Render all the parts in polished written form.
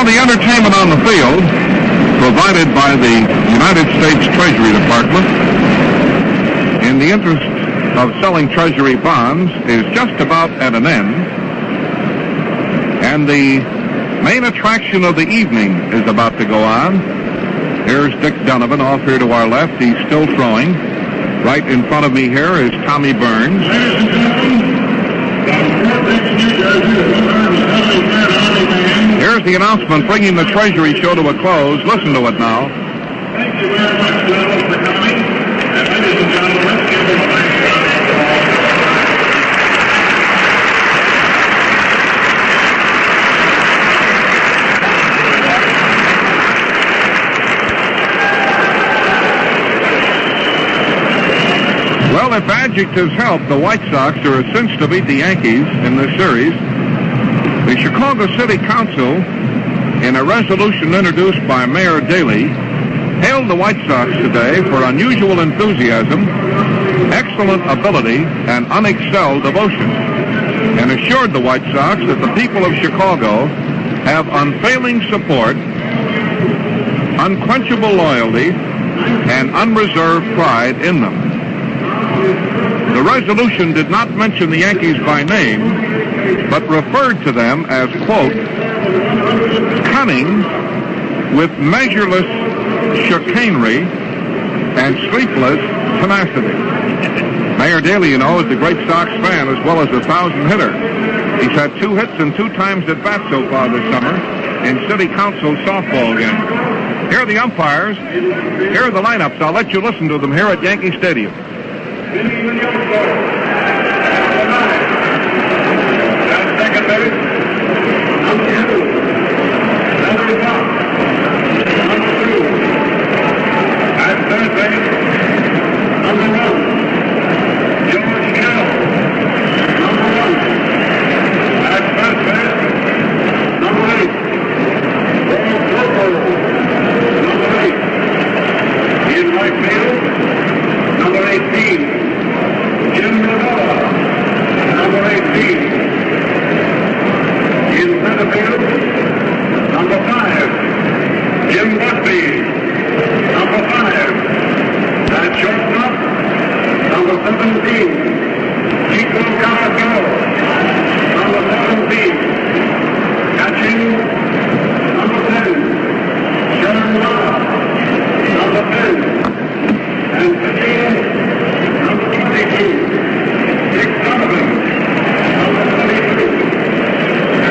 the entertainment on the field, provided by the United States Treasury Department, in the interest of selling Treasury bonds, is just about at an end. And the main attraction of the evening is about to go on. Here's Dick Donovan off here to our left. He's still throwing. Right in front of me here is Tommy Burns. Here's the announcement bringing the Treasury show to a close. Listen to it now. Thank you very much, fellows, for coming. And ladies and gentlemen, let's give them a nice round of applause. Well, if adjectives help, the White Sox are a cinch to beat the Yankees in this series. The Chicago City Council, in a resolution introduced by Mayor Daley, hailed the White Sox today for unusual enthusiasm, excellent ability, and unexcelled devotion, and assured the White Sox that the people of Chicago have unfailing support, unquenchable loyalty, and unreserved pride in them. The resolution did not mention the Yankees by name, but referred to them as, quote, cunning with measureless chicanery and sleepless tenacity. Mayor Daley, you know, is a great Sox fan as well as a 1,000-hitter. He's had 2 hits and 2 times at bat so far this summer in City Council softball games. Here are the umpires. Here are the lineups. I'll let you listen to them here at Yankee Stadium. Second base, number 2. Number 2. At third base, number 1. George Carroll, number 1. At first base, number 8. Paul Corporal, number 8. In right field, number 18. Jim Rivera, number 18. In center field, number 5, Jim Busby, number 5. At shortstop, number 17, Chico Castro, number 17. Catching, number 10, Sherman Mara, number 10. And pitching, number 22, Dick Donovan, number 22.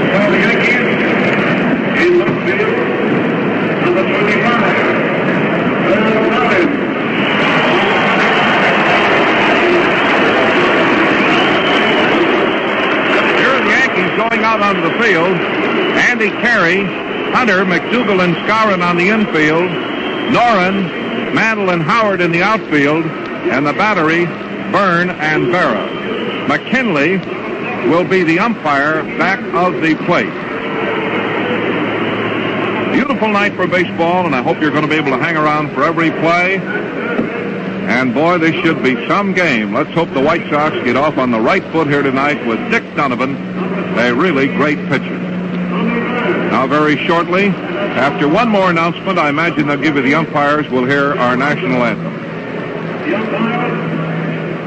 For the Yankees, in left field, number 25, Earl Collins. Here are the Yankees going out onto the field. Andy Carey, Hunter, McDougal, and Skowron on the infield. Noren, Mantle, and Howard in the outfield. And the battery, Byrne and Berra. McKinley will be the umpire back of the plate. Beautiful night for baseball, and I hope you're going to be able to hang around for every play. And boy, this should be some game. Let's hope the White Sox get off on the right foot here tonight with Dick Donovan, a really great pitcher. Now, very shortly, after one more announcement, I imagine they'll give you the umpires. We'll hear our national anthem. The umpire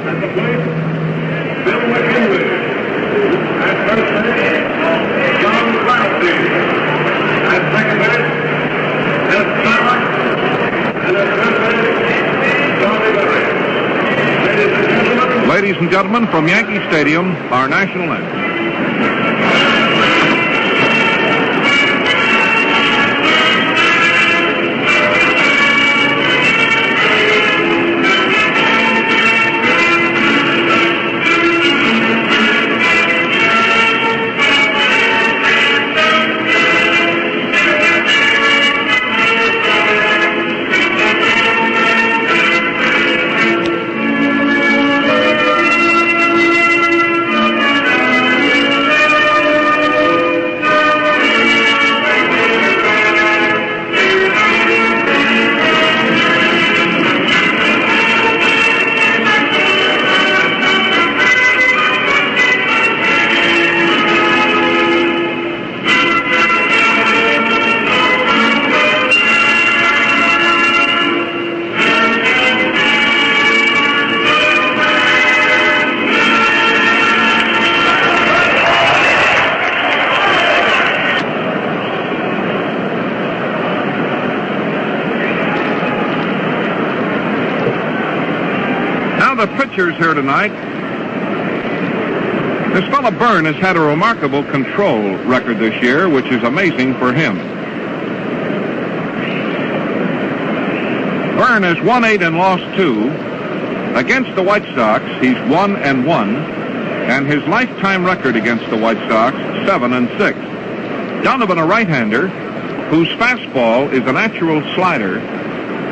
at the plate, Bill McKinley. At first base, John Crosby. At second base, Ed Sarek. And at third base, Johnny Berry. Ladies and gentlemen, from Yankee Stadium, our national anthem. pitchers here tonight. This fellow Byrne has had a remarkable control record this year, which is amazing for him. Byrne has won 8 and lost 2. Against the White Sox, he's 1-1, and his lifetime record against the White Sox, 7-6. Donovan, a right-hander, whose fastball is a natural slider,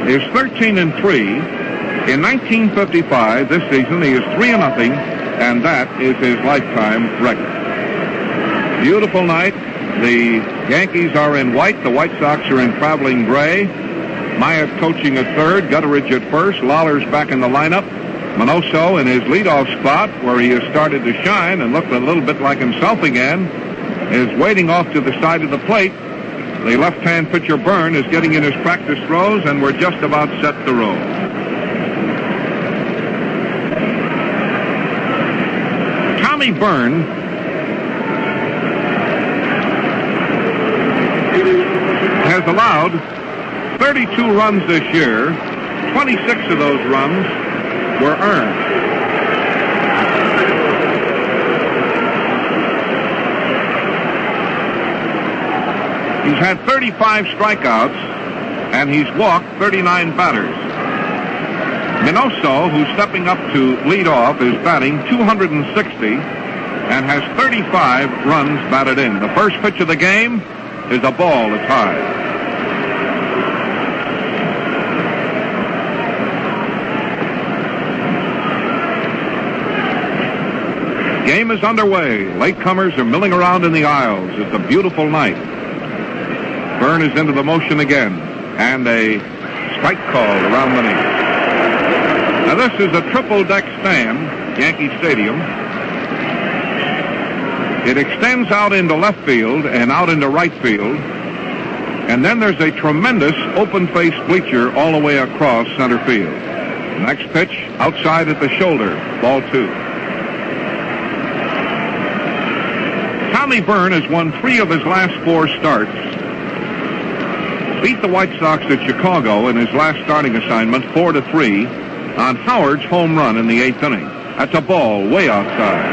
is 13-3. In 1955, this season, he is 3-0, and that is his lifetime record. Beautiful night. The Yankees are in white. The White Sox are in traveling gray. Myatt coaching at third, Gutteridge at first. Lawler's back in the lineup. Minoso in his leadoff spot, where he has started to shine and looked a little bit like himself again, is waiting off to the side of the plate. The left-hand pitcher Byrne is getting in his practice throws, and we're just about set to roll. Tommy Byrne has allowed 32 runs this year. 26 of those runs were earned. He's had 35 strikeouts, and he's walked 39 batters. Minoso, who's stepping up to lead off, is batting 260 and has 35 runs batted in. The first pitch of the game is a ball that's high. Game is underway. Latecomers are milling around in the aisles. It's a beautiful night. Byrne is into the motion again, and a strike called around the knee. Now this is a triple-deck stand, Yankee Stadium. It extends out into left field and out into right field, and then there's a tremendous open-faced bleacher all the way across center field. Next pitch, outside at the shoulder, ball 2. Tommy Byrne has won 3 of his last 4 starts. Beat the White Sox at Chicago in his last starting assignment 4-3 on Howard's home run in the 8th inning. That's a ball way outside.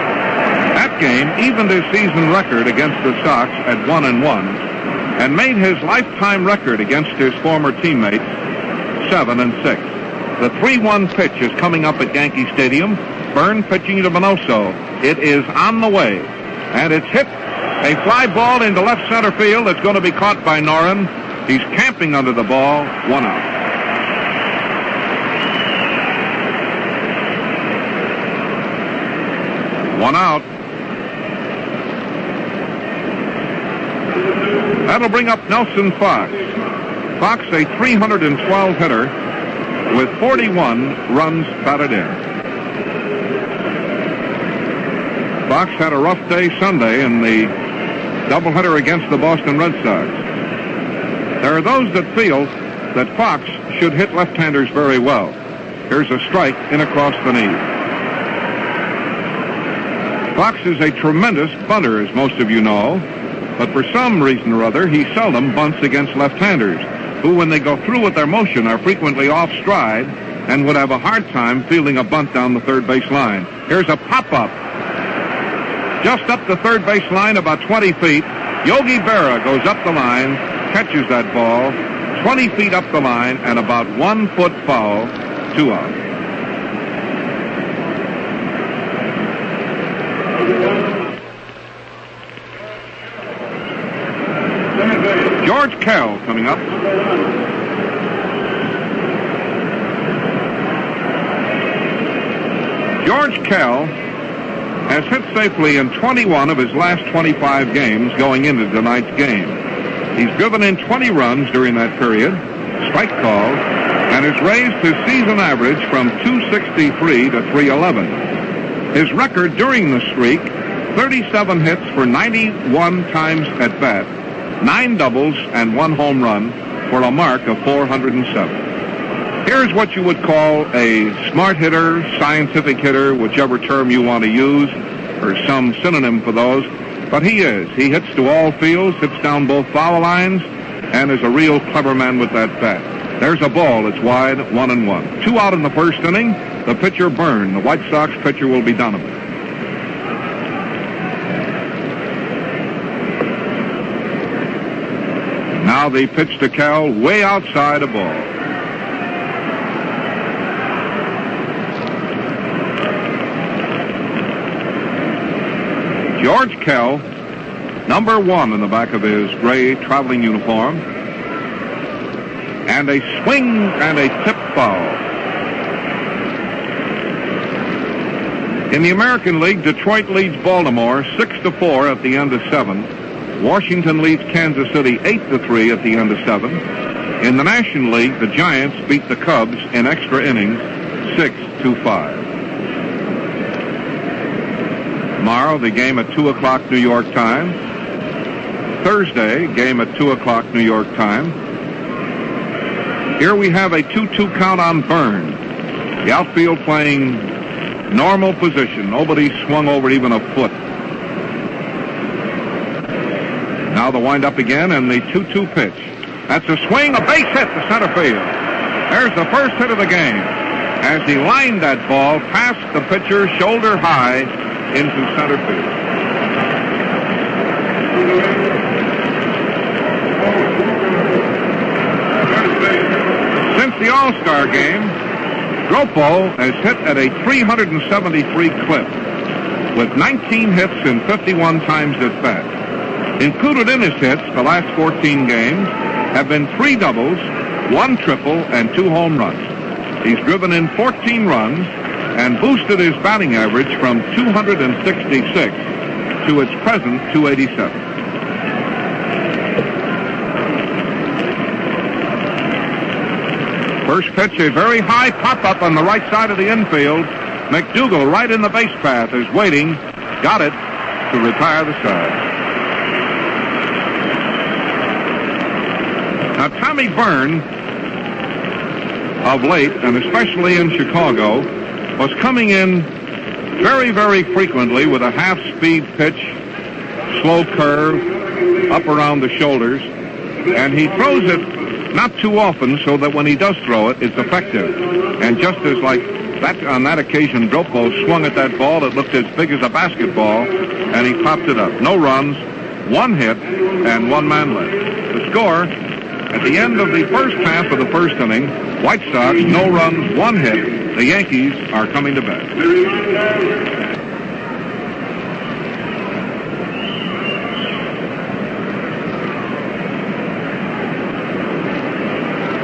That game evened his season record against the Sox at 1-1 and made his lifetime record against his former teammates 7-6. The 3-1 pitch is coming up at Yankee Stadium. Byrne pitching to Minoso. It is on the way, and it's hit. A fly ball into left center field. It's going to be caught by Noren. He's camping under the ball. 1 out. One out. That'll bring up Nelson Fox. Fox, a 312 hitter with 41 runs batted in. Fox had a rough day Sunday in the doubleheader against the Boston Red Sox. There are those that feel that Fox should hit left-handers very well. Here's a strike in across the knee. Fox is a tremendous bunter, as most of you know, but for some reason or other, he seldom bunts against left-handers, who, when they go through with their motion, are frequently off stride and would have a hard time fielding a bunt down the third base line. Here's a pop-up. Just up the third base line, about 20 feet. Yogi Berra goes up the line, catches that ball, 20 feet up the line, and about 1 foot foul, 2 out. George Kell coming up. George Kell has hit safely in 21 of his last 25 games going into tonight's game. He's driven in 20 runs during that period, strike call, and has raised his season average from 263 to 311. His record during the streak, 37 hits for 91 times at bat, 9 doubles and 1 home run for a mark of 407. Here's what you would call a smart hitter, scientific hitter, whichever term you want to use, or some synonym for those. But he is. He hits to all fields, hits down both foul lines, and is a real clever man with that bat. There's a ball that's wide, 1-1. 2 out in the first inning. the pitcher Byrne. The White Sox pitcher will be Donovan. Now the pitch to Kell, way outside a ball. George Kell, number 1 in the back of his gray traveling uniform. And a swing and a tip foul. In the American League, Detroit leads Baltimore 6-4 at the end of 7. Washington leads Kansas City 8-3 at the end of 7. In the National League, the Giants beat the Cubs in extra innings 6-5. Tomorrow, the game at 2 o'clock New York time. Thursday, game at 2 o'clock New York time. Here we have a 2-2 count on Byrne. The outfield playing normal position. Nobody swung over even a foot. Now the windup again and the 2-2 pitch. That's a swing, a base hit to center field. There's the first hit of the game. As he lined that ball past the pitcher shoulder high into center field. Since the All-Star game, Gropo has hit at a 373 clip with 19 hits and 51 times at bat. Included in his hits the last 14 games have been 3 doubles, 1 triple, and 2 home runs. He's driven in 14 runs and boosted his batting average from 266 to its present 287. First pitch, a very high pop-up on the right side of the infield. McDougal right in the base path is waiting. Got it to retire the side. Now, Tommy Byrne, of late, and especially in Chicago, was coming in very, very frequently with a half-speed pitch, slow curve, up around the shoulders, and he throws it not too often so that when he does throw it, it's effective. And just as like that on that occasion, Gropo swung at that ball, it looked as big as a basketball, and he popped it up. No runs, 1 hit, and 1 man left. The score at the end of the first half of the first inning, White Sox, no runs, 1 hit. The Yankees are coming to bed.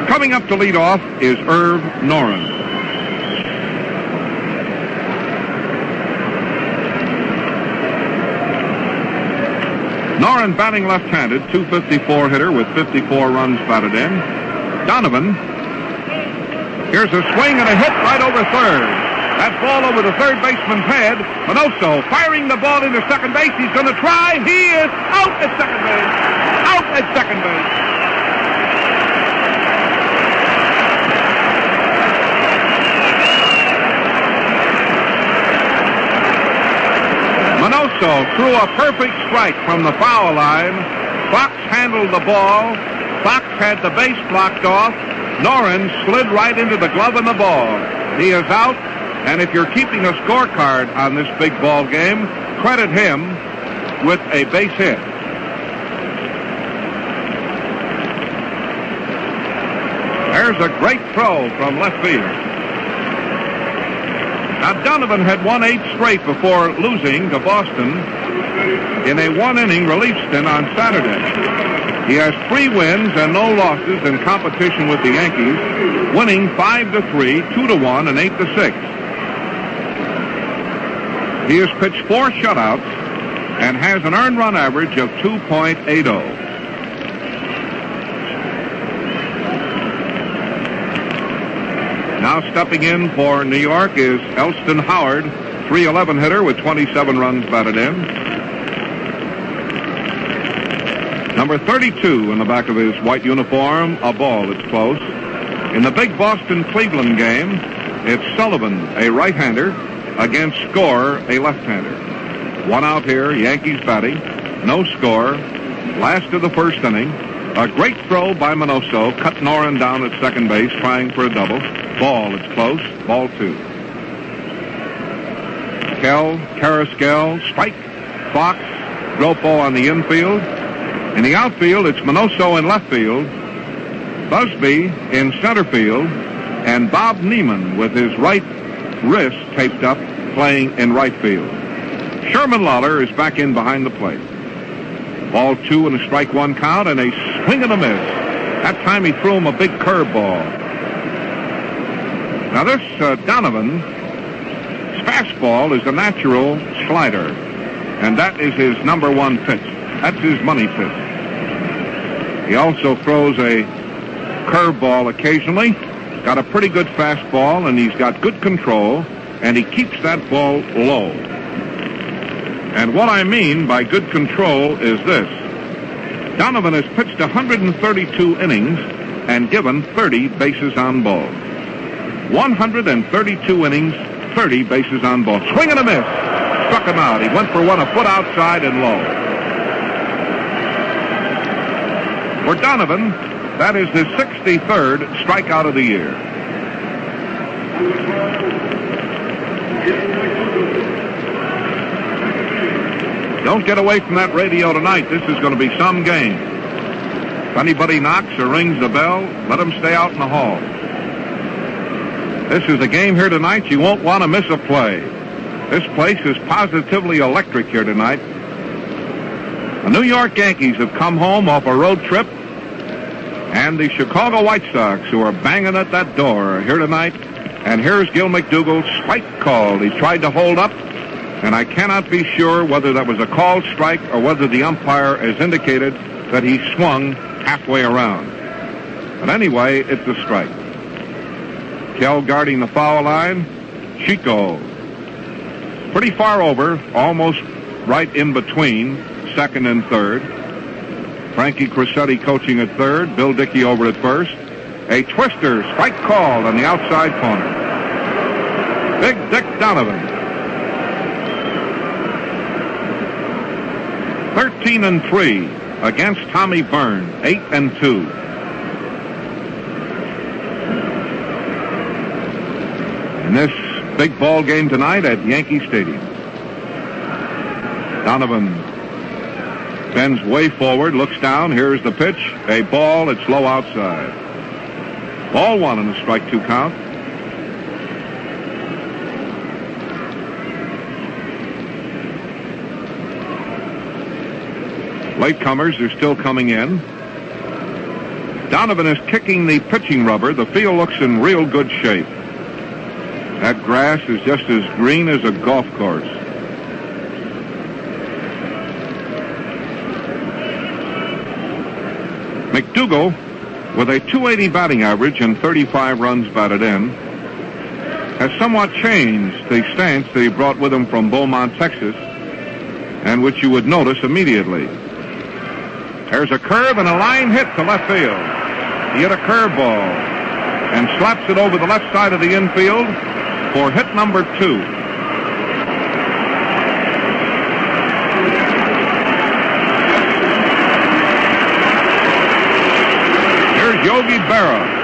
Coming up to lead off is Irv Noren. Noren batting left-handed, .254 hitter with 54 runs batted in. Donovan. Here's a swing and a hit right over third. That ball over the third baseman's head. Minoso firing the ball into second base. He's going to try. He is out at second base. Out at second base. Minoso threw a perfect strike from the foul line. Fox handled the ball. Fox had the base blocked off. Noren slid right into the glove and the ball. He is out, and if you're keeping a scorecard on this big ball game, credit him with a base hit. There's a great throw from left field. Now, Donovan had won 8 straight before losing to Boston in a 1-inning relief stint on Saturday. He has 3 wins and no losses in competition with the Yankees, winning 5-3, 2-1, and 8-6. He has pitched 4 shutouts and has an earned run average of 2.80. Now stepping in for New York is Elston Howard, .311 hitter with 27 runs batted in. Number 32 in the back of his white uniform, a ball that's close. In the big Boston-Cleveland game, it's Sullivan, a right-hander, against Score, a left-hander. 1 out here, Yankees batting, no score. Last of the first inning. A great throw by Minoso, cut Noren down at second base, trying for a double. Ball, it's close, ball 2. Kell, Carrasquel, Spike, Fox, Dropo on the infield. In the outfield, it's Minoso in left field, Busby in center field, and Bob Neiman with his right wrist taped up playing in right field. Sherman Lawler is back in behind the plate. Ball 2 and a strike 1 count, and a swing and a miss. That time he threw him a big curveball. Now this Donovan's fastball is a natural slider, and that is his number 1 pitch. That's his money pitch. He also throws a curveball occasionally. Got a pretty good fastball, and he's got good control, and he keeps that ball low. And what I mean by good control is this. Donovan has pitched 132 innings and given 30 bases on balls. 132 innings, 30 bases on balls. Swing and a miss. Struck him out. He went for one a foot outside and low. For Donovan, that is his 63rd strikeout of the year. Don't get away from that radio tonight. This is going to be some game. If anybody knocks or rings the bell, let them stay out in the hall. This is a game here tonight. You won't want to miss a play. This place is positively electric here tonight. The New York Yankees have come home off a road trip, and the Chicago White Sox, who are banging at that door, are here tonight. And here's Gil McDougall, strike called. He tried to hold up, and I cannot be sure whether that was a called strike or whether the umpire has indicated that he swung halfway around. But anyway, it's a strike. Kell guarding the foul line. Chico pretty far over, almost right in between second and third. Frankie Crissetti coaching at third. Bill Dickey over at first. A twister, strike called on the outside corner. Big Dick Donovan. 13-3 against Tommy Byrne. 8-2. In this big ball game tonight at Yankee Stadium. Donovan bends way forward, looks down. Here's the pitch. A ball. It's low outside. Ball 1 in the strike 2 count. Latecomers are still coming in. Donovan is kicking the pitching rubber. The field looks in real good shape. That grass is just as green as a golf course. McDougall, with a .280 batting average and 35 runs batted in, has somewhat changed the stance that he brought with him from Beaumont, Texas, and which you would notice immediately. There's a curve and a line hit to left field. He hit a curveball and slaps it over the left side of the infield for hit number 2. Here's Yogi Berra.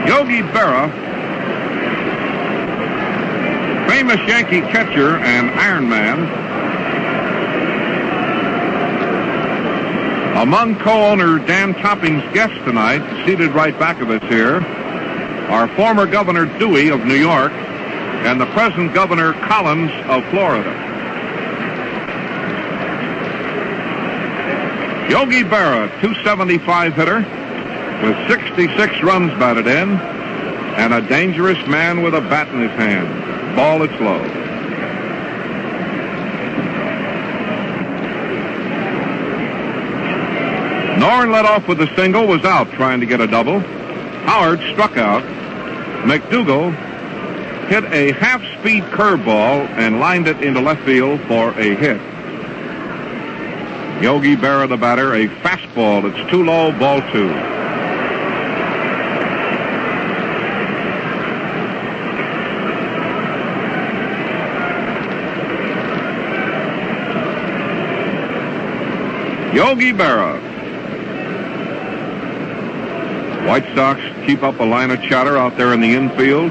Yogi Berra, famous Yankee catcher and Iron Man. Among co-owner Dan Topping's guests tonight, seated right back of us here, are former Governor Dewey of New York and the present Governor Collins of Florida. Yogi Berra, .275 hitter, with 66 runs batted in, and a dangerous man with a bat in his hand. Ball, it's low. Norrin led off with a single, was out trying to get a double. Howard struck out. McDougall hit a half-speed curveball and lined it into left field for a hit. Yogi Berra, the batter, a fastball. It's too low, ball 2. Yogi Berra. White Sox keep up a line of chatter out there in the infield.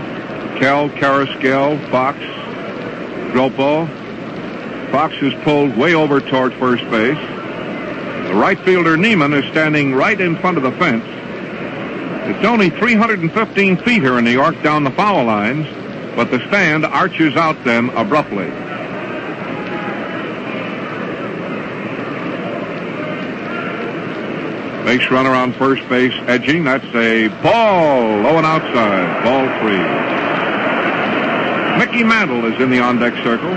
Cal, Carrasquel, Fox, Dropo. Fox is pulled way over toward first base. The right fielder Neiman is standing right in front of the fence. It's only 315 feet here in New York down the foul lines, but the stand arches out then abruptly. Base runner on first base edging. That's a ball. Low and outside. Ball 3. Mickey Mantle is in the on-deck circle.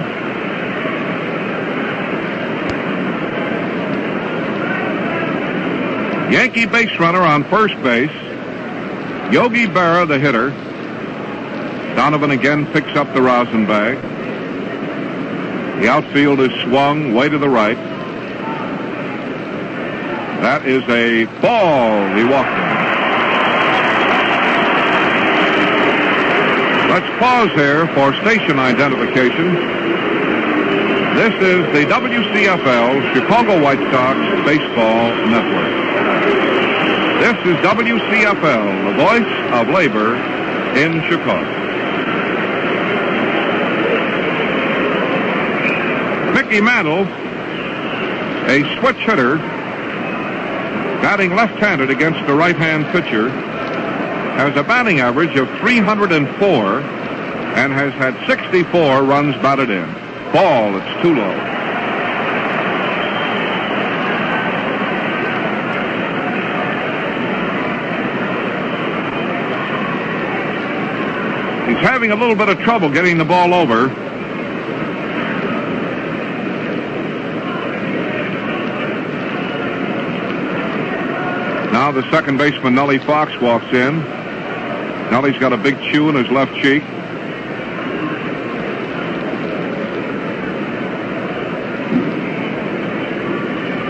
Yankee base runner on first base. Yogi Berra, the hitter. Donovan again picks up the rosin bag. The outfield is swung way to the right. That is a ball. He walked him. Let's pause here for station identification. This is the WCFL Chicago White Sox Baseball Network. This is WCFL, the voice of labor in Chicago. Mickey Mantle, a switch hitter, batting left-handed against the right-hand pitcher, has a batting average of 304 and has had 64 runs batted in. Ball, it's too low. He's having a little bit of trouble getting the ball over. Now the second baseman, Nellie Fox, walks in. Nellie's got a big chew in his left cheek.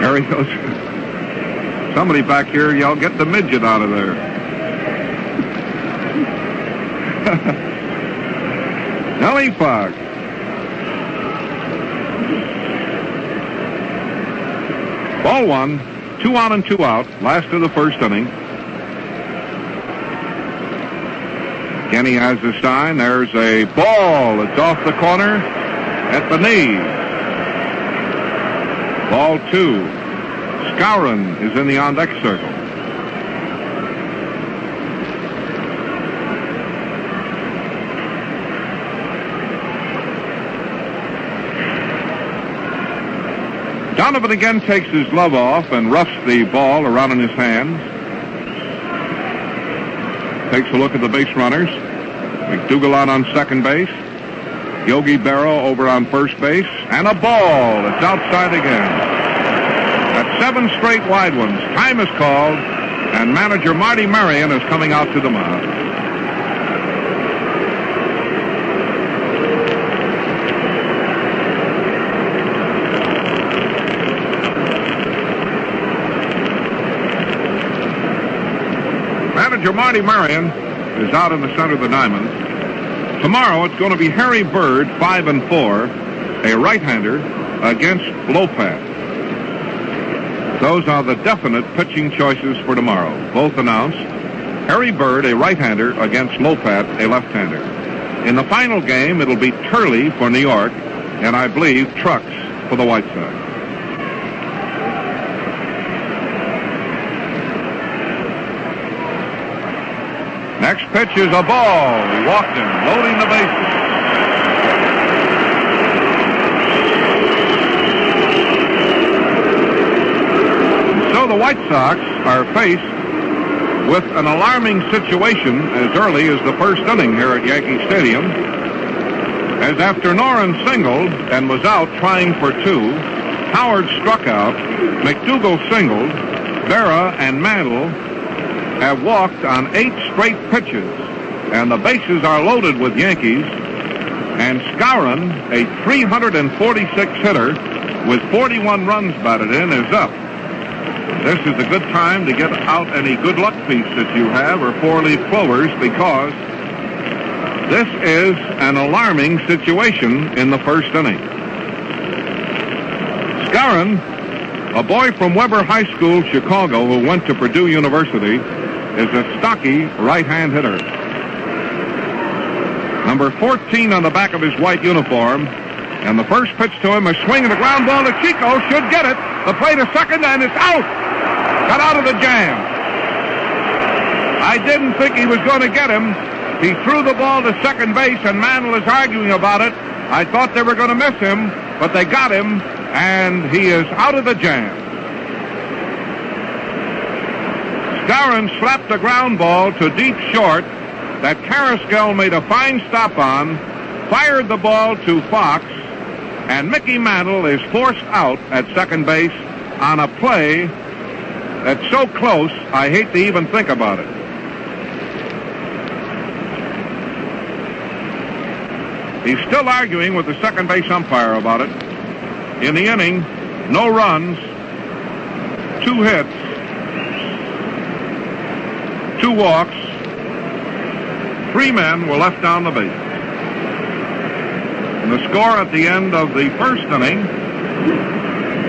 There he goes. Somebody back here yelled, "Get the midget out of there." Nellie Fox. Ball 1. 2 on and 2 out. Last of the first inning. Kenny has the sign. There's a ball. It's off the corner at the knee. Ball 2. Skowron is in the on-deck circle. Donovan again takes his glove off and roughs the ball around in his hands. Takes a look at the base runners. McDougal out on second base. Yogi Berra over on first base. And a ball. It's outside again. That's 7 straight wide ones. Time is called, and manager Marty Marion is coming out to the mound. Manager Marty Marion is out in the center of the diamond. Tomorrow it's going to be Harry Bird, 5-4, a right-hander against Lopat. Those are the definite pitching choices for tomorrow. Both announced. Harry Bird, a right-hander against Lopat, a left-hander. In the final game, it'll be Turley for New York, and I believe Trucks for the White Sox. Next pitch is a ball. He walked him, loading the bases. So the White Sox are faced with an alarming situation as early as the first inning here at Yankee Stadium. As after Noren singled and was out trying for 2, Howard struck out, McDougal singled, Berra and Mantle have walked on 8 straight pitches, and the bases are loaded with Yankees, and Skowron, a 346 hitter with 41 runs batted in, is up. This is a good time to get out any good luck piece that you have or 4-leaf clovers, because this is an alarming situation in the first inning. Skowron A boy from Weber High School, Chicago, who went to Purdue University, is a stocky right-hand hitter. Number 14 on the back of his white uniform. And the first pitch to him, a swing and a ground ball to Chico. Should get it. The play to second, and it's out. Got out of the jam. I didn't think he was going to get him. He threw the ball to second base, and Mantle is arguing about it. I thought they were going to miss him, but they got him, and he is out of the jam. Skowron slapped a ground ball to deep short that Carrasquel made a fine stop on, fired the ball to Fox, and Mickey Mantle is forced out at second base on a play that's so close, I hate to even think about it. He's still arguing with the second base umpire about it. In the inning, no runs, 2 hits, 2 walks, 3 men were left down the base. And the score at the end of the first inning,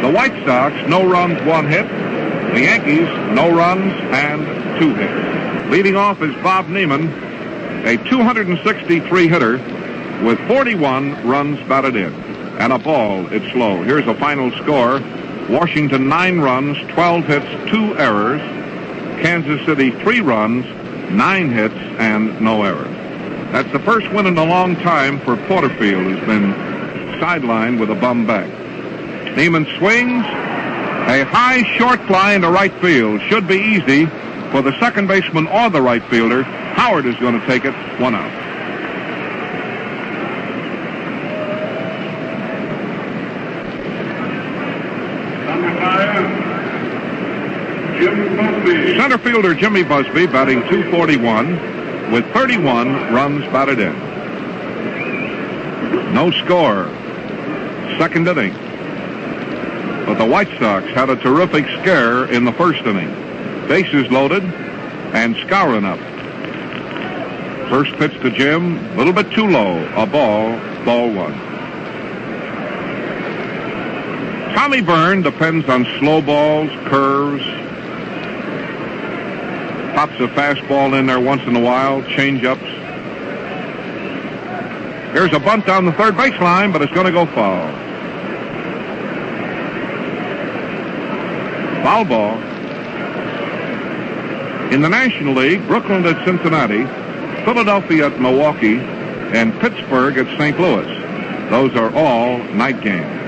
the White Sox, no runs, 1 hit. The Yankees, no runs and 2 hits. Leading off is Bob Neiman, a 263 hitter with 41 runs batted in. And a ball, it's low. Here's the final score. Washington, 9 runs, 12 hits, 2 errors. Kansas City, 3 runs, 9 hits, and no errors. That's the first win in a long time for Porterfield, who's been sidelined with a bum back. Neiman swings. A high short fly into right field. Should be easy for the second baseman or the right fielder. Howard is going to take it. 1 out. Number 5, Jim Busby. Center fielder Jimmy Busby batting .241 with 31 runs batted in. No score. Second inning. But the White Sox had a terrific scare in the first inning. Bases loaded and Skowron up. First pitch to Jim, a little bit too low. A ball 1. Tommy Byrne depends on slow balls, curves, pops a fastball in there once in a while, change-ups. Here's a bunt down the third baseline, but it's going to go foul. Foul ball. In the National League, Brooklyn at Cincinnati, Philadelphia at Milwaukee, and Pittsburgh at St. Louis. Those are all night games.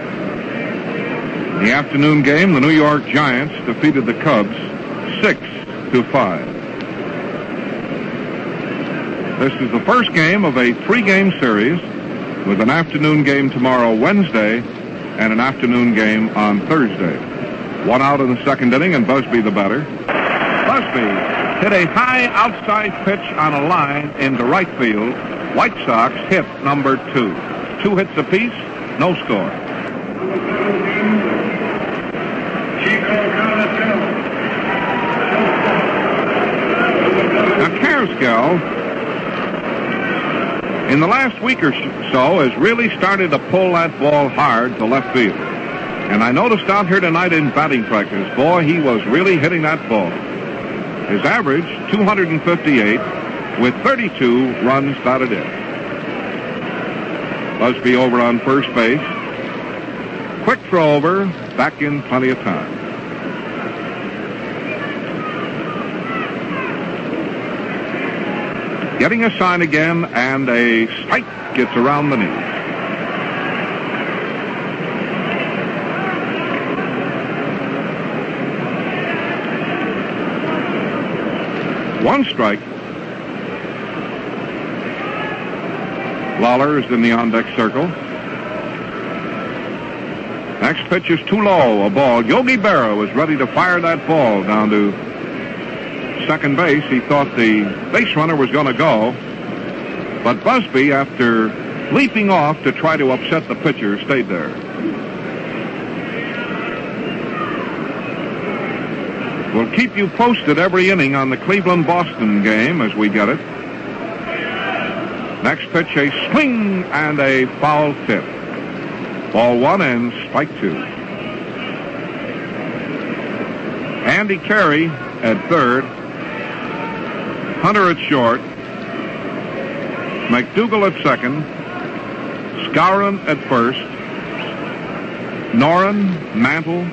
In the afternoon game, the New York Giants defeated the Cubs 6-5. This is the first game of a 3-game series with an afternoon game tomorrow, Wednesday, and an afternoon game on Thursday. 1 out in the second inning, and Busby the batter. Busby hit a high outside pitch on a line into right field. White Sox hit number 2. 2 hits apiece, no score. Now, Carrasquel, in the last week or so, has really started to pull that ball hard to left field. And I noticed out here tonight in batting practice, boy, he was really hitting that ball. His average, 258, with 32 runs batted in. Busby over on first base. Quick throw over, back in plenty of time. Getting a sign again, and a strike gets around the knee. One strike. Lawler is in the on-deck circle. Next pitch is too low, a ball. Yogi Berra was ready to fire that ball down to second base. He thought the base runner was going to go, but Busby, after leaping off to try to upset the pitcher, stayed there. We'll keep you posted every inning on the Cleveland-Boston game as we get it. Next pitch, a swing and a foul tip. Ball 1 and strike 2. Andy Carey at third. Hunter at short. McDougal at second. Skowron at first. Noren, Mantle,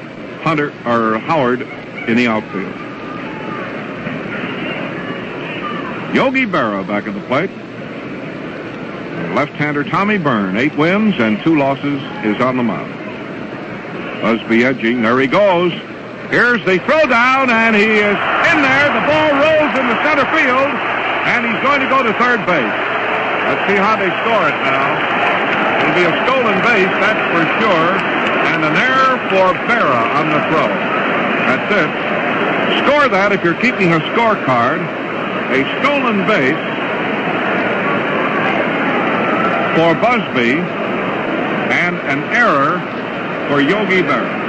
Howard in the outfield. Yogi Berra back at the plate. Left-hander Tommy Byrne, 8 wins and 2 losses, is on the mound. Busby edging. There he goes. Here's the throw down, and he is in there. The ball rolls into center field, and he's going to go to third base. Let's see how they score it now. It'll be a stolen base, that's for sure, and an error for Berra on the throw. That's it. Score that if you're keeping a scorecard. A stolen base for Busby and an error for Yogi Berra.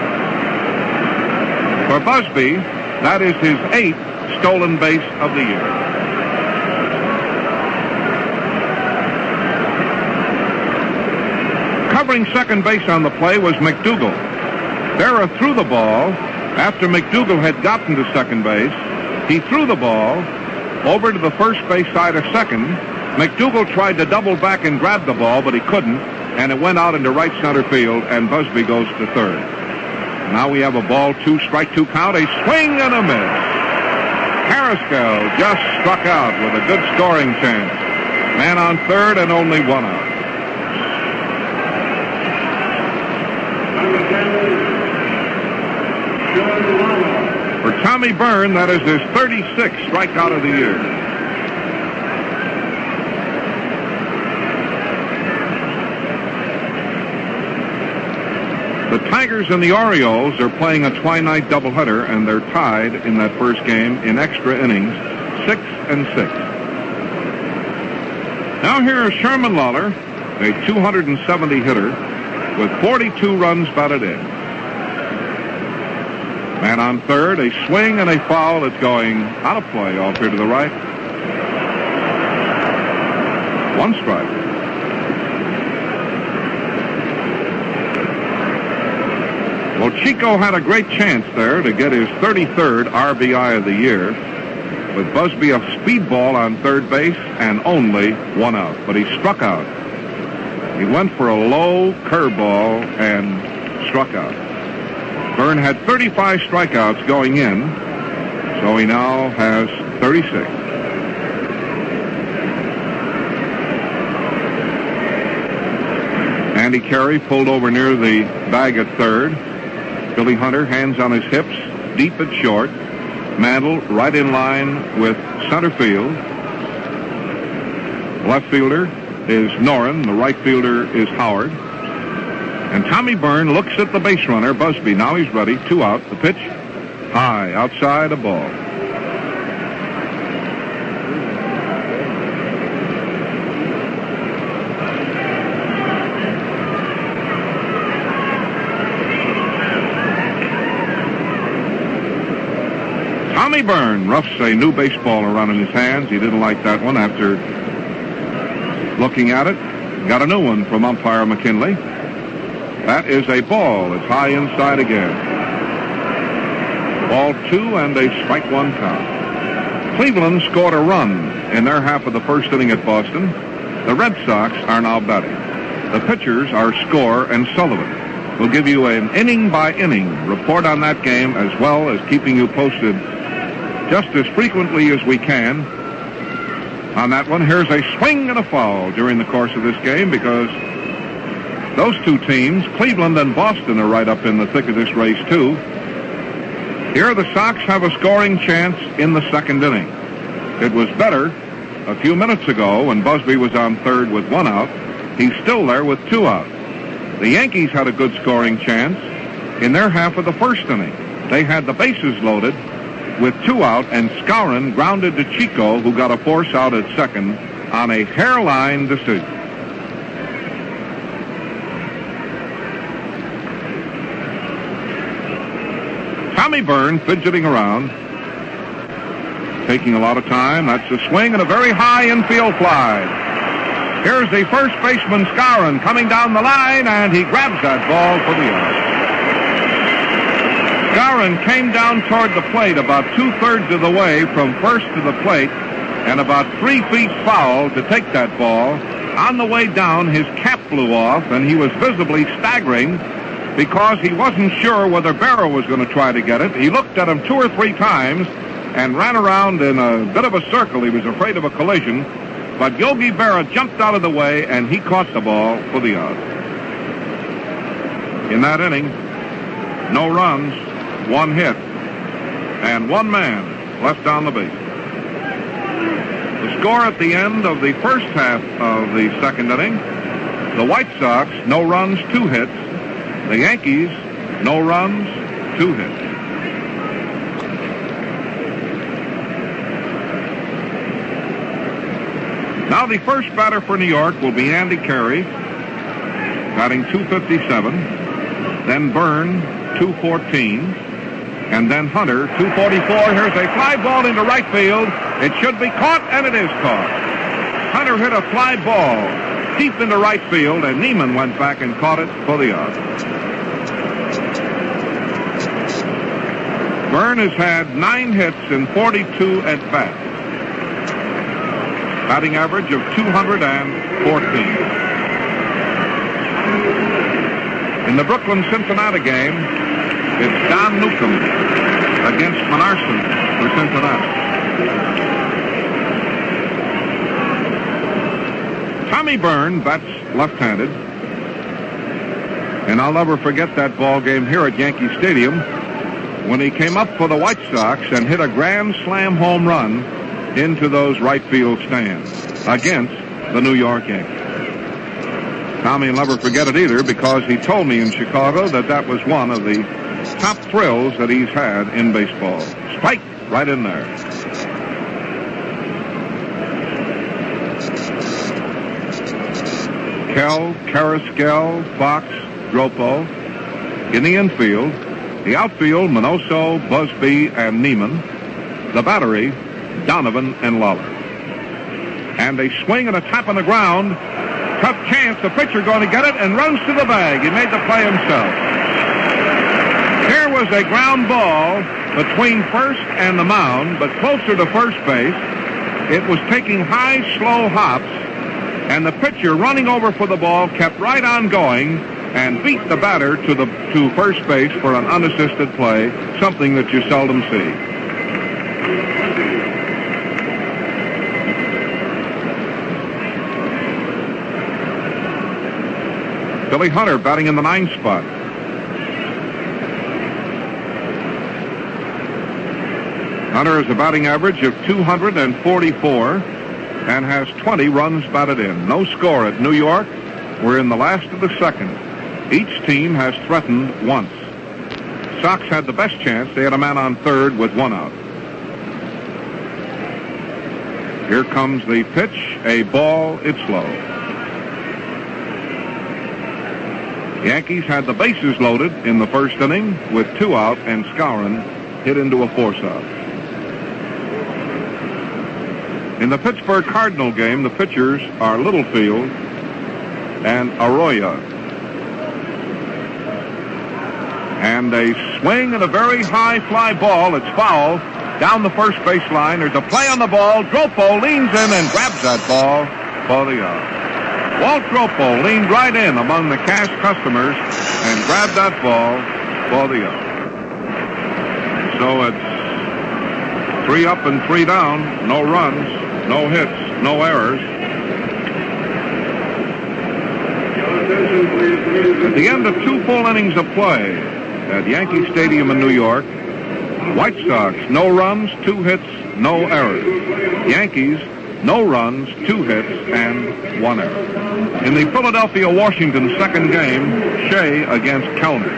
For Busby, that is his 8th stolen base of the year. Covering second base on the play was McDougal. Berra threw the ball after McDougal had gotten to second base. He threw the ball over to the first base side of second. McDougal tried to double back and grab the ball, but he couldn't, and it went out into right center field, and Busby goes to third. Now we have a ball 2, strike 2 count, a swing and a miss. Carrasco just struck out with a good scoring chance. Man on third and only 1 out. For Tommy Byrne, that is his 36th strikeout of the year. The Tigers and the Orioles are playing a twilight doubleheader, and they're tied in that first game in extra innings, 6-6. Now here is Sherman Lawler, a 270 hitter with 42 runs batted in. Man on third, a swing and a foul. It's going out of play off here to the right. 1 strike. Well, Chico had a great chance there to get his 33rd RBI of the year, with Busby a speedball on third base and only 1 out. But he struck out. He went for a low curveball and struck out. Byrne had 35 strikeouts going in, so he now has 36. Andy Carey pulled over near the bag at third. Billy Hunter, hands on his hips, deep at short. Mantle right in line with center field. Left fielder is Noren. The right fielder is Howard. And Tommy Byrne looks at the base runner, Busby. Now he's ready. 2 out. The pitch, high, outside, a ball. Tommy Byrne roughs a new baseball around in his hands. He didn't like that one after looking at it. Got a new one from umpire McKinley. That is a ball. It's high inside again. Ball 2 and a strike 1 count. Cleveland scored a run in their half of the first inning at Boston. The Red Sox are now batting. The pitchers are Score and Sullivan. We'll give you an inning-by-inning report on that game, as well as keeping you posted just as frequently as we can on that one. Here's a swing and a foul during the course of this game, because those two teams, Cleveland and Boston, are right up in the thick of this race, too. Here, the Sox have a scoring chance in the second inning. It was better a few minutes ago when Busby was on third with 1 out. He's still there with 2 out. The Yankees had a good scoring chance in their half of the first inning. They had the bases loaded with 2 out, and Skowron grounded to Chico, who got a force out at second on a hairline decision. Tommy Byrne fidgeting around, taking a lot of time. That's a swing and a very high infield fly. Here's the first baseman, Skowron, coming down the line, and he grabs that ball for the out. Skowron came down toward the plate about 2/3 of the way from first to the plate and about 3 feet foul to take that ball. On the way down, his cap blew off, and he was visibly staggering because he wasn't sure whether Berra was going to try to get it. He looked at him 2 or 3 times and ran around in a bit of a circle. He was afraid of a collision, but Yogi Berra jumped out of the way, and he caught the ball for the out. In that inning, no runs, 1 hit, and 1 man left on the base. The score at the end of the first half of the second inning, the White Sox, no runs, 2 hits. The Yankees, no runs, 2 hits. Now the first batter for New York will be Andy Carey, batting .257, then Byrne, .214, and then Hunter, .244. Here's a fly ball into right field. It should be caught, and it is caught. Hunter hit a fly ball deep into right field, and Neiman went back and caught it for the out. Byrne has had 9 hits in 42 at-bats. Batting average of .214. In the Brooklyn-Cincinnati game, it's Don Newcomb against Monarson for Cincinnati. Tommy Byrne bats left-handed, and I'll never forget that ball game here at Yankee Stadium when he came up for the White Sox and hit a grand slam home run into those right field stands against the New York Yankees. Tommy will never forget it either because he told me in Chicago that that was one of the top thrills that he's had in baseball. Spike right in there. Kell, Carrasquel, Fox, Dropo. In the infield, the outfield, Minoso, Busby, and Neiman. The battery, Donovan and Lawler. And a swing and a tap on the ground. Tough chance. The pitcher going to get it and runs to the bag. He made the play himself. Here was a ground ball between first and the mound, but closer to first base. It was taking high, slow hops, and the pitcher running over for the ball kept right on going and beat the batter to first base for an unassisted play, something that you seldom see. Billy Hunter batting in the 9th spot. Hunter has a batting average of .244 and has 20 runs batted in. No score at New York. We're in the last of the second. Each team has threatened once. Sox had the best chance. They had a man on third with 1 out. Here comes the pitch. A ball. It's low. Yankees had the bases loaded in the first inning with 2 out, and Skowron hit into a force out. In the Pittsburgh Cardinal game, the pitchers are Littlefield and Arroyo. And a swing and a very high fly ball. It's foul down the first baseline. There's a play on the ball. Dropo leans in and grabs that ball for the out. Walt Dropo leaned right in among the cash customers and grabbed that ball for the out. So it's 3 up and 3 down. No runs, no hits, no errors. At the end of 2 full innings of play at Yankee Stadium in New York, White Sox, no runs, 2 hits, no errors. Yankees, no runs, 2 hits, and 1 error. In the Philadelphia-Washington second game, Shea against Kellner.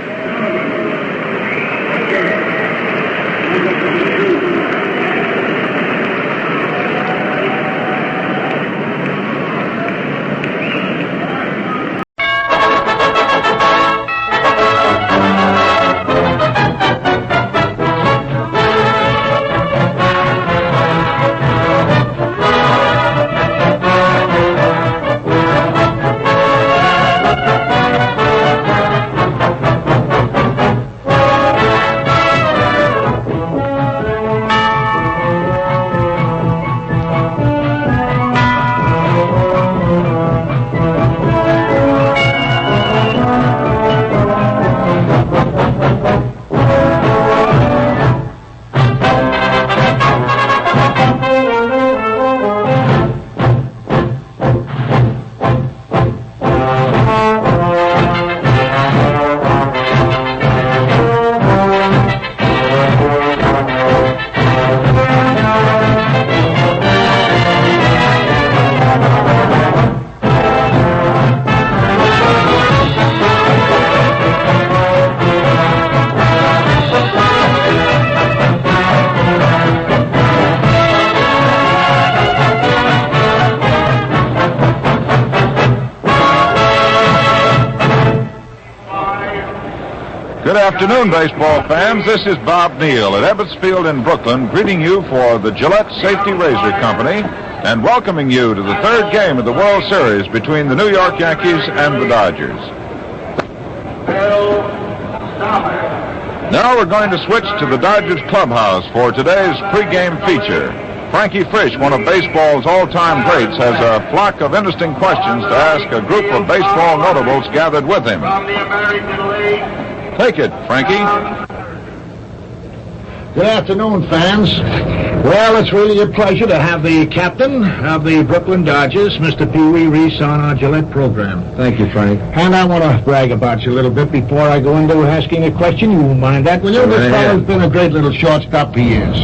Good afternoon, baseball fans. This is Bob Neal at Ebbets Field in Brooklyn, greeting you for the Gillette Safety Razor Company and welcoming you to the third game of the World Series between the New York Yankees and the Dodgers. Now we're going to switch to the Dodgers clubhouse for today's pregame feature. Frankie Frisch, one of baseball's all-time greats, has a flock of interesting questions to ask a group of baseball notables gathered with him. Take it, Frankie. Good afternoon, fans. Well, it's really a pleasure to have the captain of the Brooklyn Dodgers, Mr. Pee Wee Reese, on our Gillette program. Thank you, Frank. And I want to brag about you a little bit before I go into asking a question. You won't mind that, will you? This fellow's been a great little shortstop for years.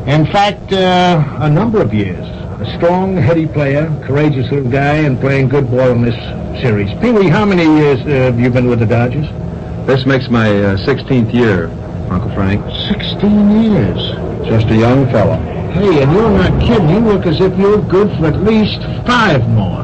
In fact, a number of years. A strong, heady player, courageous little guy, and playing good ball in this series. Pee Wee, how many years have you been with the Dodgers? This makes my 16th year, Uncle Frank. 16 years. Just a young fella. Hey, and you're not kidding. You look as if you're good for at least 5 more.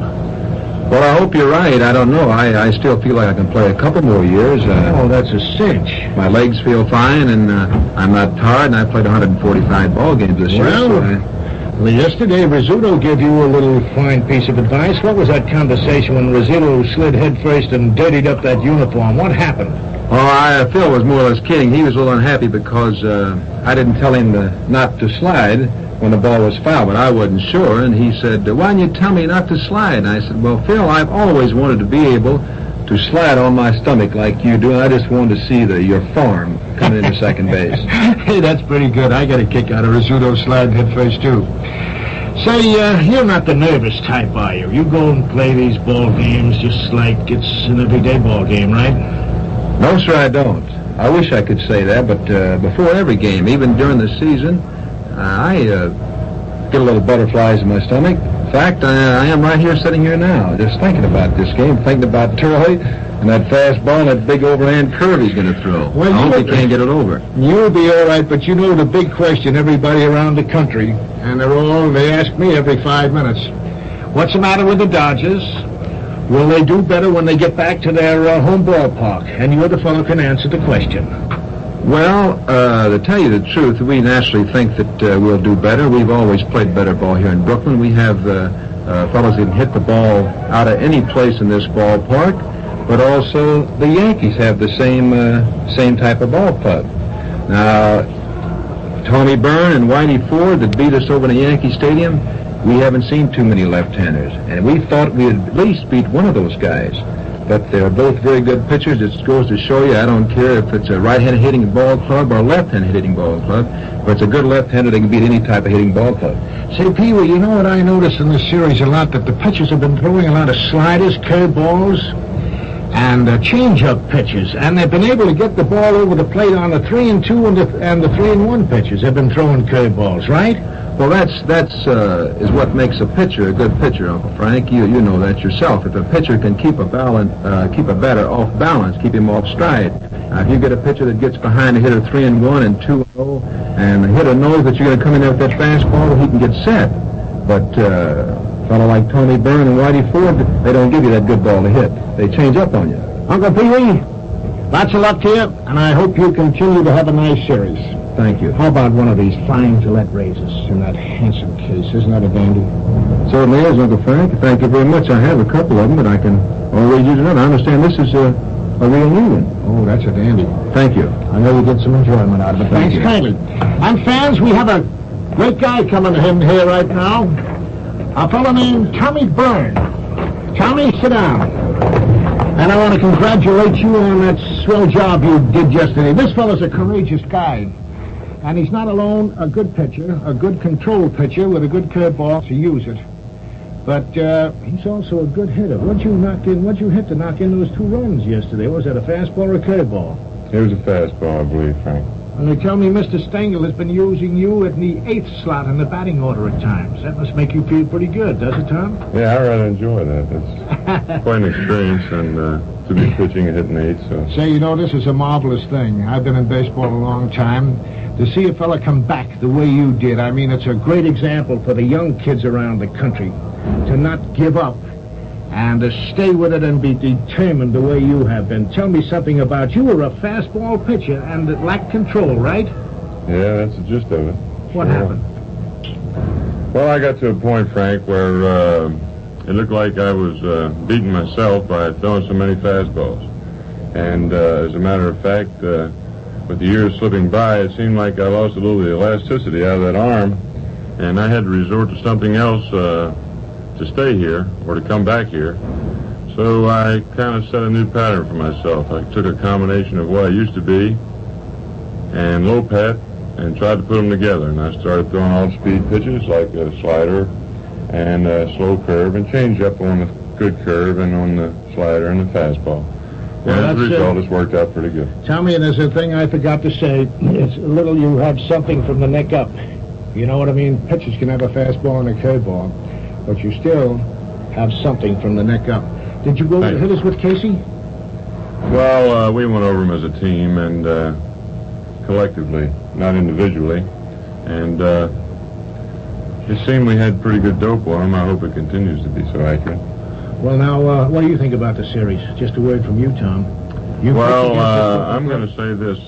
Well, I hope you're right. I don't know. I still feel like I can play a couple more years. Oh, that's a cinch. My legs feel fine, and I'm not tired, and I played 145 ball games this year. Well, yesterday, Rizzuto gave you a little fine piece of advice. What was that conversation when Rizzuto slid headfirst and dirtied up that uniform? What happened? Oh, Phil was more or less kidding. He was a little unhappy because I didn't tell him not to slide when the ball was fouled, but I wasn't sure. And he said, why didn't you tell me not to slide? And I said, well, Phil, I've always wanted to be able to slide on my stomach like you do, and I just wanted to see your form coming into second base. Hey, that's pretty good. I got a kick out of Rizzuto sliding headfirst, too. Say, you're not the nervous type, are you? You go and play these ball games just like it's an everyday ball game, right? No, sir, I don't. I wish I could say that, but before every game, even during the season, I get a little butterflies in my stomach. In fact, I am right here sitting here now, just thinking about this game, thinking about Turley and that fastball and that big overhand curve he's going to throw. Well, I hope he can't get it over. You'll be all right, but you know the big question everybody around the country, and they ask me every 5 minutes, what's the matter with the Dodgers? Will they do better when they get back to their home ballpark? And you're the fellow who can answer the question. Well, to tell you the truth, we naturally think that we'll do better. We've always played better ball here in Brooklyn. We have fellows who can hit the ball out of any place in this ballpark, but also the Yankees have the same type of ball club. Now, Tommy Byrne and Whitey Ford that beat us over in the Yankee Stadium, we haven't seen too many left-handers, and we thought we'd at least beat one of those guys. But they're both very good pitchers. It goes to show you, I don't care if it's a right-handed hitting ball club or a left-handed hitting ball club. If it's a good left-hander, they can beat any type of hitting ball club. Say, Pee Wee, you know what I noticed in this series a lot? That the pitchers have been throwing a lot of sliders, curveballs, and change-up pitches. And they've been able to get the ball over the plate on the 3-2 and the 3-1 pitches. They've been throwing curveballs, right? Well, that's is what makes a pitcher a good pitcher, Uncle Frank. You know that yourself. If a pitcher can keep a batter off balance, keep him off stride. If you get a pitcher that gets behind a hitter 3-1 and 2-0, and the hitter knows that you're going to come in there with that fastball, he can get set. But a fellow like Tony Byrne and Whitey Ford, they don't give you that good ball to hit. They change up on you. Uncle Pee Wee, lots of luck to you, and I hope you continue to have a nice series. Thank you. How about one of these fine Gillette razors in that handsome case? Isn't that a dandy? Certainly is, Uncle Frank. Thank you very much. I have a couple of them, but I can always use another. I understand this is a real new one. Oh, that's a dandy. Thank you. I know you get some enjoyment out of it. Thanks kindly. And fans, we have a great guy coming to him here right now. A fellow named Tommy Byrne. Tommy, sit down. And I want to congratulate you on that swell job you did yesterday. This fellow's a courageous guy. And he's not alone a good pitcher, a good control pitcher with a good curveball to use it. But he's also a good hitter. What'd you hit to knock in those 2 runs yesterday? Was that a fastball or a curveball? It was a fastball, I believe, Frank. And they tell me Mr. Stengel has been using you at the 8th slot in the batting order at times. That must make you feel pretty good, does it, Tom? Yeah, I rather enjoy that. It's quite an experience, and to be pitching and hitting 8, so... Say, you know, this is a marvelous thing. I've been in baseball a long time. To see a fella come back the way you did, I mean, it's a great example for the young kids around the country to not give up and to stay with it and be determined the way you have been. Tell me something about you. Were a fastball pitcher and it lacked control, right? Yeah, that's the gist of it. What happened? Well, I got to a point, Frank, where it looked like I was beating myself by throwing so many fastballs. And as a matter of fact, with the years slipping by, it seemed like I lost a little of the elasticity out of that arm, and I had to resort to something else to stay here or to come back here. So I kind of set a new pattern for myself. I took a combination of what I used to be and low pat and tried to put them together, and I started throwing off-speed pitches like a slider and a slow curve and change up on the good curve and on the slider and the fastball. Well, and as a result, it's worked out pretty good. Tell me, there's a thing I forgot to say. It's a little you have something from the neck up. You know what I mean? Pitchers can have a fastball and a curveball, but you still have something from the neck up. Did you go to hitters with Casey? Well, we went over them as a team and collectively, not individually. And it seemed we had pretty good dope on them. I hope it continues to be so accurate. Well, now, what do you think about the series? Just a word from you, Tom. I'm going to say this.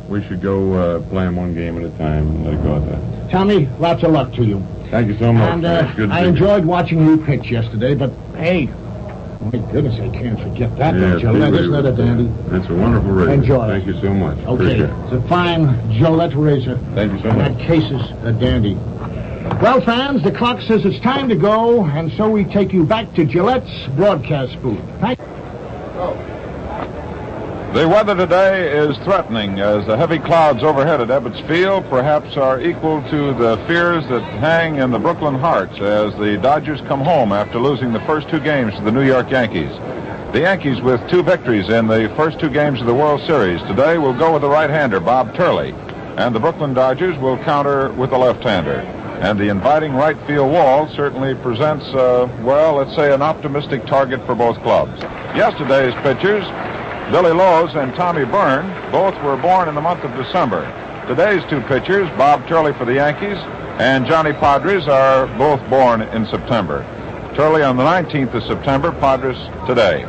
We should go play them one game at a time and let it go at that. Tommy, lots of luck to you. Thank you so much. And It's good to I see you. enjoyed watching you pitch yesterday, but, hey, my goodness, I can't forget that. Yeah, Gillette, isn't that a dandy? It's a wonderful razor. Enjoy it. Thank you so much. Okay, Appreciate it. it's a fine Gillette razor. Thank you so And much. that case is a dandy. Well, fans, the clock says it's time to go, and so we take you back to Gillette's broadcast booth. Thank you. The weather today is threatening as the heavy clouds overhead at Ebbets Field perhaps are equal to the fears that hang in the Brooklyn Hearts as the Dodgers come home after losing the first two games to the New York Yankees. The Yankees, with two victories in the first two games of the World Series today, will go with the right-hander, Bob Turley, and the Brooklyn Dodgers will counter with the left-hander. And the inviting right field wall certainly presents, let's say an optimistic target for both clubs. Yesterday's pitchers, Billy Lowe's and Tommy Byrne, both were born in the month of December. Today's two pitchers, Bob Turley for the Yankees and Johnny Padres, are both born in September. Turley on the 19th of September, Padres today.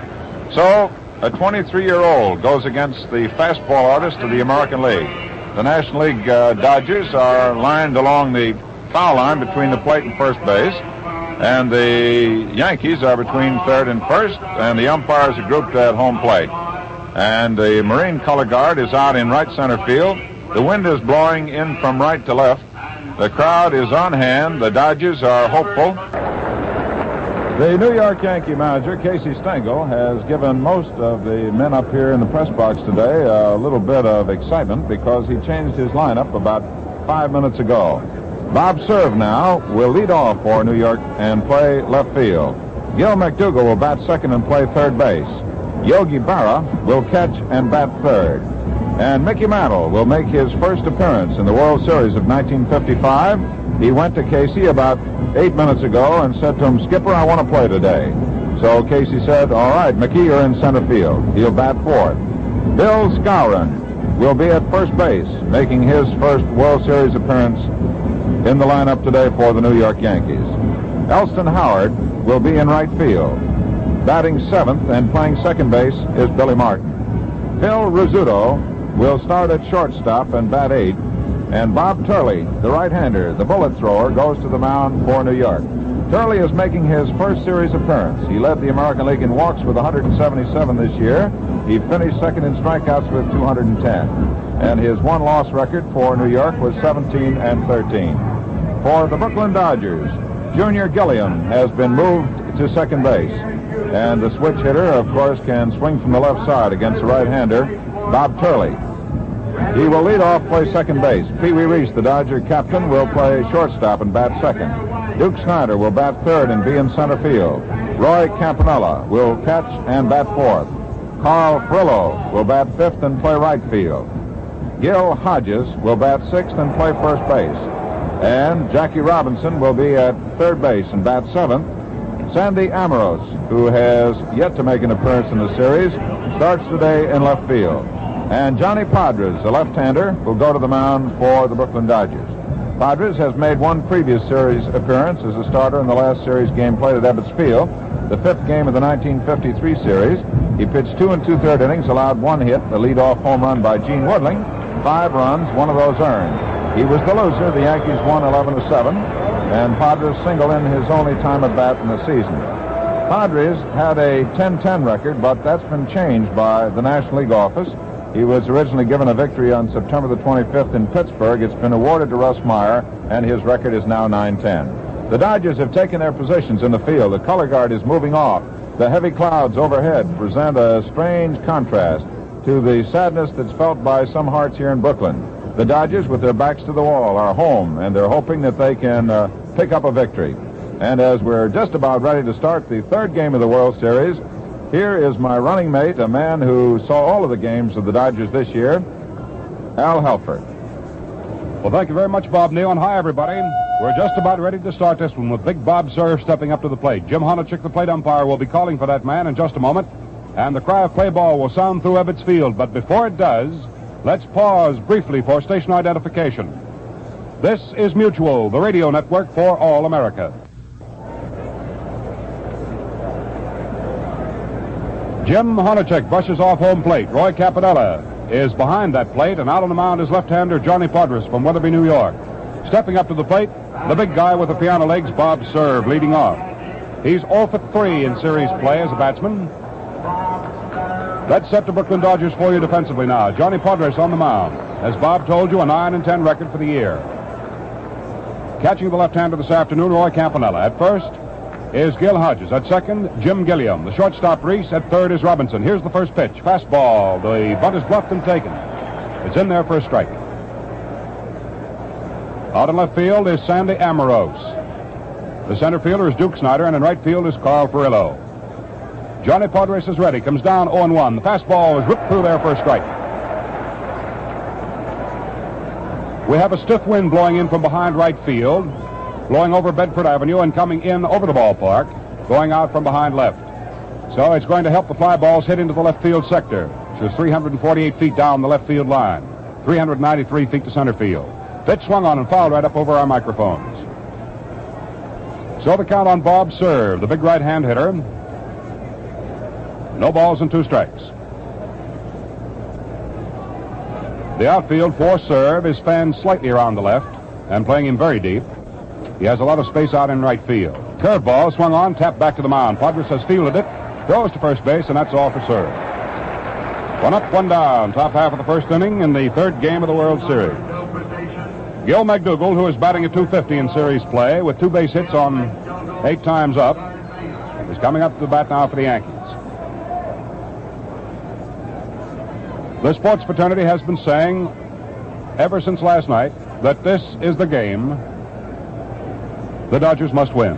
So, a 23-year-old goes against the fastball artist of the American League. The National League Dodgers are lined along the foul line between the plate and first base, and the Yankees are between third and first, and the umpires are grouped at home plate. And the Marine color guard is out in right center field. The wind is blowing in from right to left. The crowd is on hand. The Dodgers are hopeful. The New York Yankee manager, Casey Stengel, has given most of the men up here in the press box today a little bit of excitement because he changed his lineup about 5 minutes ago. Bob Cerv now will lead off for New York and play left field. Gil McDougall will bat second and play third base. Yogi Berra will catch and bat third. And Mickey Mantle will make his first appearance in the World Series of 1955. He went to Casey about 8 minutes ago and said to him, "Skipper, I want to play today." So Casey said, "All right, Mickey, you're in center field." He'll bat fourth. Bill Skowron will be at first base, making his first World Series appearance in the lineup today for the New York Yankees. Elston Howard will be in right field. Batting seventh and playing second base is Billy Martin. Phil Rizzuto will start at shortstop and bat eighth. And Bob Turley, the right-hander, the bullet thrower, goes to the mound for New York. Turley is making his first series appearance. He led the American League in walks with 177 this year. He finished second in strikeouts with 210. And his one-loss record for New York was 17-13. For the Brooklyn Dodgers, Junior Gilliam has been moved to second base. And the switch hitter, of course, can swing from the left side against the right-hander, Bob Turley. He will lead off, play second base. Pee Wee Reese, the Dodger captain, will play shortstop and bat second. Duke Snyder will bat third and be in center field. Roy Campanella will catch and bat fourth. Carl Frillo will bat fifth and play right field. Gil Hodges will bat sixth and play first base. And Jackie Robinson will be at third base and bat seventh. Sandy Amoros, who has yet to make an appearance in the series, starts today in left field. And Johnny Padres, the left-hander, will go to the mound for the Brooklyn Dodgers. Padres has made one previous series appearance as a starter in the last series game played at Ebbets Field. the 5th game of the 1953 series. He pitched 2 2/3 innings, allowed 1 hit, a leadoff home run by Gene Woodling, 5 runs, 1 of those earned. He was the loser. The Yankees won 11-7, and Padres singled in his only time at bat in the season. Padres had a 10-10 record, but that's been changed by the National League office. He was originally given a victory on September the 25th in Pittsburgh. It's been awarded to Russ Meyer, and his record is now 9-10. The Dodgers have taken their positions in the field. The color guard is moving off. The heavy clouds overhead present a strange contrast to the sadness that's felt by some hearts here in Brooklyn. The Dodgers, with their backs to the wall, are home, and they're hoping that they can pick up a victory. And as we're just about ready to start the 3rd game of the World Series, here is my running mate, a man who saw all of the games of the Dodgers this year, Al Helford. Well, thank you very much, Bob Neal, and hi, everybody. We're just about ready to start this one with Big Bob Cerv stepping up to the plate. Jim Honachek, the plate umpire, will be calling for that man in just a moment, and the cry of play ball will sound through Ebbets Field. But before it does, let's pause briefly for station identification. This is Mutual, the radio network for all America. Jim Honachek brushes off home plate. Roy Capanella is behind that plate, and out on the mound is left-hander Johnny Podres from Weatherby, New York. Stepping up to the plate, the big guy with the piano legs, Bob Cerv, leading off. He's 0 for 3 in series play as a batsman. Let's set the Brooklyn Dodgers for you defensively now. Johnny Podres on the mound. As Bob told you, a 9-10 record for the year. Catching the left-hander this afternoon, Roy Campanella. At first is Gil Hodges. At second, Jim Gilliam. The shortstop, Reese. At third is Robinson. Here's the first pitch. Fastball. The bunt is bluffed and taken. It's in there for a strike. Out in left field is Sandy Amoros. The center fielder is Duke Snyder, and in right field is Carl Furillo. Johnny Podres is ready. Comes down 0-1. The fastball is ripped through there for a strike. We have a stiff wind blowing in from behind right field, blowing over Bedford Avenue and coming in over the ballpark, going out from behind left. So it's going to help the fly balls hit into the left field sector, which is 348 feet down the left field line, 393 feet to center field. Pitch swung on and fouled right up over our microphones. So the count on Bob Cerv, the big right-hand hitter. No balls and 2 strikes. The outfield for Cerv is fanned slightly around the left and playing him very deep. He has a lot of space out in right field. Curveball swung on, tapped back to the mound. Podres has fielded it, throws to first base, and that's all for Cerv. 1 up, 1 down. Top half of the 1st inning in the 3rd game of the World Series. Gil McDougall, who is batting at .250 in series play with 2 base hits on 8 times up, is coming up to the bat now for the Yankees. The sports fraternity has been saying ever since last night that this is the game the Dodgers must win.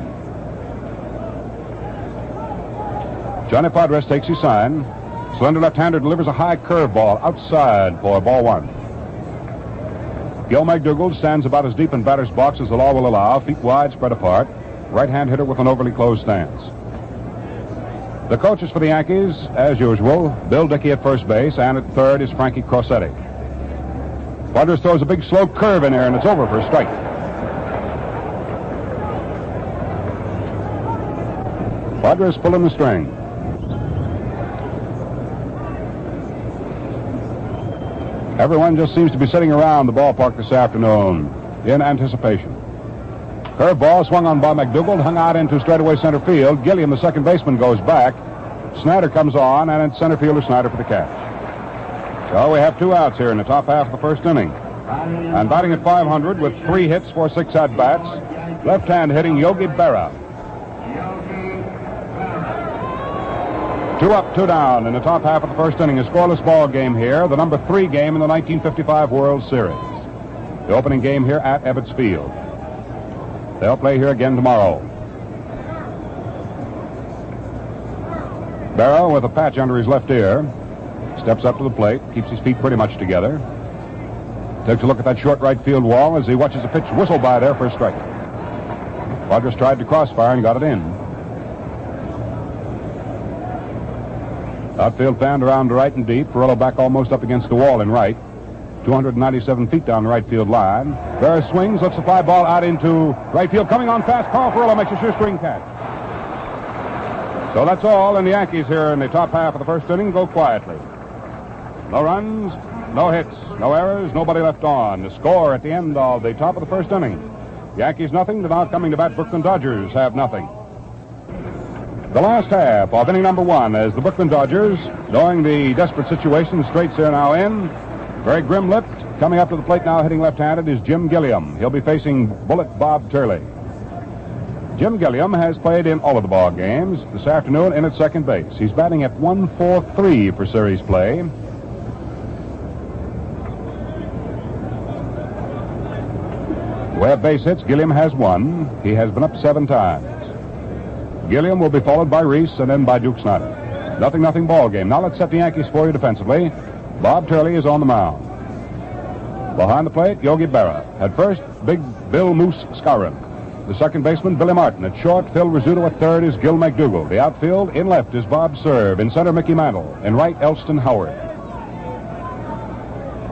Johnny Podres takes his sign. Slender left-hander delivers a high curveball outside for ball 1. Gil McDougall stands about as deep in batter's box as the law will allow, feet wide, spread apart. Right-hand hitter with an overly closed stance. The coaches for the Yankees, as usual, Bill Dickey at first base, and at third is Frankie Crosetti. Podres throws a big slow curve in there, and it's over for a strike. Podres pulling the string. Everyone just seems to be sitting around the ballpark this afternoon in anticipation. Curveball swung on by McDougall, hung out into straightaway center field. Gilliam, the second baseman, goes back. Snyder comes on, and it's center fielder Snyder for the catch. So we have 2 outs here in the top half of the 1st inning. And batting at .500 with 3 hits for 6 at-bats, left-hand hitting Yogi Berra. 2 up, 2 down in the top half of the 1st inning. A scoreless ball game here, the number 3 game in the 1955 World Series. The opening game here at Ebbets Field. They'll play here again tomorrow. Berra, with a patch under his left ear, steps up to the plate, keeps his feet pretty much together. Takes a look at that short right field wall as he watches a pitch whistle by there for a strike. Podres tried to crossfire and got it in. Outfield fanned around to right and deep. Furillo back almost up against the wall in right. 297 feet down the right field line. Berra swings, lets the fly ball out into right field. Coming on fast, Carl Furillo makes a shoestring catch. So that's all, and the Yankees here in the top half of the first inning go quietly. No runs, no hits, no errors, nobody left on. The score at the end of the top of the first inning. Yankees nothing, the now coming to bat Brooklyn Dodgers have nothing. The last half of inning number one as the Brooklyn Dodgers, knowing the desperate situation straits they're now in, very grim-lipped. Coming up to the plate now hitting left-handed is Jim Gilliam. He'll be facing Bullet Bob Turley. Jim Gilliam has played in all of the ball games. This afternoon in at second base. He's batting at 1-4-3 for series play. Where base hits, Gilliam has one. He has been up 7 times. Gilliam will be followed by Reese and then by Duke Snyder. 0-0 ball game. Now let's set the Yankees for you defensively. Bob Turley is on the mound. Behind the plate, Yogi Berra. At first, Big Bill Moose Skowron. The second baseman, Billy Martin. At short, Phil Rizzuto. At third is Gil McDougall. The outfield, in left is Bob Serve. In center, Mickey Mantle. In right, Elston Howard.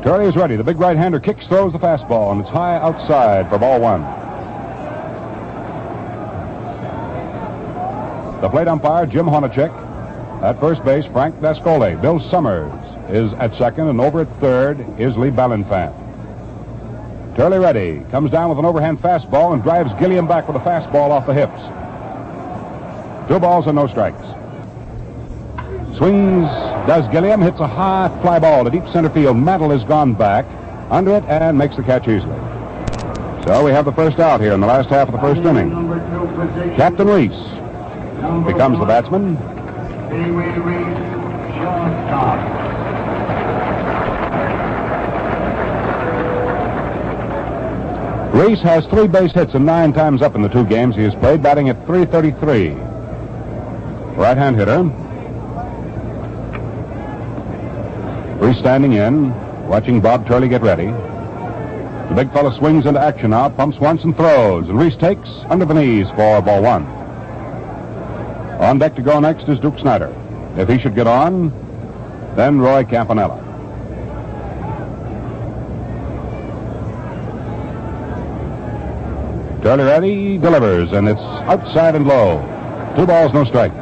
Turley is ready. The big right-hander kicks, throws the fastball, and it's high outside for ball one. The plate umpire, Jim Honachek. At first base, Frank Dascole. Bill Summers is at second, and over at third is Lee Ballanfant. Turley ready. Comes down with an overhand fastball and drives Gilliam back with a fastball off the hips. 2 balls and no strikes. Swings, does Gilliam, hits a high fly ball to deep center field. Mantle has gone back under it and makes the catch easily. So we have the first out here in the last half of the first inning. Captain Reese becomes the batsman. Reese has 3 base hits and 9 times up in the 2 games he has played, batting at .333. Right-hand hitter. Reese standing in, watching Bob Turley get ready. The big fella swings into action now, pumps once and throws, and Reese takes under the knees for ball one. On deck to go next is Duke Snyder. If he should get on, then Roy Campanella. Turley ready, delivers, and it's outside and low. 2 balls, no strikes.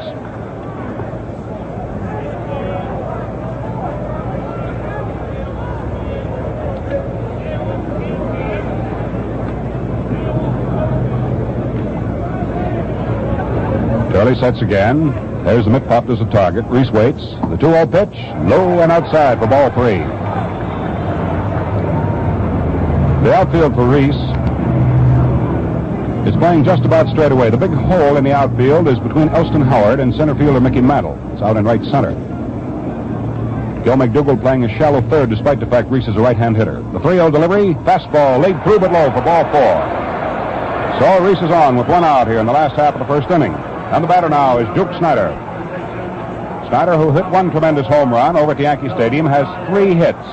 Turley sets again. There's the mitt popped as a target. Reese waits. The 2-0 pitch, low and outside for ball 3. The outfield for Reese is playing just about straight away. The big hole in the outfield is between Elston Howard and center fielder Mickey Mantle. It's out in right center. Gil McDougall playing a shallow third despite the fact Reese is a right-hand hitter. The 3-0 delivery, fastball laid through but low for ball 4. So Reese is on with 1 out here in the last half of the first inning. And the batter now is Duke Snyder. Snyder, who hit 1 tremendous home run over at the Yankee Stadium, has 3 hits.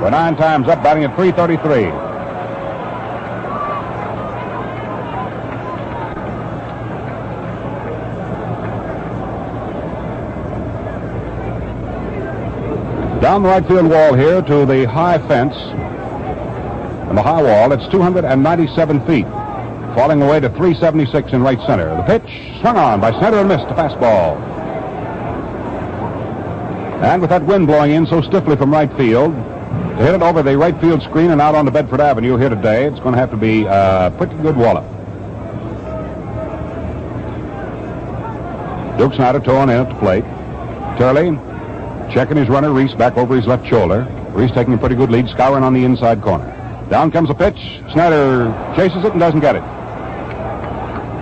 We're 9 times up, batting at .333. Down the right field wall here to the high fence. And the high wall, it's 297 feet. Falling away to .376 in right center. The pitch swung on by Snyder and missed. A fastball. And with that wind blowing in so stiffly from right field, to hit it over the right field screen and out onto Bedford Avenue here today, it's going to have to be a pretty good wallop. Duke Snyder towing in at the plate. Turley checking his runner, Reese, back over his left shoulder. Reese taking a pretty good lead, Skowron on the inside corner. Down comes a pitch. Snyder chases it and doesn't get it.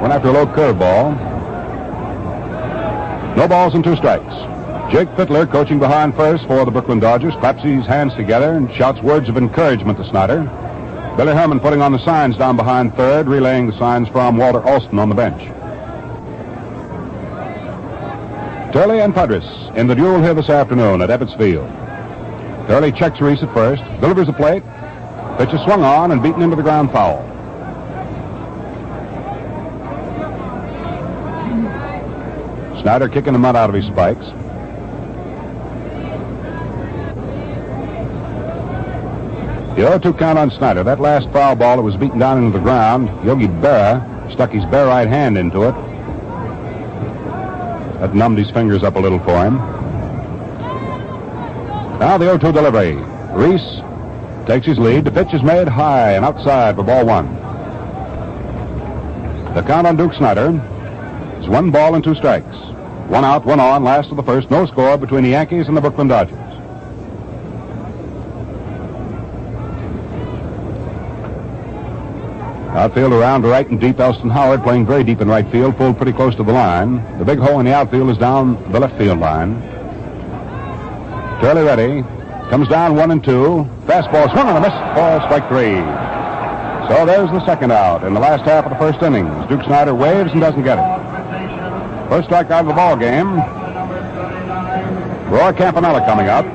Went after a low curveball. No balls and 2 strikes. Jake Fittler, coaching behind first for the Brooklyn Dodgers, claps his hands together and shouts words of encouragement to Snyder. Billy Herman putting on the signs down behind third, relaying the signs from Walter Alston on the bench. Turley and Padres in the duel here this afternoon at Ebbets Field. Turley checks Reese at first, delivers the plate. Pitch is swung on and beaten into the ground foul. Snyder kicking the mud out of his spikes. The 0-2 count on Snyder. That last foul ball that was beaten down into the ground, Yogi Berra stuck his bare right hand into it That numbed his fingers up a little for him. Now the 0-2 delivery. Reese takes his lead. The pitch is made high and outside for ball one. The count on Duke Snyder is 1 ball and 2 strikes. 1 out, 1 on, last of the first. No score between the Yankees and the Brooklyn Dodgers. Outfield around to right and deep. Elston Howard playing very deep in right field, pulled pretty close to the line. The big hole in the outfield is down the left field line. Fairly ready. Comes down 1 and 2. Fastball swung and a miss for strike 3. So there's the second out in the last half of the first inning. Duke Snyder waves and doesn't get it. First strikeout of the ball game. Roy Campanella coming up.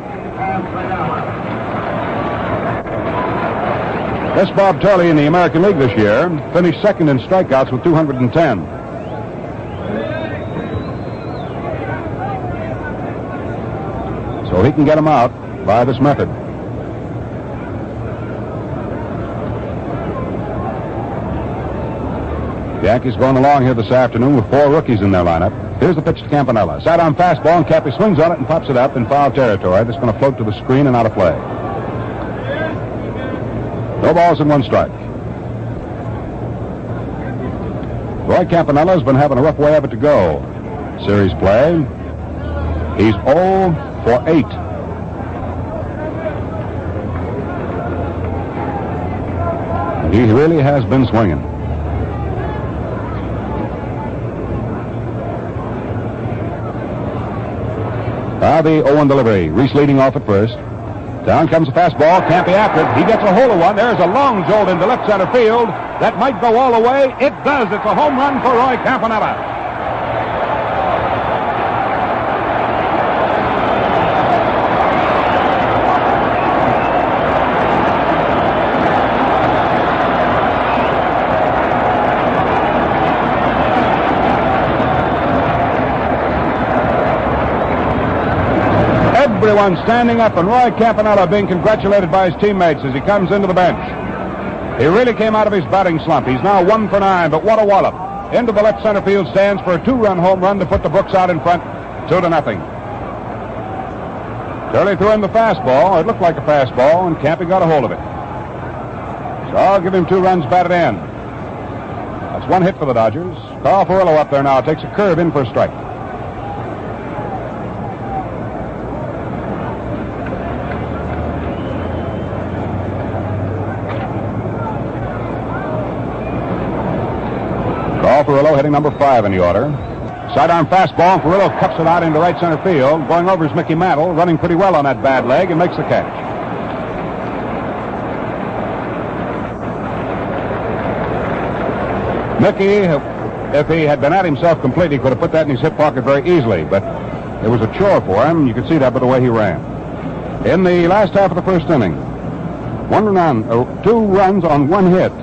This Bob Turley in the American League this year finished second in strikeouts with 210. So he can get him out by this method. The Yankees going along here this afternoon with 4 rookies in their lineup. Here's the pitch to Campanella. Sidearm fastball, and Cappy swings on it and pops it up in foul territory. That's going to float to the screen and out of play. No balls and 1 strike. Roy Campanella has been having a rough way of it to go. Series play. He's 0 for 8. He really has been swinging. Now the 0-1 delivery. Reese leading off at first. Down comes the fastball. Can't be after it. He gets a hold of one. There's a long jolt into left center field. That might go all the way. It does. It's a home run for Roy Campanella. Everyone standing up, and Roy Campanella being congratulated by his teammates as he comes into the bench. He really came out of his batting slump. He's now 1 for 9, but what a wallop. Into the left center field stands for a 2-run home run to put the Brooks out in front, 2-0. Turley threw in the fastball. It looked like a fastball, and Campy got a hold of it. So I'll give him 2 runs batted in. That's 1 hit for the Dodgers. Carl Furillo up there now takes a curve in for a strike. Furillo hitting number 5 in the order. Sidearm fastball, and Furillo cups it out into right center field. Going over is Mickey Mantle, running pretty well on that bad leg, and makes the catch. Mickey, if he had been at himself completely, could have put that in his hip pocket very easily, but it was a chore for him. You could see that by the way he ran. In the last half of the first inning, 2 runs on 1 hit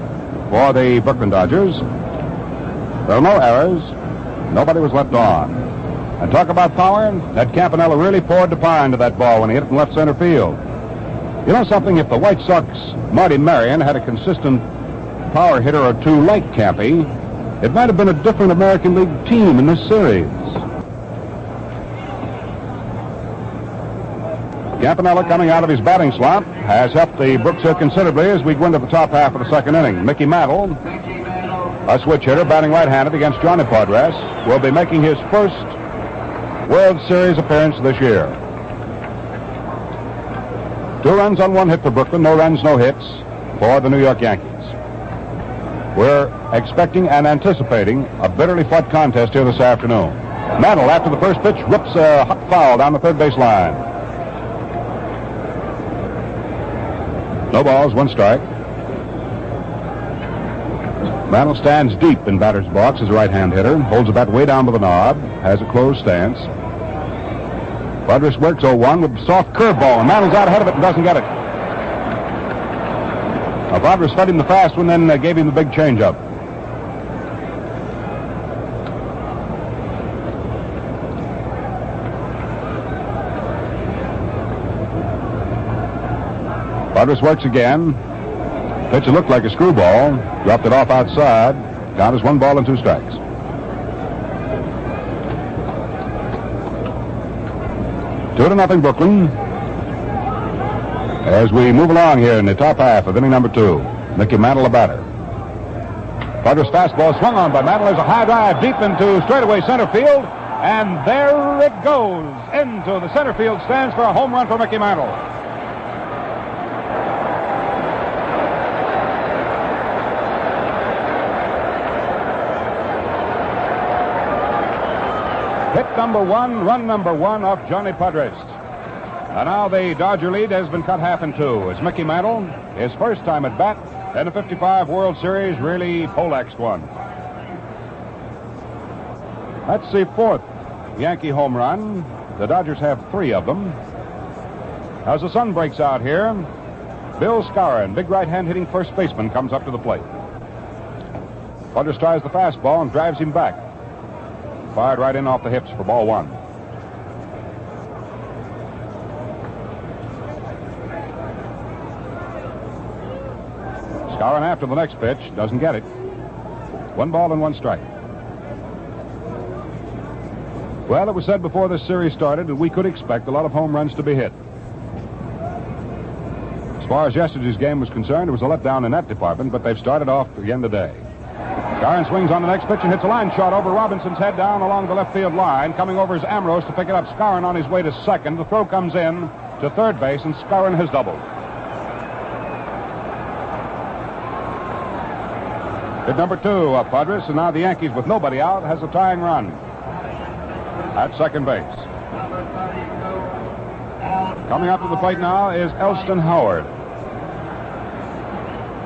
for the Brooklyn Dodgers. There were no errors. Nobody was left on. And talk about power, that Campanella really poured the power into that ball when he hit it from left center field. You know something? If the White Sox, Marty Marion, had a consistent power hitter or 2 like Campy, it might have been a different American League team in this series. Campanella, coming out of his batting slump, has helped the Brooks here considerably as we go into the top half of the second inning. Mickey Mantle, a switch hitter batting right-handed against Johnny Podres, will be making his first World Series appearance this year. 2 runs on 1 hit for Brooklyn, no runs, no hits for the New York Yankees. We're expecting and anticipating a bitterly fought contest here this afternoon. Mantle, after the first pitch, rips a hot foul down the third base line. No balls, 1 strike. Mantle stands deep in batter's box as a right-hand hitter, holds the bat way down by the knob, has a closed stance. Podres works 0-1 with a soft curveball, and Mantle's out ahead of it and doesn't get it. Podres fed him the fast one, then gave him the big changeup. Podres works again. Pitch looked like a screwball. Dropped it off outside. Count is 1 ball and 2 strikes. 2-0 Brooklyn. As we move along here in the top half of inning number 2, Mickey Mantle, the batter. Padres fastball swung on by Mantle. There's a high drive deep into straightaway center field, and there it goes into the center field stands for a home run for Mickey Mantle. Hit number 1, run number 1 off Johnny Podres. And now the Dodger lead has been cut half in two as Mickey Mantle, his first time at bat in the 55 World Series, really poleaxed one. That's the 4th Yankee home run. The Dodgers have 3 of them. As the sun breaks out here, Bill Skowron, big right-hand hitting first baseman, comes up to the plate. Podres tries the fastball and drives him back. Fired right in off the hips for ball 1. Skowron after the next pitch, doesn't get it. 1 ball and 1 strike. Well, it was said before this series started that we could expect a lot of home runs to be hit. As far as yesterday's game was concerned, it was a letdown in that department, but they've started off again today. Skowron swings on the next pitch and hits a line shot over Robinson's head down along the left field line. Coming over is Ambrose to pick it up. Skowron on his way to second. The throw comes in to third base, and Skowron has doubled. Hit number 2 of Padres, and now the Yankees, with nobody out, has a tying run at second base. Coming up to the plate now is Elston Howard.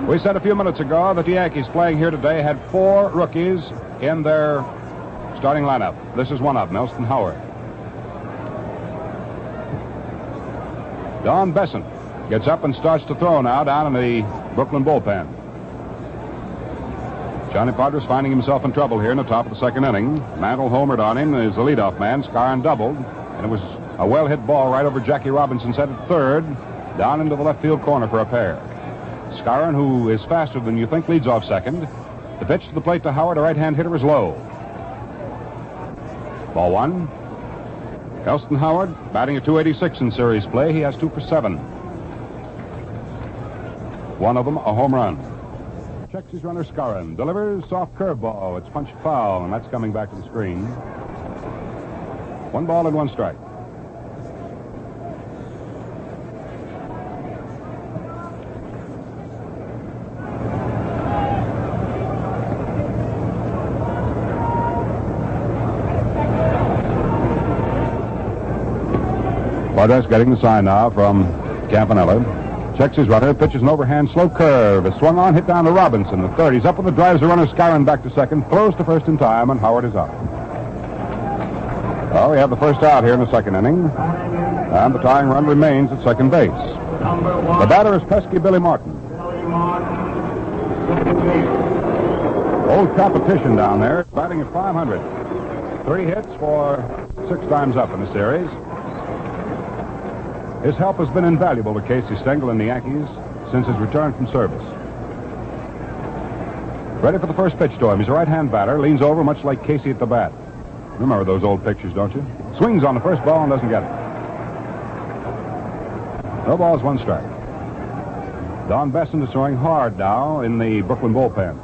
We said a few minutes ago that the Yankees playing here today had 4 rookies in their starting lineup. This is one of them, Elston Howard. Don Besson gets up and starts to throw now down in the Brooklyn bullpen. Johnny Podres finding himself in trouble here in the top of the second inning. Mantle homered on him as the leadoff man. Skowron doubled, and it was a well-hit ball right over Jackie Robinson's head at third, down into the left field corner for a pair. Skowron, who is faster than you think, leads off second. The pitch to the plate to Howard, a right-hand hitter, is low. Ball 1. Elston Howard batting at .286 in series play. He has 2 for 7. One of them a home run. Checks his runner. Skowron delivers soft curveball. It's punched foul, and that's coming back to the screen. 1 ball and 1 strike. Podres getting the sign now from Campanella. Checks his runner, pitches an overhand slow curve. It's swung on, hit down to Robinson. The third. He's up with the drives the runner. Skowron back to second. Throws to first in time, and Howard is out. Well, we have the first out here in the second inning, and the tying run remains at second base. The batter is pesky Billy Martin. Old competition down there, batting at .500. 3 hits for 6 times up in the series. His help has been invaluable to Casey Stengel and the Yankees since his return from service. Ready for the first pitch to him. He's a right-hand batter, leans over much like Casey at the bat. Remember those old pictures, don't you? Swings on the first ball and doesn't get it. No balls, 1 strike. Don Besson is throwing hard now in the Brooklyn bullpen.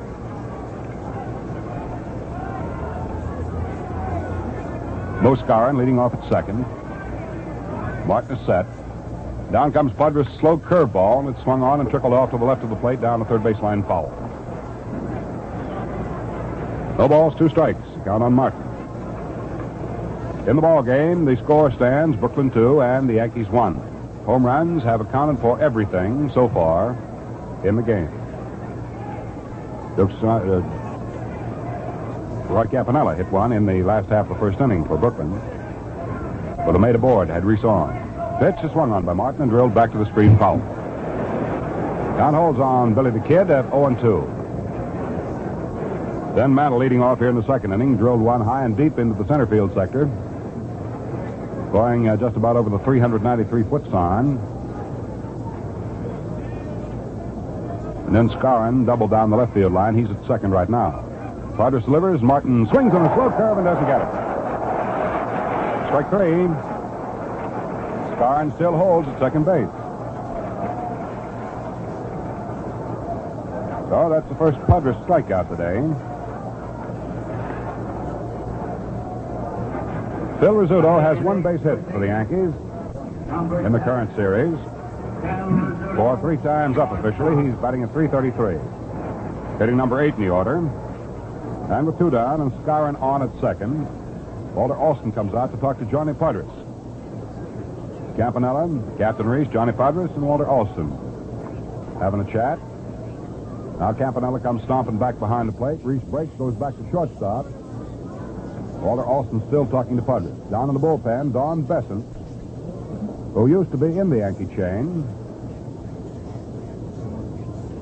Mo Skowron leading off at second. Martin is set. Down comes Podres' slow curveball, and it's swung on and trickled off to the left of the plate down the third baseline foul. No balls, 2 strikes. Count on Martin. In the ball game, the score stands Brooklyn 2 and the Yankees 1. Home runs have accounted for everything so far in the game. Roy Campanella hit one in the last half of the first inning for Brooklyn. But a made aboard had Reese on. Pitch is swung on by Martin and drilled back to the screen foul. Count holds on Billy the Kid at 0-2. Then Mantle leading off here in the second inning, drilled one high and deep into the center field sector, going just about over the 393-foot sign. And then Skowron doubled down the left field line. He's at second right now. Podres delivers. Martin swings on a slow curve and doesn't get it. Strike 3. Scarron still holds at second base. So that's the first Padres strikeout today. Phil Rizzuto has one base hit for the Yankees in the current series. For 3 times up officially, he's batting at .333. Hitting number 8 in the order. And with 2 down and Scarron on at second, Walter Alston comes out to talk to Johnny Padres. Campanella, Captain Reese, Johnny Padres, and Walter Alston having a chat. Now Campanella comes stomping back behind the plate. Reese breaks, goes back to shortstop. Walter Alston still talking to Padres. Down in the bullpen, Don Besant, who used to be in the Yankee chain,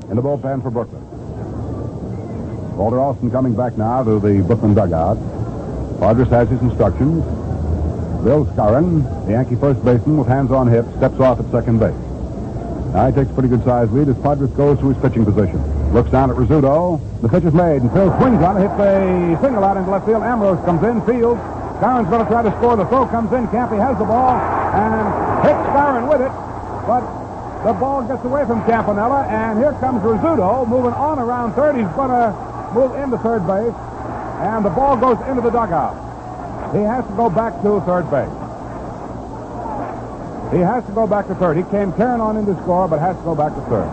in the bullpen for Brooklyn. Walter Alston coming back now to the Brooklyn dugout. Padres has his instructions. Bill Scarron, the Yankee first baseman with hands on hips, steps off at second base. Now he takes a pretty good sized lead as Padres goes to his pitching position. Looks down at Rizzuto. The pitch is made, and Phil swings on it, hits a single out into left field. Ambrose comes in, fields. Scarron's going to try to score. The throw comes in. Campy has the ball and hits Scarron with it, but the ball gets away from Campanella, and here comes Rizzuto moving on around third. He's going to move into third base, and the ball goes into the dugout. He has to go back to third base. He has to go back to third. He came tearing on in to score, but has to go back to third.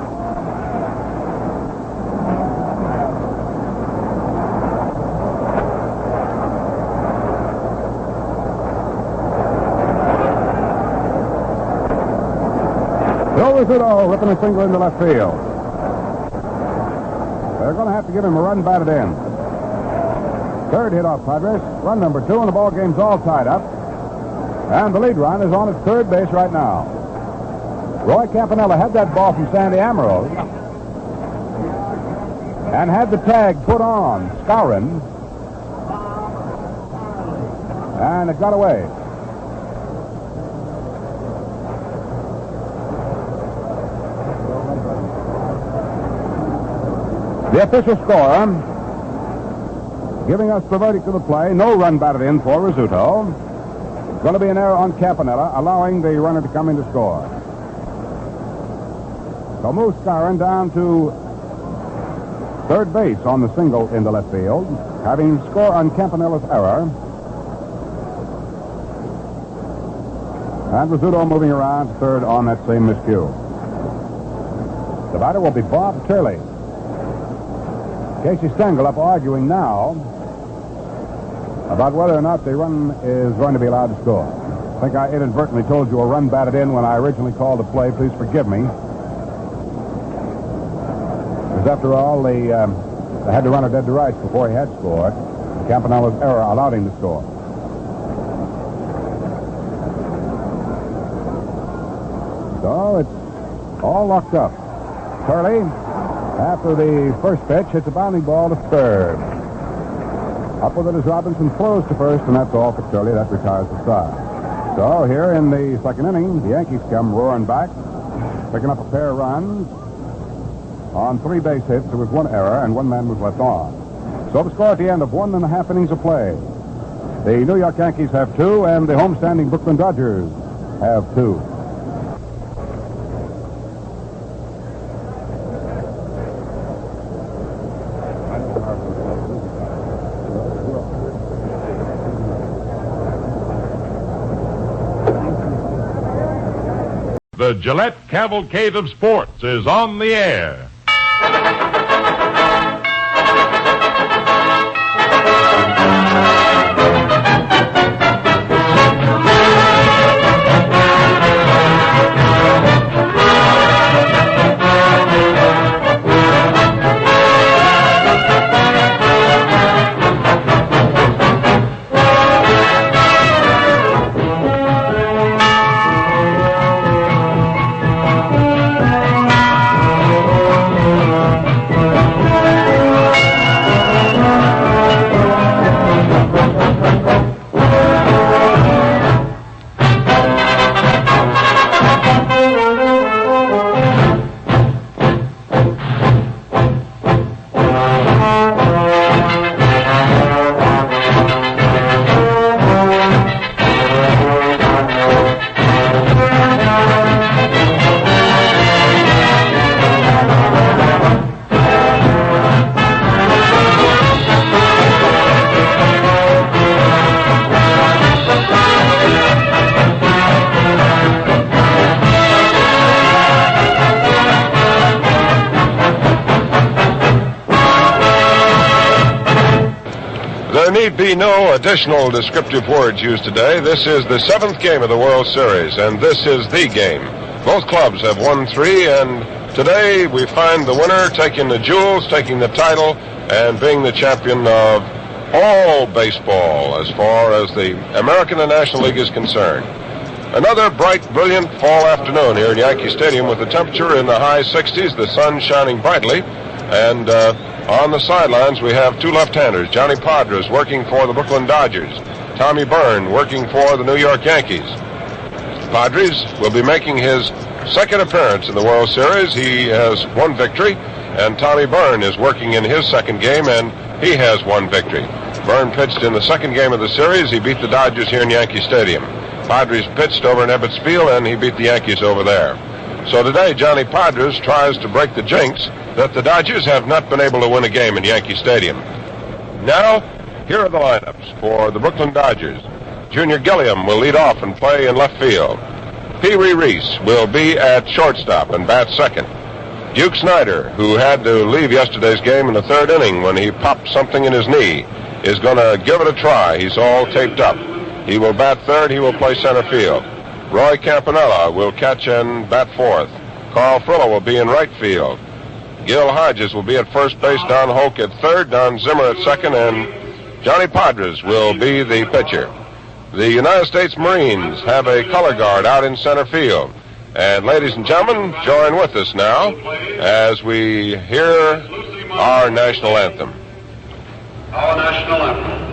Bill Rizzuto ripping a single into left field. They're going to have to give him a run batted in. Third hit off Padres, run number 2, and the ball game's all tied up. And the lead run is on its third base right now. Roy Campanella had that ball from Sandy Ambrose and had the tag put on Scarron, and it got away. The official score giving us the verdict of the play. No run batted in for Rizzuto. It's going to be an error on Campanella, allowing the runner to come in to score. So moves Scarron down to third base on the single in the left field, having score on Campanella's error. And Rizzuto moving around to third on that same miscue. The batter will be Bob Turley. Casey Stengel up arguing now about whether or not the run is going to be allowed to score. I think I inadvertently told you a run batted in when I originally called the play. Please forgive me. Because after all, they had the runner dead to rights before he had scored. Campanella's error allowed him to score. So it's all locked up. Turley, after the first pitch, hits a bounding ball to third. Up with it is Robinson, throws to first, and that's all for Turley. That retires the side. So here in the second inning, the Yankees come roaring back, picking up a pair of runs on 3 base hits. There was 1 error, and 1 man was left on. So the score at the end of 1.5 innings of play. The New York Yankees have 2, and the homestanding Brooklyn Dodgers have 2. The Gillette Cavalcade of Sports is on the air. need be no additional descriptive words used today. This is the 7th game of the World Series, and this is the game. Both clubs have won 3, and today we find the winner taking the jewels, taking the title, and being the champion of all baseball as far as the American and National League is concerned. Another bright, brilliant fall afternoon here in Yankee Stadium with the temperature in the high 60s, the sun shining brightly, and on the sidelines we have 2 left-handers, Johnny Podres working for the Brooklyn Dodgers, Tommy Byrne working for the New York Yankees. Podres will be making his 2nd appearance in the World Series. He has 1 victory, and Tommy Byrne is working in his 2nd game, and he has 1 victory. Byrne pitched in the 2nd game of the series. He beat the Dodgers here in Yankee Stadium. Podres pitched over in Ebbets Field, and he beat the Yankees over there. So today, Johnny Podres tries to break the jinx that the Dodgers have not been able to win a game in Yankee Stadium. Now, here are the lineups for the Brooklyn Dodgers. Junior Gilliam will lead off and play in left field. Pee Wee Reese will be at shortstop and bat second. Duke Snyder, who had to leave yesterday's game in the 3rd inning when he popped something in his knee, is going to give it a try. He's all taped up. He will bat 3rd. He will play center field. Roy Campanella will catch and bat 4th. Carl Frilla will be in right field. Gil Hodges will be at first base. Don Hoke at 3rd. Don Zimmer at 2nd. And Johnny Podres will be the pitcher. The United States Marines have a color guard out in center field. And ladies and gentlemen, join with us now as we hear our national anthem. Our national anthem.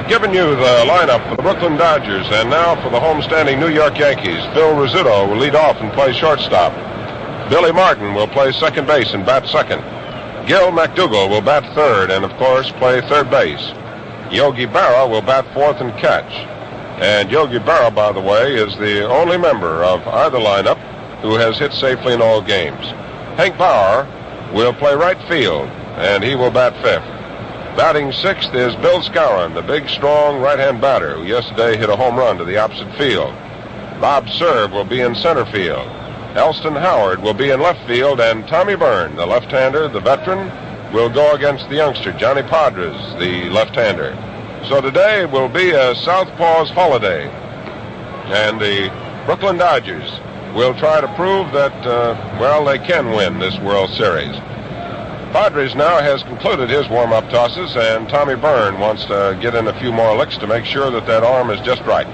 Given you the lineup for the Brooklyn Dodgers, and now for the homestanding New York Yankees. Phil Rizzuto will lead off and play shortstop. Billy Martin will play second base and bat second. Gil McDougall will bat 3rd and, of course, play 3rd base. Yogi Berra will bat 4th and catch. And Yogi Berra, by the way, is the only member of either lineup who has hit safely in all games. Hank Bauer will play right field, and he will bat 5th. Batting 6th is Bill Skowron, the big, strong right-hand batter who yesterday hit a home run to the opposite field. Bob Cerv will be in center field. Elston Howard will be in left field, and Tommy Byrne, the left-hander, the veteran, will go against the youngster, Johnny Podres, the left-hander. So today will be a Southpaw's holiday, and the Brooklyn Dodgers will try to prove that, they can win this World Series. Podres now has concluded his warm-up tosses, and Tommy Byrne wants to get in a few more licks to make sure that that arm is just right.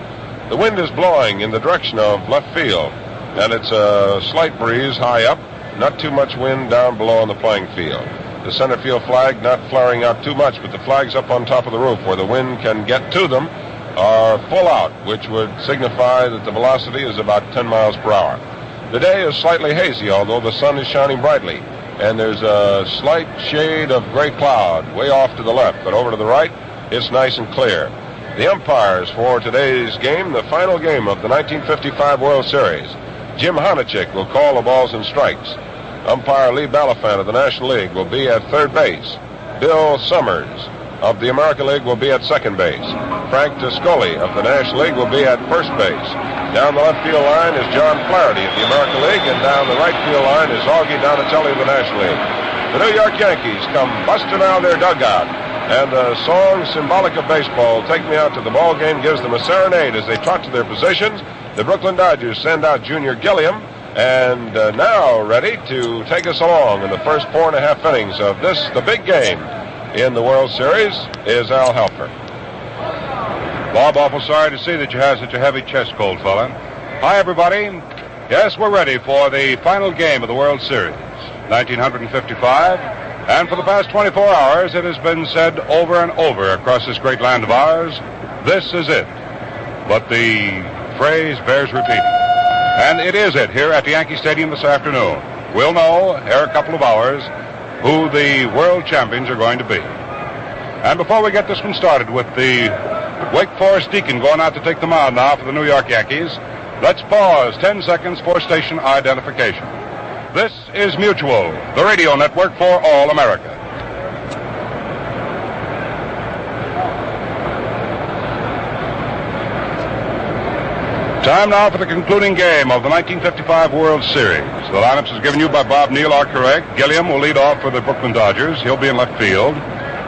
The wind is blowing in the direction of left field, and it's a slight breeze high up, not too much wind down below on the playing field. The center field flag not flaring out too much, but the flags up on top of the roof where the wind can get to them are full out, which would signify that the velocity is about 10 miles per hour. The day is slightly hazy, although the sun is shining brightly, and there's a slight shade of gray cloud way off to the left, but over to the right, it's nice and clear. The umpires for today's game, the final game of the 1955 World Series. Jim Honachek will call the balls and strikes. Umpire Lee Balafant of the National League will be at third base. Bill Summers of the American League will be at second base. Frank Toscoli of the National League will be at first base. Down the left field line is John Flaherty of the American League, and down the right field line is Augie Donatelli of the National League. The New York Yankees come busting out of their dugout, and the song symbolic of baseball, Take Me Out to the Ball Game, gives them a serenade as they trot to their positions. The Brooklyn Dodgers send out Junior Gilliam, and now ready to take us along in the first 4.5 innings of this, the big game in the World Series, is Al Helfer. Bob, awful sorry to see that you have such a heavy chest cold, fella. Hi, everybody. Yes, we're ready for the final game of the World Series, 1955. And for the past 24 hours, it has been said over and over across this great land of ours, this is it. But the phrase bears repeating. And it is it here at the Yankee Stadium this afternoon. We'll know, ere a couple of hours, who the world champions are going to be. And before we get this one started with the Wake Forest Deacon going out to take the mound now for the New York Yankees, let's pause 10 seconds for station identification. This is Mutual, the radio network for all America. Time now for the concluding game of the 1955 World Series. The lineups as given you by Bob Neal are correct. Gilliam will lead off for the Brooklyn Dodgers. He'll be in left field.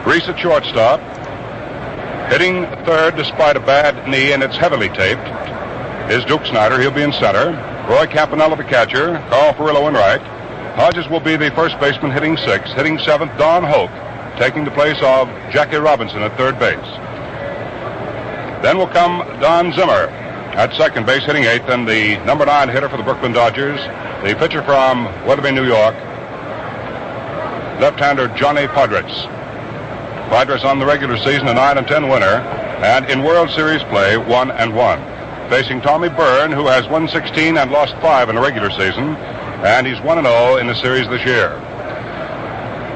Reese at shortstop. Hitting third despite a bad knee, and it's heavily taped, is Duke Snyder. He'll be in center. Roy Campanella, the catcher. Carl Furillo in right. Hodges will be the first baseman, hitting sixth. Hitting seventh, Don Hoke, taking the place of Jackie Robinson at third base. Then will come Don Zimmer at second base, hitting eighth, and the number 9 hitter for the Brooklyn Dodgers, the pitcher from Weatherby, New York, left-hander Johnny Podres. Podres on the regular season a 9-10 winner, and in World Series play 1-1. Facing Tommy Byrne, who has won 16 and lost 5 in the regular season, and he's 1-0 in the series this year.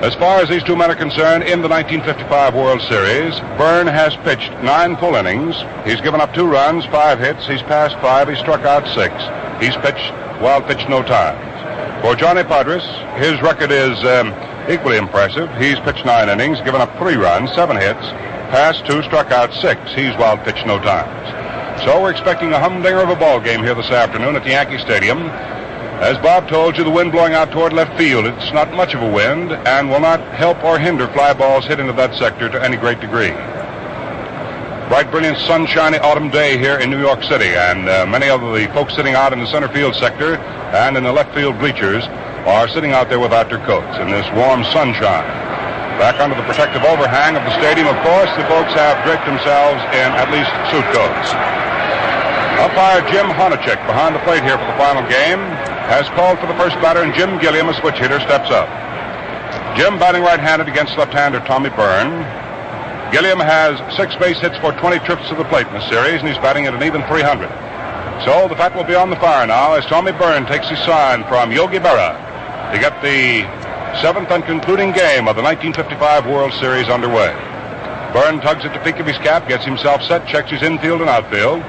As far as these two men are concerned, in the 1955 World Series, Byrne has pitched 9 full innings. He's given up 2 runs, 5 hits. He's passed 5. He's struck out 6. He's pitched no times. For Johnny Podres, his record is equally impressive. He's pitched 9 innings, given up 3 runs, 7 hits, passed 2, struck out 6. He's wild pitched no times. So we're expecting a humdinger of a ball game here this afternoon at the Yankee Stadium. As Bob told you, the wind blowing out toward left field. It's not much of a wind and will not help or hinder fly balls hit into that sector to any great degree. Bright, brilliant, sunshiny autumn day here in New York City, and many of the folks sitting out in the center field sector and in the left field bleachers are sitting out there without their coats in this warm sunshine. Back under the protective overhang of the stadium, of course, the folks have draped themselves in at least suit coats. Umpire Jim Honachek behind the plate here for the final game has called for the first batter, and Jim Gilliam, a switch hitter, steps up. Jim batting right-handed against left-hander Tommy Byrne. Gilliam has 6 base hits for 20 trips to the plate in the series, and he's batting at an even 300. So the bat will be on the fire now as Tommy Byrne takes his sign from Yogi Berra to get the 7th and concluding game of the 1955 World Series underway. Byrne tugs at the peak of his cap, gets himself set, checks his infield and outfield.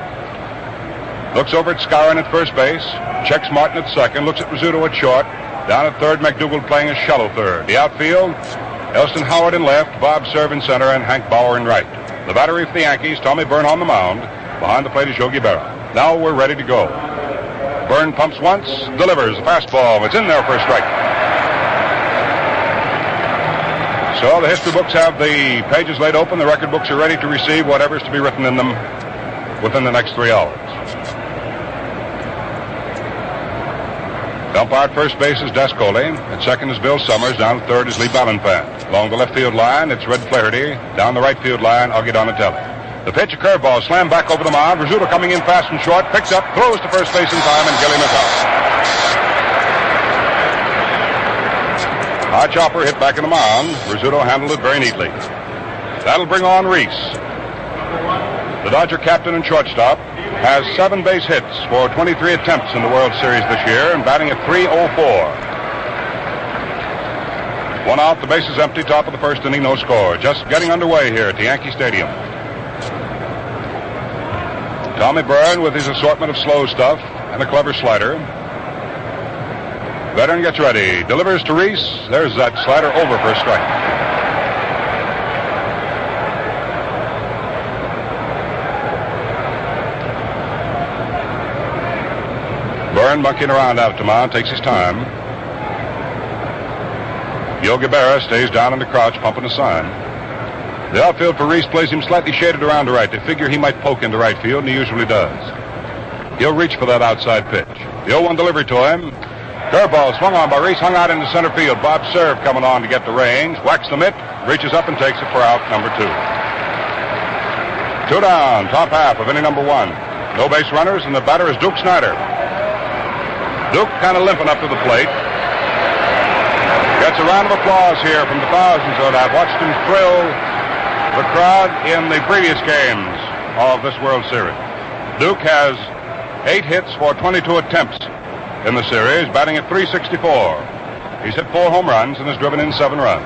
Looks over at Skowron at first base, checks Martin at second, looks at Rizzuto at short. Down at third, McDougal playing a shallow third. The outfield, Elston Howard in left, Bob Cerv in center, and Hank Bauer in right. The battery for the Yankees, Tommy Byrne on the mound. Behind the plate is Yogi Berra. Now we're ready to go. Byrne pumps once, delivers a fastball. It's in there for a strike. So the history books have the pages laid open. The record books are ready to receive whatever's to be written in them within the next 3 hours. The umpire at first base is Dascoli. At second is Bill Summers. Down at third is Lee Ballanfant. Along the left field line, it's Red Flaherty. Down the right field line, Augie Donatelli. The pitch, a curveball, slammed back over the mound. Rizzuto coming in fast and short, picks up, throws to first base in time, and Gilliam is out. High chopper hit back in the mound. Rizzuto handled it very neatly. That'll bring on Reese. The Dodger captain and shortstop has 7 base hits for 23 attempts in the World Series this year and batting at .304. 1 out, the base is empty, top of the first inning, no score. Just getting underway here at the Yankee Stadium. Tommy Byrne with his assortment of slow stuff and a clever slider. Veteran gets ready. Delivers to Reese. There's that slider over for a strike. Byrne monkeying around out to mound. Takes his time. Yogi Berra stays down in the crouch, pumping a sign. The outfield for Reese plays him slightly shaded around to right. They figure he might poke into right field, and he usually does. He'll reach for that outside pitch. The 0-1 delivery to him. Curveball swung on by Reese, hung out into center field. Bob Cerv coming on to get the range. Whacks the mitt, reaches up and takes it for out number 2. 2 down, top half of inning number 1. No base runners, and the batter is Duke Snider. Duke kind of limping up to the plate. Gets a round of applause here from the thousands that I've watched him thrill the crowd in the previous games of this World Series. Duke has 8 hits for 22 attempts in the series, batting at .364. He's hit 4 home runs and has driven in 7 runs.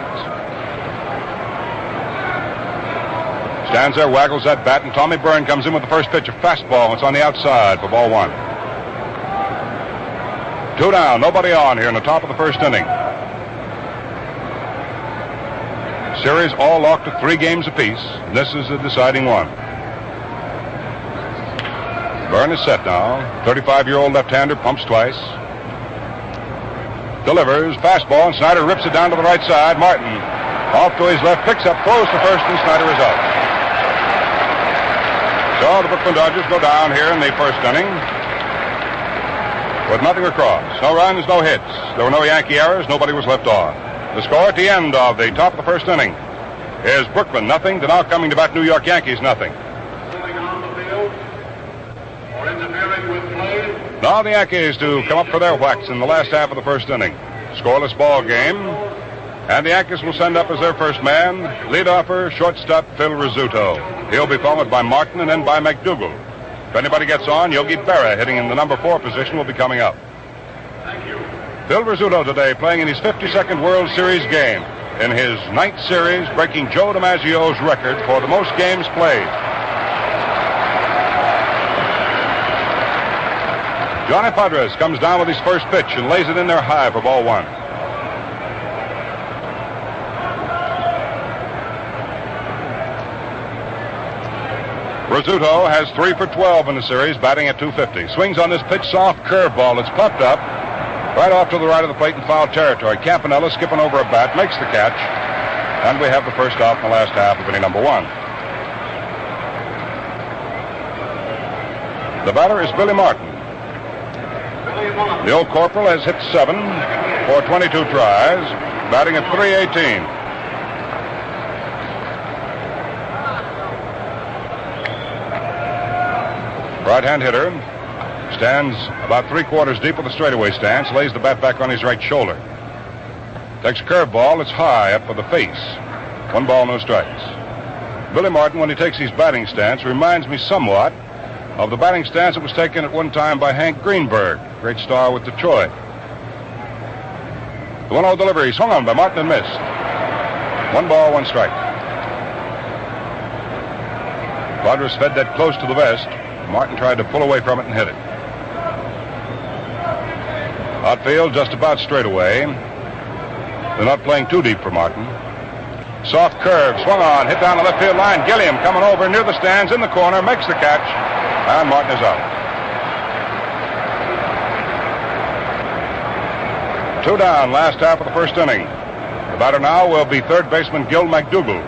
Stands there, waggles that bat, and Tommy Byrne comes in with the first pitch, a fastball. It's on the outside for ball 1. 2 down, nobody on here in the top of the first inning. Series all locked at 3 games apiece. This is the deciding one. Byrne is set now. 35-year-old left-hander pumps twice. Delivers, fastball, and Snider rips it down to the right side. Martin off to his left, picks up, throws to first, and Snider is out. So the Brooklyn Dodgers go down here in the first inning with nothing across. No runs, no hits. There were no Yankee errors. Nobody was left on. The score at the end of the top of the first inning is Brooklyn nothing, the now coming to bat New York Yankees nothing. Now the Yankees to come up for their whacks in the last half of the first inning. Scoreless ball game, and the Yankees will send up as their first man leadoffer shortstop Phil Rizzuto. He'll be followed by Martin and then by McDougal. If anybody gets on, Yogi Berra, hitting in the number 4 position, will be coming up. Phil Rizzuto today playing in his 52nd World Series game. In his 9th series, breaking Joe DiMaggio's record for the most games played. Johnny Podres comes down with his first pitch and lays it in there high for ball 1. Rizzuto has 3 for 12 in the series, batting at .250. Swings on this pitch, soft curveball. It's popped up right off to the right of the plate in foul territory. Campanella skipping over a bat, makes the catch, and we have the first out in the last half of inning number 1. The batter is Billy Martin. The old corporal has hit 7 for 22 tries, batting at .318. Right-hand hitter stands about 3/4 deep with a straightaway stance, lays the bat back on his right shoulder. Takes a curveball, it's high up for the face. 1 ball, no strikes. Billy Martin, when he takes his batting stance, reminds me somewhat of the batting stance that was taken at one time by Hank Greenberg, great star with Detroit. The 1-0 delivery swung on by Martin and missed. 1 ball, 1 strike. Podres fed that close to the vest. Martin tried to pull away from it and hit it. Outfield just about straight away. They're not playing too deep for Martin. Soft curve, swung on, hit down the left field line. Gilliam coming over near the stands in the corner, makes the catch, and Martin is out. 2 down, last half of the first inning. The batter now will be third baseman Gil McDougal.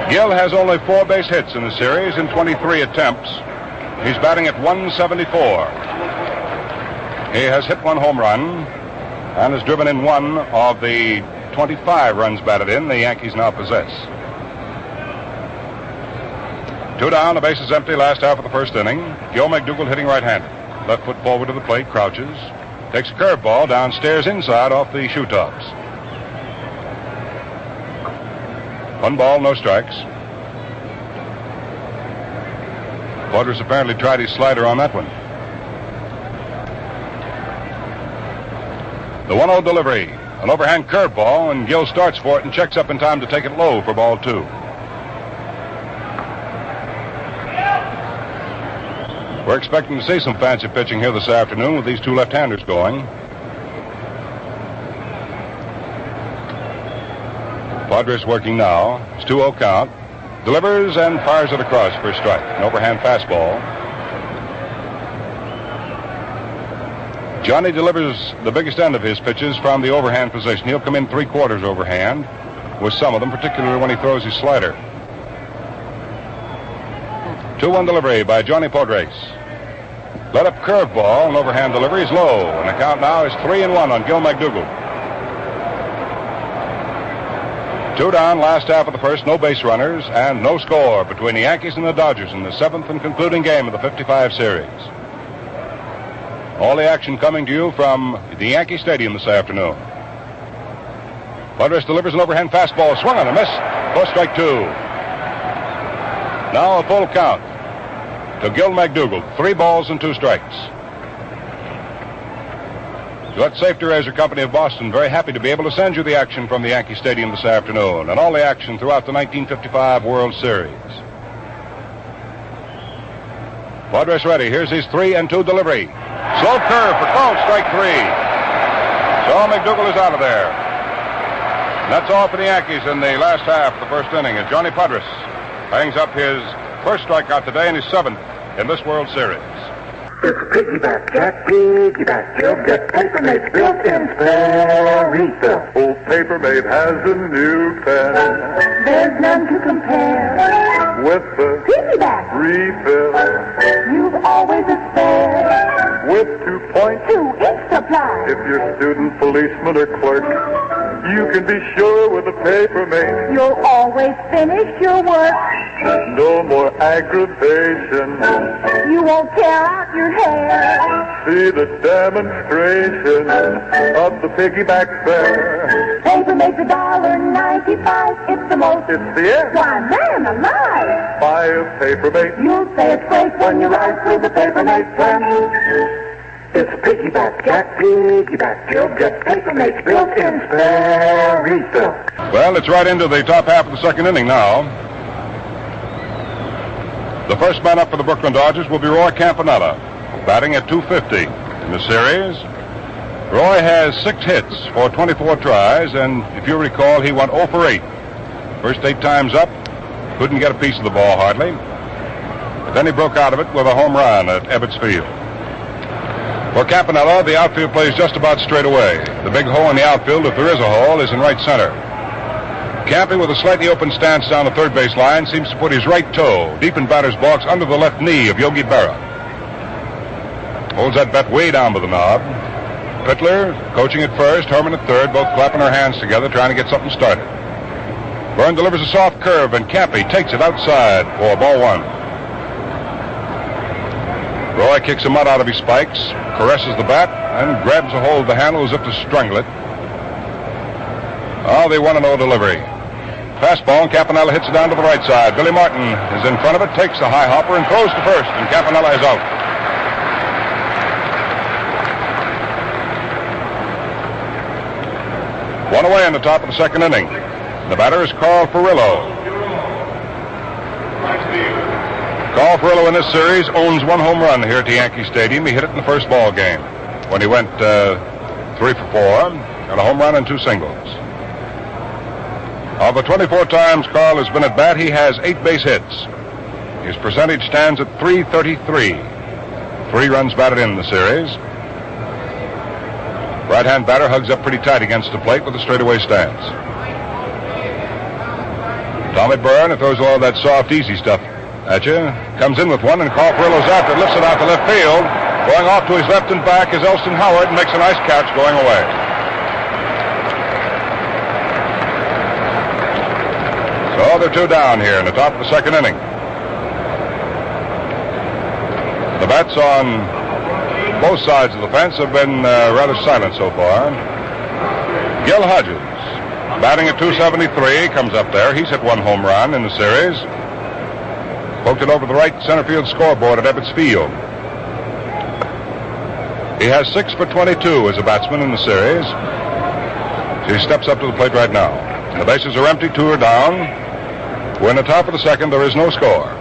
Gil has only 4 base hits in the series in 23 attempts. He's batting at .174. He has hit 1 home run and has driven in 1 of the 25 runs batted in the Yankees now possess. 2 down, the base is empty, last half of the first inning. Gil McDougal hitting right-handed. Left foot forward to the plate, crouches. Takes a curveball downstairs inside off the shoe tops. 1 ball, no strikes. Podres apparently tried his slider on that one. The 1-0 delivery, an overhand curveball, and Gil starts for it and checks up in time to take it low for ball 2. We're expecting to see some fancy pitching here this afternoon with these two left-handers going. Padres working now. It's 2-0 count. Delivers and fires it across for a strike. An overhand fastball. Johnny delivers the biggest end of his pitches from the overhand position. He'll come in 3/4 overhand with some of them, particularly when he throws his slider. 2-1 delivery by Johnny Padres. Let up curveball, an overhand delivery is low, and the count now is 3-1 on Gil McDougald. 2 down, last half of the first, no base runners, and no score between the Yankees and the Dodgers in the 7th and concluding game of the 55 series. All the action coming to you from the Yankee Stadium this afternoon. Padres delivers an overhand fastball, swung on a miss, for strike 2. Now a full count to Gil McDougald, 3 balls and 2 strikes. Gillette Safety Razor Company of Boston, very happy to be able to send you the action from the Yankee Stadium this afternoon, and all the action throughout the 1955 World Series. Padres ready. Here's his 3-2 delivery. Slow curve for called strike 3. So McDougald is out of there. And that's all for the Yankees in the last half of the first inning, as Johnny Padres hangs up his first strikeout today and his 7th in this World Series. It's piggyback, Jack, piggyback. You'll get Papermate built-in spare refill. Old Papermate has a new pen There's none to compare. with the Piggyback, refill you've always a spare. with 2 points. 2-inch supply. If you're student, policeman, or clerk, you can be sure with a Papermate. You'll always finish your work. No more aggravation. You won't tear out your hair. See the demonstration of the piggyback fair. Papermate's $1.95. It's the most. It's the end. Why, man alive. Buy a Papermate. You'll say it's great when you ride with the Papermate pen. It's piggyback, Jack, piggyback. You'll get Papermate's built-in spare refill. Well, it's right into the top half of the second inning now. The first man up for the Brooklyn Dodgers will be Roy Campanella, batting at .250 in the series. Roy has 6 hits for 24 tries, and if you recall, he went 0 for 8. First 8 times up, couldn't get a piece of the ball hardly. But then he broke out of it with a home run at Ebbets Field. For Campanella, the outfield plays just about straight away. The big hole in the outfield, if there is a hole, is in right center. Campy, with a slightly open stance down the third base line, seems to put his right toe deep in batter's box under the left knee of Yogi Berra. Holds that bat way down by the knob. Pittler coaching at first, Herman at third, both clapping their hands together, trying to get something started. Byrne delivers a soft curve, and Campy takes it outside for ball 1. Roy kicks the mud out of his spikes, caresses the bat, and grabs a hold of the handle as if to strangle it. Oh, the 1-0 delivery. Fastball, and Campanella hits it down to the right side. Billy Martin is in front of it, takes the high hopper, and throws to first, and Campanella is out. One away in the top of the second inning. The batter is Carl Furillo. Carl Furillo in this series owns 1 home run here at the Yankee Stadium. He hit it in the first ball game when he went 3 for 4, and a home run and 2 singles. Of the 24 times Carl has been at bat, he has 8 base hits. His percentage stands at .333. 3 runs batted in the series. Right-hand batter hugs up pretty tight against the plate with a straightaway stance. Tommy Byrne, who throws all that soft, easy stuff at you, comes in with one, and Carl Furillo's after it, lifts it out to left field. Going off to his left and back is Elston Howard, and makes a nice catch going away. So they're 2 down here in the top of the second inning. The bats on both sides of the fence have been rather silent so far. Gil Hodges, batting at .273, comes up there. He's hit 1 home run in the series. Poked it over the right center field scoreboard at Ebbets Field. He has 6 for 22 as a batsman in the series. So he steps up to the plate right now. The bases are empty, 2 are down. We're in the top of the second. There is no score.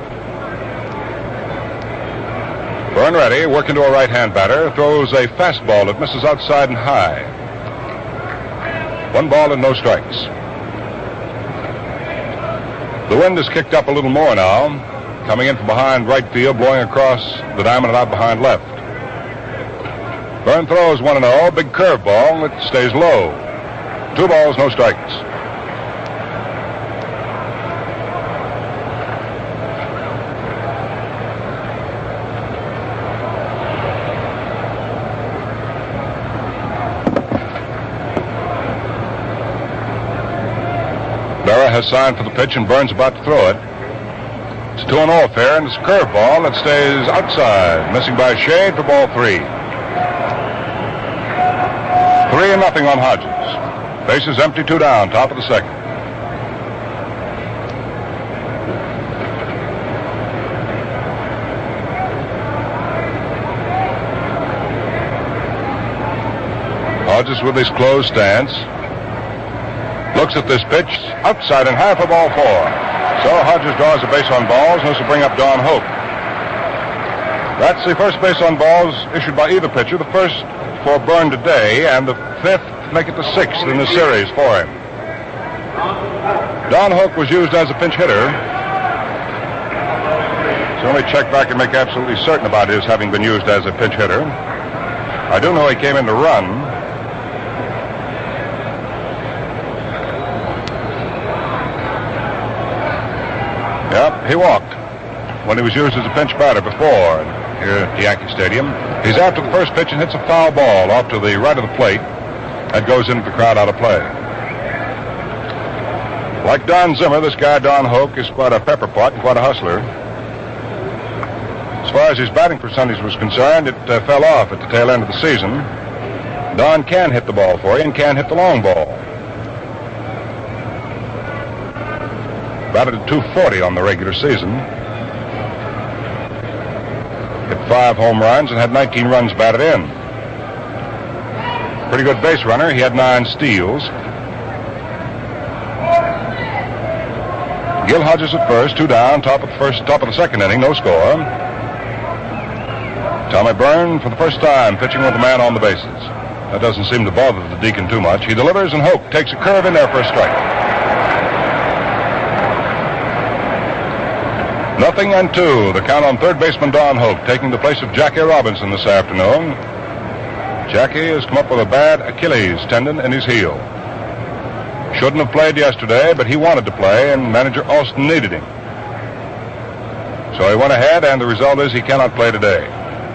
Byrne ready, working to a right-hand batter, throws a fastball that misses outside and high. 1 ball and no strikes. The wind has kicked up a little more now, coming in from behind right field, blowing across the diamond and out behind left. Byrne throws 1-0, big curveball that stays low. 2 balls, no strikes. Berra has signed for the pitch and Byrne's about to throw it. It's 2-0 affair, and it's a curveball that stays outside, missing by a shade for ball 3. 3-0 on Hodges. Bases empty, 2 down, top of the second. Hodges with his closed stance. Looks at this pitch, outside and high for ball 4. So Hodges draws a base on balls, and this will bring up Don Hope. That's the first base on balls issued by either pitcher, the first for Byrne today, and the 5th to make it the 6th in the series for him. Don Hope was used as a pinch hitter. So let me check back and make absolutely certain about his having been used as a pinch hitter. I do know he came in to run. Yep, he walked when he was used as a pinch batter before here at the Yankee Stadium. He's after the first pitch and hits a foul ball off to the right of the plate. That goes into the crowd out of play. Like Don Zimmer, this guy Don Hoke is quite a pepper pot and quite a hustler. As far as his batting percentage was concerned, it fell off at the tail end of the season. Don can hit the ball for you and can hit the long ball. Batted at .240 on the regular season. Hit 5 home runs and had 19 runs batted in. Pretty good base runner. He had 9 steals. Gil Hodges at first, 2 down, top of the second inning, no score. Tommy Byrne for the first time pitching with a man on the bases. That doesn't seem to bother the Deacon too much. He delivers, and Hope takes a curve in there for a strike. 0-2. The count on third baseman Don Hope, taking the place of Jackie Robinson this afternoon. Jackie has come up with a bad Achilles tendon in his heel. Shouldn't have played yesterday, but he wanted to play, and manager Austin needed him. So he went ahead, and the result is he cannot play today.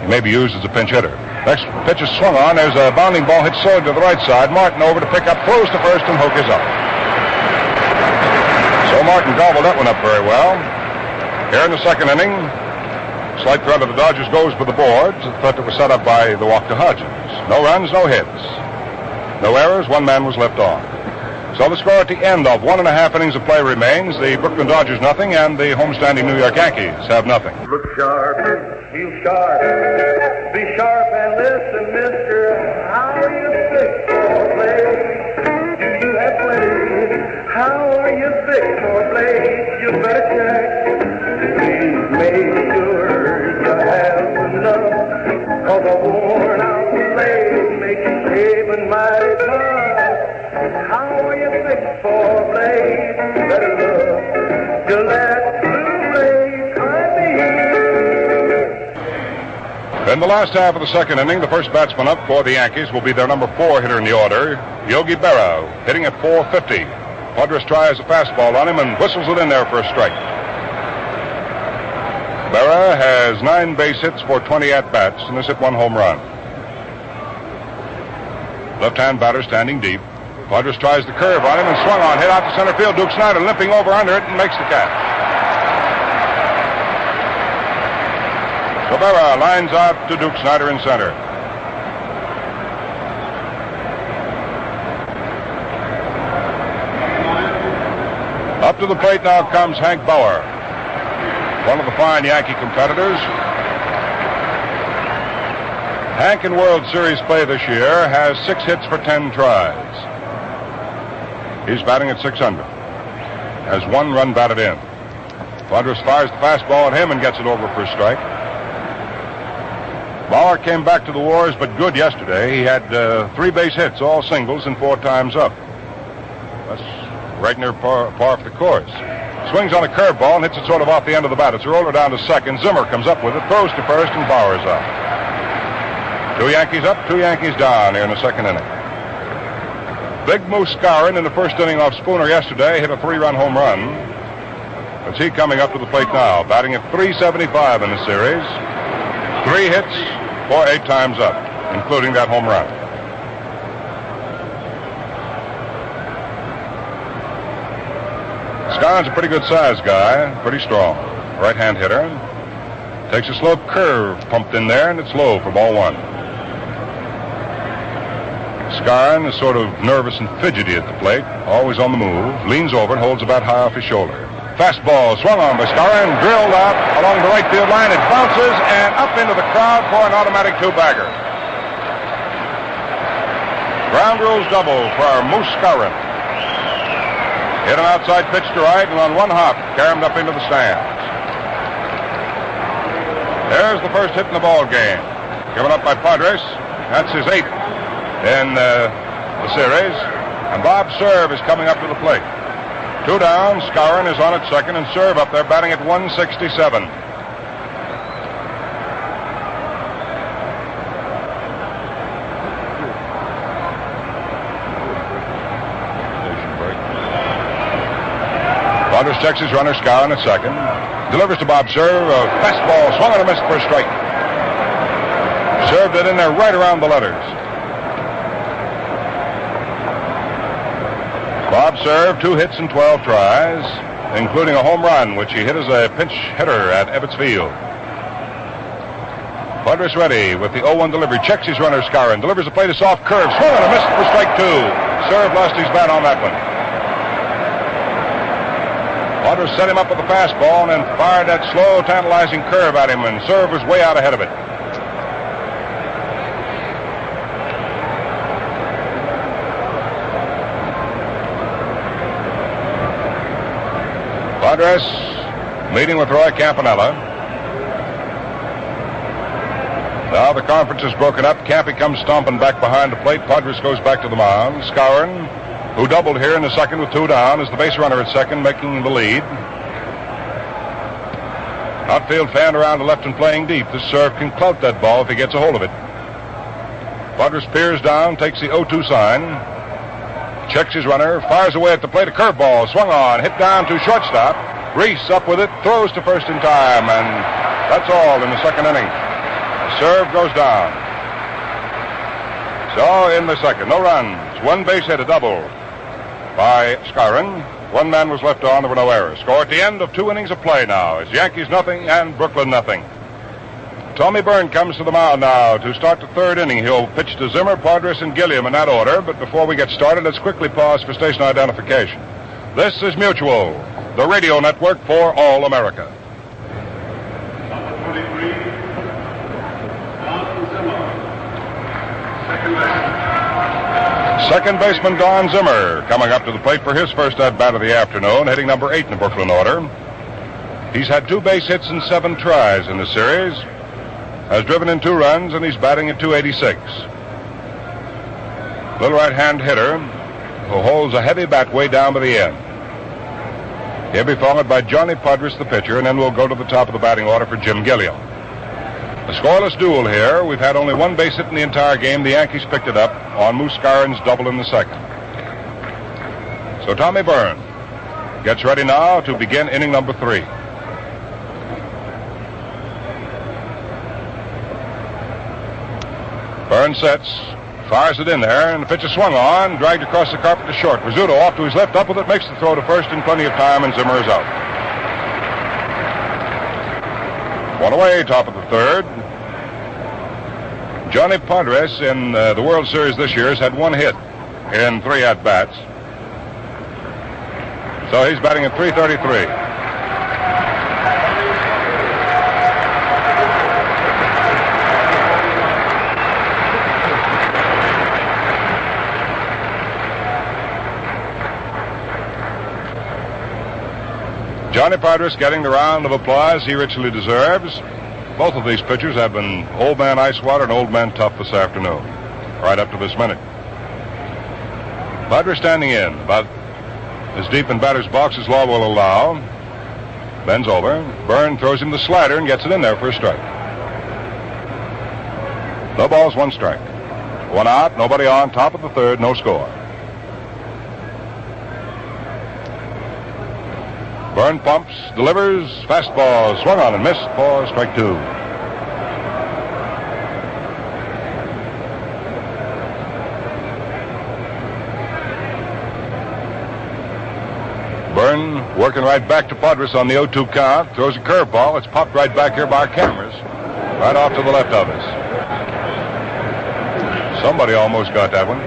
He may be used as a pinch hitter. Next pitch is swung on. There's a bounding ball hit solid to the right side. Martin over to pick up, throws to first, and Hoke is up. So Martin gobbled that one up very well. Here in the second inning, slight threat of the Dodgers goes for the boards. A threat that was set up by the walk to Hodges. No runs, no hits. No errors, 1 man was left on. So the score at the end of 1.5 innings of play remains. The Brooklyn Dodgers nothing, and the homestanding New York Yankees have nothing. Look sharp, feel sharp. Be sharp and listen, mister. How are you fixed for play? Do you have play? How are you fixed for play? You better check. Please make sure you have enough. Cause a worn out leg makes you shaving mighty tough. How are you fixed for play? Better look. Gillette Blue Blade, In the last half of the second inning, the first batsman up for the Yankees will be their number 4 hitter in the order, Yogi Berra, hitting at .450. Padres tries a fastball on him and whistles it in there for a strike. Berra has 9 base hits for 20 at-bats and has hit 1 home run. Left-hand batter standing deep. Padres tries the curve on him and swung on, hit out to center field. Duke Snider limping over under it and makes the catch. So Berra lines out to Duke Snider in center. Up to the plate now comes Hank Bauer, one of the fine Yankee competitors. Hank in World Series play this year has 6 hits for 10 tries. He's batting at .600. Has 1 run batted in. Padres fires the fastball at him and gets it over for a strike. Bauer came back to the wars, but good yesterday. He had 3 base hits, all singles, and 4 times up. That's right near par for the course. Swings on a curveball and hits it sort of off the end of the bat. It's a roller down to second. Zimmer comes up with it, throws to first, and Bauer's out. 2 Yankees up, 2 Yankees down here in the second inning. Big Moose Skowron in the first inning off Spooner yesterday hit a 3-run home run. That's he coming up to the plate now, batting at .375 in the series. 3 hits for 8 times up, including that home run. Skowron's a pretty good sized guy, pretty strong. Right-hand hitter. Takes a slow curve pumped in there, and it's low for ball 1. Skowron is sort of nervous and fidgety at the plate, always on the move, leans over and holds the bat high off his shoulder. Fastball swung on by Skowron, drilled out along the right field line. It bounces and up into the crowd for an automatic 2-bagger. Ground rules double for Moose Skowron. Hit an outside pitch to right, and on one hop, carried up into the stands. There's the first hit in the ball game, given up by Padres. That's his 8th in the series. And Bob Serve is coming up to the plate. 2 down, Skowron is on at second, and Serve up there batting at .167. Padres checks his runner, Skowron at second. Delivers to Bob Serve. A fastball swung and a miss for a strike. Served it in there right around the letters. Bob Serve, 2 hits and 12 tries, including a home run, which he hit as a pinch hitter at Ebbets Field. Padres ready with the 0-1 delivery. Checks his runner, Skowron. Delivers a play to soft curve. Swung and a miss for strike 2. Serve lost his bat on that one. Padres set him up with a fastball and then fired that slow, tantalizing curve at him, and Serve was way out ahead of it. Padres meeting with Roy Campanella. Now the conference is broken up. Campy comes stomping back behind the plate. Padres goes back to the mound. Skowron, who doubled here in the second with 2 down, is the base runner at second, making the lead. Outfield fanned around to left and playing deep. This Serve can clout that ball if he gets a hold of it. Padres peers down, takes the 0-2 sign. Checks his runner, fires away at the plate. A curveball swung on, hit down to shortstop. Reese up with it, throws to first in time, and that's all in the second inning. Serve goes down. So in the second, no runs, 1 base hit, a double by Skowron. 1 man was left on, there were no errors. Score at the end of 2 innings of play now. It's Yankees nothing and Brooklyn nothing. Tommy Byrne comes to the mound now to start the 3rd inning. He'll pitch to Zimmer, Padres, and Gilliam in that order. But before we get started, let's quickly pause for station identification. This is Mutual, the radio network for all America. Number 23, Don Zimmer. Second baseman Don Zimmer coming up to the plate for his first at-bat of the afternoon, hitting number 8 in the Brooklyn order. He's had 2 base hits and 7 tries in the series. Has driven in 2 runs, and he's batting at .286. Little right-hand hitter who holds a heavy bat way down to the end. He'll be followed by Johnny Padres, the pitcher, and then we'll go to the top of the batting order for Jim Gilliam. A scoreless duel here. We've had only 1 base hit in the entire game. The Yankees picked it up on Moose Skowron's double in the second. So Tommy Byrne gets ready now to begin inning number 3. Byrne sets, fires it in there, and the pitch is swung on, dragged across the carpet to short. Rizzuto off to his left, up with it, makes the throw to first in plenty of time, and Zimmer is out. 1 away, top of the 3rd. Johnny Padres in the World Series this year has had 1 hit in 3 at-bats. So he's batting at .333. Johnny Padres getting the round of applause he richly deserves. both of these pitchers have been old man ice water and old man tough this afternoon, right up to this minute. Padres standing in, about as deep in batter's box as law will allow. Bends over. Byrne throws him the slider and gets it in there for a strike. No balls, one strike. One out, nobody on, top of the third, no score. Byrne pumps, delivers, fastball, swung on and missed for strike two. Byrne working right back to Padres on the 0-2 count. Throws a curveball. It's popped right back here by our cameras. Right off to the left of us. Somebody almost got that one.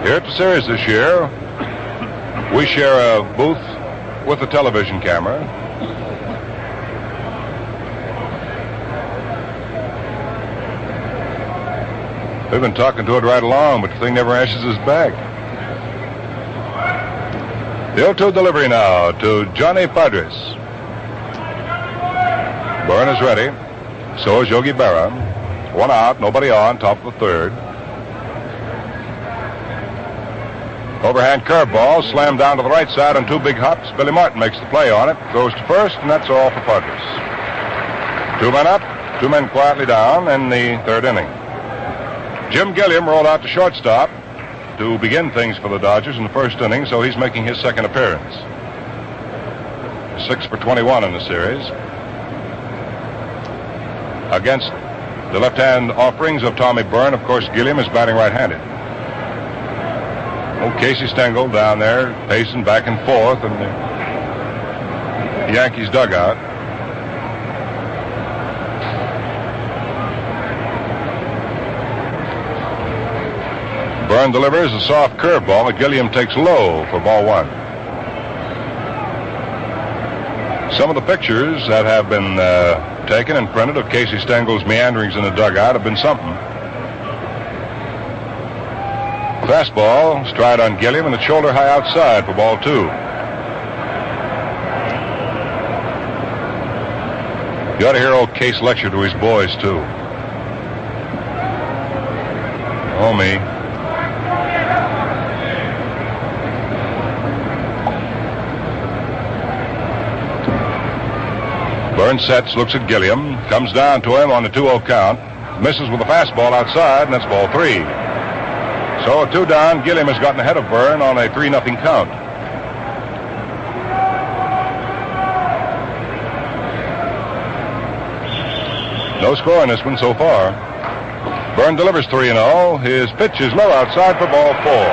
Here at the series this year, we share a booth with a television camera. We've been talking to it right along, but the thing never answers us back. The 0-2 delivery now to Johnny Padres. Byrne is ready. So is Yogi Berra. One out, nobody on, top of the third. Overhand curveball, slammed down to the right side on two big hops. Billy Martin makes the play on it, throws to first, and that's all for Padres. 2 men up, 2 men quietly down in the third inning. Jim Gilliam rolled out to shortstop to begin things for the Dodgers in the first inning, so he's making his second appearance. 6 for 21 in the series. Against the left-hand offerings of Tommy Byrne, of course, Gilliam is batting right-handed. Old Casey Stengel down there pacing back and forth in the Yankees dugout. Byrne delivers a soft curveball that Gilliam takes low for ball one. Some of the pictures that have been taken and printed of Casey Stengel's meanderings in the dugout have been something. Fastball, stride on Gilliam, and the shoulder high outside for ball two. You ought to hear old Case lecture to his boys, too. Oh, me. Byrne sets, looks at Gilliam, comes down to him on the 2-0 count, misses with a fastball outside, and that's ball three. So a 2 down, Gilliam has gotten ahead of Byrne on a 3-0 count. No score in this one so far. Byrne delivers 3-0. His pitch is low outside for ball four.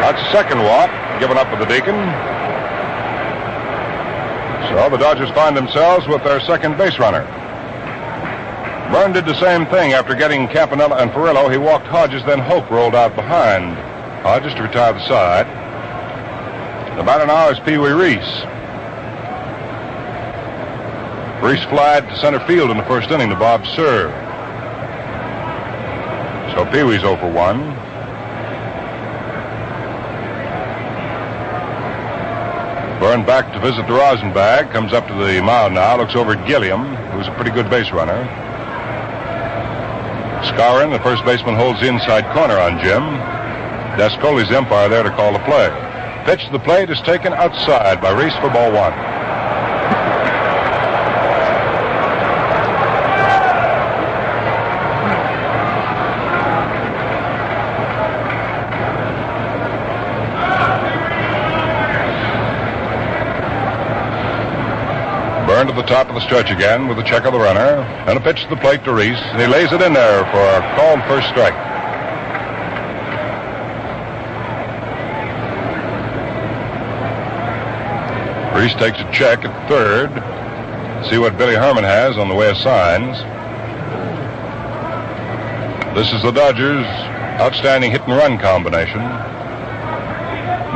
That's the second walk, given up with the Deacon. So the Dodgers find themselves with their second base runner. Byrne did the same thing after getting Campanella and Ferrillo. He walked Hodges, then Hope rolled out behind Hodges to retire the side. About an hour is Pee Wee Reese. Reese flied to center field in the first inning to Bob Serve. So Pee Wee's 0 for 1. Byrne back to visit the rosin bag, comes up to the mound now, looks over at Gilliam, who's a pretty good base runner. Skowron, the first baseman, holds the inside corner on Jim. Dascoli's the umpire there to call the play. Pitch to the plate is taken outside by Reese for ball one. Byrne to the top of the stretch again with a check of the runner and a pitch to the plate to Reese. And he lays it in there for a called first strike. Reese takes a check at third. See what Billy Herman has on the way of signs. This is the Dodgers' outstanding hit and run combination.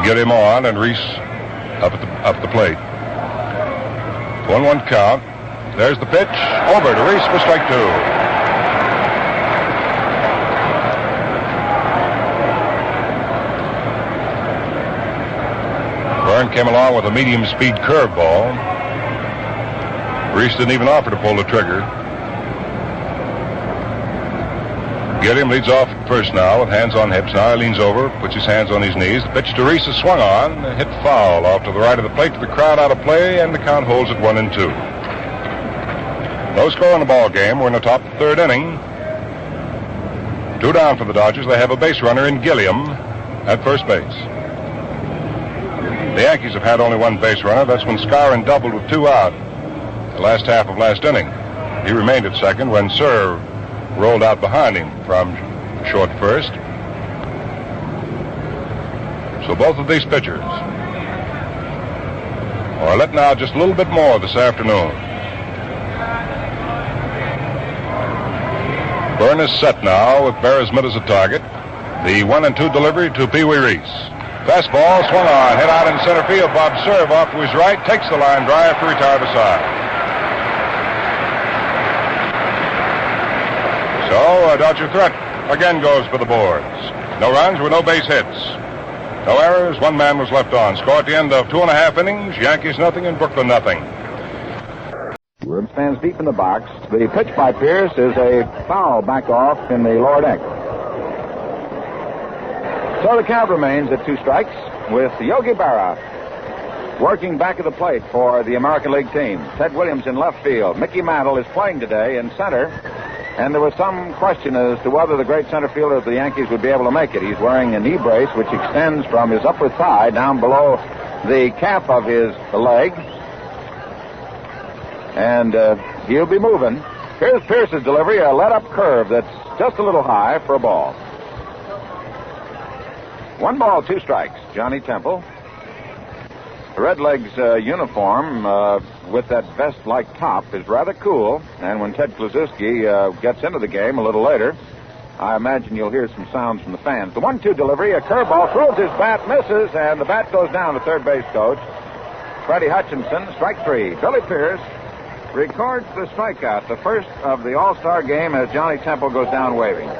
Get him on and Reese up the plate. 1-1 count. There's the pitch. Over to Reese for strike two. Byrne came along with a medium-speed curveball. Reese didn't even offer to pull the trigger. Gilliam leads off at first now with hands on hips. Now he leans over, puts his hands on his knees. The pitch to Reese is swung on, hit foul off to the right of the plate to the crowd out of play, and the count holds at 1-2. No score in the ball game. We're in the top of the third inning. 2 down for the Dodgers. They have a base runner in Gilliam at first base. The Yankees have had only 1 base runner. That's when Scarron doubled with 2 out the last half of last inning. He remained at second when Sir rolled out behind him from short first. So both of these pitchers are letting out just a little bit more this afternoon. Byrne is set now with Bearsmith as a target. The 1-2 delivery to Pee Wee Reese. Fastball swung on, hit out in center field. Bob Cerv off to his right, takes the line drive to retire the side. So, Dodger threat again goes for the boards. No runs with no base hits. No errors, 1 man was left on. Score at the end of 2.5 innings, Yankees nothing and Brooklyn nothing. Woods stands deep in the box. The pitch by Pierce is a foul back off in the lower deck. So the count remains at 2 strikes with Yogi Berra working back at the plate for the American League team. Ted Williams in left field. Mickey Mantle is playing today in center. And there was some question as to whether the great center fielder of the Yankees would be able to make it. He's wearing a knee brace which extends from his upper thigh down below the calf of his leg. And he'll be moving. Here's Pierce's delivery, a let-up curve that's just a little high for a ball. 1 ball, 2 strikes. Johnny Temple. The Redlegs uniform with that vest-like top is rather cool. And when Ted Kluszewski gets into the game a little later, I imagine you'll hear some sounds from the fans. The 1-2 delivery, a curveball, throws his bat, misses, and the bat goes down to third base coach. Freddie Hutchinson, strike 3. Billy Pierce records the strikeout, the first of the All-Star game as Johnny Temple goes down waving.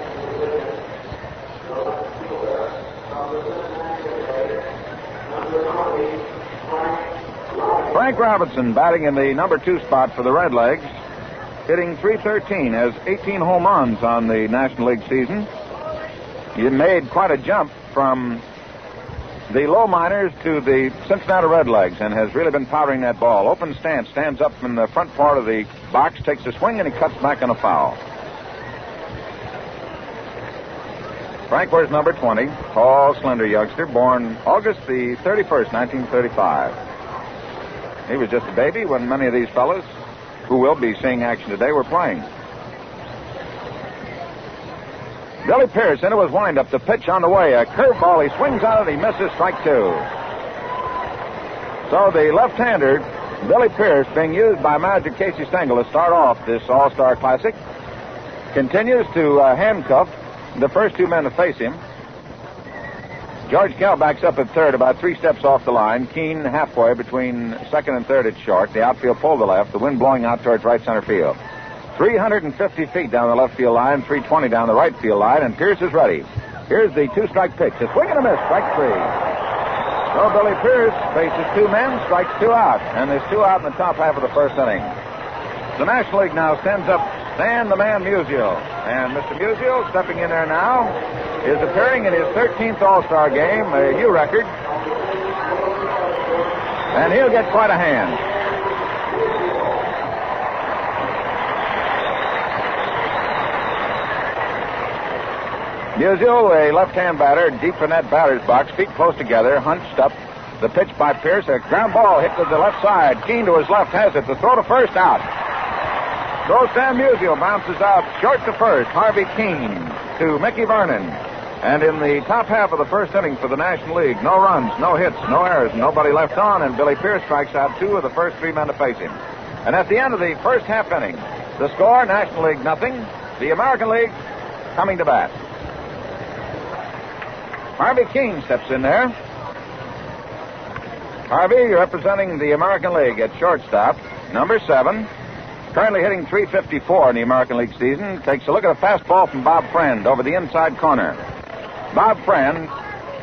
Frank Robinson batting in the number 2 spot for the Redlegs, hitting .313, has 18 home runs on the National League season. He made quite a jump from the low minors to the Cincinnati Redlegs and has really been powdering that ball. Open stance, stands up in the front part of the box, takes a swing, and he cuts back on a foul. Frank wears number 20, tall, slender youngster, born August the 31st, 1935. He was just a baby when many of these fellas, who will be seeing action today, were playing. Billy Pierce into his windup, the pitch on the way, a curveball, he swings on it, he misses, strike 2. So the left-hander, Billy Pierce, being used by manager Casey Stengel to start off this All-Star Classic, continues to handcuff the first 2 men to face him. George Kell backs up at third, about 3 steps off the line. Keene halfway between second and third at short. The outfield pulled to left, the wind blowing out towards right center field. 350 feet down the left field line, 320 down the right field line, and Pierce is ready. Here's the 2-strike pitch. A swing and a miss, strike 3. So Billy Pierce faces 2 men, strikes 2 out, and there's 2 out in the top half of the first inning. The National League now sends up Stan the Man Musial. And Mr. Musial, stepping in there now, is appearing in his 13th All-Star game, a new record. And he'll get quite a hand. Musial, a left-hand batter, deep in that batter's box, feet close together, hunched up. The pitch by Pierce, a ground ball hit to the left side. Keene to his left has it. The throw to first, out. So Stan Musial bounces out short to first. Harvey Keene to Mickey Vernon. And in the top half of the first inning for the National League, no runs, no hits, no errors, nobody left on, and Billy Pierce strikes out 2 of the first 3 men to face him. And at the end of the first half inning, the score, National League nothing, the American League coming to bat. Harvey Keene steps in there. Harvey representing the American League at shortstop, number 7. Currently hitting .354 in the American League season. Takes a look at a fastball from Bob Friend over the inside corner. Bob Friend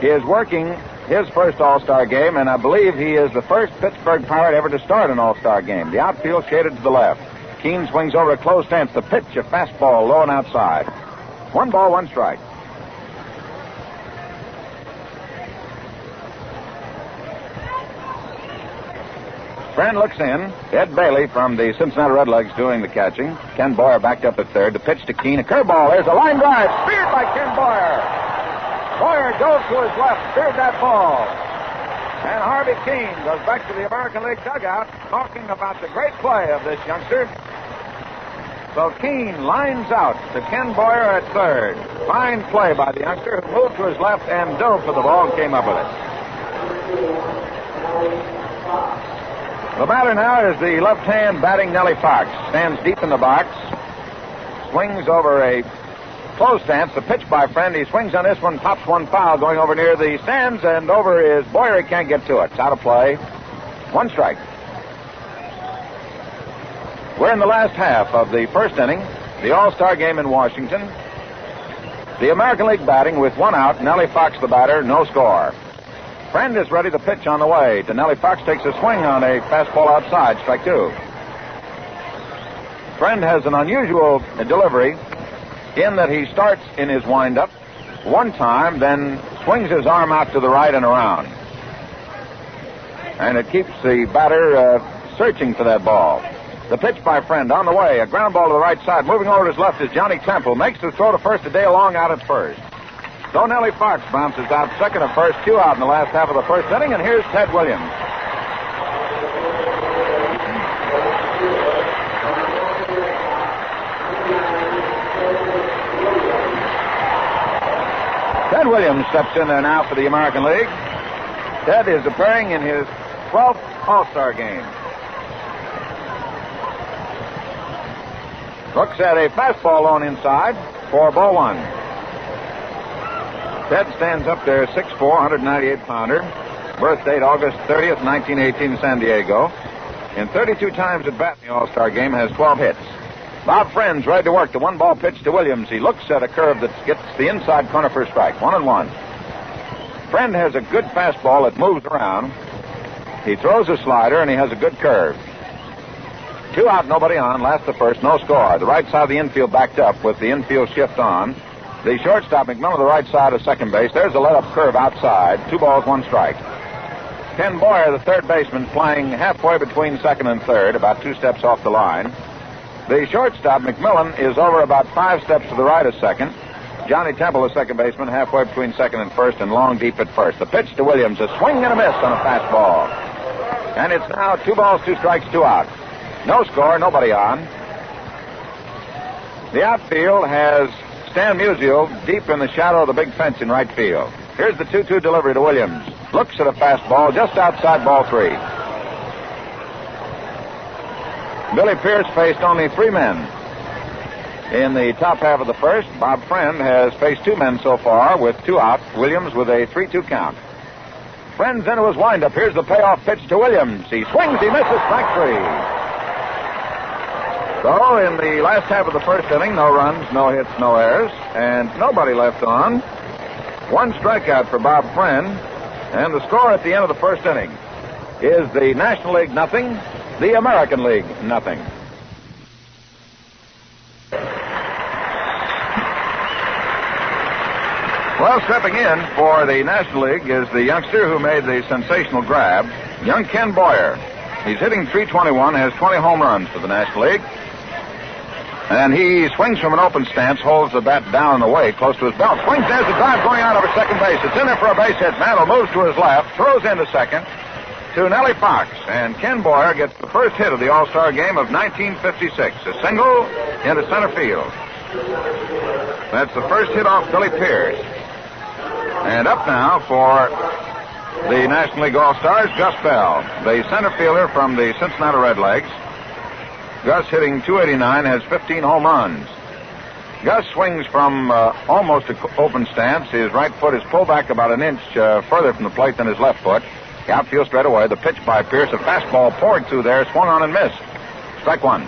is working his first All-Star game, and I believe he is the first Pittsburgh Pirate ever to start an All-Star game. The outfield shaded to the left. Keene swings over a close stance. The pitch, a fastball, low and outside. 1 ball, 1 strike. Friend looks in. Ed Bailey from the Cincinnati Redlegs doing the catching. Ken Boyer backed up at third. The pitch to Keene. A curveball. There's a line drive. Speared by Ken Boyer. Boyer goes to his left. Speared that ball. And Harvey Keene goes back to the American League dugout talking about the great play of this youngster. So Keene lines out to Ken Boyer at third. Fine play by the youngster who moved to his left and dove for the ball and came up with it. The batter now is the left-hand batting Nellie Fox. Stands deep in the box. Swings over a close stance. The pitch by Friend. He swings on this one, pops one foul going over near the stands, and over is Boyer. He can't get to it. It's out of play. 1 strike. We're in the last half of the first inning. The All-Star game in Washington. The American League batting with 1 out. Nellie Fox the batter. No score. Friend is ready to pitch on the way. To Nellie Fox takes a swing on a fastball outside, strike 2. Friend has an unusual delivery in that he starts in his windup one time, then swings his arm out to the right and around. And it keeps the batter searching for that ball. The pitch by Friend on the way. A ground ball to the right side. Moving over to his left is Johnny Temple. Makes the throw to first. A day long out at first. So Nellie Fox bounces out second and first, 2 out in the last half of the first inning, and here's Ted Williams. Ted Williams steps in there now for the American League. Ted is appearing in his 12th All-Star game. Looks at a fastball on inside for ball 1. Ted stands up there, 6'4", 198-pounder. Birth date August 30th, 1918 in San Diego. In 32 times at bat in the All-Star game, has 12 hits. Bob Friend's ready to work. The 1-ball pitch to Williams. He looks at a curve that gets the inside corner for a strike. 1-1. Friend has a good fastball that moves around. He throws a slider, and he has a good curve. 2 out, nobody on. Last the first, no score. The right side of the infield backed up with the infield shift on. The shortstop, McMillan, to the right side of second base. There's a let-up curve outside. 2 balls, 1 strike. Ken Boyer, the third baseman, playing halfway between second and third, about 2 steps off the line. The shortstop, McMillan, is over about 5 steps to the right of second. Johnny Temple, the second baseman, halfway between second and first, and long deep at first. The pitch to Williams, a swing and a miss on a fastball. And it's now 2 balls, 2 strikes, 2 out. No score, nobody on. The outfield has Stan Musial deep in the shadow of the big fence in right field. Here's the 2-2 delivery to Williams. Looks at a fastball just outside ball 3. Billy Pierce faced only 3 men in the top half of the first. Bob Friend has faced 2 men so far with 2 out. Williams with a 3-2 count. Friend's into his windup. Here's the payoff pitch to Williams. He swings, he misses, strike 3. So, in the last half of the first inning, no runs, no hits, no errors, and nobody left on. 1 strikeout for Bob Friend, and the score at the end of the first inning is the National League nothing, the American League nothing. Well, stepping in for the National League is the youngster who made the sensational grab, young Ken Boyer. He's hitting .321, has 20 home runs for the National League. And he swings from an open stance, holds the bat down and away, close to his belt. Swings, there's a drive going out over second base. It's in there for a base hit. Mantle moves to his left, throws into second to Nellie Fox. And Ken Boyer gets the first hit of the All-Star game of 1956. A single into center field. That's the first hit off Billy Pierce. And up now for the National League All-Stars, Gus Bell, the center fielder from the Cincinnati Redlegs. Gus, hitting .289, has 15 home runs. Gus swings from almost an open stance. His right foot is pulled back about an inch further from the plate than his left foot. The outfield straight away. The pitch by Pierce, a fastball poured through there, swung on and missed. Strike 1.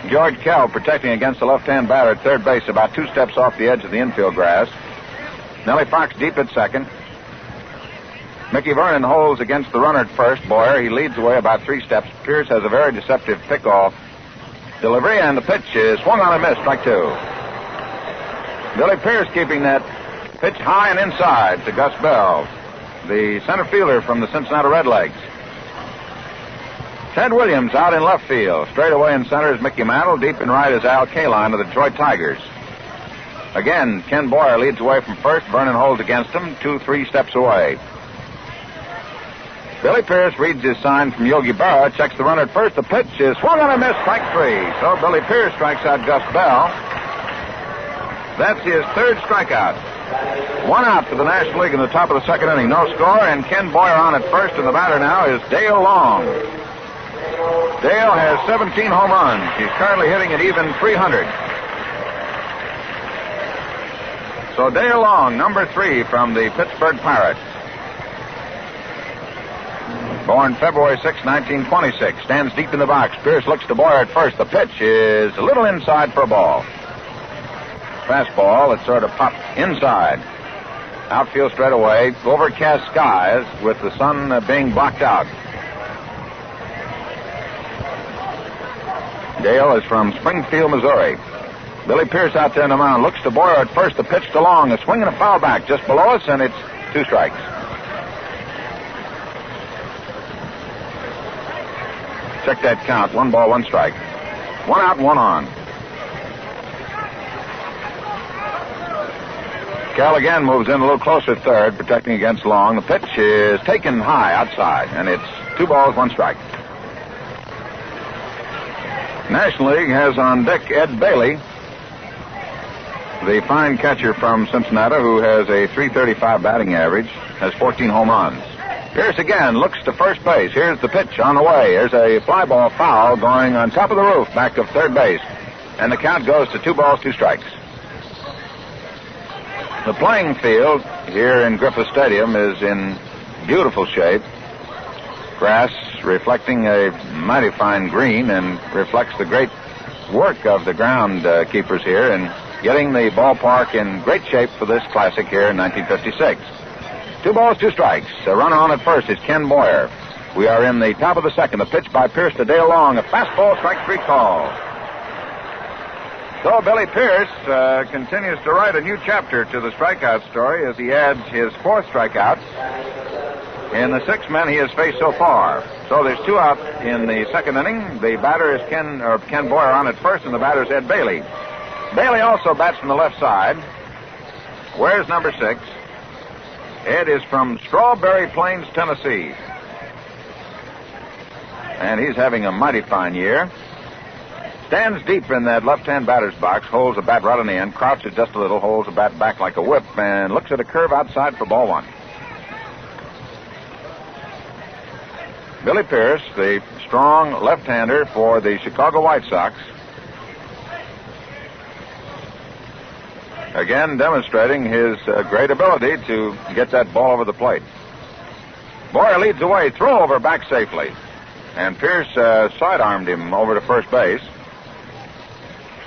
George Kell protecting against the left-hand batter at third base, about 2 steps off the edge of the infield grass. Nellie Fox deep at second. Mickey Vernon holds against the runner at first. Boyer, he leads away about 3 steps. Pierce has a very deceptive pickoff delivery, and the pitch is swung on and missed, strike 2. Billy Pierce keeping that pitch high and inside to Gus Bell, the center fielder from the Cincinnati Redlegs. Ted Williams out in left field. Straight away in center is Mickey Mantle. Deep in right is Al Kaline of the Detroit Tigers. Again, Ken Boyer leads away from first. Vernon holds against him, 2-3 steps away. Billy Pierce reads his sign from Yogi Berra, checks the runner at first. The pitch is swung on and missed, strike 3. So Billy Pierce strikes out Gus Bell. That's his 3rd strikeout. 1 out for the National League in the top of the 2nd inning. No score, and Ken Boyer on at first, and the batter now is Dale Long. Dale has 17 home runs. He's currently hitting at even .300. So Dale Long, number 3 from the Pittsburgh Pirates. Born February 6, 1926. Stands deep in the box. Pierce looks to Boyer at first. The pitch is a little inside for a ball. Fastball that sort of popped inside. Outfield straight away. Overcast skies with the sun being blocked out. Dale is from Springfield, Missouri. Billy Pierce out there in the mound. Looks to Boyer at first. The pitch to Long. A swing and a foul back just below us, and it's 2 strikes. Check that count. 1 ball, 1 strike. 1 out, 1 on. Cal again moves in a little closer at third, protecting against Long. The pitch is taken high outside, and it's 2 balls, 1 strike. National League has on deck Ed Bailey, the fine catcher from Cincinnati, who has a .335 batting average, has 14 home runs. Pierce again looks to first base. Here's the pitch on the way. Here's a fly ball foul going on top of the roof back of third base. And the count goes to 2 balls, 2 strikes. The playing field here in Griffith Stadium is in beautiful shape. Grass reflecting a mighty fine green and reflects the great work of the ground keepers here in getting the ballpark in great shape for this classic here in 1956. 2 balls, 2 strikes. A runner on at first is Ken Boyer. We are in the top of the 2nd. The pitch by Pierce to Dale Long. A fastball, strike 3 call. So Billy Pierce continues to write a new chapter to the strikeout story as he adds his 4th strikeout in the 6 men he has faced so far. So there's 2 out in the 2nd inning. The batter is Ken Boyer on at first, and the batter is Ed Bailey. Bailey also bats from the left side. Where's number 6? Ed is from Strawberry Plains, Tennessee. And he's having a mighty fine year. Stands deep in that left-hand batter's box, holds the bat right on the end, crouches just a little, holds the bat back like a whip, and looks at a curve outside for ball 1. Billy Pierce, the strong left-hander for the Chicago White Sox, again demonstrating his great ability to get that ball over the plate. Boyer leads away, throw over back safely, and Pierce sidearmed him over to first base.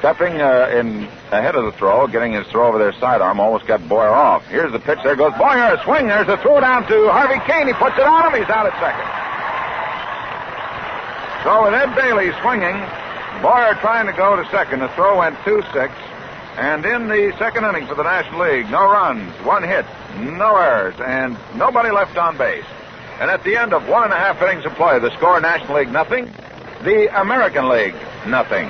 Stepping in ahead of the throw, getting his throw over their sidearm, almost got Boyer off. Here's the pitch. There goes Boyer. A swing. There's a throw down to Harvey Kane. He puts it on him. He's out at second. So with Ed Bailey swinging, Boyer trying to go to second. The throw went 2-6. And in the 2nd inning for the National League, no runs, 1 hit, no errors, and nobody left on base. And at the end of 1.5 innings of play, the score National League nothing, the American League nothing.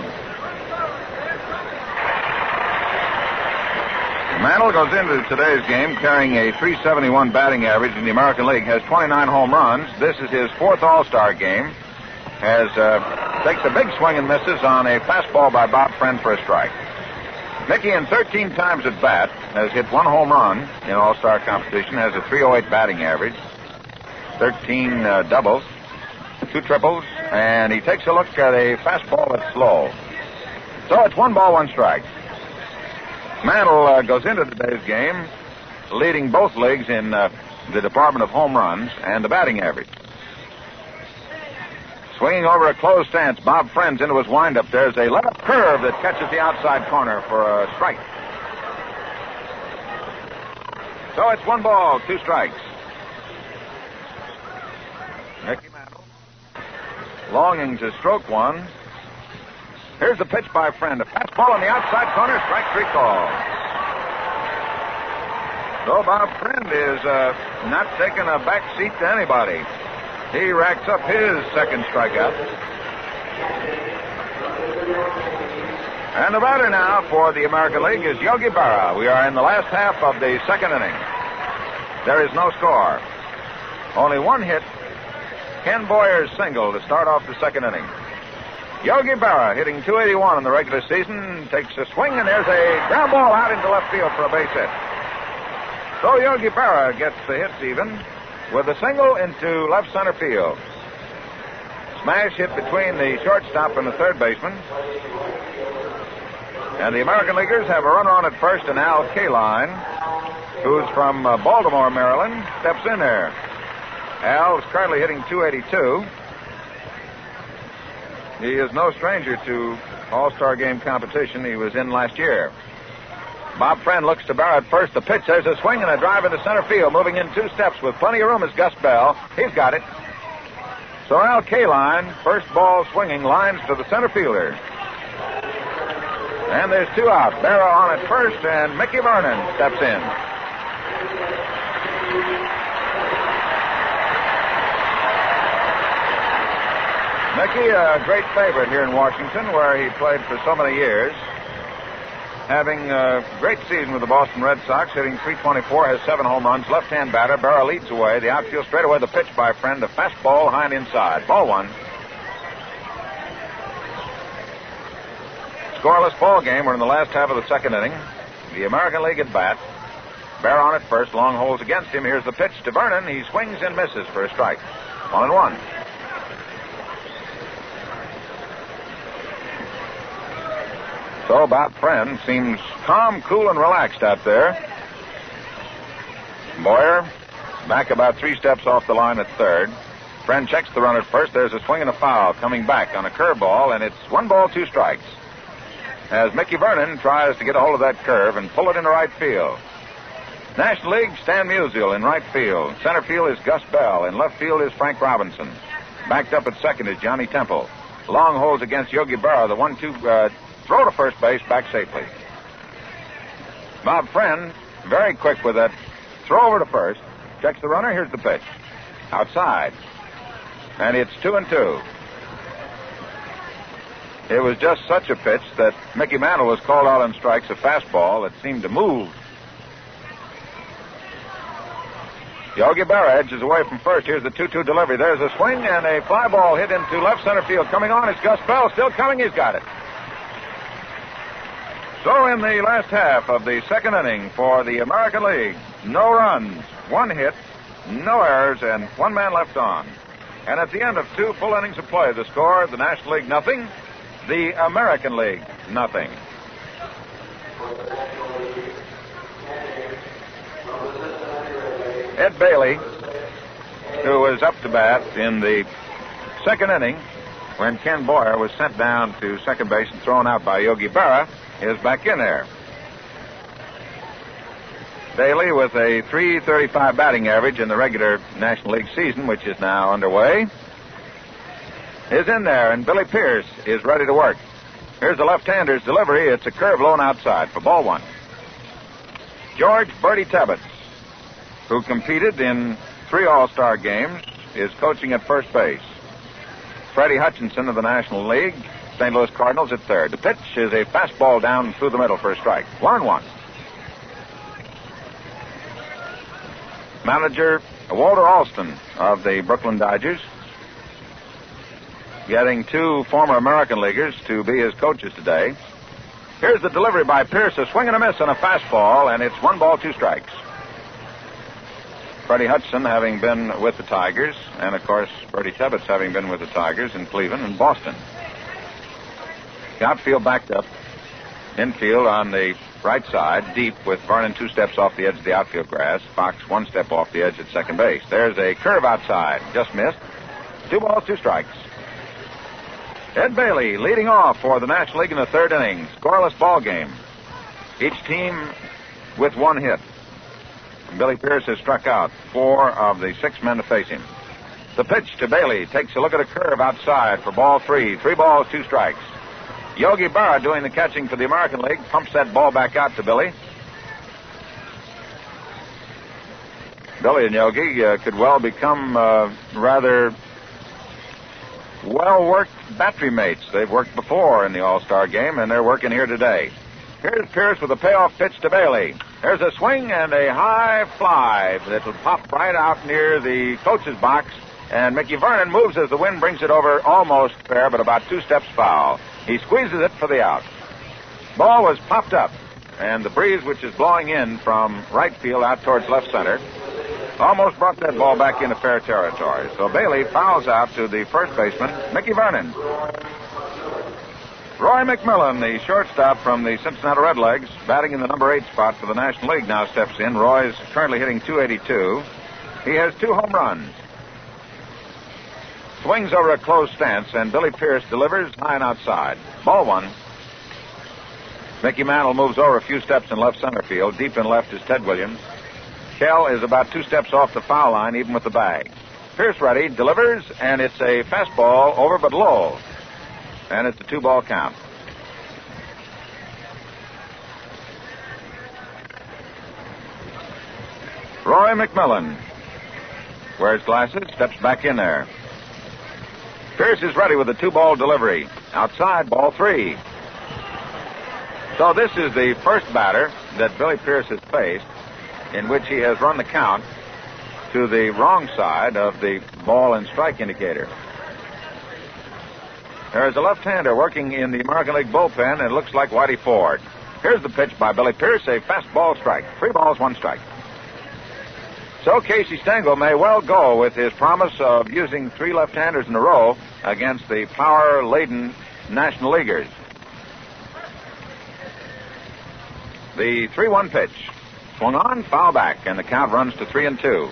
Mantle goes into today's game carrying a .371 batting average in the American League, has 29 home runs. This is his 4th All-Star game. Takes a big swing and misses on a fastball by Bob Friend for a strike. Mickey, in 13 times at bat, has hit 1 home run in All-Star competition, has a .308 batting average, 13 doubles, 2 triples, and he takes a look at a fastball that's slow. So it's 1 ball, 1 strike. Mantle goes into today's game leading both leagues in the department of home runs and the batting average. Swinging over a closed stance, Bob Friend's into his windup. There's a let-up curve that catches the outside corner for a strike. So it's 1 ball, 2 strikes. longing to stroke one. Here's the pitch by Friend. A fastball on the outside corner. Strike three call. So Bob Friend is not taking a back seat to anybody. He racks up his second strikeout. And the batter now for the American League is Yogi Berra. We are in the last half of the second inning. There is no score. Only one hit. Ken Boyer's single to start off the second inning. Yogi Berra, hitting .281 in the regular season, takes a swing, and there's a ground ball out into left field for a base hit. So Yogi Berra gets the hits even with a single into left center field. Smash hit between the shortstop and the third baseman. And the American Leaguers have a runner on at first, and Al Kaline, who's from Baltimore, Maryland, steps in there. Al is currently hitting .282. He is no stranger to All-Star Game competition. He was in last year. Bob Friend looks to Berra at first. The pitch, there's a swing and a drive into center field. Moving in 2 steps with plenty of room is Gus Bell. He's got it. So Al Kaline, first ball swinging, lines to the center fielder. And there's 2 out. Berra on at first, and Mickey Vernon steps in. Mickey, a great favorite here in Washington, where he played for so many years. Having a great season with the Boston Red Sox, hitting .324, has 7 home runs. Left-hand batter, Berra leads away. The outfield straight away, the pitch by Friend, a fastball high and inside. Ball 1. Scoreless ball game. We're in the last half of the second inning. The American League at bat. Berra on at first. Long holes against him. Here's the pitch to Vernon. He swings and misses for a strike. 1-1. So Bob Friend seems calm, cool, and relaxed out there. Boyer back about 3 steps off the line at third. Friend checks the run at first. There's a swing and a foul coming back on a curveball, and it's 1 ball, 2 strikes. As Mickey Vernon tries to get a hold of that curve and pull it into right field. National League, Stan Musial in right field. Center field is Gus Bell. In left field is Frank Robinson. Backed up at second is Johnny Temple. Long holds against Yogi Berra. The 1-2 throw to first base, back safely. Bob Friend, very quick with that throw over to first. Checks the runner. Here's the pitch. Outside. And it's 2-2. It was just such a pitch that Mickey Mantle was called out on strikes, a fastball that seemed to move. Yogi Berra edges away from first. Here's the 2-2 delivery. There's a swing and a fly ball hit into left center field. Coming on is Gus Bell. Still coming. He's got it. So in the last half of the second inning for the American League, no runs, 1 hit, no errors, and 1 man left on. And at the end of 2 full innings of play, the score, the National League nothing, the American League nothing. Ed Bailey, who was up to bat in the second inning when Ken Boyer was sent down to second base and thrown out by Yogi Berra, is back in there. Bailey, with a .335 batting average in the regular National League season, which is now underway, is in there, and Billy Pierce is ready to work. Here's the left-hander's delivery. It's a curve blown outside for ball 1. George Bertie Tebbetts, who competed in 3 All-Star games, is coaching at first base. Freddie Hutchinson of the National League, St. Louis Cardinals at third. The pitch is a fastball down through the middle for a strike. 1-1. Manager Walter Alston of the Brooklyn Dodgers, getting 2 former American Leaguers to be his coaches today. Here's the delivery by Pierce, a swing and a miss on a fastball, and it's 1 ball, 2 strikes. Freddie Hudson having been with the Tigers, and of course Bertie Tebbetts having been with the Tigers in Cleveland and Boston. The outfield backed up. Infield on the right side, deep, with Vernon 2 steps off the edge of the outfield grass. Fox 1 step off the edge at second base. There's a curve outside. Just missed. 2 balls, 2 strikes. Ed Bailey leading off for the National League in the third inning. Scoreless ball game. Each team with 1 hit. Billy Pierce has struck out 4 of the 6 men to face him. The pitch to Bailey. Takes a look at a curve outside for ball 3. 3 balls, 2 strikes. Yogi Berra doing the catching for the American League. Pumps that ball back out to Billy. Billy and Yogi could well become rather well-worked battery mates. They've worked before in the All-Star game, and they're working here today. Here's Pierce with a payoff pitch to Bailey. There's a swing and a high fly that will pop right out near the coach's box, and Mickey Vernon moves as the wind brings it over almost fair, but about 2 steps foul. He squeezes it for the out. Ball was popped up, and the breeze, which is blowing in from right field out towards left center, almost brought that ball back into fair territory. So Bailey fouls out to the first baseman, Mickey Vernon. Roy McMillan, the shortstop from the Cincinnati Redlegs, batting in the number 8 spot for the National League, now steps in. Roy's currently hitting .282. He has 2 home runs. Swings over a closed stance, and Billy Pierce delivers high and outside. Ball 1. Mickey Mantle moves over a few steps in left center field. Deep in left is Ted Williams. Kell is about 2 steps off the foul line, even with the bag. Pierce ready, delivers, and it's a fastball over but low. And it's a 2-ball count. Roy McMillan wears glasses, steps back in there. Pierce is ready with a 2-ball delivery. Outside, ball 3. So this is the first batter that Billy Pierce has faced in which he has run the count to the wrong side of the ball and strike indicator. There is a left-hander working in the American League bullpen, and it looks like Whitey Ford. Here's the pitch by Billy Pierce, a fastball strike. 3 balls, 1 strike. So Casey Stengel may well go with his promise of using 3 left-handers in a row against the power-laden National Leaguers. The 3-1 pitch. Swung on, foul back, and the count runs to 3-2.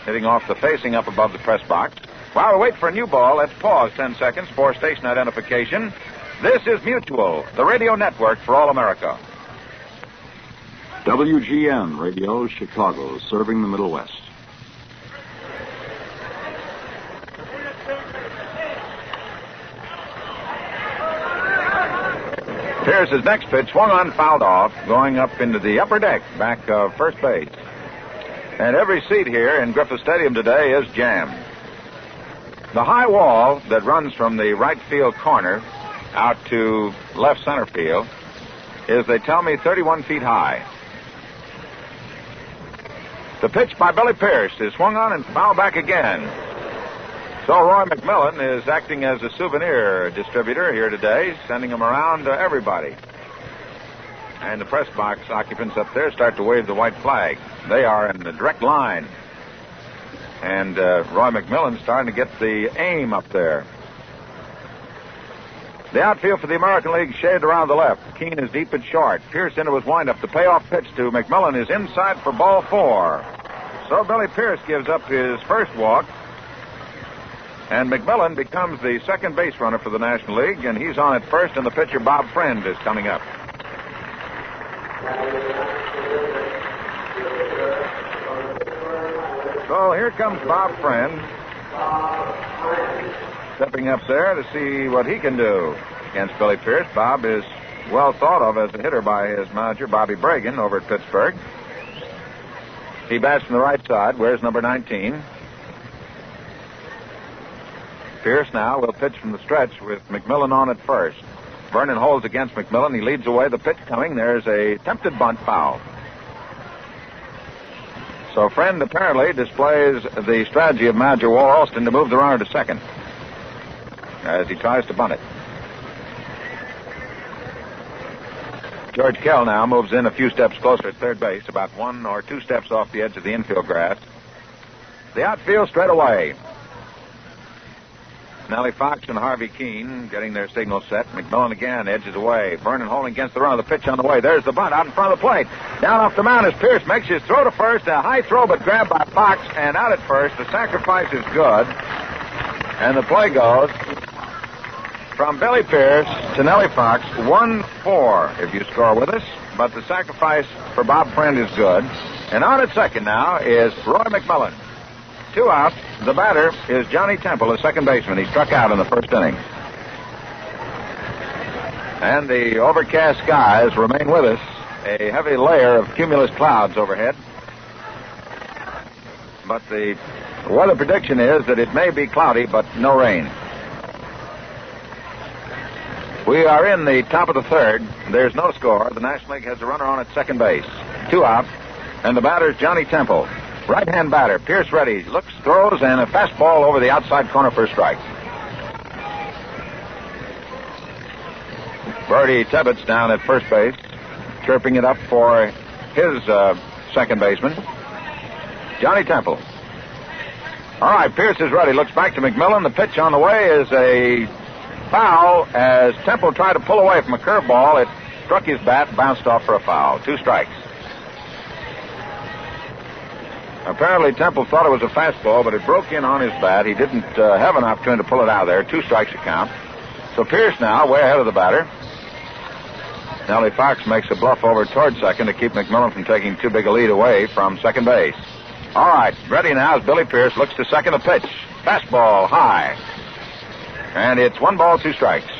Hitting off the facing up above the press box. While we wait for a new ball, let's pause 10 seconds for station identification. This is Mutual, the radio network for all America. WGN Radio, Chicago, serving the Middle West. Pierce's next pitch swung on, fouled off, going up into the upper deck, back of first base. And every seat here in Griffith Stadium today is jammed. The high wall that runs from the right field corner out to left center field is, they tell me, 31 feet high. The pitch by Billy Pierce is swung on and fouled back again. So Roy McMillan is acting as a souvenir distributor here today, sending them around to everybody. And the press box occupants up there start to wave the white flag. They are in the direct line. And Roy McMillan's starting to get the aim up there. The outfield for the American League shaded around the left. Keene is deep and short. Pierce into his windup. The payoff pitch to McMillan is inside for ball 4. So Billy Pierce gives up his first walk. And McMillan becomes the second base runner for the National League, and he's on at first, and the pitcher Bob Friend is coming up. So here comes Bob Friend, stepping up there to see what he can do against Billy Pierce. Bob is well thought of as a hitter by his manager, Bobby Bragan, over at Pittsburgh. He bats from the right side, wears number 19. Pierce now will pitch from the stretch with McMillan on at first. Vernon holds against McMillan. He leads away. The pitch coming. There's a attempted bunt foul. So Friend apparently displays the strategy of manager Walt Alston to move the runner to second as he tries to bunt it. George Kell now moves in a few steps closer at third base, about 1 or 2 steps off the edge of the infield grass. The outfield straight away. Nellie Fox and Harvey Keene getting their signal set. McMillan again edges away. Vernon holding against the run of the pitch on the way. There's the bunt out in front of the plate. Down off the mound as Pierce makes his throw to first. A high throw but grabbed by Fox, and out at first. The sacrifice is good. And the play goes from Billy Pierce to Nellie Fox, 1-4 if you score with us. But the sacrifice for Bob Friend is good. And on at second now is Roy McMillan. 2 out. The batter is Johnny Temple, a second baseman. He struck out in the first inning. And the overcast skies remain with us. A heavy layer of cumulus clouds overhead. But the weather prediction is that it may be cloudy, but no rain. We are in the top of the third. There's no score. The National League has a runner on at second base. 2 out. And the batter's Johnny Temple. Right-hand batter. Pierce ready. Looks, throws, and a fastball over the outside corner for a strike. Bertie Tebbets down at first base, chirping it up for his second baseman, Johnny Temple. All right, Pierce is ready. Looks back to McMillan. The pitch on the way is a foul as Temple tried to pull away from a curveball. It struck his bat, bounced off for a foul. 2 strikes. Apparently, Temple thought it was a fastball, but it broke in on his bat. He didn't have an opportunity to pull it out of there. 2 strikes to count. So Pierce now way ahead of the batter. Nellie Fox makes a bluff over toward second to keep McMillan from taking too big a lead away from second base. All right, ready now as Billy Pierce looks to second. A pitch. Fastball high. And it's 1 ball, 2 strikes.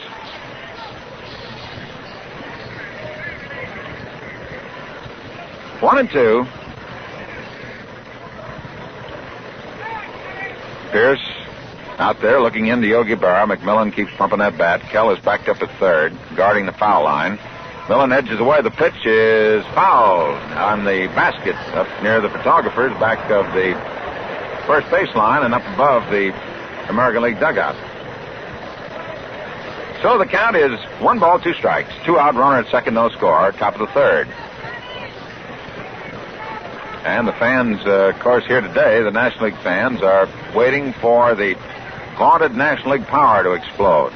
One and two. Pierce out there looking into Yogi Berra. McMillan keeps pumping that bat. Kell is backed up at third, guarding the foul line. Millen edges away. The pitch is fouled on the basket up near the photographers, back of the first baseline and up above the American League dugout. So the count is 1 ball, 2 strikes. 2 out, runner at second, no score. Top of the third. And the fans, of course, here today, the National League fans, are waiting for the vaunted National League power to explode.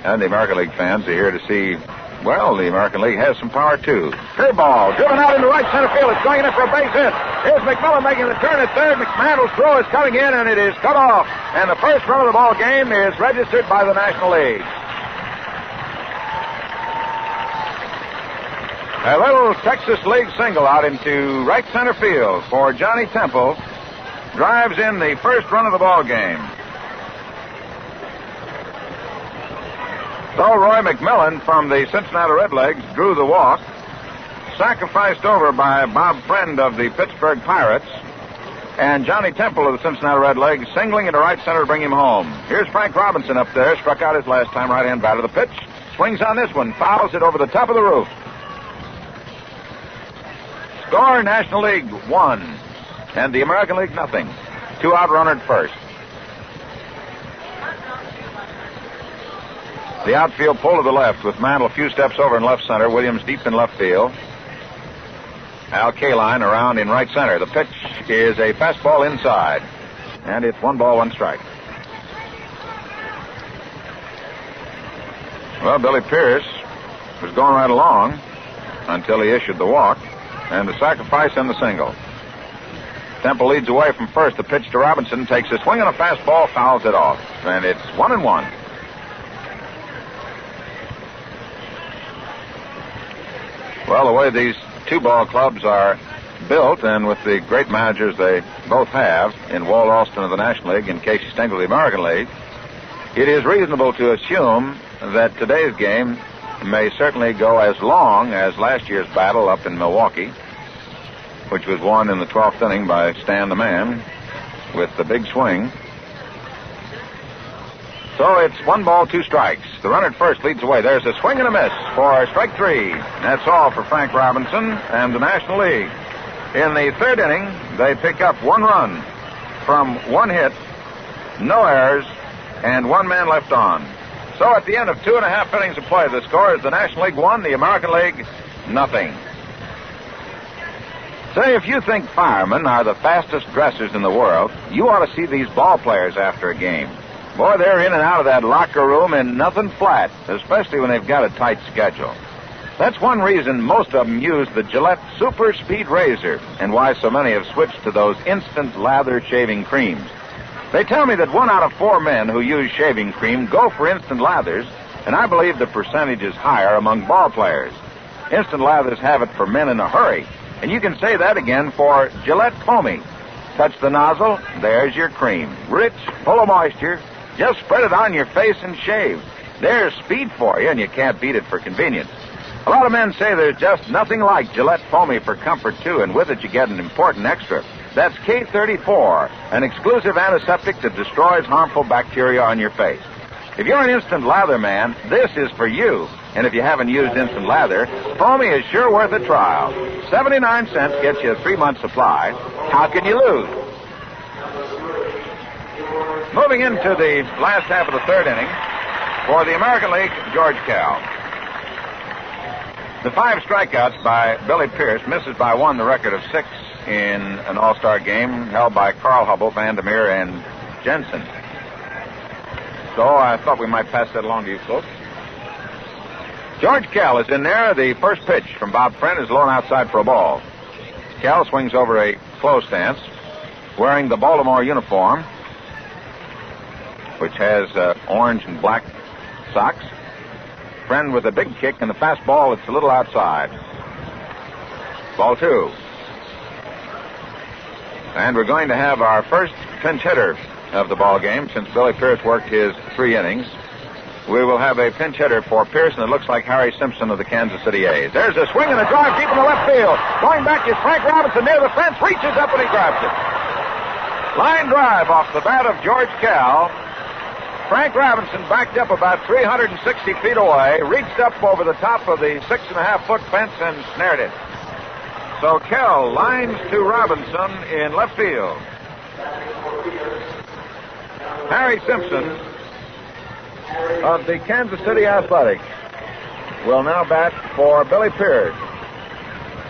And the American League fans are here to see, well, the American League has some power, too. Curveball, driven out into right center field. It's going in for a base hit. Here's McMillan making the turn at third. McMandel's throw is coming in, and it is cut off. And the first run of the ball game is registered by the National League. A little Texas League single out into right center field for Johnny Temple. Drives in the first run of the ball game. So Roy McMillan from the Cincinnati Redlegs drew the walk. Sacrificed over by Bob Friend of the Pittsburgh Pirates. And Johnny Temple of the Cincinnati Redlegs singling into right center to bring him home. Here's Frank Robinson up there. Struck out his last time, right-hand batter. The pitch swings on this one. Fouls it over the top of the roof. Score, National League 1, and the American League nothing. 2 out, runner at first. The outfield pull to the left with Mantle a few steps over in left center. Williams deep in left field. Al Kaline around in right center. The pitch is a fastball inside, and it's 1 ball, 1 strike. Well, Billy Pierce was going right along until he issued the walk. And the sacrifice and the single. Temple leads away from first. The pitch to Robinson takes a swing on a fastball, fouls it off. And it's 1-1. Well, the way these 2-ball clubs are built, and with the great managers they both have in Walt Alston of the National League and Casey Stengel of the American League, it is reasonable to assume that today's game may certainly go as long as last year's battle up in Milwaukee, which was won in the 12th inning by Stan the Man with the big swing. So it's 1 ball, 2 strikes. The runner at first leads away. There's a swing and a miss for strike 3. That's all for Frank Robinson and the National League. In the third inning, they pick up 1 run from 1 hit, no errors, and 1 man left on. So at the end of 2.5 innings of play, the score is the National League 1, the American League nothing. Say, if you think firemen are the fastest dressers in the world, you ought to see these ball players after a game. Boy, they're in and out of that locker room in nothing flat, especially when they've got a tight schedule. That's one reason most of them use the Gillette Super Speed Razor, and why so many have switched to those instant lather shaving creams. They tell me that 1 out of 4 men who use shaving cream go for instant lathers, and I believe the percentage is higher among ball players. Instant lathers have it for men in a hurry, and you can say that again for Gillette Foamy. Touch the nozzle, there's your cream. Rich, full of moisture. Just spread it on your face and shave. There's speed for you, and you can't beat it for convenience. A lot of men say there's just nothing like Gillette Foamy for comfort, too, and with it you get an important extra. That's K34, an exclusive antiseptic that destroys harmful bacteria on your face. If you're an instant lather man, this is for you. And if you haven't used instant lather, Foamy is sure worth a trial. 79 cents gets you a 3-month supply. How can you lose? Moving into the last half of the third inning, for the American League, George Kell. The 5 strikeouts by Billy Pierce misses by 1 the record of 6 in an all-star game held by Carl Hubble, Vandermeer, and Jensen. So I thought we might pass that along to you folks. George Kell is in there. The first pitch from Bob Friend is low and outside for a ball. Kell swings over a close stance, wearing the Baltimore uniform, which has orange and black socks. Friend with a big kick and the fastball. It's a little outside. Ball 2. And we're going to have our first pinch hitter of the ball game since Billy Pierce worked his 3 innings. We will have a pinch hitter for Pierce, and it looks like Harry Simpson of the Kansas City A's. There's a swing and a drive deep in the left field. Going back is Frank Robinson near the fence, reaches up and he grabs it. Line drive off the bat of George Kell. Frank Robinson backed up about 360 feet away, reached up over the top of the 6.5-foot fence and snared it. So Kell lines to Robinson in left field. Harry Simpson of the Kansas City Athletics will now bat for Billy Pierce.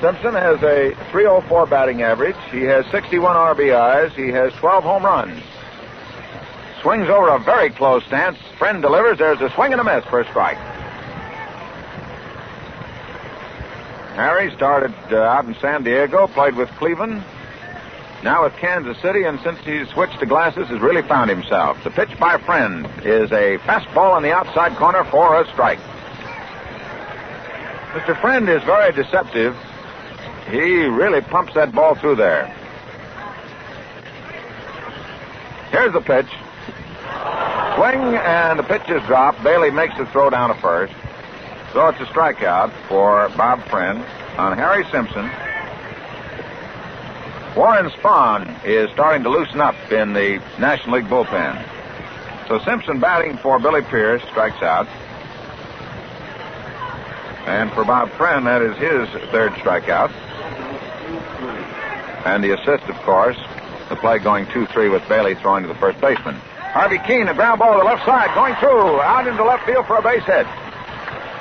Simpson has a .304 batting average. He has 61 RBIs. He has 12 home runs. Swings over a very close stance. Friend delivers. There's a swing and a miss for a strike. Harry started out in San Diego, played with Cleveland, now with Kansas City, and since he's switched to glasses, has really found himself. The pitch by Friend is a fastball on the outside corner for a strike. Mr. Friend is very deceptive. He really pumps that ball through there. Here's the pitch. Swing, and the pitch is dropped. Bailey makes the throw down to first. So it's a strikeout for Bob Friend on Harry Simpson. Warren Spahn is starting to loosen up in the National League bullpen. So Simpson batting for Billy Pierce, strikes out. And for Bob Friend, that is his 3rd strikeout. And the assist, of course, the play going 2-3 with Bailey throwing to the first baseman. Harvey Keene, a ground ball to the left side, going through, out into left field for a base hit.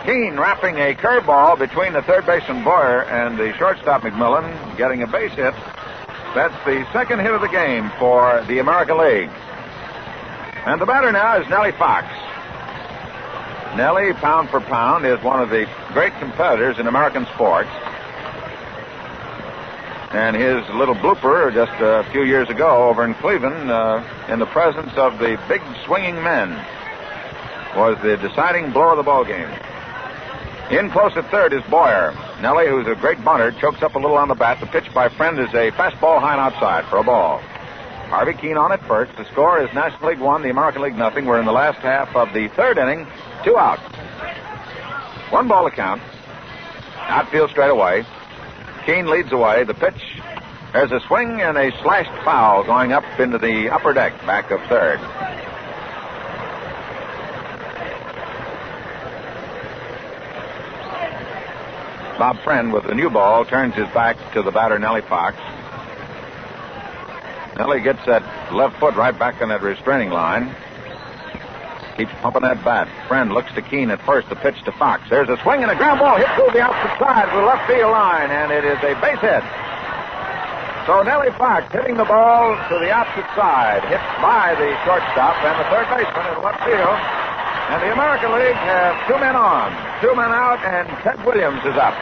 Keene wrapping a curveball between the third baseman Boyer and the shortstop McMillan, getting a base hit. That's the 2nd hit of the game for the American League. And the batter now is Nellie Fox. Nellie, pound for pound, is one of the great competitors in American sports. And his little blooper just a few years ago over in Cleveland, in the presence of the big swinging men, was the deciding blow of the ball game. In close at third is Boyer. Nellie, who's a great bunter, chokes up a little on the bat. The pitch by Friend is a fastball high and outside for a ball. Harvey Keene on at first. The score is National League 1, the American League nothing. We're in the last half of the 3rd inning. 2 outs. 1 ball to count. Outfield straight away. Keene leads away. The pitch, there's a swing and a slashed foul going up into the upper deck, back of third. Bob Friend, with the new ball, turns his back to the batter, Nellie Fox. Nellie gets that left foot right back on that restraining line. Keeps pumping that bat. Friend looks to Keene at first. The pitch to Fox. There's a swing and a ground ball hit through the opposite side to the left field line, and it is a base hit. So Nellie Fox hitting the ball to the opposite side, hit by the shortstop and the third baseman in left field. And the American League have 2 men on, 2 men out, and Ted Williams is up.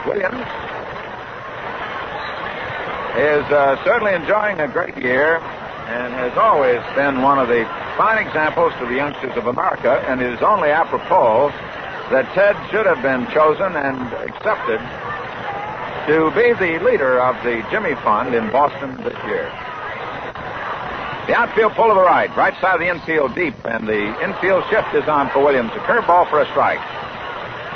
Williams is certainly enjoying a great year and has always been one of the fine examples to the youngsters of America, and it is only apropos that Ted should have been chosen and accepted to be the leader of the Jimmy Fund in Boston this year. The outfield pull to the right side of the infield deep, and the infield shift is on for Williams. A curveball for a strike.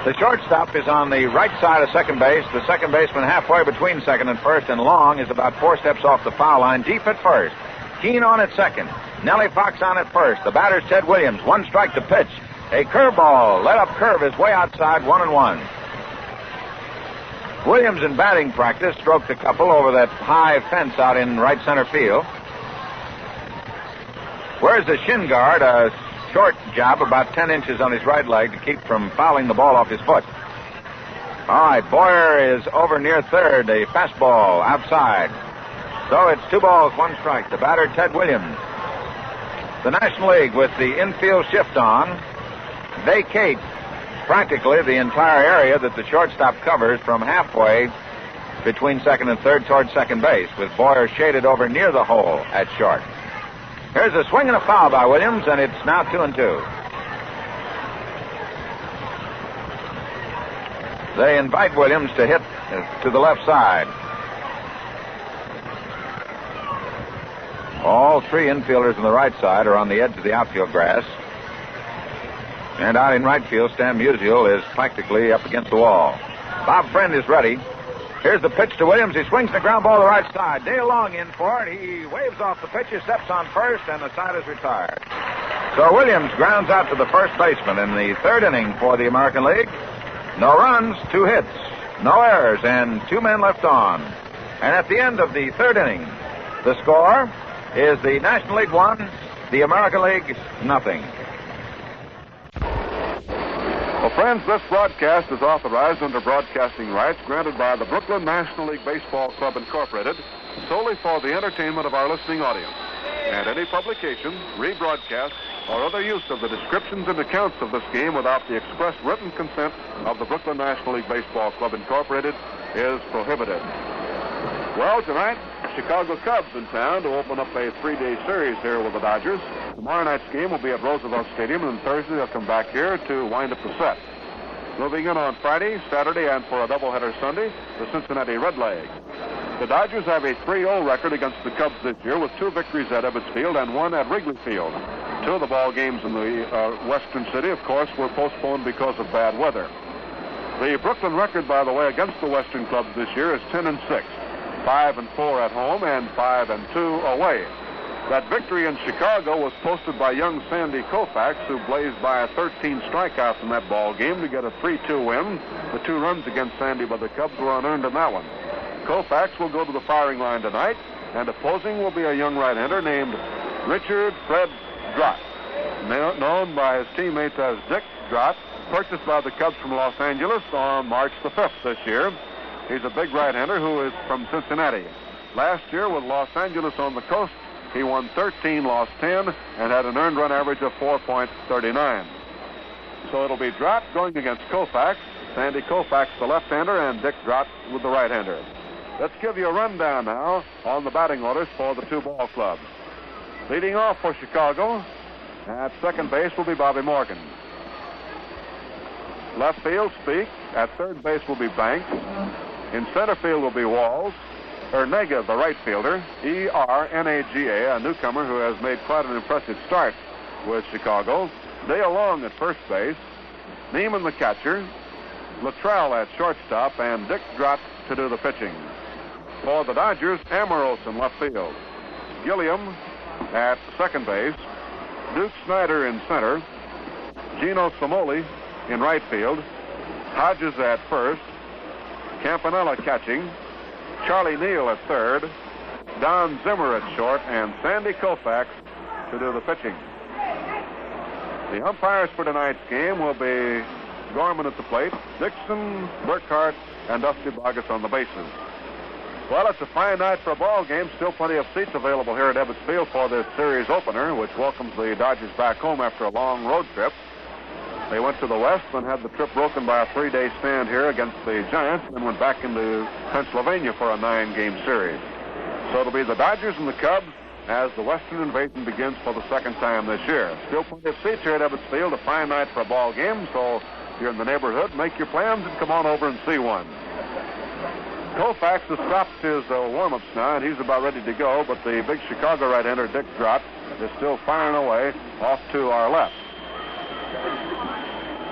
The shortstop is on the right side of second base. The second baseman halfway between second and first, and Long is about 4 steps off the foul line, deep at first. Keene on at second. Nellie Fox on at first. The batter's Ted Williams. 1 strike to pitch. A curveball. Let up curve is way outside, 1-1. Williams in batting practice stroked a couple over that high fence out in right center field. Wears the shin guard, a short job about 10 inches on his right leg to keep from fouling the ball off his foot. All right, Boyer is over near third, a fastball outside. So it's 2 balls, 1 strike. The batter, Ted Williams. The National League, with the infield shift on, vacates practically the entire area that the shortstop covers from halfway between second and third towards second base, with Boyer shaded over near the hole at short. Here's a swing and a foul by Williams, and it's now 2-2. They invite Williams to hit to the left side. All 3 infielders on the right side are on the edge of the outfield grass. And out in right field, Stan Musial is practically up against the wall. Bob Friend is ready. Here's the pitch to Williams. He swings the ground ball to the right side. Dale Long in for it. He waves off the pitch. He steps on first, and the side is retired. So Williams grounds out to the first baseman in the 3rd inning for the American League. No runs, 2 hits, no errors, and 2 men left on. And at the end of the 3rd inning, the score is the National League 1, the American League nothing. Well, friends, this broadcast is authorized under broadcasting rights granted by the Brooklyn National League Baseball Club, Incorporated, solely for the entertainment of our listening audience. And any publication, rebroadcast, or other use of the descriptions and accounts of this game without the express written consent of the Brooklyn National League Baseball Club, Incorporated, is prohibited. Well, tonight, Chicago Cubs in town to open up a 3-day series here with the Dodgers. Tomorrow night's game will be at Roosevelt Stadium, and Thursday they'll come back here to wind up the set. Moving in on Friday, Saturday, and for a doubleheader Sunday, the Cincinnati Redlegs. The Dodgers have a 3-0 record against the Cubs this year, with 2 victories at Ebbets Field and 1 at Wrigley Field. 2 of the ball games in the Western City, of course, were postponed because of bad weather. The Brooklyn record, by the way, against the Western clubs this year is 10-6. 5-4 at home and 5-2 away. That victory in Chicago was posted by young Sandy Koufax, who blazed by 13 strikeouts in that ball game to get a 3-2 win. The 2 runs against Sandy by the Cubs were unearned in that one. Koufax will go to the firing line tonight, and opposing will be a young right-hander named Richard Fred Drott, known by his teammates as Dick Drott, purchased by the Cubs from Los Angeles on March the 5th this year. He's a big right-hander who is from Cincinnati. Last year with Los Angeles on the coast, he won 13, lost 10, and had an earned run average of 4.39. So it'll be Drott going against Koufax, Sandy Koufax the left-hander, and Dick Drott with the right-hander. Let's give you a rundown now on the batting orders for the 2 ball clubs. Leading off for Chicago, at second base will be Bobby Morgan. Left field, Speak. At third base will be Banks. In center field will be Walls. Ernega, the right fielder. Ernaga, a newcomer who has made quite an impressive start with Chicago. Dale Long at first base. Neiman, the catcher. Luttrell at shortstop, and Dick Drott to do the pitching. For the Dodgers, Amoros in left field. Gilliam at second base. Duke Snyder in center. Gino Samoli in right field. Hodges at first. Campanella catching. Charlie Neal at third. Don Zimmer at short, and Sandy Koufax to do the pitching. The umpires for tonight's game will be Gorman at the plate, Dixon, Burkhart, and Dusty Boggess on the bases. Well, it's a fine night for a ball game. Still plenty of seats available here at Ebbets Field for this series opener, which welcomes the Dodgers back home after a long road trip. They went to the West and had the trip broken by a 3-day stand here against the Giants, and then went back into Pennsylvania for a 9-game series. So it'll be the Dodgers and the Cubs as the Western invasion begins for the second time this year. Still plenty of seats here at Ebbets Field. A fine night for a ball game, so if you're in the neighborhood, make your plans and come on over and see one. Koufax has stopped his warm-ups now, and he's about ready to go, but the big Chicago right-hander, Dick Drott, is still firing away off to our left.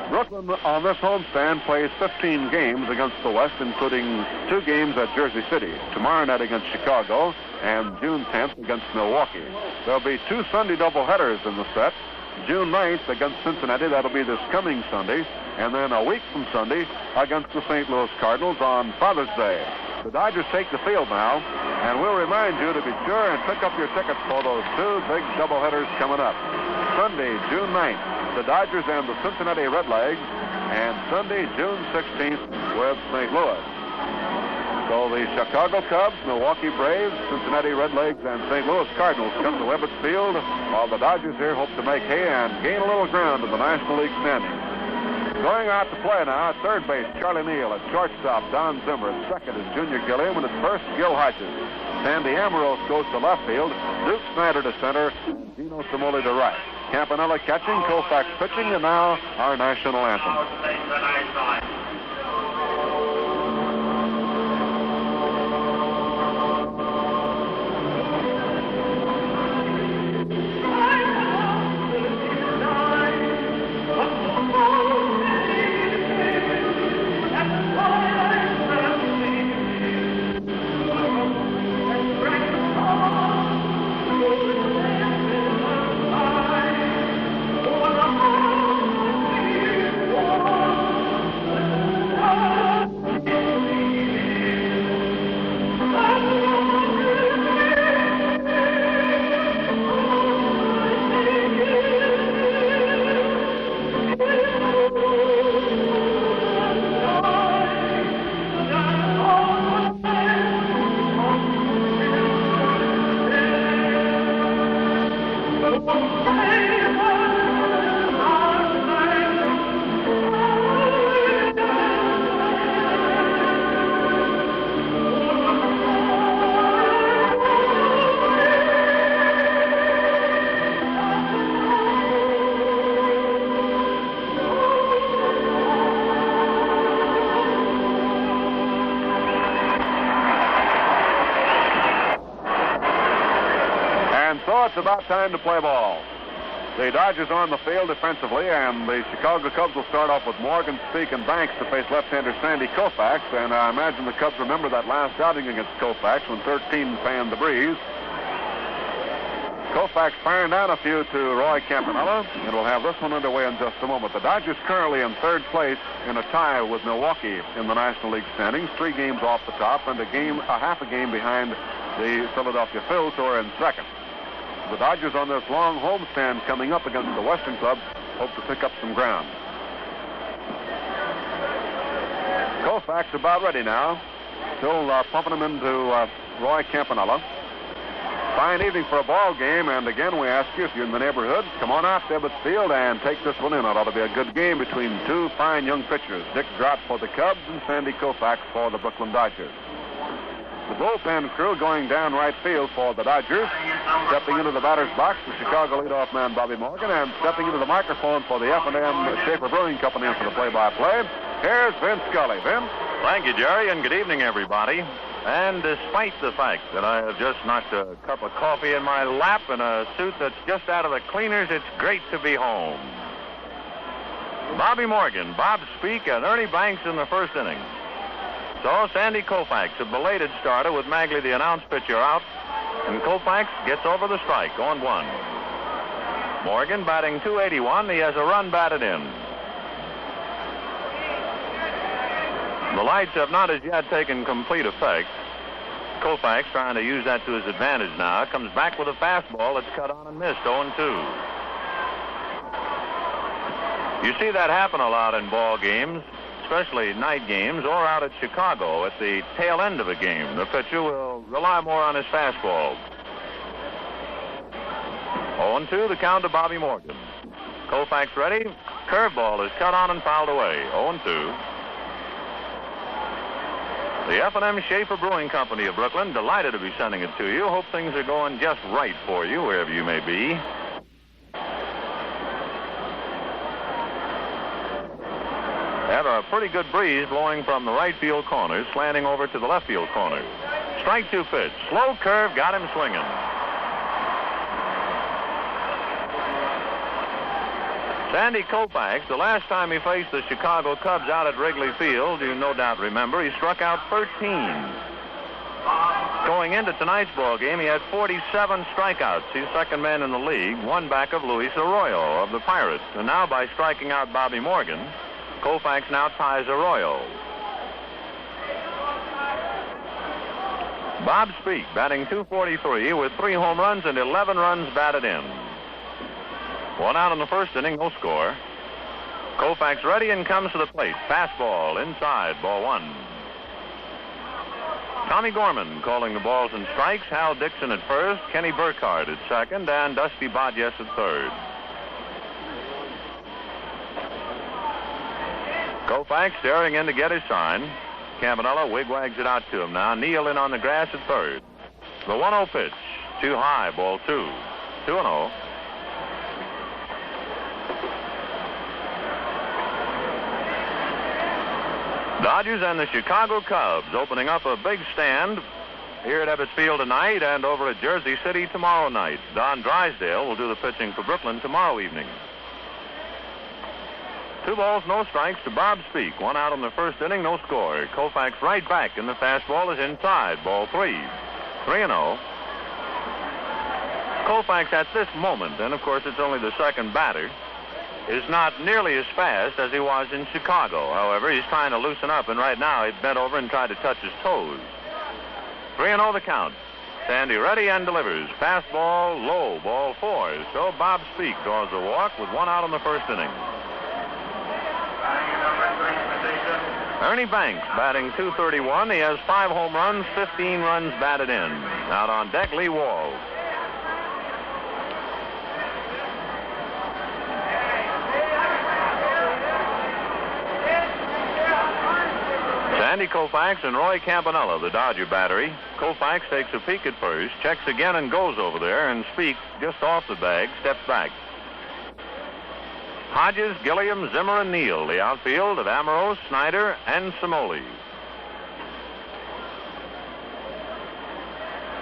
Brooklyn on this homestand plays 15 games against the West, including 2 games at Jersey City. Tomorrow night against Chicago and June 10th against Milwaukee. There'll be 2 Sunday doubleheaders in the set. June 9th against Cincinnati, that'll be this coming Sunday, and then a week from Sunday against the St. Louis Cardinals on Father's Day. The Dodgers take the field now, and we'll remind you to be sure and pick up your tickets for those 2 big doubleheaders coming up. Sunday, June 9th, the Dodgers and the Cincinnati Redlegs, and Sunday, June 16th with St. Louis. So the Chicago Cubs, Milwaukee Braves, Cincinnati Redlegs, and St. Louis Cardinals come to Ebbets Field, while the Dodgers here hope to make hay and gain a little ground in the National League standings. Going out to play now at third base, Charlie Neal. At shortstop, Don Zimmer. At second is Junior Gilliam, and at first, Gil Hodges. Sandy Ambrose goes to left field, Duke Snyder to center, and Gino Cimoli to right. Campanella catching, Koufax pitching, and now our national anthem. It's about time to play ball. The Dodgers are on the field defensively, and the Chicago Cubs will start off with Morgan, Speak, and Banks to face left-hander Sandy Koufax. And I imagine the Cubs remember that last outing against Koufax when 13 fanned the breeze. Koufax firing down a few to Roy Campanella, and we'll have this one underway in just a moment. The Dodgers currently in third place in a tie with Milwaukee in the National League standings, 3 games off the top, and a half a game behind the Philadelphia Phils, who are in second. The Dodgers on this long homestand coming up against the Western clubs hope to pick up some ground. Koufax about ready now. Still pumping him into Roy Campanella. Fine evening for a ball game, and again we ask you, if you're in the neighborhood, come on out to Ebbets Field and take this one in. It ought to be a good game between 2 fine young pitchers, Dick Drott for the Cubs and Sandy Koufax for the Brooklyn Dodgers. The bullpen crew going down right field for the Dodgers. Stepping into the batter's box, the Chicago leadoff man Bobby Morgan, and stepping into the microphone for the F&M Schaefer Brewing Company and for the play-by-play, here's Vince Scully. Vince? Thank you, Jerry, and good evening, everybody. And despite the fact that I have just knocked a cup of coffee in my lap and a suit that's just out of the cleaners, it's great to be home. Bobby Morgan, Bob Speak, and Ernie Banks in the first inning. So Sandy Koufax, a belated starter with Magley, the announce pitcher, out, and Koufax gets over the strike, 0-1. Morgan batting .281. He has a run batted in. The lights have not as yet taken complete effect. Koufax trying to use that to his advantage now. Comes back with a fastball that's cut on and missed, 0-2. You see that happen a lot in ball games, especially night games, or out at Chicago at the tail end of a game. The pitcher will rely more on his fastball. 0-2, the count to Bobby Morgan. Koufax ready. Curveball is cut on and fouled away. 0-2. The F&M Schaefer Brewing Company of Brooklyn, delighted to be sending it to you. Hope things are going just right for you, wherever you may be. Had a pretty good breeze blowing from the right field corner, slanting over to the left field corner. Strike 2 pitch. Slow curve, got him swinging. Sandy Koufax, the last time he faced the Chicago Cubs out at Wrigley Field, you no doubt remember, he struck out 13. Going into tonight's ball game, he had 47 strikeouts. He's second man in the league, one back of Luis Arroyo of the Pirates. And now by striking out Bobby Morgan, Koufax now ties Arroyo. Bob Speak batting .243 with 3 home runs and 11 runs batted in. 1 out in the first inning, no score. Koufax ready and comes to the plate. Fastball inside, ball 1. Tommy Gorman calling the balls and strikes. Hal Dixon at first, Kenny Burkhardt at second, and Dusty Bodjes at third. Koufax staring in to get his sign. Campanella wigwags it out to him now. Neal in on the grass at third. The 1-0 pitch. Too high, ball 2. 2-0. Dodgers and the Chicago Cubs opening up a big stand here at Ebbets Field tonight and over at Jersey City tomorrow night. Don Drysdale will do the pitching for Brooklyn tomorrow evening. 2 balls, no strikes to Bob Speak. 1 out in the first inning, no score. Koufax right back, and the fastball is inside, ball 3. 3-0. Koufax at this moment, and of course it's only the second batter, is not nearly as fast as he was in Chicago. However, he's trying to loosen up, and right now he bent over and tried to touch his toes. 3-0 the count. Sandy ready and delivers. Fastball low, ball 4. So Bob Speak draws a walk with 1 out in the first inning. Ernie Banks batting .231. He has 5 home runs, 15 runs batted in. Out on deck, Lee Walls. Sandy Koufax and Roy Campanella, the Dodger battery. Koufax takes a peek at first, checks again and goes over there, and Speak, just off the bag, steps back. Hodges, Gilliam, Zimmer, and Neal, the outfield of Amaro, Snyder, and Simoli.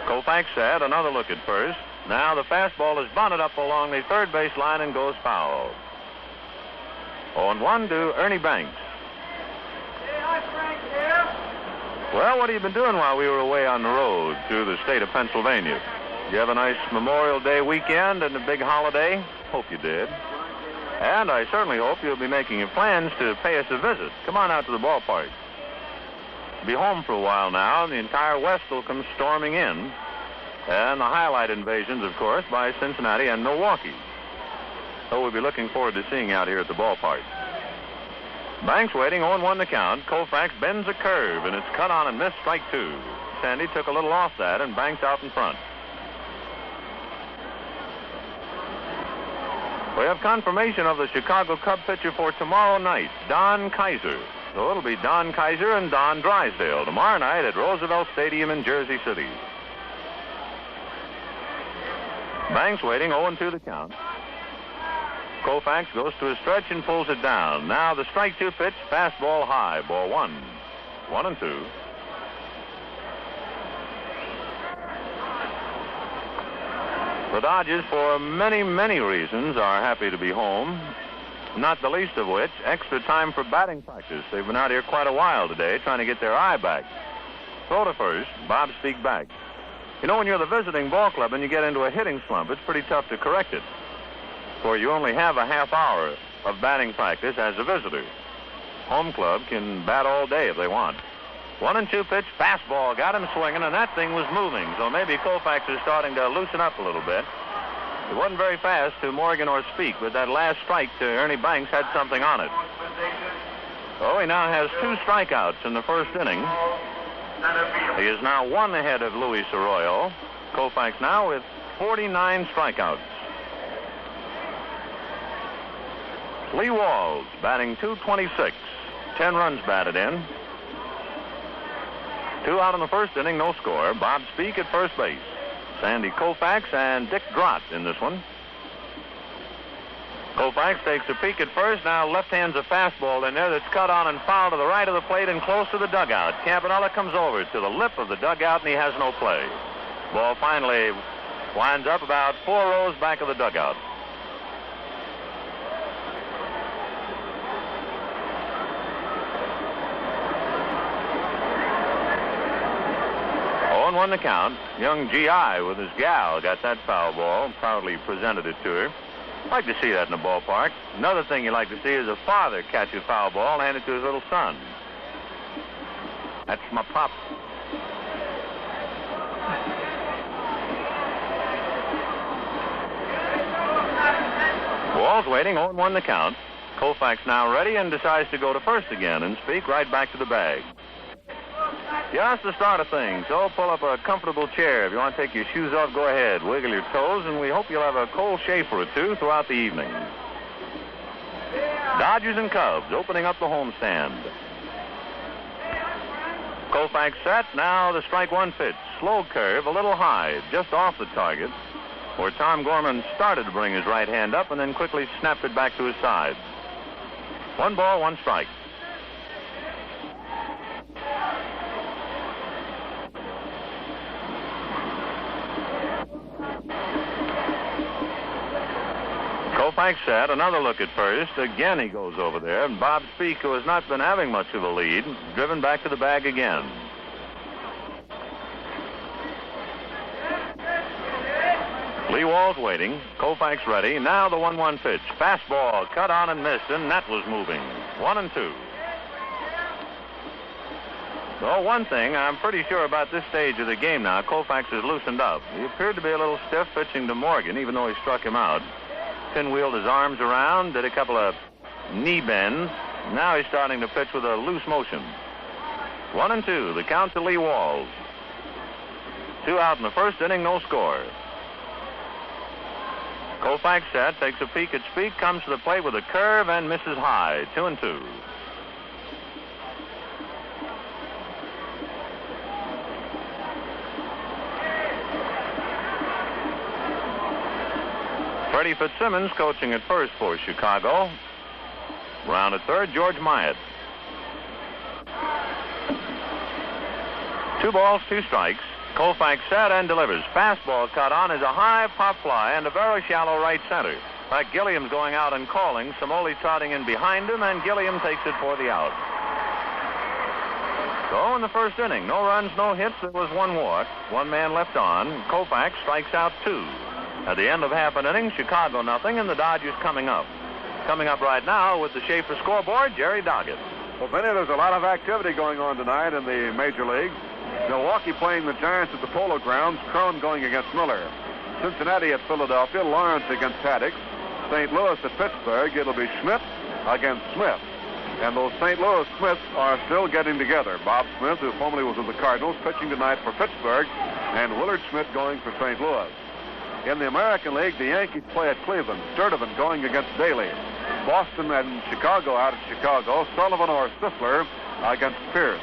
Koufax had another look at first. Now the fastball is bunted up along the third base line and goes foul. 0-1 to Ernie Banks. Well, what have you been doing while we were away on the road through the state of Pennsylvania? You have a nice Memorial Day weekend and a big holiday? Hope you did. And I certainly hope you'll be making your plans to pay us a visit. Come on out to the ballpark. Be home for a while now, and the entire West will come storming in. And the highlight invasions, of course, by Cincinnati and Milwaukee. So we'll be looking forward to seeing you out here at the ballpark. Banks waiting, 0-1 the count. Koufax bends a curve, and it's cut on and missed, strike 2. Sandy took a little off that, and Banks out in front. We have confirmation of the Chicago Cub pitcher for tomorrow night, Don Kaiser. So it'll be Don Kaiser and Don Drysdale tomorrow night at Roosevelt Stadium in Jersey City. Banks waiting, 0-2 the count. Koufax goes to a stretch and pulls it down. Now the strike 2 pitch, fastball high, ball 1. 1-2. The Dodgers, for many, many reasons, are happy to be home. Not the least of which, extra time for batting practice. They've been out here quite a while today trying to get their eye back. Throw to first, Bob Speak back. You know, when you're the visiting ball club and you get into a hitting slump, it's pretty tough to correct it. For you only have a half hour of batting practice as a visitor. Home club can bat all day if they want. 1-2 pitch, fastball, got him swinging, and that thing was moving. So maybe Koufax is starting to loosen up a little bit. It wasn't very fast to Morgan or Speak, but that last strike to Ernie Banks had something on it. So he now has 2 strikeouts in the first inning. He is now 1 ahead of Luis Arroyo. Koufax now with 49 strikeouts. Lee Walls batting .226. 10 runs batted in. 2 out in the first inning, no score. Bob Speak at first base. Sandy Koufax and Dick Grott in this one. Koufax takes a peek at first. Now left hands a fastball in there that's cut on and fouled to the right of the plate and close to the dugout. Campanella comes over to the lip of the dugout, and he has no play. Ball finally winds up about 4 rows back of the dugout. On the count. Young G.I. with his gal got that foul ball, proudly presented it to her. Like to see that in the ballpark. Another thing you like to see is a father catch a foul ball and hand it to his little son. That's my pop. Wall's waiting, 0-1 the count. Koufax now ready and decides to go to first again and speak right back to the bag. Just the start of things, so pull up a comfortable chair. If you want to take your shoes off, go ahead. Wiggle your toes, and we hope you'll have a cold shave or two throughout the evening. Dodgers and Cubs opening up the homestand. Koufax set. Now the strike one pitch. Slow curve, a little high, just off the target, where Tom Gorman started to bring his right hand up and then quickly snapped it back to his side. 1 ball, 1 strike. Koufax set, another look at first. Again he goes over there, and Bob Speak, who has not been having much of a lead, driven back to the bag again. Lee Wall's waiting. Koufax ready. Now the 1-1 pitch. Fastball cut on and missed, and that was moving. 1-2. So one thing I'm pretty sure about this stage of the game now, Koufax has loosened up. He appeared to be a little stiff pitching to Morgan, even though he struck him out. Pinwheeled his arms around, did a couple of knee bends. Now he's starting to pitch with a loose motion. 1-2, the count to Lee Walls. 2 out in the first inning, no score. Koufax set, takes a peek at Speak, comes to the plate with a curve and misses high. 2-2. Freddie Fitzsimmons coaching at first for Chicago. Round at third, George Myatt. 2 balls, 2 strikes. Koufax set and delivers. Fastball cut on is a high pop fly and a very shallow right center. In fact, Gilliam's going out and calling. Samoli trotting in behind him, and Gilliam takes it for the out. So in the first inning, no runs, no hits. There was 1 walk. 1 man left on. Koufax strikes out 2. At the end of half an inning, Chicago nothing, and the Dodgers coming up. Coming up right now with the Schaefer scoreboard, Jerry Doggett. Well, Benny, there's a lot of activity going on tonight in the Major League. Milwaukee playing the Giants at the Polo Grounds, Cron going against Miller. Cincinnati at Philadelphia, Lawrence against Haddix. St. Louis at Pittsburgh, it'll be Schmidt against Smith. And those St. Louis Smiths are still getting together. Bob Smith, who formerly was with the Cardinals, pitching tonight for Pittsburgh, and Willard Schmidt going for St. Louis. In the American League, the Yankees play at Cleveland. Sturdivant going against Daly. Boston and Chicago out at Chicago. Sullivan or Stifler against Pierce.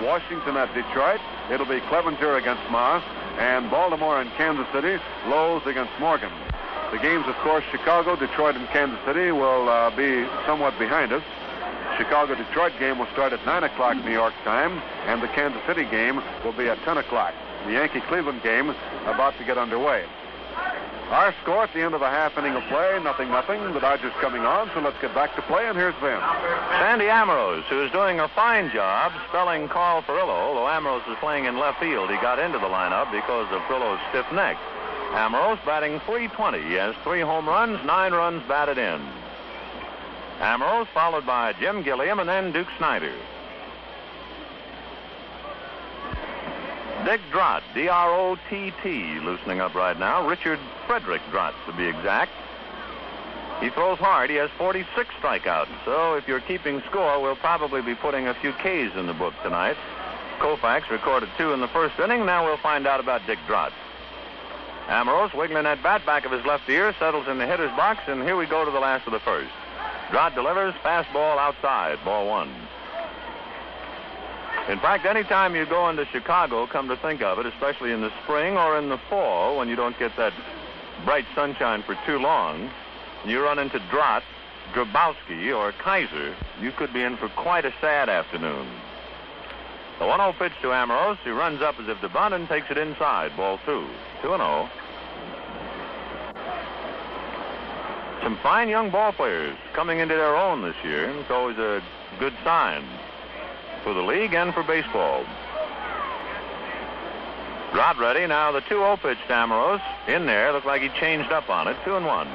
Washington at Detroit. It'll be Clevenger against Moss. And Baltimore and Kansas City, Lowe's against Morgan. The games, of course, Chicago, Detroit, and Kansas City will be somewhat behind us. Chicago-Detroit game will start at 9 o'clock New York time, and the Kansas City game will be at 10 o'clock. The Yankee-Cleveland game about to get underway. Our score at the end of the half inning of play, 0-0. The Dodgers coming on, so let's get back to play, and here's Vin. Sandy Ambrose, who is doing a fine job spelling Carl Furillo. Although Ambrose is playing in left field, he got into the lineup because of Furillo's stiff neck. Ambrose batting .320. He has 3 home runs, 9 runs batted in. Ambrose followed by Jim Gilliam and then Duke Snyder. Dick Drott, D-R-O-T-T, loosening up right now. Richard Frederick Drott, to be exact. He throws hard. He has 46 strikeouts. So if you're keeping score, we'll probably be putting a few Ks in the book tonight. Koufax recorded 2 in the first inning. Now we'll find out about Dick Drott. Ambrose wiggling that bat back of his left ear, settles in the hitter's box, and here we go to the last of the first. Drott delivers, fastball outside, ball 1. In fact, anytime you go into Chicago, come to think of it, especially in the spring or in the fall when you don't get that bright sunshine for too long, you run into Drott, Grabowski, or Kaiser, you could be in for quite a sad afternoon. The 1-0 pitch to Amorose. He runs up as if to bunt and takes it inside. Ball 2. 2-0. Some fine young ball players coming into their own this year. It's always a good sign for the league and for baseball. Rod ready. Now the 2-0 pitch to Amorose. In there. Looked like he changed up on it. 2-1.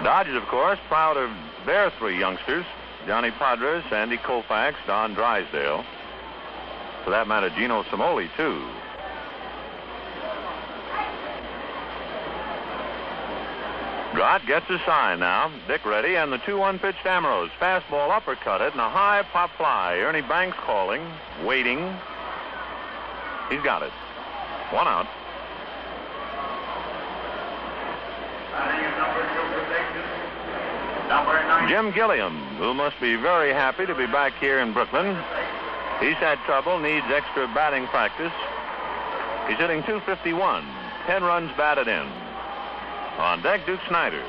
Dodgers, of course, proud of their 3 youngsters. Johnny Podres, Sandy Koufax, Don Drysdale. For that matter, Gino Cimoli, too. Drott gets a sign now. Dick ready, and the 2-1 pitch to Amorose. Fastball uppercutted, and a high pop fly. Ernie Banks calling, waiting. He's got it. 1 out. Jim Gilliam, who must be very happy to be back here in Brooklyn. He's had trouble, needs extra batting practice. He's hitting .251, 10 runs batted in. On deck, Duke Snider.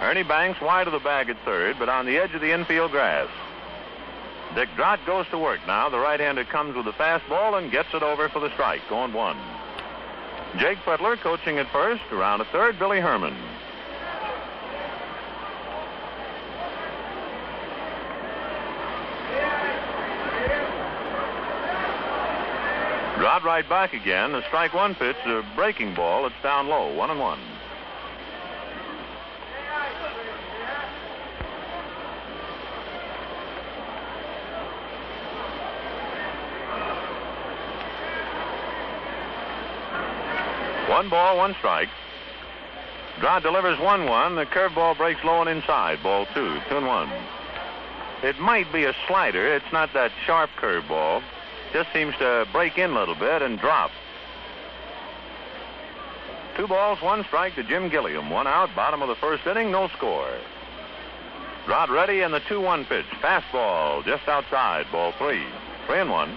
Ernie Banks wide of the bag at third, but on the edge of the infield grass. Dick Drott goes to work now. The right-hander comes with a fastball and gets it over for the strike. Going 1. Jake Butler coaching at first. Around at third, Billy Herman. Drott right back again. The strike 1 pitch, a breaking ball. It's down low. 1-1. One ball, 1 strike. Drott delivers 1-1. The curveball breaks low and inside. Ball 2. 2-1. It might be a slider. It's not that sharp curveball. Just seems to break in a little bit and drop. 2 balls, 1 strike to Jim Gilliam. 1 out, bottom of the first inning, no score. Drott ready, and the 2-1 pitch. Fastball just outside. Ball 3. 3-1.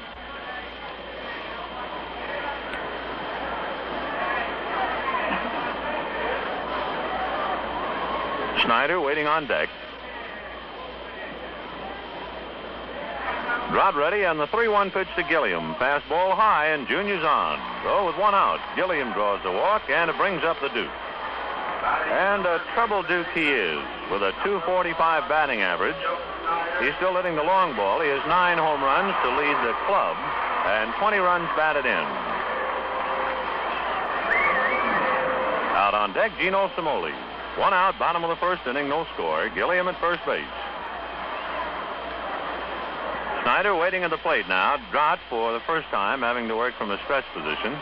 Snider waiting on deck. Drott ready, and the 3-1 pitch to Gilliam. Fastball high, and Junior's on. So with 1 out, Gilliam draws the walk, and it brings up the Duke. And a trouble Duke he is, with a .245 batting average. He's still hitting the long ball. He has 9 home runs to lead the club, and 20 runs batted in. Out on deck, Gino Cimoli. 1 out, bottom of the first inning, no score. Gilliam at first base. Snider waiting at the plate now. Drott for the first time having to work from a stretch position.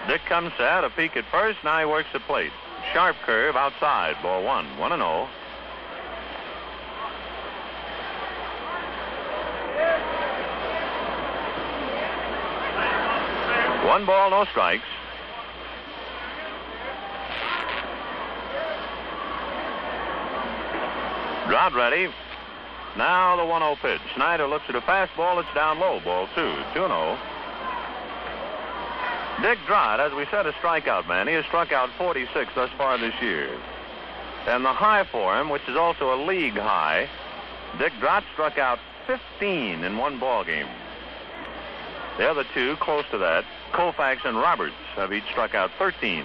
Dick comes set, a peek at first. Now he works the plate. Sharp curve outside. Ball 1. 1-0. One ball, no strikes. Drott ready. Now the 1-0 pitch. Snider looks at a fastball. It's down low. Ball 2. 2-0. Dick Drott, as we said, a strikeout man. He has struck out 46 thus far this year. And the high for him, which is also a league high, Dick Drott struck out 15 in 1 ball game. The other 2 close to that, Koufax and Roberts, have each struck out 13.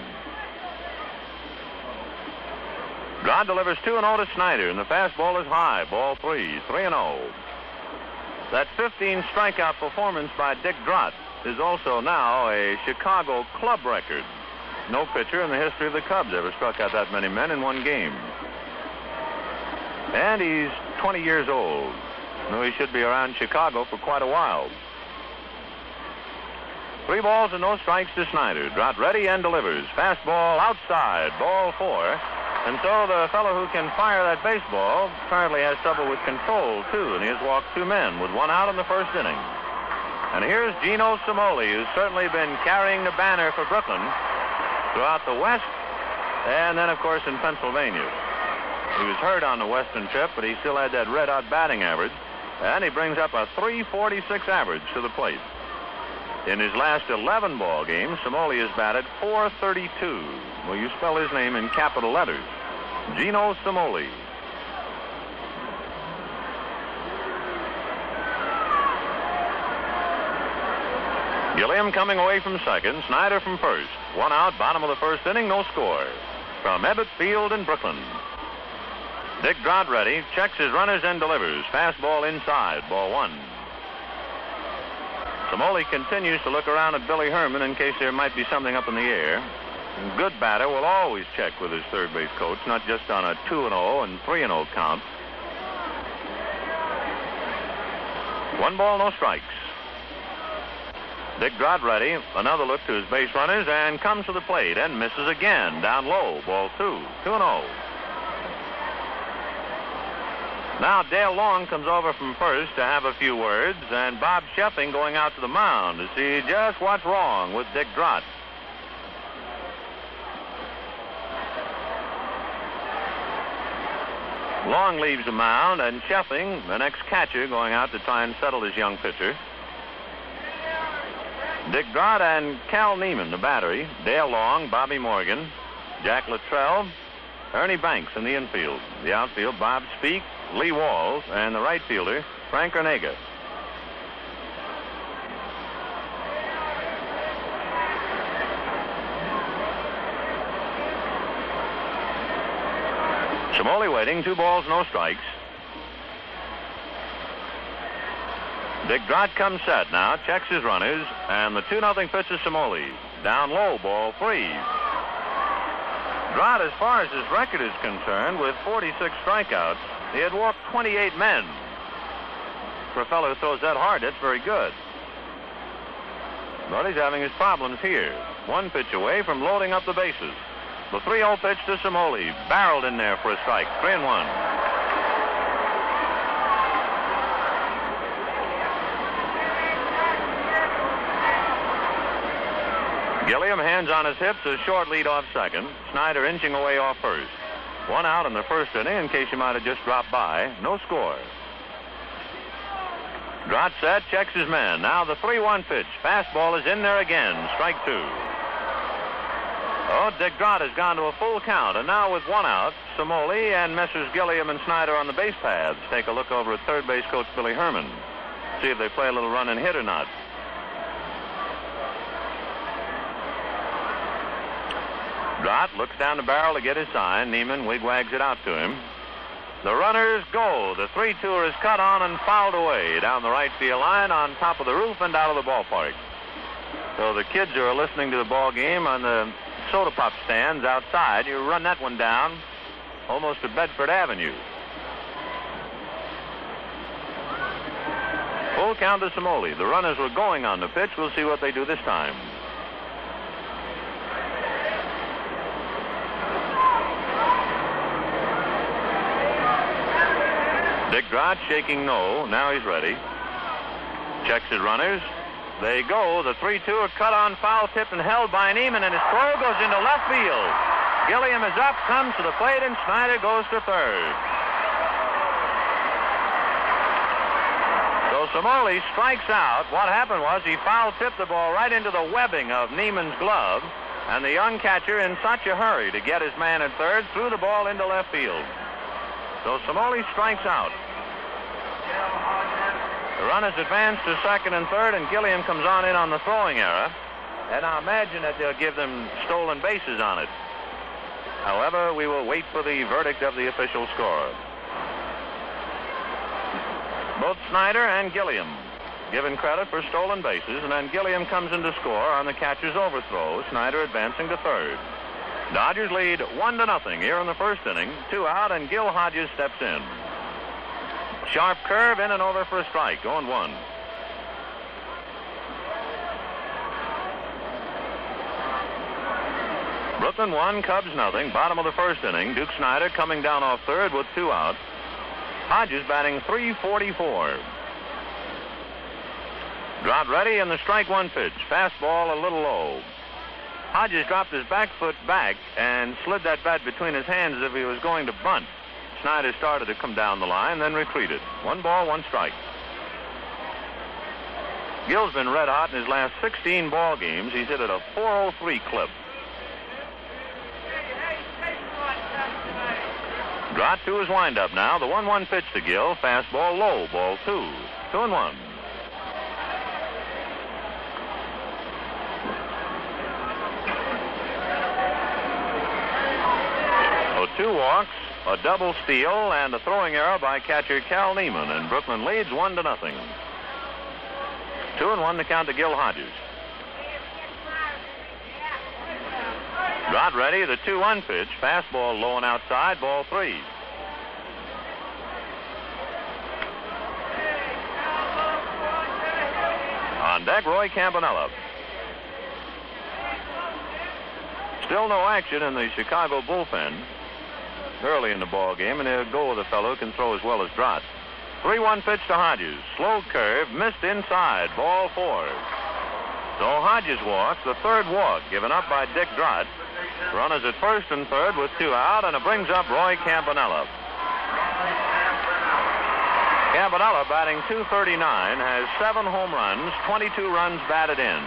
Drott delivers 2-0 to Snider, and the fastball is high. Ball 3. 3-0. That 15 strikeout performance by Dick Drott is also now a Chicago club record. No pitcher in the history of the Cubs ever struck out that many men in 1 game. And he's 20 years old. So he should be around Chicago for quite a while. 3 balls and no strikes to Snider. Drott ready and delivers. Fastball outside. Ball 4. And so the fellow who can fire that baseball apparently has trouble with control, too, and he has walked 2 men with 1 out in the first inning. And here's Gino Cimoli, who's certainly been carrying the banner for Brooklyn throughout the West, and then, of course, in Pennsylvania. He was hurt on the Western trip, but he still had that red-hot batting average, and he brings up a .346 average to the plate. In his last 11 ball games, Cimoli has batted .432 Well, you spell his name in capital letters. Gino Cimoli. Gilliam coming away from second, Snyder from first. One out, bottom of the first inning, no score. From Ebbets Field in Brooklyn. Dick Drott ready, checks his runners and delivers. Fastball inside, ball one. Cimoli continues to look around at Billy Herman in case there might be something up in the air. A good batter will always check with his third base coach, not just on a 2-0 and 3-0 count. 1 ball, no strikes. Dick Drott ready, another look to his base runners and comes to the plate and misses again, down low, ball 2, 2-0. Now Dale Long comes over from first to have a few words, and Bob Sheffing going out to the mound to see just what's wrong with Dick Drott. Long leaves the mound, and Sheffing, the next catcher, going out to try and settle his young pitcher. Dick Drott and Cal Neiman, the battery. Dale Long, Bobby Morgan, Jack Luttrell, Ernie Banks in the infield. The outfield, Bob Speak, Lee Walls, and the right fielder, Frank Ornega. Cimoli waiting, 2 balls, no strikes. Dick Drott comes set now, checks his runners, and the 2-0 pitch is Cimoli. Down low, ball 3. Drott, as far as his record is concerned, with 46 strikeouts, he had walked 28 men. For a fellow who throws that hard, that's very good. But he's having his problems here. 1 pitch away from loading up the bases. The 3-0 pitch to Cimoli, barreled in there for a strike, 3-1. Gilliam, hands on his hips, a short lead off second. Snyder inching away off first. 1 out in the first inning in case you might have just dropped by. No score. Drott set, checks his man. Now the 3-1 pitch. Fastball is in there again. Strike 2. Oh, Dick Drott has gone to a full count. And now with 1 out, Cimoli and Messrs. Gilliam and Snyder on the base paths take a look over at third base coach Billy Herman. See if they play a little run and hit or not. Drott looks down the barrel to get his sign. Neiman wigwags it out to him. The runners go. The 3-2er is cut on and fouled away down the right field line on top of the roof and out of the ballpark. So the kids who are listening to the ball game on the soda pop stands outside, you run that one down almost to Bedford Avenue. Full count to Cimoli. The runners were going on the pitch. We'll see what they do this time. Dick Drott shaking no. Now he's ready. Checks his runners. They go. The 3-2 are cut on, foul tipped and held by Neiman, and his throw goes into left field. Gilliam is up, comes to the plate, and Snyder goes to third. So Cimoli strikes out. What happened was he foul tipped the ball right into the webbing of Neiman's glove, and the young catcher, in such a hurry to get his man at third, threw the ball into left field. So Cimoli strikes out. The runners advance to second and third, and Gilliam comes on in on the throwing error. And I imagine that they'll give them stolen bases on it. However, we will wait for the verdict of the official score. Both Snyder and Gilliam given credit for stolen bases, and then Gilliam comes in to score on the catcher's overthrow. Snyder advancing to third. Dodgers lead 1-0 here in the first inning. 2 out, and Gil Hodges steps in. Sharp curve in and over for a strike. 0-1. Brooklyn 1, Cubs 0. Bottom of the first inning. Duke Snyder coming down off third with 2 out. Hodges batting .344. Drott ready, and the strike 1 pitch. Fastball a little low. Hodges dropped his back foot back and slid that bat between his hands as if he was going to bunt. Snyder started to come down the line, then retreated. 1 ball, 1 strike. Gil's been red hot in his last 16 ball games. He's hit at a .403 clip. Drott to his windup now. The 1-1 pitch to Gill. Fastball low. Ball 2. 2-1. So 2 walks, a double steal, and a throwing error by catcher Cal Neiman, and Brooklyn leads 1-0. 2-1 to count to Gil Hodges. Drott ready, the 2-1 pitch. Fastball low and outside, ball 3. On deck, Roy Campanella. Still no action in the Chicago bullpen early in the ball game, and they'll go with a fellow who can throw as well as Drott. 3-1 pitch to Hodges. Slow curve, missed inside, ball 4. So Hodges walks, the 3rd walk given up by Dick Drott. Runners at first and third with 2 out, and it brings up Roy Campanella. Campanella, batting .239, has 7 home runs, 22 runs batted in.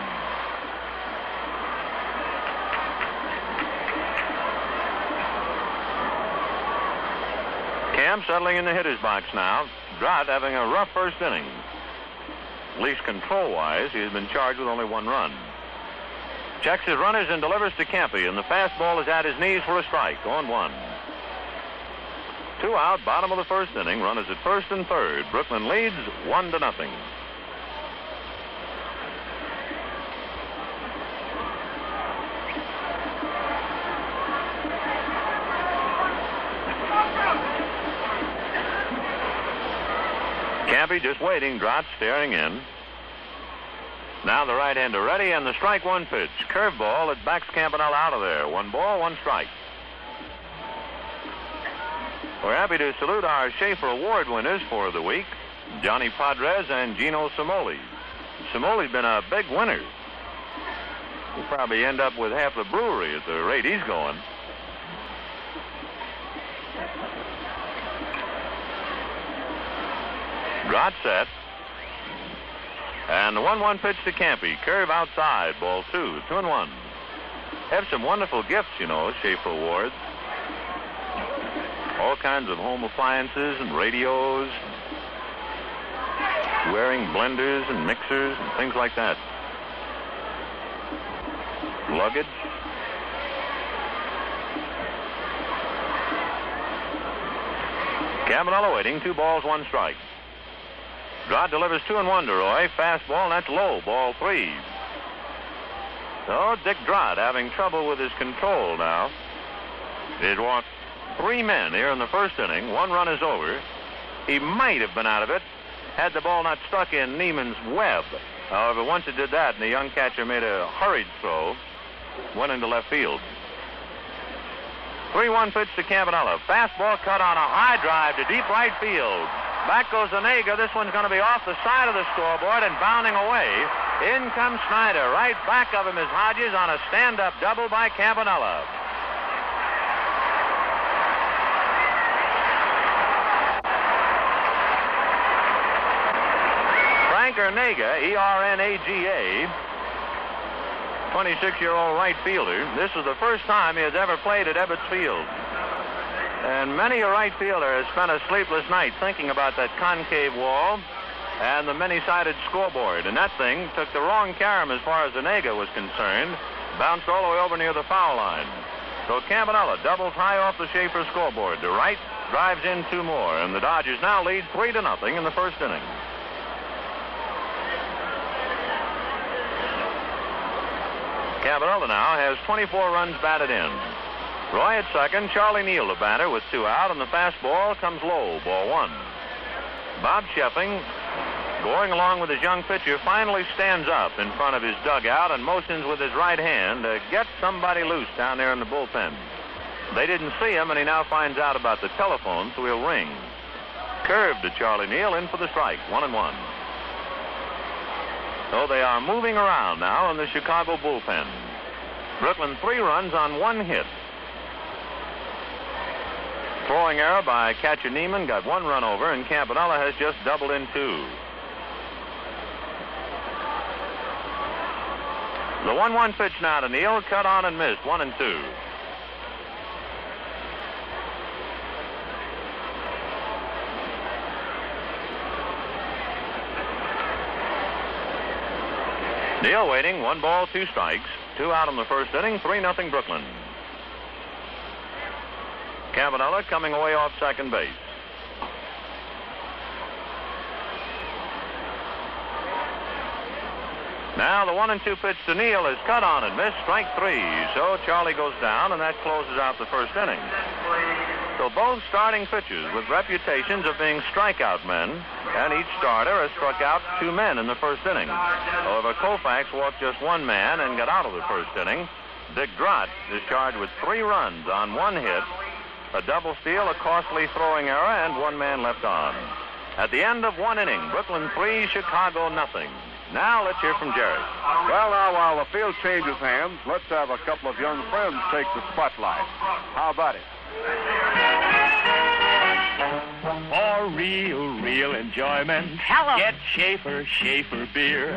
Camp settling in the hitter's box now. Drott having a rough first inning. At least control-wise, he has been charged with only 1 run. Checks his runners and delivers to Campy, and the fastball is at his knees for a strike. 0-1. 2 out, bottom of the first inning. Runners at first and third. Brooklyn leads 1-0. Campy just waiting. Drott staring in. Now the right-hander ready, and the strike 1 pitch. Curveball that backs Campanella out of there. 1 ball, 1 strike. We're happy to salute our Schaefer Award winners for the week, Johnny Padres and Gino Simoli. Simoli's been a big winner. He'll probably end up with half the brewery at the rate he's going. Drott set. And the 1-1 pitch to Campy. Curve outside. Ball 2. 2-1. Have some wonderful gifts, you know, Schaefer Awards. All kinds of home appliances and radios. Wearing blenders and mixers and things like that. Luggage. Campanella waiting. 2 balls, 1 strike. Drott delivers 2-1 to Roy. Fastball, and that's low. Ball 3. So Dick Drott having trouble with his control now. He'd walked 3 men here in the first inning. 1 run is over. He might have been out of it had the ball not stuck in Neiman's web. However, once it did that, and the young catcher made a hurried throw, went into left field. 3-1 pitch to Campanella. Fastball cut on a high drive to deep right field. Back goes Onega. This one's going to be off the side of the scoreboard and bounding away. In comes Snyder. Right back of him is Hodges on a stand-up double by Campanella. Frank Onega, E-R-N-A-G-A, 26-year-old right fielder. This is the first time he has ever played at Ebbets Field. And many a right fielder has spent a sleepless night thinking about that concave wall and the many-sided scoreboard. And that thing took the wrong carom as far as Onega was concerned. Bounced all the way over near the foul line. So Campanella doubles high off the Schaefer scoreboard. To right, drives in 2 more. And the Dodgers now lead 3-0 in the first inning. Campanella now has 24 runs batted in. Roy at second, Charlie Neal the batter with 2 out, and the fastball comes low, ball 1. Bob Sheffing, going along with his young pitcher, finally stands up in front of his dugout and motions with his right hand to get somebody loose down there in the bullpen. They didn't see him, and he now finds out about the telephone, so he'll ring. Curve to Charlie Neal, in for the strike, 1-1. So they are moving around now in the Chicago bullpen. Brooklyn 3 runs on 1 hit. Throwing error by catcher Neiman, got 1 run over, and Campanella has just doubled in 2. The 1-1 pitch now to Neal, cut on and missed, 1-2. Neal waiting, 1 ball, 2 strikes, 2 out in the first inning, 3-0 Brooklyn. Campanella coming away off second base. Now the 1-2 pitch to Neal is cut on and missed, strike 3. So Charlie goes down, and that closes out the first inning. So both starting pitchers with reputations of being strikeout men, and each starter has struck out 2 men in the first inning. However, Koufax walked just 1 man and got out of the first inning. Dick Drott is charged with 3 runs on 1 hit, a double steal, a costly throwing error, and 1 man left on. At the end of 1 inning, Brooklyn 3, Chicago nothing. Now let's hear from Jerry. Well, now, while the field changes hands, let's have a couple of young friends take the spotlight. How about it? For real enjoyment, get Schaefer beer.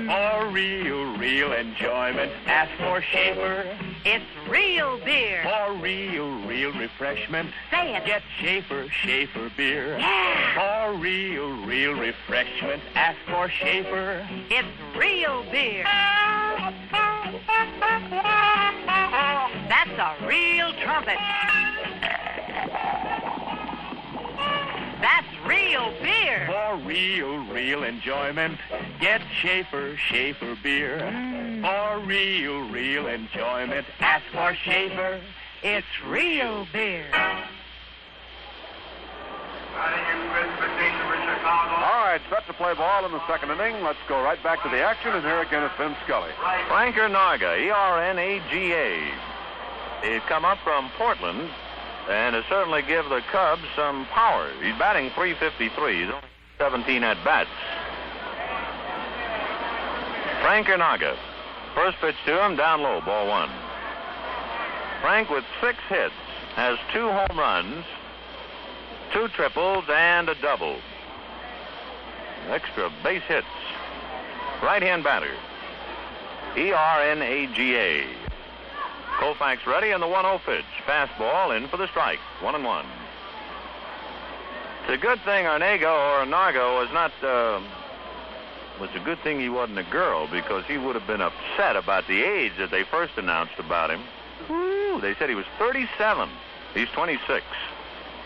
For real enjoyment, ask for Schaefer. It's real beer. For real refreshment, say it. Get Schaefer beer. Yeah. For real refreshment, ask for Schaefer. It's real beer. That's a real trumpet. That's real beer. For real enjoyment, get Schaefer beer. For real enjoyment, ask for Schaefer. It's real beer. All right, set to play ball in the second inning. Let's go right back to the action, and here again is Vin Scully. Franker Narga, ERNAGA. He's come up from Portland and has certainly given the Cubs some power. He's batting .353. He's only 17 at-bats. Franker Narga. First pitch to him, down low, ball 1. Frank with 6 hits has 2 home runs, 2 triples, and a double. Extra base hits. Right-hand batter. ERNAGA. Koufax ready, and the 1-0 pitch. Fastball in for the strike. 1-1. It's a good thing Nargo was not... It's a good thing he wasn't a girl, because he would have been upset about the age that they first announced about him. Woo, they said he was 37. He's 26.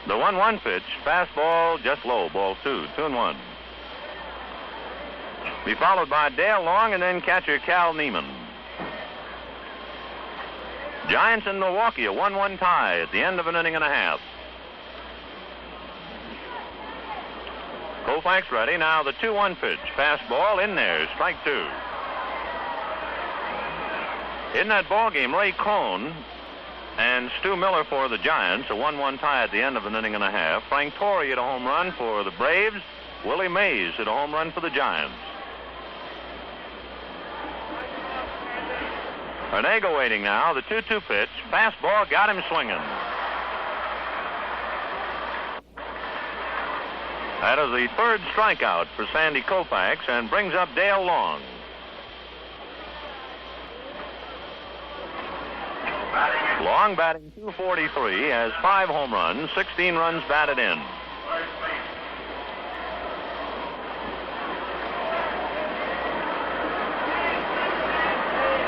The 1-1 pitch. Fastball just low. Ball 2. 2-1. Be followed by Dale Long and then catcher Cal Neiman. Giants in Milwaukee, a 1-1 tie at the end of an inning and a half. Koufax ready. Now the 2-1 pitch. Fastball in there. Strike 2. In that ball game, Ray Cohn and Stu Miller for the Giants, a 1-1 tie at the end of an inning and a half. Frank Torrey hit a home run for the Braves. Willie Mays hit a home run for the Giants. Arnago waiting now. The 2-2 pitch. Fastball got him swinging. That is the 3rd strikeout for Sandy Koufax and brings up Dale Long. Long batting .243, has 5 home runs, 16 runs batted in.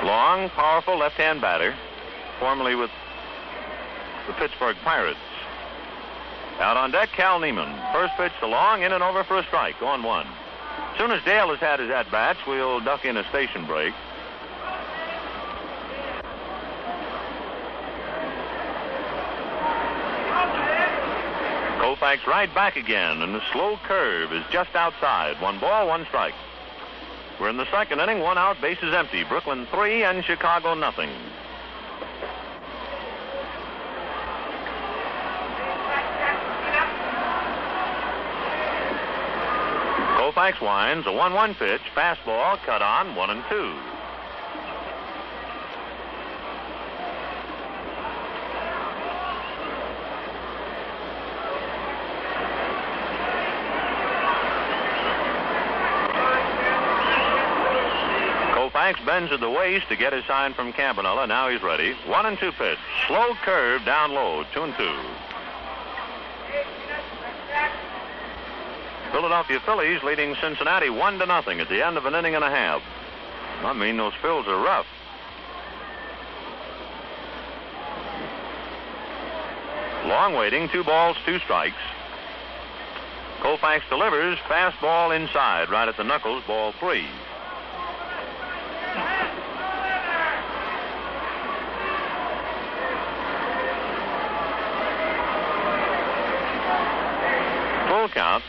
Long, powerful left-hand batter, formerly with the Pittsburgh Pirates. Out on deck, Cal Neiman. First pitch to Long, in and over for a strike, 0-1. As soon as Dale has had his at-bats, we'll duck in a station break. Koufax right back again, and the slow curve is just outside. 1 ball, 1 strike. We're in the second inning, 1 out, bases empty. Brooklyn 3 and Chicago nothing. Koufax winds, a 1-1 pitch, fastball, cut on, 1-2. Koufax bends at the waist to get his sign from Campanella. Now he's ready. 1-2 pitch, slow curve down low, 2-2. Philadelphia Phillies leading Cincinnati 1-0 at the end of an inning and a half. I mean, those fills are rough. Long waiting, 2 balls, 2 strikes. Koufax delivers, fastball inside, right at the knuckles, ball 3. Full count.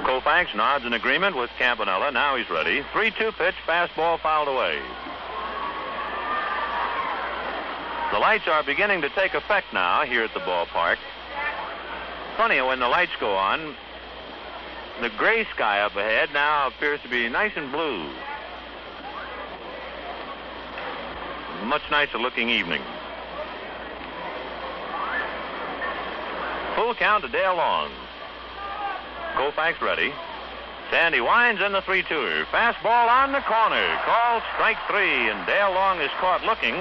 Koufax nods in agreement with Campanella. Now he's ready. 3-2 pitch, fastball fouled away. The lights are beginning to take effect now here at the ballpark. Funny, when the lights go on, the gray sky up ahead now appears to be nice and blue. Much nicer looking evening. Full count to Dale Long. Koufax ready. Sandy winds in the 3-2. Fastball on the corner. Called strike 3, and Dale Long is caught looking.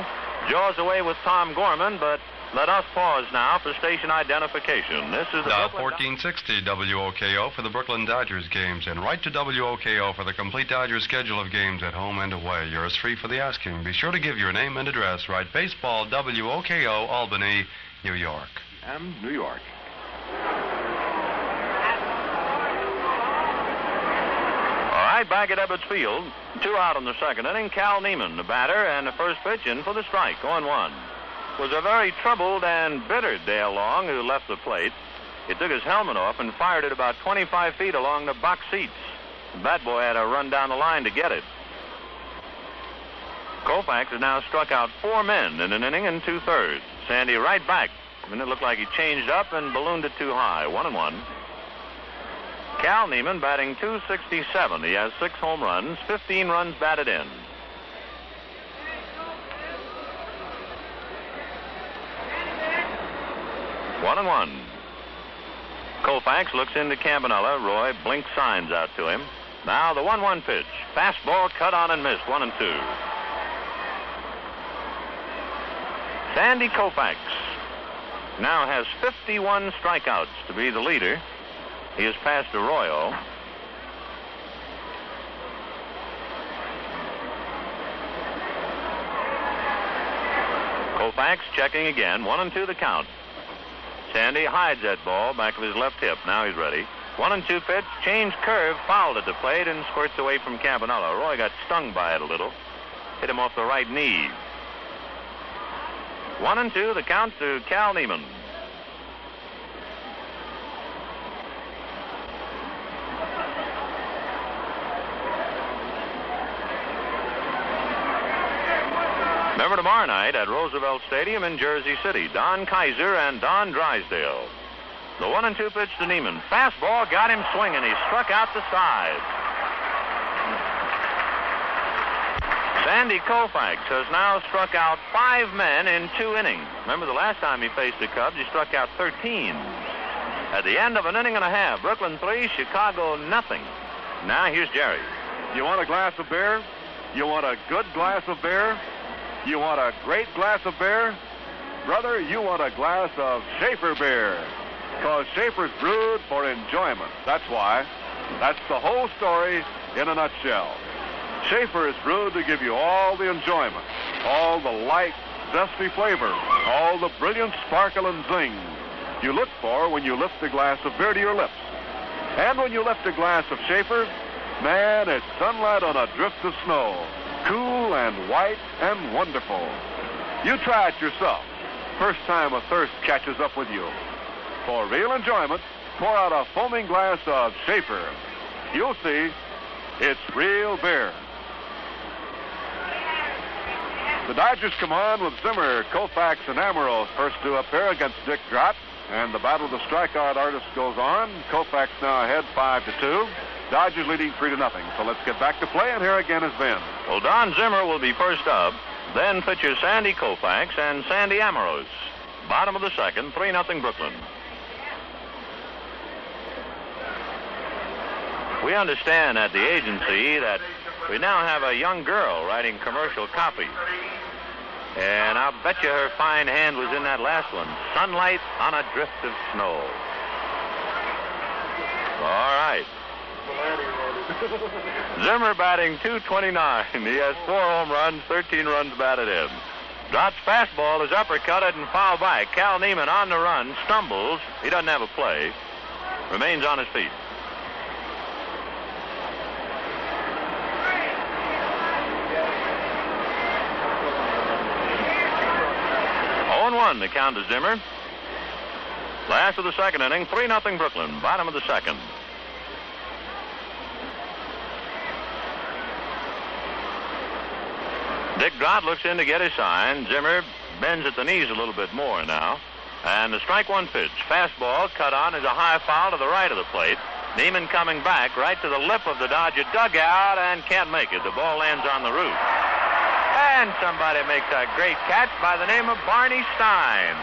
Jaws away with Tom Gorman, but let us pause now for station identification. This is the Now Brooklyn 1460 WOKO for the Brooklyn Dodgers games, and write to WOKO for the complete Dodgers schedule of games at home and away. Yours free for the asking. Be sure to give your name and address. Write Baseball WOKO, Albany, New York. And New York. All right, back at Ebbets Field. 2 out in the second inning. Cal Neiman, the batter, and the first pitch in for the strike. 0-1. Was a very troubled and bitter Dale Long who left the plate. He took his helmet off and fired it about 25 feet along the box seats. The bat boy had to run down the line to get it. Koufax has now struck out 4 men in an inning and 2/3. Sandy right back. And it looked like he changed up and ballooned it too high. 1-1. Cal Neiman batting .267. He has 6 home runs, 15 runs batted in. One and one. Koufax looks into Campanella. Roy blinks signs out to him. Now the 1-1 pitch. Fastball cut on and missed. 1-2. Sandy Koufax now has 51 strikeouts to be the leader. He has passed Arroyo. Koufax checking again. 1-2 the count. Sandy hides that ball back of his left hip. Now he's ready. 1-2 pitch. Change curve. Fouled at the plate and squirts away from Campanella. Roy got stung by it a little. Hit him off the right knee. 1-2 the count to Cal Neiman. Remember tomorrow night at Roosevelt Stadium in Jersey City, Don Kaiser and Don Drysdale. The 1-2 pitch to Neiman. Fastball got him swinging. He struck out the side. Sandy Koufax has now struck out 5 men in 2 innings. Remember the last time he faced the Cubs, he struck out 13. At the end of an inning and a half, Brooklyn 3, Chicago nothing. Now here's Jerry. You want a glass of beer? You want a good glass of beer? You want a great glass of beer? Brother, you want a glass of Schaefer beer. Because Schaefer's brewed for enjoyment. That's why. That's the whole story in a nutshell. Schaefer is brewed to give you all the enjoyment, all the light, zesty flavor, all the brilliant sparkle and zing you look for when you lift a glass of beer to your lips. And when you lift a glass of Schaefer, man, it's sunlight on a drift of snow. Cool and white and wonderful. You try it yourself. First time a thirst catches up with you. For real enjoyment, pour out a foaming glass of Schaefer. You'll see, it's real beer. The Dodgers come on with Zimmer, Koufax, and Amaro first to appear against Dick Drott. And the battle of the strikeout artists goes on. Koufax now ahead 5-2. Dodgers leading 3-0. So let's get back to play, and here again is Ben. Well, Don Zimmer will be first up. Then pitchers Sandy Koufax and Sandy Amaros. Bottom of the second, 3-0 Brooklyn. We understand at the agency that we now have a young girl writing commercial copy. And I'll bet you her fine hand was in that last one. Sunlight on a drift of snow. All right. Zimmer batting .229. He has 4 home runs, 13 runs batted in. Drott's fastball is uppercutted and foul back. Cal Neiman on the run, stumbles. He doesn't have a play. Remains on his feet. The count to Zimmer. Last of the second inning, 3-0 Brooklyn. Bottom of the second. Dick Drott looks in to get his sign. Zimmer bends at the knees a little bit more now. And the strike one pitch. Fastball cut on is a high foul to the right of the plate. Neiman coming back right to the lip of the Dodger dugout and can't make it. The ball lands on the roof. And somebody makes a great catch by the name of Barney Stein.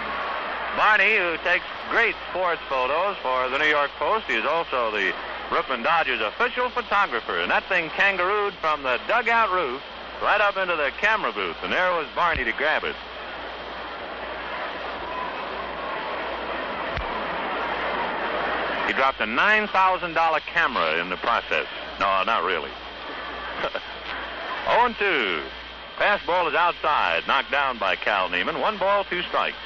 Barney, who takes great sports photos for the New York Post, he is also the Brooklyn Dodgers official photographer. And that thing kangarooed from the dugout roof right up into the camera booth. And there was Barney to grab it. He dropped a $9,000 camera in the process. No, not really. 0-2. Fastball is outside, knocked down by Cal Neiman. 1 ball, 2 strikes.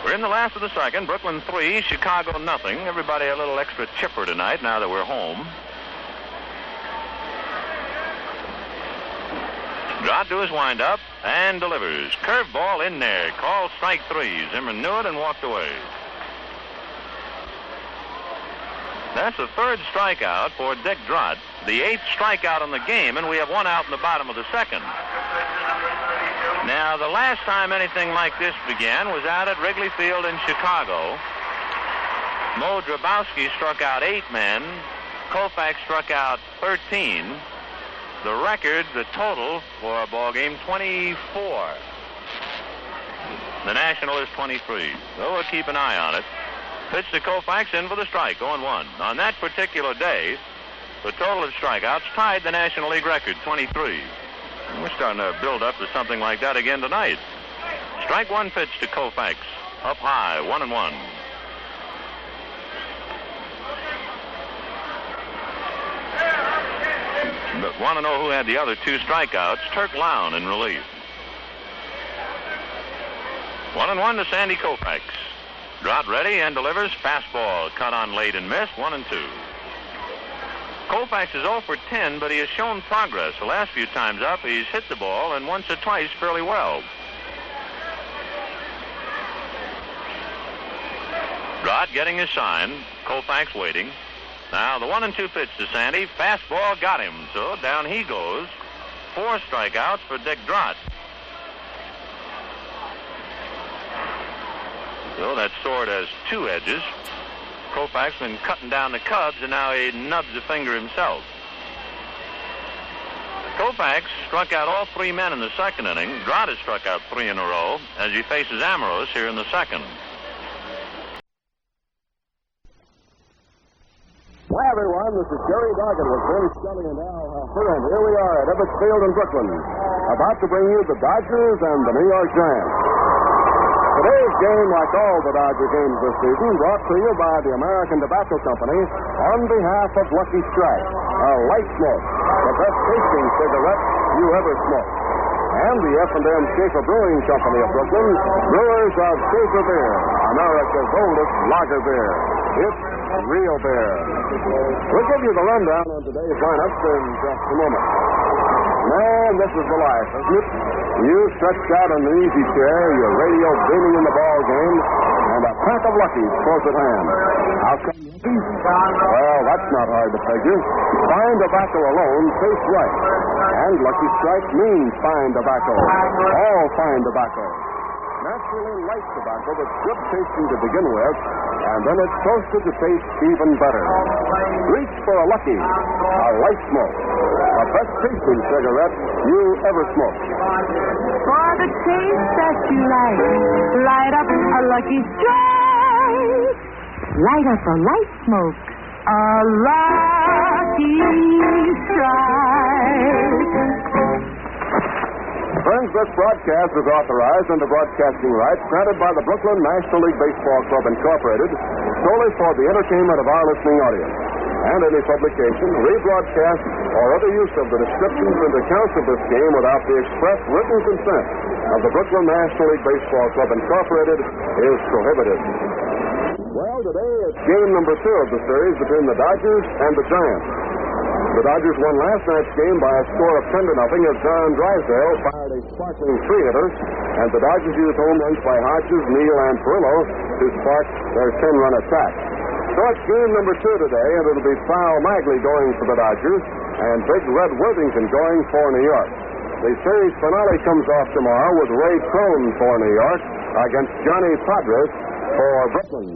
We're in the last of the second. Brooklyn 3, Chicago nothing. Everybody a little extra chipper tonight now that we're home. Drott to his windup and delivers. Curveball in there. Called strike 3. Zimmer knew it and walked away. That's the 3rd strikeout for Dick Drott, the 8th strikeout in the game, and we have 1 out in the bottom of the second. Now, the last time anything like this began was out at Wrigley Field in Chicago. Mo Drabowski struck out 8 men. Koufax struck out 13. The record, the total for a ball game, 24. The National is 23. So we'll keep an eye on it. Pitch to Koufax in for the strike, 0-1. On that particular day, the total of strikeouts tied the National League record, 23. And we're starting to build up to something like that again tonight. Strike 1 pitch to Koufax. Up high, 1-1. But want to know who had the other 2 strikeouts? Turk Lown in relief. 1-1 to Sandy Koufax. Drott ready and delivers. Fastball cut on late and missed. 1-2. Koufax is 0 for 10, but he has shown progress. The last few times up, he's hit the ball, and once or twice fairly well. Drott getting his sign. Koufax waiting. Now the 1-2 pitch to Sandy. Fastball got him, so down he goes. 4 strikeouts for Dick Drott. So that sword has 2 edges. Koufax been cutting down the Cubs, and now he nubs a finger himself. Koufax struck out all 3 men in the second inning. Drott has struck out 3 in a row as he faces Amorous here in the second. Hi, everyone. This is Jerry Doggett with Vince Skelly and Al Hoffer, and here we are at Ebbets Field in Brooklyn, about to bring you the Dodgers and the New York Giants. Today's game, like all the Dodger games this season, brought to you by the American Tobacco Company on behalf of Lucky Strike, a light smoke, the best tasting cigarette you ever smoked. And the F&M Schaefer Brewing Company of Brooklyn, brewers of Schaefer Beer, America's oldest lager beer. It's real beer. We'll give you the rundown on today's lineups in just a moment. Man, this is the life, isn't it? You stretched out in the easy chair, your radio beaming in the ball game, and a pack of Luckies close at hand. How come Luckies? Well, that's not hard to figure. Fine tobacco alone tastes right. And Lucky Strike means fine tobacco. All fine tobacco. Naturally light tobacco that's good tasting to begin with, and then it's toasted to taste even better. Reach for a Lucky, a light smoke, the best tasting cigarette you ever smoked. For the taste that you like, light up a Lucky Strike. Light up a light smoke, a Lucky Strike. Friends, this broadcast is authorized under broadcasting rights granted by the Brooklyn National League Baseball Club, Incorporated, solely for the entertainment of our listening audience. And any publication, rebroadcast, or other use of the descriptions and accounts of this game without the express written consent of the Brooklyn National League Baseball Club, Incorporated, is prohibited. Well, today it's game number 2 of the series between the Dodgers and the Giants. The Dodgers won last night's game by a score of 10-0 as John Drysdale fired a sparkling 3-hitter, and the Dodgers used home runs by Hodges, Neal, and Perillo to spark their 10-run attack. So it's game number 2 today, and it'll be Sal Magley going for the Dodgers and Big Red Worthington going for New York. The series finale comes off tomorrow with Ray Crone for New York against Johnny Podres for Brooklyn.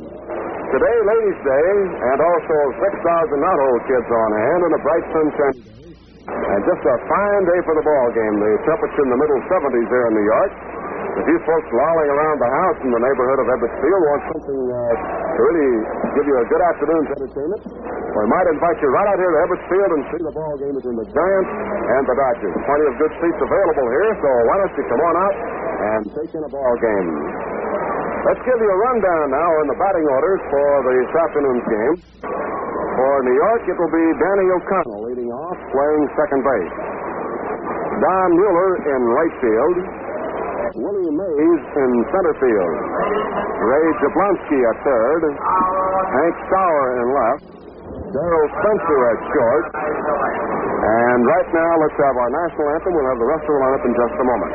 Today, Ladies' Day, and also 6,000 not-old kids on hand and a bright sunshine day. And just a fine day for the ball game. The temperature in the middle 70s here in New York. If you folks lolling around the house in the neighborhood of Ebbets Field want something to really give you a good afternoon's entertainment, we might invite you right out here to Ebbets Field and see the ball game between the Giants and the Dodgers. Plenty of good seats available here, so why don't you come on out and take in a ball game. Let's give you a rundown now on the batting orders for this afternoon's game. For New York, it will be Danny O'Connell leading off, playing second base. Don Mueller in right field. Willie Mays in center field. Ray Jablonski at third. Hank Sauer in left. Darrell Spencer at short. And right now, let's have our national anthem. We'll have the rest of the lineup in just a moment.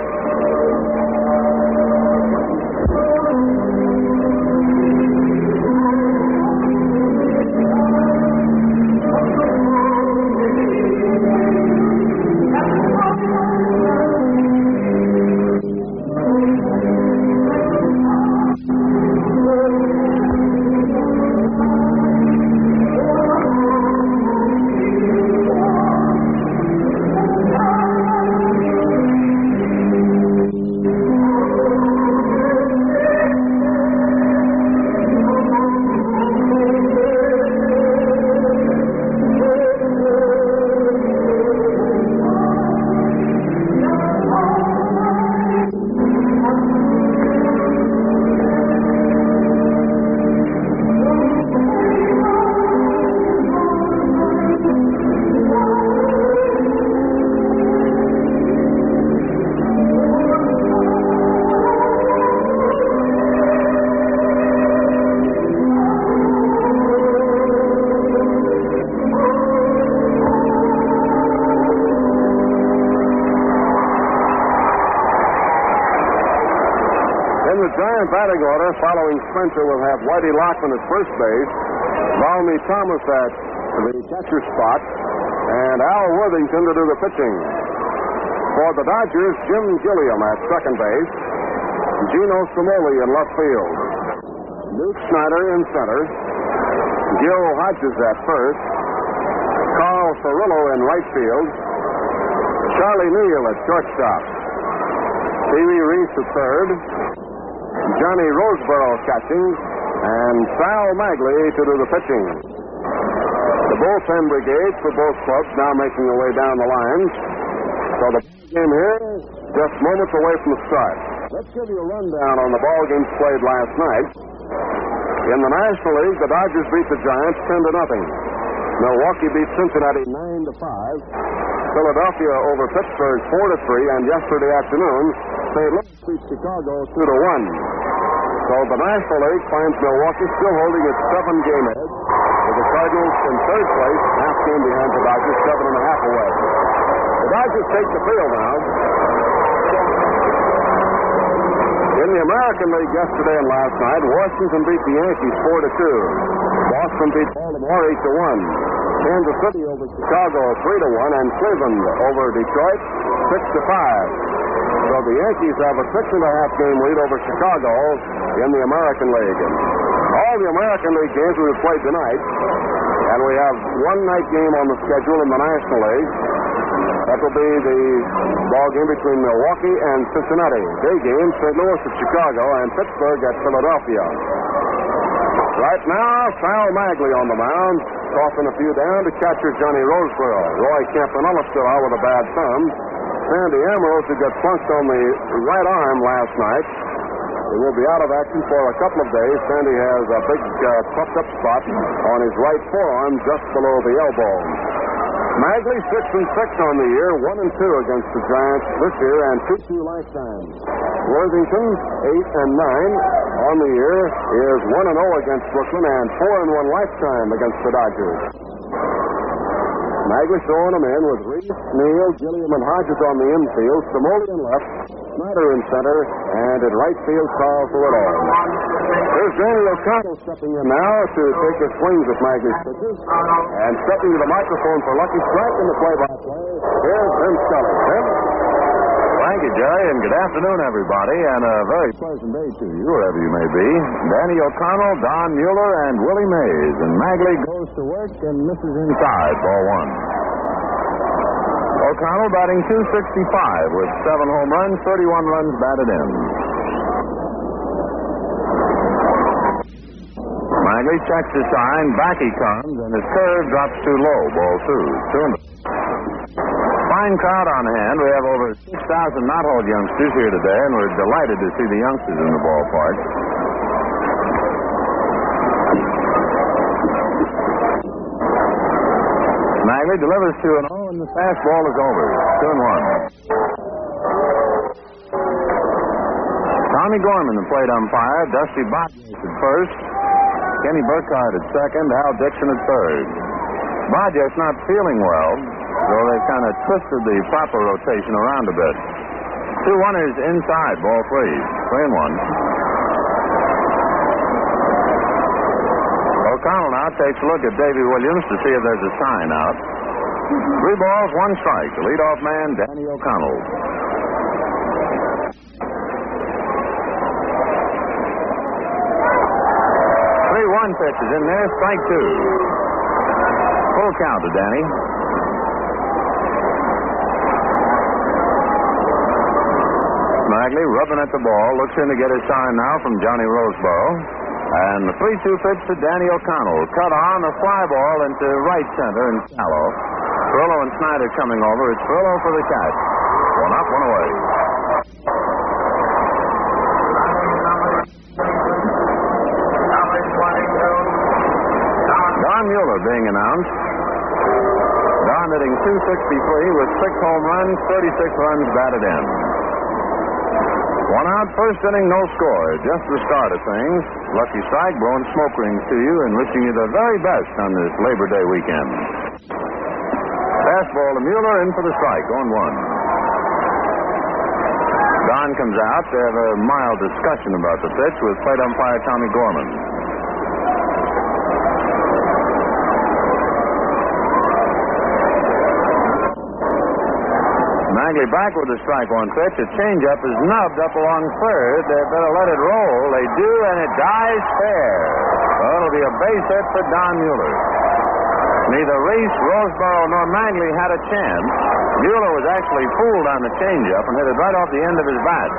Batting order, following Spencer, will have Whitey Lockman at first base, Valmy Thomas at the catcher spot, and Al Worthington to do the pitching. For the Dodgers, Jim Gilliam at second base, Gino Samoli in left field, Luke Snyder in center, Gil Hodges at first, Carl Cirillo in right field, Charlie Neal at shortstop, Pee Wee Reese at third, Johnny Roseborough catching, and Sal Magley to do the pitching. The bullpen brigades for both clubs now making their way down the lines. So the game here just moments away from the start. Let's give you a rundown on the ball games played last night. In the National League, the Dodgers beat the Giants 10-0. Milwaukee beat Cincinnati 9-5. Philadelphia over Pittsburgh 4-3, and yesterday afternoon, St. Louis beat Chicago 2-1. So the National League finds Milwaukee still holding its 7-game edge, with the Cardinals in third place, half game behind the Dodgers, 7.5 away. The Dodgers take the field now. In the American League yesterday and last night, Washington beat the Yankees 4-2. Boston beat Baltimore 8-1. Kansas City over Chicago 3-1, and Cleveland over Detroit 6-5. So the Yankees have a 6.5-game lead over Chicago in the American League. And all the American League games will be played tonight, and we have one night game on the schedule in the National League. That will be the ball game between Milwaukee and Cincinnati. Day game, St. Louis at Chicago and Pittsburgh at Philadelphia. Right now, Sal Magley on the mound, tossing a few down to catcher Johnny Roseborough. Roy Campanella still out with a bad thumb. Sandy Ambrose, who got plunked on the right arm last night. He will be out of action for a couple of days. Sandy has a big puffed up spot on his right forearm just below the elbow. Magley 6-6 on the year, 1-2 against the Giants this year, and 2-2 lifetime. Worthington 8-9 on the year is 1-0 against Brooklyn and 4-1 lifetime against the Dodgers. Magley throwing them in with Reese, Neal, Gilliam, and Hodges on the infield, Samoli in left, Snyder in center, and in right field, Carl Thorell. Here's Danny O'Connell stepping in now to take his swings at Magley's pitches. And stepping to the microphone for Lucky Strike in the play-by-play, here's Vin Scully. Vin? Thank you, Jerry, and good afternoon, everybody, and a very pleasant day to you, wherever you may be. Danny O'Connell, Don Mueller, and Willie Mays, and Magley goes to work and misses inside, ball one. O'Connell batting .265 with 7 home runs, 31 runs batted in. Magley checks his sign, back he comes, and his curve drops too low, ball two. Fine crowd on hand. We have over 6,000 knot-hole youngsters here today, and we're delighted to see the youngsters in the ballpark. Magley delivers 2-0, and the fastball is over. 2-1. Tommy Gorman, the plate umpire. Dusty Bodgers at first. Kenny Burkhardt at second. Hal Dixon at third. Bodgers not feeling well, so they kind of twisted the proper rotation around a bit. 2 runners inside, ball 3. 3-1. O'Connell now takes a look at Davy Williams to see if there's a sign out. 3 balls, 1 strike. The leadoff man, Danny O'Connell. 3-1 pitch is in there, strike 2. Full count to Danny. Magley rubbing at the ball, looks in to get his sign now from Johnny Roseboro. And the 3-2 pitch to Danny O'Connell. Cut on, a fly ball into right center and shallow. Furlow and Snyder coming over. It's Furlow for the catch. 1 up, 1 away. Don Mueller being announced. Don hitting .263 with 6 home runs, 36 runs batted in. 1 out, first inning, no score. Just the start of things. Lucky Strike blowing smoke rings to you and wishing you the very best on this Labor Day weekend. Fastball to Mueller, in for the strike, 0-1. Don comes out. They have a mild discussion about the pitch with plate umpire Tommy Gorman. Magley back with the strike 1 pitch. A changeup is nubbed up along third. They better let it roll. They do, and it dies fair. So it'll be a base hit for Don Mueller. Neither Reese, Roseboro, nor Magley had a chance. Mueller was actually fooled on the changeup and hit it right off the end of his bat.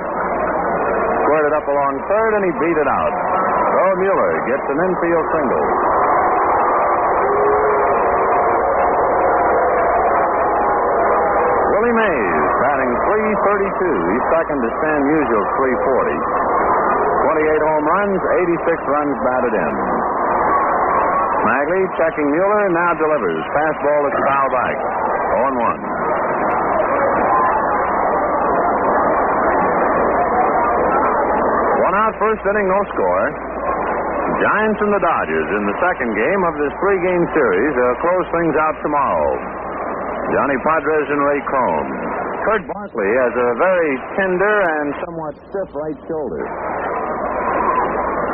Squared it up along third, and he beat it out. So Mueller gets an infield single. Willie Mays, batting .332. He's second to Stan Musial's .340. 28 home runs, 86 runs batted in. Magley checking Mueller, now delivers. Fastball is foul back. 0-1. 1 out, first inning, no score. Giants and the Dodgers in the second game of this 3-game series. They'll close things out tomorrow. Johnny Padres and Ray Crone. Kurt Barkley has a very tender and somewhat stiff right shoulder.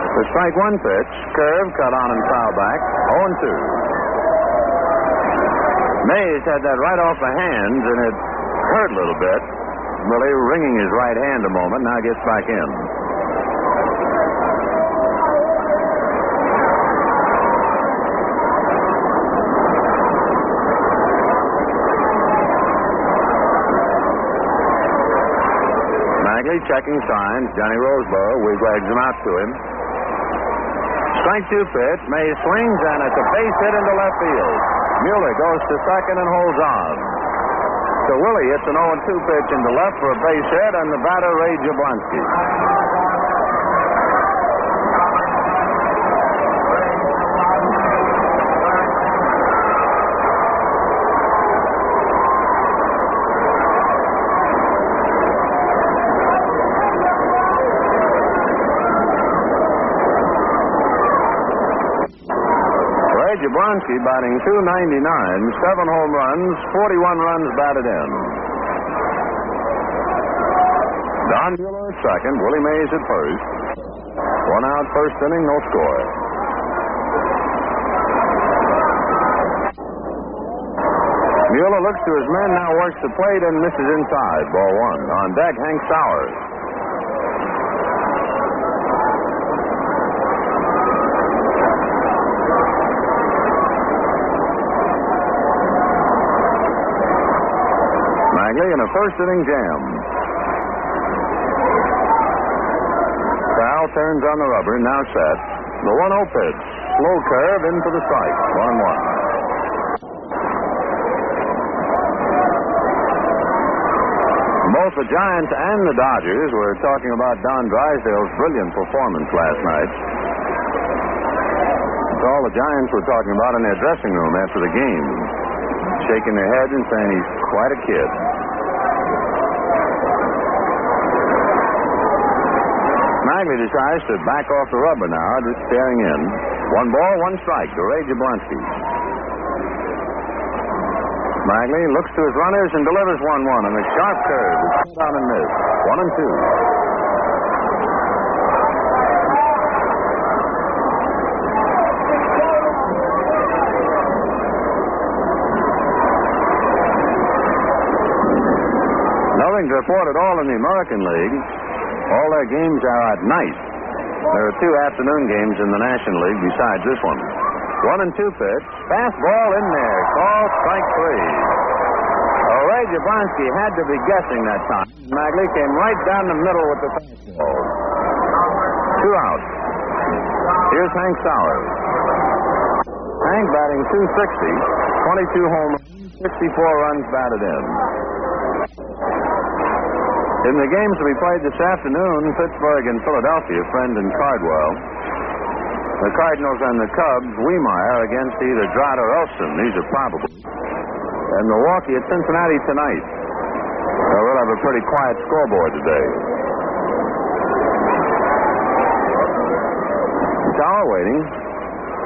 The strike 1 pitch, curve, cut on and foul back, 0-2. Mays had that right off the hands, and it hurt a little bit. Really wringing his right hand a moment, now gets back in. Magley checking signs. Johnny Roseboro wigwags him out to him. Strike 2 pitch. Mays swings, and it's a base hit into left field. Mueller goes to second and holds on. So Willie hits an 0-2 pitch into left for a base hit, and the batter, Ray Jablonski. Jablonski batting .299, 7 home runs, 41 runs batted in. Don Mueller at second, Willie Mays at first. 1 out, first inning, no score. Mueller looks to his men, now works the plate and misses inside. Ball 1. On deck, Hank Sauer. In a first-inning jam. Sal turns on the rubber, now set. The 1-0 pitch. Slow curve in for the strike. 1-1. Both the Giants and the Dodgers were talking about Don Drysdale's brilliant performance last night. It's all the Giants were talking about in their dressing room after the game. Shaking their heads and saying he's quite a kid. Magley decides to back off the rubber now, just staring in. 1 ball, 1 strike to Ray Jablonski. Magley looks to his runners and delivers 1-1, and a sharp curve is put down and missed. 1-2. Nothing to report at all in the American League. All their games are at night. There are 2 afternoon games in the National League besides this one. 1-2 pitch. Fastball in there. Call strike 3. Ray Jablonski had to be guessing that time. Magley came right down the middle with the fastball. 2 outs. Here's Hank Sauer. Hank batting .260, 22 home runs, 64 runs batted in. In the games to be played this afternoon, Pittsburgh and Philadelphia, Friend and Cardwell. The Cardinals and the Cubs, Wiemeyer against either Drott or Elson. These are probable. And Milwaukee at Cincinnati tonight. So we'll have a pretty quiet scoreboard today. Sauer waiting.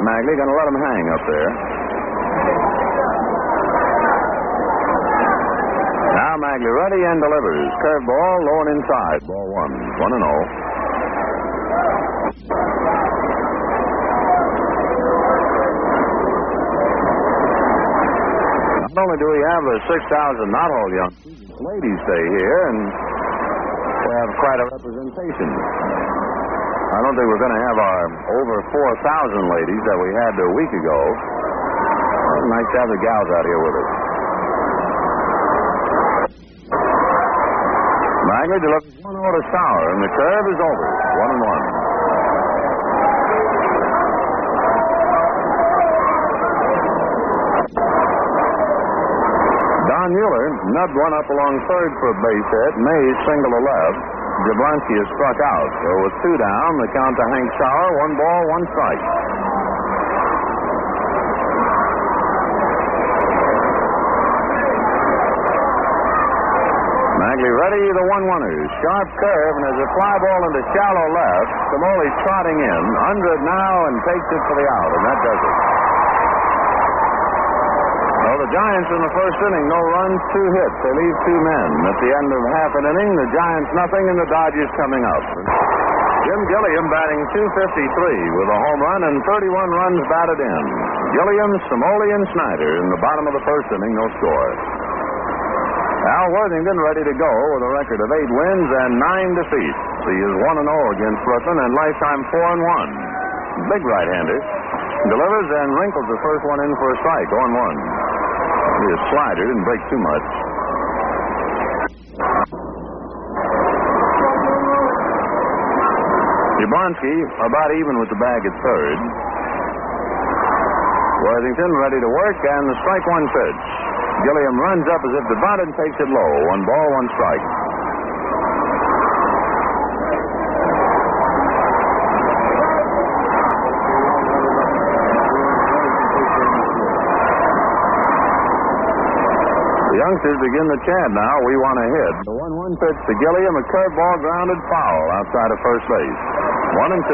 Magley going to let him hang up there. Now Magley ready and delivers. Curveball low and inside. Ball 1. 1-0. Not only do we have the 6,000 not-all youngsters, ladies stay here, and we have quite a representation. I don't think we're going to have our over 4,000 ladies that we had a week ago. It's nice to have the gals out here with us. Magley delivers 1-0 to Sauer, and the curve is over. 1-1. Don Mueller nubbed one up along third for a base hit. Mays single to left. Jablonski is struck out. So with 2 down, the count to Hank Sauer. 1 ball, 1 strike. Magley ready, the 1-1ers. Sharp curve, and there's a fly ball into shallow left. Samoli trotting in. Under it now and takes it for the out, and that does it. Well, the Giants in the first inning, no runs, 2 hits. They leave 2 men. At the end of half an inning, the Giants nothing and the Dodgers coming up. Jim Gilliam batting .253 with a home run and 31 runs batted in. Gilliam, Samoli, and Snyder in the bottom of the first inning, no score. Al Worthington ready to go with a record of 8 wins and 9 defeats. He is 1-0 against Brooklyn and lifetime 4-1. Big right-hander. Delivers and wrinkles the first one in for a strike, 0-1. His slider didn't break too much. Jablonski about even with the bag at third. Worthington ready to work, and the strike 1 pitch. Gilliam runs up as if to bunt and takes it low. 1 ball, 1 strike. The youngsters begin the chant now. We want to hit. The 1-1 pitch to Gilliam. A curveball grounded foul outside of first base. 1-2.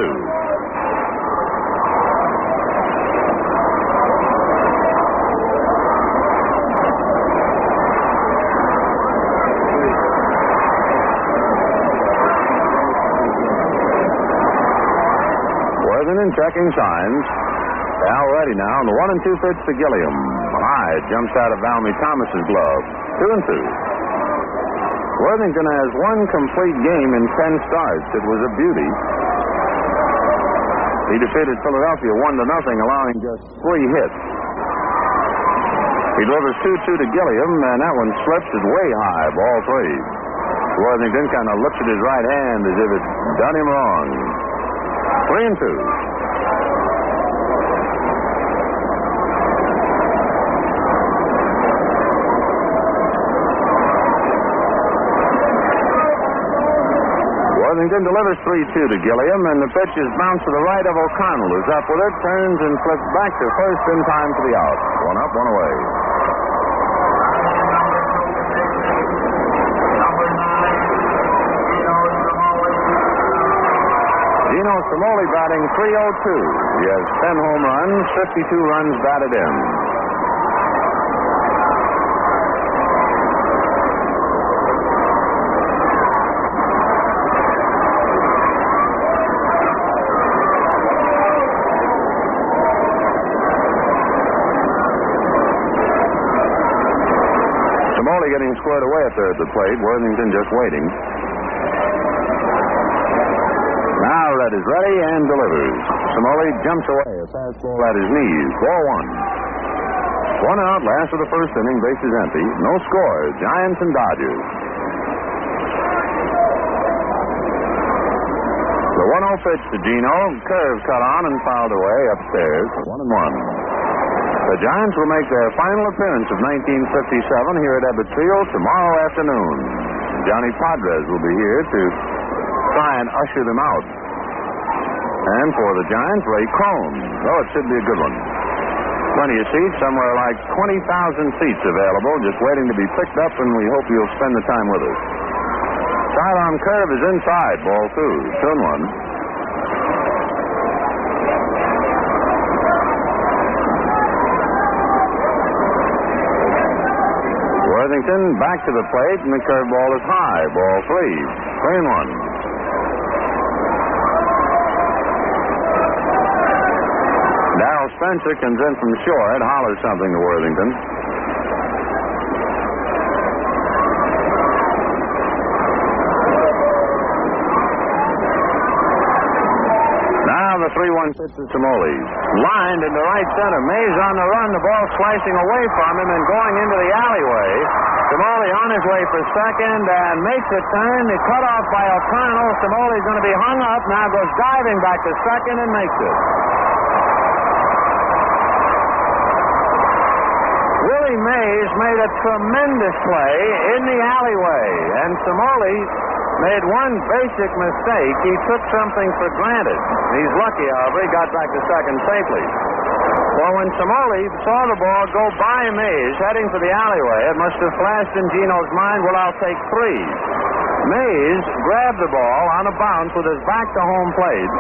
Worthington checking signs. Al ready now. And the 1-2 pitch to Gilliam. High. Jumps out of Valmy Thomas's glove. 2-2. Worthington has 1 complete game in 10 starts. It was a beauty. He defeated Philadelphia 1-0, allowing just 3 hits. He delivers 2-2 to Gilliam, and that one slips it way high. Ball 3. Worthington kind of looks at his right hand as if it's done him wrong. 3-2. Worthington delivers 3-2 to Gilliam, and the pitch is bounced to the right of O'Connell, who's up with it, turns and flips back to first in time for the out. 1 up, 1 away. Gino Cimoli batting .302. He has 10 home runs, 52 runs batted in. Cimoli getting squared away at the plate. Worthington just waiting. Now Red is ready and delivers. Cimoli jumps away. A fastball at his knees. Ball 1. 1 out, last of the first inning. Bases empty. No score. Giants and Dodgers. The 1-0 pitch to Gino. Curve cut on and fouled away upstairs. 1-1. The Giants will make their final appearance of 1957 here at Ebbets Field tomorrow afternoon. Johnny Padres will be here to try and usher them out. And for the Giants, Ray Crone. Oh, it should be a good one. Plenty of seats, somewhere like 20,000 seats available, just waiting to be picked up, and we hope you'll spend the time with us. Sidearm curve is inside, ball 2. 2-1. Worthington back to the plate, and the curveball is high. Ball 3. 3-1. Darrell Spencer comes in from short, hollers something to Worthington. Now the 3-1 pitch to Cimoli. Lined into right center. Mays on the run. The ball slicing away from him and going into the alleyway. Cimoli on his way for second and makes a turn. He cut off by O'Connell. Cimoli's going to be hung up. Now goes diving back to second and makes it. Willie Mays made a tremendous play in the alleyway, and Cimoli made one basic mistake. He took something for granted. He's lucky, however, he got back to second safely. Well, when Cimoli saw the ball go by Mays heading for the alleyway, it must have flashed in Gino's mind, well, I'll take 3. Mays grabbed the ball on a bounce with his back to home plate,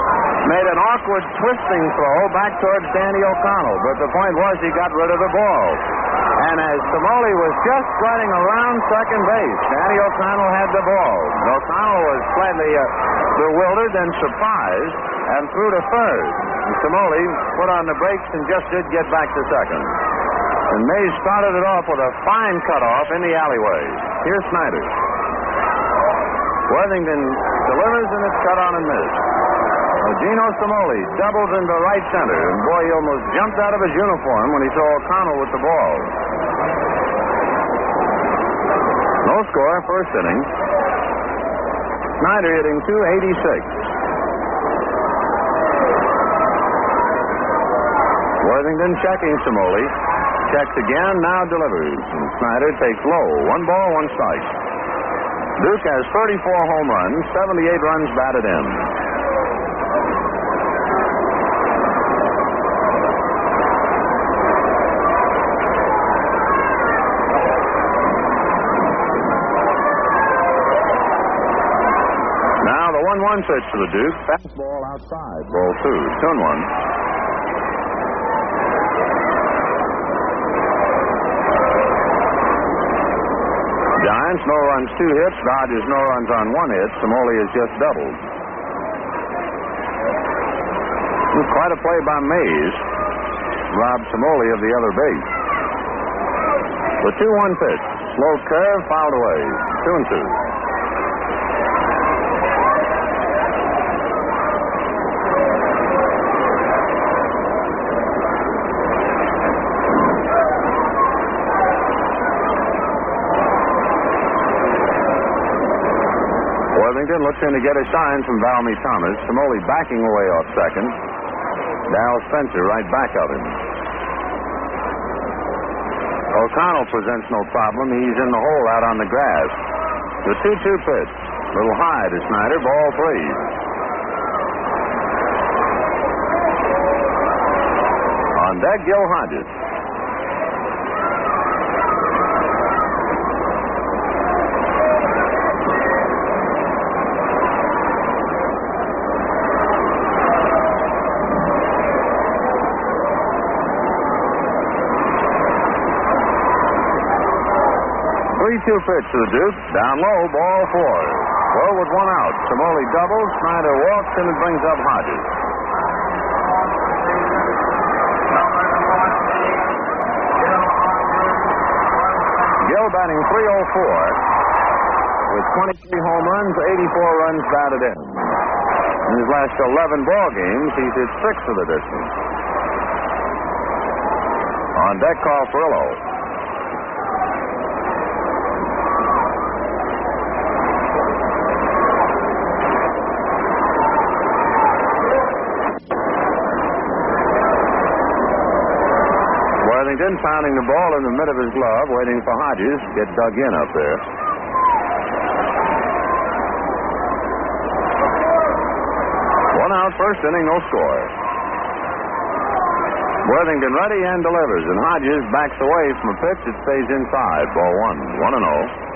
made an awkward twisting throw back towards Danny O'Connell, but the point was he got rid of the ball. And as Cimoli was just running around second base, Danny O'Connell had the ball. O'Connell was slightly bewildered and surprised and threw to third. And Cimoli put on the brakes and just did get back to second. And Mays started it off with a fine cutoff in the alleyway. Here's Snyder. Worthington delivers and it's cut on and missed. Gino Cimoli doubles into right center, and boy, he almost jumped out of his uniform when he saw O'Connell with the ball. No score, first inning. Snyder hitting .286. Worthington checking Cimoli. checks again, now delivers. And Snyder takes low. 1 ball, 1 strike. Duke has 34 home runs, 78 runs batted in. Now the 1-1 pitch to the Duke. Fastball outside. Ball 2. 2-1. Giants, no runs, 2 hits. Dodgers, no runs on 1 hit. Samoli has just doubled. Quite a play by Mays. Robbed Samoli of the other base. The 2-1 pitch. Slow curve, fouled away. 2-2. Worthington looks in to get a sign from Valmy Thomas. Samoli backing away off second. Darrell Spencer right back of him. O'Connell presents no problem. He's in the hole out on the grass. The 2-2 pitch. Little high to Snyder. Ball 3. On deck, Gil Hodges. Pitch to the Duke. Down low, ball 4. Well, with 1 out. Samoli doubles. Snyder walks, and it brings up Hodges. Gill batting .304 with 23 home runs, 84 runs batted in. In his last 11 ball games, he's hit 6 of the distance. On deck, Carl Furillo. Worthington pounding the ball in the mid of his glove, waiting for Hodges to get dug in up there. One out, first inning, no score. Worthington ready and delivers, and Hodges backs away from a pitch that stays inside. Ball 1, 1-0.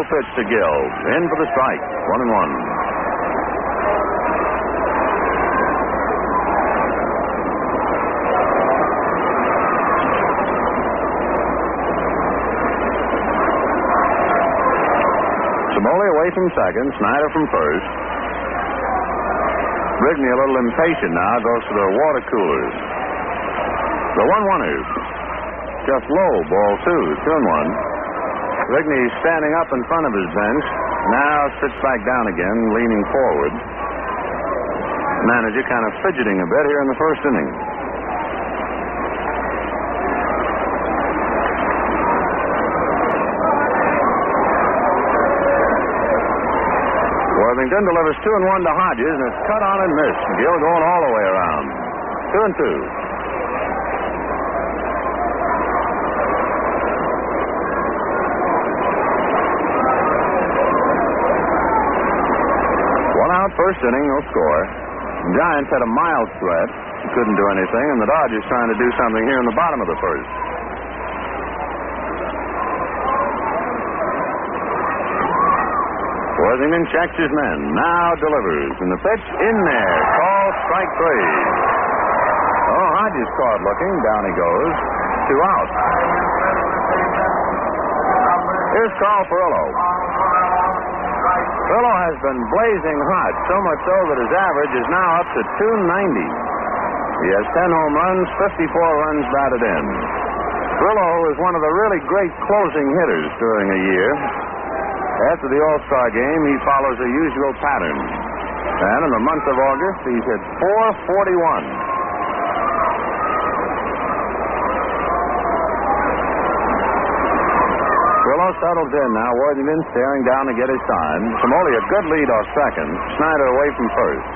Pitch to Gill. In for the strike. 1-1. Samoli away from second. Snyder from first. Rigney a little impatient now. Goes to the water coolers. The 1-1er. Just low. Ball 2. 2-1. Rigney standing up in front of his bench. Now sits back down again, leaning forward. Manager kind of fidgeting a bit here in the first inning. Worthington delivers 2-1 to Hodges, and it's cut on and missed. Gill going all the way around. 2-2. First inning, no score. The Giants had a mild threat. Couldn't do anything, and the Dodgers trying to do something here in the bottom of the first. Worthington checks his men. Now delivers. And the pitch in there. Call strike 3. Oh, Hodges caught looking. Down he goes. 2 out. Here's Carl Furillo. Furillo has been blazing hot, so much so that his average is now up to .290. He has 10 home runs, 54 runs batted in. Furillo is one of the really great closing hitters during a year. After the All-Star game, he follows a usual pattern. And in the month of August, he's hit .441. Frillo settles in now. Worthington staring down to get his sign. Samoli a good lead off second. Snyder away from first.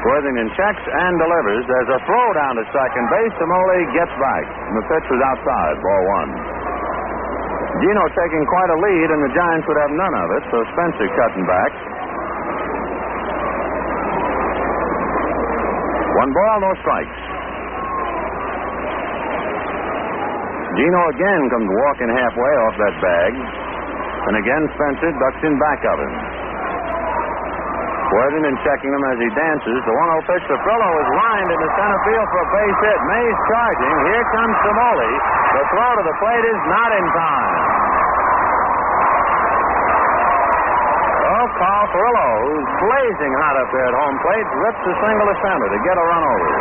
Worthington checks and delivers. There's a throw down to second base. Samoli gets back. And the pitch was outside. Ball one. Gino taking quite a lead, and the Giants would have none of it, so Spencer cutting back. 1 ball, no strikes. Gino again comes walking halfway off that bag. And again Spencer ducks in back of him. Worthington checking him as he dances. The 1-0 pitch to Frillo is lined into center field for a base hit. Mays charging. Here comes Samoli. The throw to the plate is not in time. Oh, Carl Frillo, who's blazing hot up there at home plate, rips a single to center to get a run over.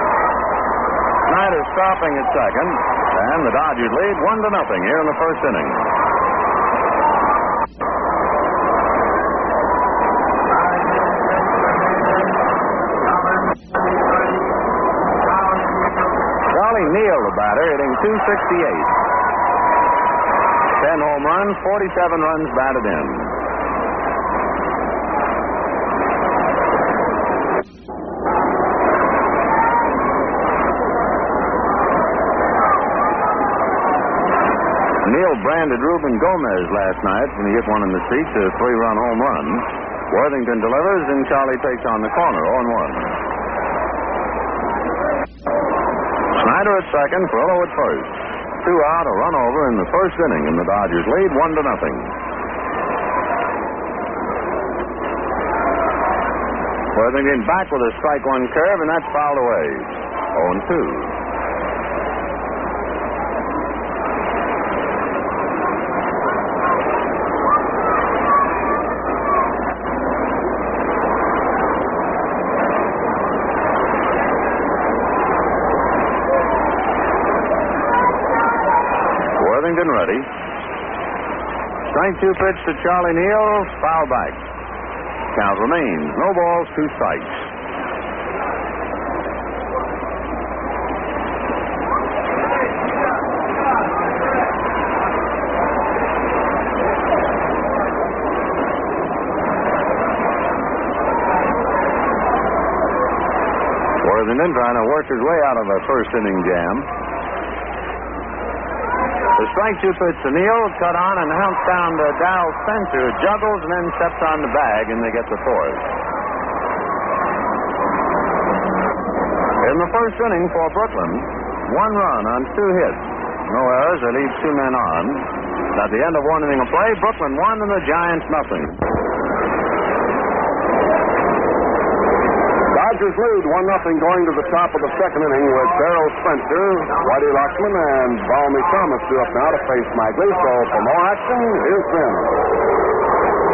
Snyder stopping at second. And the Dodgers lead 1-0 here in the first inning. Charlie Neal, the batter, hitting .268. 10 home runs, 47 runs batted in. Neal branded Ruben Gomez last night when he hit one in the seats, a 3-run home run. Worthington delivers, and Charlie takes on the corner, 0-1. Snyder at second, Frillo at first. 2 out, a run over in the first inning, and the Dodgers lead 1-0. Worthington back with a strike one curve, and that's fouled away. 0-2. Ready. Strike 2 pitch to Charlie Neal, foul back. Count remains. No balls, 2 strikes. Worthington trying to work his way out of a first inning jam. The strike 2 pitch to Neal, cut on and hunts down to Dal Spencer, who juggles and then steps on the bag, and they get the fourth. In the first inning for Brooklyn, 1 run on 2 hits. No errors, they leave 2 men on. At the end of 1 inning of play, Brooklyn 1 and the Giants nothing. Dodgers lead 1-0 going to the top of the second inning with Darrell Spencer, Whitey Lockman, and Balmy Thomas due up now to face Magley. So for more action, here's Jim.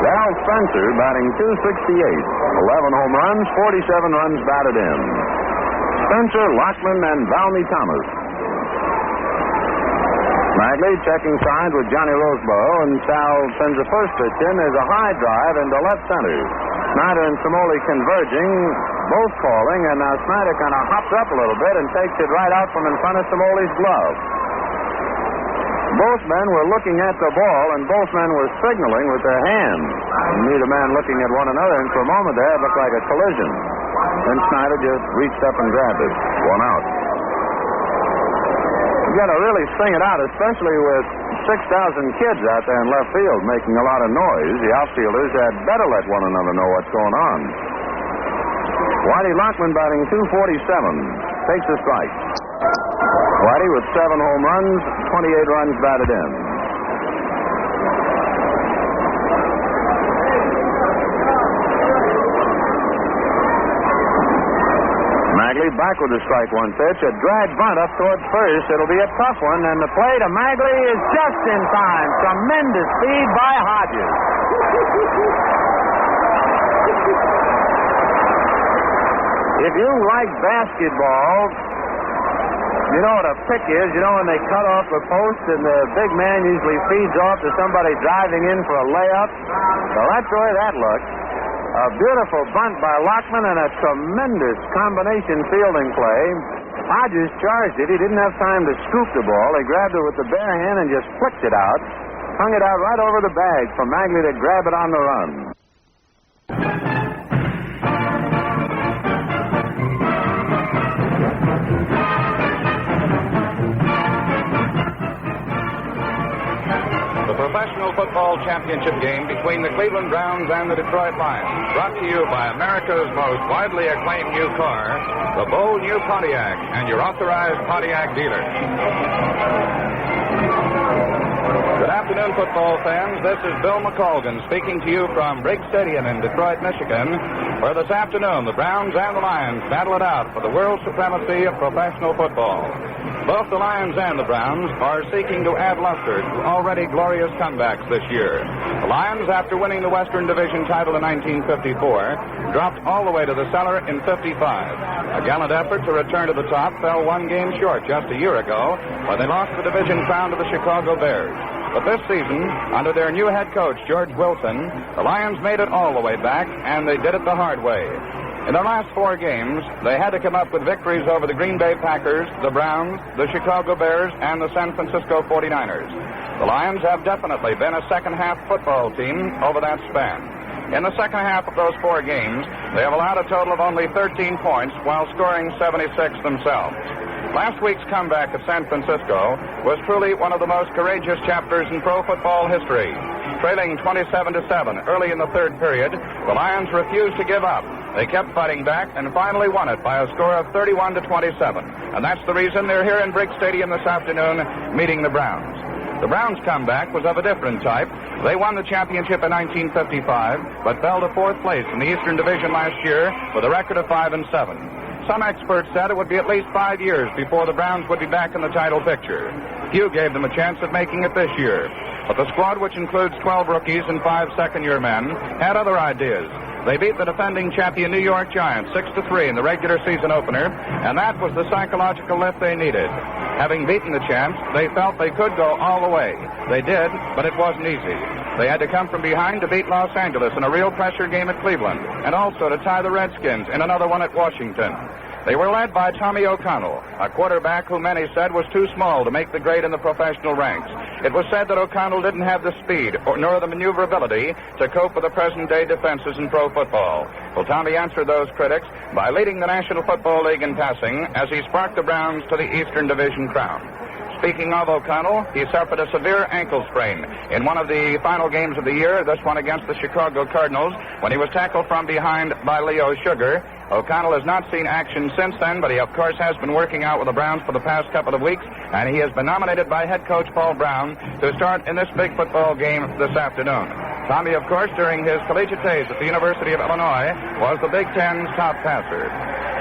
Darrell Spencer batting .268. 11 home runs, 47 runs batted in. Spencer, Lockman, and Balmy Thomas. Magley checking signs with Johnny Roseboro, and Sal sends the first pitch in. There's a high drive into left center. Snyder and Samoli converging, both calling, and now Snyder kind of hops up a little bit and takes it right out from in front of Samoli's glove. Both men were looking at the ball, and both men were signaling with their hands. Neither man looking at one another, and for a moment there, it looked like a collision. Then Snyder just reached up and grabbed it. 1 out. You got to really sing it out, especially with 6,000 kids out there in left field making a lot of noise. The outfielders had better let one another know what's going on. Whitey Lockman batting .247. Takes a strike. Whitey with 7 home runs, 28 runs batted in. Magley back with the strike 1 pitch. A drag bunt up towards first. It'll be a tough one, and the play to Magley is just in time. Tremendous speed by Hodges. If you like basketball, you know what a pick is. You know when they cut off the post and the big man usually feeds off to somebody driving in for a layup? Well, that's the way that looks. A beautiful bunt by Lockman and a tremendous combination fielding play. Hodges charged it. He didn't have time to scoop the ball. He grabbed it with the bare hand and just flicked it out. hung it out right over the bag for Magley to grab it on the run. The Professional Football Championship game between the Cleveland Browns and the Detroit Lions, brought to you by America's most widely acclaimed new car, the bold new Pontiac, and your authorized Pontiac dealer. Good afternoon, football fans. This is Bill McColgan speaking to you from Briggs Stadium in Detroit, Michigan, where this afternoon the Browns and the Lions battle it out for the world supremacy of professional football. Both the Lions and the Browns are seeking to add luster to already glorious comebacks this year. The Lions, after winning the Western Division title in 1954, dropped all the way to the cellar in 55. A gallant effort to return to the top fell one game short just a year ago when they lost the division crown to the Chicago Bears. But this season, under their new head coach, George Wilson, the Lions made it all the way back, and they did it the hard way. In their last 4 games, they had to come up with victories over the Green Bay Packers, the Browns, the Chicago Bears, and the San Francisco 49ers. The Lions have definitely been a second-half football team over that span. In the second half of those 4 games, they have allowed a total of only 13 points while scoring 76 themselves. Last week's comeback at San Francisco was truly one of the most courageous chapters in pro football history. Trailing 27-7 early in the third period, the Lions refused to give up. They kept fighting back and finally won it by a score of 31-27. And that's the reason they're here in Briggs Stadium this afternoon meeting the Browns. The Browns' comeback was of a different type. They won the championship in 1955, but fell to 4th place in the Eastern Division last year with a record of 5-7. Some experts said it would be at least 5 years before the Browns would be back in the title picture. Few gave them a chance of making it this year. But the squad, which includes 12 rookies and 5 second-year men, had other ideas. They beat the defending champion New York Giants 6-3 in the regular season opener, and that was the psychological lift they needed. Having beaten the champs, they felt they could go all the way. They did, but it wasn't easy. They had to come from behind to beat Los Angeles in a real pressure game at Cleveland, and also to tie the Redskins in another one at Washington. They were led by Tommy O'Connell, a quarterback who many said was too small to make the grade in the professional ranks. It was said that O'Connell didn't have the speed nor the maneuverability to cope with the present-day defenses in pro football. Well, Tommy answered those critics by leading the National Football League in passing as he sparked the Browns to the Eastern Division crown. Speaking of O'Connell, he suffered a severe ankle sprain in one of the final games of the year, this one against the Chicago Cardinals, when he was tackled from behind by Leo Sugar. O'Connell has not seen action since then, but he, of course, has been working out with the Browns for the past couple of weeks, and he has been nominated by head coach Paul Brown to start in this big football game this afternoon. Tommy, of course, during his collegiate days at the University of Illinois, was the Big Ten's top passer.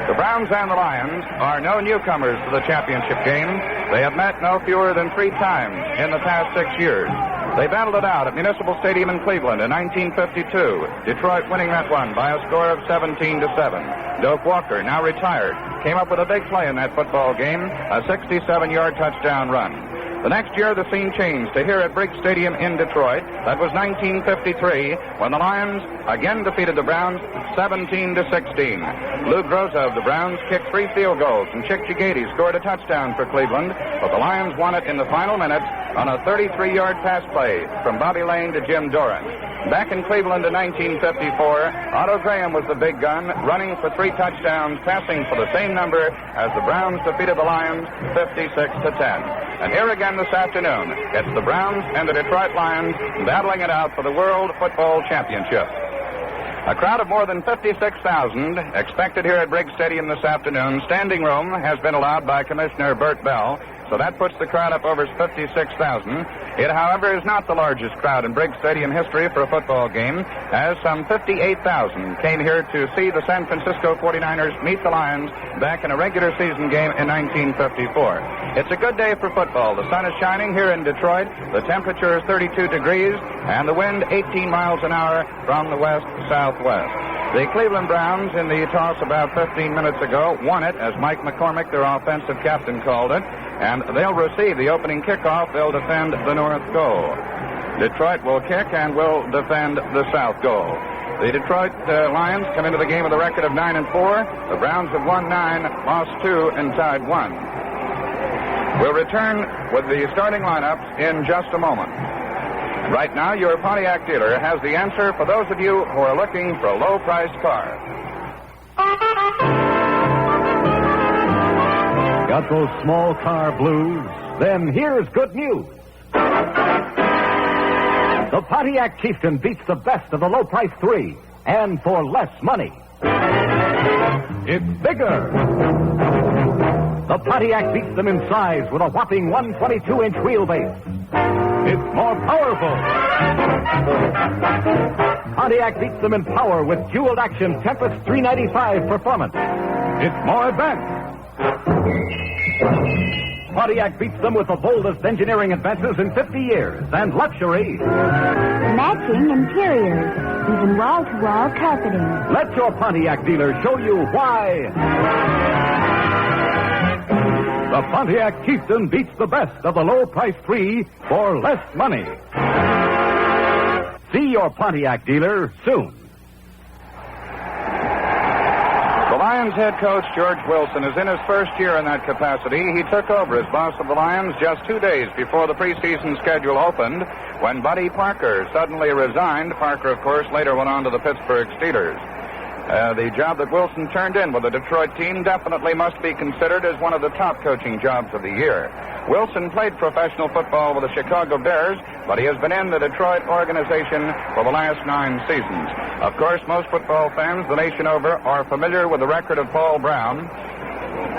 The Browns and the Lions are no newcomers to the championship game. They have met no fewer than 3 times in the past 6 years. They battled it out at Municipal Stadium in Cleveland in 1952, Detroit winning that one by a score of 17-7. Doak Walker, now retired, came up with a big play in that football game, a 67-yard touchdown run. The next year, the scene changed to here at Briggs Stadium in Detroit. That was 1953, when the Lions again defeated the Browns 17-16. Lou Groza of the Browns kicked 3 field goals, and Chick Jagady scored a touchdown for Cleveland, but the Lions won it in the final minutes on a 33-yard pass play from Bobby Lane to Jim Doran. Back in Cleveland in 1954, Otto Graham was the big gun, running for 3 touchdowns, passing for the same number as the Browns defeated the Lions 56-10. And here again this afternoon, it's the Browns and the Detroit Lions battling it out for the World Football Championship. A crowd of more than 56,000 expected here at Briggs Stadium this afternoon. Standing room has been allowed by Commissioner Burt Bell, so that puts the crowd up over 56,000. It, however, is not the largest crowd in Briggs Stadium history for a football game, as some 58,000 came here to see the San Francisco 49ers meet the Lions back in a regular season game in 1954. It's a good day for football. The sun is shining here in Detroit. The temperature is 32 degrees, and the wind 18 miles an hour from the west-southwest. The Cleveland Browns, in the toss about 15 minutes ago, won it, as Mike McCormick, their offensive captain, called it, and they'll receive the opening kickoff. They'll defend the north goal. Detroit will kick and will defend the south goal. The Detroit Lions come into the game with a record of 9-4. The Browns have won 9, lost 2, and tied 1. We'll return with the starting lineups in just a moment. Right now, your Pontiac dealer has the answer for those of you who are looking for a low-priced car. Got those small car blues? Then here's good news. The Pontiac Chieftain beats the best of the low-price 3, and for less money. It's bigger. The Pontiac beats them in size with a whopping 122-inch wheelbase. It's more powerful. Pontiac beats them in power with dual action Tempest 395 performance. It's more advanced. Pontiac beats them with the boldest engineering advances in 50 years and luxury. Matching interiors, even wall-to-wall carpeting. Let your Pontiac dealer show you why. The Pontiac Chieftain beats the best of the low-price 3 for less money. See your Pontiac dealer soon. The Lions head coach, George Wilson, is in his first year in that capacity. He took over as boss of the Lions just 2 days before the preseason schedule opened when Buddy Parker suddenly resigned. Parker, of course, later went on to the Pittsburgh Steelers. The job that Wilson turned in with the Detroit team definitely must be considered as one of the top coaching jobs of the year. Wilson played professional football with the Chicago Bears, but he has been in the Detroit organization for the last 9 seasons. Of course, most football fans the nation over are familiar with the record of Paul Brown.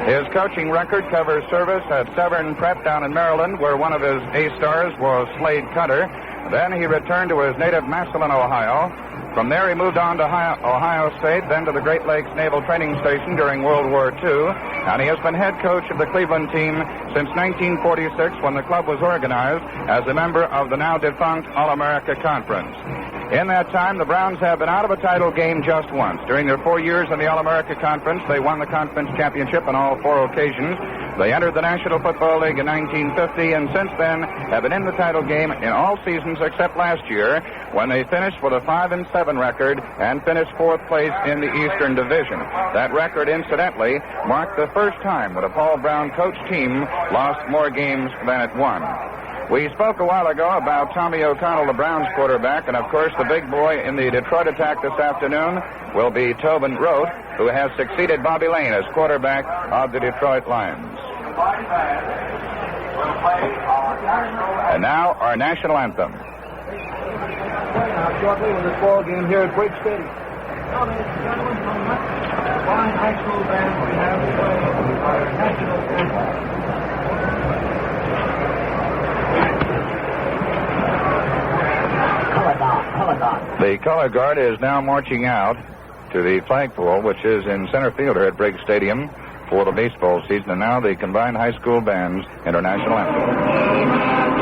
His coaching record covers service at Severn Prep down in Maryland, where one of his A-stars was Slade Cutter. Then he returned to his native Massillon, Ohio. From there, he moved on to Ohio State, then to the Great Lakes Naval Training Station during World War II, and he has been head coach of the Cleveland team since 1946, when the club was organized as a member of the now-defunct All-America Conference. In that time, the Browns have been out of a title game just once. During their 4 years in the All-America Conference, they won the conference championship on all 4 occasions. They entered the National Football League in 1950, and since then have been in the title game in all seasons except last year, when they finished with a 5-7 record and finished 4th place in the Eastern Division. That record, incidentally, marked the first time that a Paul Brown coached team lost more games than it won. We spoke a while ago about Tommy O'Connell, the Browns quarterback, and of course the big boy in the Detroit attack this afternoon will be Tobin Rote, who has succeeded Bobby Lane as quarterback of the Detroit Lions. And now our national anthem. Shortly with this ball game here at Great Stadium. Now, ladies and gentlemen, from the fine high school band, we have to play our national anthem. The color guard is now marching out to the flagpole, which is in center field here at Briggs Stadium for the baseball season. And now the combined high school bands international anthem.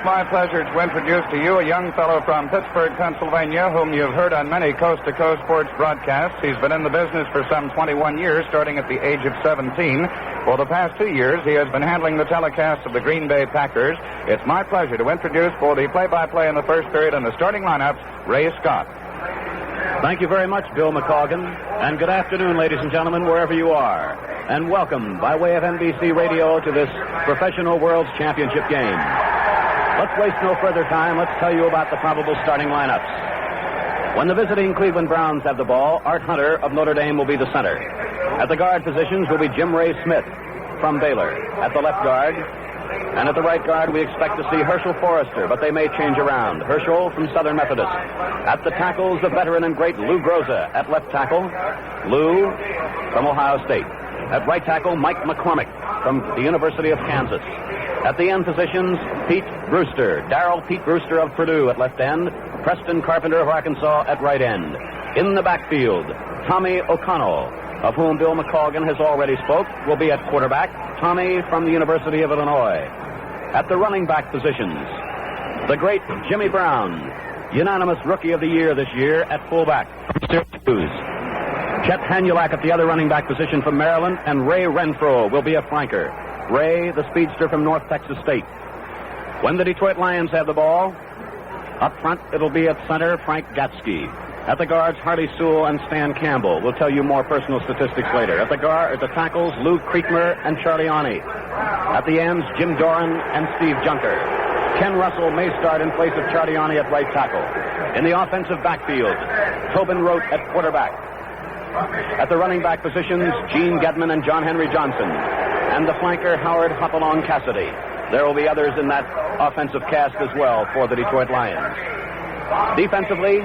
My pleasure to introduce to you a young fellow from Pittsburgh, Pennsylvania, whom you've heard on many coast-to-coast sports broadcasts. He's been in the business for some 21 years, starting at the age of 17. For the past 2 years, he has been handling the telecast of the Green Bay Packers. It's my pleasure to introduce for the play-by-play in the first period and the starting lineups, Ray Scott. Thank you very much, Bill McColgan, and good afternoon, ladies and gentlemen, wherever you are. And welcome, by way of NBC Radio, to this Professional World's Championship game. Let's waste no further time. Let's tell you about the probable starting lineups. When the visiting Cleveland Browns have the ball, Art Hunter of Notre Dame will be the center. At the guard positions will be Jim Ray Smith from Baylor. At the left guard, And at the right guard, we expect to see Herschel Forrester, but they may change around. Herschel from Southern Methodist. At the tackles, the veteran and great Lou Groza. At left tackle, Lou from Ohio State. At right tackle, Mike McCormick from the University of Kansas. At the end positions, Pete Brewster, Darrell Pete Brewster of Purdue at left end, Preston Carpenter of Arkansas at right end. In the backfield, Tommy O'Connell, of whom Bill McColgan has already spoke, will be at quarterback. Tommy from the University of Illinois. At the running back positions, the great Jimmy Brown, unanimous Rookie of the Year this year at fullback from Syracuse. Chet Hanulak at the other running back position from Maryland, and Ray Renfro will be a flanker. Ray, the speedster from North Texas State. When the Detroit Lions have the ball, up front it'll be at center Frank Gatsky. At the guards, Hardy Sewell and Stan Campbell. We'll tell you more personal statistics later. At the tackles, Lou Creekmer and Charlie Arney. At the ends, Jim Doran and Steve Junker. Ken Russell may start in place of Charlie Arney at right tackle. In the offensive backfield, Tobin Rote at quarterback. At the running back positions, Gene Gedman and John Henry Johnson. And the flanker, Howard Hopalong Cassidy. There will be others in that offensive cast as well for the Detroit Lions. Defensively,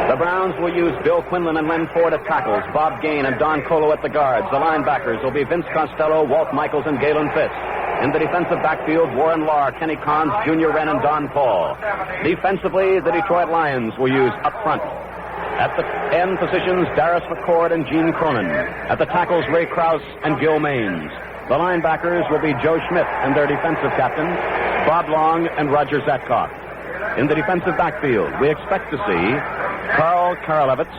the Browns will use Bill Quinlan and Len Ford at tackles, Bob Gain and Don Colo at the guards. The linebackers will be Vince Costello, Walt Michaels, and Galen Fitz. In the defensive backfield, Warren Lahr, Kenny Cons, Junior Wren, and Don Paul. Defensively, the Detroit Lions will use up front. At the end positions, Darius McCord and Gene Cronin. At the tackles, Ray Krause and Gil Maines. The linebackers will be Joe Schmidt and their defensive captain, Bob Long and Roger Zatkoff. In the defensive backfield, we expect to see Carl Karalevitz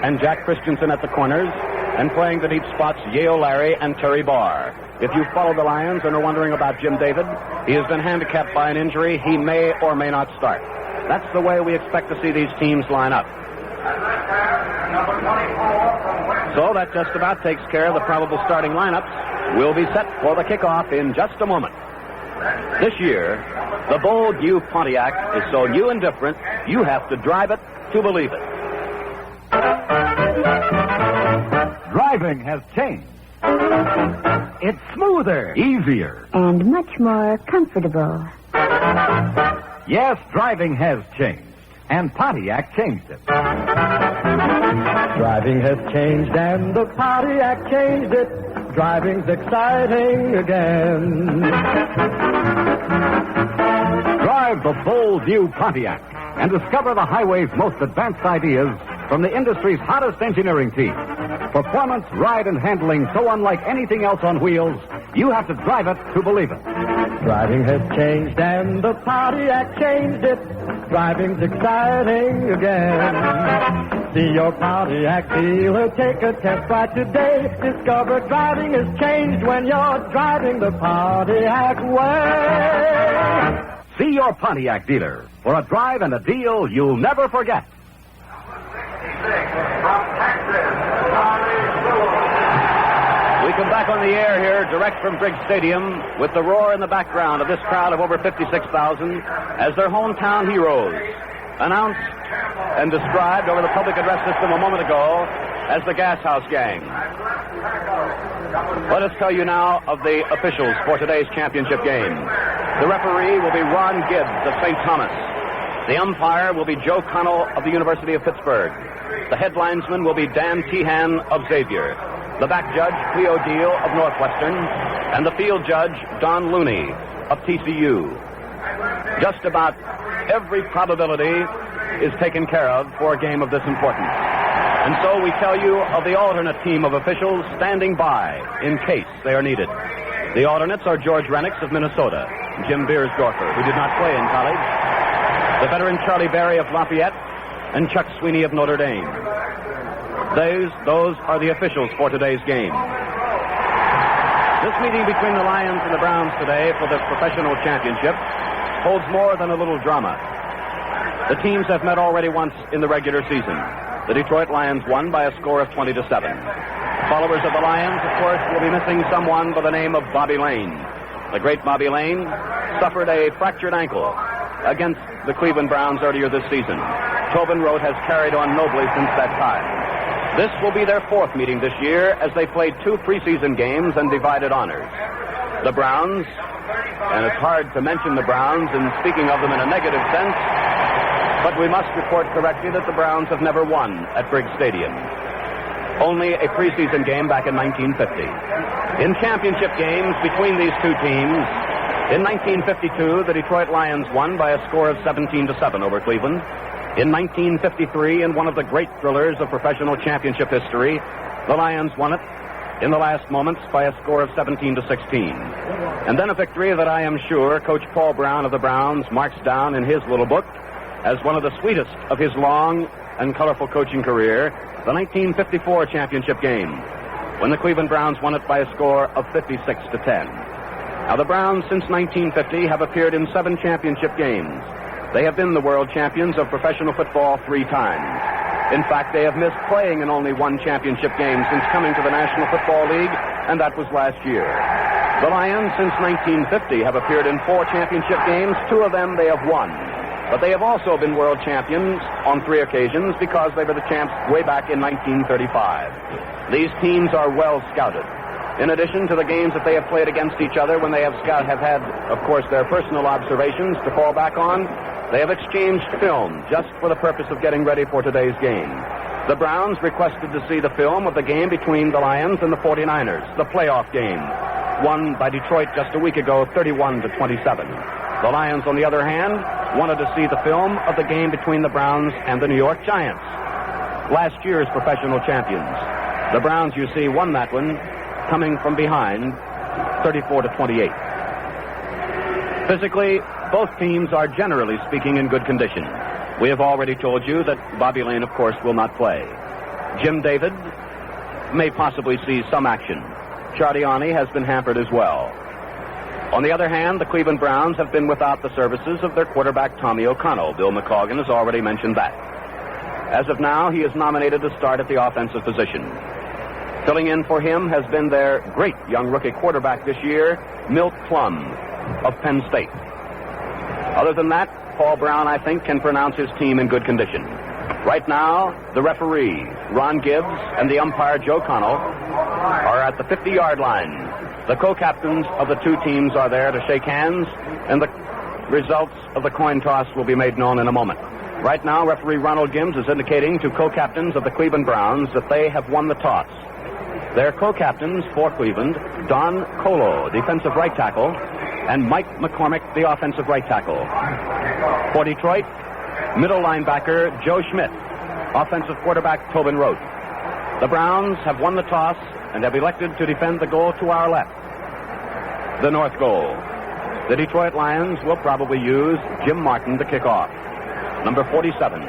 and Jack Christensen at the corners, and playing the deep spots, Yale Larry and Terry Barr. If you follow the Lions and are wondering about Jim David, he has been handicapped by an injury. He may or may not start. That's the way we expect to see these teams line up. So that just about takes care of the probable starting lineups. We'll be set for the kickoff in just a moment. This year, the bold new Pontiac is so new and different, you have to drive it to believe it. Driving has changed. It's smoother, easier, and much more comfortable. Yes, driving has changed, and Pontiac changed it. Driving has changed, and the Pontiac changed it. Driving's exciting again. Drive the bold new Pontiac and discover the highway's most advanced ideas from the industry's hottest engineering team. Performance, ride, and handling so unlike anything else on wheels, you have to drive it to believe it. Driving has changed, and the Pontiac changed it. Driving's exciting again. See your Pontiac dealer, take a test ride today. Discover driving has changed when you're driving the Pontiac way. See your Pontiac dealer for a drive and a deal you'll never forget. We come back on the air here, direct from Briggs Stadium, with the roar in the background of this crowd of over 56,000 as their hometown heroes, announced and described over the public address system a moment ago as the Gas House Gang. Let us tell you now of the officials for today's championship game. The referee will be Ron Gibbs of St. Thomas. The umpire will be Joe Connell of the University of Pittsburgh. The head linesman will be Dan Tehan of Xavier. The back judge, Cleo Deal of Northwestern. And the field judge, Don Looney of TCU. Just about every probability is taken care of for a game of this importance. And so we tell you of the alternate team of officials standing by in case they are needed. The alternates are George Renix of Minnesota, Jim Beersdorfer, who did not play in college, the veteran Charlie Berry of Lafayette, and Chuck Sweeney of Notre Dame. Those are the officials for today's game. This meeting between the Lions and the Browns today for the professional championship holds more than a little drama. The teams have met already once in the regular season. The Detroit Lions won by a score of 20-7. Followers of the Lions, of course, will be missing someone by the name of Bobby Lane. The great Bobby Lane suffered a fractured ankle against the Cleveland Browns earlier this season. Tobin Rote has carried on nobly since that time. This will be their fourth meeting this year as they played 2 preseason games and divided honors. The Browns, and it's hard to mention the Browns in speaking of them in a negative sense, but we must report correctly that the Browns have never won at Briggs Stadium. Only a preseason game back in 1950. In championship games between these two teams, in 1952, the Detroit Lions won by a score of 17-7 over Cleveland. In 1953, in one of the great thrillers of professional championship history, the Lions won it in the last moments by a score of 17-16. And then a victory that I am sure Coach Paul Brown of the Browns marks down in his little book as one of the sweetest of his long and colorful coaching career, the 1954 championship game, when the Cleveland Browns won it by a score of 56-10. Now, the Browns, since 1950, have appeared in 7 championship games. They have been the world champions of professional football 3 times. In fact, they have missed playing in only 1 championship game since coming to the National Football League, and that was last year. The Lions, since 1950, have appeared in 4 championship games. 2 of them they have won. But they have also been world champions on 3 occasions because they were the champs way back in 1935. These teams are well scouted. In addition to the games that they have played against each other when they have had, of course, their personal observations to fall back on, they have exchanged film just for the purpose of getting ready for today's game. The Browns requested to see the film of the game between the Lions and the 49ers, the playoff game, won by Detroit just a week ago, 31-27. The Lions, on the other hand, wanted to see the film of the game between the Browns and the New York Giants, last year's professional champions. The Browns, you see, won that one, coming from behind, 34-28. Physically, both teams are generally speaking in good condition. We have already told you that Bobby Lane, of course, will not play. Jim David may possibly see some action. Chardiani has been hampered as well. On the other hand, the Cleveland Browns have been without the services of their quarterback, Tommy O'Connell. Bill McColgan has already mentioned that. As of now, he is nominated to start at the offensive position. Filling in for him has been their great young rookie quarterback this year, Milt Plum of Penn State. Other than that, Paul Brown, I think, can pronounce his team in good condition. Right now, the referee, Ron Gibbs, and the umpire, Joe Connell, are at the 50-yard line. The co-captains of the 2 teams are there to shake hands, and the results of the coin toss will be made known in a moment. Right now, referee Ronald Gibbs is indicating to co-captains of the Cleveland Browns that they have won the toss. Their co-captains for Cleveland, Don Colo, defensive right tackle, and Mike McCormick, the offensive right tackle. For Detroit, middle linebacker Joe Schmidt, offensive quarterback Tobin Rote. The Browns have won the toss and have elected to defend the goal to our left, the north goal. The Detroit Lions will probably use Jim Martin to kick off. Number 47,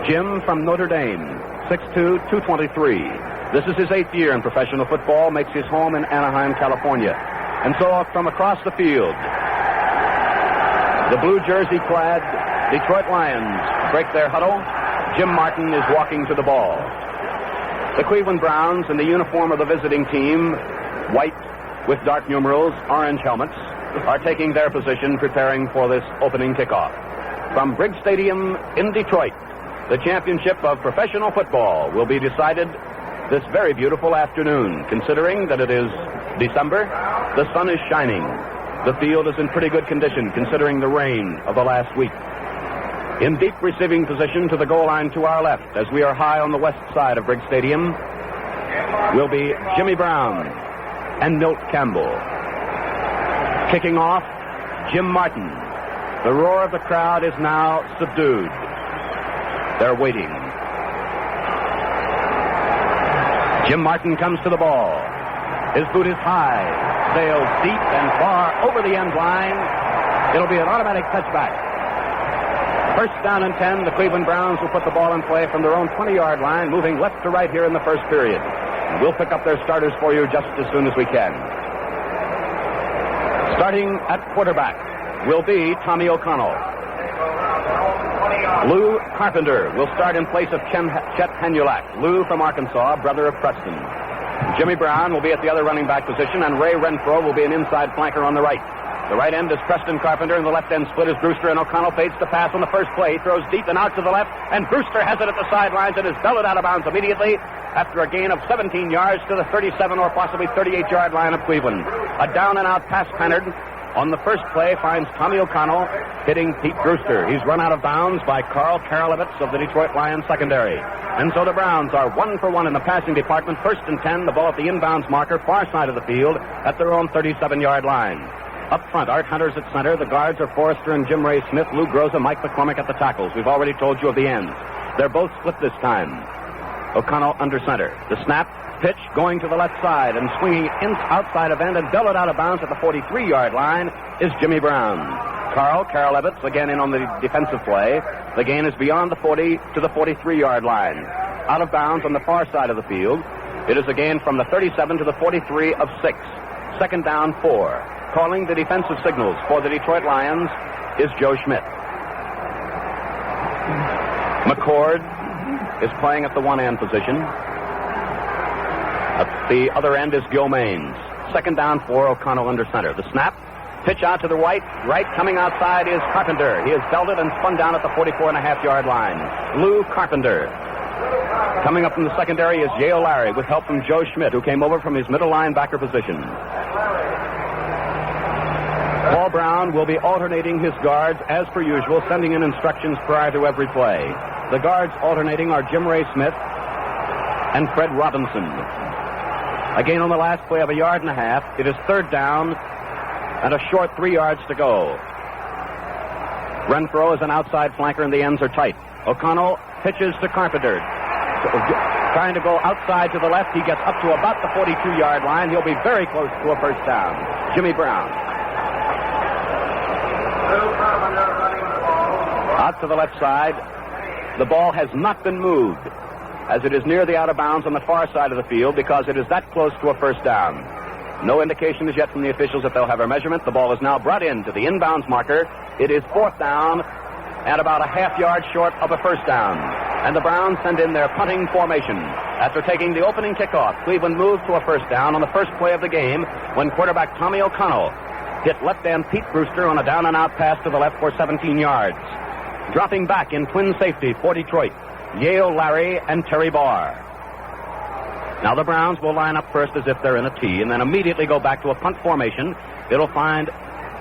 Jim from Notre Dame, 6'2", 223. This is his 8th year in professional football, makes his home in Anaheim, California. And so from across the field, the blue jersey-clad Detroit Lions break their huddle. Jim Martin is walking to the ball. The Cleveland Browns, in the uniform of the visiting team, white with dark numerals, orange helmets, are taking their position preparing for this opening kickoff. From Briggs Stadium in Detroit, the championship of professional football will be decided this very beautiful afternoon. Considering that it is December, the sun is shining. The field is in pretty good condition considering the rain of the last week. In deep receiving position to the goal line to our left, as we are high on the west side of Briggs Stadium, will be Jimmy Brown and Milt Campbell. Kicking off, Jim Martin. The roar of the crowd is now subdued. They're waiting. Jim Martin comes to the ball. His boot is high, sails deep and far over the end line. It'll be an automatic touchback. First down and 10, the Cleveland Browns will put the ball in play from their own 20-yard line, moving left to right here in the first period. And we'll pick up their starters for you just as soon as we can. Starting at quarterback will be Tommy O'Connell. Lou Carpenter will start in place of Chet Henulak. Lou from Arkansas, brother of Preston. Jimmy Brown will be at the other running back position, and Ray Renfro will be an inside flanker on the right. The right end is Preston Carpenter, and the left end split is Brewster, and O'Connell fades to pass on the first play. He throws deep and out to the left, and Brewster has it at the sidelines and is belted out of bounds immediately. after a gain of 17 yards to the 37 or possibly 38-yard line of Cleveland. A down-and-out pass Pennard on the first play finds Tommy O'Connell hitting Pete Brewster. He's run out of bounds by Carl Karalevitz of the Detroit Lions secondary. And so the Browns are 1 for 1 in the passing department. 1st and 10, the ball at the inbounds marker, far side of the field, at their own 37-yard line. Up front, Art Hunter's at center. The guards are Forrester and Jim Ray Smith, Lou Groza, Mike McCormick at the tackles. We've already told you of the ends. They're both split this time. O'Connell under center. The snap, pitch going to the left side and swinging outside of end and belted out of bounds at the 43-yard line is Jimmy Brown. Carl Karalevitz again in on the defensive play. The gain is beyond the 40 to the 43-yard line. Out of bounds on the far side of the field. It is a gain from the 37 to the 43 of 6. 2nd down 4. Calling the defensive signals for the Detroit Lions is Joe Schmidt. McCord is playing at the one-hand position. At the other end is Gil Maines. 2nd down 4, O'Connell under center. The snap, pitch out to the right. Coming outside is Carpenter. He is belted and spun down at the 44.5-yard line. Lou Carpenter. Coming up from the secondary is Yale Larry with help from Joe Schmidt, who came over from his middle linebacker position. Paul Brown will be alternating his guards as per usual, sending in instructions prior to every play. The guards alternating are Jim Ray Smith and Fred Robinson. Again on the last play of 1.5 yards. It is 3rd down and a short 3 yards to go. Renfro is an outside flanker and the ends are tight. O'Connell pitches to Carpenter. Trying to go outside to the left. He gets up to about the 42-yard line. He'll be very close to a first down. Jimmy Brown. Out to the left side. The ball has not been moved as it is near the out of bounds on the far side of the field because it is that close to a first down. No indication as yet from the officials that they'll have a measurement. The ball is now brought in to the inbounds marker. It is 4th down and about a half yard short of a first down. And the Browns send in their punting formation. After taking the opening kickoff, Cleveland moved to a first down on the first play of the game when quarterback Tommy O'Connell hit left end Pete Brewster on a down and out pass to the left for 17 yards. Dropping back in twin safety for Detroit, Yale Larry and Terry Barr. Now the Browns will line up first as if they're in a T and then immediately go back to a punt formation. It'll find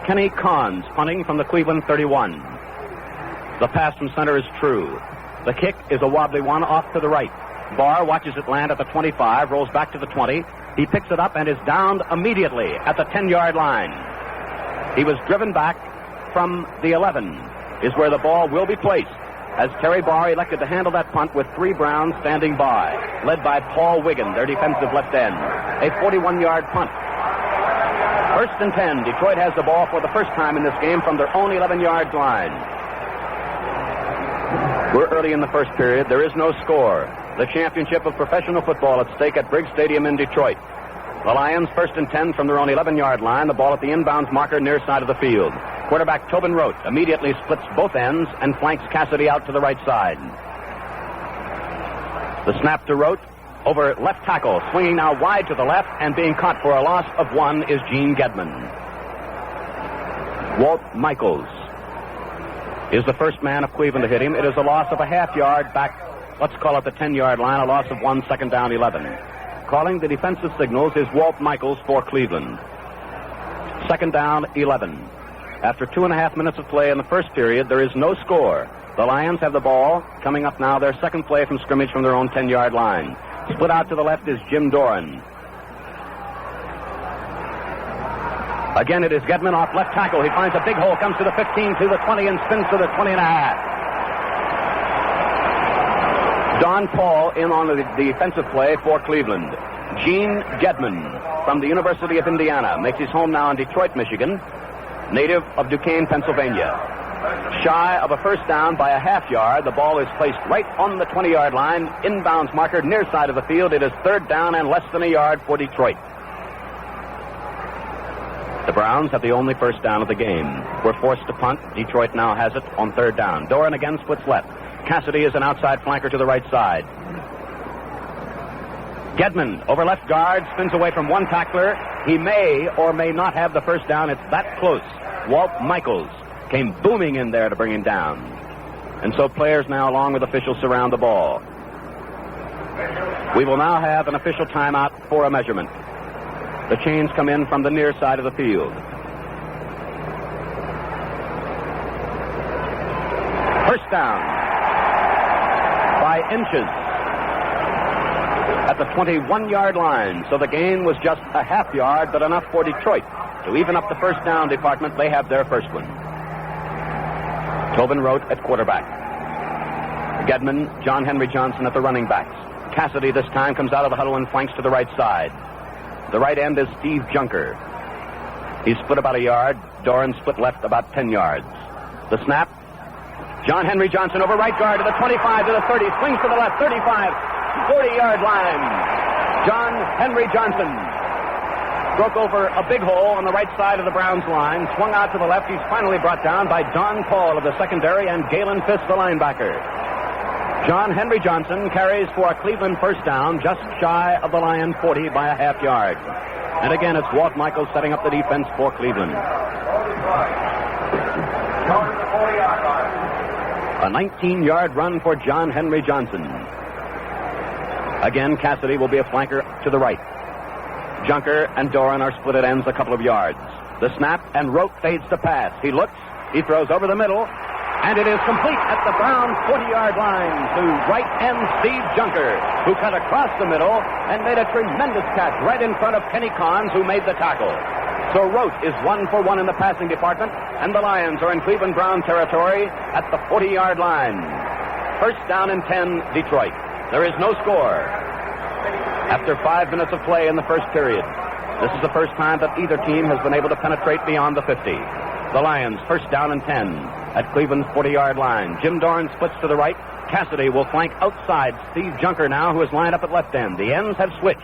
Kenny Cons punting from the Cleveland 31. The pass from center is true. The kick is a wobbly one off to the right. Barr watches it land at the 25, rolls back to the 20. He picks it up and is downed immediately at the 10-yard line. He was driven back from the 11, is where the ball will be placed, as Terry Barr elected to handle that punt with 3 Browns standing by, led by Paul Wiggin, their defensive left end. A 41-yard punt. 1st and 10. Detroit has the ball for the first time in this game from their own 11-yard line. We're early in the first period. There is no score. The championship of professional football at stake at Briggs Stadium in Detroit. The Lions 1st and 10 from their own 11-yard line. The ball at the inbounds marker near side of the field. Quarterback Tobin Rote immediately splits both ends and flanks Cassidy out to the right side. The snap to Rote over left tackle, swinging now wide to the left and being caught for a loss of 1 is Gene Gedman. Walt Michaels is the first man of Cleveland to hit him. It is a loss of a half yard back, let's call it the 10-yard line, a loss of 1, 2nd down 11. Calling the defensive signals is Walt Michaels for Cleveland. 2nd down 11. After 2.5 minutes of play in the first period, there is no score. The Lions have the ball. Coming up now, their second play from scrimmage from their own 10-yard line. Split out to the left is Jim Doran. Again, it is Gedman off left tackle. He finds a big hole, comes to the 15, to the 20, and spins to the 20.5. Don Paul in on the defensive play for Cleveland. Gene Gedman from the University of Indiana makes his home now in Detroit, Michigan. Native of Duquesne, Pennsylvania. Shy of a first down by a half yard. The ball is placed right on the 20-yard line. Inbounds marker near side of the field. It is 3rd down and less than a yard for Detroit. The Browns have the only first down of the game. We're forced to punt. Detroit now has it on 3rd down. Doran again splits left. Cassidy is an outside flanker to the right side. Gedman over left guard, spins away from one tackler. He may or may not have the first down. It's that close. Walt Michaels came booming in there to bring him down. And so players now, along with officials, surround the ball. We will now have an official timeout for a measurement. The chains come in from the near side of the field. First down by inches at the 21-yard line. So the gain was just a half yard, but enough for Detroit to even up the first down department. They have their first one. Tobin wrote at quarterback. Gedman, John Henry Johnson at the running backs. Cassidy this time comes out of the huddle and flanks to the right side. The right end is Steve Junker. He's split about a yard. Doran split left about 10 yards. The snap. John Henry Johnson over right guard to the 25 to the 30. Swings to the left. 35. 40-yard line. John Henry Johnson broke over a big hole on the right side of the Browns line. Swung out to the left. He's finally brought down by Don Paul of the secondary and Galen Fisk, the linebacker. John Henry Johnson carries for a Cleveland first down, just shy of the Lion 40 by a half yard. And again, it's Walt Michaels setting up the defense for Cleveland. A 19-yard run for John Henry Johnson. Again, Cassidy will be a flanker to the right. Junker and Doran are split at ends a couple of yards. The snap, and Rote fades to pass. He looks, he throws over the middle, and it is complete at the Browns' 40-yard line to right end Steve Junker, who cut across the middle and made a tremendous catch right in front of Kenny Carnes, who made the tackle. So Rote is 1 for 1 in the passing department, and the Lions are in Cleveland Brown territory at the 40-yard line. First down and 10, Detroit. There is no score after 5 minutes of play in the first period. This is the first time that either team has been able to penetrate beyond the 50. The Lions, first down and 10 at Cleveland's 40-yard line. Jim Doran splits to the right. Cassidy will flank outside Steve Junker now, who is lined up at left end. The ends have switched.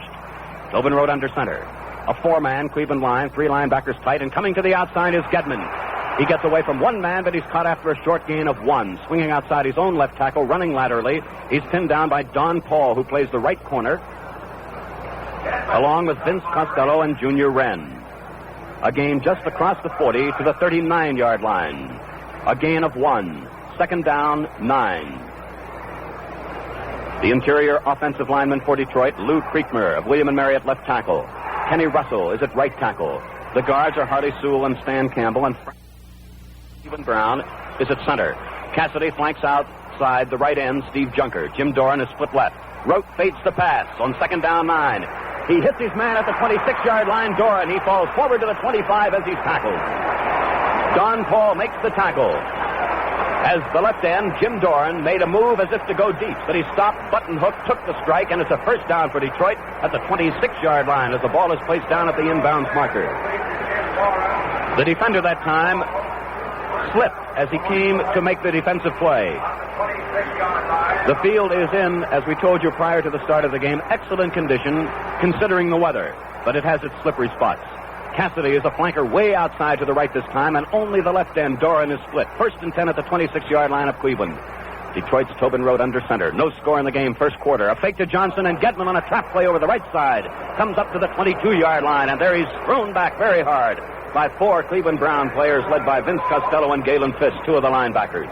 Tobin Rote under center. A four-man Cleveland line, 3 linebackers tight, and coming to the outside is Gedman. He gets away from one man, but he's caught after a short gain of 1. Swinging outside his own left tackle, running laterally. He's pinned down by Don Paul, who plays the right corner, along with Vince Costello and Junior Wren. A gain just across the 40 to the 39-yard line. A gain of 1. Second down, 9. The interior offensive lineman for Detroit, Lou Creekmer of William & Mary at left tackle. Kenny Russell is at right tackle. The guards are Hardy Sewell and Stan Campbell, and Stephen Brown is at center. Cassidy flanks outside the right end, Steve Junker. Jim Doran is split left. Rote fades the pass on second down, 9. He hits his man at the 26-yard line, Doran. He falls forward to the 25 as he's tackled. Don Paul makes the tackle. As the left end, Jim Doran made a move as if to go deep, but he stopped, button hook, took the strike, and it's a first down for Detroit at the 26-yard line as the ball is placed down at the inbounds marker. The defender that time slipped as he came to make the defensive play. The field is in, as we told you prior to the start of the game, excellent condition considering the weather, but it has its slippery spots. Cassidy is a flanker way outside to the right this time, and only the left end, Doran, is split. First and 10 at the 26-yard line of Cleveland. Detroit's Tobin Rote under center. No score in the game, first quarter. A fake to Johnson, and Gedman on a trap play over the right side. Comes up to the 22-yard line, and there he's thrown back very hard by 4 Cleveland Brown players led by Vince Costello and Galen Fisk, 2 of the linebackers.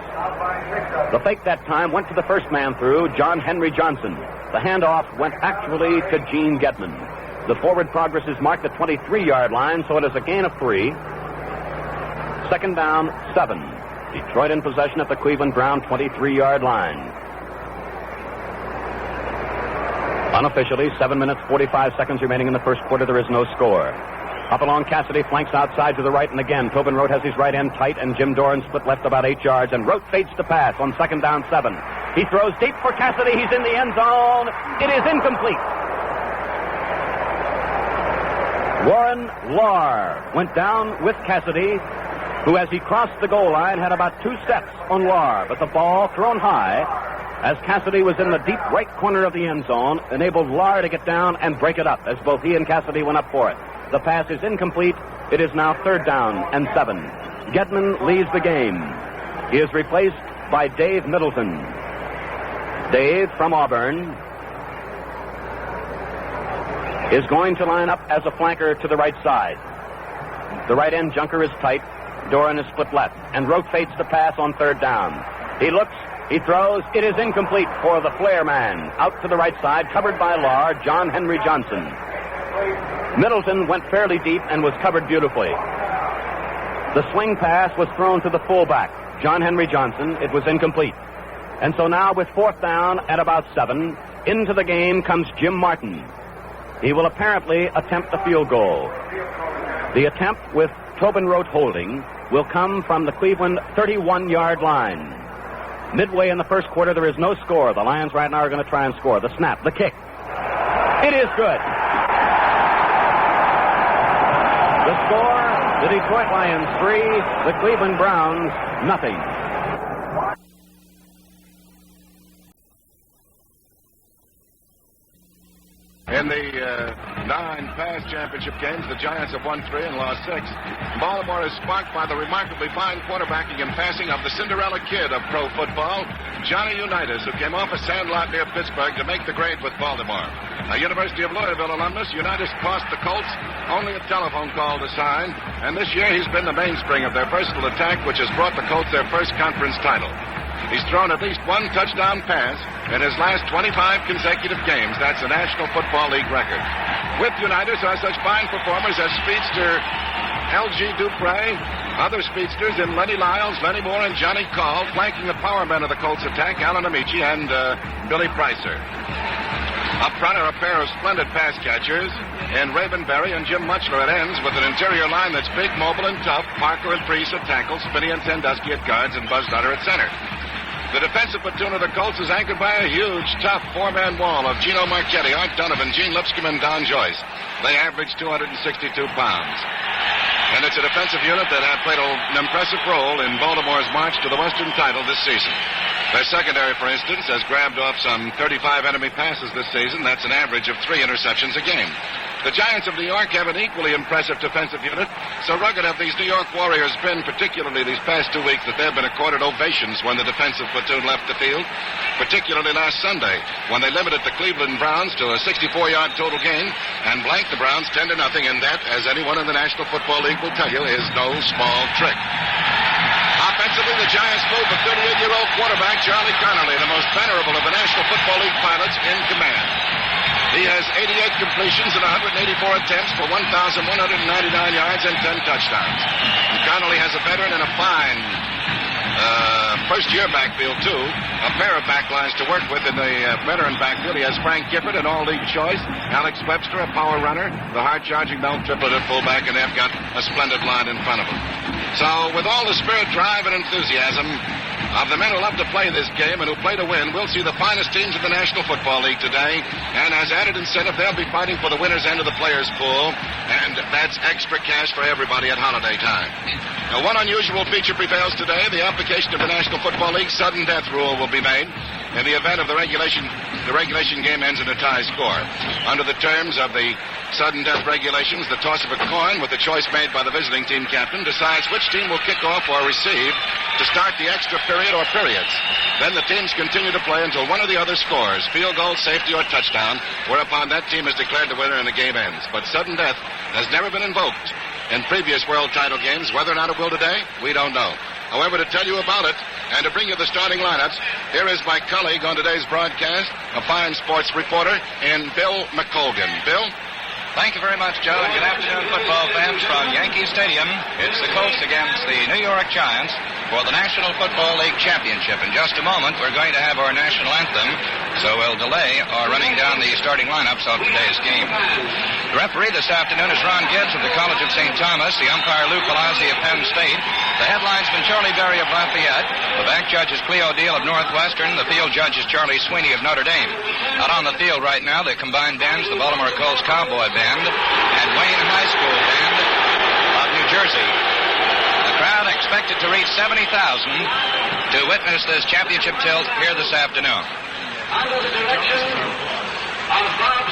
The fake that time went to the first man through, John Henry Johnson. The handoff went actually to Gene Gedman. The forward progress is marked at 23-yard line, so it is a gain of 3. Second down, 7. Detroit in possession at the Cleveland Brown 23-yard line. Unofficially, 7 minutes, 45 seconds remaining in the first quarter. There is no score. Up along Cassidy, flanks outside to the right, and again, Tobin Rote has his right end tight, and Jim Doran split left about 8 yards, and Rote fades to pass on second down, 7. He throws deep for Cassidy. He's in the end zone. It is incomplete. Warren Lahr went down with Cassidy, who, as he crossed the goal line, had about 2 steps on Lahr, but the ball thrown high, as Cassidy was in the deep right corner of the end zone, enabled Lahr to get down and break it up, as both he and Cassidy went up for it. The pass is incomplete. It is now third down and 7. Gedman leaves the game. He is replaced by Dave Middleton. Dave, from Auburn, is going to line up as a flanker to the right side. The right end Junker is tight. Doran is split left. And Rote fades the pass on third down. He looks, He throws. It is incomplete for the flare man. Out to the right side, covered by Lahr, John Henry Johnson. Middleton went fairly deep and was covered beautifully. The swing pass was thrown to the fullback, John Henry Johnson. It was incomplete. And so now with 4th down at about 7, into the game comes Jim Martin. He will apparently attempt a field goal. The attempt with Tobin Rote holding will come from the Cleveland 31-yard line. Midway in the first quarter, there is no score. The Lions right now are going to try and score. The snap, the kick. It is good. The score, the Detroit Lions 3, the Cleveland Browns nothing. In the 9 past championship games, the Giants have won 3 and lost 6. Baltimore is sparked by the remarkably fine quarterbacking and passing of the Cinderella Kid of pro football, Johnny Unitas, who came off a sandlot near Pittsburgh to make the grade with Baltimore. A University of Louisville alumnus, Unitas cost the Colts only a telephone call to sign, and this year he's been the mainspring of their versatile attack, which has brought the Colts their first conference title. He's thrown at least 1 touchdown pass in his last 25 consecutive games. That's a National Football League record. With Unitas are such fine performers as speedster L.G. Dupre, other speedsters in Lenny Lyles, Lenny Moore, and Johnny Call, flanking the power men of the Colts attack, Alan Amici and Billy Pricer. Up front are a pair of splendid pass catchers in Raven Berry and Jim Mutchler at ends, with an interior line that's big, mobile, and tough. Parker and Priest at tackles, Spinney and Sandusky at guards, and Buzz Nutter at center. The defensive platoon of the Colts is anchored by a huge, tough 4-man wall of Gino Marchetti, Art Donovan, Gene Lipscomb, and Don Joyce. They average 262 pounds. And it's a defensive unit that had played an impressive role in Baltimore's march to the Western title this season. Their secondary, for instance, has grabbed off some 35 enemy passes this season. That's an average of 3 interceptions a game. The Giants of New York have an equally impressive defensive unit. So rugged have these New York Warriors been, particularly these past 2 weeks, that they've been accorded ovations when the defensive platoon left the field, particularly last Sunday, when they limited the Cleveland Browns to a 64-yard total gain and blanked the Browns 10-0, and that, as anyone in the National Football League will tell you, is no small trick. Offensively, the Giants move a 38-year-old quarterback, Charlie Connolly, the most venerable of the National Football League pilots, in command. He has 88 completions and 184 attempts for 1,199 yards and 10 touchdowns. And Connolly has a veteran and a fine first-year backfield, too. A pair of backlines to work with in the veteran backfield. He has Frank Gifford, an all-league choice. Alex Webster, a power runner. The hard-charging Mel Triplett at fullback, and they've got a splendid line in front of them. So, with all the spirit, drive, and enthusiasm of the men who love to play this game and who play to win, we'll see the finest teams in the National Football League today. And as added incentive, they'll be fighting for the winner's end of the players' pool. And that's extra cash for everybody at holiday time. Now, one unusual feature prevails today. The application of the National Football League sudden death rule will be made in the event of the regulation game ends in a tie score. Under the terms of the sudden death regulations, the toss of a coin with the choice made by the visiting team captain decides which team will kick off or receive to start the extra period or periods. Then the teams continue to play until one or the other scores, field goal, safety, or touchdown, whereupon that team is declared the winner and the game ends. But sudden death has never been invoked in previous world title games. Whether or not it will today, we don't know. However, to tell you about it and to bring you the starting lineups, here is my colleague on today's broadcast, a fine sports reporter, in Bill McColgan. Bill? Thank you very much, Joe, and good afternoon, football fans from Yankee Stadium. It's the Colts against the New York Giants for the National Football League Championship. In just a moment, we're going to have our national anthem, so we'll delay our running down the starting lineups of today's game. The referee this afternoon is Ron Gibbs of the College of St. Thomas, the umpire Lou Palazzi of Penn State, the head linesman Charlie Berry of Lafayette, the back judge is Cleo Deal of Northwestern, the field judge is Charlie Sweeney of Notre Dame. Out on the field right now, the combined bands, the Baltimore Colts Cowboy Band and Wayne High School Band of New Jersey. The crowd expected to reach 70,000 to witness this championship tilt here this afternoon.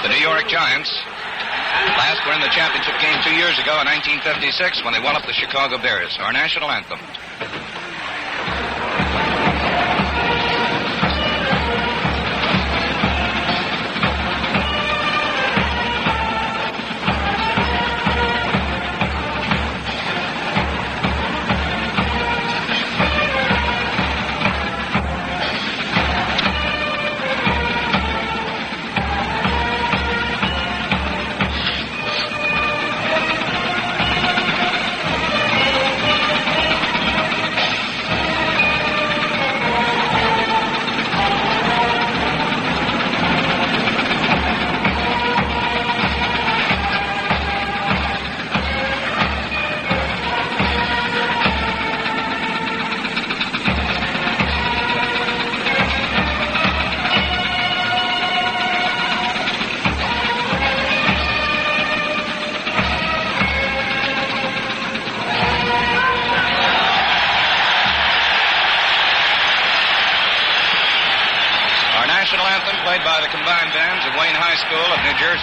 The New York Giants last were in the championship game 2 years ago in 1956 when they walloped the Chicago Bears. Our national anthem.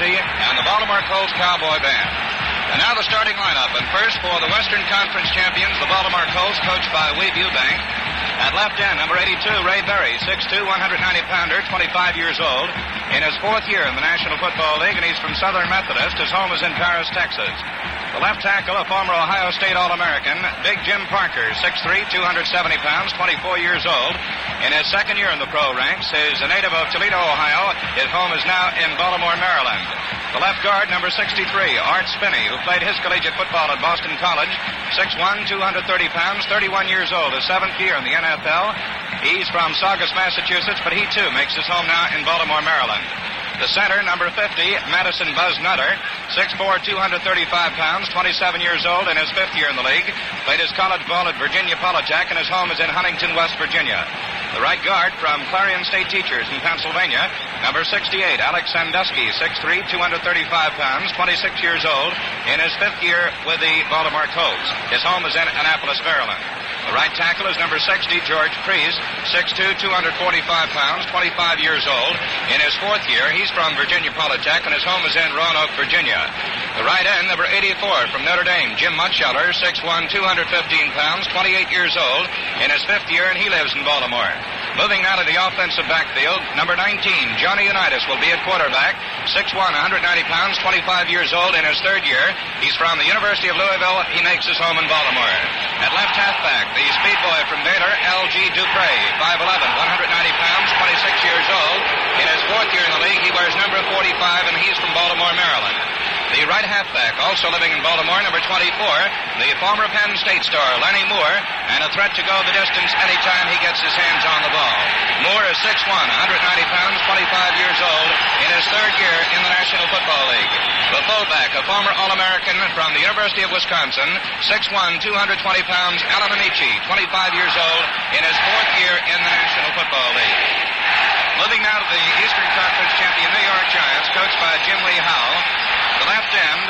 Dorsey and the Baltimore Colts Cowboy Band. And now the starting lineup. And first for the Western Conference champions, the Baltimore Colts, coached by Wade Eubank. At left end, number 82, Ray Berry, 6'2", 190-pounder, 25 years old. In his fourth year in the National Football League, and he's from Southern Methodist. His home is in Paris, Texas. The left tackle, a former Ohio State All-American, Big Jim Parker, 6'3", 270 pounds, 24 years old. In his second year in the pro ranks, he's a native of Toledo, Ohio. His home is now in Baltimore, Maryland. The left guard, number 63, Art Spinney, who played his collegiate football at Boston College, 6'1", 230 pounds, 31 years old, his seventh year in the NFL. He's from Saugus, Massachusetts, but he too makes his home now in Baltimore, Maryland. The center, number 50, Madison Buzz Nutter, 6'4", 235 pounds, 27 years old, in his fifth year in the league. Played his college ball at Virginia Polytech, and his home is in Huntington, West Virginia. The right guard from Clarion State Teachers in Pennsylvania, number 68, Alex Sandusky, 6'3", 235 pounds, 26 years old, in his fifth year with the Baltimore Colts. His home is in Annapolis, Maryland. The right tackle is number 60, George Priest, 6'2", 245 pounds, 25 years old. In his fourth year, he's from Virginia Polytech, and his home is in Roanoke, Virginia. The right end, number 84, from Notre Dame, Jim Mutschelter, 6'1", 215 pounds, 28 years old. In his fifth year, and he lives in Baltimore. Moving now to the offensive backfield, number 19, Johnny Unitas will be at quarterback, 6'1", 190 pounds, 25 years old. In his third year, he's from the University of Louisville. He makes his home in Baltimore. At left halfback, the speed boy from Baylor, L.G. Dupre, 5'11", 190 pounds, 26 years old. In his fourth year in the league, he wears number 45, and he's from Baltimore, Maryland. The right halfback, also living in Baltimore, number 24, the former Penn State star, Lenny Moore, and a threat to go the distance anytime he gets his hands on the ball. Moore is 6'1", 190 pounds, 25 years old, in his third year in the National Football League. The fullback, a former All-American from the University of Wisconsin, 6'1", 220 pounds, Alan Amici, 25 years old, in his fourth year in the National Football League. Moving now to the Eastern Conference champion New York Giants, coached by Jim Lee Howell. The left end,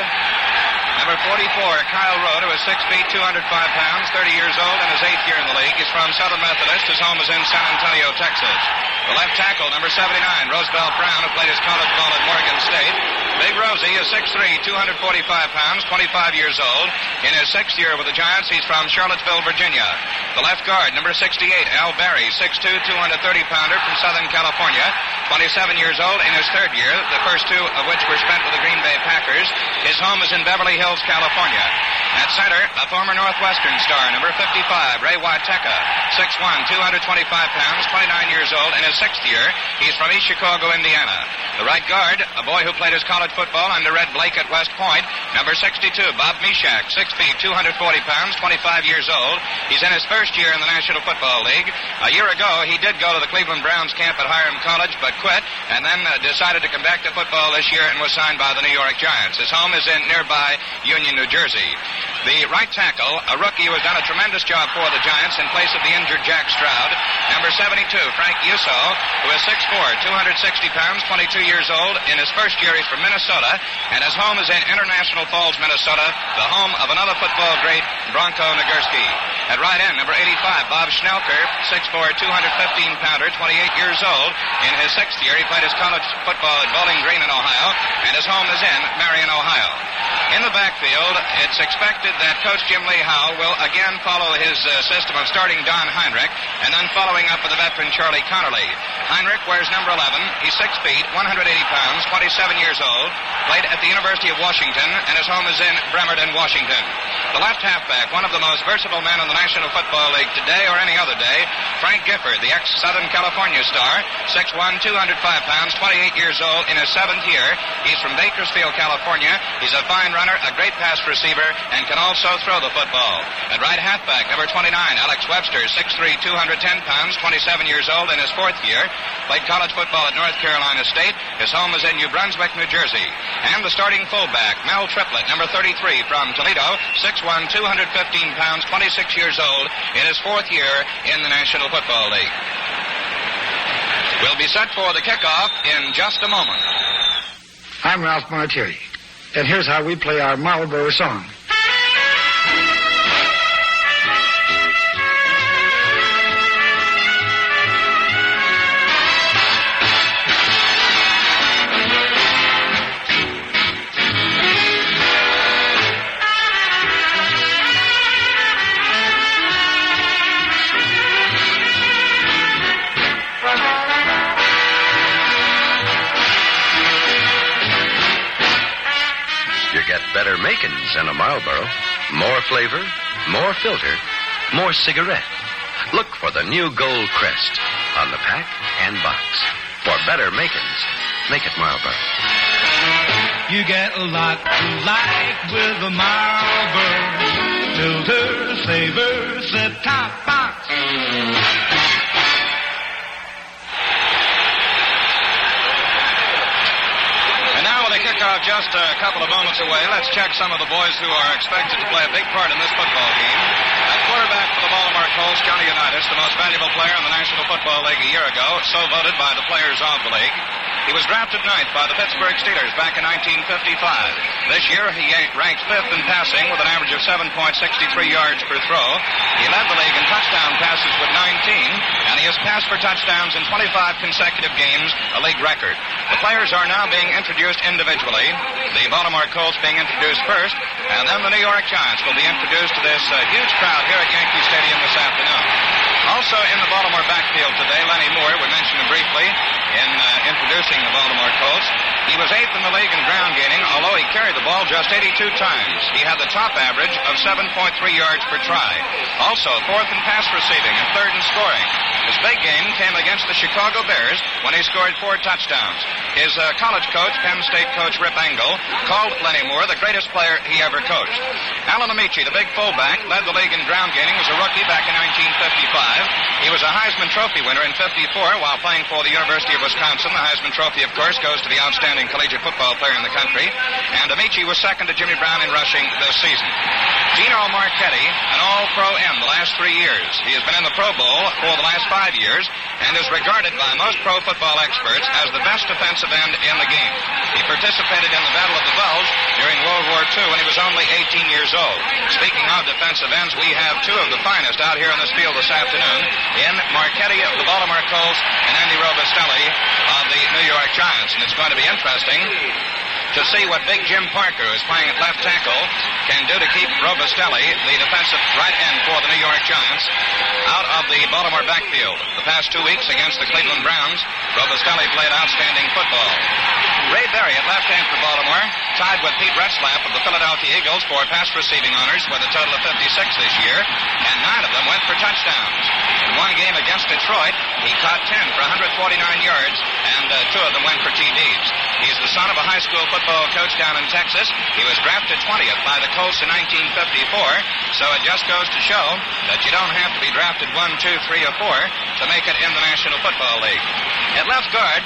number 44, Kyle Rowe, who is 6 feet, 205 pounds, 30 years old, in his eighth year in the league. He's from Southern Methodist. His home is in San Antonio, Texas. The left tackle, number 79, Roosevelt Brown, who played his college ball at Morgan State. Big Rosie is 6'3", 245 pounds, 25 years old. In his sixth year with the Giants, he's from Charlottesville, Virginia. The left guard, number 68, Al Barry, 6'2", 230-pounder from Southern California, 27 years old. In his third year, the first two of which were spent with the Green Bay Packers. His home is in Beverly Hills, California. At center, a former Northwestern star, number 55, Ray Waiteka, 6'1", 225 pounds, 29 years old. In his sixth year, he's from East Chicago, Indiana. The right guard, a boy who played his college football under Red Blake at West Point, number 62, Bob Mishak, 6 feet, 240 pounds, 25 years old. He's in his first year in the National Football League. A year ago, he did go to the Cleveland Browns camp at Hiram College, but quit, and then decided to come back to football this year and was signed by the New York Giants. His home is in nearby Union, New Jersey. The right tackle, a rookie who has done a tremendous job for the Giants in place of the injured Jack Stroud, number 72, Frank Yusso, who is 6'4", 260 pounds, 22 years old. In his first year, he's from Minnesota, and his home is in International Falls, Minnesota, the home of another football great, Bronco Nagurski. At right end, number 85, Bob Schnelker, 6'4", 215-pounder, 28 years old. In his sixth year, he played his college football at Bowling Green in Ohio, and his home is in Marion, Ohio. In the backfield, it's expected that Coach Jim Lee Howell will again follow his system of starting Don Heinrich and then following up with the veteran Charlie Connerly. Heinrich wears number 11. He's 6 feet, 180 pounds, 27 years old, played at the University of Washington, and his home is in Bremerton, Washington. The left halfback, one of the most versatile men in the National Football League today or any other day, Frank Gifford, the ex-Southern California star, 6'1", 205 pounds, 28 years old, in his seventh year. He's from Bakersfield, California. He's a fine runner, a great pass receiver, and can also throw the football. At right halfback, number 29, Alex Webster, 6'3", 210 pounds, 27 years old, in his fourth year. Played college football at North Carolina State. His home is in New Brunswick, New Jersey. And the starting fullback, Mel Triplett, number 33, from Toledo, 6'1", 215 pounds, 26 years old, in his fourth year in the National Football League. We'll be set for the kickoff in just a moment. I'm Ralph Martiri, and here's how we play our Marlboro song. get better makings in a Marlboro. More flavor, more filter, more cigarette. Look for the new Gold Crest on the pack and box. For better makings, make it Marlboro. You get a lot to like with a Marlboro. Filter, savor, set-top box. Kickoff just a couple of moments away. Let's check some of the boys who are expected to play a big part in this football game. At quarterback for the Baltimore Colts, Johnny Unitas, the most valuable player in the National Football League a year ago, so voted by the players of the league. He was drafted 9th by the Pittsburgh Steelers back in 1955. This year, he ranked 5th in passing with an average of 7.63 yards per throw. He led the league in touchdown passes with 19, and he has passed for touchdowns in 25 consecutive games, a league record. The players are now being introduced individually, the Baltimore Colts being introduced first, and then the New York Giants will be introduced to this huge crowd here at Yankee Stadium this afternoon. Also in the Baltimore backfield today, Lenny Moore, we mentioned him briefly in introducing the Baltimore Colts. He was 8th in the league in ground gaining, although he carried the ball just 82 times. He had the top average of 7.3 yards per try. Also 4th in pass receiving and 3rd in scoring. His big game came against the Chicago Bears when he scored 4 touchdowns. His college coach, Penn State coach Rip Engel, called Lenny Moore the greatest player he ever coached. Alan Amici, the big fullback, led the league in ground gaining, was a rookie back in 1955. He was a Heisman Trophy winner in 54 while playing for the University of Wisconsin. The Heisman Trophy, of course, goes to the outstanding collegiate football player in the country. And Amici was second to Jimmy Brown in rushing this season. Gino Marchetti, an All-Pro in the last 3 years. He has been in the Pro Bowl for the last 5 years and is regarded by most pro football experts as the best defensive end in the game. He participated in the Battle of the Bulge during World War II when he was only 18 years old. Speaking of defensive ends, we have 2 of the finest out here in this field this afternoon in Marchetti of the Baltimore Colts and Andy Robustelli of the New York Giants. And it's going to be interesting to see what Big Jim Parker, who is playing at left tackle, can do to keep Robustelli, the defensive right end for the New York Giants, out of the Baltimore backfield. The past 2 weeks against the Cleveland Browns, Robustelli played outstanding football. Ray Berry at left hand for Baltimore, tied with Pete Retzlaff of the Philadelphia Eagles for pass receiving honors with a total of 56 this year, and 9 of them went for touchdowns. In one game against Detroit, he caught 10 for 149 yards, and 2 of them went for TDs. He's the son of a high school football coach down in Texas. He was drafted 20th by the Colts in 1954, so it just goes to show that you don't have to be drafted 1, 2, 3, or 4 to make it in the National Football League. At left guard,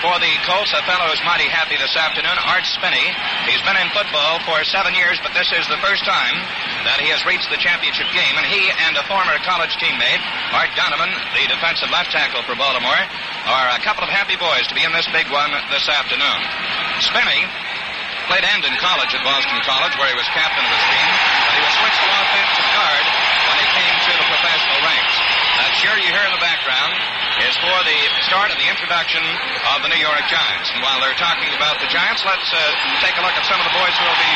for the Colts, a fellow who's mighty happy this afternoon, Art Spinney. He's been in football for 7 years, but this is the first time that he has reached the championship game, and he and a former college teammate, Art Donovan, the defensive left tackle for Baltimore, are a couple of happy boys to be in this big one this afternoon. Spinney played end in college at Boston College, where he was captain of his team, but he was switched to offensive guard when he came to the professional ranks. That cheer you hear in the background is for the start of the introduction of the New York Giants. And while they're talking about the Giants, let's take a look at some of the boys who will be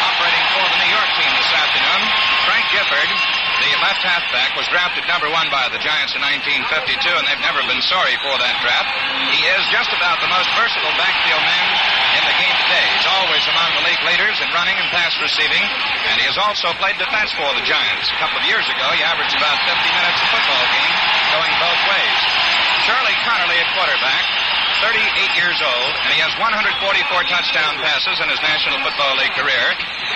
operating for the New York team this afternoon. Frank Gifford, the left halfback, was drafted number 1 by the Giants in 1952, and they've never been sorry for that draft. He is just about the most versatile backfield man in the game today. He's always among the league leaders in running and pass receiving, and he has also played defense for the Giants. A couple of years ago, he averaged about 50 minutes a football game, going both ways. Charlie Connerly at quarterback, 38 years old, and he has 144 touchdown passes in his National Football League career,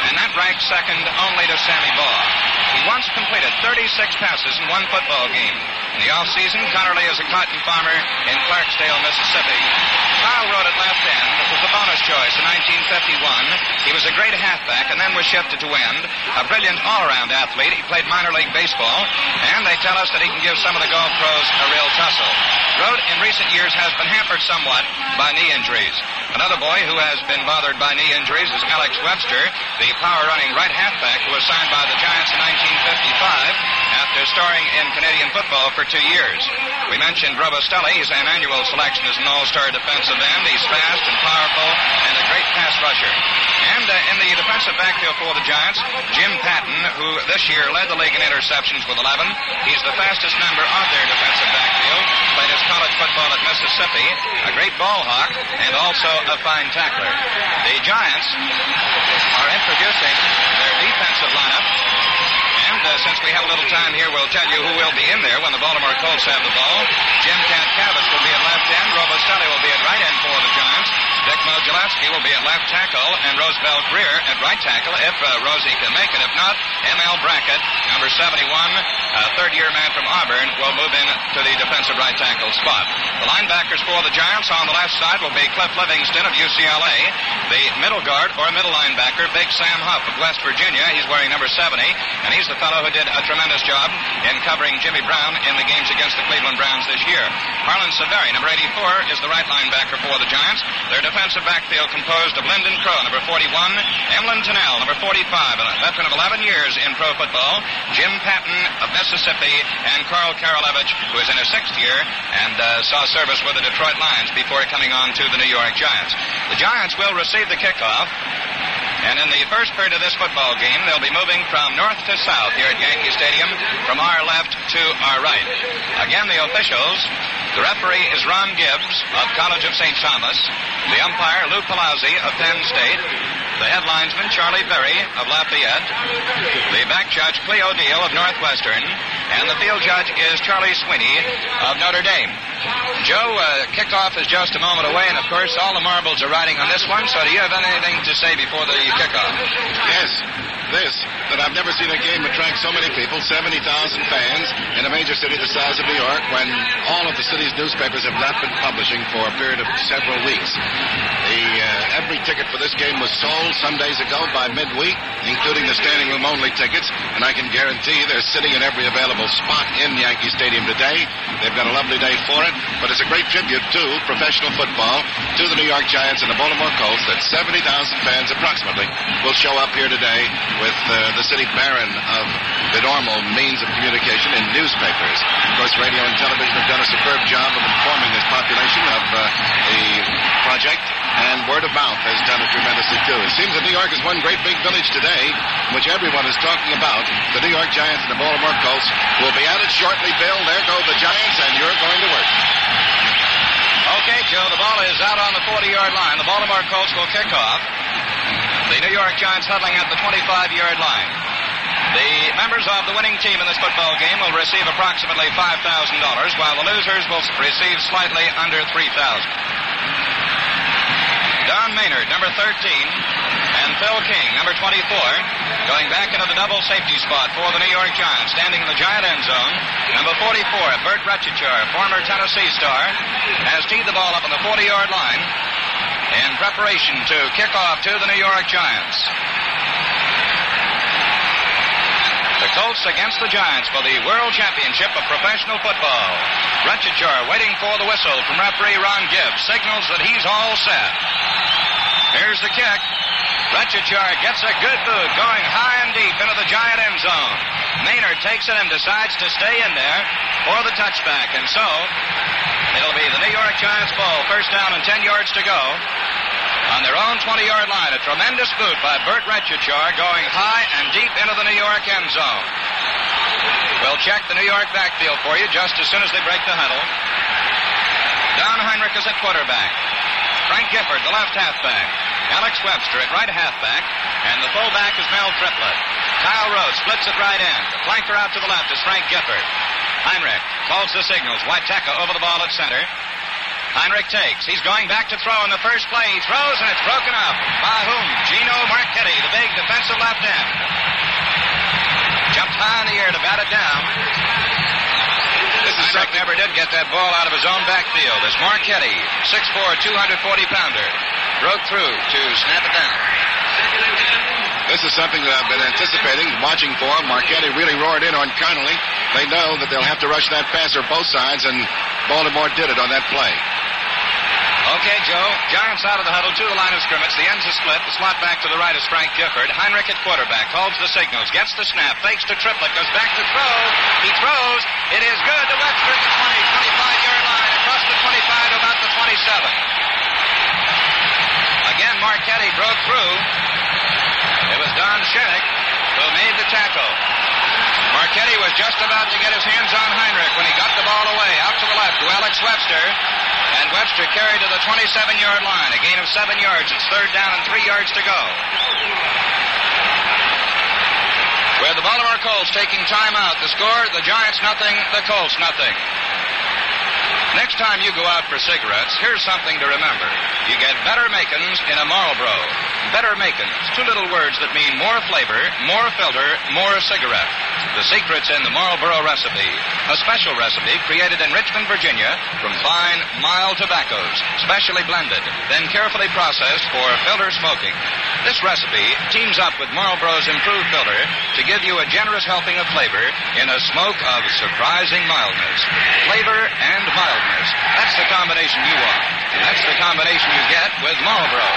and that ranks second only to Sammy Baugh. He once completed 36 passes in 1 football game. In the off-season, Connerly is a cotton farmer in Clarksdale, Mississippi. Kyle Rote at left end was the bonus choice in 1951. He was a great halfback and then was shifted to end. A brilliant all-around athlete. He played minor league baseball, and they tell us that he can give some of the golf pros a real tussle. Rote in recent years has been hampered somewhat by knee injuries. Another boy who has been bothered by knee injuries is Alex Webster, the power-running right halfback who was signed by the Giants in 1955 after starring in Canadian football for for 2 years. We mentioned Robustelli. He's an annual selection as an all-star defensive end. He's fast and powerful and a great pass rusher. And in the defensive backfield for the Giants, Jim Patton, who this year led the league in interceptions with 11. He's the fastest member of their defensive backfield. Played his college football at Mississippi. A great ball hawk and also a fine tackler. The Giants are introducing their defensive lineup. And since we have a little time here, we'll tell you who will be in there when the Baltimore Colts have the ball. Jim Katkavis will be at left end. Robustelli will be at right end for the Giants. Dick Modulewski will be at left tackle, and Roosevelt Greer at right tackle if Rosie can make it. If not, M.L. Brackett, number 71, third-year man from Auburn, will move in to the defensive right tackle spot. The linebackers for the Giants on the left side will be Cliff Livingston of UCLA. The middle guard or middle linebacker, Big Sam Huff of West Virginia. He's wearing number 70, and he's the fellow who did a tremendous job in covering Jimmy Brown in the games against the Cleveland Browns this year. Harlan Severi, number 84, is the right linebacker for the Giants. Their defensive backfield composed of Lyndon Crow, number 41, Emlyn Tennell, number 45, a veteran of 11 years in pro football, Jim Patton of Mississippi, and Carl Karolevich, who is in his 6th year and saw service with the Detroit Lions before coming on to the New York Giants. The Giants will receive the kickoff. And in the first period of this football game, they'll be moving from north to south here at Yankee Stadium, from our left to our right. Again, the officials, the referee is Ron Gibbs of College of St. Thomas, the umpire Lou Palazzi of Penn State, the head linesman Charlie Berry of Lafayette, the back judge Cleo Deal of Northwestern, and the field judge is Charlie Sweeney of Notre Dame. Joe, kickoff is just a moment away, and of course all the marbles are riding on this one, so do you have anything to say before the kickoff? Yes, that I've never seen a game attract so many people, 70,000 fans, in a major city the size of New York, when all of the city's newspapers have not been publishing for a period of several weeks. Every ticket for this game was sold some days ago by midweek, including the standing room only tickets, and I can guarantee they're sitting in every available spot in Yankee Stadium today. They've got a lovely day for it, but it's a great tribute to professional football, to the New York Giants and the Baltimore Colts, that 70,000 fans approximately will show up here today with the city barren of the normal means of communication in newspapers. Of course, radio and television have done a superb job of informing this population of the project, and word of mouth has done it tremendously too. It seems that New York is one great big village today, in which everyone is talking about the New York Giants and the Baltimore Colts, who will be at it shortly. Bill, there go the Giants, and you're going to work. Okay, Joe, the ball is out on the 40-yard line. The Baltimore Colts will kick off. The New York Giants huddling at the 25-yard line. The members of the winning team in this football game will receive approximately $5,000, while the losers will receive slightly under $3,000. Don Maynard, number 13, and Phil King, number 24, going back into the double safety spot for the New York Giants. Standing in the Giant end zone, number 44, Bert Retchichar, former Tennessee star, has teed the ball up on the 40-yard line in preparation to kick off to the New York Giants. The Colts against the Giants for the World Championship of Professional Football. Retchichar waiting for the whistle from referee Ron Gibbs. Signals that he's all set. Here's the kick. Retchichar gets a good boot going high and deep into the Giant end zone. Maynard takes it and decides to stay in there for the touchback. And so it'll be the New York Giants ball. First down and 10 yards to go. On their own 20-yard line, a tremendous boot by Bert Retchichar going high and deep into the New York end zone. We'll check the New York backfield for you just as soon as they break the huddle. Don Heinrich is at quarterback. Frank Gifford, the left halfback. Alex Webster at right halfback. And the fullback is Mel Triplett. Kyle Rhodes splits at right end. The flanker out to the left is Frank Gifford. Heinrich calls the signals. Waiteka over the ball at center. Heinrich takes. He's going back to throw in the first play. He throws, and it's broken up. By whom? Gino Marchetti, the big defensive left end. Jumped high in the air to bat it down. Heinrich never did get that ball out of his own backfield as Marchetti, 6'4", 240-pounder, broke through to snap it down. This is something that I've been anticipating, watching for. Marchetti really roared in on Connolly. They know that they'll have to rush that passer both sides, and Baltimore did it on that play. Okay, Joe. Giants out of the huddle to the line of scrimmage. The ends are split. The slot back to the right is Frank Gifford. Heinrich at quarterback. Holds the signals. Gets the snap. Fakes to Triplett. Goes back to throw. He throws. It is good to Webster at the 20, 25-yard line. Across the 25 to about the 27. Again, Marchetti broke through. It was Don Shinnick who made the tackle. Marchetti was just about to get his hands on Heinrich when he got the ball away. Out to the left to Alex Webster. And Webster carried to the 27-yard line. A gain of 7 yards. It's third down and 3 yards to go. Where the Baltimore Colts taking time out. The score, the Giants nothing, the Colts nothing. Next time you go out for cigarettes, here's something to remember. You get Better Makins in a Marlboro. Better Makins, two little words that mean more flavor, more filter, more cigarette. The secret's in the Marlboro recipe, a special recipe created in Richmond, Virginia, from fine, mild tobaccos, specially blended, then carefully processed for filter smoking. This recipe teams up with Marlboro's improved filter to give you a generous helping of flavor in a smoke of surprising mildness. Flavor and mildness. That's the combination you want. That's the combination you get with Marlboro.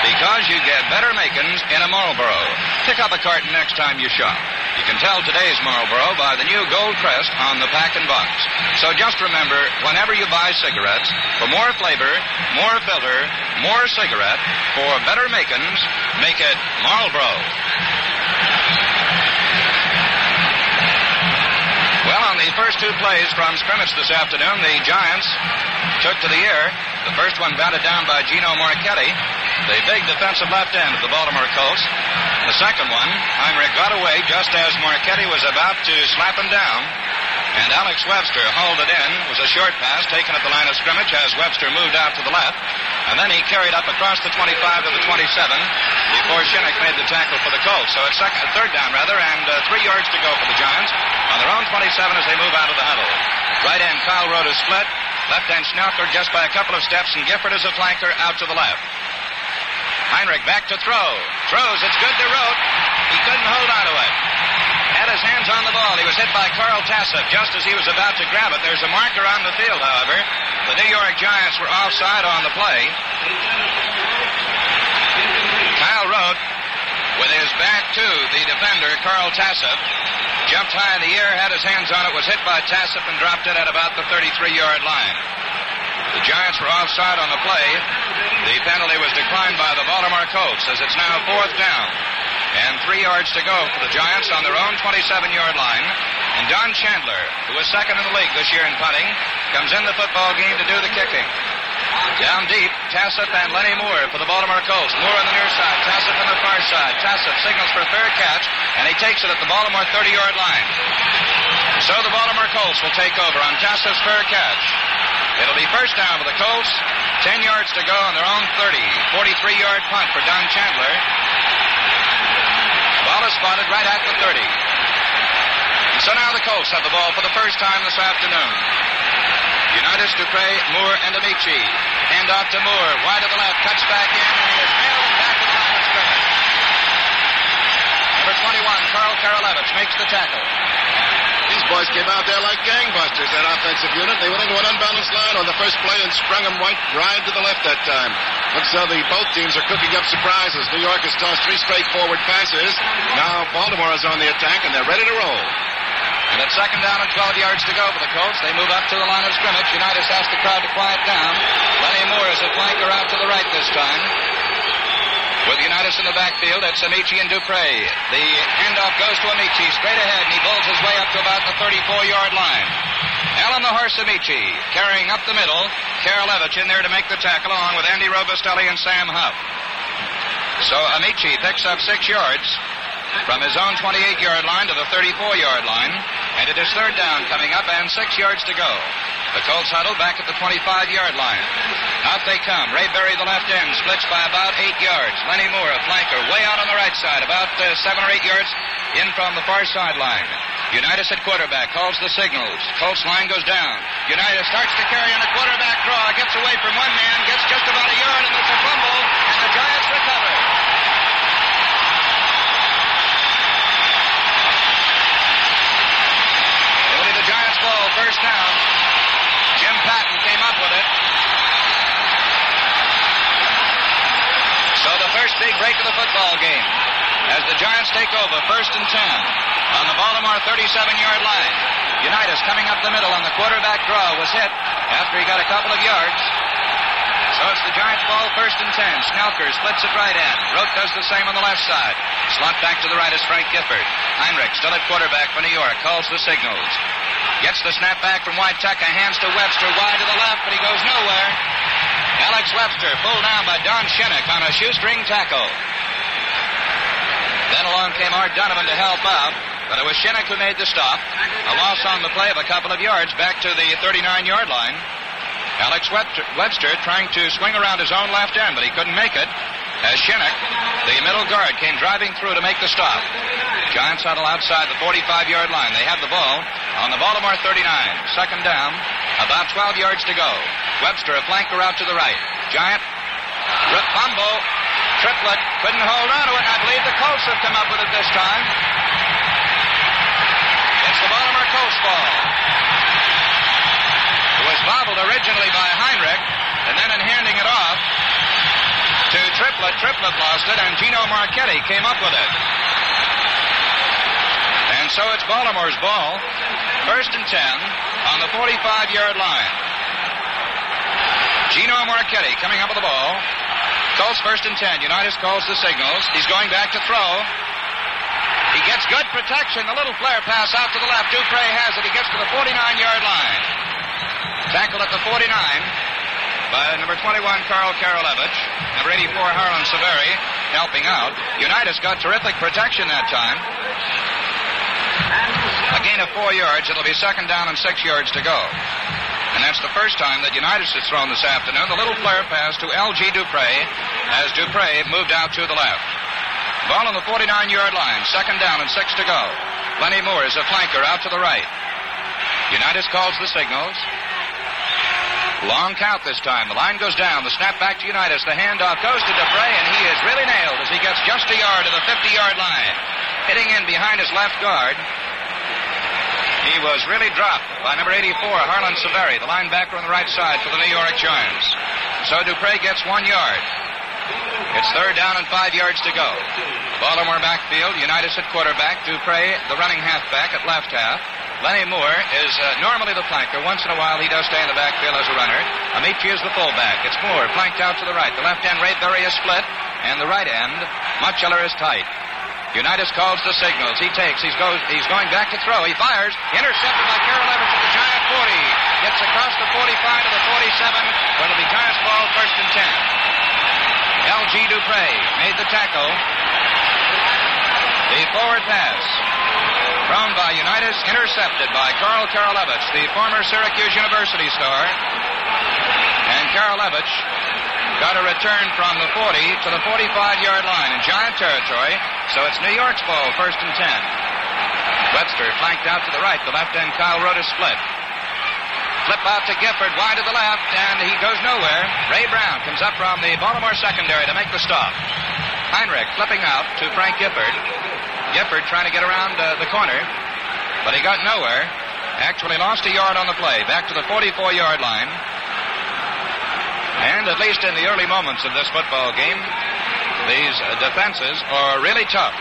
Because you get Better Makins in a Marlboro. Pick up a carton next time you shop. You can tell today's Marlboro by the new gold crest on the pack and box. So just remember, whenever you buy cigarettes, for more flavor, more filter, more cigarette, for Better Makins, make it Marlboro. Well, on the first two plays from scrimmage this afternoon, the Giants took to the air. The first one batted down by Gino Marchetti, the big defensive left end of the Baltimore Colts. The second one, Heinrich got away just as Marchetti was about to slap him down. And Alex Webster hauled it in. It was a short pass taken at the line of scrimmage as Webster moved out to the left. And then he carried up across the 25 to the 27 before Shinnick made the tackle for the Colts. So it's third down, and 3 yards to go for the Giants on their own 27 as they move out of the huddle. Right end, Kyle Rote is split. Left end, Schnaufler just by a couple of steps, and Gifford is a flanker out to the left. Heinrich back to throw. Throws. It's good to Rote. He couldn't hold on to it. Had his hands on the ball. He was hit by Carl Tassif just as he was about to grab it. There's a marker on the field, however. The New York Giants were offside on the play. Kyle Rote, with his back to the defender, Carl Tassif, jumped high in the air, had his hands on it, was hit by Tassif, and dropped it at about the 33-yard line. The Giants were offside on the play. The penalty was declined by the Baltimore Colts as it's now fourth down. And 3 yards to go for the Giants on their own 27-yard line. And Don Chandler, who was second in the league this year in punting, comes in the football game to do the kicking. Down deep, Tassif and Lenny Moore for the Baltimore Colts. Moore on the near side, Tassif on the far side. Tassif signals for a fair catch, and he takes it at the Baltimore 30-yard line. So the Baltimore Colts will take over on Tassif's fair catch. It'll be first down for the Colts. 10 yards to go on their own 30. 43-yard punt for Don Chandler. Ball is spotted right at the 30. And so now the Colts have the ball for the first time this afternoon. Unitas, Dupre, Moore, and Amici. Hand off to Moore. Wide to the left. Cuts back in, and he is nailed back to the line of scrimmage. Number 21, Carl Karalevich, makes the tackle. These boys came out there like gangbusters, that offensive unit. They went into an unbalanced line on the first play and sprung them right to the left that time. Looks like both teams are cooking up surprises. New York has tossed 3 straight forward passes. Now Baltimore is on the attack, and they're ready to roll. And it's second down and 12 yards to go for the Colts. They move up to the line of scrimmage. Unitas asks the crowd to quiet down. Lenny Moore is a flanker out to the right this time. With Unitas in the backfield, it's Amici and Dupre. The handoff goes to Amici straight ahead, and he bowls his way up to about the 34-yard line. Alan the Horse Amici carrying up the middle. Karalevich in there to make the tackle, along with Andy Robustelli and Sam Huff. So Amici picks up 6 yards from his own 28-yard line to the 34-yard line, and it is third down coming up and 6 yards to go. The Colts huddle back at the 25-yard line. Out they come. Ray Berry, the left end, splits by about 8 yards. Lenny Moore, a flanker, way out on the right side, about 7 or 8 yards in from the far sideline. Unitas at quarterback calls the signals. Colts line goes down. Unitas starts to carry on a quarterback draw, gets away from one man, gets just about a yard, and there's a fumble, and the Giants recover. It'll be the Giants' ball, first down. Jim Patton came up with it. big break of the football game as the Giants take over 1st and 10 on the Baltimore 37-yard line. Unitas coming up the middle on the quarterback draw was hit after he got a couple of yards. So it's the Giants' ball, 1st and 10. Snelker splits at right end. Rote does the same on the left side. Slot back to the right is Frank Gifford. Heinrich still at quarterback for New York. Calls the signals. Gets the snap back from Waiteka. Hands to Webster. Wide to the left, but he goes nowhere. Alex Webster pulled down by Don Shinnick on a shoestring tackle. Then along came Art Donovan to help out, but it was Shinnick who made the stop. A loss on the play of a couple of yards back to the 39-yard line. Alex Webster trying to swing around his own left end, but he couldn't make it as Shinnick, the middle guard, came driving through to make the stop. Giants huddle outside the 45-yard line. They have the ball on the Baltimore 39. 2nd down, about 12 yards to go. Webster, a flanker out to the right. Giant, fumble, Triplett, couldn't hold on to it, and I believe the Colts have come up with it this time. It's the Baltimore Colts ball. It was bobbled originally by Heinrich, and then in handing it off to Triplett lost it, and Gino Marchetti came up with it. And so it's Baltimore's ball, 1st and 10 on the 45-yard line. Gino Marchetti coming up with the ball. Colts 1st and 10. Unitas calls the signals. He's going back to throw. He gets good protection. The little flare pass out to the left. Dupre has it. He gets to the 49-yard line. Tackled at the 49 by number 21, Carl Karolevich. Number 84, Harlan Severi, helping out. Unitas got terrific protection that time. A gain of 4 yards. It'll be 2nd down and 6 yards to go. And that's the first time that Unitas has thrown this afternoon. The little flare pass to L.G. Dupre as Dupre moved out to the left. Ball on the 49-yard line. 2nd down and 6 to go. Lenny Moore is a flanker out to the right. Unitas calls the signals. Long count this time. The line goes down. The snap back to Unitas. The handoff goes to Dupre, and he is really nailed as he gets just a yard to the 50-yard line. Hitting in behind his left guard. He was really dropped by number 84, Harlan Severi, the linebacker on the right side for the New York Giants. So Dupre gets 1 yard. It's 3rd down and 5 yards to go. Baltimore backfield, Unitas at quarterback, Dupre, the running halfback at left half. Lenny Moore is normally the flanker. Once in a while, he does stay in the backfield as a runner. Amici is the fullback. It's Moore, flanked out to the right. The left end, Ray Berry, is split, and the right end, Mutchler, is tight. Unitas calls the signals. He takes. He's going back to throw. He fires. Intercepted by Karolevich at the Giant 40. Gets across the 45 to the 47. But it'll be Giants ball, 1st and 10. L.G. Dupre made the tackle. The forward pass thrown by Unitas, intercepted by Carl Karolevich, the former Syracuse University star. And Karolevich got a return from the 40 to the 45-yard line in Giant territory. So it's New York's ball, 1st and 10. Webster flanked out to the right. The left end, Kyle Rote, is split. Flip out to Gifford, wide to the left, and he goes nowhere. Ray Brown comes up from the Baltimore secondary to make the stop. Heinrich flipping out to Frank Gifford. Gifford trying to get around the corner, but he got nowhere. Actually lost a yard on the play. Back to the 44-yard line. And at least in the early moments of this football game, these defenses are really tough.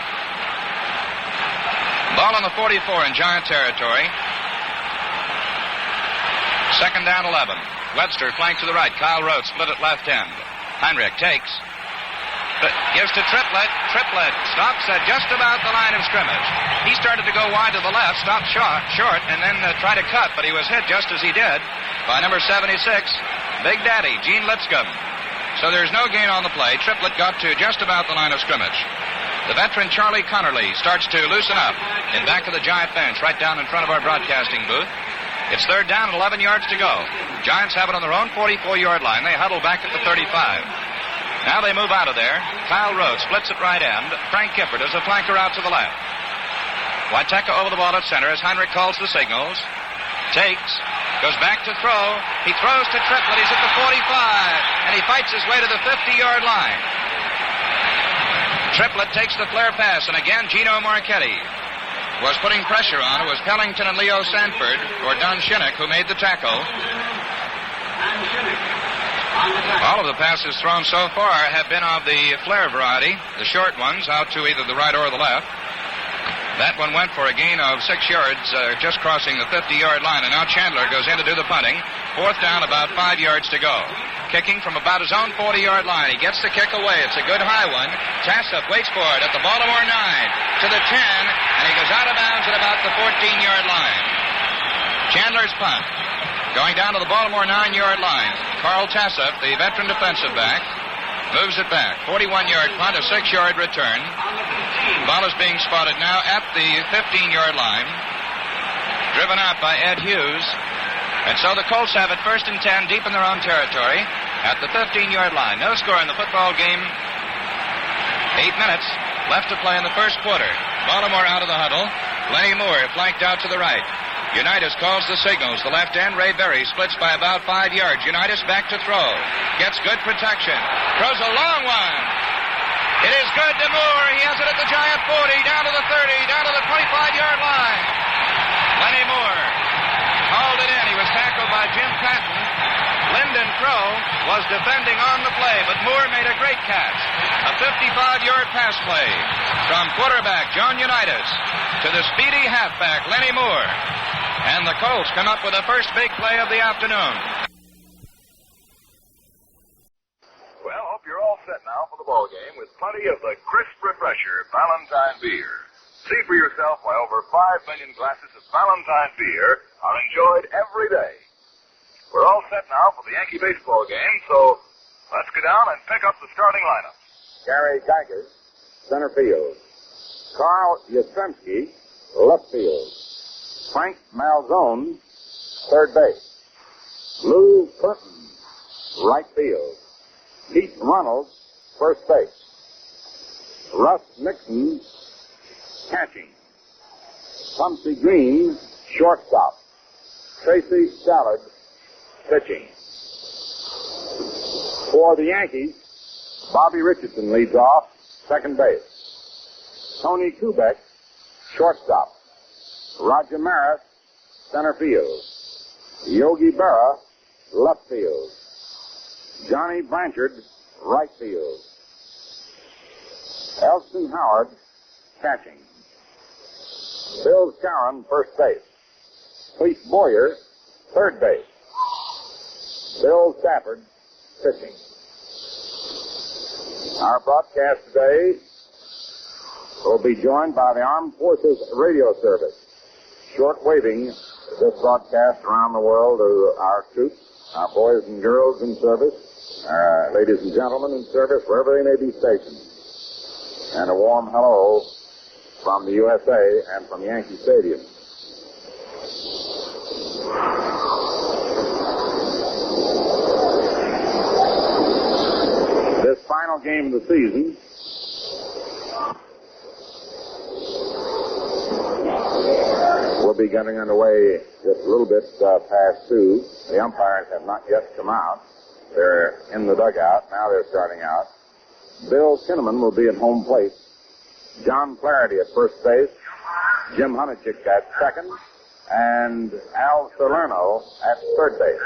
Ball on the 44 in Giant territory. 2nd down, 11. Webster flanked to the right. Kyle Rote split at left end. Heinrich takes. Gives to Triplett. Triplett stops at just about the line of scrimmage. He started to go wide to the left, stopped short, and then tried to cut, but he was hit just as he did by number 76, Big Daddy, Gene Lipscomb. So there's no gain on the play. Triplett got to just about the line of scrimmage. The veteran Charlie Connerly starts to loosen up in back of the Giant bench, right down in front of our broadcasting booth. It's 3rd down and 11 yards to go. Giants have it on their own 44-yard line. They huddle back at the 35. Now they move out of there. Kyle Rote splits at right end. Frank Gifford is a flanker out to the left. Waiteka over the ball at center as Heinrich calls the signals. Takes. Goes back to throw. He throws to Triplett. He's at the 45. And he fights his way to the 50-yard line. Triplett takes the flare pass. And again, Gino Marchetti was putting pressure on. It was Pellington and Leo Sanford, or Don Shinnick, who made the tackle. All of the passes thrown so far have been of the flare variety, the short ones, out to either the right or the left. That one went for a gain of 6 yards, just crossing the 50-yard line, and now Chandler goes in to do the punting. 4th down, about 5 yards to go. Kicking from about his own 40-yard line. He gets the kick away. It's a good high one. Tassup waits for it at the Baltimore 9, to the 10, and he goes out of bounds at about the 14-yard line. Chandler's punt. Going down to the Baltimore 9-yard line. Carl Tassup, the veteran defensive back, moves it back. 41-yard punt, a 6-yard return. Ball is being spotted now at the 15-yard line. Driven out by Ed Hughes. And so the Colts have it 1st and 10 deep in their own territory at the 15-yard line. No score in the football game. 8 minutes left to play in the first quarter. Baltimore out of the huddle. Lenny Moore flanked out to the right. Unitas calls the signals. The left end, Ray Berry, splits by about 5 yards. Unitas back to throw. Gets good protection. Throws a long one. It is good to Moore. He has it at the Giant 40, down to the 30, down to the 25-yard line. Lenny Moore hauled it in. He was tackled by Jim Patton. Lyndon Crow was defending on the play, but Moore made a great catch. A 55-yard pass play from quarterback John Unitas to the speedy halfback Lenny Moore. And the Colts come up with the first big play of the afternoon. Well, hope you're all set now for the ball game with plenty of the crisp refresher Valentine beer. See for yourself why over 5 million glasses of Valentine beer are enjoyed every day. We're all set now for the Yankee baseball game, so let's go down and pick up the starting lineup. Gary Geiger, center field. Carl Yastrzemski, left field. Frank Malzone, third base. Lou Clinton, right field. Pete Reynolds, first base. Russ Nixon, catching. Pumpsy Green, shortstop. Tracy Shallard, pitching. For the Yankees, Bobby Richardson leads off, second base. Tony Kubek, shortstop. Roger Maris, center field. Yogi Berra, left field. Johnny Blanchard, right field. Elston Howard, catching. Bill Scarron, first base. Clete Boyer, third base. Bill Stafford, pitching. Our broadcast today will be joined by the Armed Forces Radio Service, short-waving this broadcast around the world to our troops, our boys and girls in service, our ladies and gentlemen in service, wherever they may be stationed. And a warm hello from the USA and from Yankee Stadium. This final game of the season will be getting underway just a little bit past 2. The umpires have not yet come out. They're in the dugout. Now they're starting out. Bill Kinnaman will be at home plate. John Flaherty at first base. Jim Hunachik at second. And Al Salerno at third base.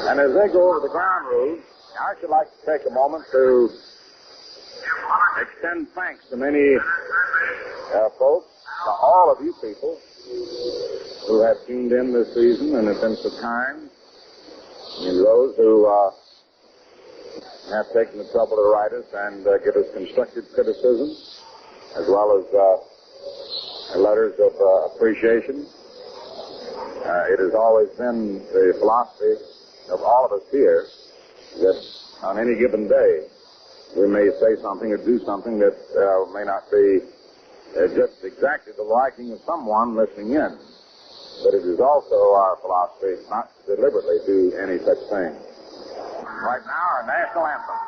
And as they go over the ground rules, I should like to take a moment to extend thanks to many folks, to all of you people who have tuned in this season and have been so kind, and those who have taken the trouble to write us and give us constructive criticism, as well as letters of appreciation. It has always been the philosophy of all of us here that on any given day we may say something or do something that may not be just exactly the liking of someone listening in. But it is also our philosophy not to deliberately do any such thing. Right now, our national anthem.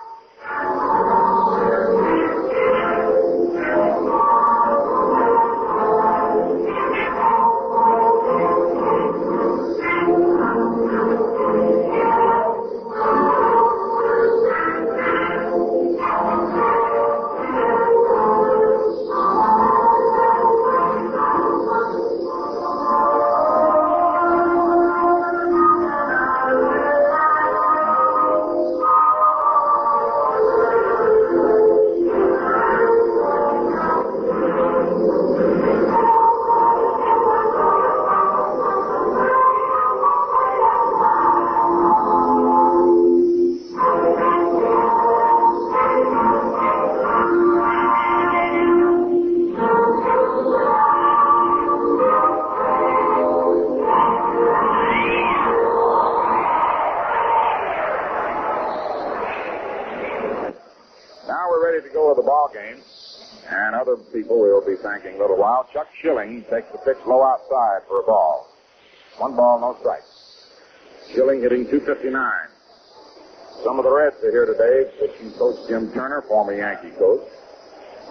ball game. And other people we'll be thanking in a little while. Chuck Schilling takes the pitch low outside for a ball. 1 ball, no strikes. Schilling hitting .259. Some of the Reds are here today. Pitching coach Jim Turner, former Yankee coach,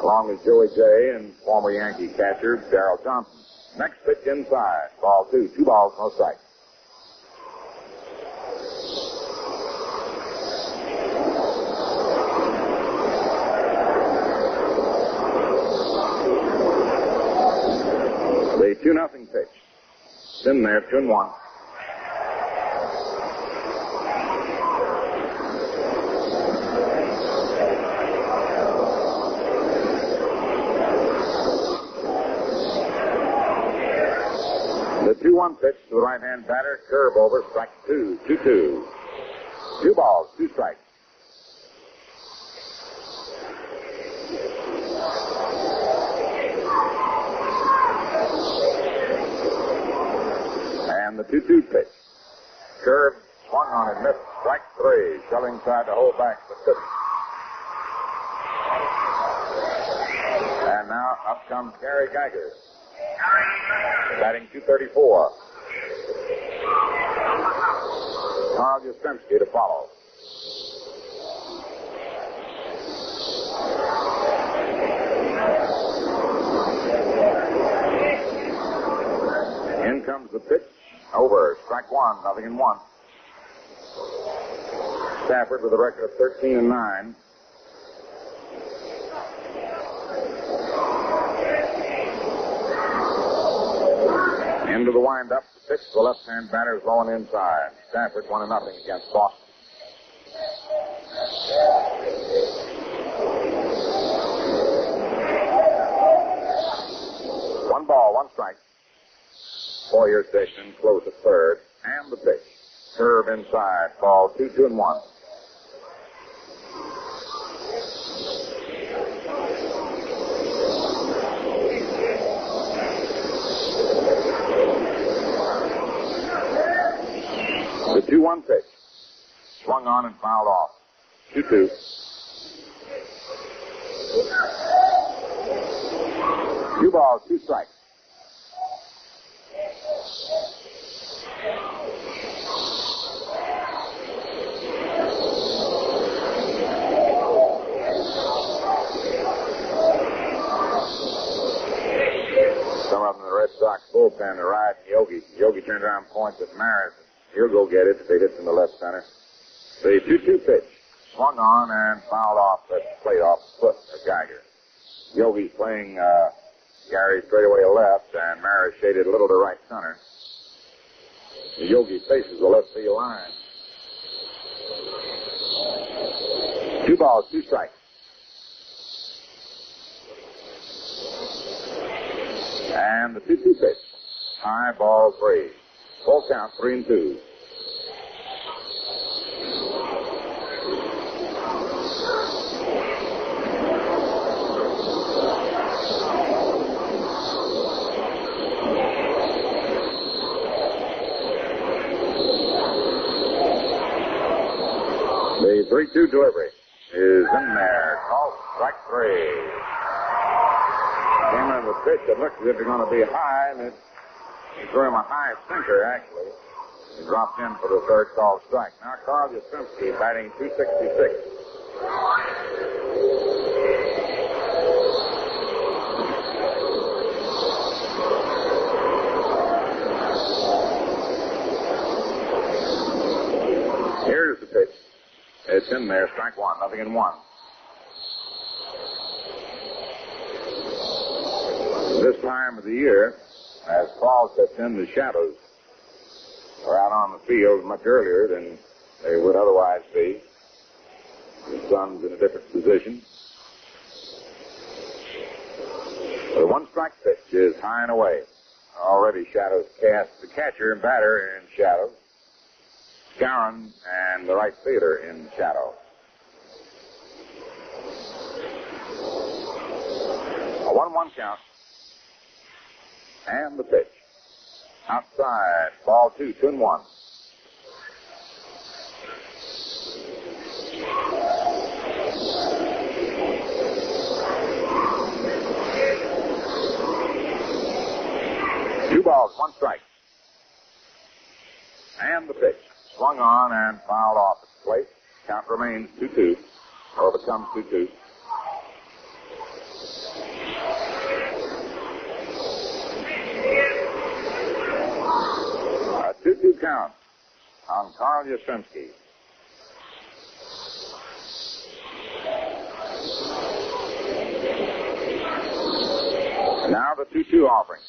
along with Joey J. and former Yankee catcher Darrell Johnson. Next pitch inside. Ball 2. 2 balls, no strikes. The 2-0 pitch. It's in there, 2-1. The 2-1 pitch to the right-hand batter, curve over, strike 2, 2-2. 2 balls, 2 strikes. And the 2-2 pitch. Curve, swung on and missed, strike 3. Schilling tried to hold back, but couldn't. And now up comes Gary Geiger, batting .234. Carl Yastrzemski to follow. In comes the pitch. Over. Strike 1. 0-1. Stafford with a record of 13-9. Into the windup. The pitch to the left-hand batter is low and inside. Stafford 1-0 against Boston. One ball, 1 strike. Four-year station, close at third. And the pitch. Curve inside. Ball 2, 2-1. The 2-1 pitch. Swung on and fouled off. 2-2. Two balls, 2 strikes. Some of them in the Red Sox bullpen are riding Yogi. Yogi turned around and points at Maris. He'll go get it if they hit from the left center. The 2-2 pitch. Swung on and fouled off at the plate off the foot of Geiger. Yogi's playing Gary straightaway left, and Maris shaded a little to right center. Yogi faces the left field line. 2 balls, 2 strikes. And the 2-2 pitch. High ball 3. Full count, 3-2. The 3-2 delivery is in there. Called strike 3. Came in with a pitch that looks as if it's going to be high, and it threw him a high sinker, actually. He dropped in for the third called strike. Now Carl Yastrzemski batting .266. Here's the pitch. It's in there, strike 1, 0-1. This time of the year, as fall sets in, the shadows are out on the field much earlier than they would otherwise be. The sun's in a different position. The 1-strike pitch is high and away. Already shadows cast the catcher and batter in shadow. Skowron and the right fielder in shadow. A 1-1 count. And the pitch. Outside. Ball 2, 2-1. balls, 1 strike. And the pitch. Swung on and fouled off at the plate. Count remains 2-2. Or becomes 2-2. A 2-2 count on Carl Yastrzemski. Now the 2-2 offering.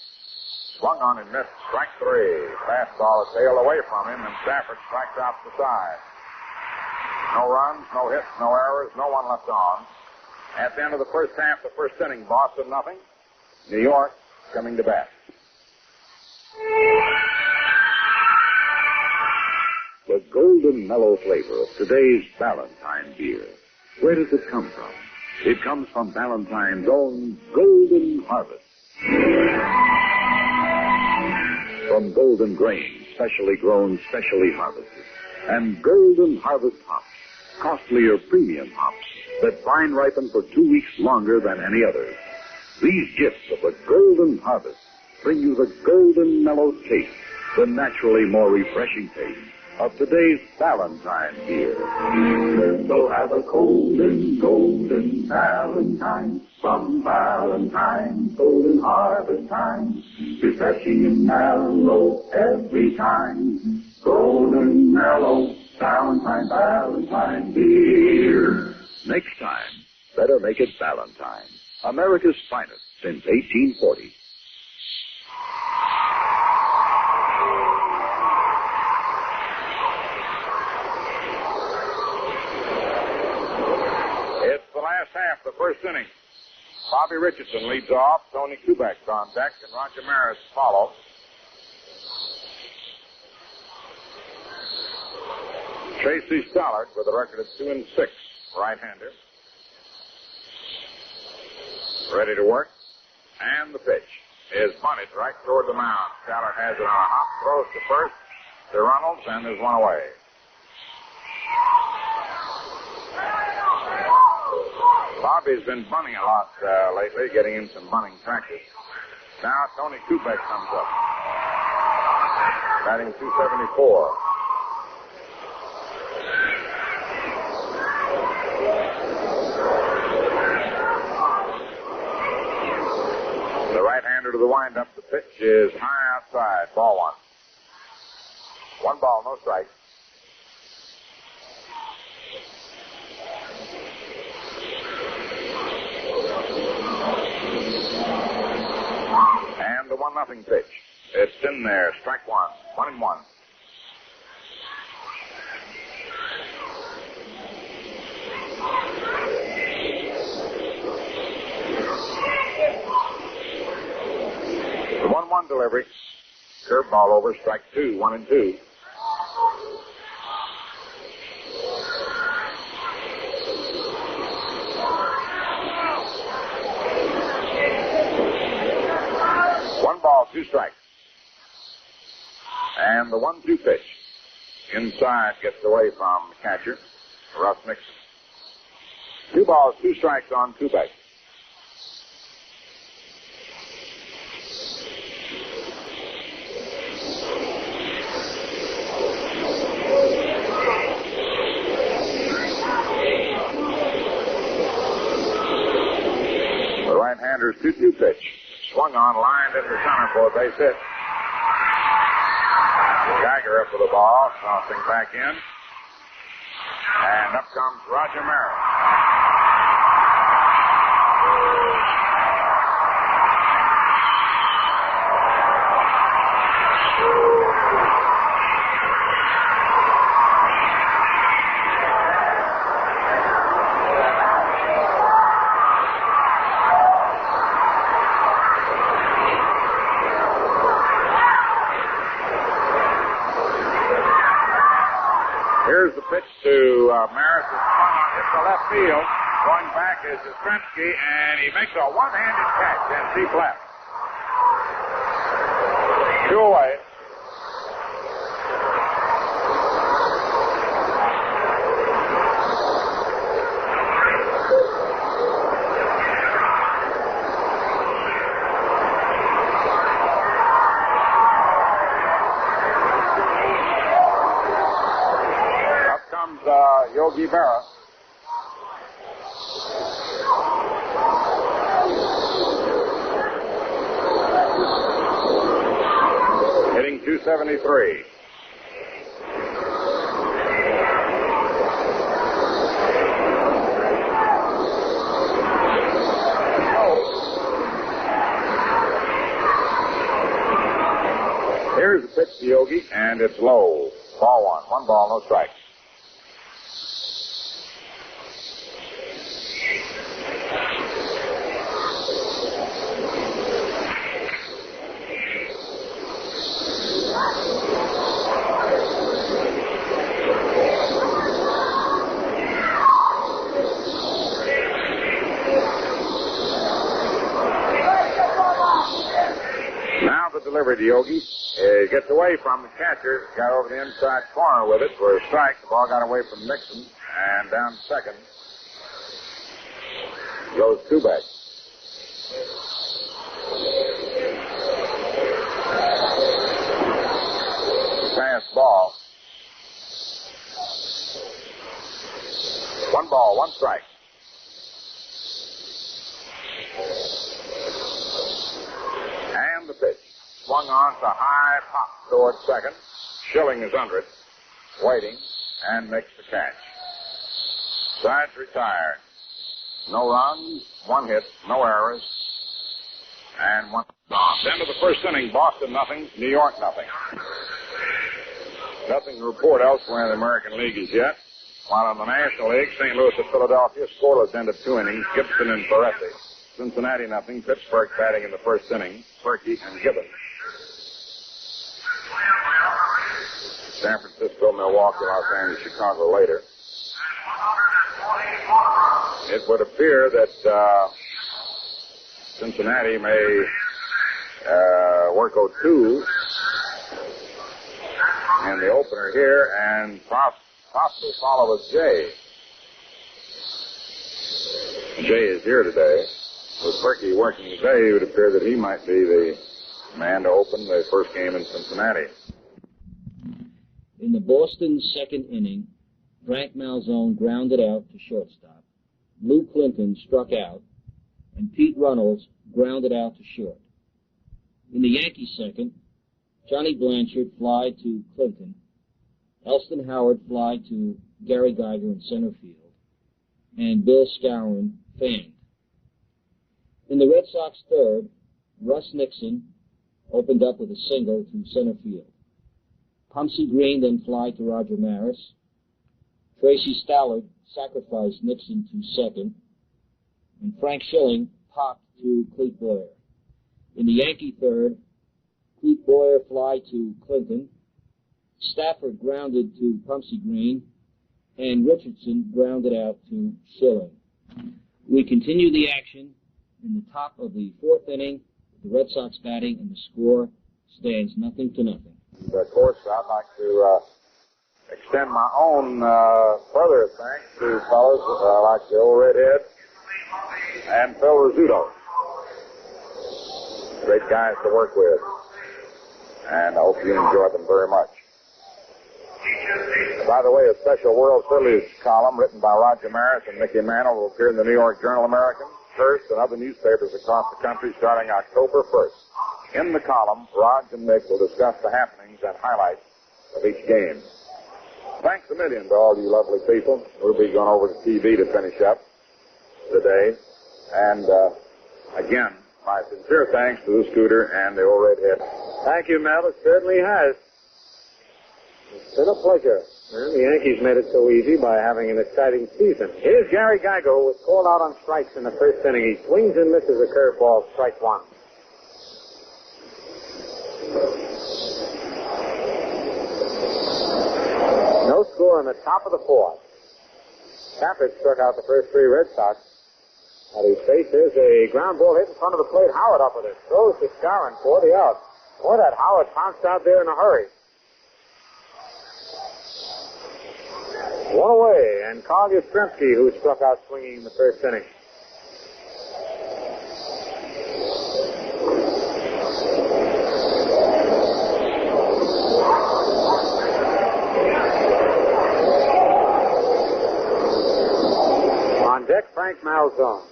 Swung on and missed. Strike 3. Fastball is sailed away from him, and Stafford strikes out the side. No runs, no hits, no errors, no one left on. At the end of the first half, the first inning, Boston nothing. New York coming to bat. The golden mellow flavor of today's Ballantine beer. Where does it come from? It comes from Ballantine's own Golden Harvest. From golden grain, specially grown, specially harvested. And Golden Harvest hops, costlier premium hops that vine ripen for 2 weeks longer than any other. These gifts of the Golden Harvest bring you the golden mellow taste, the naturally more refreshing taste of today's Ballantine beer. So have a golden Ballantine from Ballantine, Golden Harvest time. Refreshing and mellow every time. Golden mellow Ballantine beer. Next time, better make it Ballantine, America's finest since 1840. Half the first inning. Bobby Richardson leads off. Tony Kubek's on deck, and Roger Maris follows. Tracy Stollard with a record of 2-6, right-hander. Ready to work. And the pitch is bunted right toward the mound. Stollard has it on a hop, throws to first to Reynolds, and there's one away. Bobby's been bunting a lot lately, getting in some bunting practice. Now Tony Kubek comes up, batting .274. The right-hander to the windup. The pitch is high outside. Ball 1. 1 ball, no strike. And the 1-0 pitch. It's in there. Strike 1. 1-1. The 1-1 delivery. Curveball over. Strike 2. 1-2. Ball, 2 strikes. And the 1-2 pitch. Inside, gets away from the catcher, Russ Nixon. 2 balls, 2 strikes on Kubek. The right-hander's 2-2 pitch. Swung on, lined into center for a base hit. Geiger up with the ball, tossing back in. And up comes Roger Maris. Here's the pitch to Maris. It's swung on to left field. Going back is Yastrzemski, and he makes a one-handed catch in deep left. 2 away. 73. Here's the pitch to Yogi, and it's low. Ball one. One ball, no strikes. Delivered to Yogi. He gets away from the catcher. Got over the inside corner with it for a strike. The ball got away from Nixon. And down to second goes Kubek. Fast ball. One ball, one strike. And the pitch. Swung on to high pop toward second. Schilling is under it, waiting, and makes the catch. Sides retired. No runs, one hit, no errors, and one gone. End of the first inning, Boston nothing, New York nothing. Nothing to report elsewhere in the American League as yet. While in the National League, St. Louis at Philadelphia, scoreless end of 2 innings, Gibson and Ferretti. Cincinnati nothing, Pittsburgh batting in the first inning, Berkey and Gibbons. San Francisco, Milwaukee, Los Angeles, Chicago later. It would appear that Cincinnati may work 0-2 in the opener here and possibly follow with Jay. Jay is here today. With Berkey working today, it would appear that he might be the man to open the first game in Cincinnati. In the Boston second inning, Frank Malzone grounded out to shortstop. Lou Clinton struck out, and Pete Runnels grounded out to short. In the Yankees second, Johnny Blanchard flied to Clinton. Elston Howard flied to Gary Geiger in center field, and Bill Skowron fanned. In the Red Sox third, Russ Nixon opened up with a single to center field. Pumpsy Green then flied to Roger Maris. Tracy Stallard sacrificed Nixon to second, and Frank Schilling popped to Clete Boyer. In the Yankee third, Clete Boyer flied to Clinton. Stafford grounded to Pumpsy Green, and Richardson grounded out to Schilling. We continue the action in the top of the fourth inning, the Red Sox batting, and the score stands 0-0. Of course, I'd like to extend my own further thanks to fellows like the old Redhead and Phil Rizzuto. Great guys to work with, and I hope you enjoy them very much. By the way, a special World Series column written by Roger Maris and Mickey Mantle will appear in the New York Journal-American, Hearst, and other newspapers across the country starting October 1st. In the column, Rog and Nick will discuss the happenings and highlights of each game. Thanks a million to all you lovely people. We'll be going over to TV to finish up today. And again, my sincere thanks to the Scooter and the old Redhead. Thank you, Mel. It certainly has. It's been a pleasure. And the Yankees made it so easy by having an exciting season. Here's Gary Geiger, who was called out on strikes in the first inning. He swings and misses a curveball, strike one. No score in the top of the fourth. Stafford struck out the first three Red Sox. At his face, there's a ground ball hit in front of the plate. Howard up with it. Throws to Skowron for the out. Boy, that Howard pounced out there in a hurry. One away, and Carl Yastrzemski, who struck out swinging in the first inning. On deck, Frank Malzone.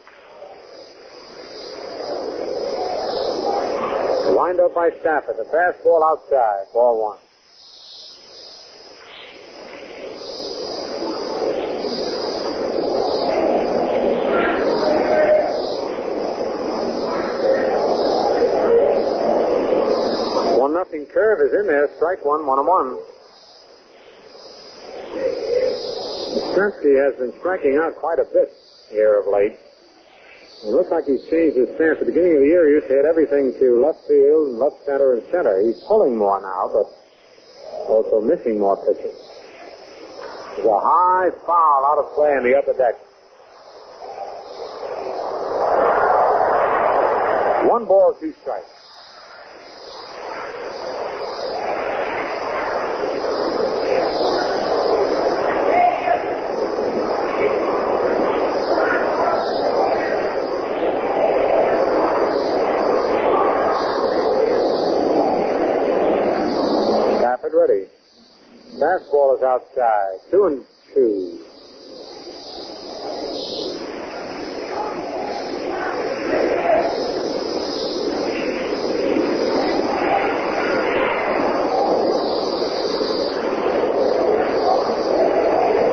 Lined up by Stafford. The fastball outside. Ball one. Nothing curve is in there. Strike one, 1-1. Stemsky has been striking out quite a bit here of late. It looks like he's changed his stance. At the beginning of the year, he used to hit everything to left field, and left center, and center. He's pulling more now, but also missing more pitches. There's a high foul out of play in the upper deck. 1 ball, 2 strikes. Ready. Fastball is outside. 2-2.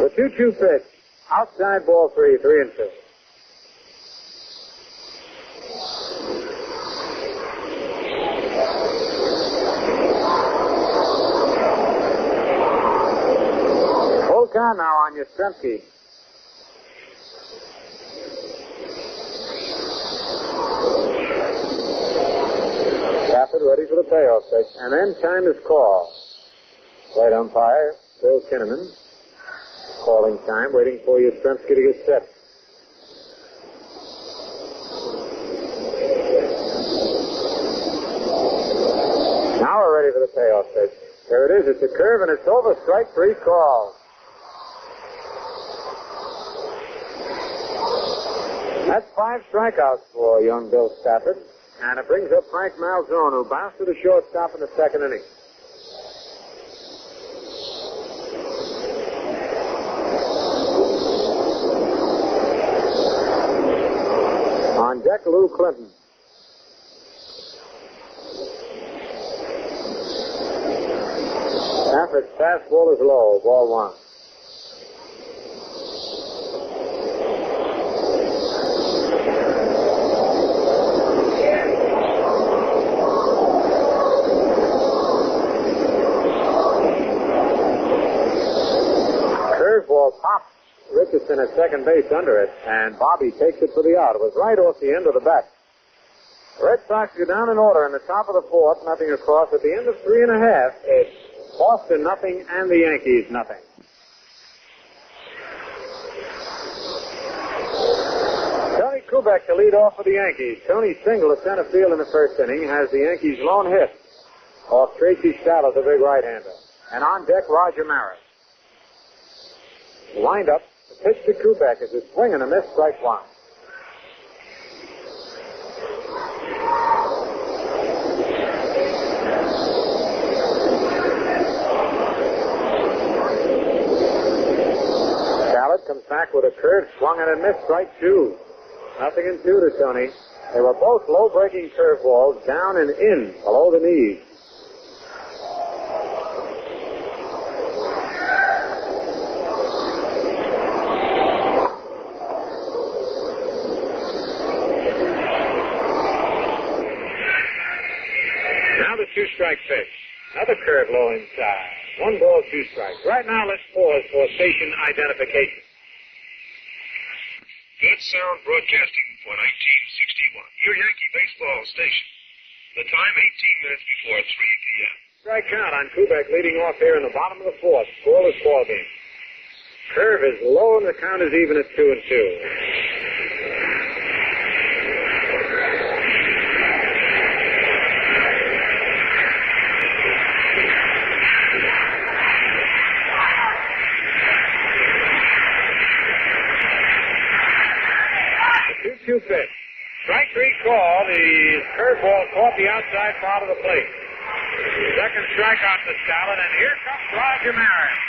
The 2-2 pitch. Outside ball 3, 3-2. Count now on Yastrzemski. Stafford ready for the payoff pitch. And then time is called. Plate umpire, Bill Kinnaman. Calling time, waiting for Yastrzemski to get set. Now we're ready for the payoff pitch. There it is. It's a curve, and it's over. Strike 3 called. That's 5 strikeouts for young Bill Stafford, and it brings up Frank Malzone, who bounced to the shortstop in the second inning. On deck, Lou Clinton. Stafford's fastball is low, ball 1. Pops Richardson at second base under it, and Bobby takes it for the out. It was right off the end of the bat. The Red Sox go down in order in the top of the 4th, nothing across. At the end of 3 1/2, it's Boston nothing and the Yankees nothing. Tony Kubek to lead off for the Yankees. Tony single to center field in the first inning, has the Yankees' lone hit off Tracy Stallo, the big right-hander. And on deck, Roger Maris. Lined up, the pitch to Kubek is a swing and a miss, strike 1. Stallo comes back with a curve, swung and a miss, strike 2. 0-2 to Tony. They were both low-breaking curveballs, down and in, below the knees. Two-strike pitch. Another curve low inside. 1 ball, 2 strikes. Right now, let's pause for station identification. Good sound broadcasting for 1961. Your Yankee baseball station. The time, 18 minutes before 3 p.m. Strike count on Kubek leading off here in the bottom of the 4th. Scoreless ball game. Curve is low and the count is even at 2-2. Pitch. Strike 3 call. The curveball caught the outside part of the plate. Second strikeout to Stalin, and here comes Roger Maris.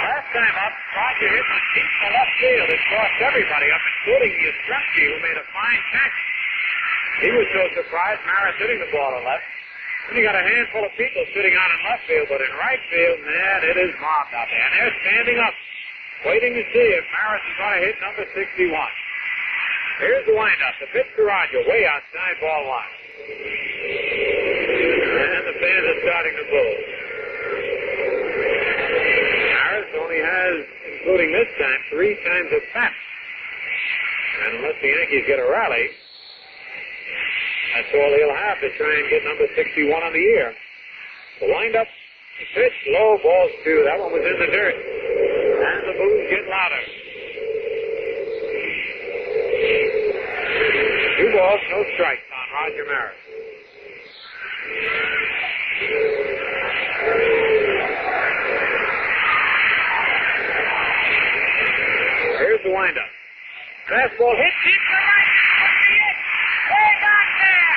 Last time up, Roger hit one deep to left field. It crossed everybody up, including Yastrzemski, who made a fine catch. He was so surprised, Maris hitting the ball to left. Then you got a handful of people sitting out in left field, but in right field, man, it is mobbed out there. And they're standing up, waiting to see if Maris is going to hit number 61. Here's the windup. The pitch to Roger, way outside ball one. And the fans are starting to boo. Maris only has, including this time, 3 times at bat. And unless the Yankees get a rally, that's all he'll have to try and get number 61 on the year. The windup, the pitch, low, balls 2. That one was in the dirt. And the boos get louder. 2 balls, no strikes on Roger Maris. Here's the windup. Fastball hit deep to right. Way back there.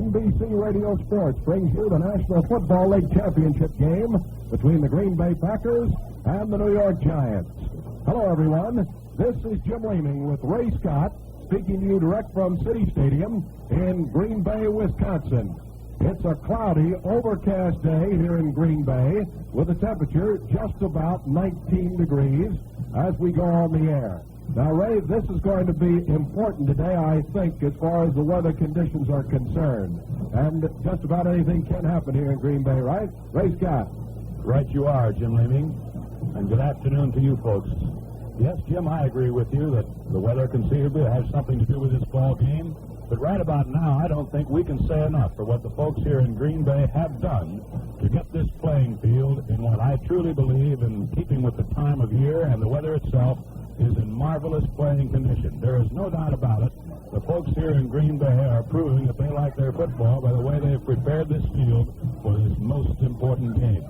NBC Radio Sports brings you the National Football League Championship game between the Green Bay Packers and the New York Giants. Hello, everyone. This is Jim Leeming with Ray Scott speaking to you direct from City Stadium in Green Bay, Wisconsin. It's a cloudy, overcast day here in Green Bay with a temperature just about 19 degrees as we go on the air. Now, Ray, this is going to be important today, I think, as far as the weather conditions are concerned. And just about anything can happen here in Green Bay, right? Ray Scott. Right you are, Jim Leeming. And good afternoon to you folks. Yes, Jim, I agree with you that the weather conceivably has something to do with this ball game. But right about now, I don't think we can say enough for what the folks here in Green Bay have done to get this playing field in what I truly believe, in keeping with the time of year and the weather itself, is in marvelous playing condition. There is no doubt about it. The folks here in Green Bay are proving that they like their football by the way they've prepared this field for this most important game.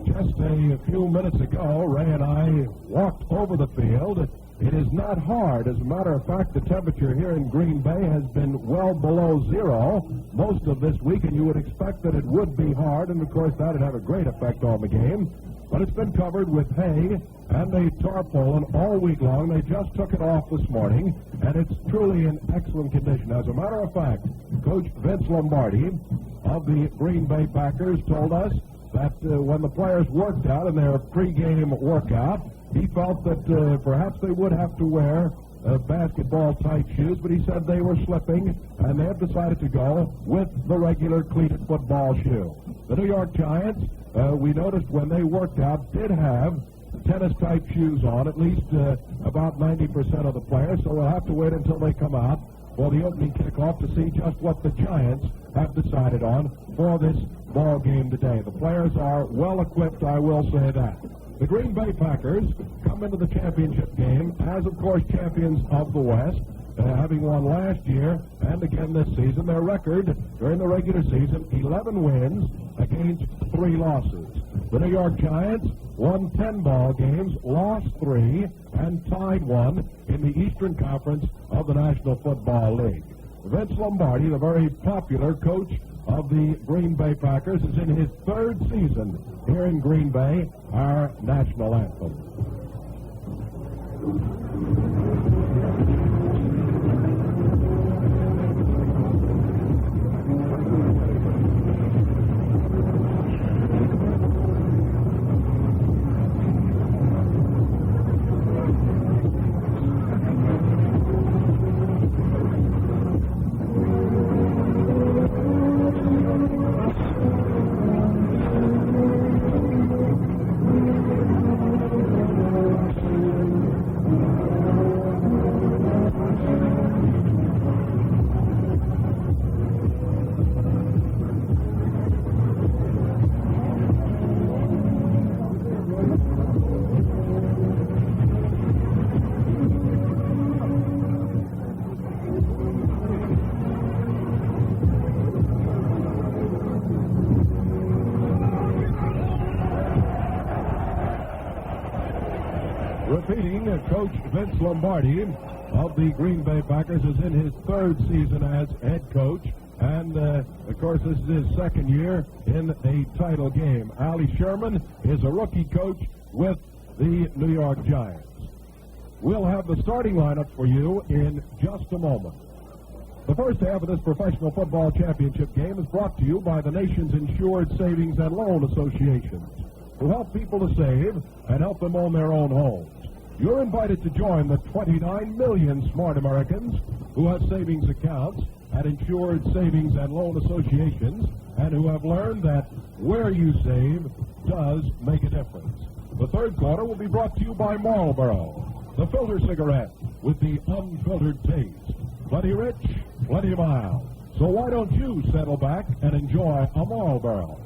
Just a few minutes ago, Ray and I walked over the field. It is not hard. As a matter of fact, the temperature here in Green Bay has been well below zero most of this week, and you would expect that it would be hard, and of course that would have a great effect on the game. But it's been covered with hay and a tarpaulin all week long. They just took it off this morning, and it's truly in excellent condition. As a matter of fact, Coach Vince Lombardi of the Green Bay Packers told us that when the players worked out in their pregame workout, he felt that perhaps they would have to wear basketball-type shoes, but he said they were slipping, and they have decided to go with the regular cleated football shoe. The New York Giants, we noticed when they worked out, did have tennis-type shoes on, at least about 90% of the players, so we'll have to wait until they come out for the opening kickoff to see just what the Giants have decided on for this ball game today. The players are well equipped, I will say that. The Green Bay Packers come into the championship game as, of course, champions of the West, having won last year and again this season. Their record during the regular season, 11 wins against 3 losses. The New York Giants won 10 ball games, lost 3, and tied 1 in the Eastern Conference of the National Football League. Vince Lombardi, the very popular coach of the Green Bay Packers, is in his 3rd season here in Green Bay, our national anthem. Coach Vince Lombardi of the Green Bay Packers is in his 3rd season as head coach, and of course this is his 2nd year in a title game. Allie Sherman is a rookie coach with the New York Giants. We'll have the starting lineup for you in just a moment. The first half of this professional football championship game is brought to you by the nation's insured savings and loan associations, who help people to save and help them own their own homes. You're invited to join the 29 million smart Americans who have savings accounts at insured savings and loan associations and who have learned that where you save does make a difference. The 3rd quarter will be brought to you by Marlboro, the filter cigarette with the unfiltered taste. Plenty rich, plenty mild. So why don't you settle back and enjoy a Marlboro?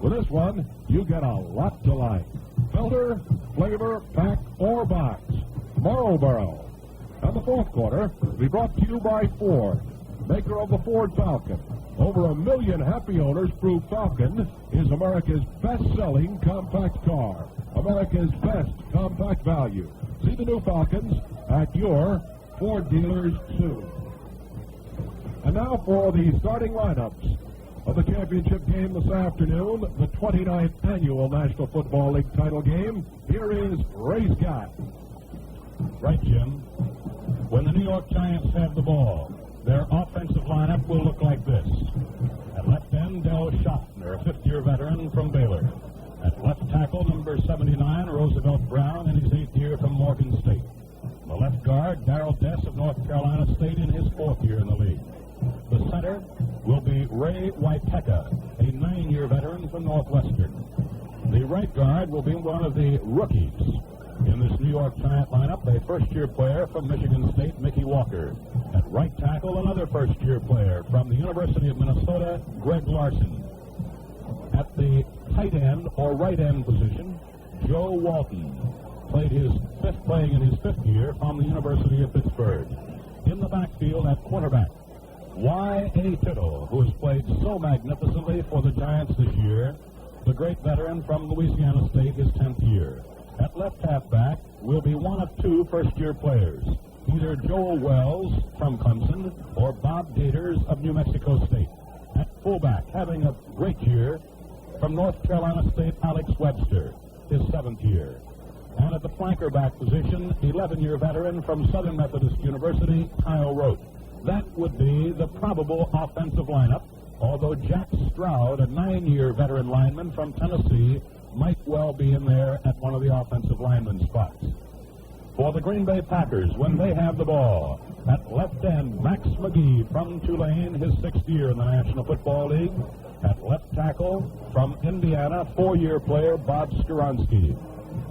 With this one, you get a lot to like. Filter, flavor, pack, or box. Marlboro. And the 4th quarter will be brought to you by Ford, maker of the Ford Falcon. Over 1 million happy owners prove Falcon is America's best-selling compact car. America's best compact value. See the new Falcons at your Ford dealers soon. And now for the starting lineups of the championship game this afternoon, the 29th annual National Football League title game. Here is Ray Scott. Right, Jim. When the New York Giants have the ball, their offensive lineup will look like this. At left end, Del Schaffner, a fifth-year veteran from Baylor. At left tackle, number 79, Roosevelt Brown, in his 8th year from Morgan State. The left guard, Darrell Dess of North Carolina State, in his 4th year in the league. The center will be Ray Waiteka, a 9-year veteran from Northwestern. The right guard will be one of the rookies in this New York Giant lineup, a first-year player from Michigan State, Mickey Walker. At right tackle, another first-year player from the University of Minnesota, Greg Larson. At the tight end or right end position, Joe Walton, playing in his 5th year from the University of Pittsburgh. In the backfield at quarterback, Y.A. Tittle, who has played so magnificently for the Giants this year, the great veteran from Louisiana State, his 10th year. At left halfback will be one of 2 first-year players, either Joel Wells from Clemson or Bob Gators of New Mexico State. At fullback, having a great year, from North Carolina State, Alex Webster, his 7th year. And at the flanker back position, 11-year veteran from Southern Methodist University, Kyle Rote. That would be the probable offensive lineup, although Jack Stroud, a 9-year veteran lineman from Tennessee, might well be in there at one of the offensive lineman spots. For the Green Bay Packers, when they have the ball, at left end, Max McGee from Tulane, his 6th year in the National Football League. At left tackle, from Indiana, 4-year player Bob Skoronsky.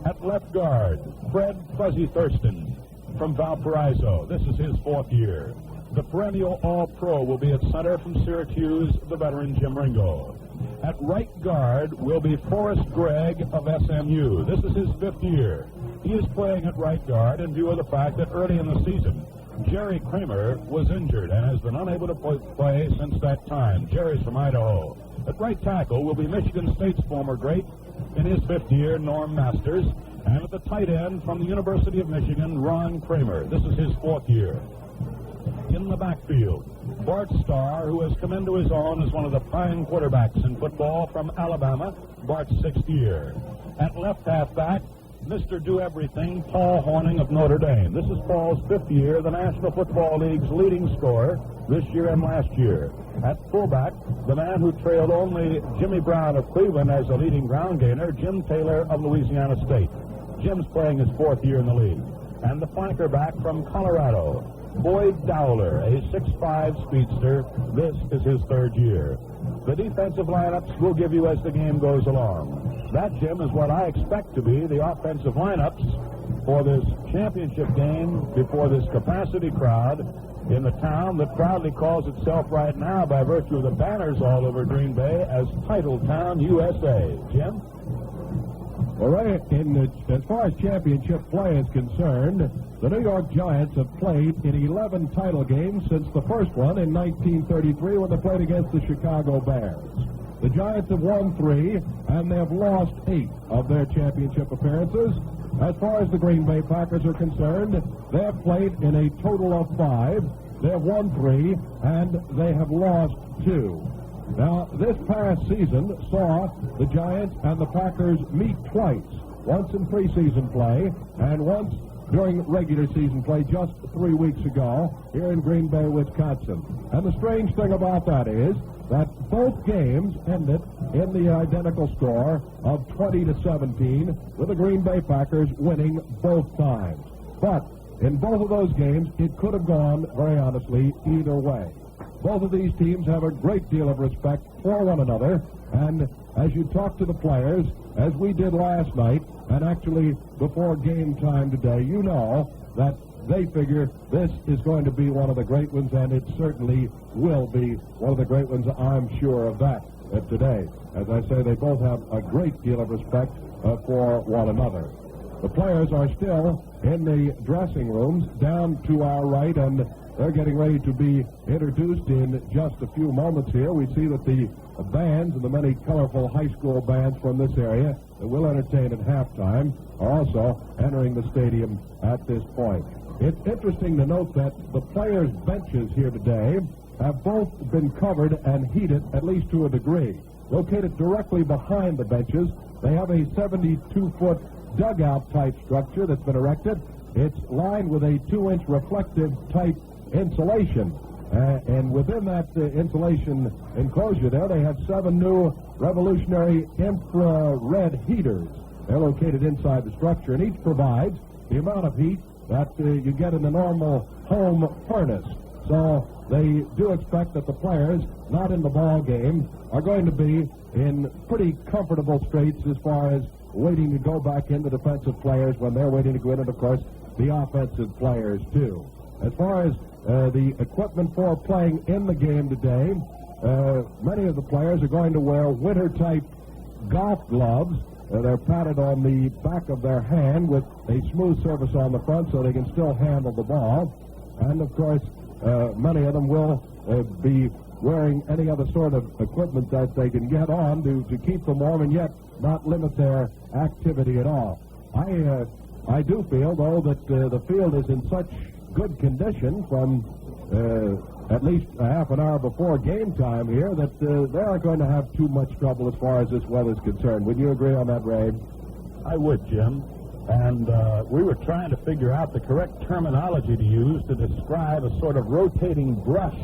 At left guard, Fred Fuzzy Thurston from Valparaiso. This is his 4th year. The perennial All-Pro will be at center from Syracuse, the veteran Jim Ringo. At right guard will be Forrest Gregg of SMU. This is his 5th year. He is playing at right guard in view of the fact that early in the season, Jerry Kramer was injured and has been unable to play since that time. Jerry's from Idaho. At right tackle will be Michigan State's former great, in his 5th year, Norm Masters. And at the tight end from the University of Michigan, Ron Kramer. This is his 4th year. In the backfield, Bart Starr, who has come into his own as one of the prime quarterbacks in football from Alabama, Bart's 6th year. At left halfback, Mr. Do-Everything, Paul Hornung of Notre Dame. This is Paul's 5th year, the National Football League's leading scorer this year and last year. At fullback, the man who trailed only Jimmy Brown of Cleveland as a leading ground gainer, Jim Taylor of Louisiana State. Jim's playing his 4th year in the league. And the flanker back from Colorado, Boyd Dowler, a 6'5 speedster. This is his 3rd year. The defensive lineups we'll give you as the game goes along. That, Jim, is what I expect to be the offensive lineups for this championship game before this capacity crowd in the town that proudly calls itself right now, by virtue of the banners all over Green Bay, as Titletown, USA. Jim? All right, as far as championship play is concerned, the New York Giants have played in 11 title games since the first one in 1933 when they played against the Chicago Bears. The Giants have won 3, and they have lost 8 of their championship appearances. As far as the Green Bay Packers are concerned, they have played in a total of 5. They have won 3, and they have lost 2. Now, this past season saw the Giants and the Packers meet twice, once in preseason play and once during regular season play just 3 weeks ago here in Green Bay, Wisconsin. And the strange thing about that is that both games ended in the identical score of 20-17, with the Green Bay Packers winning both times. But in both of those games, it could have gone, very honestly, either way. Both of these teams have a great deal of respect for one another, and as you talk to the players, as we did last night, and actually before game time today, you know that they figure this is going to be one of the great ones, and it certainly will be one of the great ones. I'm sure of that today. As I say, they both have a great deal of respect for one another. The players are still in the dressing rooms down to our right, and they're getting ready to be introduced in just a few moments here. We see that the bands and the many colorful high school bands from this area that will entertain at halftime are also entering the stadium at this point. It's interesting to note that the players' benches here today have both been covered and heated, at least to a degree. Located directly behind the benches, they have a 72-foot dugout-type structure that's been erected. It's lined with a 2-inch reflective-type insulation. And within that insulation enclosure there, they have 7 new revolutionary infrared heaters. They're located inside the structure, and each provides the amount of heat that you get in the normal home furnace. So they do expect that the players not in the ball game are going to be in pretty comfortable straits as far as waiting to go back in, the defensive players when they're waiting to go in, and of course the offensive players too. As far as the equipment for playing in the game today, many of the players are going to wear winter-type golf gloves. They're padded on the back of their hand with a smooth surface on the front so they can still handle the ball. And, of course, many of them will be wearing any other sort of equipment that they can get on to keep them warm and yet not limit their activity at all. I do feel, though, that the field is in such good condition from at least a half an hour before game time here that they aren't going to have too much trouble as far as this weather's concerned. Would you agree on that, Ray? I would, Jim. And we were trying to figure out the correct terminology to use to describe a sort of rotating brush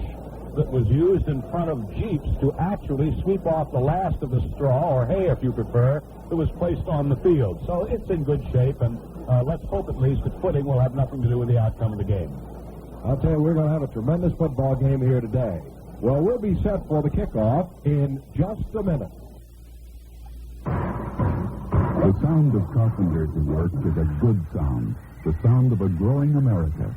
that was used in front of Jeeps to actually sweep off the last of the straw, or hay if you prefer, that was placed on the field. So it's in good shape, and let's hope at least that footing will have nothing to do with the outcome of the game. I'll tell you, we're going to have a tremendous football game here today. Well, we'll be set for the kickoff in just a minute. The sound of carpenters at work is a good sound, the sound of a growing America.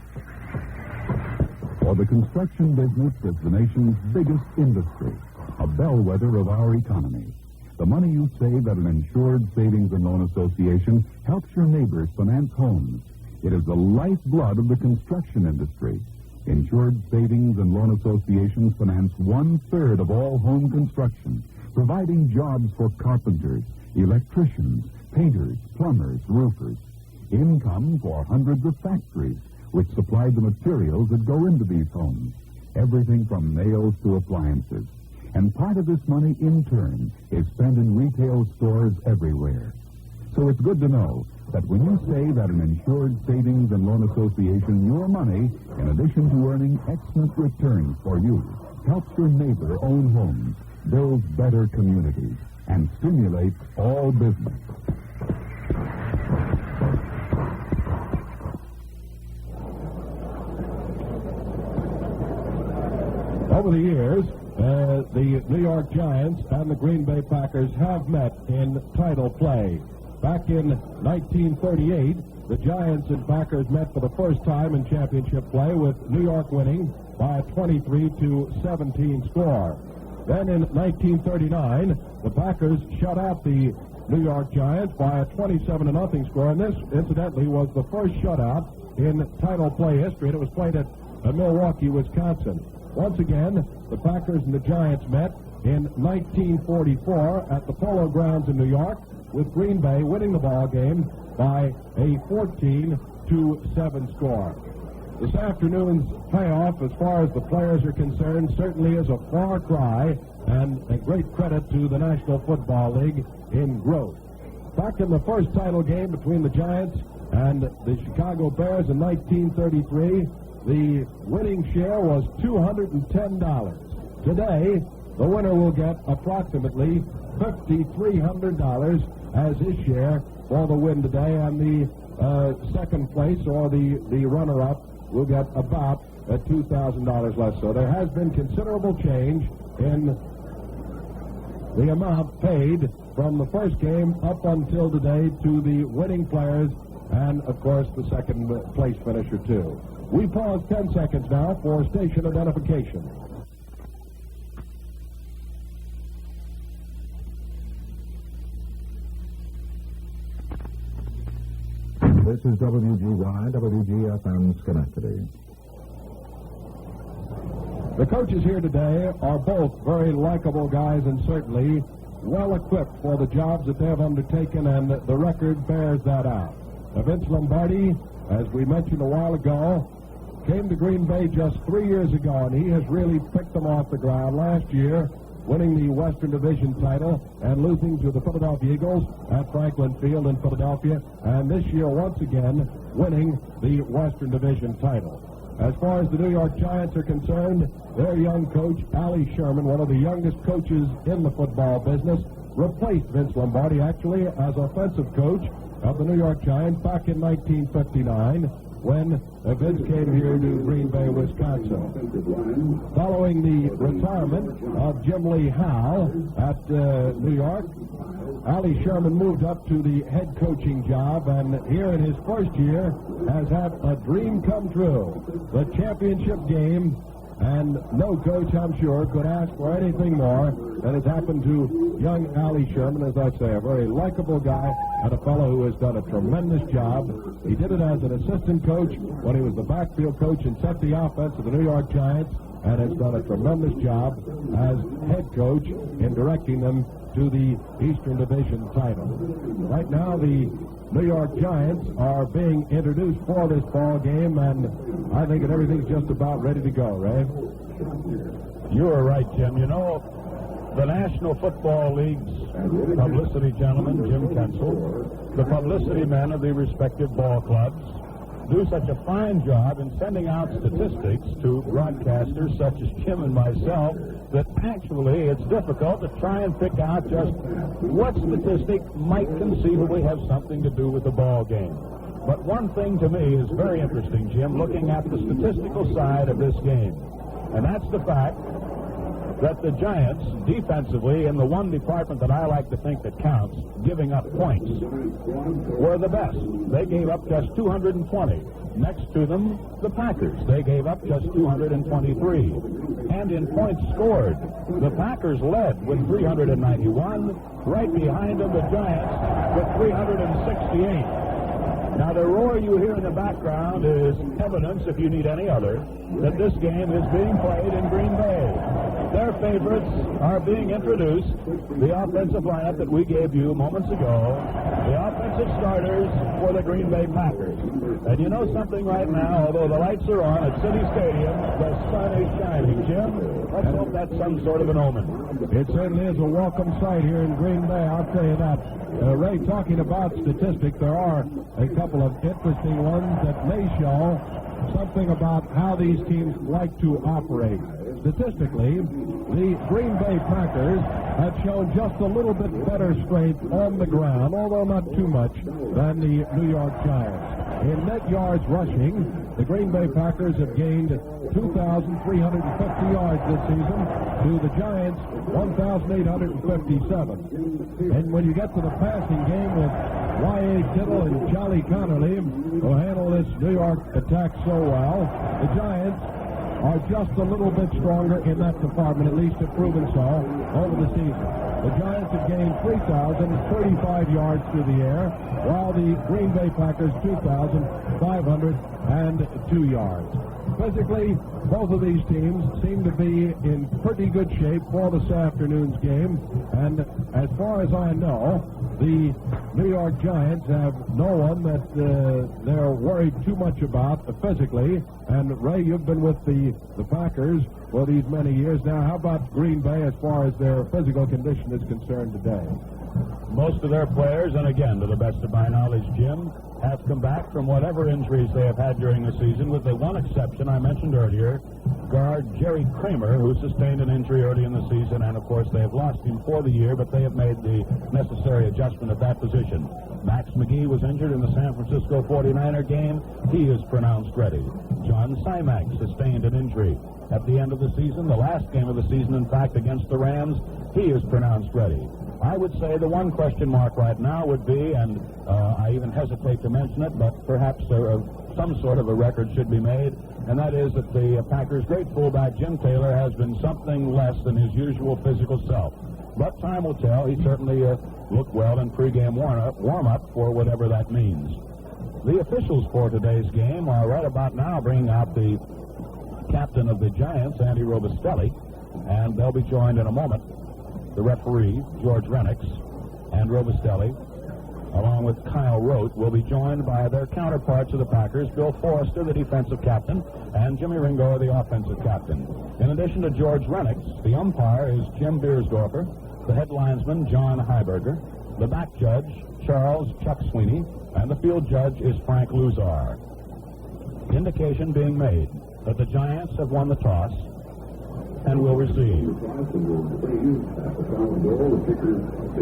For the construction business is the nation's biggest industry, a bellwether of our economy. The money you save at an insured savings and loan association helps your neighbors finance homes. It is the lifeblood of the construction industry. Insured savings and loan associations finance 1/3 of all home construction, providing jobs for carpenters, electricians, painters, plumbers, roofers. Income for hundreds of factories, which supply the materials that go into these homes. Everything from nails to appliances. And part of this money, in turn, is spent in retail stores everywhere. So it's good to know that when you save at an insured savings and loan association, your money, in addition to earning excellent returns for you, helps your neighbor own homes, builds better communities, and stimulates all business. Over the years, the New York Giants and the Green Bay Packers have met in title play. Back in 1938, the Giants and Packers met for the first time in championship play, with New York winning by a 23-17 score. Then in 1939, the Packers shut out the New York Giants by a 27-0 score, and this, incidentally, was the first shutout in title play history, and it was played at Milwaukee, Wisconsin. Once again, the Packers and the Giants met in 1944 at the Polo Grounds in New York, with Green Bay winning the ball game by a 14-7 score. This afternoon's payoff, as far as the players are concerned, certainly is a far cry and a great credit to the National Football League in growth. Back in the first title game between the Giants and the Chicago Bears in 1933, the winning share was $210. Today, the winner will get approximately $5,300 as his share for the win today, and the second place, or the runner-up, will get about $2,000 less. So there has been considerable change in the amount paid from the first game up until today to the winning players and, of course, the second place finisher, too. We pause 10 seconds now for station identification. This is WGY, WGFM Schenectady. The coaches here today are both very likable guys and certainly well-equipped for the jobs that they have undertaken, and the record bears that out. Vince Lombardi, as we mentioned a while ago, came to Green Bay just 3 years ago, and he has really picked them off the ground. Last year, winning the Western Division title and losing to the Philadelphia Eagles at Franklin Field in Philadelphia, and this year, once again, winning the Western Division title. As far as the New York Giants are concerned, their young coach, Ali Sherman, one of the youngest coaches in the football business, replaced Vince Lombardi, actually, as offensive coach of the New York Giants back in 1959 when Vince came here to Green Bay, Wisconsin. Following the retirement of Jim Lee Howe at New York, Ali Sherman moved up to the head coaching job, and here in his first year has had a dream come true. The championship game, and no coach, I'm sure, could ask for anything more than has happened to young Ali Sherman. As I say, a very likable guy and a fellow who has done a tremendous job. He did it as an assistant coach when he was the backfield coach and set the offense of the New York Giants, and has done a tremendous job as head coach in directing them to the Eastern Division title. Right now, the New York Giants are being introduced for this ball game, and I think that everything's just about ready to go, Ray. You are right, Jim. You know, the National Football League's publicity gentleman, Jim Kensel, the publicity men of the respective ball clubs, do such a fine job in sending out statistics to broadcasters such as Jim and myself that actually it's difficult to try and pick out just what statistic might conceivably have something to do with the ball game. But one thing to me is very interesting, Jim, looking at the statistical side of this game, and that's the fact that the Giants, defensively, in the one department that I like to think that counts, giving up points, were the best. They gave up just 220. Next to them, the Packers. They gave up just 223. And in points scored, the Packers led with 391. Right behind them, the Giants with 368. Now, the roar you hear in the background is evidence, if you need any other, that this game is being played in Green Bay. Their favorites are being introduced, the offensive lineup that we gave you moments ago, the offensive starters for the Green Bay Packers. And you know something right now, although the lights are on at City Stadium, the sun is shining. Jim, let's hope that's some sort of an omen. It certainly is a welcome sight here in Green Bay, I'll tell you that. Ray, talking about statistics, there are a couple of interesting ones that may show something about how these teams like to operate. Statistically, the Green Bay Packers have shown just a little bit better strength on the ground, although not too much, than the New York Giants. In net yards rushing, the Green Bay Packers have gained 2,350 yards this season to the Giants' 1,857. And when you get to the passing game with Y.A. Kittle and Charlie Connerly, who handle this New York attack so well, the Giants are just a little bit stronger in that department, at least have proven so over the season. The Giants have gained 3,035 yards through the air, while the Green Bay Packers 2,502 yards. Physically, both of these teams seem to be in pretty good shape for this afternoon's game, and as far as I know, the New York Giants have no one that they're worried too much about physically. And Ray, you've been with the Packers for these many years now. How about Green Bay as far as their physical condition is concerned today? Most of their players, and again, to the best of my knowledge, Jim, have come back from whatever injuries they have had during the season, with the one exception I mentioned earlier, guard Jerry Kramer, who sustained an injury early in the season, and of course they have lost him for the year, but they have made the necessary adjustment at that position. Max McGee was injured in the San Francisco 49er game. He is pronounced ready. John Simax sustained an injury at the end of the season, the last game of the season, in fact, against the Rams. He is pronounced ready. I would say the one question mark right now would be, and I even hesitate to mention it, but perhaps some sort of a record should be made, and that is that the Packers' great fullback, Jim Taylor, has been something less than his usual physical self. But time will tell. He certainly looked well in pregame warm-up for whatever that means. The officials for today's game are right about now bringing out the captain of the Giants, Andy Robustelli, and they'll be joined in a moment. The referee, George Renix, and Robustelli. along with Kyle Rote, will be joined by their counterparts of the Packers, Bill Forrester, the defensive captain, and Jimmy Ringo, the offensive captain. In addition to George Renix, the umpire is Jim Beersdorfer, the head linesman, John Heiberger, the back judge, Charles Chuck Sweeney, and the field judge is Frank Luzar. Indication being made that the Giants have won the toss and will receive.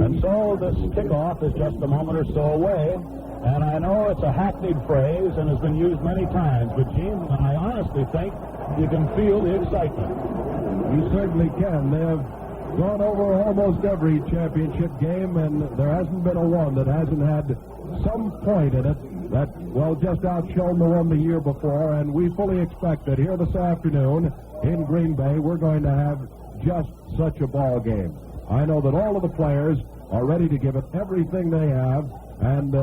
And so this kickoff is just a moment or so away, and I know it's a hackneyed phrase and has been used many times, but Gene, I honestly think you can feel the excitement. You certainly can. They have gone over almost every championship game, and there hasn't been a one that hasn't had some point in it that, well, just outshone the one the year before, and we fully expect that here this afternoon in Green Bay, we're going to have just such a ball game. I know that all of the players are ready to give it everything they have, and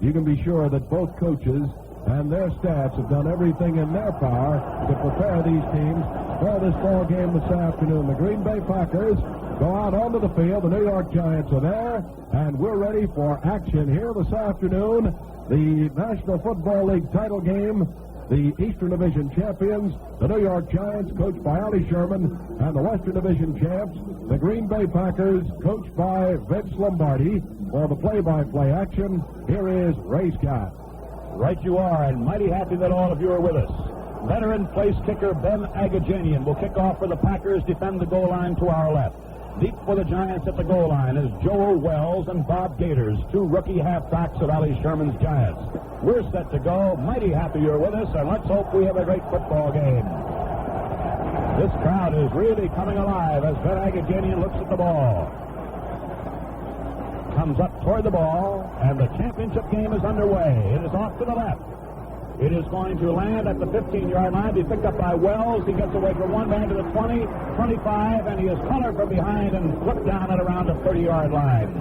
you can be sure that both coaches and their staffs have done everything in their power to prepare these teams for this ball game this afternoon. The Green Bay Packers go out onto the field. The New York Giants are there, and we're ready for action here this afternoon. The National Football League title game, the Eastern Division champions, the New York Giants, coached by Ollie Sherman, and the Western Division champs, the Green Bay Packers, coached by Vince Lombardi. For the play-by-play action, here is Ray Scott. Right you are, and mighty happy that all of you are with us. Veteran place kicker Ben Agajanian will kick off for the Packers, defend the goal line to our left. Deep for the Giants at the goal line is Joel Wells and Bob Gators, two rookie halfbacks of Ollie Sherman's Giants. We're set to go. Mighty happy you're with us, and let's hope we have a great football game. This crowd is really coming alive as Ben Agajanian looks at the ball. Comes up toward the ball, and the championship game is underway. It is off to the left. It is going to land at the 15-yard line, be picked up by Wells. He gets away from one man to the 20, 25, and he is collared from behind and flipped down at around the 30-yard line.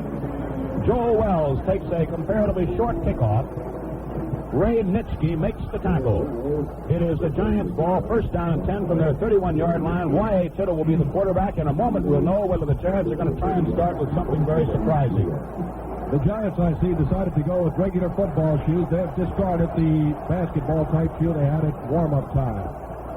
Joel Wells takes a comparatively short kickoff. Ray Nitschke makes the tackle. It is the Giants' ball, first down and 10 from their 31-yard line. Y.A. Tittle will be the quarterback. In a moment, we'll know whether the Giants are going to try and start with something very surprising. The Giants, I see, decided to go with regular football shoes. They have discarded the basketball-type shoe they had at warm-up time.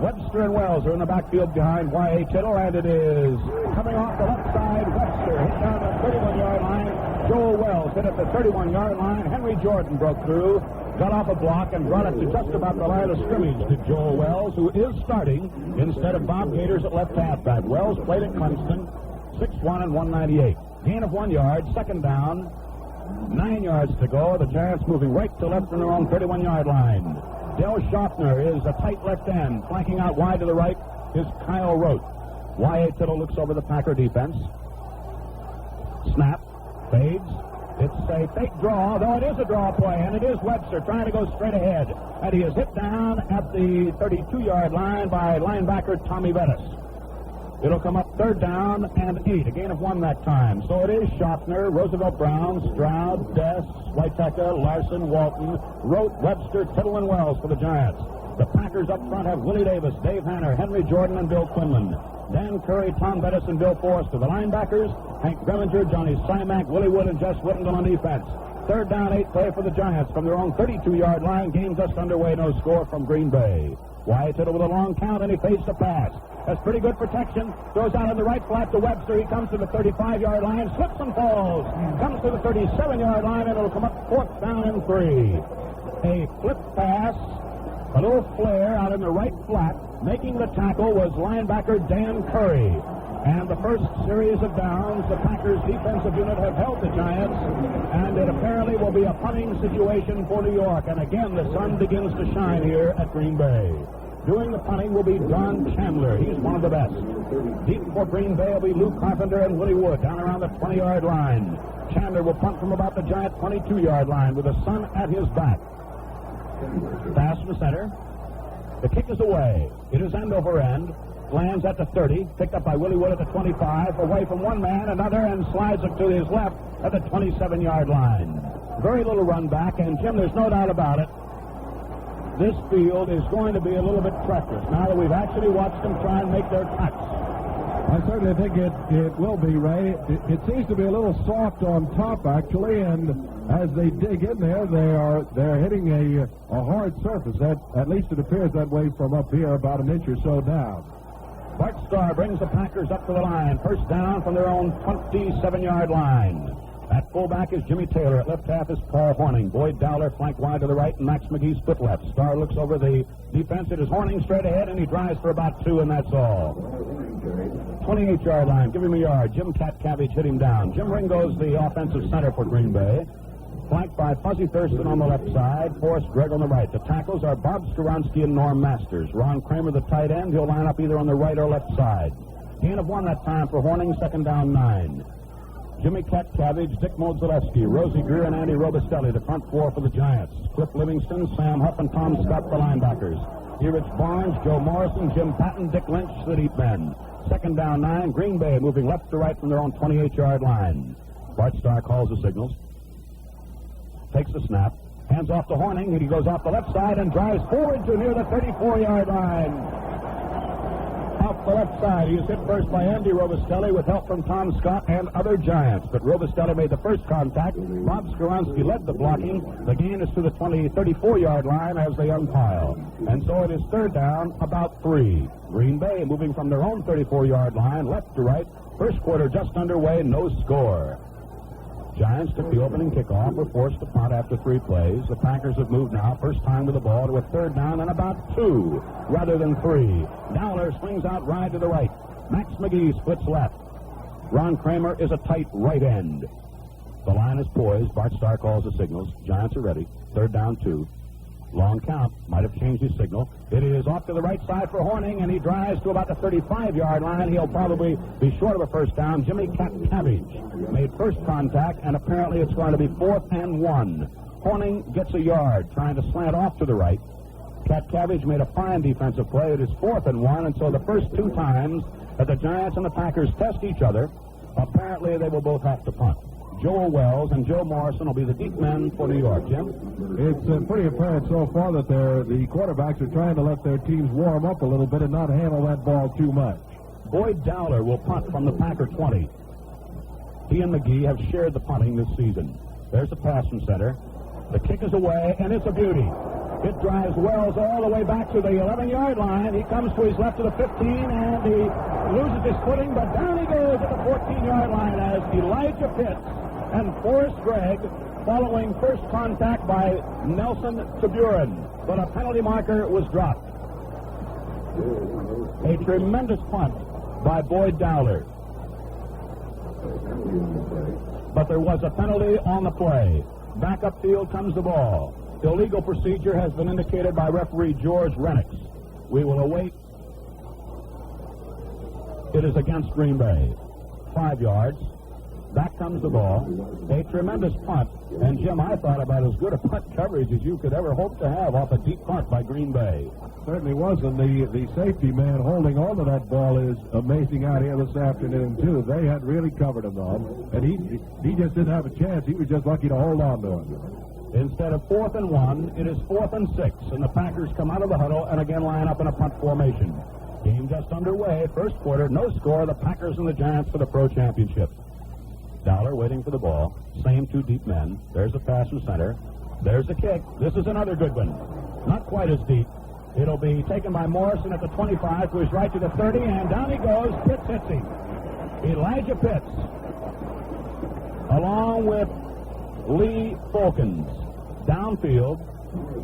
Webster and Wells are in the backfield behind Y.A. Tittle, and it is coming off the left side. Webster hit down the 31-yard line. Joel Wells hit at the 31-yard line. Henry Jordan broke through, got off a block, and brought it to just about the line of scrimmage to Joel Wells, who is starting instead of Bob Gators at left halfback. Wells played at Clemson, 6'1" and 198. Gain of 1 yard, second down. 9 yards to go. The Giants moving right to left from their own 31-yard line. Del Schaffner is a tight left end. Flanking out wide to the right is Kyle Rote. Y.A. Tittle looks over the Packer defense. Snap. Fades. It's a fake draw, though it is a draw play, and it is Webster trying to go straight ahead. And he is hit down at the 32-yard line by linebacker Tommy Bettis. It'll come up third down and 8, a gain of 1 that time. So it is Schaffner, Roosevelt Brown, Stroud, Dess, Whiteteca, Larson, Walton, Rote, Webster, Tittle, and Wells for the Giants. The Packers up front have Willie Davis, Dave Hanner, Henry Jordan, and Bill Quinlan. Dan Curry, Tom Bettis, and Bill Forrester. The linebackers, Hank Greminger, Johnny Simak, Willie Wood, and Jess Whittington on defense. Third down, 8 play for the Giants from their own 32-yard line. Game just underway, no score from Green Bay. Y.A. Tittle with a long count, and he fades the pass. That's pretty good protection. Throws out on the right flat to Webster. He comes to the 35-yard line, slips and falls. Comes to the 37-yard line, and it'll come up fourth down and 3. A flip pass, a little flare out in the right flat. Making the tackle was linebacker Dan Curry. And the first series of downs, the Packers defensive unit have held the Giants, and it apparently will be a punting situation for New York. And again, the sun begins to shine here at Green Bay. Doing the punting will be Don Chandler. He's one of the best. Deep for Green Bay will be Lou Carpenter and Willie Wood down around the 20-yard line. Chandler will punt from about the Giant 22-yard line with the sun at his back. Pass from the center. The kick is away. It is end over end. Lands at the 30, picked up by Willie Wood at the 25, away from one man, another, and slides it to his left at the 27-yard line. Very little run back, and Jim, there's no doubt about it, this field is going to be a little bit treacherous now that we've actually watched them try and make their cuts. I certainly think it will be, Ray. It seems to be a little soft on top, actually, and as they dig in there, they're hitting a hard surface. At least it appears that way from up here, about an inch or so down. Bart Starr brings the Packers up to the line. First down from their own 27-yard line. At fullback is Jimmy Taylor. At left half is Paul Horning. Boyd Dowler flanked wide to the right, and Max McGee split left. Starr looks over the defense. It is Horning straight ahead, and he drives for about 2, and that's all. 28-yard line. Give him a yard. Jim Cabbage hit him down. Jim Ringo's the offensive center for Green Bay. Flanked by Fuzzy Thurston on the left side, Forrest Gregg on the right. The tackles are Bob Skoronsky and Norm Masters. Ron Kramer, the tight end, he'll line up either on the right or left side. Gain of 1 that time for Horning, second down 9. Jimmy Cabbage, Dick Modzaleski, Rosie Greer, and Andy Robustelli, the front 4 for the Giants. Cliff Livingston, Sam Huff, and Tom Scott, the linebackers. Rich Barnes, Joe Morrison, Jim Patton, Dick Lynch, the deep men. Second down 9, Green Bay moving left to right from their own 28-yard line. Bart Starr calls the signals. Takes the snap, hands off to Horning, and he goes off the left side and drives forward to near the 34-yard line. Off the left side, he is hit first by Andy Robustelli with help from Tom Scott and other Giants, but Robustelli made the first contact. Bob Skoronsky led the blocking. The gain is to the 34-yard line as they unpile. And so it is third down, about 3. Green Bay moving from their own 34-yard line, left to right. First quarter just underway, no score. Giants took the opening kickoff, were forced to punt after 3 plays. The Packers have moved now, first time with the ball, to a third down and about 2 rather than 3. Dowler swings out wide to the right. Max McGee splits left. Ron Kramer is a tight right end. The line is poised. Bart Starr calls the signals. Giants are ready. Third down 2. Long count. Might have changed his signal. It is off to the right side for Horning, and he drives to about the 35-yard line. He'll probably be short of a first down. Jimmy Cabbage made first contact, and apparently it's going to be 4th and 1. Horning gets a yard, trying to slant off to the right. Cabbage made a fine defensive play. It is 4th and 1, and so the first 2 times that the Giants and the Packers test each other, apparently they will both have to punt. Joel Wells and Joe Morrison will be the deep men for New York. Jim? It's pretty apparent so far that the quarterbacks are trying to let their teams warm up a little bit and not handle that ball too much. Boyd Dowler will punt from the Packer 20. He and McGee have shared the punting this season. There's the pass from center. The kick is away, and it's a beauty. It drives Wells all the way back to the 11-yard line. He comes to his left to the 15, and he loses his footing, but down he goes at the 14-yard line as Elijah Pitts and Forrest Gregg following first contact by Nelson Taburin. But a penalty marker was dropped. A tremendous punt by Boyd Dowler. But there was a penalty on the play. Back upfield comes the ball. Illegal procedure has been indicated by referee George Renix. We will await. It is against Green Bay. 5 yards. Back comes the ball. A tremendous punt. And, Jim, I thought about as good a punt coverage as you could ever hope to have off a deep punt by Green Bay. Certainly was, and the safety man holding on to that ball is amazing out here this afternoon, too. They had really covered him, though, and he just didn't have a chance. He was just lucky to hold on to him. Instead of 4th and 1, it is 4th and 6, and the Packers come out of the huddle and again line up in a punt formation. Game just underway. First quarter, no score. The Packers and the Giants for the Pro Championship. Dowler waiting for the ball. Same 2 deep men. There's a pass from center. There's the kick. This is another good one. Not quite as deep. It'll be taken by Morrison at the 25 to his right to the 30, and down he goes. Pitts hits him. Elijah Pitts, along with Lee Falkins, downfield.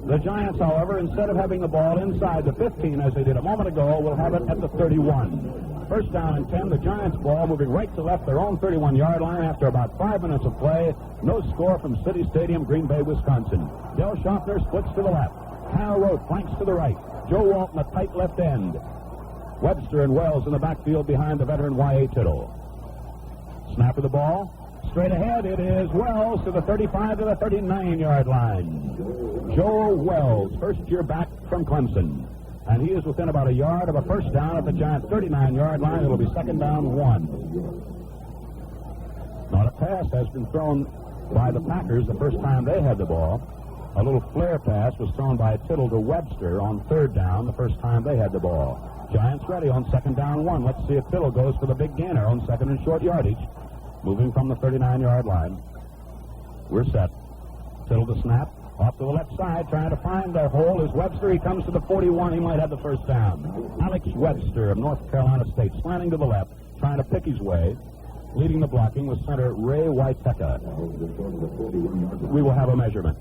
The Giants, however, instead of having the ball inside the 15 as they did a moment ago, will have it at the 31. First down and 10, the Giants ball moving right to left, their own 31-yard line after about 5 minutes of play. No score from City Stadium, Green Bay, Wisconsin. Del Schaffner splits to the left. Kyle Rote flanks to the right. Joe Walton, a tight left end. Webster and Wells in the backfield behind the veteran Y.A. Tittle. Snap of the ball. Straight ahead, it is Wells to the 35 to the 39-yard line. Joe Wells, first year back from Clemson. And he is within about a yard of a first down at the Giants' 39-yard line. It'll be second down 1. Not a pass has been thrown by the Packers the first time they had the ball. A little flare pass was thrown by Tittle to Webster on third down the first time they had the ball. Giants ready on second down 1. Let's see if Tittle goes for the big gainer on second and short yardage. Moving from the 39-yard line. We're set. Tittle to snap. Off to the left side, trying to find the hole is Webster. He comes to the 41. He might have the first down. Alex Webster of North Carolina State, slanting to the left, trying to pick his way. Leading the blocking was center Ray Waiteka. We will have a measurement.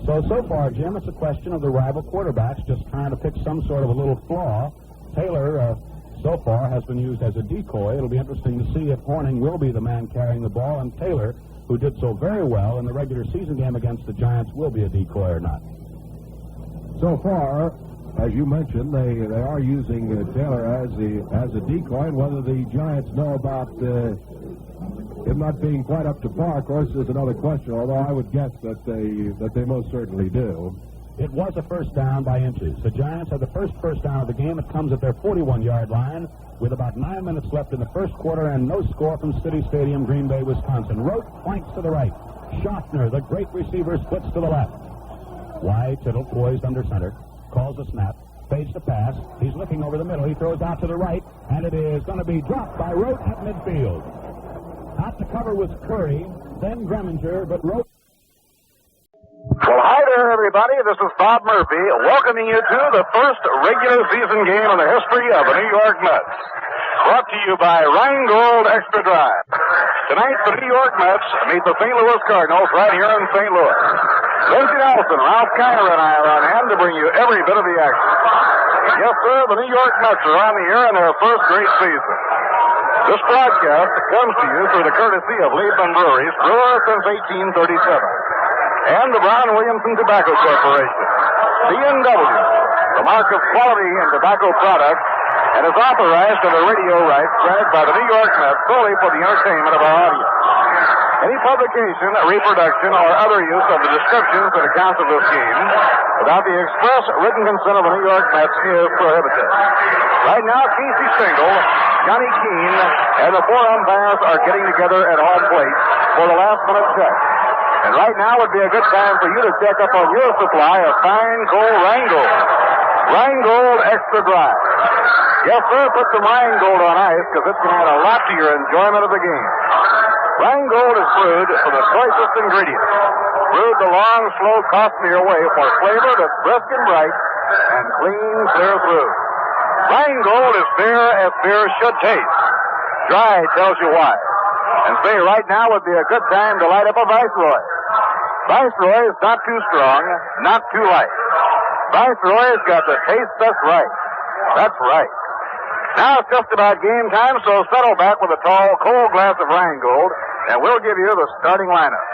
So far, Jim, it's a question of the rival quarterbacks just trying to pick some sort of a little flaw. Taylor, so far, has been used as a decoy. It'll be interesting to see if Horning will be the man carrying the ball, and Taylor, who did so very well in the regular season game against the Giants, will be a decoy or not. So far, as you mentioned, they are using Taylor as a decoy, and whether the Giants know about him not being quite up to par, of course, is another question, although I would guess that they most certainly do. It was a first down by inches. The Giants had the first down of the game. It comes at their 41-yard line with about 9 minutes left in the first quarter and no score from City Stadium, Green Bay, Wisconsin. Rote flanks to the right. Schaffner, the great receiver, splits to the left. Wide, Tittle poised under center. Calls a snap. Fades the pass. He's looking over the middle. He throws out to the right, and it is going to be dropped by Rote at midfield. Out to cover was Curry, then Greminger, but Rote... Well, hi there, everybody. This is Bob Murphy welcoming you to the first regular season game in the history of the New York Mets. Brought to you by Rheingold Extra Dry. Tonight, the New York Mets meet the St. Louis Cardinals right here in St. Louis. Lindsey Nelson, Ralph Kiner, and I are on hand to bring you every bit of the action. Yes, sir, the New York Mets are on the air in their first great season. This broadcast comes to you through the courtesy of Liebman Breweries, brewer since 1837. And the Brown Williamson Tobacco Corporation. B&W, the mark of quality in tobacco products, and is authorized under radio rights granted by the New York Mets solely for the entertainment of our audience. Any publication, reproduction, or other use of the descriptions and accounts of this game without the express written consent of the New York Mets is prohibited. Right now, Casey Stengel, Johnny Keene, and the four umpires are getting together at home plate for the last-minute check. And right now would be a good time for you to check up on your supply of fine, cold Rheingold. Rheingold Extra Dry. Yes, sir, put some Rheingold on ice because it's going to add a lot to your enjoyment of the game. Rheingold is brewed for the choicest ingredients. Brewed the long, slow, costlier way for flavor that's brisk and bright and clean, clear through. Rheingold is beer as beer should taste. Dry tells you why. And say right now would be a good time to light up a Viceroy. Viceroy is not too strong, not too light. Viceroy's got the taste that's right. That's right. Now it's just about game time, so settle back with a tall, cold glass of Rheingold, and we'll give you the starting lineup.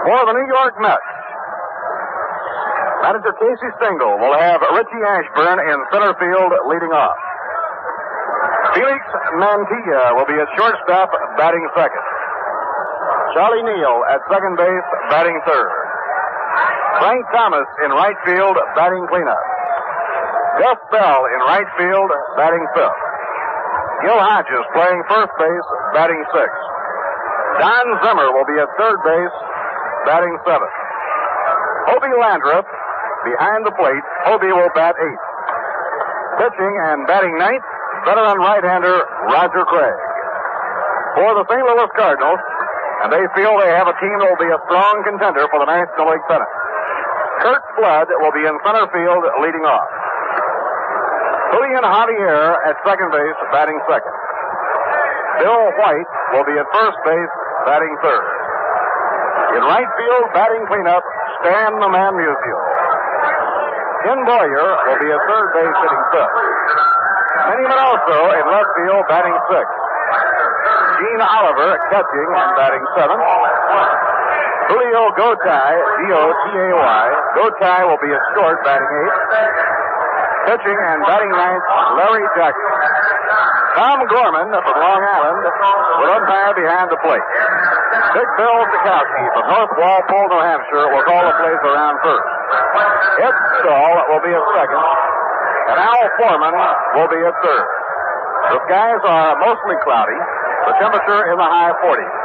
For the New York Mets, manager Casey Stengel will have Richie Ashburn in center field leading off. Felix Mantilla will be at shortstop, batting second. Charlie Neal at second base, batting third. Frank Thomas in right field, batting cleanup. Gus Bell in right field, batting fifth. Gil Hodges playing first base, batting sixth. Don Zimmer will be at third base, batting seventh. Hobie Landreth behind the plate. Hobie will bat eighth. Pitching and batting ninth, veteran right-hander Roger Craig. For the St. Louis Cardinals, and they feel they have a team that will be a strong contender for the National League pennant. Kurt Flood will be in center field leading off. Julian Javier at second base, batting second. Bill White will be at first base, batting third. In right field, batting cleanup, Stan the Man Musial. Ken Boyer will be at third base, hitting fifth. Manny Minoso in left field, batting sixth. Gene Oliver catching and batting seventh. Julio Gotay, G-O-T-A-Y. Gotay will be at short, batting eighth. Pitching and batting ninth, Larry Jackson. Tom Gorman from Long Island will umpire behind the plate. Big Bill Sikowski from North Walpole, New Hampshire will call the plays around first. Ed Stahl will be at second, and Al Foreman will be at third. The skies are mostly cloudy, the temperature in the high 40s.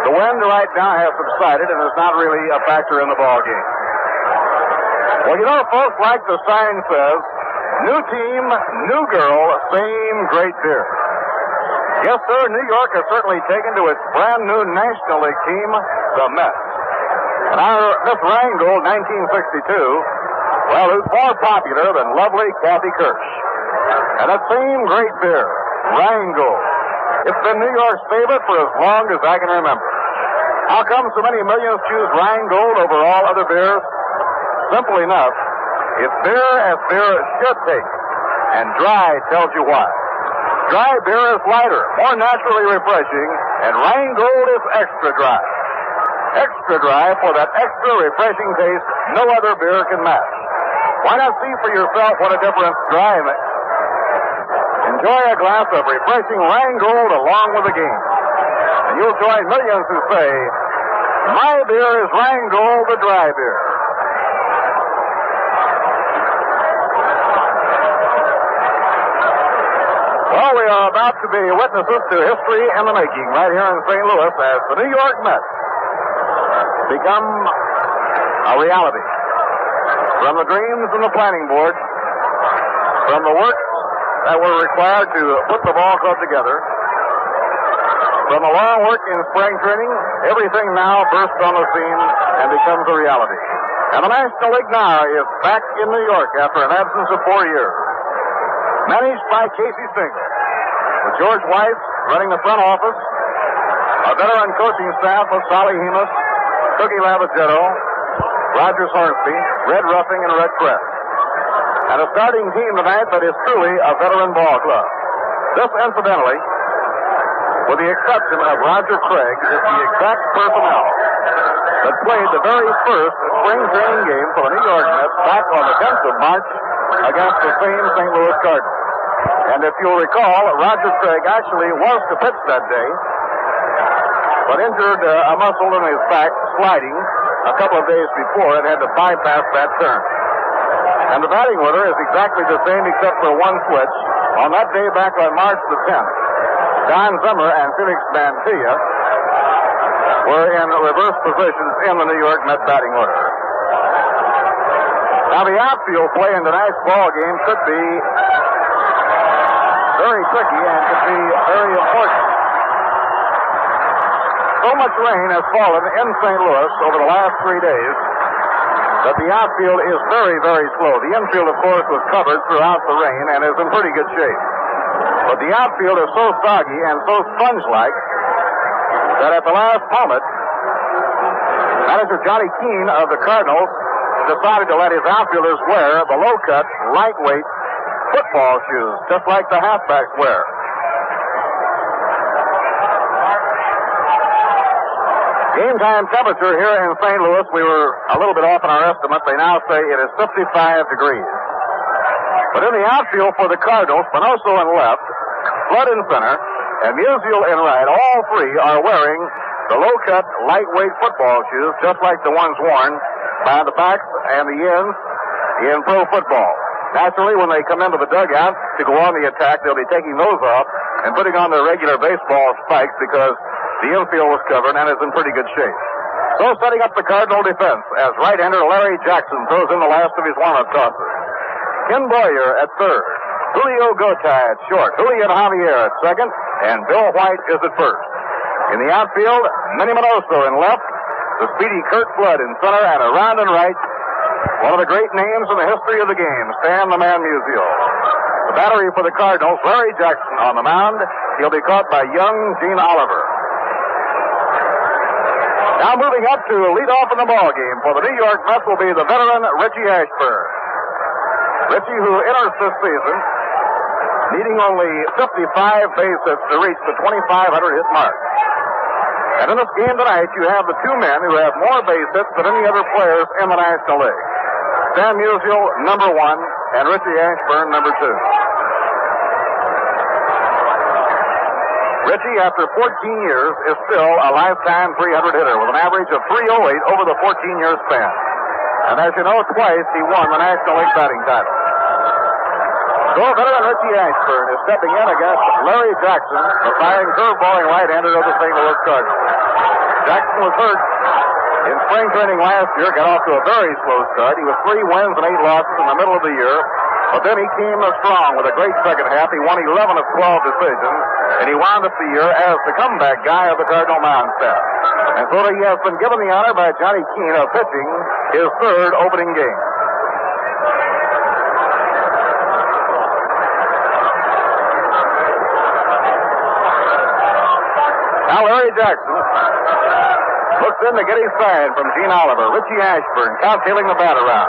The wind right now has subsided and is not really a factor in the ball game. Well, you know, folks, like the sign says, new team, new girl, same great beer. Yes, sir, New York has certainly taken to its brand new National League team, the Mets. And our Miss Rheingold, 1962, well, who's more popular than lovely Kathy Kirsch. And that same great beer, Rheingold. It's been New York's favorite for as long as I can remember. How come so many millions choose Rheingold over all other beers? Simple enough. It's beer as beer should taste. And dry tells you why. Dry beer is lighter, more naturally refreshing, and Rheingold is extra dry. Extra dry for that extra refreshing taste no other beer can match. Why not see for yourself what a difference dry makes? Enjoy a glass of refreshing Rheingold along with the game. And you'll join millions who say, my beer is Rheingold, the dry beer. Well, we are about to be witnesses to history in the making right here in St. Louis as the New York Mets become a reality. From the dreams and the planning board, from the work that were required to put the ball club together, from the long work in spring training, everything now bursts on the scene and becomes a reality. And the National League now is back in New York after an absence of 4 years. Managed by Casey Stengel, with George Weiss running the front office, a veteran coaching staff of Solly Hemus, Cookie Lavagetto, Roger Hornsby, Red Ruffing, and Red Crest. And a starting team tonight that is truly a veteran ball club. This, incidentally, with the exception of Roger Craig, is the exact personnel that played the very first spring training game for the New York Mets back on the 10th of March against the same St. Louis Cardinals. And if you'll recall, Roger Craig actually was to pitch that day, but injured a muscle in his back sliding a couple of days before and had to bypass that turn. And the batting order is exactly the same except for one switch. On that day back on March the 10th, Don Zimmer and Felix Mantilla were in reverse positions in the New York Mets batting order. Now the outfield play in tonight's ball game could be very tricky and could be very important. So much rain has fallen in St. Louis over the last 3 days that the outfield is very, very slow. The infield, of course, was covered throughout the rain and is in pretty good shape. But the outfield is so soggy and so sponge-like that at the last moment, manager Johnny Keane of the Cardinals decided to let his outfielders wear the low-cut, lightweight football shoes, just like the halfbacks wear. Game time temperature here in St. Louis, we were a little bit off in our estimate. They now say it is 55 degrees. But in the outfield for the Cardinals, Panoso in left, Flood in center, and Musial in right, all three are wearing the low-cut, lightweight football shoes, just like the ones worn by the backs and the ends in pro football. Naturally, when they come into the dugout to go on the attack, they'll be taking those off and putting on their regular baseball spikes because the infield was covered and is in pretty good shape. So setting up the Cardinal defense as right-hander Larry Jackson throws in the last of his warm-up tosses. Ken Boyer at third. Julio Gotay at short. Julian Javier at second. And Bill White is at first. In the outfield, Manny Minoso in left. The speedy Kurt Flood in center. And around and right, one of the great names in the history of the game, Stan the Man Musial. The battery for the Cardinals, Larry Jackson on the mound. He'll be caught by young Gene Oliver. Now moving up to lead off in the ball game for the New York Mets will be the veteran Richie Ashburn. Richie, who enters this season needing only 55 base hits to reach the 2,500 hit mark. And in this game tonight, you have the two men who have more base hits than any other players in the National League. Stan Musial, number one, and Richie Ashburn, number two. Richie, after 14 years, is still a lifetime 300 hitter with an average of 308 over the 14-year span. And as you know, twice he won the National League batting title. So veteran Richie Ashburn is stepping in against Larry Jackson, the firing curveballing right-hander of the St. Louis Cardinals. Jackson was hurt in spring training last year, got off to a very slow start. He was 3 wins and 8 losses in the middle of the year. But then he came strong with a great second half. He won 11 of 12 decisions, and he wound up the year as the comeback guy of the Cardinal mound staff. And so he has been given the honor by Johnny Keane of pitching his 3rd opening game. Now Larry Jackson looks in to get his sign from Gene Oliver. Richie Ashburn counttailing the bat around.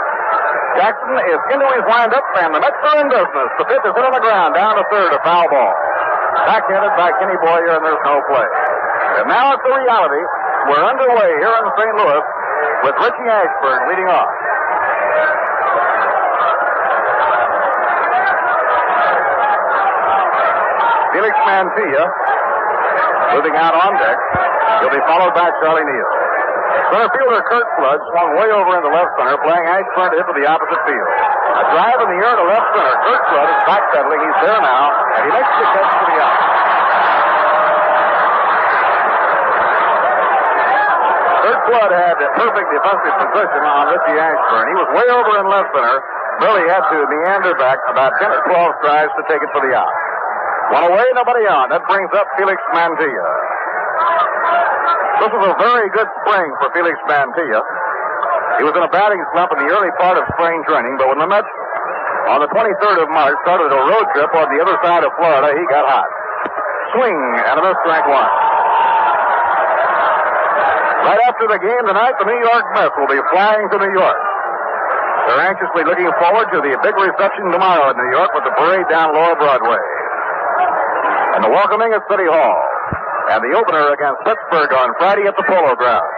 Jackson is into his windup, and the Mets are in business. The pitch is hit on the ground, down to third, a foul ball. Backhanded by Kenny Boyer, and there's no play. And now it's the reality. We're underway here in St. Louis with Richie Ashburn leading off. Felix Mantilla moving out on deck. He'll be followed by Charlie Neal. Center fielder Kurt Flood swung way over into left center, playing Ashburn to hit to the opposite field. A drive in the air to left center. Kurt Flood is backpedaling. He's there now, and he makes the catch to the out. Kurt Flood had a perfect defensive position on Richie Ashburn. He was way over in left center. Really had to meander back about 10 or 12 strides to take it for the out. One away, nobody on. That brings up Felix Mantilla. This was a very good spring for Felix Mantilla. He was in a batting slump in the early part of spring training, but when the Mets on the 23rd of March started a road trip on the other side of Florida, he got hot. Swing and a miss, strike 1. Right after the game tonight, the New York Mets will be flying to New York. They're anxiously looking forward to the big reception tomorrow in New York with the parade down Lower Broadway. And the welcoming at City Hall. And the opener against Pittsburgh on Friday at the Polo Grounds.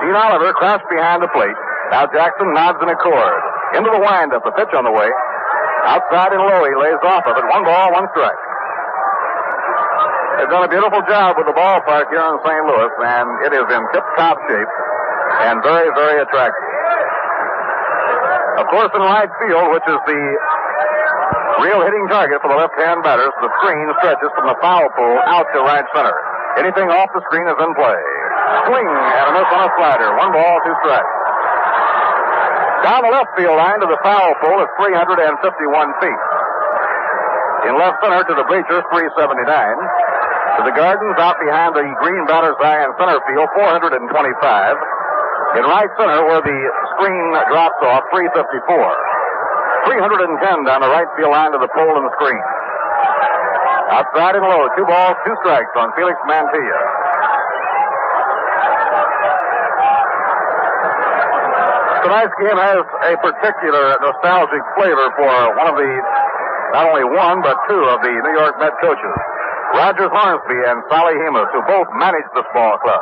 Gene Oliver crouched behind the plate. Now Jackson nods in accord. Into the windup, the pitch on the way. Outside and low, he lays off of it. 1 ball, 1 strike. They've done a beautiful job with the ballpark here in St. Louis, and it is in tip-top shape and very, very attractive. Of course, in right field, which is the real hitting target for the left-hand batters, the screen stretches from the foul pole out to right center. Anything off the screen is in play. Swing and a miss on a slider. 1 ball, 2 strikes. Down the left field line to the foul pole is 351 feet. In left center to the bleachers, 379. To the gardens out behind the green batter's eye in center field, 425. In right center where the screen drops off, 354. 310 down the right field line to the pole and the screen. Outside and low, 2 balls, 2 strikes on Felix Mantilla. Tonight's game has a particular nostalgic flavor for one of the, not only one, but 2 of the New York Met coaches, Rogers Hornsby and Sally Hemus, who both managed this ball club.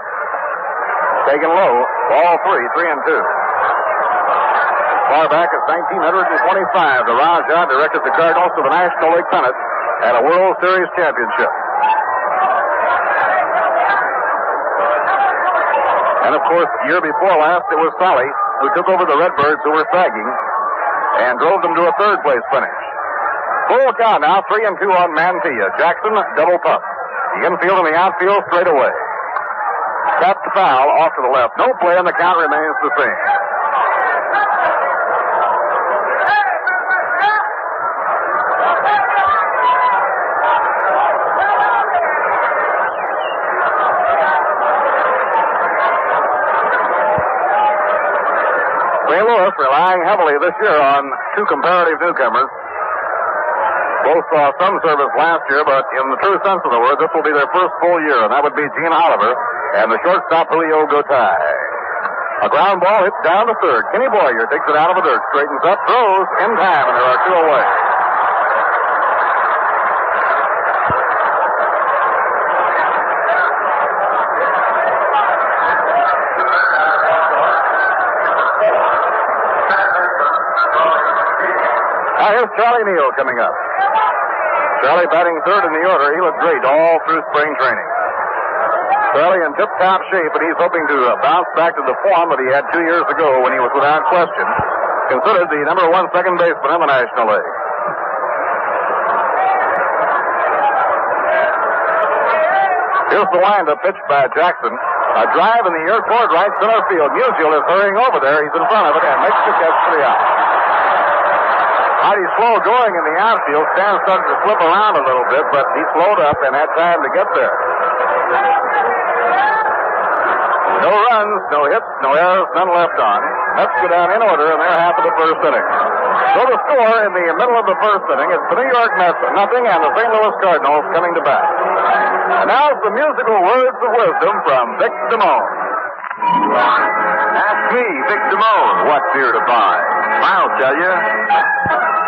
Taken low, ball 3, 3-2. Far back as 1925, the Raja directed the Cardinals to the National League pennant and a World Series championship. And of course, the year before last, it was Sally who took over the Redbirds who were sagging and drove them to a 3rd place finish. Full count now, 3-2 on Mantilla. Jackson, double pump. The infield and the outfield straight away. Tapped foul off to the left. No play, and the count remains the same. St. Louis relying heavily this year on 2 comparative newcomers. Both saw some service last year, but in the true sense of the word, this will be their first full year, and that would be Gene Oliver and the shortstop Julio Gotay. A ground ball hits down to third. Kenny Boyer takes it out of the dirt, straightens up, throws in time, and there are 2 away. Now here's Charlie Neal coming up. Charlie batting 3rd in the order. He looked great all through spring training. Charlie in tip-top shape, and he's hoping to bounce back to the form that he had 2 years ago when he was without question considered the number 1 second baseman in the National League. Here's the windup pitched by Jackson. A drive in the air toward right center field. Musial is hurrying over there. He's in front of it and makes the catch for the out. Mighty slow going in the outfield. Stan started to slip around a little bit, but he slowed up and had time to get there. No runs, no hits, no errors, none left on. Mets go down in order in their half of the first inning. So the score in the middle of the first inning is the New York Mets nothing and the St. Louis Cardinals coming to bat. And now some musical words of wisdom from Vic Damone. Ask me, Vic Damone, what's here to buy. I'll tell you.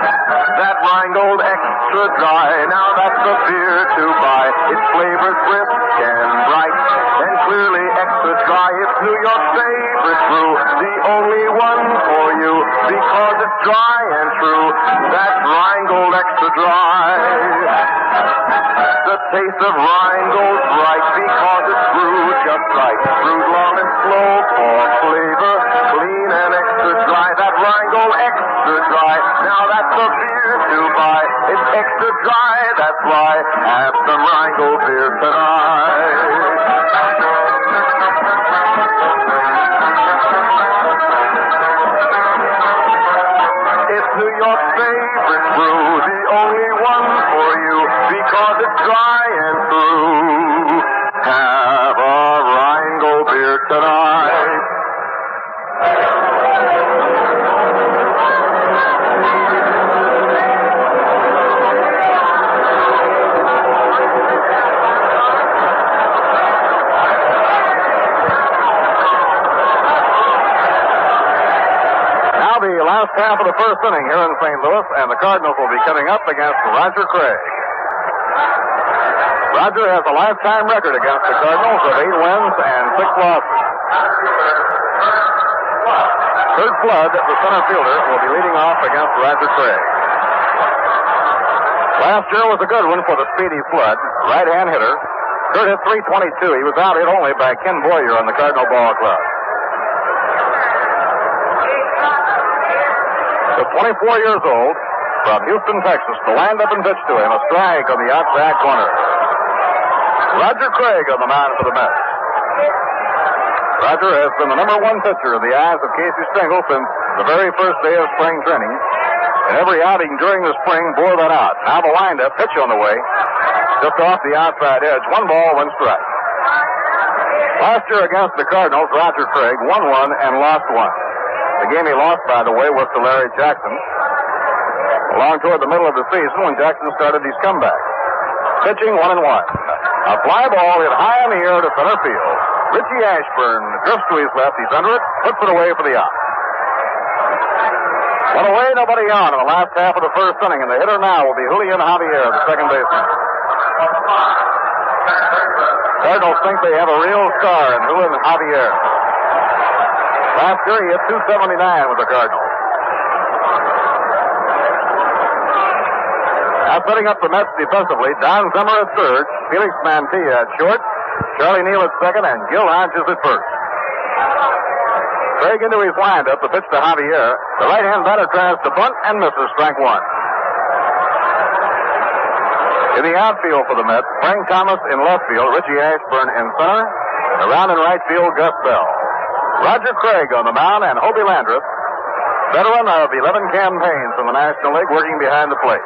That Rheingold Extra Dry, now that's the beer to buy. It's flavored crisp and bright, and clearly extra dry. It's New York's favorite brew, the only one for you, because it's dry and true. That Rheingold Extra Dry. The taste of Rheingold's right, because it's brewed just right. Brewed long and slow for flavor, clean and extra dry. That Rheingold Extra Dry, now that's the beer to buy. It's extra dry, that's why. Have some Rheingold beer tonight. It's New York's favorite brew, the only one for you, because it's dry and true. Have a Rheingold beer tonight. Last half of the first inning here in St. Louis, and the Cardinals will be coming up against Roger Craig. Roger has a lifetime record against the Cardinals of 8 wins and 6 losses. Kurt Flood, the center fielder, will be leading off against Roger Craig. Last year was a good one for the speedy Flood, right-hand hitter. Kurt hit .322. He was out hit only by Ken Boyer on the Cardinal Ball Club. The 24 years old, from Houston, Texas, to wind up and pitch to him, a strike on the outside corner. Roger Craig on the mound for the Mets. Roger has been the number 1 pitcher in the eyes of Casey Stengel since the very first day of spring training. And every outing during the spring bore that out. Now the windup, pitch on the way, just off the outside edge. 1 ball, 1 strike. Last year against the Cardinals, Roger Craig won 1 and lost 1. The game he lost, by the way, was to Larry Jackson. Along toward the middle of the season when Jackson started his comeback. Pitching 1-1. A fly ball hit high in the air to center field. Richie Ashburn drifts to his left. He's under it, puts it away for the out. One away, nobody on in the last half of the first inning, and the hitter now will be Julian Javier, the second baseman. Cardinals think they have a real star in Julian Javier. Last year, he hit .279 with the Cardinals. Now setting up the Mets defensively, Don Zimmer at third, Felix Mantilla at short, Charlie Neal at second, and Gil Hodges at first. Craig into his windup, the pitch to Javier. The right-hand batter tries to bunt and misses, strike 1. In the outfield for the Mets, Frank Thomas in left field, Richie Ashburn in center, around in right field, Gus Bell. Roger Craig on the mound, and Hobie Landreth, veteran of 11 campaigns in the National League, working behind the plate.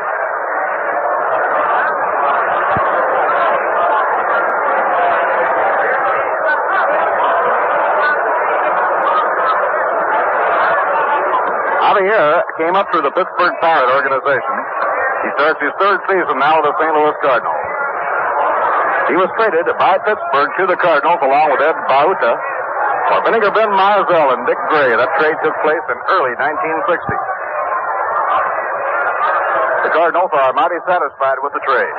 Javier came up through the Pittsburgh Pirate organization. He starts his 3rd season now with the St. Louis Cardinals. He was traded by Pittsburgh to the Cardinals along with Ed Bauta for Vinegar Ben Marzell and Dick Gray. That trade took place in early 1960. The Cardinals are mighty satisfied with the trade.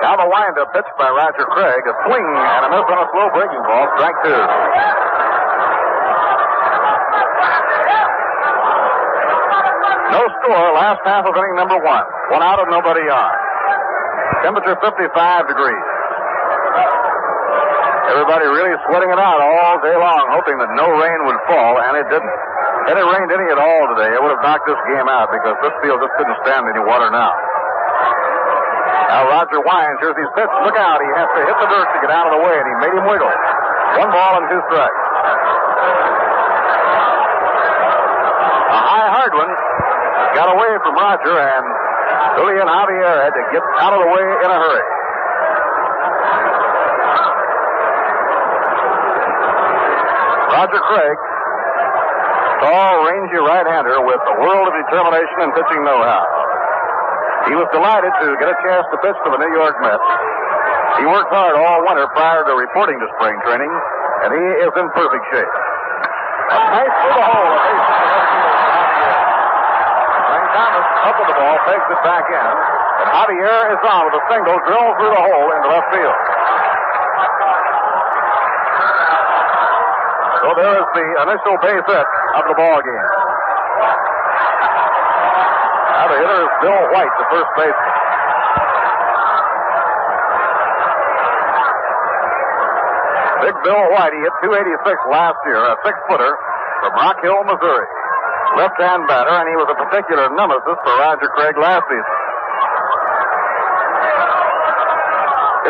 Now the windup pitched by Roger Craig. A swing and a miss on a slow breaking ball. Strike 2. No score. Last half of inning number 1. 1 out and nobody on. Temperature 55 degrees. Everybody really sweating it out all day long, hoping that no rain would fall, and it didn't. Had it rained any at all today, it would have knocked this game out because this field just couldn't stand any water now. Now Roger winds. Here's his pitch. Look out. He has to hit the dirt to get out of the way, and he made him wiggle. 1 ball and 2 strikes. A high hard one got away from Roger, and Julian Javier had to get out of the way in a hurry. Roger Craig, tall, rangy right-hander with a world of determination and pitching know-how. He was delighted to get a chance to pitch for the New York Mets. He worked hard all winter prior to reporting to spring training, and he is in perfect shape. A nice through the hole. Frank Thomas up with the ball, takes it back in, and Javier is on with a single, drills through the hole into left field. So there is the initial base hit of the ball game. Now the hitter is Bill White, the first baseman. Big Bill White, he hit .286 last year, a 6-footer from Rock Hill, Missouri. Left-hand batter, and he was a particular nemesis for Roger Craig last season.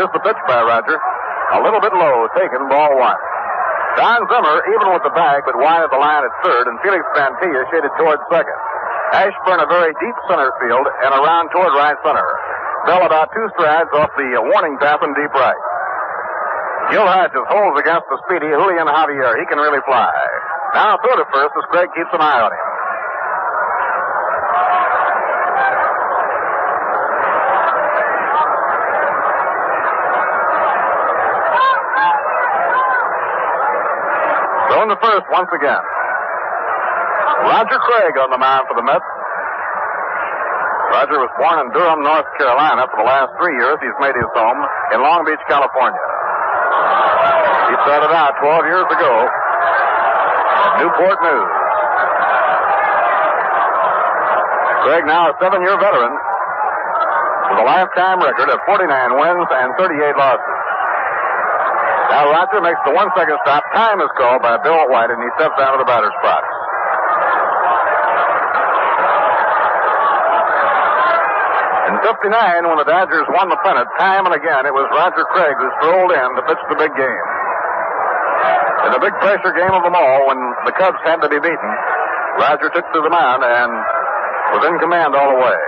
Here's the pitch by Roger. A little bit low, taken, ball 1. Don Zimmer, even with the bag, but wide of the line at third, and Felix Mantilla shaded towards second. Ashburn a very deep center field and around toward right center. Bell about 2 strides off the warning tap in deep right. Gil Hodges holds against the speedy Julian Javier. He can really fly. Now throw to first as Craig keeps an eye on him. Thrown to first once again. Roger Craig on the mound for the Mets. Roger was born in Durham, North Carolina. For the last 3 years, he's made his home in Long Beach, California. He started out 12 years ago at Newport News. Craig, now a 7-year veteran, with a lifetime record of 49 wins and 38 losses. Now Roger makes the 1-second stop. Time is called by Bill White, and he steps out of the batter's box. In '59, when the Dodgers won the pennant, time and again, it was Roger Craig who strolled in to pitch the big game. In the big pressure game of them all, when the Cubs had to be beaten, Roger took to the mound and was in command all the way.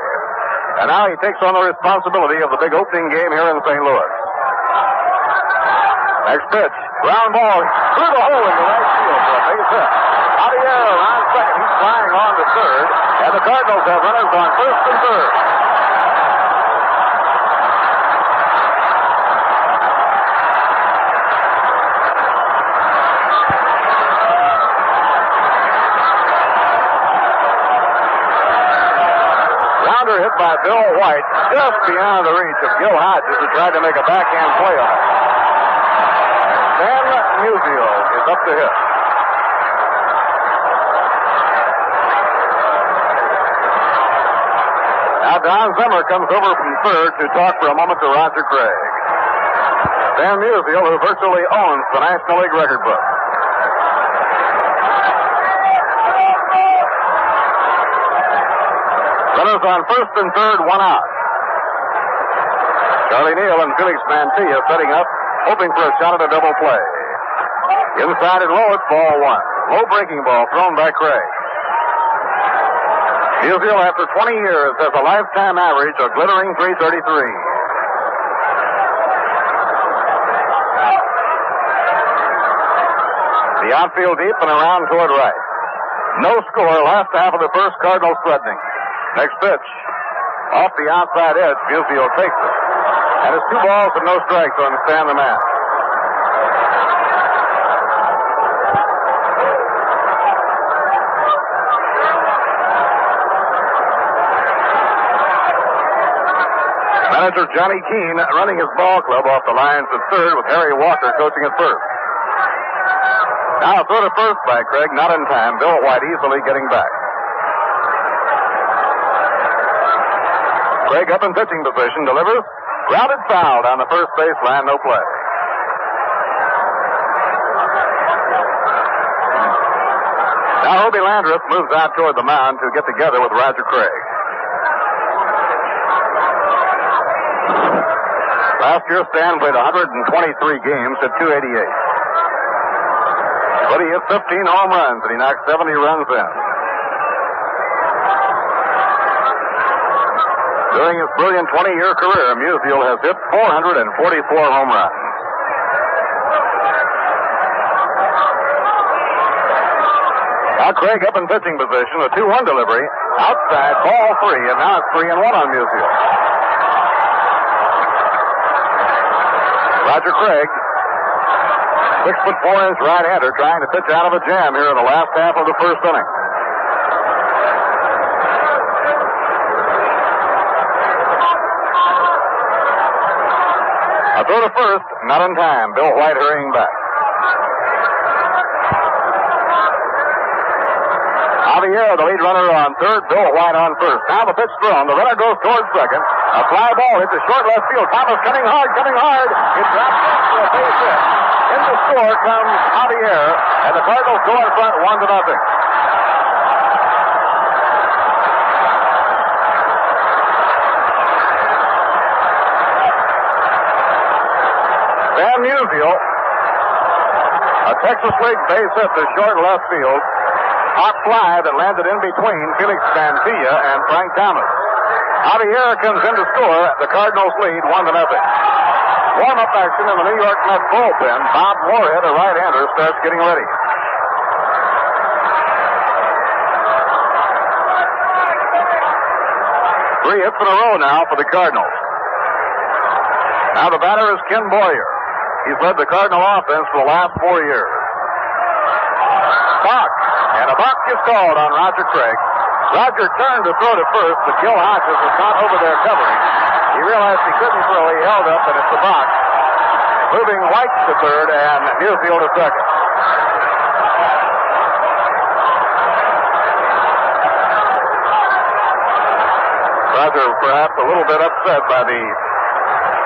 And now he takes on the responsibility of the big opening game here in St. Louis. Next pitch, ground ball through the hole into right field for a base hit. Javier around second, he's flying on to third, and the Cardinals have runners on first and third. Hit by Bill White, just beyond the reach of Gil Hodges, who tried to make a backhand play on it. Dan Musial is up to hit. Now Don Zimmer comes over from third to talk for a moment to Roger Craig. Dan Musial, who virtually owns the National League record book. Runners on first and third, 1 out. Charlie Neal and Felix Mantilla setting up, hoping for a shot at a double play. Inside and low, it's ball 1. Low breaking ball thrown by Craig. Musial, after 20 years, has a lifetime average of glittering .333. The outfield deep and around toward right. No score, last half of the first, Cardinals threatening. Next pitch. Off the outside edge, Musial takes it. And it's 2 balls and no strikes to understand the match. Manager Johnny Keene running his ball club off the lines at third with Harry Walker coaching at first. Now throw to first by Craig, not in time. Bill White easily getting back. Craig up in pitching position, delivers. Grounded foul down the first baseline, no play. Now Hobie Landreth moves out toward the mound to get together with Roger Craig. Last year, Stan played 123 games at 288. But he hit 15 home runs, and he knocked 70 runs in. During his brilliant 20-year career, Musial has hit 444 home runs. Now Craig up in pitching position, a 2-1 delivery. Outside, ball 3, and now it's 3-1 on Musial. Roger Craig, 6'4" right-hander, trying to pitch out of a jam here in the last half of the first inning. A throw to first, not in time. Bill White hurrying back. Javier, the lead runner on third, Bill White on first. Now the pitch thrown. The runner goes towards second. A fly ball hits the short left field. Thomas coming hard. It drops back for a base hit. In the score comes Javier, and the Cardinals go in front 1-0. Van Musial, a Texas League base hit to short left field. Hot fly that landed in between Felix Mantilla and Frank Thomas. Javier comes in to score. The Cardinals lead 1-0. Warm-up action in the New York Mets bullpen. Bob Moorhead, a right-hander, starts getting ready. Three hits in a row now for the Cardinals. Now the batter is Ken Boyer. He's led the Cardinal offense for the last 4 years. Balk. And a balk is called on Roger Craig. Roger turned to throw to first, but Gil Hodges was not over there covering. He realized he couldn't throw. He held up, and it's the balk. Moving White to third and Musial to second. Roger perhaps a little bit upset by the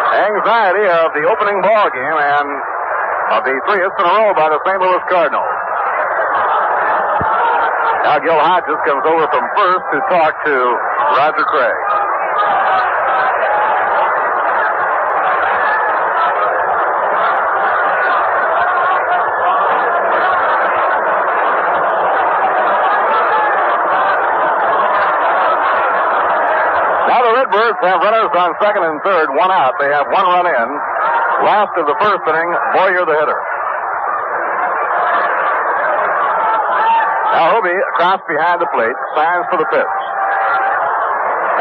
anxiety of the opening ball game and of the 3 hits in a row by the St. Louis Cardinals. Now Gil Hodges comes over from first to talk to Roger Craig. Now the Redbirds have runners on second and third, 1 out. They have 1 run in. Last of the first inning, Boyer the hitter. Now Hobie, across behind the plate, signs for the pitch.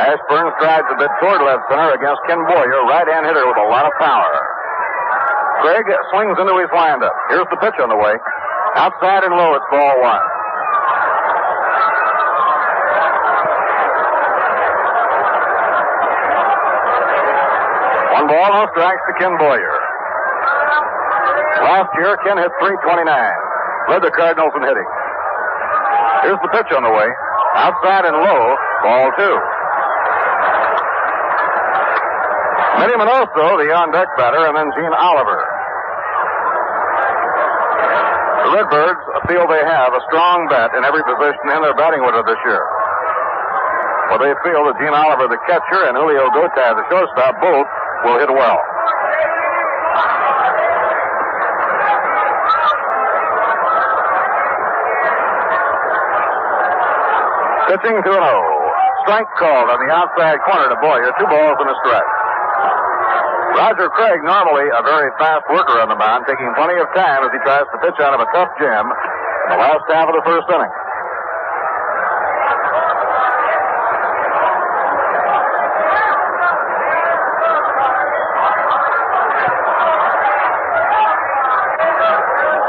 Ashburn strides a bit toward left center against Ken Boyer, right-hand hitter with a lot of power. Craig swings into his windup. Here's the pitch on the way. Outside and low, it's ball 1. 1 ball, no strikes to Ken Boyer. Last year, Ken hit .329. Led the Cardinals in hitting. Here's the pitch on the way. Outside and low, ball 2. Minnie Minoso, the on-deck batter, and then Gene Oliver. The Redbirds feel they have a strong bat in every position in their batting order this year. Well, they feel that Gene Oliver, the catcher, and Julio Gotay, the shortstop, both will hit well. Pitching 2-0. Strike called on the outside corner to Boyer. 2 balls and a strike. Roger Craig, normally a very fast worker on the mound, taking plenty of time as he tries to pitch out of a tough jam in the last half of the first inning.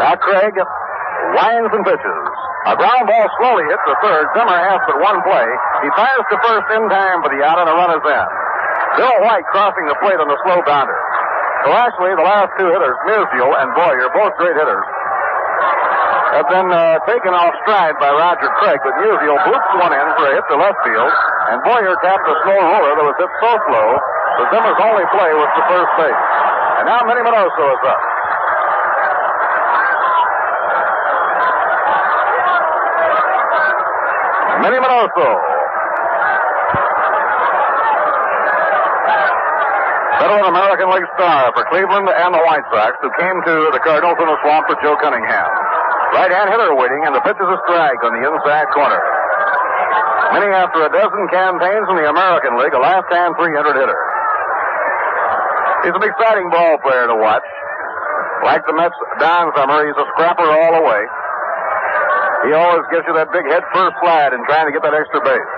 Now Craig winds and pitches. A ground ball slowly hits the third. Zimmer has but 1 play. He fires to first in time for the out, and a run is in. Bill White crossing the plate on the slow bounder. So actually, the last 2 hitters, Musial and Boyer, both great hitters, have been taken off stride by Roger Craig, but Musial boots one in for a hit to left field, and Boyer tapped a slow roller that was hit so slow that Zimmer's only play was to first base. And now Minnie Minoso is up. Minnie Minoso. Veteran American League star for Cleveland and the White Sox, who came to the Cardinals in the swamp for Joe Cunningham. Right-hand hitter waiting, and the pitch is a strike on the inside corner. Winning after a dozen campaigns in the American League, a last-hand 300 hitter. He's an exciting ball player to watch. Like the Mets' Don Summer, he's a scrapper all the way. He always gives you that big head-first slide in trying to get that extra base.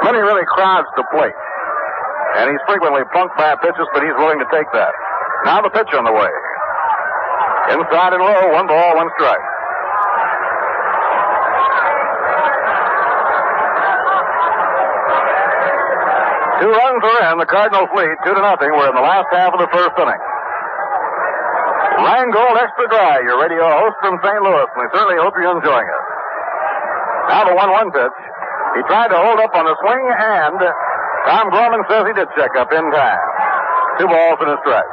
Many really crowds to plate. And he's frequently punked by pitches, but he's willing to take that. Now the pitch on the way. Inside and low, 1 ball, 1 strike. Two runs are in. The Cardinals lead 2-0. We're in the last half of the first inning. Ryan Gold Extra Dry, your radio host from St. Louis, and we certainly hope you're enjoying it. Now the 1-1 pitch. He tried to hold up on the swing, and Tom Gorman says he did check up in time. 2 balls and a strike.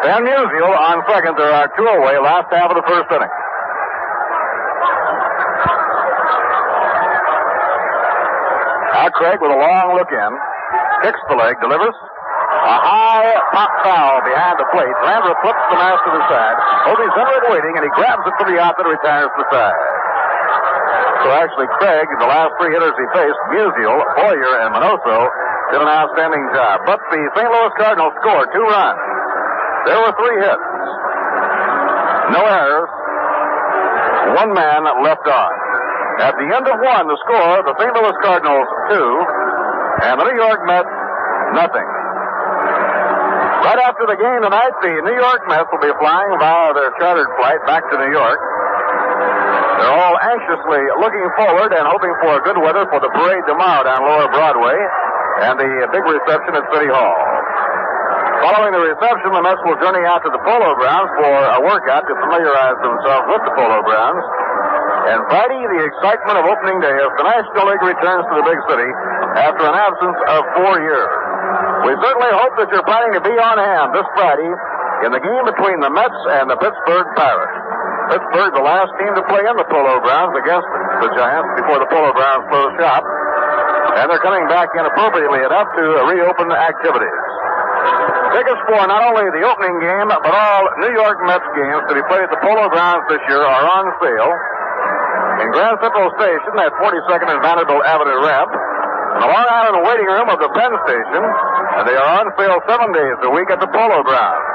Van Musial on second. There are 2 away, last half of the first inning. Now Craig with a long look in. Kicks the leg, delivers. A high pop foul behind the plate. Landra flips the mask to the side. Obi's under it waiting, and he grabs it for the out that retires the side. So actually Craig, the last 3 hitters he faced, Musial, Boyer, and Minoso, did an outstanding job. But the St. Louis Cardinals scored 2 runs. There were 3 hits. No errors. 1 man left on. At the end of 1, the score, the St. Louis Cardinals 2, and the New York Mets nothing. Right after the game tonight, the New York Mets will be flying via their chartered flight back to New York. They're all anxiously looking forward and hoping for good weather for the parade tomorrow down Lower Broadway and the big reception at City Hall. Following the reception, the Mets will journey out to the Polo Grounds for a workout to familiarize themselves with the Polo Grounds. And Friday, the excitement of opening day as the National League returns to the big city after an absence of 4 years. We certainly hope that you're planning to be on hand this Friday in the game between the Mets and the Pittsburgh Pirates. Pittsburgh, the last team to play in the Polo Grounds against the Giants before the Polo Grounds closed shop. And they're coming back in appropriately enough to reopen activities. Tickets for not only the opening game, but all New York Mets games to be played at the Polo Grounds this year are on sale. In Grand Central Station at 42nd and Vanderbilt Avenue ramp, in the Long Island waiting room of the Penn Station, and they are on sale 7 days a week at the Polo Grounds.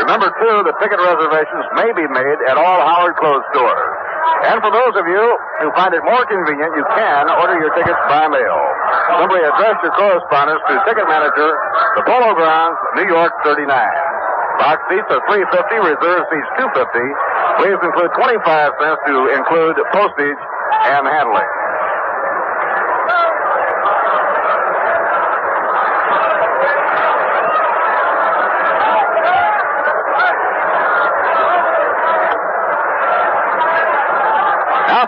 Remember, too, that ticket reservations may be made at all Howard Clothes stores. And for those of you who find it more convenient, you can order your tickets by mail. Simply address your correspondence to Ticket Manager, the Polo Grounds, New York 39. Box seats are $3.50, reserve seats $2.50. Please include 25 cents to include postage and handling.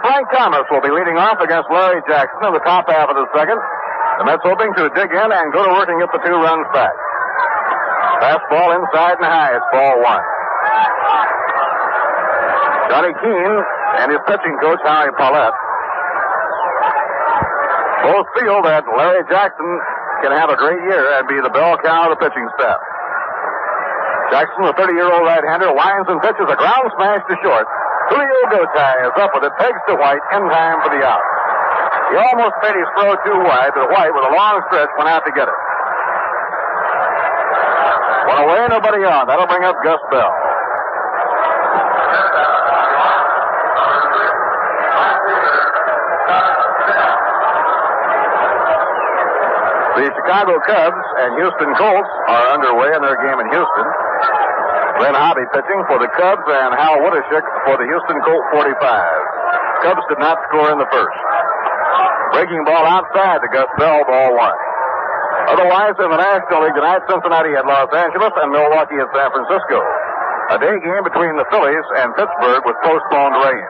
Frank Thomas will be leading off against Larry Jackson in the top half of the second. The Mets hoping to dig in and go to work and get the 2 runs back. Fastball inside and high. It's ball 1. Johnny Keane and his pitching coach, Howie Paulette, both feel that Larry Jackson can have a great year and be the bell cow of the pitching staff. Jackson, the 30-year-old right-hander, winds and pitches a ground smash to short. Julio Gotay is up with it, pegs to White in time for the out. He almost made his throw too wide, but White, with a long stretch, went out to get it. One away, nobody on. That'll bring up Gus Bell. The Chicago Cubs and Houston Colts are underway in their game in Houston. Glenn Hobby pitching for the Cubs and Hal Woodishik for the Houston Colt 45. Cubs did not score in the first. Breaking ball outside to Gus Bell, ball 1. Otherwise, in the National League tonight, Cincinnati at Los Angeles and Milwaukee at San Francisco. A day game between the Phillies and Pittsburgh with postponed rain.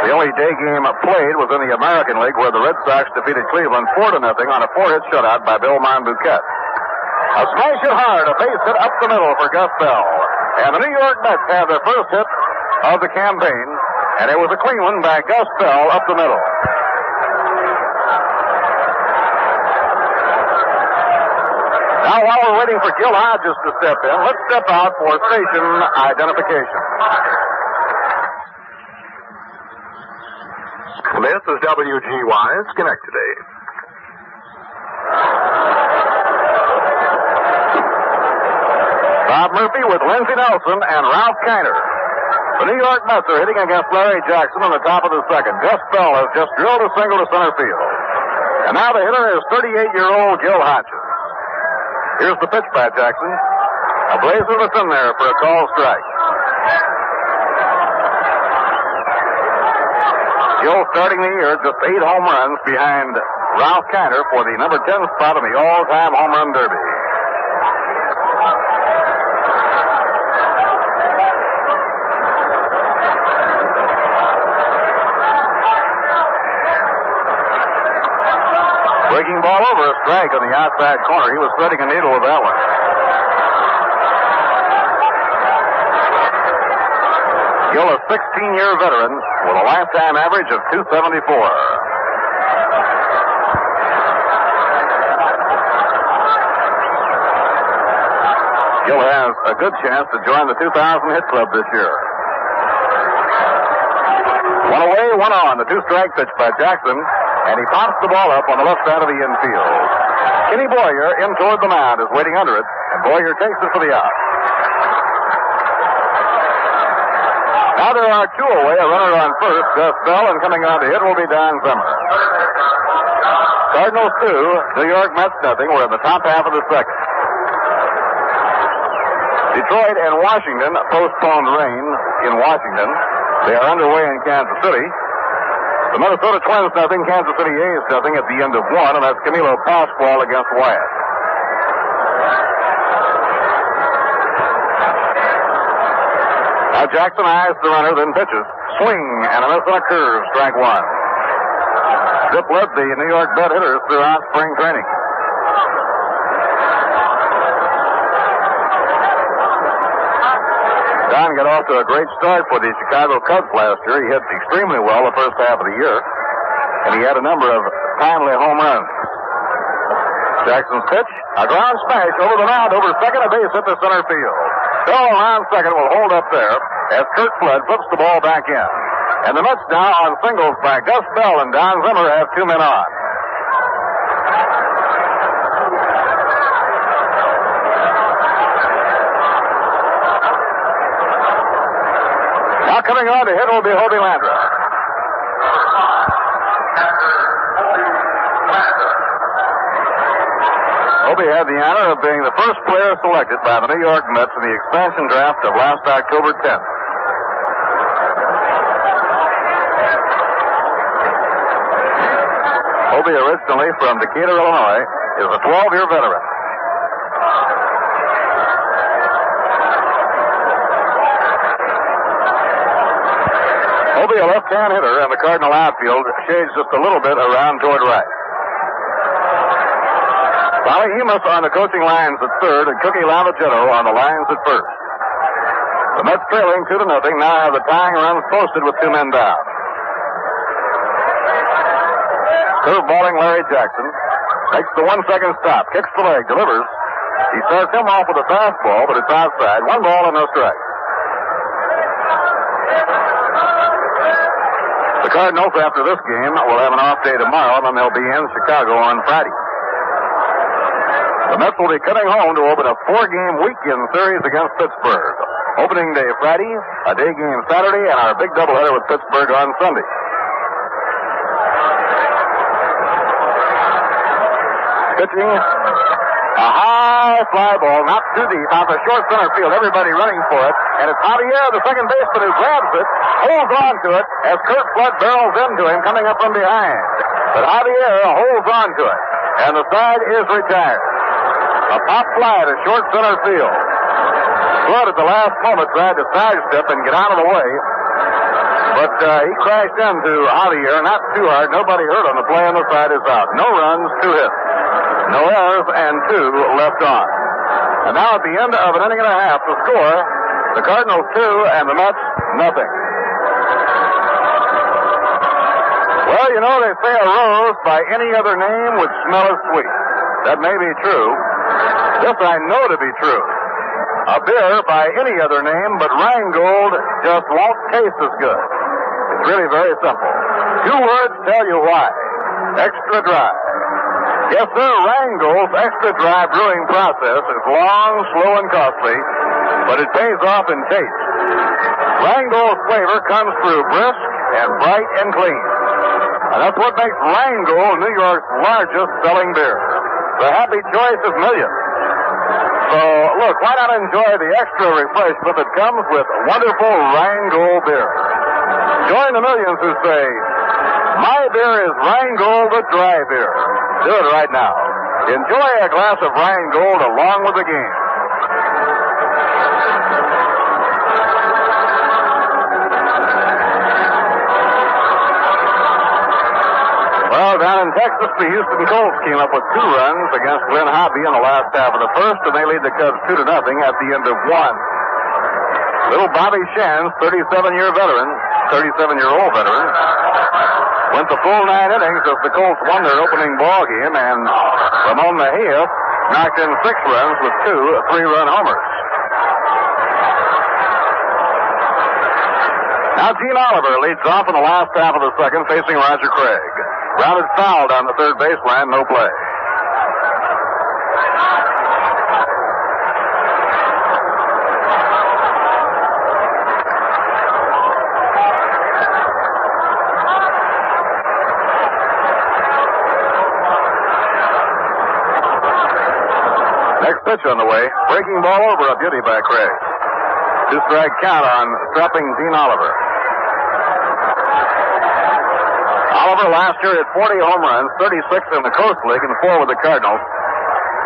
The only day game played was in the American League, where the Red Sox defeated Cleveland 4-0 on a 4-hit shutout by Bill Monbouquet. A smash it hard, a base hit up the middle for Gus Bell. And the New York Mets have their first hit of the campaign, and it was a clean one by Gus Bell up the middle. Now, while we're waiting for Gil Hodges to step in, let's step out for station identification. This is WGY Schenectady. Bob Murphy with Lindsey Nelson and Ralph Kiner. The New York Mets are hitting against Larry Jackson on the top of the second. Gus Bell has just drilled a single to center field. And now the hitter is 38-year-old Gil Hodges. Here's the pitch by Jackson. A blaze of it's in there for a called strike. Gil starting the year just 8 home runs behind Ralph Kiner for the number 10 spot in the all-time home run derby. Breaking ball over, a strike on the outside corner. He was threading a needle with that one. Gil, a 16-year veteran with a lifetime average of .274. Gil has a good chance to join the 2,000 hit club this year. One away, one on. The 2-strike pitch by Jackson. And he pops the ball up on the left side of the infield. Kenny Boyer in toward the mound is waiting under it, and Boyer takes it for the out. Now there are 2 away, a runner on first, Gus Bell, and coming on to hit will be Don Zimmer. Cardinals 2, New York Mets nothing. We're in the top half of the second. Detroit and Washington postponed rain in Washington. They are underway in Kansas City. The Minnesota Twins nothing, Kansas City A's nothing at the end of 1, and that's Camilo Pascual against Wyatt. Now Jackson eyes the runner, then pitches. Swing and a miss on a curve, strike 1. Zip led the New York Met hitters throughout spring training. Don got off to a great start for the Chicago Cubs last year. He hit extremely well the first half of the year, and he had a number of timely home runs. Jackson's pitch, a ground smash over the mound, over second, a base hit to center field. Bell on second will hold up there as Kurt Flood flips the ball back in. And the Mets now on singles by Gus Bell and Don Zimmer have 2 men on. Now coming on to hit will be Hobie Landra. Hobie had the honor of being the first player selected by the New York Mets in the expansion draft of last October 10th. Hobie, originally from Decatur, Illinois, is a 12-year veteran. Hobie, a left-hand hitter, and the Cardinal outfield shades just a little bit around toward right. Bobby Emus on the coaching lines at third, and Cookie Lavagetto on the lines at first. The Mets trailing 2-0 now have the tying runs posted with 2 men down. Curveballing Larry Jackson. Makes the 1-second stop. Kicks the leg. Delivers. He starts him off with a fastball, but it's outside. 1 ball and no strike. The Cardinals, after this game, will have an off day tomorrow, and then they'll be in Chicago on Friday. The Mets will be coming home to open a 4-game weekend series against Pittsburgh. Opening day Friday, a day game Saturday, and our big doubleheader with Pittsburgh on Sunday. Pitching, a high fly ball, not too deep, out the short center field. Everybody running for it, and it's Javier, the second baseman, who grabs it, holds on to it as Kurt Flood barrels into him, coming up from behind. But Javier holds on to it, and the side is retired. A pop fly to short center field. Flood at the last moment tried to sidestep and get out of the way, but he crashed into Javier, not too hard. Nobody hurt on the play, and the side is out. No runs, 2 hits. No errors, and 2 left on. And now at the end of an inning and a half, the score, the Cardinals 2 and the Mets nothing. Well, you know, they say a rose by any other name would smell as sweet. That may be true. This I know to be true. A beer by any other name but Rheingold just won't taste as good. It's really very simple. 2 words tell you why. Extra dry. Yes, sir, Rheingold's extra dry brewing process is long, slow, and costly, but it pays off in taste. Rheingold's flavor comes through brisk and bright and clean. And that's what makes Rheingold New York's largest selling beer. The happy choice of millions. So, look, why not enjoy the extra refreshment that comes with wonderful Rheingold beer? Join the millions who say, my beer is Rheingold the dry beer. Do it right now. Enjoy a glass of Rheingold along with the game. Well, down in Texas, the Houston Colts came up with 2 runs against Glenn Hobby in the last half of the first, and they lead the Cubs 2-0 at the end of 1. Little Bobby Shands, 37-year-old veteran, went the full 9 innings as the Colts won their opening ball game, and Ramon Mejia knocked in 6 runs with 2 3-run homers. Now Gene Oliver leads off in the last half of the second, facing Roger Craig. Grounded foul down the third baseline, no play. Next pitch on the way. Breaking ball over, a beauty by Craig. 2-strike count on strapping Gene Oliver. Oliver last year hit 40 home runs, 36 in the Coast League and 4 with the Cardinals.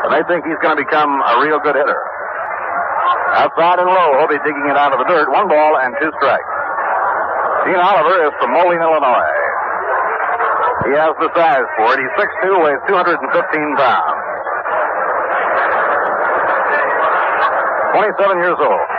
And they think he's going to become a real good hitter. Outside and low, he'll be digging it out of the dirt. 1 ball and 2 strikes. Gene Oliver is from Moline, Illinois. He has the size for it. He's 6'2", weighs 215 pounds. 27 years old.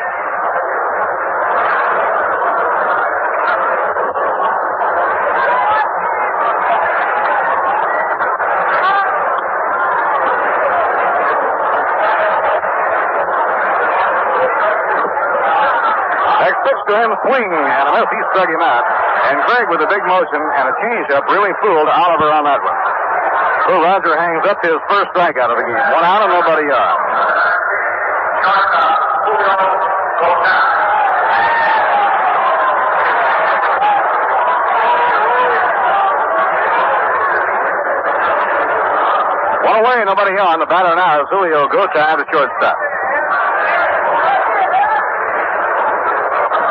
To him, swing and a miss. He struck him out. And Craig, with a big motion and a changeup, really fooled Oliver on that one. So Roger hangs up his first strikeout of the game. 1 out and nobody on. One away, nobody on. The batter now is Julio Gotay, the shortstop.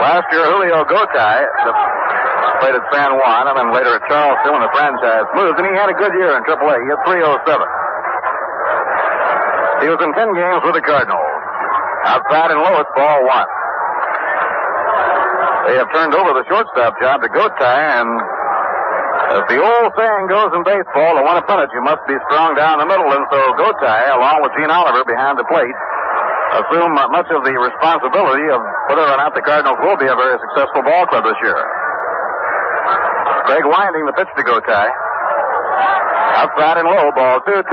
Last year, Julio Gotay played at San Juan and then later at Charleston when the franchise moved, and he had a good year in AAA. He had 307. He was in 10 games with the Cardinals. Outside and low, it's ball 1. They have turned over the shortstop job to Gotay, and as the old saying goes in baseball, to win a pennant, you must be strong down the middle, and so Gotay, along with Gene Oliver behind the plate, assume much of the responsibility of whether or not the Cardinals will be a very successful ball club this year. Craig winding the pitch to Gotay. Outside and low, ball 2, 2-0.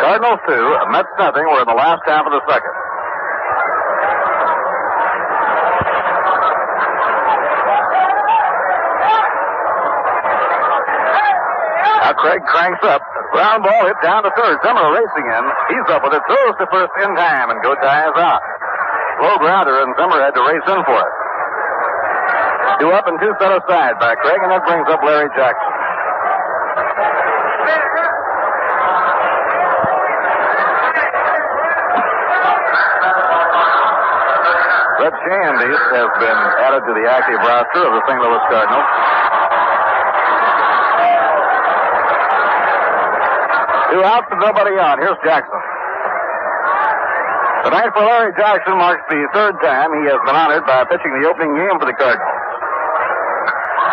Cardinals 2, Mets nothing. We're in the last half of the second. Craig cranks up. Ground ball hit down to third. Zimmer racing in. He's up with it. Throws to first in time, and Gotay is out. Low grounder, and Zimmer had to race in for it. 2 up and 2 set aside by Craig, and that brings up Larry Jackson. Red Shandies has been added to the active roster of the St. Louis Cardinals. 2 outs and nobody on. Here's Jackson. Tonight for Larry Jackson marks the 3rd time he has been honored by pitching the opening game for the Cardinals.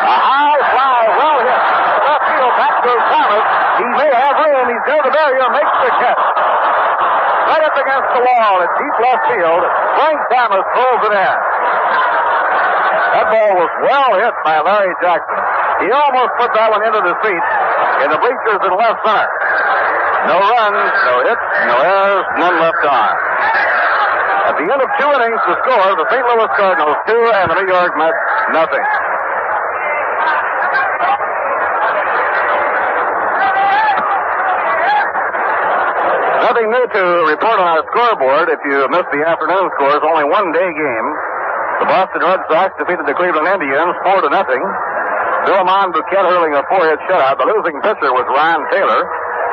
A high fly, well hit. Left field Back goes Thomas. He may have room. He's near the barrier. Makes the catch. Right up against the wall in deep left field. Frank Thomas throws it in. That ball was well hit by Larry Jackson. He almost put that one into the seats in the bleachers in left center. No runs, no hits, no errors, none left on. At the end of 2 innings, the score, the St. Louis Cardinals 2 and the New York Mets nothing. Nothing new to report on our scoreboard. If you missed the afternoon scores, only one-day game. The Boston Red Sox defeated the Cleveland Indians 4-0. Villamon Bouquet hurling a 4-hit shutout. The losing pitcher was Ron Taylor,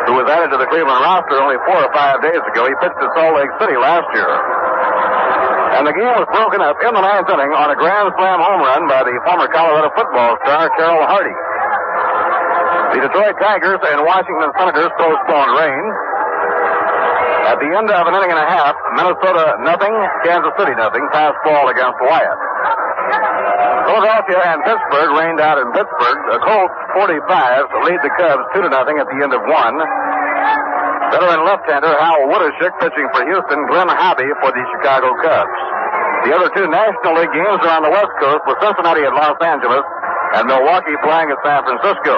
who was added to the Cleveland roster only 4 or 5 days ago. He pitched at Salt Lake City last year. And the game was broken up in the 9th inning on a grand slam home run by the former Colorado football star Carroll Hardy. The Detroit Tigers and Washington Senators postponed rain. At the end of an inning and a half, Minnesota nothing, Kansas City nothing, pass ball against Wyatt. Philadelphia and Pittsburgh rained out in Pittsburgh. The Colts 45s lead the Cubs 2-0 at the end of 1. Veteran left-hander Hal Woodishick pitching for Houston, Glenn Hobby for the Chicago Cubs. The other 2 National League games are on the West Coast with Cincinnati at Los Angeles and Milwaukee playing at San Francisco.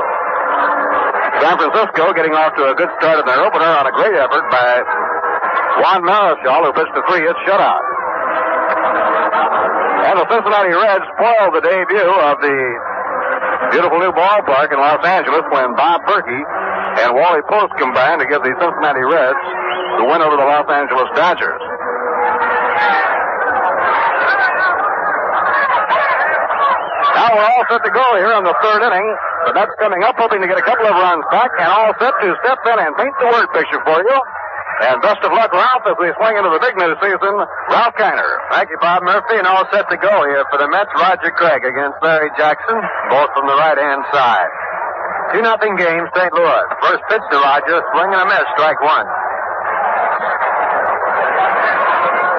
San Francisco getting off to a good start in their opener on a great effort by Juan Marichal, who pitched a 3-hit shutout. And the Cincinnati Reds spoiled the debut of the beautiful new ballpark in Los Angeles when Bob Berkey and Wally Post combined to give the Cincinnati Reds the win over the Los Angeles Dodgers. Now we're all set to go here in the 3rd inning. The Mets coming up, hoping to get a couple of runs back, and all set to step in and paint the word picture for you. And best of luck, Ralph, as we swing into the big new season. Ralph Kiner. Thank you, Bob Murphy, and all set to go here for the Mets. Roger Craig against Larry Jackson, both from the right-hand side. 2-0 game, St. Louis. First pitch to Roger, swing and a miss, strike 1.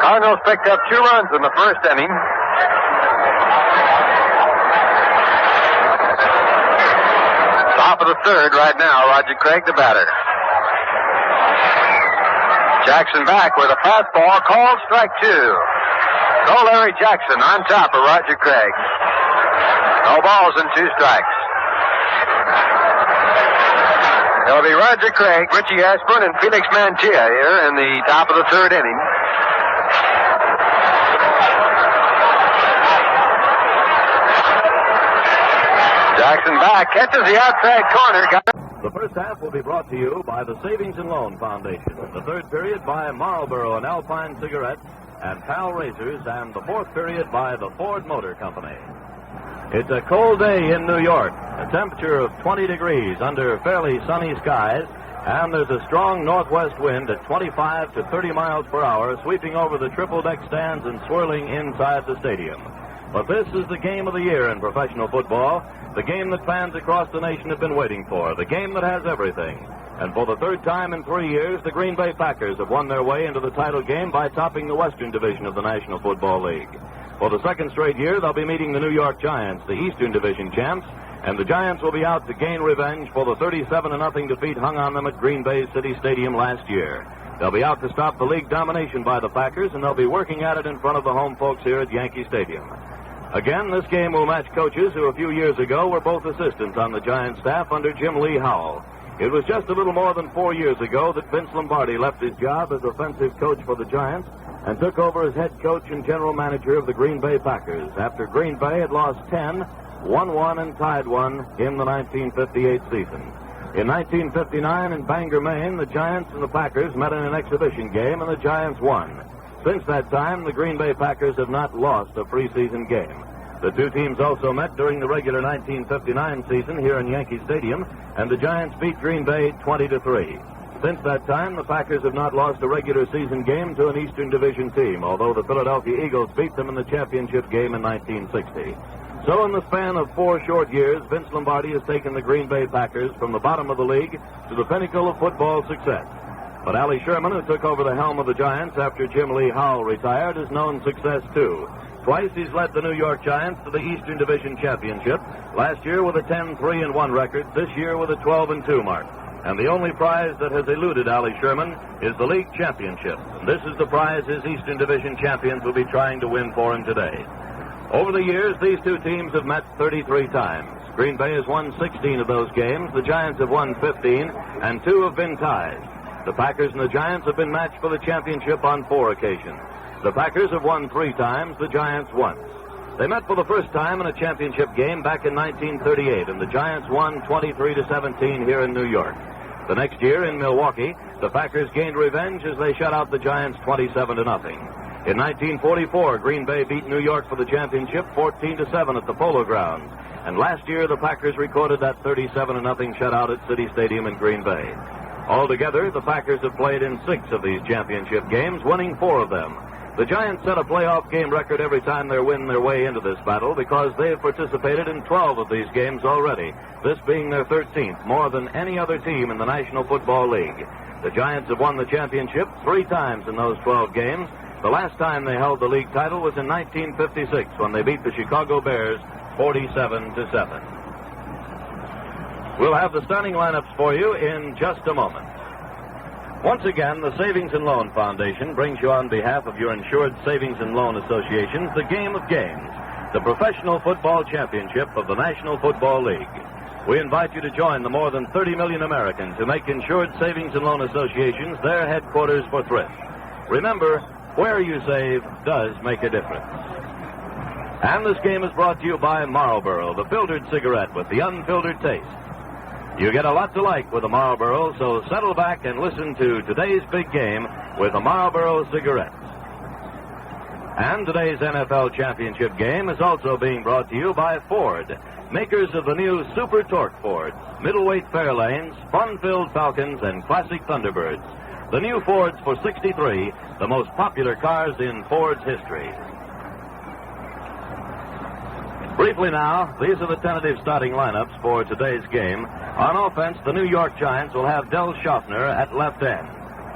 Cardinals picked up 2 runs in the first inning. Top of the 3rd right now, Roger Craig, the batter. Jackson back with a fastball called strike 2. So Larry Jackson on top of Roger Craig. No balls and 2 strikes. It'll be Roger Craig, Richie Ashburn, and Felix Mantilla here in the top of the 3rd inning. Jackson back, catches the outside corner. The first half will be brought to you by the Savings and Loan Foundation. The 3rd period by Marlboro and Alpine Cigarettes and Pal Razors, and the 4th period by the Ford Motor Company. It's a cold day in New York, a temperature of 20 degrees under fairly sunny skies, and there's a strong northwest wind at 25 to 30 miles per hour sweeping over the triple-deck stands and swirling inside the stadium. But this is the game of the year in professional football, the game that fans across the nation have been waiting for, the game that has everything. And for the 3rd time in 3 years, the Green Bay Packers have won their way into the title game by topping the Western Division of the National Football League. For the 2nd straight year, they'll be meeting the New York Giants, the Eastern Division champs, and the Giants will be out to gain revenge for the 37-0 defeat hung on them at Green Bay City Stadium last year. They'll be out to stop the league domination by the Packers, and they'll be working at it in front of the home folks here at Yankee Stadium. Again, this game will match coaches who a few years ago were both assistants on the Giants staff under Jim Lee Howell. It was just a little more than 4 years ago that Vince Lombardi left his job as offensive coach for the Giants and took over as head coach and general manager of the Green Bay Packers after Green Bay had lost 10, won 1, and tied 1 in the 1958 season. In 1959 in Bangor, Maine, the Giants and the Packers met in an exhibition game, and the Giants won. Since that time, the Green Bay Packers have not lost a preseason game. The 2 teams also met during the regular 1959 season here in Yankee Stadium, and the Giants beat Green Bay 20-3. Since that time, the Packers have not lost a regular season game to an Eastern Division team, although the Philadelphia Eagles beat them in the championship game in 1960. So in the span of 4 short years, Vince Lombardi has taken the Green Bay Packers from the bottom of the league to the pinnacle of football success. But Allie Sherman, who took over the helm of the Giants after Jim Lee Howell retired, has known success too. Twice he's led the New York Giants to the Eastern Division Championship. Last year with a 10-3-1 record, this year with a 12-2 mark. And the only prize that has eluded Allie Sherman is the league championship. This is the prize his Eastern Division champions will be trying to win for him today. Over the years, these two teams have met 33 times. Green Bay has won 16 of those games. The Giants have won 15, and 2 have been ties. The Packers and the Giants have been matched for the championship on 4 occasions. The Packers have won 3 times, the Giants once. They met for the first time in a championship game back in 1938, and the Giants won 23-17 here in New York. The next year in Milwaukee, the Packers gained revenge as they shut out the Giants 27-0. In 1944, Green Bay beat New York for the championship 14-7 at the Polo Grounds. And last year, the Packers recorded that 37-0 shutout at City Stadium in Green Bay. Altogether, the Packers have played in 6 of these championship games, winning 4 of them. The Giants set a playoff game record every time they win their way into this battle because they have participated in 12 of these games already, this being their 13th, more than any other team in the National Football League. The Giants have won the championship 3 times in those 12 games. The last time they held the league title was in 1956 when they beat the Chicago Bears 47-7. We'll have the starting lineups for you in just a moment. Once again, the Savings and Loan Foundation brings you on behalf of your insured savings and loan associations the Game of Games, the professional football championship of the National Football League. We invite you to join the more than 30 million Americans who make insured savings and loan associations their headquarters for thrift. Remember, where you save does make a difference. And this game is brought to you by Marlboro, the filtered cigarette with the unfiltered taste. You get a lot to like with a Marlboro, so settle back and listen to today's big game with a Marlboro cigarette. And today's NFL championship game is also being brought to you by Ford, makers of the new Super Torque Fords, middleweight Fairlanes, fun-filled Falcons, and classic Thunderbirds. The new Fords for 63, the most popular cars in Ford's history. Briefly now, these are the tentative starting lineups for today's game. On offense, the New York Giants will have Del Schaffner at left end.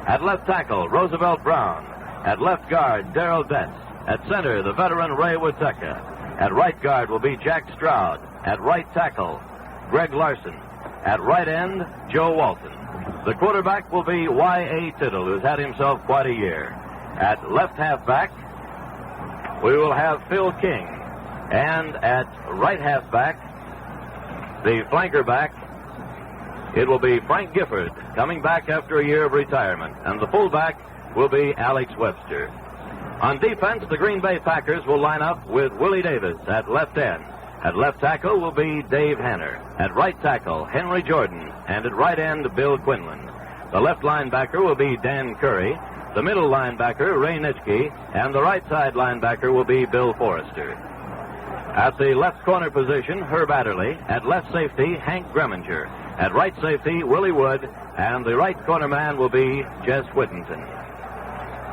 At left tackle, Roosevelt Brown. At left guard, Darrell Betts. At center, the veteran Ray Witeka. At right guard will be Jack Stroud. At right tackle, Greg Larson. At right end, Joe Walton. The quarterback will be Y.A. Tittle, who's had himself quite a year. At left halfback, we will have Phil King. And at right halfback, the flanker back, it will be Frank Gifford, coming back after a year of retirement. And the fullback will be Alex Webster. On defense, the Green Bay Packers will line up with Willie Davis at left end. At left tackle will be Dave Hanner. At right tackle, Henry Jordan. And at right end, Bill Quinlan. The left linebacker will be Dan Curry. The middle linebacker, Ray Nitschke. And the right side linebacker will be Bill Forrester. At the left corner position, Herb Adderley. At left safety, Hank Greminger. At right safety, Willie Wood. And the right corner man will be Jess Whittington.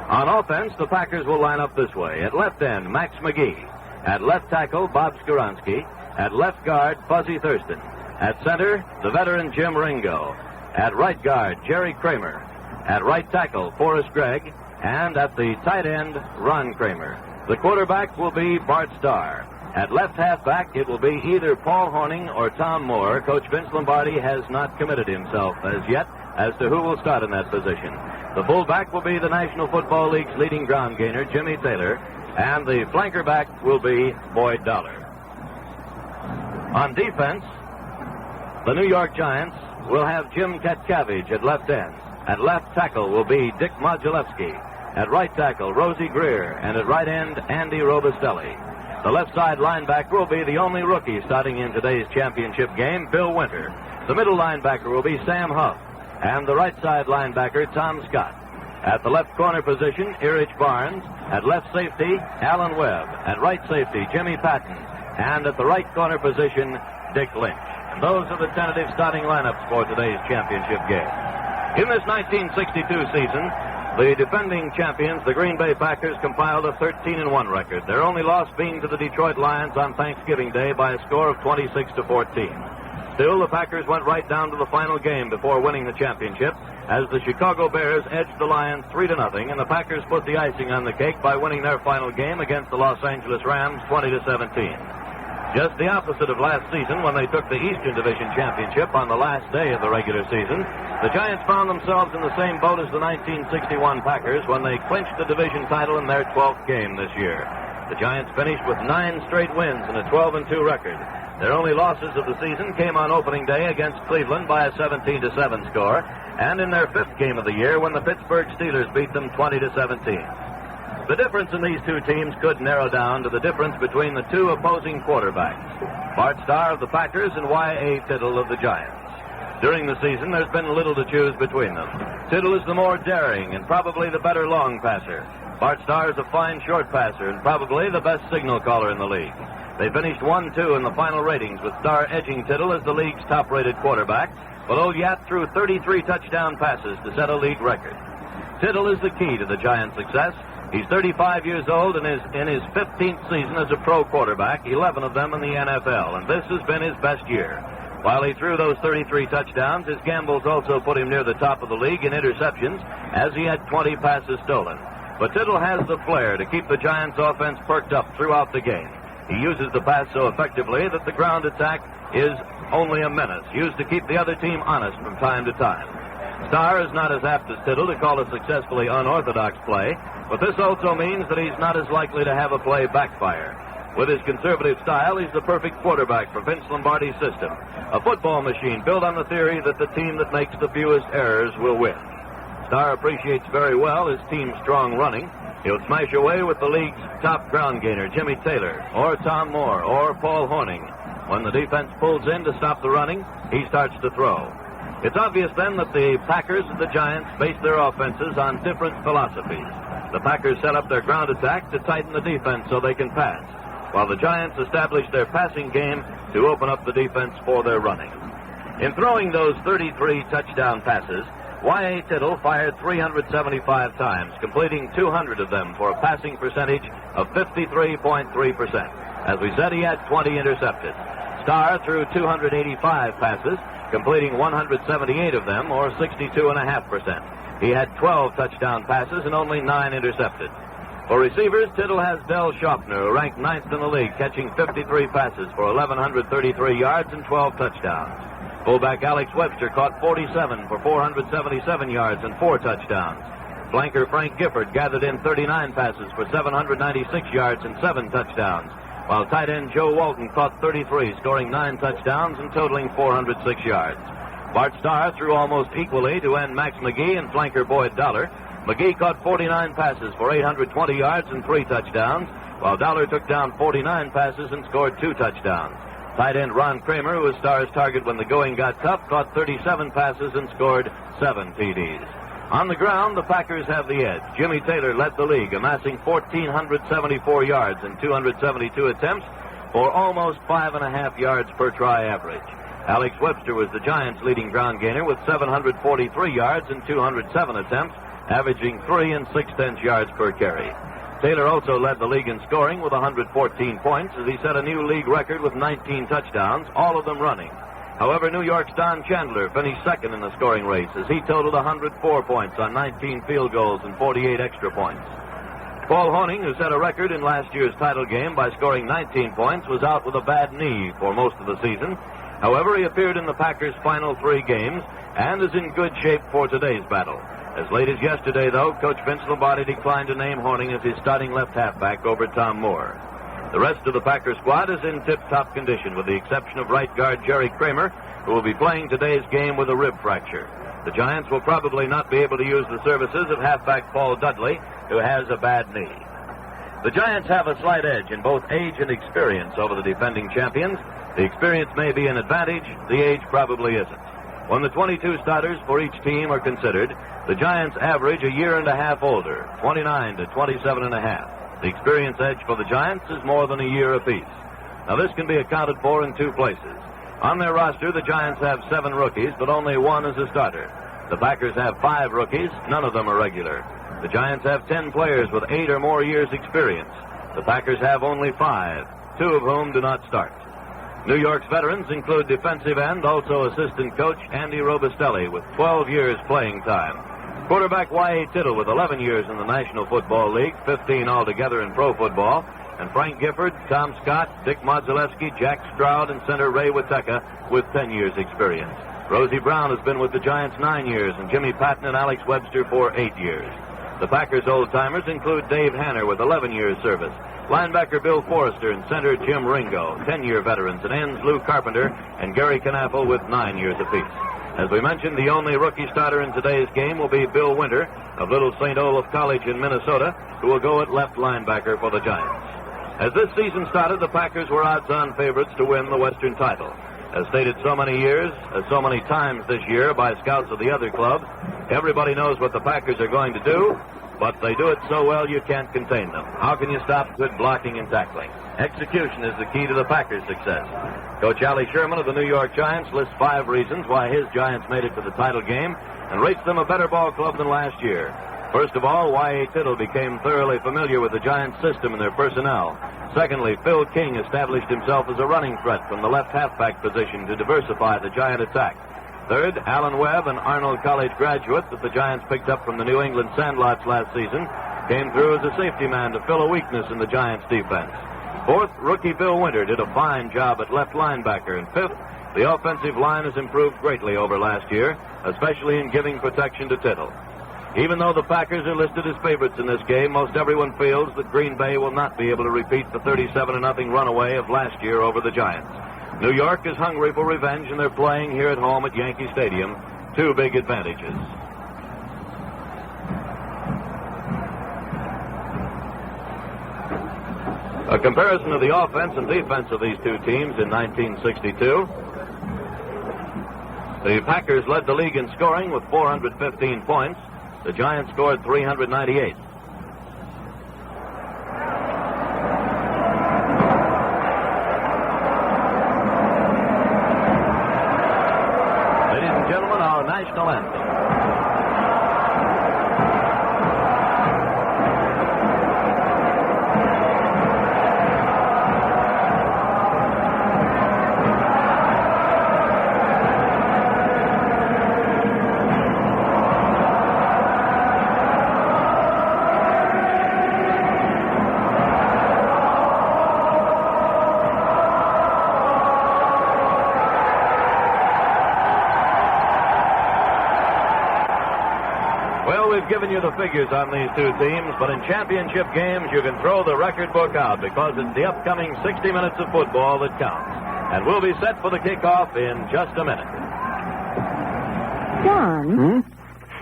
On offense, the Packers will line up this way. At left end, Max McGee. At left tackle, Bob Skoronski. At left guard, Fuzzy Thurston. At center, the veteran Jim Ringo. At right guard, Jerry Kramer. At right tackle, Forrest Gregg. And at the tight end, Ron Kramer. The quarterback will be Bart Starr. At left halfback, it will be either Paul Horning or Tom Moore. Coach Vince Lombardi has not committed himself as yet as to who will start in that position. The fullback will be the National Football League's leading ground gainer, Jimmy Taylor, and the flanker back will be Boyd Dollar. On defense, the New York Giants will have Jim Katcavage at left end. At left tackle will be Dick Modulewski. At right tackle, Rosie Greer, and at right end, Andy Robustelli. The left side linebacker will be the only rookie starting in today's championship game, Bill Winter. The middle linebacker will be Sam Huff, and the right side linebacker, Tom Scott. At the left corner position, Erich Barnes. At left safety, Alan Webb. At right safety, Jimmy Patton. And at the right corner position, Dick Lynch. And those are the tentative starting lineups for today's championship game. In this 1962 season, the defending champions, the Green Bay Packers, compiled a 13-1 record. Their only loss being to the Detroit Lions on Thanksgiving Day by a score of 26-14. Still, the Packers went right down to the final game before winning the championship. as the Chicago Bears edged the Lions 3-0, and the Packers put the icing on the cake by winning their final game against the Los Angeles Rams 20-17. Just the opposite of last season when they took the Eastern Division Championship on the last day of the regular season. The Giants found themselves in the same boat as the 1961 Packers when they clinched the division title in their 12th game this year. The Giants finished with 9 straight wins and a 12-2 record. Their only losses of the season came on opening day against Cleveland by a 17-7 score, and in their 5th game of the year when the Pittsburgh Steelers beat them 20-17. The difference in these two teams could narrow down to the difference between the two opposing quarterbacks, Bart Starr of the Packers and Y.A. Tittle of the Giants. During the season, there's been little to choose between them. Tittle is the more daring and probably the better long passer. Bart Starr is a fine short passer and probably the best signal caller in the league. They finished 1-2 in the final ratings, with Starr edging Tittle as the league's top-rated quarterback, but Old Yat threw 33 touchdown passes to set a league record. Tittle is the key to the Giants' success. He's 35 years old and is in his 15th season as a pro quarterback, 11 of them in the NFL, and this has been his best year. While he threw those 33 touchdowns, his gambles also put him near the top of the league in interceptions, as he had 20 passes stolen. But Tittle has the flair to keep the Giants' offense perked up throughout the game. He uses the pass so effectively that the ground attack is only a menace, used to keep the other team honest from time to time. Starr is not as apt as Tittle to call a successfully unorthodox play, but this also means that he's not as likely to have a play backfire. With his conservative style, he's the perfect quarterback for Vince Lombardi's system, a football machine built on the theory that the team that makes the fewest errors will win. Starr appreciates very well his team's strong running. He'll smash away with the league's top ground gainer, Jimmy Taylor, or Tom Moore, or Paul Hornung. When the defense pulls in to stop the running, he starts to throw. It's obvious then that the Packers and the Giants base their offenses on different philosophies. The Packers set up their ground attack to tighten the defense so they can pass, while the Giants establish their passing game to open up the defense for their running. In throwing those 33 touchdown passes, Y.A. Tittle fired 375 times, completing 200 of them for a passing percentage of 53.3%. As we said, he had 20 intercepted. Starr threw 285 passes, completing 178 of them, or 62.5%. He had 12 touchdown passes and only 9 intercepted. For receivers, Tittle has Del Schaffner, who ranked 9th in the league, catching 53 passes for 1,133 yards and 12 touchdowns. Fullback Alex Webster caught 47 for 477 yards and 4 touchdowns. Flanker Frank Gifford gathered in 39 passes for 796 yards and 7 touchdowns, while tight end Joe Walton caught 33, scoring 9 touchdowns and totaling 406 yards. Bart Starr threw almost equally to end Max McGee and flanker Boyd Dollar. McGee caught 49 passes for 820 yards and 3 touchdowns, while Dollar took down 49 passes and scored 2 touchdowns. Tight end Ron Kramer, who was Starr's target when the going got tough, caught 37 passes and scored 7 TDs. On the ground, the Packers have the edge. Jimmy Taylor led the league, amassing 1,474 yards and 272 attempts for almost 5.5 yards per try average. Alex Webster was the Giants' leading ground gainer with 743 yards and 207 attempts, averaging 3 6/10 yards per carry. Taylor also led the league in scoring with 114 points as he set a new league record with 19 touchdowns, all of them running. However, New York's Don Chandler finished second in the scoring race as he totaled 104 points on 19 field goals and 48 extra points. Paul Hornung, who set a record in last year's title game by scoring 19 points, was out with a bad knee for most of the season. However, he appeared in the Packers' final 3 games and is in good shape for today's battle. As late as yesterday, though, Coach Vince Lombardi declined to name Hornung as his starting left halfback over Tom Moore. The rest of the Packers squad is in tip-top condition, with the exception of right guard Jerry Kramer, who will be playing today's game with a rib fracture. The Giants will probably not be able to use the services of halfback Paul Dudley, who has a bad knee. The Giants have a slight edge in both age and experience over the defending champions. The experience may be an advantage, the age probably isn't. When the 22 starters for each team are considered, the Giants average a year and a half older, 29 to 27.5. The experience edge for the Giants is more than a year apiece. Now, this can be accounted for in 2 places. On their roster, the Giants have 7 rookies, but only 1 is a starter. The Packers have 5 rookies, none of them are regular. The Giants have 10 players with 8 or more years' experience. The Packers have only 5, 2 of whom do not start. New York's veterans include defensive end, also assistant coach Andy Robustelli, with 12 years playing time. Quarterback Y.A. Tittle with 11 years in the National Football League, 15 altogether in pro football. And Frank Gifford, Tom Scott, Dick Modzelewski, Jack Stroud, and center Ray Witeka with 10 years experience. Rosie Brown has been with the Giants 9 years, and Jimmy Patton and Alex Webster for 8 years. The Packers' old-timers include Dave Hanner with 11 years service, linebacker Bill Forrester, and center Jim Ringo, 10-year veterans, and ends Lou Carpenter and Gary Knappel with 9 years apiece. As we mentioned, the only rookie starter in today's game will be Bill Winter of Little St. Olaf College in Minnesota, who will go at left linebacker for the Giants. As this season started, the Packers were odds-on favorites to win the Western title. As stated so many times this year by scouts of the other clubs, everybody knows what the Packers are going to do, but they do it so well you can't contain them. How can you stop good blocking and tackling? Execution is the key to the Packers' success. Coach Allie Sherman of the New York Giants lists 5 reasons why his Giants made it to the title game and rates them a better ball club than last year. First of all, Y.A. Tittle became thoroughly familiar with the Giants' system and their personnel. Secondly, Phil King established himself as a running threat from the left halfback position to diversify the Giant attack. Third, Alan Webb, an Arnold College graduate that the Giants picked up from the New England Sandlots last season, came through as a safety man to fill a weakness in the Giants' defense. Fourth, rookie Bill Winter did a fine job at left linebacker. And fifth, the offensive line has improved greatly over last year, especially in giving protection to Tittle. Even though the Packers are listed as favorites in this game, most everyone feels that Green Bay will not be able to repeat the 37-0 runaway of last year over the Giants. New York is hungry for revenge, and they're playing here at home at Yankee Stadium. 2 big advantages. A comparison of the offense and defense of these two teams in 1962. The Packers led the league in scoring with 415 points. The Giants scored 398. Ladies and gentlemen, our national anthem. We've given you the figures on these two teams, but in championship games you can throw the record book out because it's the upcoming 60 minutes of football that counts. And we'll be set for the kickoff in just a minute. John,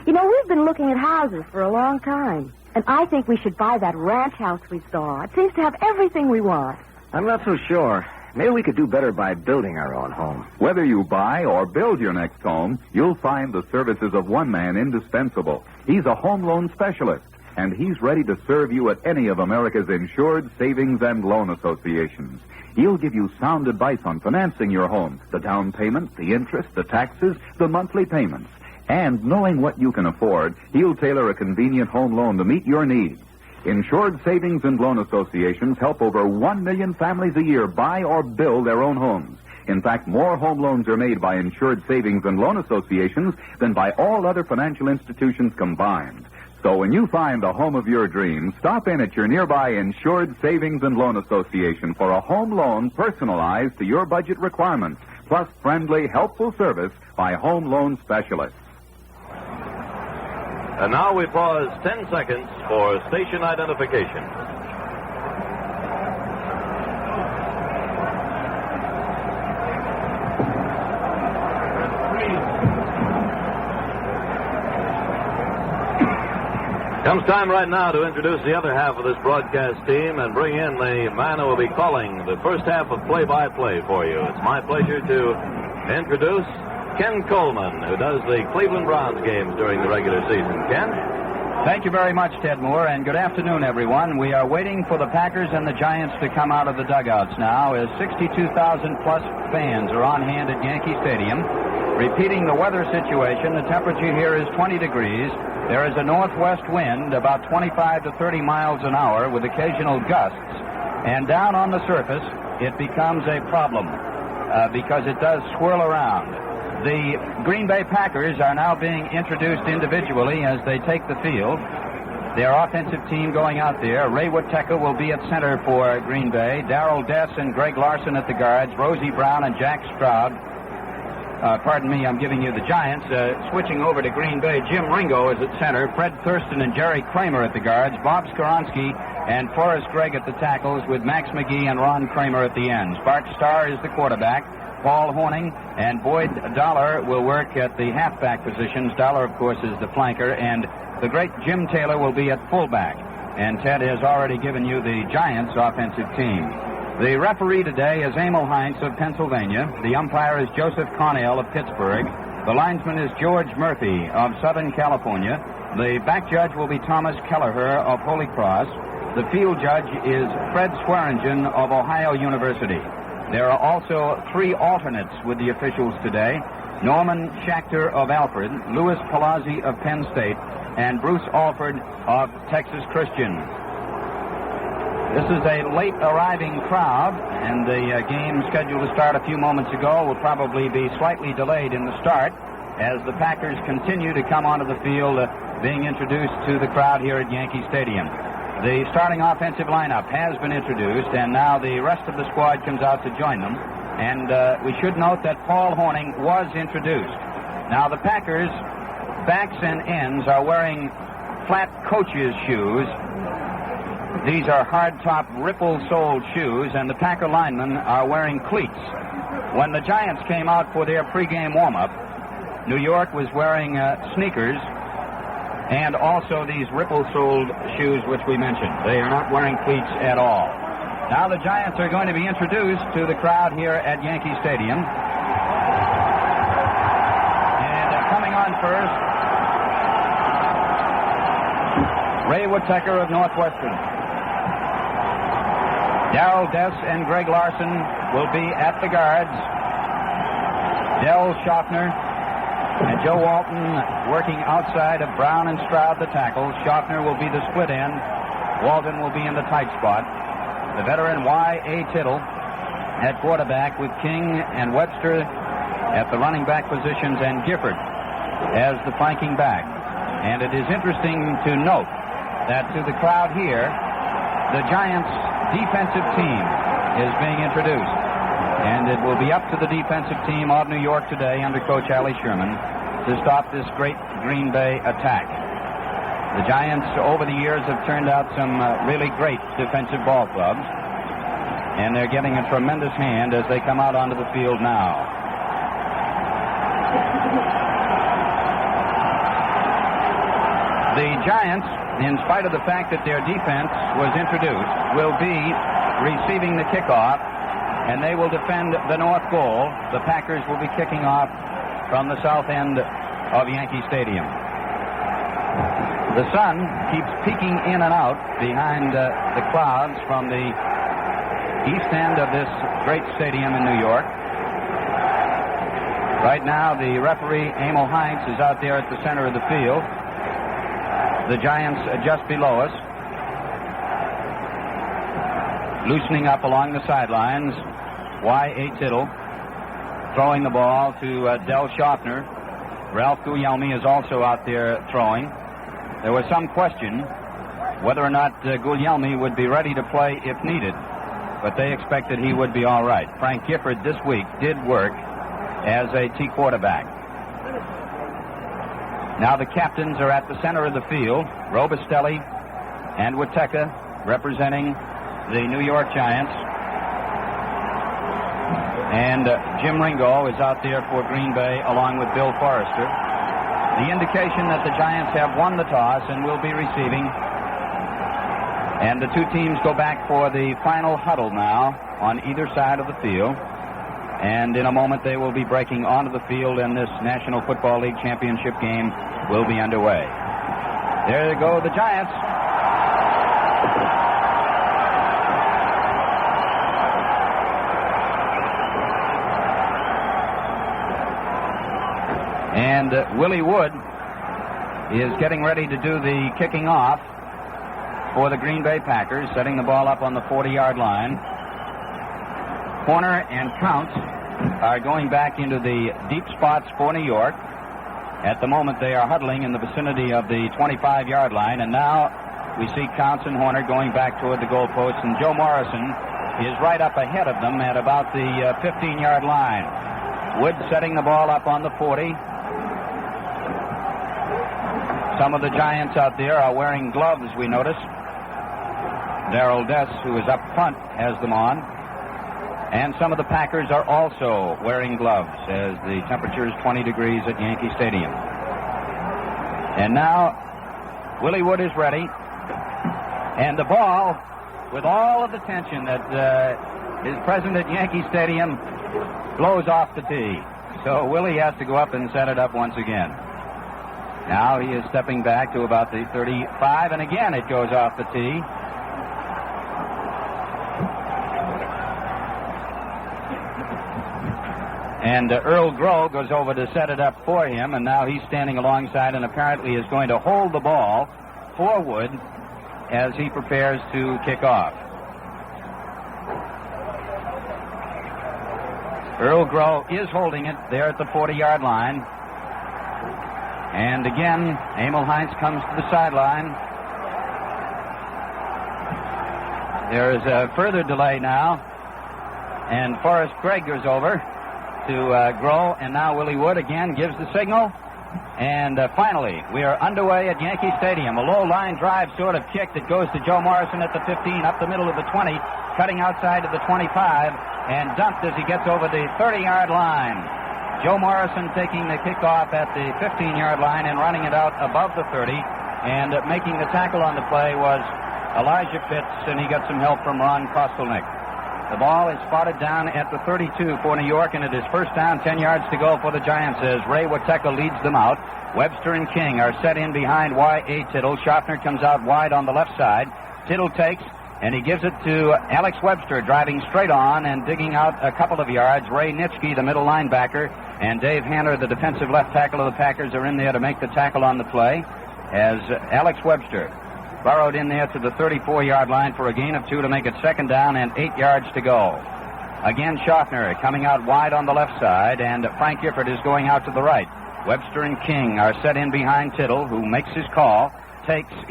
you know, we've been looking at houses for a long time, and I think we should buy that ranch house we saw. It seems to have everything we want. I'm not so sure. Maybe we could do better by building our own home. Whether you buy or build your next home, you'll find the services of one man indispensable. He's a home loan specialist, and he's ready to serve you at any of America's insured savings and loan associations. He'll give you sound advice on financing your home, the down payment, the interest, the taxes, the monthly payments. And knowing what you can afford, he'll tailor a convenient home loan to meet your needs. Insured Savings and Loan Associations help over 1 million families a year buy or build their own homes. In fact, more home loans are made by Insured Savings and Loan Associations than by all other financial institutions combined. So when you find the home of your dreams, stop in at your nearby Insured Savings and Loan Association for a home loan personalized to your budget requirements, plus friendly, helpful service by home loan specialists. And now we pause 10 seconds for station identification. Comes time right now to introduce the other half of this broadcast team and bring in the man who will be calling the first half of play-by-play for you. It's my pleasure to introduce Ken Coleman, who does the Cleveland Browns games during the regular season. Ken? Thank you very much, Ted Moore, and good afternoon, everyone. We are waiting for the Packers and the Giants to come out of the dugouts now, as 62,000-plus fans are on hand at Yankee Stadium. Repeating the weather situation, the temperature here is 20 degrees. There is a northwest wind, about 25 to 30 miles an hour, with occasional gusts. And down on the surface, it becomes a problem. because it does swirl around. The Green Bay Packers are now being introduced individually as they take the field. Their offensive team going out there. Ray Witeka will be at center for Green Bay. Darrell Dess and Greg Larson at the guards. Rosie Brown and Jack Stroud. I'm giving you the Giants. Switching over to Green Bay, Jim Ringo is at center. Fred Thurston and Jerry Kramer at the guards. Bob Skoronski and Forrest Gregg at the tackles, with Max McGee and Ron Kramer at the ends. Bart Starr is the quarterback. Paul Horning and Boyd Dollar will work at the halfback positions. Dollar, of course, is the flanker, and the great Jim Taylor will be at fullback. And Ted has already given you the Giants' offensive team. The referee today is Emil Heinz of Pennsylvania. The umpire is Joseph Cornell of Pittsburgh. The linesman is George Murphy of Southern California. The back judge will be Thomas Kelleher of Holy Cross. The field judge is Fred Swearingen of Ohio University. There are also 3 alternates with the officials today: Norman Schachter of Alfred, Louis Palazzi of Penn State, and Bruce Alford of Texas Christian. This is a late arriving crowd, and the game scheduled to start a few moments ago will probably be slightly delayed in the start as the Packers continue to come onto the field, being introduced to the crowd here at Yankee Stadium. The starting offensive lineup has been introduced, and now the rest of the squad comes out to join them. And we should note that Paul Horning was introduced. Now the Packers, backs and ends, are wearing flat coach's shoes. These are hard-top, ripple-soled shoes, and the Packer linemen are wearing cleats. When the Giants came out for their pregame warm-up, New York was wearing sneakers and also these ripple-soled shoes which we mentioned. They are not wearing cleats at all. Now the Giants are going to be introduced to the crowd here at Yankee Stadium. And coming on first, Ray Witeka of Northwestern. Darrell Dess and Greg Larson will be at the guards. Del Schaffner and Joe Walton working outside of Brown and Stroud, the tackles. Schaffner will be the split end. Walton will be in the tight spot. The veteran Y.A. Tittle at quarterback, with King and Webster at the running back positions, and Gifford as the flanking back. And it is interesting to note that to the crowd here, the Giants' defensive team is being introduced. And it will be up to the defensive team of New York today under Coach Allie Sherman to stop this great Green Bay attack. The Giants over the years have turned out some really great defensive ball clubs, and they're getting a tremendous hand as they come out onto the field now. The Giants, in spite of the fact that their defense was introduced, will be receiving the kickoff, and they will defend the north goal. The Packers will be kicking off from the south end of Yankee Stadium. The sun keeps peeking in and out behind the clouds from the east end of this great stadium in New York. Right now, the referee, Emil Heinz, is out there at the center of the field. The Giants just below us, loosening up along the sidelines. Y.A. Tittle throwing the ball to Del Schaffner. Ralph Guglielmi is also out there throwing. There was some question whether or not Guglielmi would be ready to play if needed, but they expected he would be all right. Frank Gifford this week did work as a T quarterback. Now the captains are at the center of the field. Robustelli and Witeka representing the New York Giants. And Jim Ringo is out there for Green Bay along with Bill Forrester. The indication that the Giants have won the toss and will be receiving. And the two teams go back for the final huddle now on either side of the field. And in a moment they will be breaking onto the field, and this National Football League championship game will be underway. There go the Giants. And Willie Wood is getting ready to do the kicking off for the Green Bay Packers, setting the ball up on the 40-yard line. Corner and count are going back into the deep spots for New York. At the moment, they are huddling in the vicinity of the 25-yard line, and now we see Counts and Horner going back toward the goalpost, and Joe Morrison is right up ahead of them at about the 15-yard line. Wood setting the ball up on the 40. Some of the Giants out there are wearing gloves, we notice. Darrell Dess, who is up front, has them on. And some of the Packers are also wearing gloves as the temperature is 20 degrees at Yankee Stadium. And now Willie Wood is ready. And the ball, with all of the tension that is present at Yankee Stadium, blows off the tee. So Willie has to go up and set it up once again. Now he is stepping back to about the 35, and again it goes off the tee. And Earl Groh goes over to set it up for him, and now he's standing alongside and apparently is going to hold the ball for Wood as he prepares to kick off. Earl Groh is holding it there at the 40-yard line. And again, Emil Heinz comes to the sideline. There is a further delay now, and Forrest Gregg goes over to Groh, and now Willie Wood again gives the signal. And finally, we are underway at Yankee Stadium. A low line drive sort of kick that goes to Joe Morrison at the 15, up the middle of the 20, cutting outside to the 25, and dumped as he gets over the 30-yard line. Joe Morrison taking the kickoff at the 15-yard line and running it out above the 30, and making the tackle on the play was Elijah Pitts, and he got some help from Ron Kostelnik. The ball is spotted down at the 32 for New York, and it is first down, 10 yards to go for the Giants as Ray Wateka leads them out. Webster and King are set in behind Y.A. Tittle. Schaffner comes out wide on the left side. Tittle takes, and he gives it to Alex Webster, driving straight on and digging out a couple of yards. Ray Nitschke, the middle linebacker, and Dave Hanner, the defensive left tackle of the Packers, are in there to make the tackle on the play as Alex Webster burrowed in there to the 34-yard line for a gain of 2 to make it second down and 8 yards to go. Again, Schaffner coming out wide on the left side, and Frank Gifford is going out to the right. Webster and King are set in behind Tittle, who makes his call,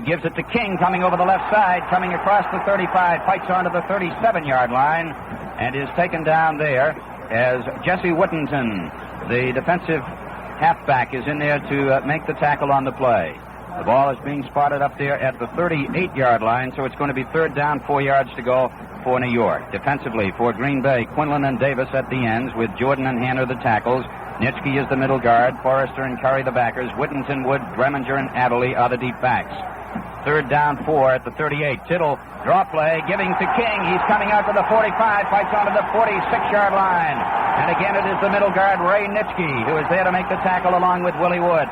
gives it to King coming over the left side, coming across the 35, fights onto the 37-yard line, and is taken down there as Jesse Whittington, the defensive halfback, is in there to make the tackle on the play. The ball is being spotted up there at the 38-yard line, so it's going to be third down, 4 yards to go for New York. Defensively for Green Bay, Quinlan and Davis at the ends with Jordan and Hanner the tackles. Nitschke is the middle guard. Forrester and Curry the backers. Whittington, Wood, Dreminger, and Adderley are the deep backs. Third down, 4 at the 38. Tittle, draw play, giving to King. He's coming out to the 45, fights onto the 46-yard line. And again, it is the middle guard, Ray Nitschke, who is there to make the tackle along with Willie Wood.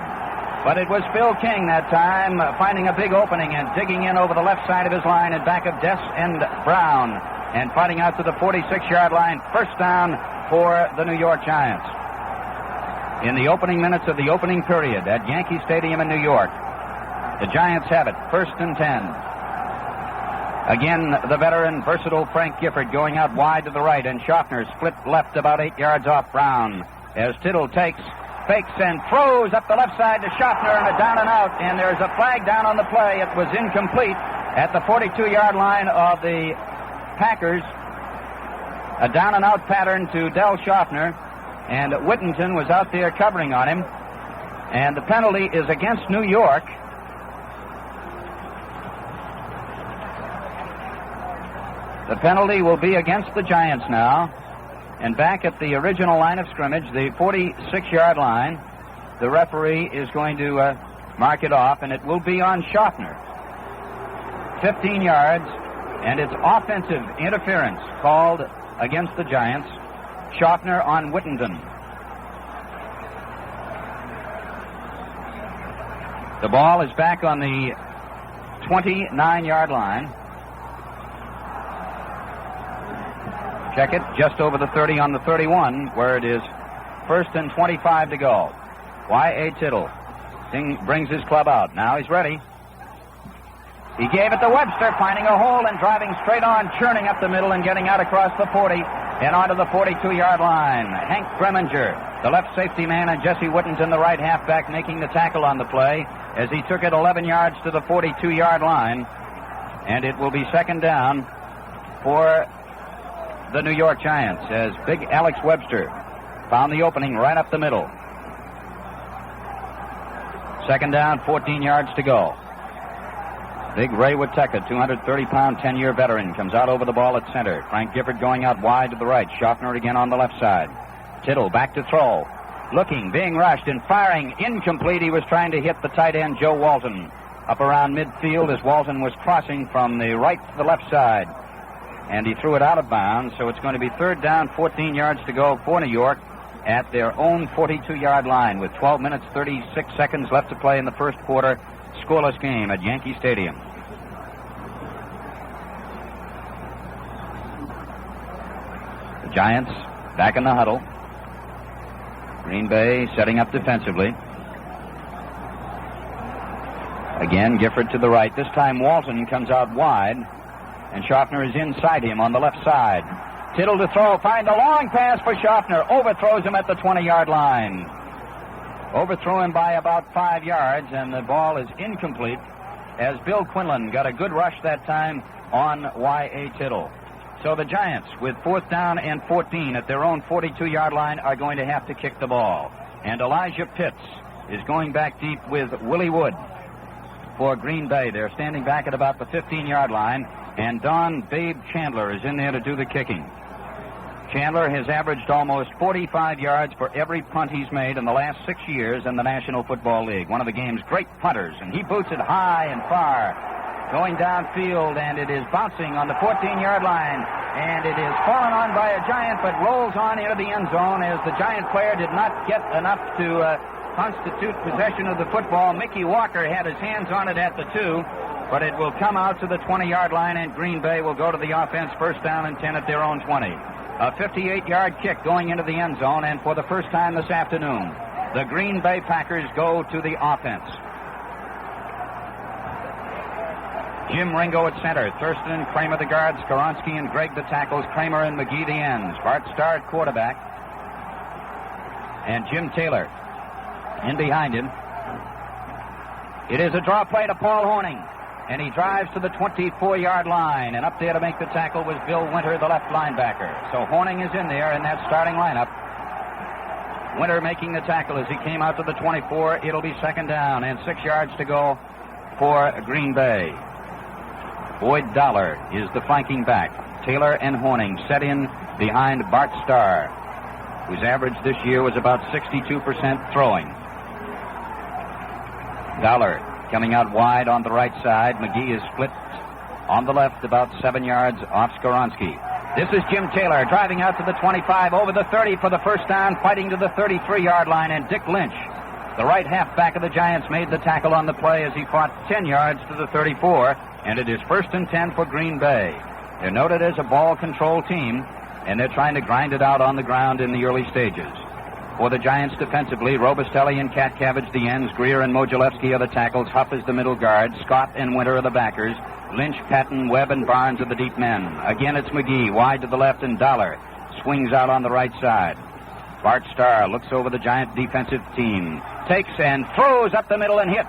But it was Phil King that time, finding a big opening and digging in over the left side of his line in back of Dess and Brown, and fighting out to the 46-yard line. First down for the New York Giants. In the opening minutes of the opening period at Yankee Stadium in New York, the Giants have it, first and 10. Again, the veteran, versatile Frank Gifford going out wide to the right, and Schaffner split left about 8 yards off Brown as Tittle takes, fakes, and throws up the left side to Schaffner, and a down and out, and there's a flag down on the play. It was incomplete at the 42-yard line of the Packers. A down and out pattern to Del Schaffner, and Whittington was out there covering on him, and the penalty is against New York. The penalty will be against the Giants now. And back at the original line of scrimmage, the 46-yard line, the referee is going to mark it off, and it will be on Schaffner. 15 yards, and it's offensive interference called against the Giants. Schaffner on Whittington. The ball is back on the 29-yard line. Check it, just over the 30 on the 31, where it is first and 25 to go. Y.A. Tittle brings his club out. Now he's ready. He gave it to Webster, finding a hole and driving straight on, churning up the middle and getting out across the 40 and onto the 42-yard line. Hank Greminger, the left safety man, and Jesse Whittington, the right halfback, making the tackle on the play as he took it 11 yards to the 42-yard line. And it will be second down for the New York Giants as big Alex Webster found the opening right up the middle. Second down, 14 yards to go. Big Ray Witeka, 230-pound, 10-year veteran, comes out over the ball at center. Frank Gifford going out wide to the right. Schaffner again on the left side. Tittle back to throw. Looking, being rushed, and firing. Incomplete. He was trying to hit the tight end, Joe Walton, up around midfield as Walton was crossing from the right to the left side. And he threw it out of bounds, so it's going to be third down, 14 yards to go for New York at their own 42-yard line with 12 minutes, 36 seconds left to play in the first quarter. Scoreless game at Yankee Stadium. The Giants back in the huddle. Green Bay setting up defensively. Again, Gifford to the right. This time Walton comes out wide, and Schaffner is inside him on the left side. Tittle to throw, find a long pass for Schaffner. Overthrows him at the 20-yard line. Overthrew him by about 5 yards, and the ball is incomplete as Bill Quinlan got a good rush that time on Y.A. Tittle. So the Giants, with fourth down and 14 at their own 42-yard line, are going to have to kick the ball. And Elijah Pitts is going back deep with Willie Wood for Green Bay. They're standing back at about the 15-yard line, and Don Babe Chandler is in there to do the kicking. Chandler has averaged almost 45 yards for every punt he's made in the last 6 years in the National Football League. One of the game's great punters, and he boots it high and far. Going downfield, and it is bouncing on the 14-yard line, and it is fallen on by a Giant, but rolls on into the end zone as the Giant player did not get enough to constitute possession of the football. Mickey Walker had his hands on it at the 2, but it will come out to the 20-yard line, and Green Bay will go to the offense, first down and 10 at their own 20. A 58-yard kick going into the end zone, and for the first time this afternoon, the Green Bay Packers go to the offense. Jim Ringo at center, Thurston and Kramer the guards, Skoronski and Gregg the tackles, Kramer and McGee the ends, Bart Starr at quarterback, and Jim Taylor in behind him. It is a draw play to Paul Horning, and he drives to the 24-yard line, and up there to make the tackle was Bill Winter, the left linebacker. So Horning is in there in that starting lineup. Winter making the tackle as he came out to the 24. It'll be second down and 6 yards to go for Green Bay. Boyd Dollar is the flanking back. Taylor and Horning set in behind Bart Starr, whose average this year was about 62% throwing. Dollar coming out wide on the right side. McGee is split on the left about 7 yards off Skoronski. This is Jim Taylor driving out to the 25, over the 30 for the first down, fighting to the 33-yard line, and Dick Lynch, the right halfback of the Giants, made the tackle on the play as he fought 10 yards to the 34, and it is first and 10 for Green Bay. They're noted as a ball control team, and they're trying to grind it out on the ground in the early stages. For the Giants defensively, Robustelli and Katcavage the ends, Greer and Mojalewski are the tackles, Huff is the middle guard, Scott and Winter are the backers, Lynch, Patton, Webb, and Barnes are the deep men. Again, it's McGee, wide to the left, and Dollar swings out on the right side. Bart Starr looks over the Giant defensive team, takes and throws up the middle and hits.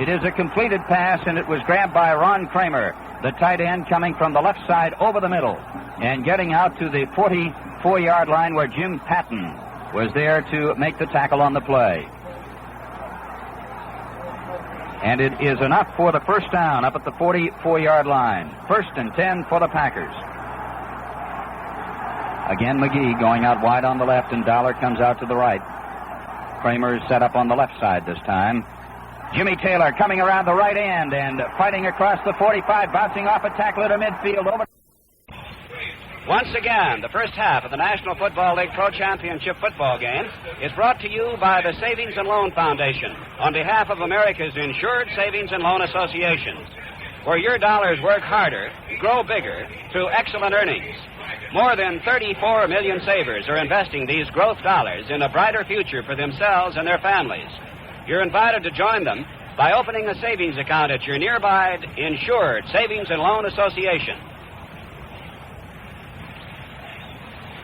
It is a completed pass, and it was grabbed by Ron Kramer, the tight end, coming from the left side over the middle and getting out to the 44-yard line where Jim Patton was there to make the tackle on the play. And it is enough for the first down up at the 44-yard line. First and 10 for the Packers. Again, McGee going out wide on the left, and Dollar comes out to the right. Kramer is set up on the left side this time. Jimmy Taylor coming around the right end and fighting across the 45, bouncing off a tackler to midfield. Over. Once again, the first half of the National Football League Pro Championship football game is brought to you by the Savings and Loan Foundation on behalf of America's insured savings and loan associations, where your dollars work harder, grow bigger through excellent earnings. More than 34 million savers are investing these growth dollars in a brighter future for themselves and their families. You're invited to join them by opening a savings account at your nearby insured savings and loan association.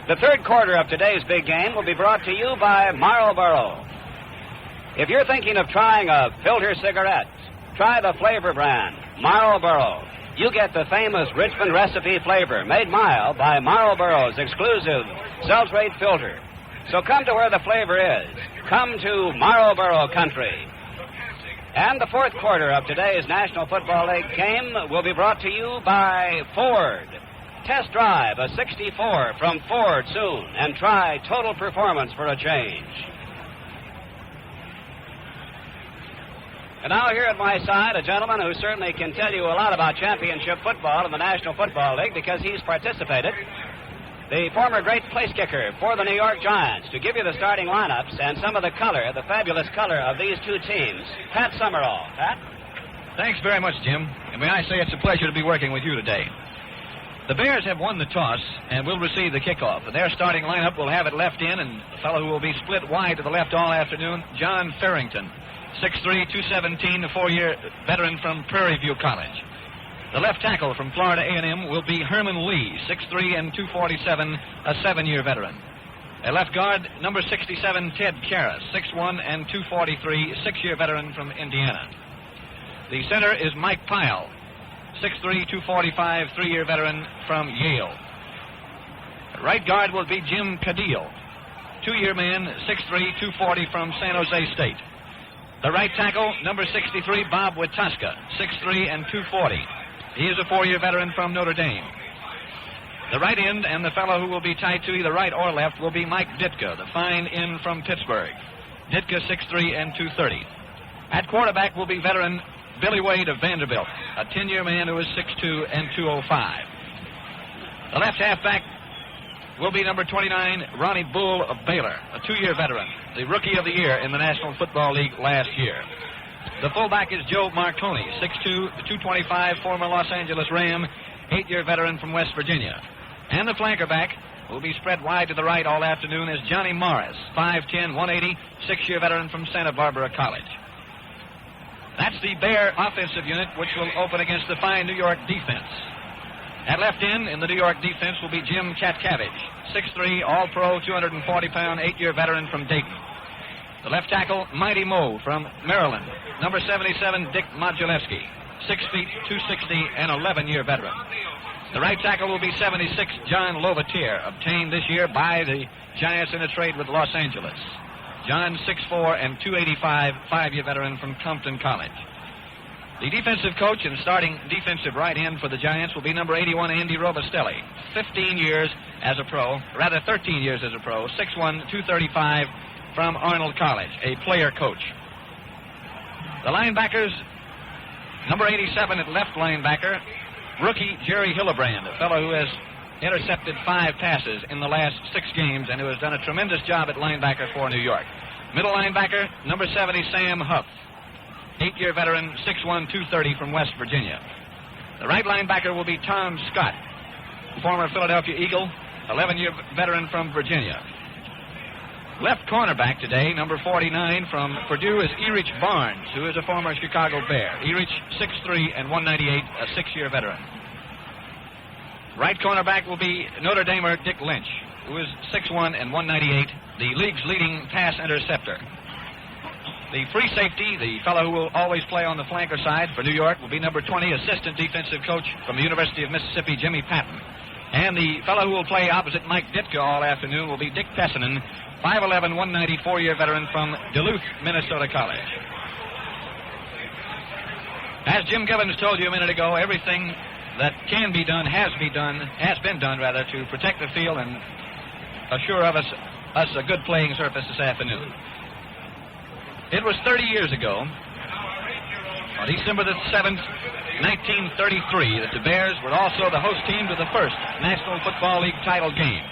The third quarter of today's big game will be brought to you by Marlboro. If you're thinking of trying a filter cigarette, try the flavor brand, Marlboro. You get the famous Richmond recipe flavor made mild by Marlboro's exclusive Seltrate filter. So come to where the flavor is. Come to Marlboro country. And the fourth quarter of today's National Football League game will be brought to you by Ford. Test drive a 64 from Ford soon and try total performance for a change. And now here at my side, a gentleman who certainly can tell you a lot about championship football in the National Football League because he's participated. The former great place kicker for the New York Giants to give you the starting lineups and some of the color, the fabulous color of these two teams. Pat Summerall. Pat? Thanks very much, Jim. And may I say it's a pleasure to be working with you today. The Bears have won the toss and will receive the kickoff. And their starting lineup will have it left in, and the fellow who will be split wide to the left all afternoon, John Farrington, 6'3", 217, a 4-year veteran from Prairie View College. The left tackle from Florida A&M will be Herman Lee, 6'3" and 247, a 7-year veteran. A left guard, number 67, Ted Karras, 6'1" and 243, 6-year veteran from Indiana. The center is Mike Pyle, 6'3", 245, 3-year veteran from Yale. Right guard will be Jim Cadillo, 2-year man, 6'3", 240 from San Jose State. The right tackle, number 63, Bob Witaska, 6'3" and 240. He is a 4-year veteran from Notre Dame. The right end and the fellow who will be tied to either right or left will be Mike Ditka, the fine end from Pittsburgh. Ditka, 6'3" and 230. At quarterback will be veteran Billy Wade of Vanderbilt, a 10-year man who is 6'2" and 205. The left halfback will be number 29, Ronnie Bull of Baylor, a 2-year veteran, the Rookie of the Year in the National Football League last year. The fullback is Joe Marconi, 6'2", 225, former Los Angeles Ram, 8-year veteran from West Virginia. And the flanker back will be spread wide to the right all afternoon is Johnny Morris, 5'10", 180, 6-year veteran from Santa Barbara College. That's the Bear offensive unit, which will open against the fine New York defense. At left end in the New York defense will be Jim Katkavich, 6'3", all-pro, 240-pound, 8-year veteran from Dayton. The left tackle, Mighty Mo from Maryland, number 77, Dick Modulewski, 6 feet, 260, and 11-year veteran. The right tackle will be 76, John Lovatier, obtained this year by the Giants in a trade with Los Angeles. John, 6'4", and 285, 5-year veteran from Compton College. The defensive coach and starting defensive right end for the Giants will be number 81, Andy Robustelli, 13 years as a pro, 13 years as a pro, 6'1", 235 from Arnold College, a player coach. The linebackers, number 87 at left linebacker, rookie Jerry Hillebrand, a fellow who has intercepted 5 passes in the last 6 games and who has done a tremendous job at linebacker for New York. Middle linebacker, number 70, Sam Huff, 8-year veteran, 6'1", 230 from West Virginia. The right linebacker will be Tom Scott, former Philadelphia Eagle, 11-year veteran from Virginia. Left cornerback today, number 49 from Purdue, is Erich Barnes, who is a former Chicago Bear. Erich, 6'3", and 198, a 6-year veteran. Right cornerback will be Notre Damer Dick Lynch, who is 6'1", and 198, the league's leading pass interceptor. The free safety, the fellow who will always play on the flanker side for New York, will be number 20, assistant defensive coach from the University of Mississippi, Jimmy Patton. And the fellow who will play opposite Mike Ditka all afternoon will be Dick Pessinen, 5'11", 190, 4-year veteran from Duluth, Minnesota College. As Jim Gibbons told you a minute ago, everything that can be done has been done to protect the field and assure of us a good playing surface this afternoon. It was 30 years ago, on December the 7th, 1933, that the Bears were also the host team to the first National Football League title game.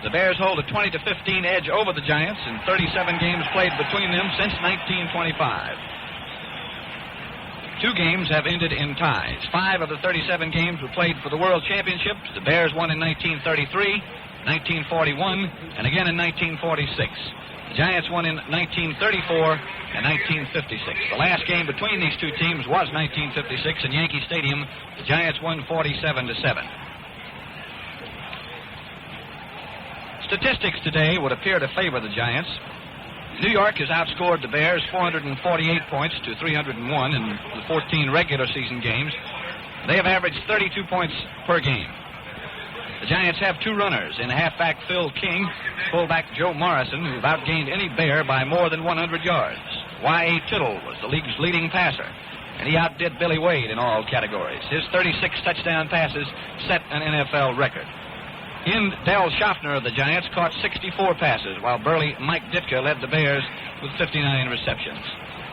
The Bears hold a 20-15 edge over the Giants in 37 games played between them since 1925. 2 games have ended in ties. 5 of the 37 games were played for the World Championships. The Bears won in 1933, 1941, and again in 1946. The Giants won in 1934 and 1956. The last game between these two teams was 1956 in Yankee Stadium. The Giants won 47-7. statistics today would appear to favor the Giants. New York has outscored the Bears 448 points to 301 in the 14 regular season games. They have averaged 32 points per game. The Giants have two runners in halfback Phil King, fullback Joe Morrison, who've outgained any Bear by more than 100 yards. Y.A. Tittle was the league's leading passer, and he outdid Billy Wade in all categories. His 36 touchdown passes set an NFL record. In Del Schaffner of the Giants caught 64 passes, while burly Mike Ditka led the Bears with 59 receptions.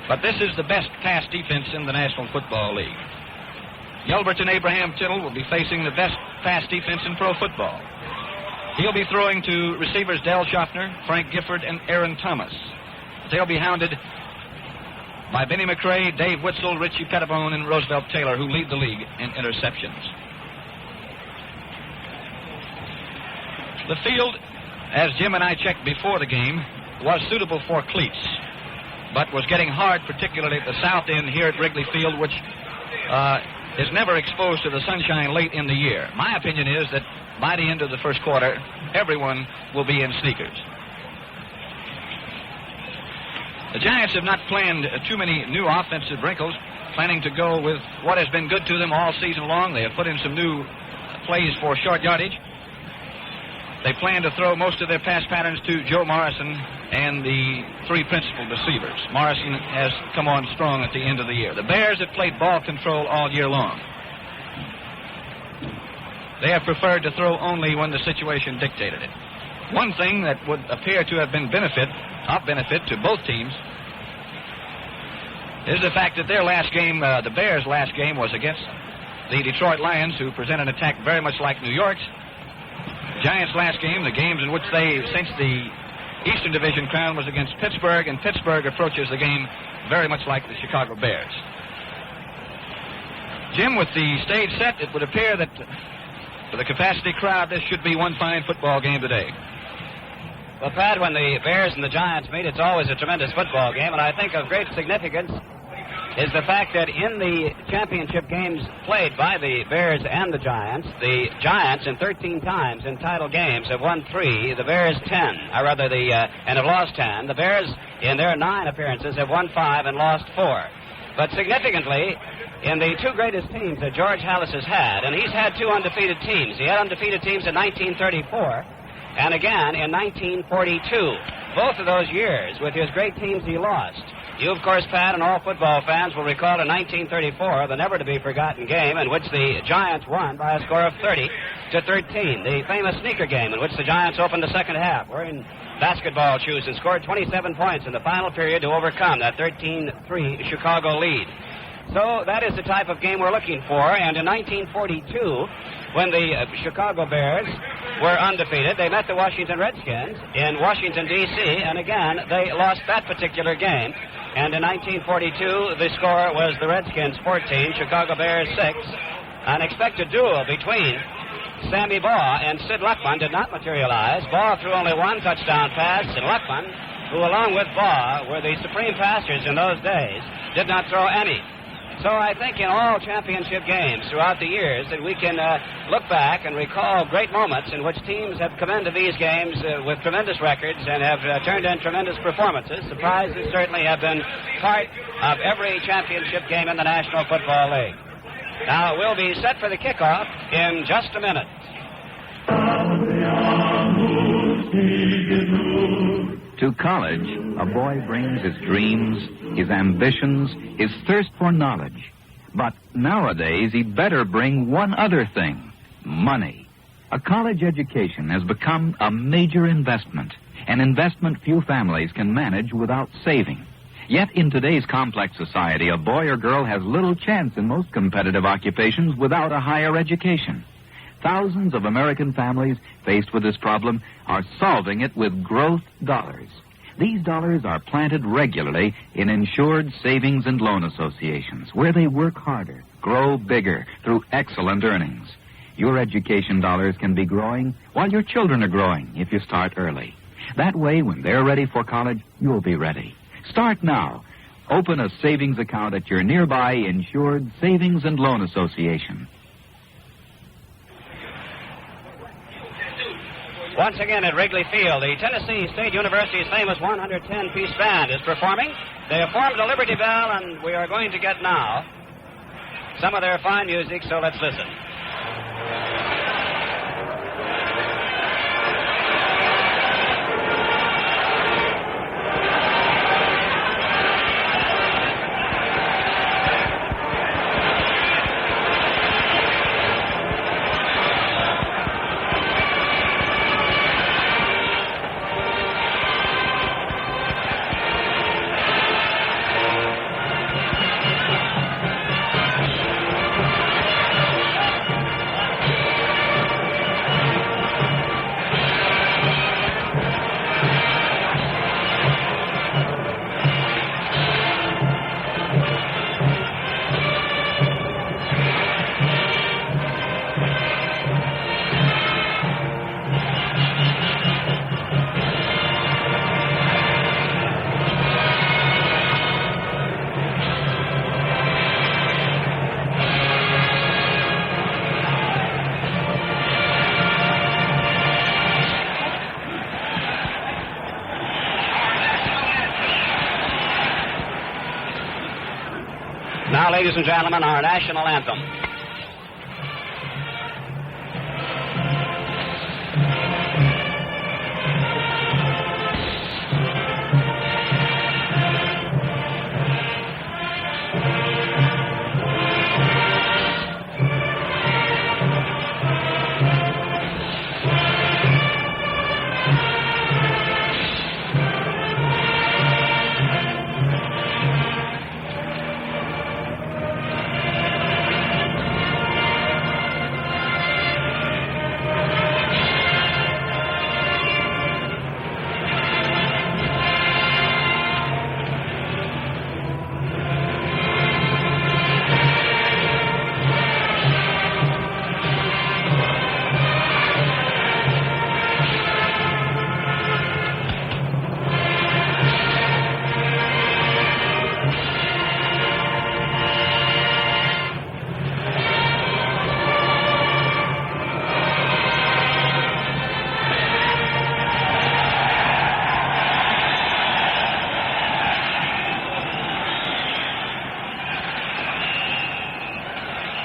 But this is the best pass defense in the National Football League. Yelverton Abraham Tittle will be facing the best pass defense in pro football. He'll be throwing to receivers Del Schaffner, Frank Gifford, and Aaron Thomas. They'll be hounded by Benny McRae, Dave Witzel, Richie Pettibone, and Roosevelt Taylor, who lead the league in interceptions. The field, as Jim and I checked before the game, was suitable for cleats, but was getting hard, particularly at the south end here at Wrigley Field, which is never exposed to the sunshine late in the year. My opinion is that by the end of the first quarter, everyone will be in sneakers. The Giants have not planned too many new offensive wrinkles, planning to go with what has been good to them all season long. They have put in some new plays for short yardage. They plan to throw most of their pass patterns to Joe Morrison and the three principal receivers. Morrison has come on strong at the end of the year. The Bears have played ball control all year long. They have preferred to throw only when the situation dictated it. One thing that would appear to have been of benefit to both teams is the fact that their last game, the Bears' last game, was against the Detroit Lions, who present an attack very much like New York's. Giants' last game, the games in which they cinched the Eastern Division crown, was against Pittsburgh, and Pittsburgh approaches the game very much like the Chicago Bears. Jim, with the stage set, it would appear that for the capacity crowd, this should be one fine football game today. Well, Pat, when the Bears and the Giants meet, it's always a tremendous football game, and I think of great significance is the fact that in the championship games played by the Bears and the Giants in 13 times in title games have won 3, the Bears 10, and have lost 10. The Bears, in their 9 appearances, have won 5 and lost 4. But significantly, in the two greatest teams that George Halas has had, and he's had 2 undefeated teams. He had undefeated teams in 1934 and again in 1942. Both of those years, with his great teams, he lost. You, of course, Pat, and all football fans will recall in 1934, the never-to-be-forgotten game in which the Giants won by a score of 30-13. The famous sneaker game in which the Giants opened the second half, wearing basketball shoes, and scored 27 points in the final period to overcome that 13-3 Chicago lead. So that is the type of game we're looking for. And in 1942, when the Chicago Bears were undefeated, they met the Washington Redskins in Washington, D.C., and again, they lost that particular game. And in 1942, the score was the Redskins 14, Chicago Bears 6. An expected duel between Sammy Baugh and Sid Luckman did not materialize. Baugh threw only 1 touchdown pass, and Luckman, who along with Baugh were the supreme passers in those days, did not throw any. So I think in all championship games throughout the years that we can look back and recall great moments in which teams have come into these games with tremendous records and have turned in tremendous performances. Surprises certainly have been part of every championship game in the National Football League. Now we'll be set for the kickoff in just a minute. To college, a boy brings his dreams, his ambitions, his thirst for knowledge. But nowadays, he'd better bring one other thing: money. A college education has become a major investment, an investment few families can manage without saving. Yet in today's complex society, a boy or girl has little chance in most competitive occupations without a higher education. Thousands of American families faced with this problem are solving it with growth dollars. These dollars are planted regularly in insured savings and loan associations, where they work harder, grow bigger through excellent earnings. Your education dollars can be growing while your children are growing if you start early. That way, when they're ready for college, you'll be ready. Start now. Open a savings account at your nearby insured savings and loan association. Once again at Wrigley Field, the Tennessee State University's famous 110-piece band is performing. They have formed a Liberty Bell, and we are going to get now some of their fine music, so let's listen. Now, ladies and gentlemen, our national anthem.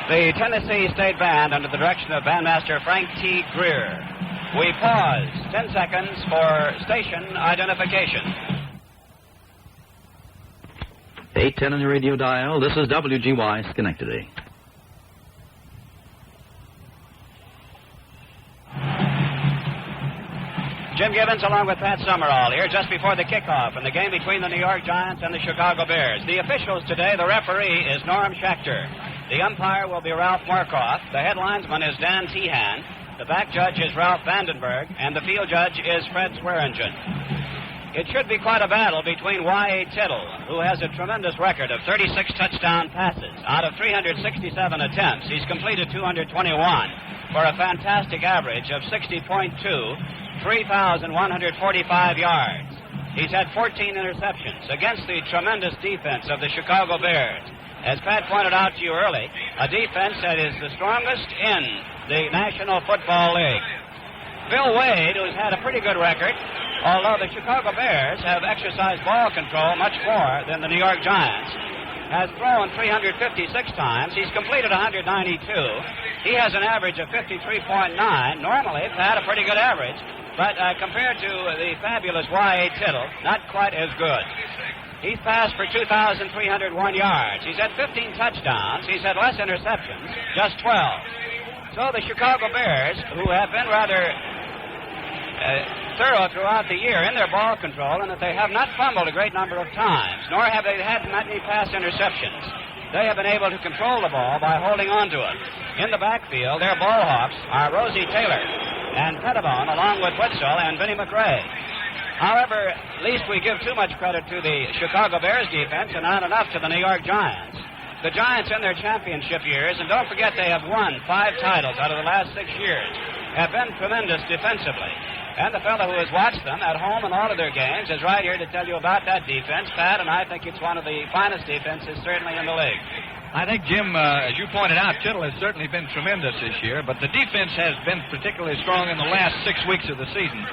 The Tennessee State Band under the direction of bandmaster Frank T. Greer. We pause 10 seconds for station identification. 810 on the radio dial. This is WGY Schenectady. Jim Gibbons along with Pat Summerall here just before the kickoff in the game between the New York Giants and the Chicago Bears. The officials today, the referee is Norm Schechter. The umpire will be Ralph Markoff. The headlinesman is Dan Tehan. The back judge is Ralph Vandenberg. And the field judge is Fred Swearingen. It should be quite a battle between Y.A. Tittle, who has a tremendous record of 36 touchdown passes. Out of 367 attempts, he's completed 221 for a fantastic average of 60.2, 3,145 yards. He's had 14 interceptions against the tremendous defense of the Chicago Bears. As Pat pointed out to you early, a defense that is the strongest in the National Football League. Bill Wade, who's had a pretty good record, although the Chicago Bears have exercised ball control much more than the New York Giants, has thrown 356 times. He's completed 192. He has an average of 53.9. Normally, Pat, a pretty good average, but compared to the fabulous Y.A. Tittle, not quite as good. He's passed for 2,301 yards. He's had 15 touchdowns. He's had less interceptions, just 12. So the Chicago Bears, who have been rather thorough throughout the year in their ball control, and that they have not fumbled a great number of times, nor have they had many pass interceptions. They have been able to control the ball by holding on to it. In the backfield, their ball hawks are Rosie Taylor and Pettibone, along with Witzel and Vinnie McRae. However, least we give too much credit to the Chicago Bears defense and not enough to the New York Giants. The Giants in their championship years, and don't forget they have won 5 titles out of the last 6 years, have been tremendous defensively. And the fellow who has watched them at home in all of their games is right here to tell you about that defense, Pat, and I think it's one of the finest defenses certainly in the league. I think, Jim, as you pointed out, Tittle has certainly been tremendous this year, but the defense has been particularly strong in the last 6 weeks of the season.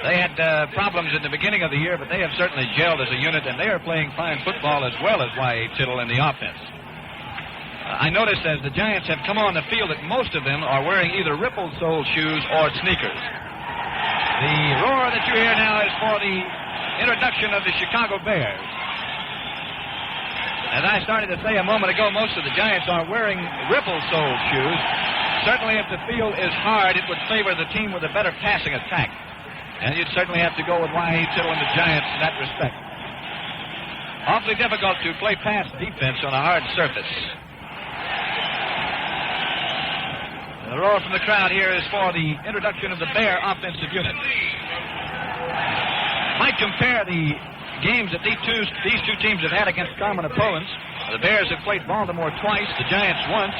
They had problems in the beginning of the year, but they have certainly gelled as a unit, and they are playing fine football as well as Y.A. Tittle in the offense. I noticed as the Giants have come on the field that most of them are wearing either ripple-sole shoes or sneakers. The roar that you hear now is for the introduction of the Chicago Bears. As I started to say a moment ago, most of the Giants are wearing ripple-sole shoes. Certainly if the field is hard, it would favor the team with a better passing attack. And you'd certainly have to go with Y.A. Tittle and the Giants in that respect. Awfully difficult to play pass defense on a hard surface. The roar from the crowd here is for the introduction of the Bear offensive unit. Might compare the games that these two teams have had against common opponents. The Bears have played Baltimore twice, the Giants once.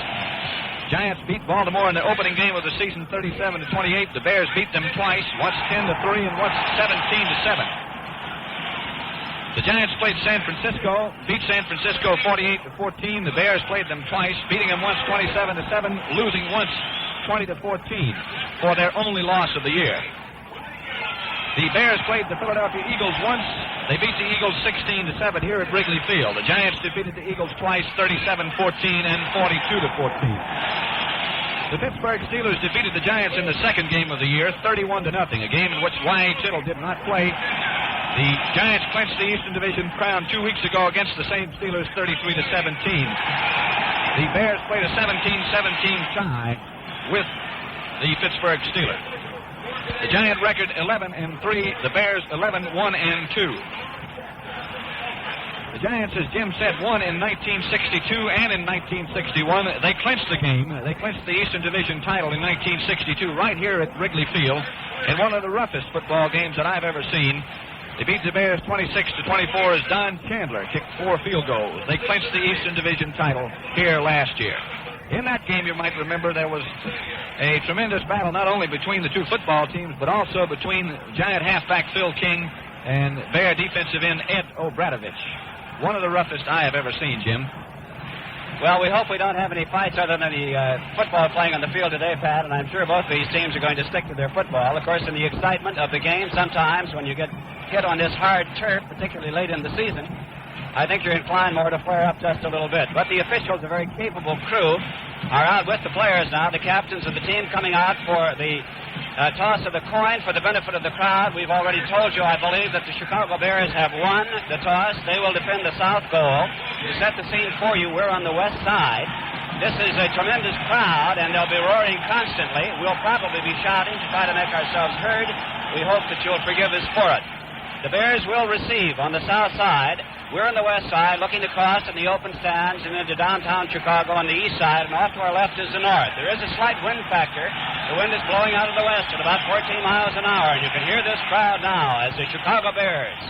Giants beat Baltimore in the opening game of the season 37-28. The Bears beat them twice, once 10-3 and once 17-7. The Giants played San Francisco, beat San Francisco 48-14. The Bears played them twice, beating them once 27-7, losing once 20-14 for their only loss of the year. The Bears played the Philadelphia Eagles once. They beat the Eagles 16-7 here at Wrigley Field. The Giants defeated the Eagles twice, 37-14 and 42-14. The Pittsburgh Steelers defeated the Giants in the second game of the year, 31-0, a game in which Y.A. Tittle did not play. The Giants clinched the Eastern Division crown 2 weeks ago against the same Steelers, 33-17. The Bears played a 17-17 tie with the Pittsburgh Steelers. The Giant record 11-3, the Bears 11-1-2. The Giants, as Jim said, won in 1962 and in 1961. They clinched the game. They clinched the Eastern Division title in 1962 right here at Wrigley Field in one of the roughest football games that I've ever seen. They beat the Bears 26-24 as Don Chandler kicked 4 field goals. They clinched the Eastern Division title here last year. In that game, you might remember, there was a tremendous battle not only between the two football teams, but also between Giant halfback Phil King and Bear defensive end Ed Obradovich. One of the roughest I have ever seen, Jim. Well, we hope we don't have any fights other than the football playing on the field today, Pat, and I'm sure both these teams are going to stick to their football. Of course, in the excitement of the game, sometimes when you get hit on this hard turf, particularly late in the season, I think you're inclined more to flare up just a little bit. But the officials, a very capable crew, are out with the players now. The captains of the team coming out for the toss of the coin for the benefit of the crowd. We've already told you, I believe, that the Chicago Bears have won the toss. They will defend the south goal. To set the scene for you, we're on the west side. This is a tremendous crowd, and they'll be roaring constantly. We'll probably be shouting to try to make ourselves heard. We hope that you'll forgive us for it. The Bears will receive on the south side. We're on the west side, looking across in the open stands and into downtown Chicago on the east side, and off to our left is the north. There is a slight wind factor. The wind is blowing out of the west at about 14 miles an hour, and you can hear this crowd now as the Chicago Bears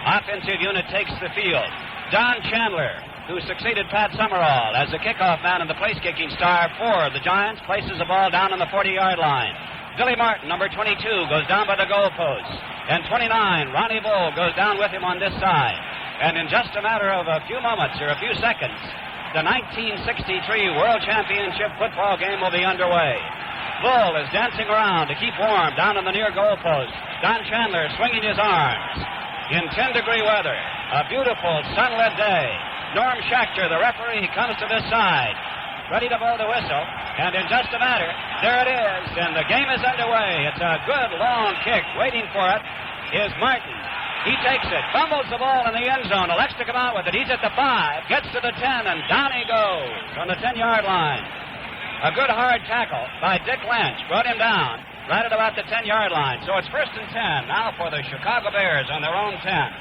offensive unit takes the field. Don Chandler, who succeeded Pat Summerall as the kickoff man and the place-kicking star for the Giants, places the ball down on the 40-yard line. Billy Martin, number 22, goes down by the goalpost. And 29, Ronnie Bull, goes down with him on this side. And in just a matter of a few moments or a few seconds, the 1963 World Championship football game will be underway. Bull is dancing around to keep warm down on the near goalpost. Don Chandler swinging his arms. In 10-degree weather, a beautiful sunlit day. Norm Schachter, the referee, comes to this side, ready to blow the whistle. And in just a matter, there it is, and the game is underway. It's a good long kick. Waiting for it is Martin. He takes it, fumbles the ball in the end zone, elects to come out with it. He's at the 5, gets to the 10, and down he goes on the 10-yard line. A good hard tackle by Dick Lynch brought him down right at about the 10-yard line. So it's 1st and 10 now for the Chicago Bears on their own 10.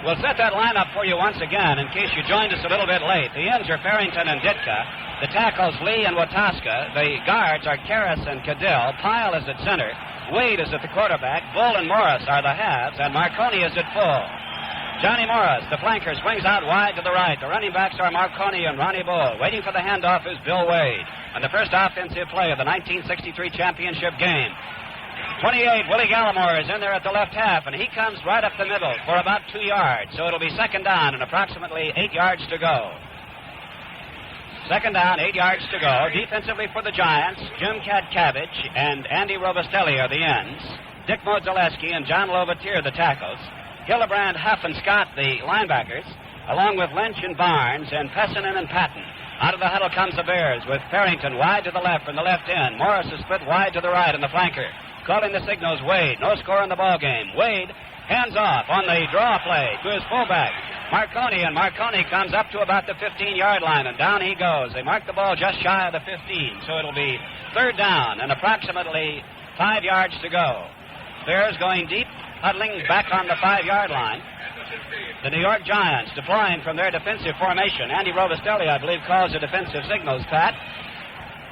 We'll set that lineup for you once again in case you joined us a little bit late. The ends are Farrington and Ditka. The tackles, Lee and Wataska. The guards are Karras and Cadell. Pyle is at center. Wade is at the quarterback. Bull and Morris are the halves, and Marconi is at full. Johnny Morris, the flanker, swings out wide to the right. The running backs are Marconi and Ronnie Bull. Waiting for the handoff is Bill Wade. And the first offensive play of the 1963 championship game. 28, Willie Gallimore is in there at the left half, and he comes right up the middle for about 2 yards. So it'll be second down and approximately 8 yards to go. Second down, 8 yards to go. Defensively for the Giants, Jim Cadcavage and Andy Robustelli are the ends. Dick Modzaleski and John Lovatier the tackles. Hildebrand, Huff, and Scott the linebackers, along with Lynch and Barnes and Pessinen and Patton. Out of the huddle comes the Bears with Farrington wide to the left from the left end. Morris is split wide to the right in the flanker. Calling the signals, Wade. No score in the ball game. Wade hands off on the draw play to his fullback, Marconi, and Marconi comes up to about the 15-yard line, and down he goes. They mark the ball just shy of the 15, so it'll be third down and approximately 5 yards to go. Bears going deep, huddling back on the 5-yard line. The New York Giants deploying from their defensive formation. Andy Robustelli, I believe, calls the defensive signals, Pat.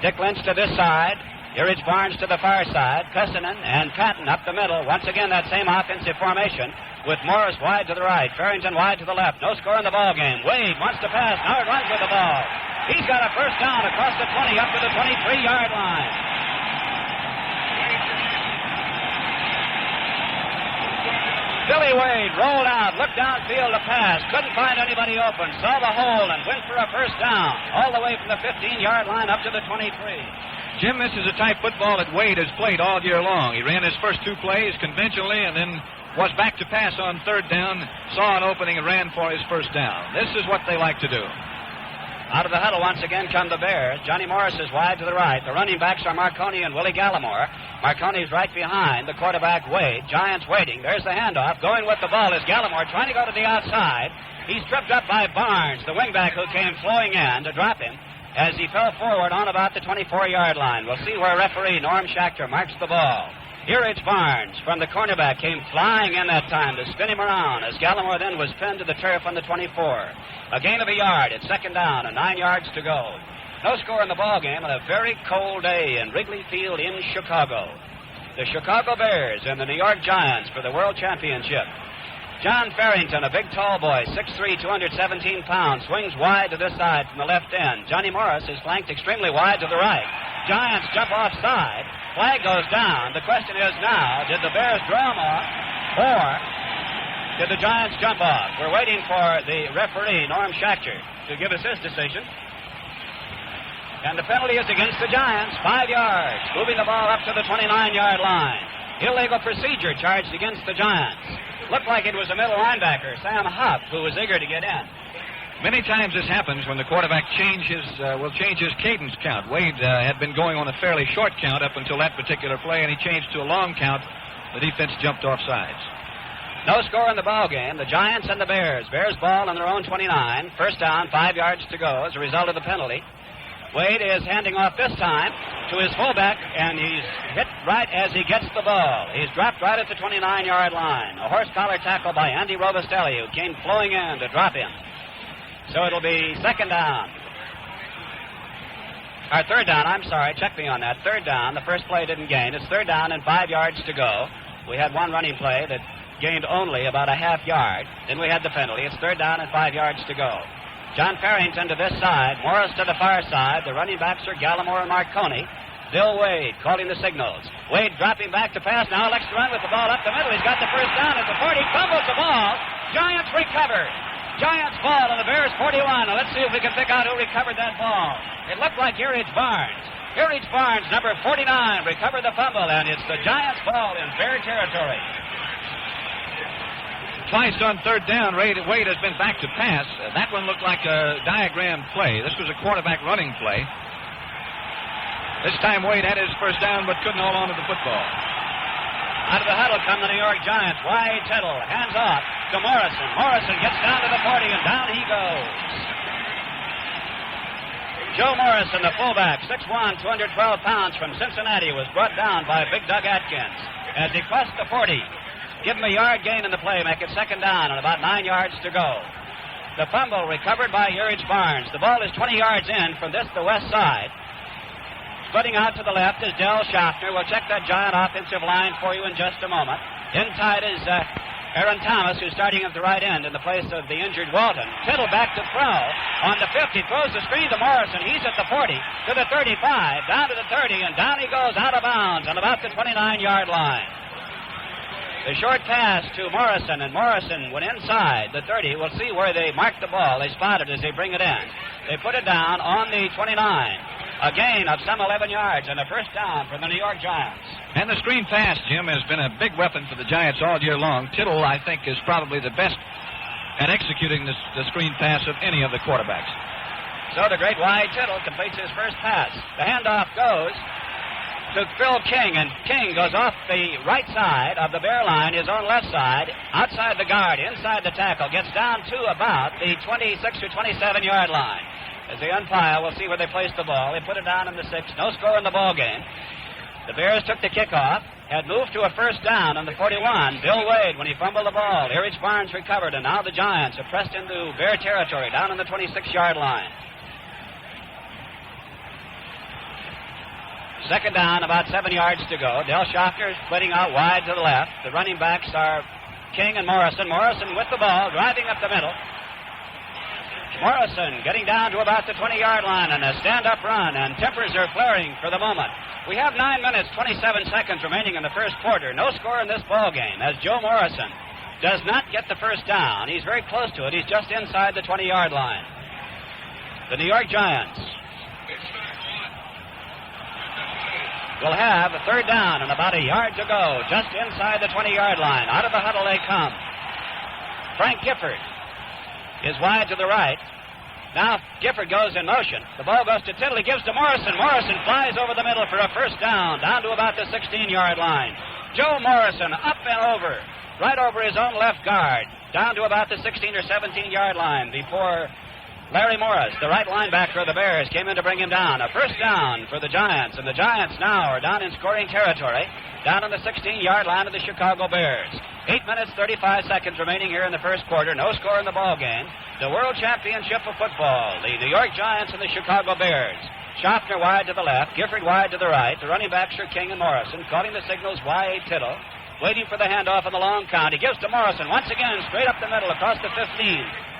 Dick Lynch to this side. Erich Barnes to the far side. Pessinen and Patton up the middle. Once again, that same offensive formation with Morris wide to the right. Farrington wide to the left. No score in the ball game. Wade wants to pass. Now he runs with the ball. He's got a first down across the 20 up to the 23-yard line. Billy Wade rolled out, looked downfield to pass, couldn't find anybody open, saw the hole, and went for a first down, all the way from the 15-yard line up to the 23. Jim, this is a type football that Wade has played all year long. He ran his first 2 plays conventionally and then was back to pass on third down, saw an opening and ran for his first down. This is what they like to do. Out of the huddle once again come the Bears. Johnny Morris is wide to the right. The running backs are Marconi and Willie Gallimore. Marconi's right behind the quarterback, Wade. Giants waiting. There's the handoff. Going with the ball is Gallimore trying to go to the outside. He's tripped up by Barnes, the wingback who came flowing in to drop him as he fell forward on about the 24-yard line. We'll see where referee Norm Schachter marks the ball. Erich Barnes from the cornerback came flying in that time to spin him around as Gallimore then was pinned to the turf on the 24. A gain of a yard at second down and 9 yards to go. No score in the ball game on a very cold day in Wrigley Field in Chicago. The Chicago Bears and the New York Giants for the World Championship. John Farrington, a big tall boy, 6'3", 217 pounds, swings wide to this side from the left end. Johnny Morris is flanked extremely wide to the right. Giants jump offside. Flag goes down. The question is now, did the Bears draw him off, or did the Giants jump off? We're waiting for the referee, Norm Schachter, to give us his decision. And the penalty is against the Giants, 5 yards, moving the ball up to the 29-yard line. Illegal procedure charged against the Giants. Looked like it was a middle linebacker, Sam Huff, who was eager to get in. Many times this happens when the quarterback will change his cadence count. Wade had been going on a fairly short count up until that particular play, and he changed to a long count. The defense jumped off sides. No score in the ball game. The Giants and the Bears. Bears ball on their own 29. First down, 5 yards to go as a result of the penalty. Wade is handing off this time to his fullback, and he's hit right as he gets the ball. He's dropped right at the 29-yard line. A horse collar tackle by Andy Robustelli, who came flowing in to drop him. So it'll be second down. Or third down, I'm sorry. Check me on that. Third down. The first play didn't gain. It's third down and 5 yards to go. We had one running play that gained only about a half yard. Then we had the penalty. It's third down and 5 yards to go. John Farrington to this side. Morris to the far side. The running backs are Gallimore and Marconi. Bill Wade calling the signals. Wade dropping back to pass. Now elects to run with the ball up the middle. He's got the first down at the 40. Fumbles the ball. Giants recover. Giants ball on the Bears 41. Now let's see if we can pick out who recovered that ball. It looked like Erich Barnes. Erich Barnes, number 49, recovered the fumble, and it's the Giants ball in Bear territory. Twice on third down, Wade has been back to pass. That one looked like a diagram play. This was a quarterback running play. This time Wade had his first down but couldn't hold on to the football. Out of the huddle come the New York Giants. Wide Tittle, hands off to Morrison. Morrison gets down to the 40, and down he goes. Joe Morrison, the fullback, 6'1", 212 pounds from Cincinnati, was brought down by Big Doug Atkins as he crossed the 40. Give him a yard gain in the play, make it second down, and about 9 yards to go. The fumble recovered by Erich Barnes. The ball is 20 yards in from this, the west side. Splitting out to the left is Del Schaffner. We'll check that Giant offensive line for you in just a moment. Inside is Aaron Thomas, who's starting at the right end in the place of the injured Walton. Tittle back to throw. On the 50, throws the screen to Morrison. He's at the 40, to the 35, down to the 30, and down he goes out of bounds on about the 29-yard line. The short pass to Morrison, and Morrison went inside the 30. We'll see where they mark the ball. They spot it as they bring it in. They put it down on the 29. A gain of some 11 yards and a first down for the New York Giants. And the screen pass, Jim, has been a big weapon for the Giants all year long. Tittle, I think, is probably the best at executing the screen pass of any of the quarterbacks. So the great Y. Tittle completes his first pass. The handoff goes to Phil King, and King goes off the right side of the Bear line, his own left side, outside the guard, inside the tackle, gets down to about the 26 or 27-yard line. As they umpire, we'll see where they place the ball. They put it down in the 6. No score in the ball game. The Bears took the kickoff, had moved to a first down on the 41. Bill Wade, when he fumbled the ball. Erich Barnes recovered, and now the Giants are pressed into Bear territory, down on the 26-yard line. Second down, about 7 yards to go. Del Schaffner is splitting out wide to the left. The running backs are King and Morrison. Morrison with the ball, driving up the middle. Morrison getting down to about the 20-yard line on a stand-up run, and tempers are flaring for the moment. We have 9 minutes, 27 seconds remaining in the first quarter. No score in this ball game as Joe Morrison does not get the first down. He's very close to it. He's just inside the 20-yard line. The New York Giants will have a third down and about a yard to go, just inside the 20-yard line. Out of the huddle they come. Frank Gifford is wide to the right. Now Gifford goes in motion. The ball goes to Tittle. He gives to Morrison. Morrison flies over the middle for a first down to about the 16-yard line. Joe Morrison up and over, right over his own left guard, down to about the 16 or 17-yard line before Larry Morris, the right linebacker of the Bears, came in to bring him down. A first down for the Giants, and the Giants now are down in scoring territory, down on the 16-yard line of the Chicago Bears. 8 minutes, 35 seconds remaining here in the first quarter. No score in the ball game. The World Championship of Football, the New York Giants and the Chicago Bears. Schaffner wide to the left, Gifford wide to the right. The running backs are King and Morrison, calling the signals Y. Tittle, waiting for the handoff on the long count. He gives to Morrison once again, straight up the middle, across the 15,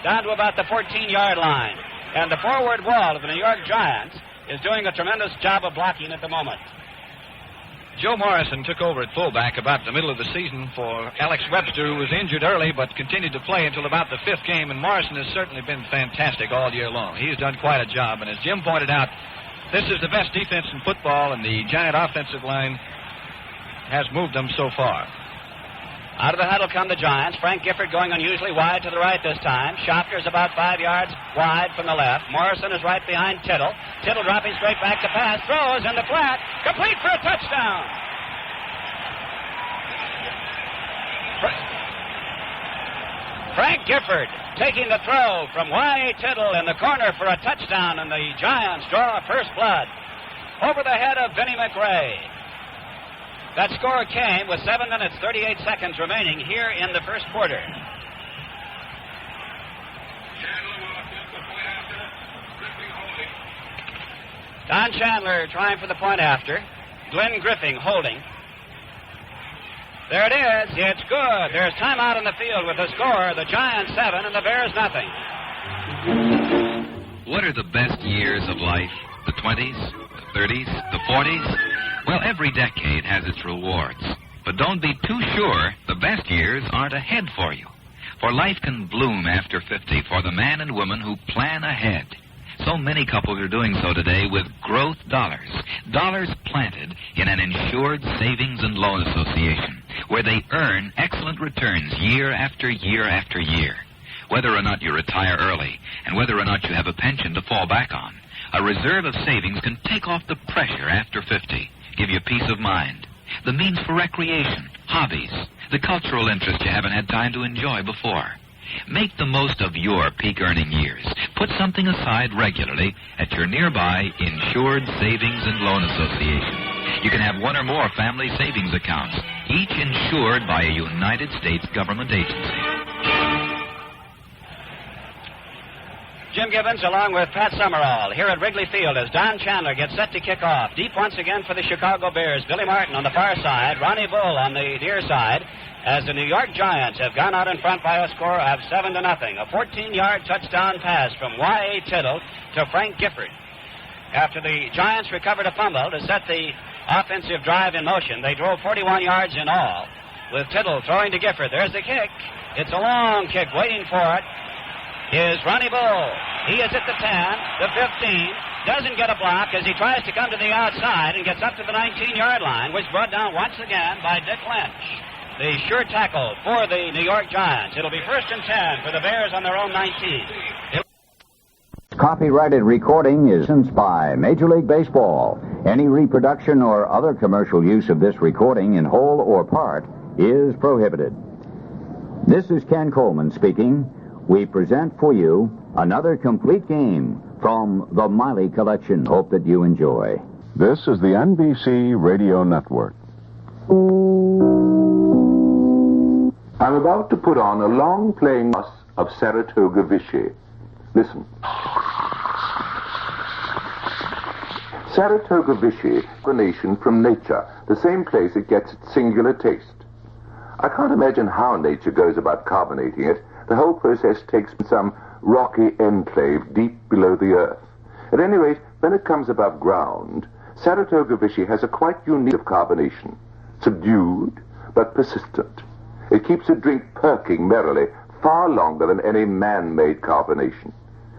down to about the 14-yard line. And the forward wall of the New York Giants is doing a tremendous job of blocking at the moment. Joe Morrison took over at fullback about the middle of the season for Alex Webster, who was injured early but continued to play until about the 5th game, and Morrison has certainly been fantastic all year long. He's done quite a job, and as Jim pointed out, this is the best defense in football, and the Giant offensive line has moved them so far. Out of the huddle come the Giants. Frank Gifford going unusually wide to the right this time. Schaffner's about 5 yards wide from the left. Morrison is right behind Tittle. Tittle dropping straight back to pass. Throws in the flat. Complete for a touchdown. Frank Gifford taking the throw from Y. Tittle in the corner for a touchdown, and the Giants draw first blood over the head of Vinnie McRae. That score came with 7 minutes, 38 seconds remaining here in the first quarter. Don Chandler trying for the point after. Glenn Griffith holding. There it is. It's good. There's timeout on the field with the score. The Giants 7 and the Bears nothing. What are the best years of life? The 20s, the 30s, the 40s? Well, every decade has its rewards. But don't be too sure the best years aren't ahead for you. For life can bloom after 50 for the man and woman who plan ahead. So many couples are doing so today with growth dollars. Dollars planted in an insured savings and loan association where they earn excellent returns year after year after year. Whether or not you retire early and whether or not you have a pension to fall back on, a reserve of savings can take off the pressure after 50, give you peace of mind, the means for recreation, hobbies, the cultural interest you haven't had time to enjoy before. Make the most of your peak earning years. Put something aside regularly at your nearby Insured Savings and Loan Association. You can have one or more family savings accounts, each insured by a United States government agency. Jim Gibbons along with Pat Summerall here at Wrigley Field as Don Chandler gets set to kick off. Deep once again for the Chicago Bears. Billy Martin on the far side, Ronnie Bull on the near side, as the New York Giants have gone out in front by a score of 7-0. A 14-yard touchdown pass from Y.A. Tittle to Frank Gifford. After the Giants recovered a fumble to set the offensive drive in motion, they drove 41 yards in all, with Tittle throwing to Gifford. There's the kick. It's a long kick. Waiting for it is Ronnie Bull. He is at the 10, the 15, doesn't get a block as he tries to come to the outside and gets up to the 19-yard line, which brought down once again by Dick Lynch, the sure tackle for the New York Giants. It'll be 1st and 10 for the Bears on their own 19. Copyrighted recording is licensed by Major League Baseball. Any reproduction or other commercial use of this recording in whole or part is prohibited. This is Ken Coleman speaking. We present for you another complete game from the Miley Collection. Hope that you enjoy. This is the NBC Radio Network. I'm about to put on a long playing bus of Saratoga Vichy. Listen. Saratoga Vichy, a nation from nature, the same place it gets its singular taste. I can't imagine how nature goes about carbonating it. The whole process takes some rocky enclave deep below the earth. At any rate, when it comes above ground, Saratoga Vichy has a quite unique carbonation. Subdued, but persistent. It keeps a drink perking merrily far longer than any man-made carbonation.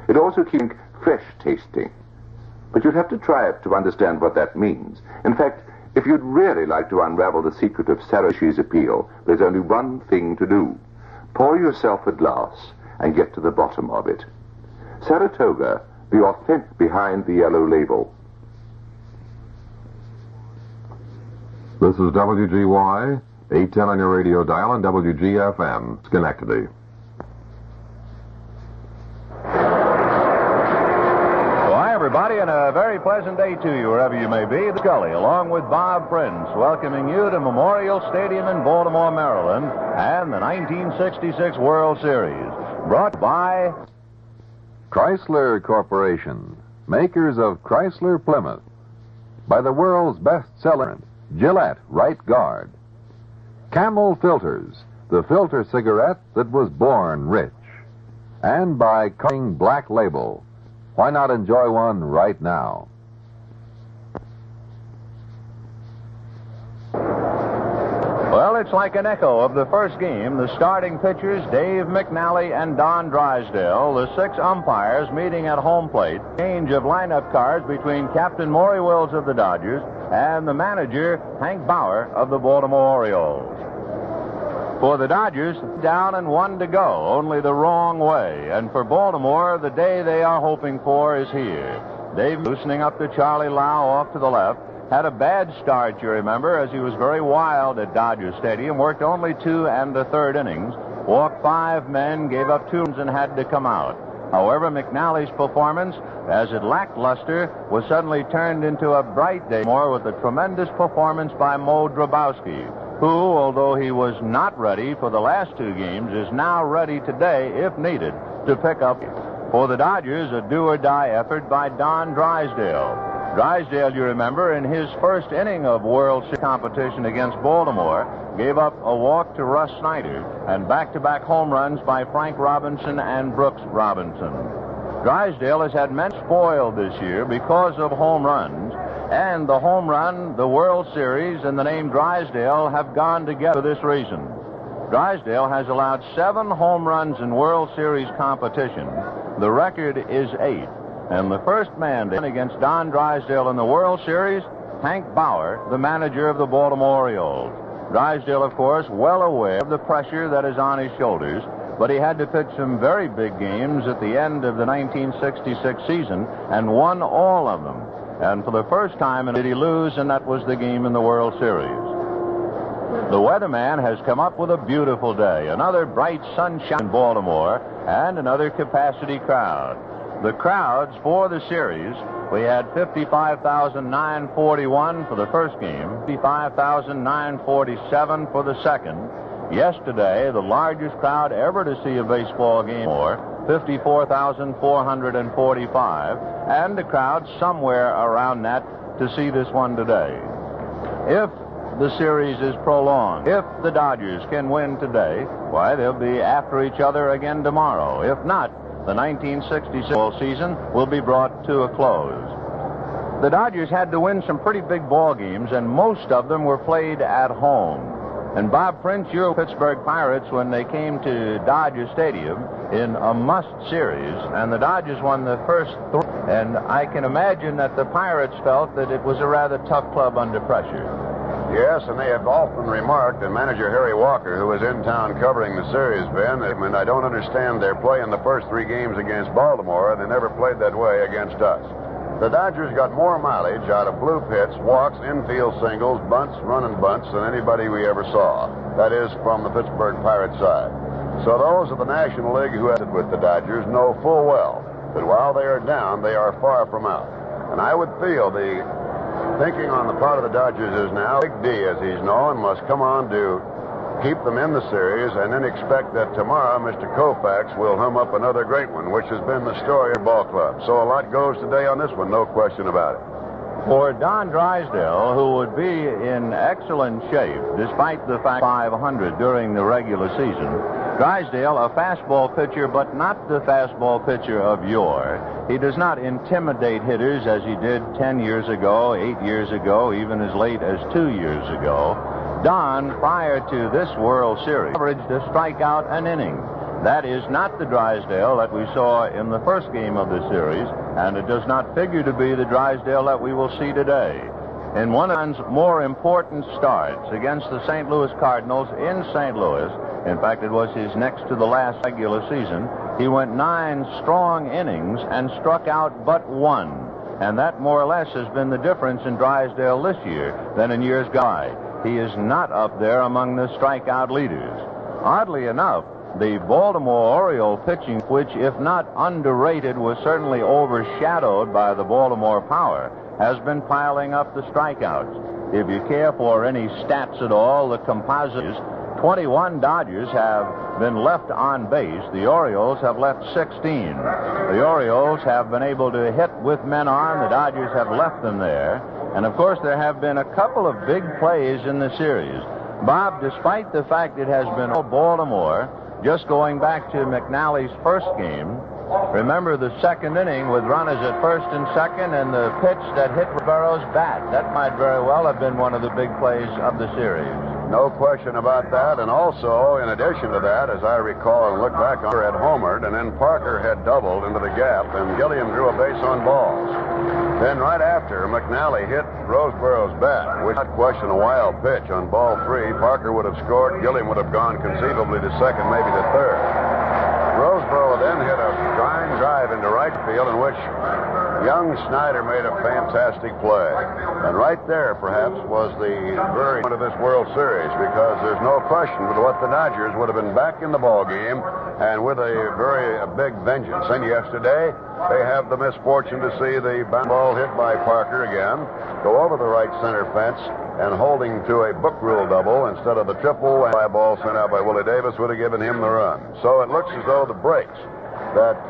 It also keeps fresh tasting. But you'd have to try it to understand what that means. In fact, if you'd really like to unravel the secret of Saratoga's appeal, there's only one thing to do. Pour yourself a glass and get to the bottom of it. Saratoga, the authentic behind the yellow label. This is WGY, 810 on your radio dial, and WGFM, Schenectady. Everybody, and a very pleasant day to you, wherever you may be. The Scully, along with Bob Prince, welcoming you to Memorial Stadium in Baltimore, Maryland, and the 1966 World Series. Brought by Chrysler Corporation, makers of Chrysler Plymouth. By the world's best-seller, Gillette Right Guard. Camel Filters, the filter cigarette that was born rich. And by King Black Label. Why not enjoy one right now? Well, it's like an echo of the first game. The starting pitchers, Dave McNally and Don Drysdale, the 6 umpires meeting at home plate. Change of lineup cards between Captain Maury Wills of the Dodgers and the manager, Hank Bauer of the Baltimore Orioles. For the Dodgers, down and 1 to go, only the wrong way. And for Baltimore, the day they are hoping for is here. Dave loosening up to Charlie Lau off to the left. Had a bad start, you remember, as he was very wild at Dodger Stadium. Worked only 2 1/3 innings. Walked 5 men, gave up 2 runs, and had to come out. However, McNally's performance, as it lackluster, was suddenly turned into a bright day more with a tremendous performance by Mo Drabowski, who, although he was not ready for the last 2 games, is now ready today, if needed, to pick up. For the Dodgers, a do-or-die effort by Don Drysdale. Drysdale, you remember, in his first inning of World Series competition against Baltimore, gave up a walk to Russ Snyder and back-to-back home runs by Frank Robinson and Brooks Robinson. Drysdale has had men spoiled this year because of home runs, and the home run, the World Series, and the name Drysdale have gone together for this reason. Drysdale has allowed 7 home runs in World Series competition. The record is 8. And the first man to win against Don Drysdale in the World Series, Hank Bauer, the manager of the Baltimore Orioles. Drysdale, of course, well aware of the pressure that is on his shoulders, but he had to pitch some very big games at the end of the 1966 season and won all of them. And for the first time, did he lose, and that was the game in the World Series. The weatherman has come up with a beautiful day. Another bright sunshine in Baltimore and another capacity crowd. The crowds for the series, we had 55,941 for the first game, 55,947 for the second. Yesterday, the largest crowd ever to see a baseball game, 54,445, and a crowd somewhere around that to see this one today. If the series is prolonged, if the Dodgers can win today, why, they'll be after each other again tomorrow. If not, the 1966 season will be brought to a close. The Dodgers had to win some pretty big ball games, and most of them were played at home. And Bob Prince, your Pittsburgh Pirates, when they came to Dodger Stadium in a must series, and the Dodgers won the first three. And I can imagine that the Pirates felt that it was a rather tough club under pressure. Yes, and they have often remarked, and manager Harry Walker, who was in town covering the series, Ben, and I don't understand their play in the first three games against Baltimore, and they never played that way against us. The Dodgers got more mileage out of blue pits, walks, infield singles, bunts, running bunts than anybody we ever saw. That is, from the Pittsburgh Pirates side. So those of the National League who had it with the Dodgers know full well that while they are down, they are far from out. And I would feel the thinking on the part of the Dodgers is now Big D, as he's known, must come on to keep them in the series and then expect that tomorrow Mr. Koufax will hum up another great one, which has been the story of ball club. So a lot goes today on this one, no question about it. For Don Drysdale, who would be in excellent shape despite the fact 500 during the regular season, Drysdale, a fastball pitcher, but not the fastball pitcher of yore. He does not intimidate hitters as he did 10 years ago, 8 years ago, even as late as 2 years ago. Don, prior to this World Series, averaged a strikeout an inning. That is not the Drysdale that we saw in the first game of the series, and it does not figure to be the Drysdale that we will see today. In one of his more important starts against the St. Louis Cardinals in St. Louis, in fact, it was his next to the last regular season, he went 9 strong innings and struck out but 1. And that more or less has been the difference in Drysdale this year than in years gone by. He is not up there among the strikeout leaders. Oddly enough, the Baltimore Orioles pitching, which if not underrated was certainly overshadowed by the Baltimore power, has been piling up the strikeouts. If you care for any stats at all, the composites, 21 Dodgers have been left on base. The Orioles have left 16. The Orioles have been able to hit with men on. The Dodgers have left them there. And, of course, there have been a couple of big plays in the series. Bob, despite the fact it has been Baltimore, just going back to McNally's first game, remember the second inning with runners at first and second and the pitch that hit Burrow's bat. That might very well have been one of the big plays of the series. No question about that. And also, in addition to that, as I recall and look back on, had homered, and then Parker had doubled into the gap, and Gilliam drew a base on balls. Then right after, McNally hit Roseburow's bat, which, not question, a wild pitch on ball 3. Parker would have scored. Gilliam would have gone conceivably to second, maybe to third. Roseborough then hit a line drive into right field in which young Snyder made a fantastic play. And right there, perhaps, was the very point of this World Series, because there's no question but what the Dodgers would have been back in the ball game and with a very big vengeance. And yesterday, they have the misfortune to see the ball hit by Parker again, go over the right center fence, and holding to a book rule double instead of the triple, and fly ball sent out by Willie Davis would have given him the run. So it looks as though the breaks that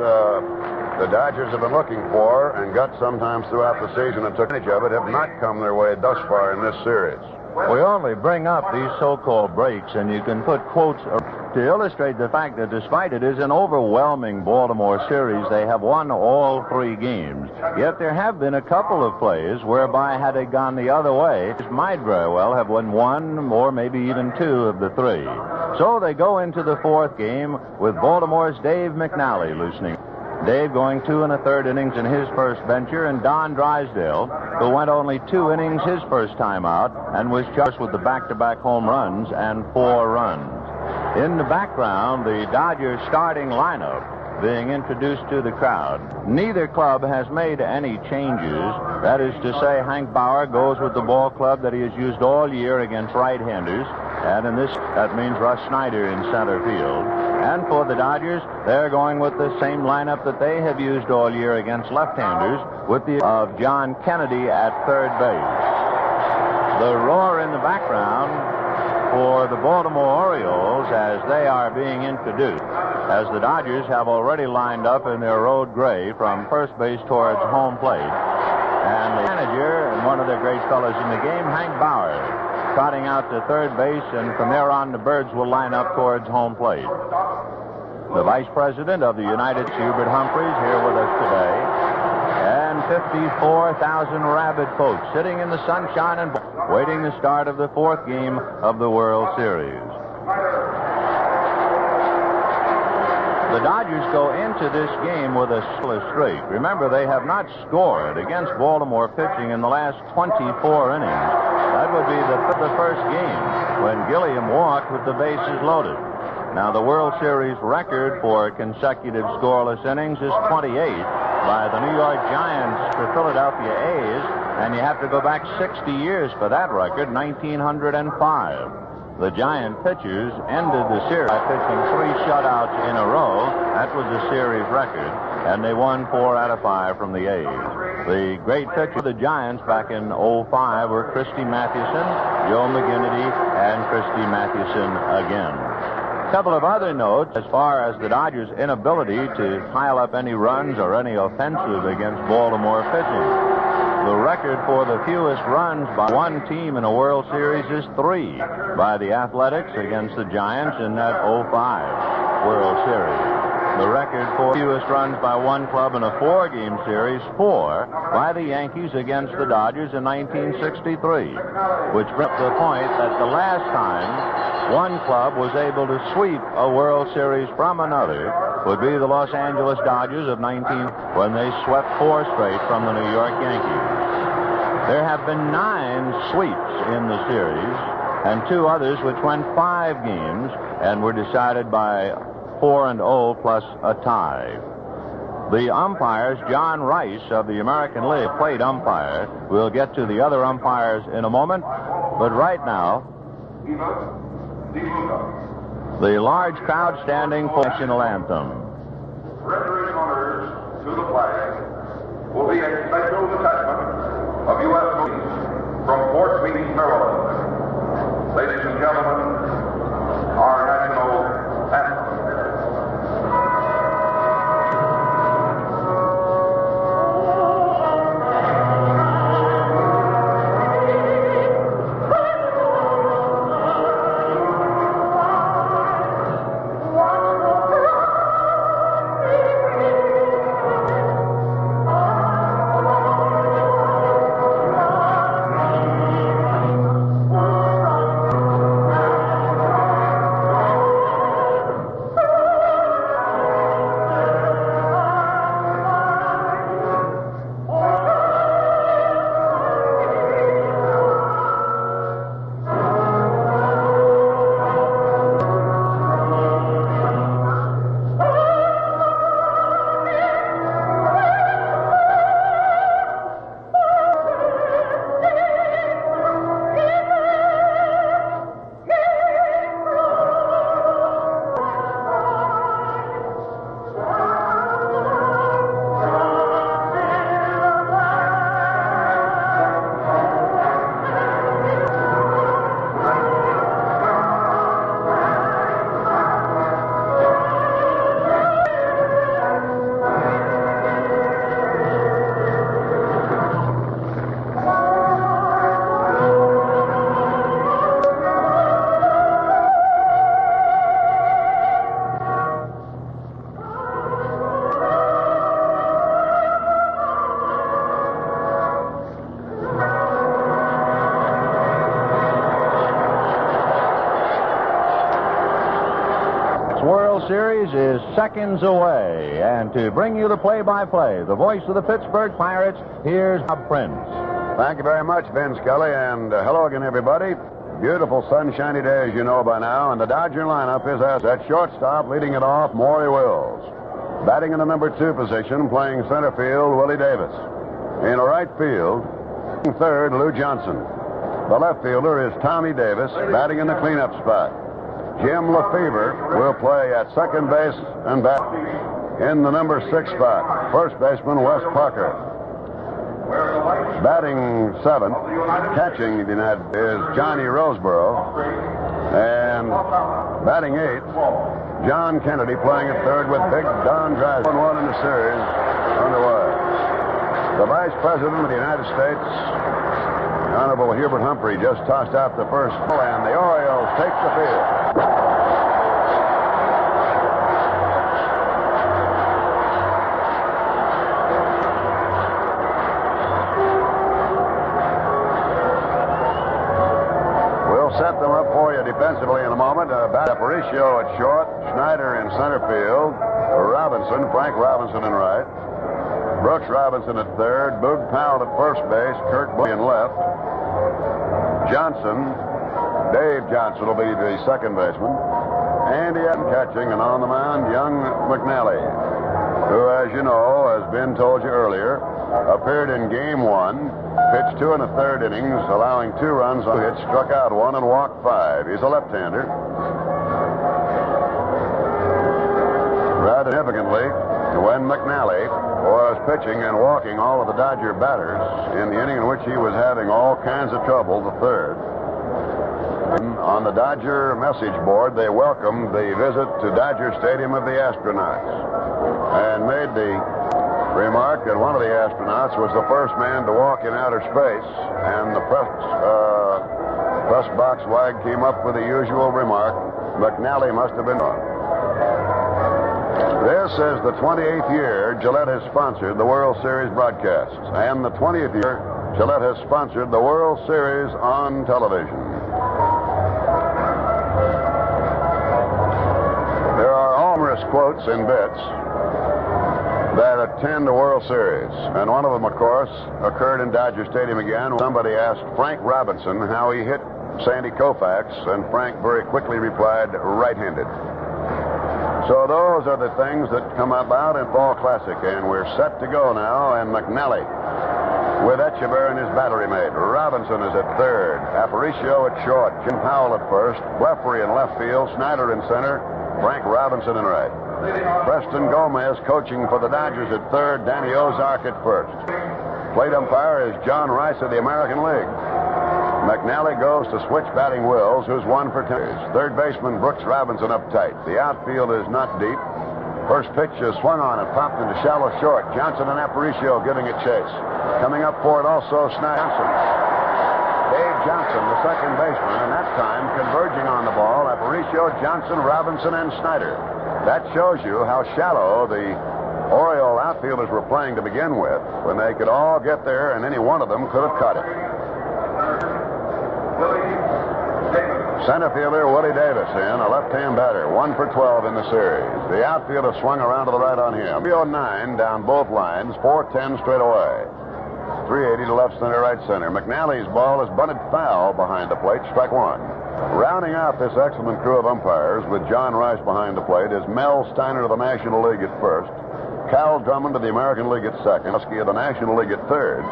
the Dodgers have been looking for and got sometimes throughout the season and took advantage of it have not come their way thus far in this series. We only bring up these so-called breaks, and you can put quotes to illustrate the fact that despite it is an overwhelming Baltimore series, they have won all 3 games. Yet there have been a couple of plays whereby, had it gone the other way, it might very well have won 1 or maybe even 2 of the 3. So they go into the 4th game with Baltimore's Dave McNally loosening. Dave going 2 1/3 innings in his first venture, and Don Drysdale, who went only 2 innings his first time out and was charged with the back-to-back home runs and 4 runs. In the background, the Dodgers starting lineup being introduced to the crowd. Neither club has made any changes. That is to say, Hank Bauer goes with the ball club that he has used all year against right-handers, and in this, that means Russ Snyder in center field. And for the Dodgers, they're going with the same lineup that they have used all year against left-handers, with the of John Kennedy at third base. The roar in the background for the Baltimore Orioles as they are being introduced, as the Dodgers have already lined up in their road gray from first base towards home plate. And the manager and one of the great fellows in the game, Hank Bauer, trotting out to third base, and from there on the Birds will line up towards home plate. The Vice President of the United States, Hubert Humphreys, here with us today, and 54,000 rabid folks sitting in the sunshine and waiting the start of the fourth game of the World Series. The Dodgers go into this game with a streak. Remember, they have not scored against Baltimore pitching in the last 24 innings. That would be the first game when Gilliam walked with the bases loaded. Now, the World Series record for consecutive scoreless innings is 28 by the New York Giants to Philadelphia A's, and you have to go back 60 years for that record, 1905. The Giant pitchers ended the series by pitching 3 shutouts in a row. That was a series record, and they won 4 out of 5 from the A's. The great pitchers of the Giants back in 05 were Christy Mathewson, Joe McGinnity, and Christy Mathewson again. A couple of other notes as far as the Dodgers' inability to pile up any runs or any offensive against Baltimore pitching. The record for the fewest runs by one team in a World Series is 3 by the Athletics against the Giants in that 05 World Series. The record for fewest runs by one club in a 4-game series, 4 by the Yankees against the Dodgers in 1963, which brings up the point that the last time one club was able to sweep a World Series from another would be the Los Angeles Dodgers of when they swept 4 straight from the New York Yankees. There have been 9 sweeps in the series and 2 others which went 5 games and were decided by 4-0 plus a tie. The umpires, John Rice of the American League, played umpire. We'll get to the other umpires in a moment, but right now, the large crowd standing for the national anthem. Rendering honors to the flag will be a special detachment of U.S. Marines from Fort Meade, Maryland. Ladies and gentlemen, our national anthem. Series is seconds away, and to bring you the play-by-play, the voice of the Pittsburgh Pirates, here's Bob Prince. Thank you very much, Vince Kelly, and hello again, everybody. Beautiful sunshiny day, as you know by now, and the Dodger lineup is at shortstop, leading it off, Maury Wills. Batting in the number 2 position, playing center field, Willie Davis. In right field, third, Lou Johnson. The left fielder is Tommy Davis, batting in the cleanup spot. Jim Lefevre will play at second base and bat in the number 6 spot. First baseman, Wes Parker. Batting 7th, catching is Johnny Roseboro. And batting eighth, John Kennedy playing at third with Big Don Drysdale. 1-1 in the series underway. The Vice President of the United States, the Honorable Hubert Humphrey, just tossed out the first, and the Orioles take the field. Set them up for you defensively in a moment. Aparicio at short, Schneider in center field, Robinson, Frank Robinson in right, Brooks Robinson at third, Boog Powell at first base, Kurt Blake in left, Johnson, Dave Johnson will be the second baseman, Andy Etten catching, and on the mound, young McNally, who, as you know, has been told you earlier, appeared in game one, pitched 2 1/3 innings, allowing 2 runs on hits, struck out 1 and walked 5. He's a left-hander. Rather significantly, when McNally was pitching and walking all of the Dodger batters in the inning in which he was having all kinds of trouble, the third, on the Dodger message board, they welcomed the visit to Dodger Stadium of the astronauts and made the remark that one of the astronauts was the first man to walk in outer space, and the press box wag came up with the usual remark, McNally must have been on. This is the 28th year Gillette has sponsored the World Series broadcasts, and the 20th year Gillette has sponsored the World Series on television. There are numerous quotes and bits that attend the World Series. And one of them, of course, occurred in Dodger Stadium again. Somebody asked Frank Robinson how he hit Sandy Koufax, and Frank very quickly replied, right-handed. So those are the things that come about in Fall Classic, and we're set to go now, and McNally with Echeverria and his battery mate. Robinson is at third, Aparicio at short, Jim Powell at first, Blefary in left field, Schneider in center, Frank Robinson in right. Preston Gomez coaching for the Dodgers at third, Danny Ozark at first. Plate umpire is John Rice of the American League. McNally goes to switch batting Wills, who's 1 for 10. Third baseman Brooks Robinson up tight. The outfield is not deep. First pitch is swung on and popped into shallow short. Johnson and Aparicio giving it chase. Coming up for it also Johnson. Dave Johnson, the second baseman, and that time converging on the ball, Aparicio, Johnson, Robinson, and Schneider. That shows you how shallow the Oriole outfielders were playing to begin with, when they could all get there and any one of them could have caught it. Center fielder Willie Davis in, a left-hand batter, 1 for 12 in the series. The outfielder swung around to the right on him. 309 down both lines, 410 straight away. 380 to left center, right center. McNally's ball is bunted foul behind the plate, strike 1. Rounding out this excellent crew of umpires with John Rice behind the plate is Mel Steiner of the National League at first, Cal Drummond of the American League at second, Husky of the National League at third,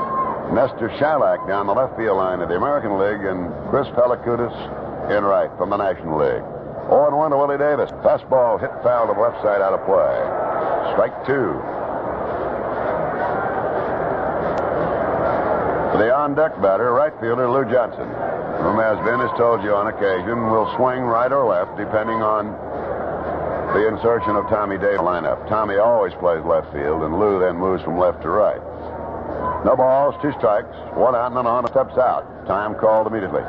Nestor Shalak down the left field line of the American League, and Chris Pellicudis in right from the National League. 0-1 to Willie Davis. Fastball hit foul to the left side out of play. Strike 2. The on-deck batter, right fielder Lou Johnson, whom has been, as told you on occasion, will swing right or left depending on the insertion of Tommy Day in the lineup. Tommy always plays left field, and Lou then moves from left to right. No balls, 2 strikes, 1 out, none on, steps out. Time called immediately.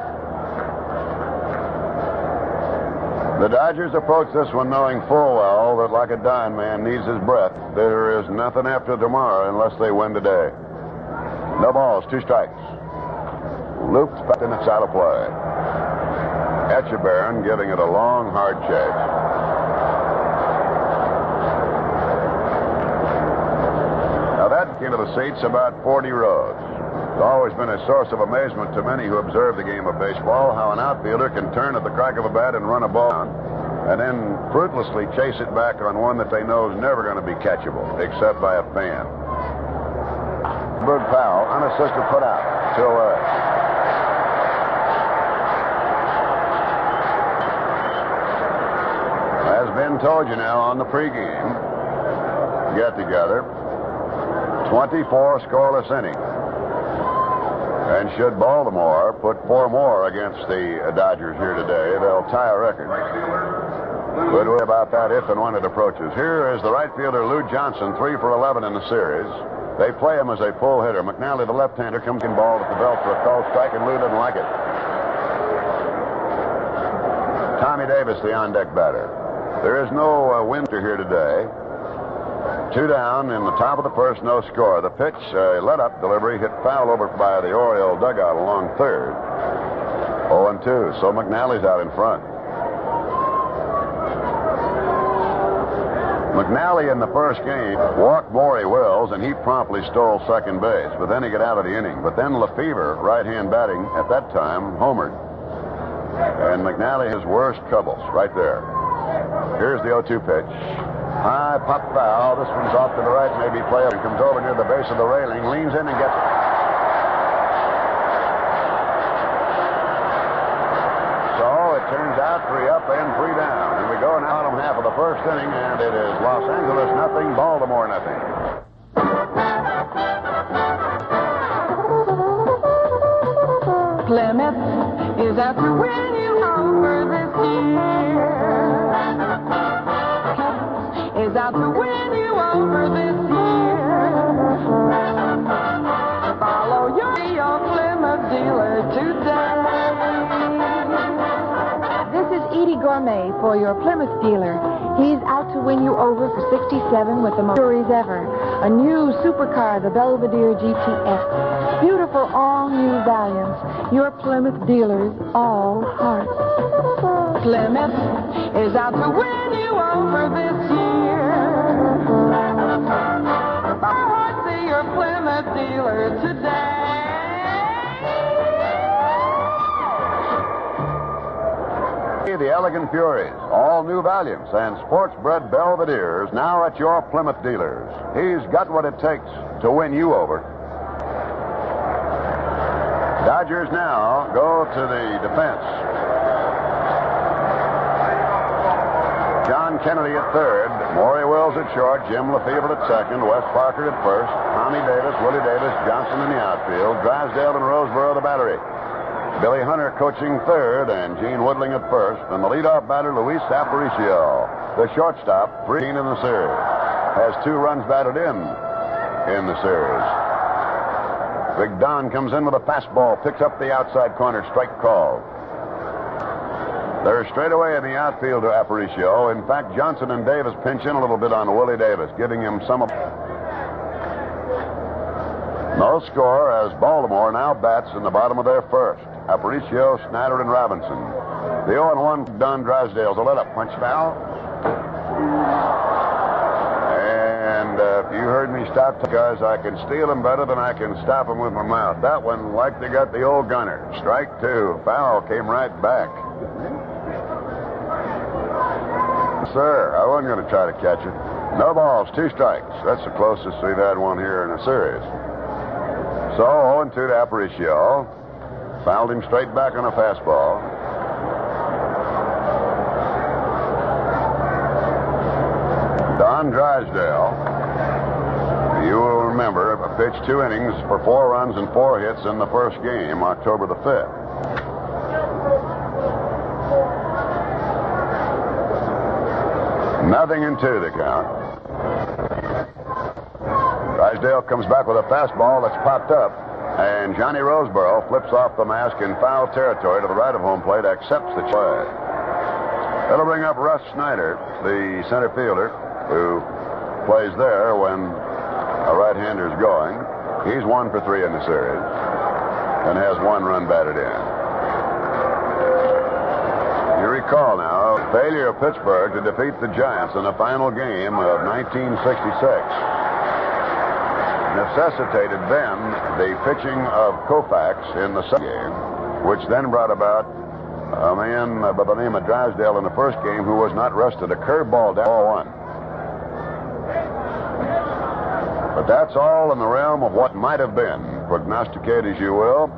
The Dodgers approach this one knowing full well that, like a dying man needs his breath, there is nothing after tomorrow unless they win today. No balls, 2 strikes. Looped back and it's out of play. Echeverria giving it a long, hard chase. Now that into the seats about 40 rows. It's always been a source of amazement to many who observe the game of baseball how an outfielder can turn at the crack of a bat and run a ball down, and then fruitlessly chase it back on one that they know is never going to be catchable, except by a fan. Boog Powell, unassisted, put out. 2 away. As been told you now on the pregame get-together, 24 scoreless innings. And should Baltimore put 4 more against the Dodgers here today, they'll tie a record. Good way about that if and when it approaches. Here is the right fielder, Lou Johnson, 3 for 11 in the series. They play him as a pull hitter. McNally, the left-hander, comes in ball at the belt for a called strike, and Lou doesn't like it. Tommy Davis, the on-deck batter. There is no winter here today. 2 down in the top of the first, no score. The pitch, let-up delivery, hit foul over by the Oriole dugout along third. 0-2, so McNally's out in front. McNally in the first game walked Maury Wills, and he promptly stole second base. But then he got out of the inning. But then Lefevre, right-hand batting at that time, homered. And McNally his worst troubles right there. Here's the 0-2 pitch. High pop foul. This one's off to the right, maybe play up, and comes over near the base of the railing, leans in and gets it. So it turns out 3 up and 3 down. And we go now bottom half of the first inning, and it is Los Angeles nothing, Baltimore nothing. Plymouth is out to win you over this year. Is out to win you over this year. Follow your Plymouth dealer today. This is Edie Gourmet for your Plymouth dealer. He's out to win you over for 67 with the most stories ever. A new supercar, the Belvedere GTX. Beautiful all-new Valiants. Your Plymouth dealers, all hearts. Plymouth is out to win you over this year. Our hearts are your Plymouth dealer today. The Elegant Furies, all new Valiants and sports-bred Belvederes now at your Plymouth dealers. He's got what it takes to win you over. Dodgers now go to the defense. John Kennedy at third, Maury Wills at short, Jim Lefevre at second, Wes Parker at first, Tommy Davis, Willie Davis, Johnson in the outfield, Drysdale and Roseboro the battery. Billy Hunter coaching third, and Gene Woodling at first, and the leadoff batter, Luis Aparicio. The shortstop, 13 in the series, has 2 runs batted in the series. Big Don comes in with a fastball, picks up the outside corner, strike call. They're straight away in the outfield to Aparicio. In fact, Johnson and Davis pinch in a little bit on Willie Davis, giving him some of... No score as Baltimore now bats in the bottom of their first. Aparicio, Snyder, and Robinson. The 0-1 Don Drysdale's a let-up punch foul. And if you heard me stop, guys, I can steal them better than I can stop them with my mouth. That one, like they got the old gunner. Strike 2. Foul came right back. Sir, I wasn't going to try to catch it. No balls, 2 strikes. That's the closest we've had one here in a series. So 0-2 to Aparicio. Fouled him straight back on a fastball. Don Drysdale, you will remember, pitched 2 innings for 4 runs and 4 hits in the first game, October the 5th. Nothing in 2 the count. Drysdale comes back with a fastball that's popped up. And Johnny Roseboro flips off the mask in foul territory to the right of home plate, accepts the play. That'll bring up Russ Snyder, the center fielder, who plays there when a right-hander's going. He's 1 for 3 in the series and has 1 run batted in. You recall now, failure of Pittsburgh to defeat the Giants in the final game of 1966. Necessitated then the pitching of Koufax in the second game, which then brought about a man by the name of Drysdale in the first game who was not rested. A curveball down, ball 1. But that's all in the realm of what might have been. Prognosticate as you will.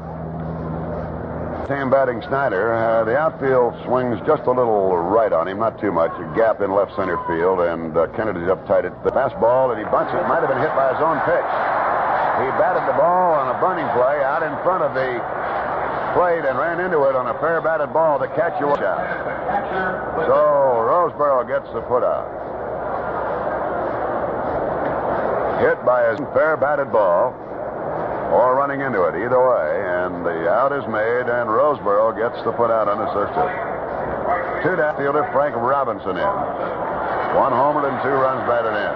Team batting Snyder, the outfield swings just a little right on him, not too much. A gap in left center field, and Kennedy's up tight at the fastball, and he bunts it. Might have been hit by his own pitch. He batted the ball on a bunting play out in front of the plate and ran into it on a fair batted ball. The catcher was out. So Roseboro gets the put out. Hit by a fair batted ball or running into it, either way, and the out is made, and Roseboro gets the put out unassisted. Two down fielder Frank Robinson in. One homered and 2 runs batted in.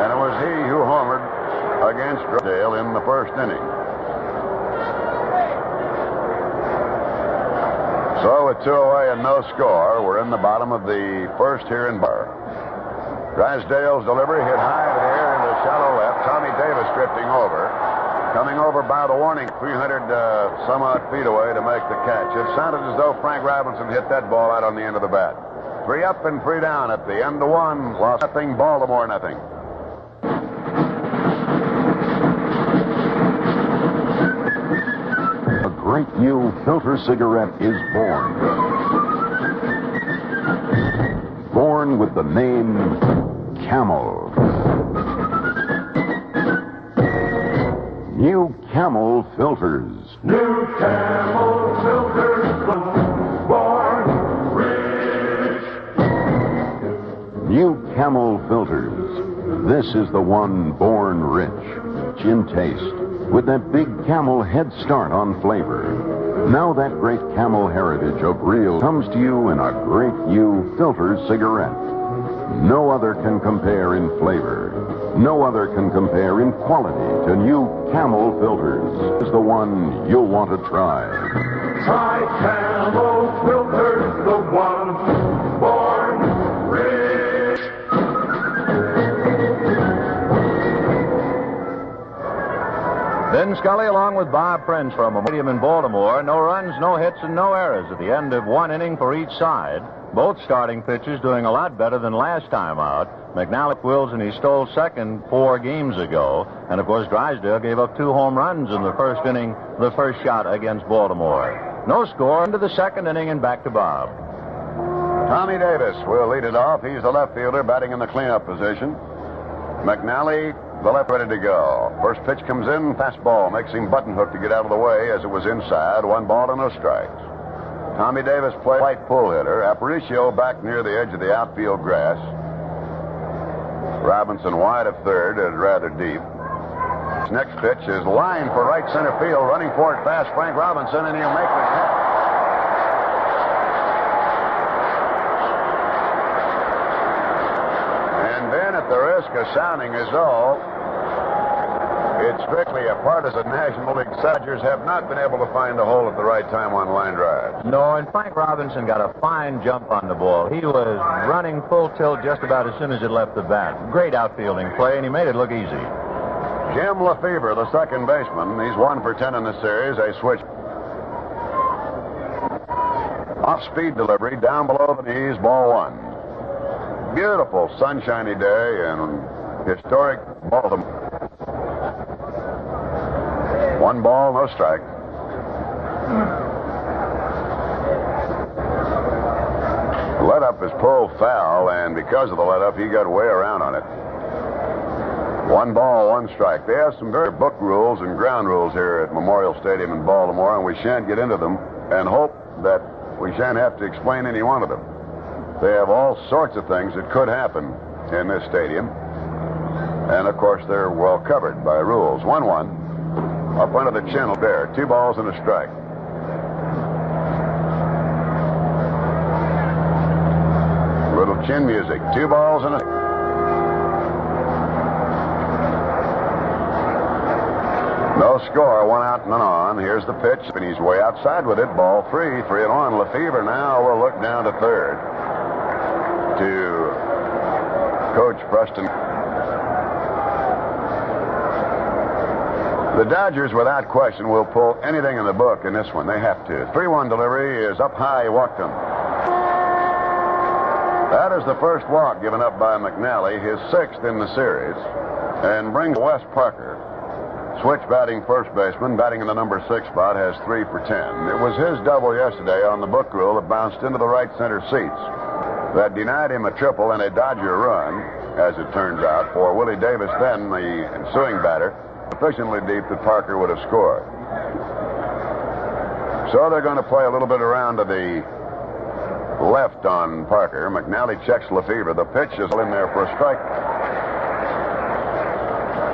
And it was he who homered against Dale in the first inning. So with 2 away and no score, we're in the bottom of the first here in Bar. Drysdale's delivery hit high in the air into shallow left. Tommy Davis drifting over. Coming over by the warning, 300 some odd feet away to make the catch. It sounded as though Frank Robinson hit that ball out on the end of the bat. 3 up and 3 down at the end of 1. Lost nothing, Baltimore nothing. A great new filter cigarette is born. Born with the name Camel. New Camel filters. New Camel filters, born rich. New Camel filters. This is the one born rich in taste, with that big Camel head start on flavor. Now that great Camel heritage of real comes to you in a great new filter cigarette. No other can compare in flavor. No other can compare in quality to new Camel filters. It's the one you'll want to try. Try Camel filters, the one born rich. Vin Scully along with Bob Prince from a stadium in Baltimore. No runs, no hits, and no errors at the end of 1 inning for each side. Both starting pitchers doing a lot better than last time out. McNally Wills, and he stole second 4 games ago. And, of course, Drysdale gave up 2 home runs in the first inning, the first shot against Baltimore. No score into the second inning and back to Bob. Tommy Davis will lead it off. He's the left fielder batting in the cleanup position. McNally, the left, ready to go. First pitch comes in, fastball, makes him button hook to get out of the way as it was inside. 1 ball and no strikes. Tommy Davis played light pull hitter. Aparicio back near the edge of the outfield grass. Robinson wide of third and rather deep. His next pitch is line for right center field. Running for it fast, Frank Robinson, and he'll make the catch. And then at the risk of sounding as though it's strictly a partisan National League, Dodgers have not been able to find a hole at the right time on line drives. No, and Frank Robinson got a fine jump on the ball. He was running full tilt just about as soon as it left the bat. Great outfielding play, and he made it look easy. Jim Lefevre, the second baseman, he's 1 for 10 in the series. They switch. Off-speed delivery, down below the knees, ball 1. Beautiful sunshiny day in historic Baltimore. 1 ball, no strike. The let-up is pulled foul, and because of the let-up, he got way around on it. 1 ball, 1 strike. They have some very book rules and ground rules here at Memorial Stadium in Baltimore, and we shan't get into them and hope that we shan't have to explain any one of them. They have all sorts of things that could happen in this stadium, and of course they're well covered by rules. 1-1. Up under the chin there. 2 balls and a strike. Little chin music. 2 balls and a... No score. 1 out and none on. Here's the pitch, and he's way outside with it. Ball 3. 3-1. Lefevre now will look down to third to Coach Preston. The Dodgers, without question, will pull anything in the book in this one. They have to. 3-1 delivery is up high. He walked him. That is the first walk given up by McNally, his 6th in the series, and brings Wes Parker. Switch batting first baseman, batting in the number 6 spot, has 3 for 10. It was his double yesterday on the book rule that bounced into the right center seats. That denied him a triple and a Dodger run, as it turns out, for Willie Davis, then the ensuing batter. sufficiently deep that Parker would have scored. So they're going to play a little bit around to the left on Parker. McNally checks Lefevre. The pitch is in there for a strike.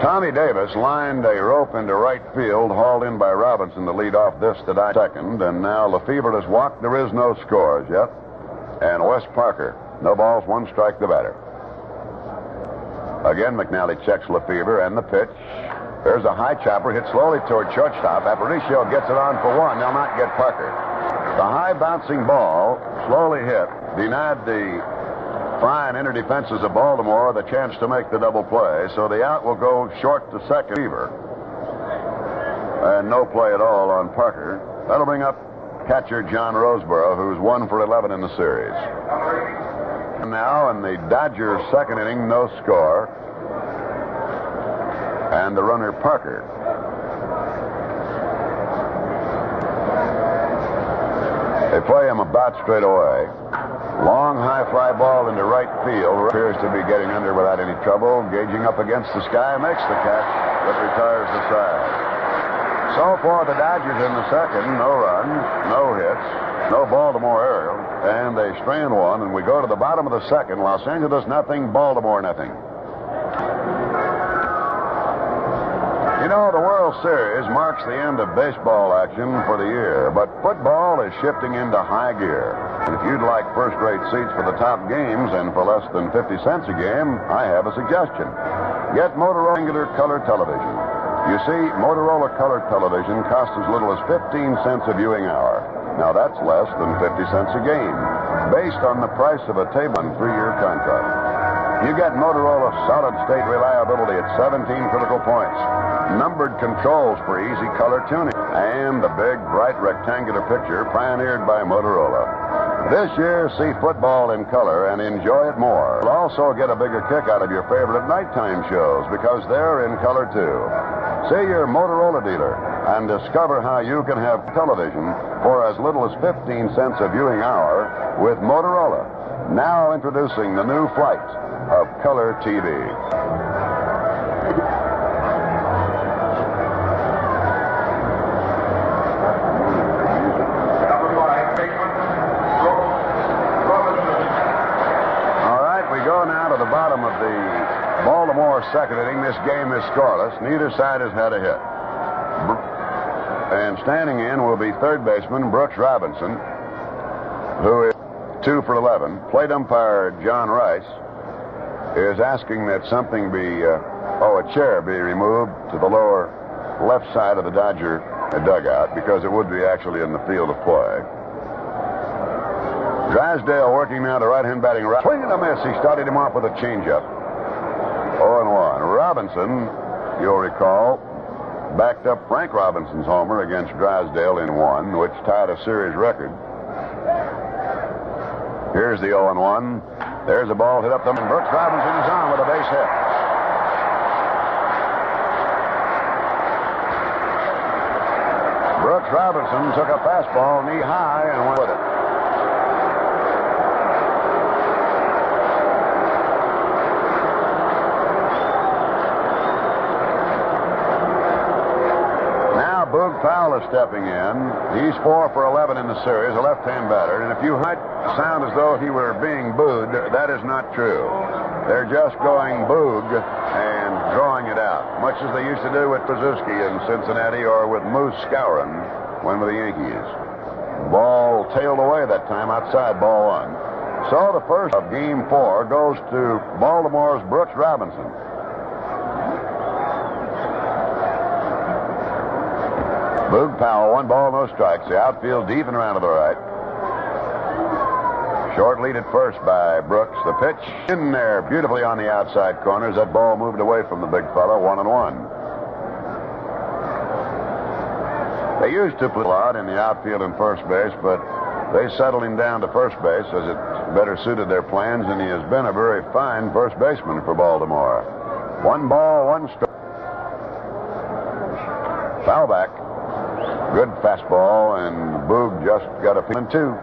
Tommy Davis lined a rope into right field, hauled in by Robinson to lead off this to die second, and now Lefevre has walked. There is no scores yet. And Wes Parker, no balls, one strike, the batter. Again, McNally checks Lefevre, and the pitch. There's a high chopper hit slowly toward shortstop. Aparicio gets it on for one. They'll not get Parker. The high bouncing ball, slowly hit, denied the fine inner defenses of Baltimore the chance to make the double play, so the out will go short to second. Fever. And no play at all on Parker. That'll bring up catcher John Roseboro, who's 1 for 11 in the series. And now in the Dodgers' second inning, no score. And the runner Parker. They play him about straight away. Long high fly ball into right field. Appears to be getting under without any trouble. Gauging up against the sky, makes the catch, but retires the side. So far, the Dodgers in the second, no runs, no hits, no Baltimore aerial, and they strand one, and we go to the bottom of the second. Los Angeles nothing, Baltimore nothing. You know, the World Series marks the end of baseball action for the year, but football is shifting into high gear. And if you'd like first-rate seats for the top games and for less than 50 cents a game, I have a suggestion. Get Motorola Angular Color Television. You see, Motorola Color Television costs as little as 15 cents a viewing hour. Now, that's less than 50 cents a game, based on the price of a table and 3-year contract. You get Motorola solid-state reliability at 17 critical points, numbered controls for easy color tuning, and the big, bright rectangular picture pioneered by Motorola. This year, see football in color and enjoy it more. You'll also get a bigger kick out of your favorite nighttime shows because they're in color, too. See your Motorola dealer and discover how you can have television for as little as 15 cents a viewing hour with Motorola. Now introducing the new flight of color TV. Bottom of the Baltimore second inning. This game is scoreless. Neither side has had a hit. And standing in will be third baseman Brooks Robinson, who is 2 for 11. Plate umpire John Rice is asking that something be, a chair be removed to the lower left side of the Dodger dugout because it would be actually in the field of play. Drysdale working now the right-hand batting right. Swing and a miss. He started him off with a changeup. 0-1. Robinson, you'll recall, backed up Frank Robinson's homer against Drysdale in 1, which tied a series record. Here's the 0-1. There's a ball hit up the and Brooks Robinson is on with a base hit. Brooks Robinson took a fastball knee high and went with it. Boog Powell is stepping in. He's 4 for 11 in the series, a left-hand batter. And if you might sound as though he were being booed, that is not true. They're just going boog and drawing it out, much as they used to do with Pazuski in Cincinnati or with Moose Skowron when with the Yankees. Ball tailed away that time outside ball 1. So the first of Game 4 goes to Baltimore's Brooks Robinson. Boog Powell, 1 ball, no strikes. The outfield deep and around to the right. Short lead at first by Brooks. The pitch in there beautifully on the outside corners. That ball moved away from the big fella, 1-1. They used to play a lot in the outfield and first base, but they settled him down to first base as it better suited their plans, and he has been a very fine first baseman for Baltimore. 1 ball, 1 strike. Foul back. Good fastball, and Boog just got a feeling, 2.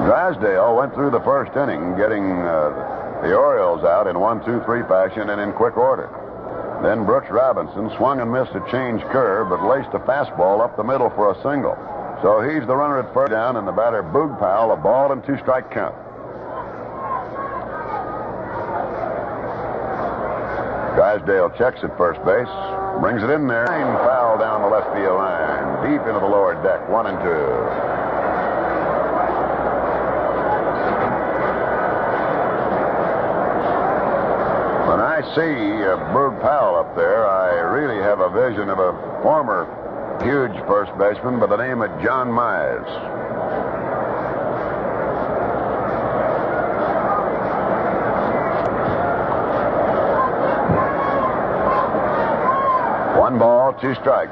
Drysdale went through the first inning, getting the Orioles out in 1-2-3 fashion and in quick order. Then Brooks Robinson swung and missed a change curve, but laced a fastball up the middle for a single. So he's the runner at first down, and the batter, Boog Powell, a ball and 2-strike count. Drysdale checks at first base, brings it in there, and foul down the left field line, deep into the lower deck, 1-2. When I see Boog Powell up there, I really have a vision of a former huge first baseman by the name of John Mize. One ball, 2 strikes.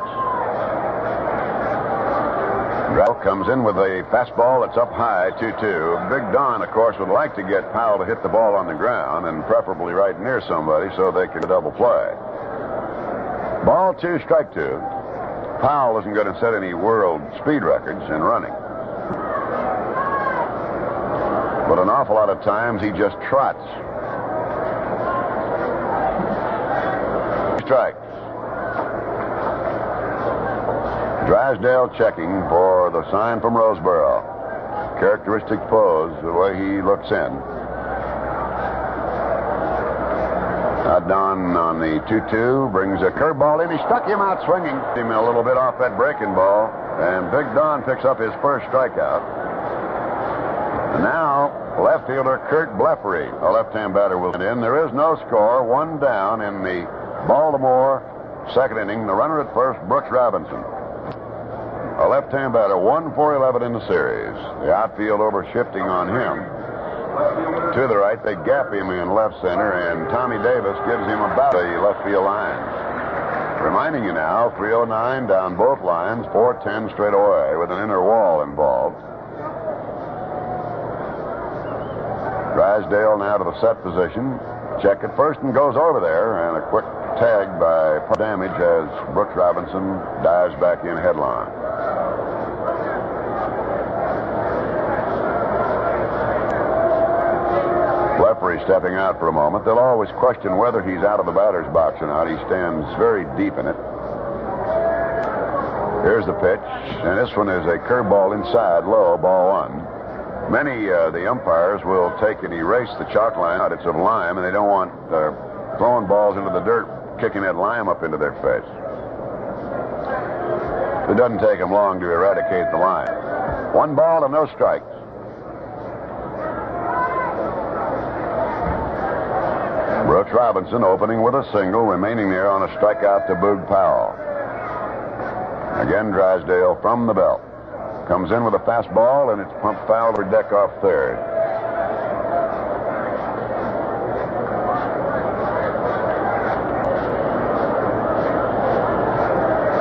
Ralph comes in with a fastball that's up high, 2-2. Big Don, of course, would like to get Powell to hit the ball on the ground, and preferably right near somebody so they can double play. Ball 2, strike 2. Powell isn't going to set any world speed records in running. But an awful lot of times he just trots. Strike. Drysdale checking for the sign from Roseboro. Characteristic pose, the way he looks in. Don on the 2-2 brings a curveball in. He stuck him out swinging. Him a little bit off that breaking ball. And Big Don picks up his first strikeout. And now, left fielder Kurt Blefary, a left-hand batter, will get in. There is no score. 1 down in the Baltimore second inning. The runner at first, Brooks Robinson. A left-hand batter, 1 for 11 in the series. The outfield over shifting on him. To the right, they gap him in left center, and Tommy Davis gives him about the left field line. Reminding you now, 309 down both lines, 410 straight away with an inner wall involved. Drysdale now to the set position. Check at first and goes over there, and a quick tag by damage as Brooks Robinson dives back in headlong. Blefary stepping out for a moment. They'll always question whether he's out of the batter's box or not. He stands very deep in it. Here's the pitch, and this one is a curveball inside, low, ball 1. Many the umpires will take and erase the chalk line out. It's of lime, and they don't want throwing balls into the dirt, kicking that lime up into their face. It doesn't take them long to eradicate the lime. 1 ball and no strikes. Brooks Robinson opening with a single, remaining there on a strikeout to Boog Powell. Again, Drysdale from the belt. Comes in with a fastball, and it's pumped foul over deck off third.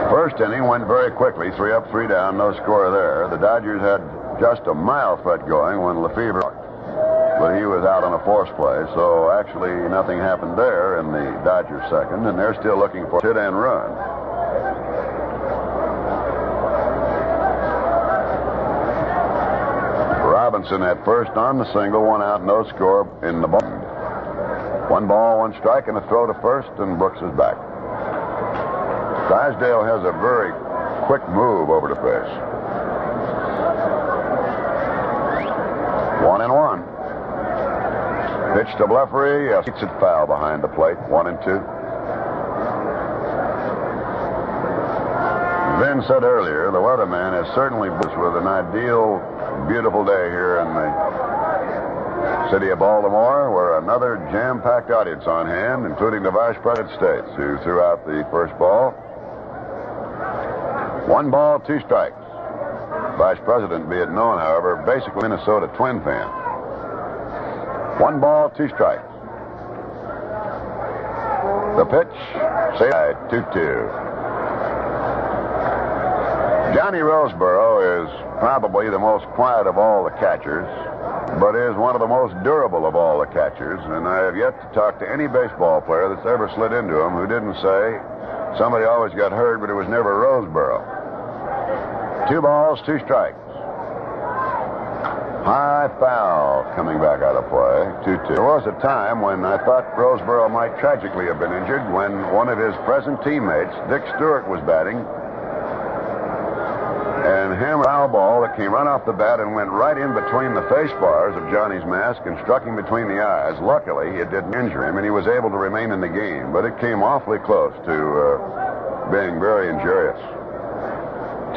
First inning went very quickly. 3 up, 3 down, no score there. The Dodgers had just a mile foot going when Lefebvre, but he was out on a force play, so actually nothing happened there in the Dodgers second, and they're still looking for a hit and run. Robinson at first on the single, 1 out, no score in the ball. 1 ball, 1 strike, and a throw to first, and Brooks is back. Drysdale has a very quick move over to base. 1-1. Pitch to Blefary, hits it foul behind the plate, 1-2. Vin said earlier, the weatherman has certainly blessed with an ideal, beautiful day here in the city of Baltimore, where another jam-packed audience on hand, including the Vice President of States, who threw out the first ball. 1 ball, 2 strikes. Vice President, be it known, however, basically Minnesota Twin fan. 1 ball, 2 strikes. The pitch, say 2-2. Johnny Roseboro is probably the most quiet of all the catchers, but is one of the most durable of all the catchers, and I have yet to talk to any baseball player that's ever slid into him who didn't say somebody always got hurt, but it was never Roseboro. 2 balls, 2 strikes. High foul coming back out of play, 2-2. There was a time when I thought Roseboro might tragically have been injured when one of his present teammates, Dick Stewart, was batting. And hammered a foul ball that came right off the bat and went right in between the face bars of Johnny's mask and struck him between the eyes. Luckily, it didn't injure him, and he was able to remain in the game. But it came awfully close to being very injurious.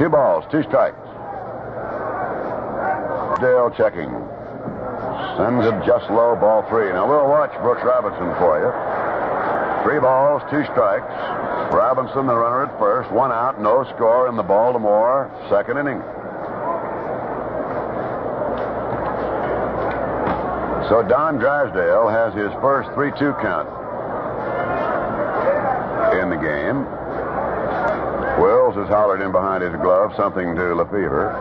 2 balls, 2 strikes. Dale checking. Sends it just low, ball 3. Now we'll watch Brooks Robinson for you. 3 balls, 2 strikes. Robinson, the runner at first. 1 out, no score in the Baltimore second inning. So Don Drysdale has his first 3-2 count in the game. Wills has hollered in behind his glove, something to Lefevre.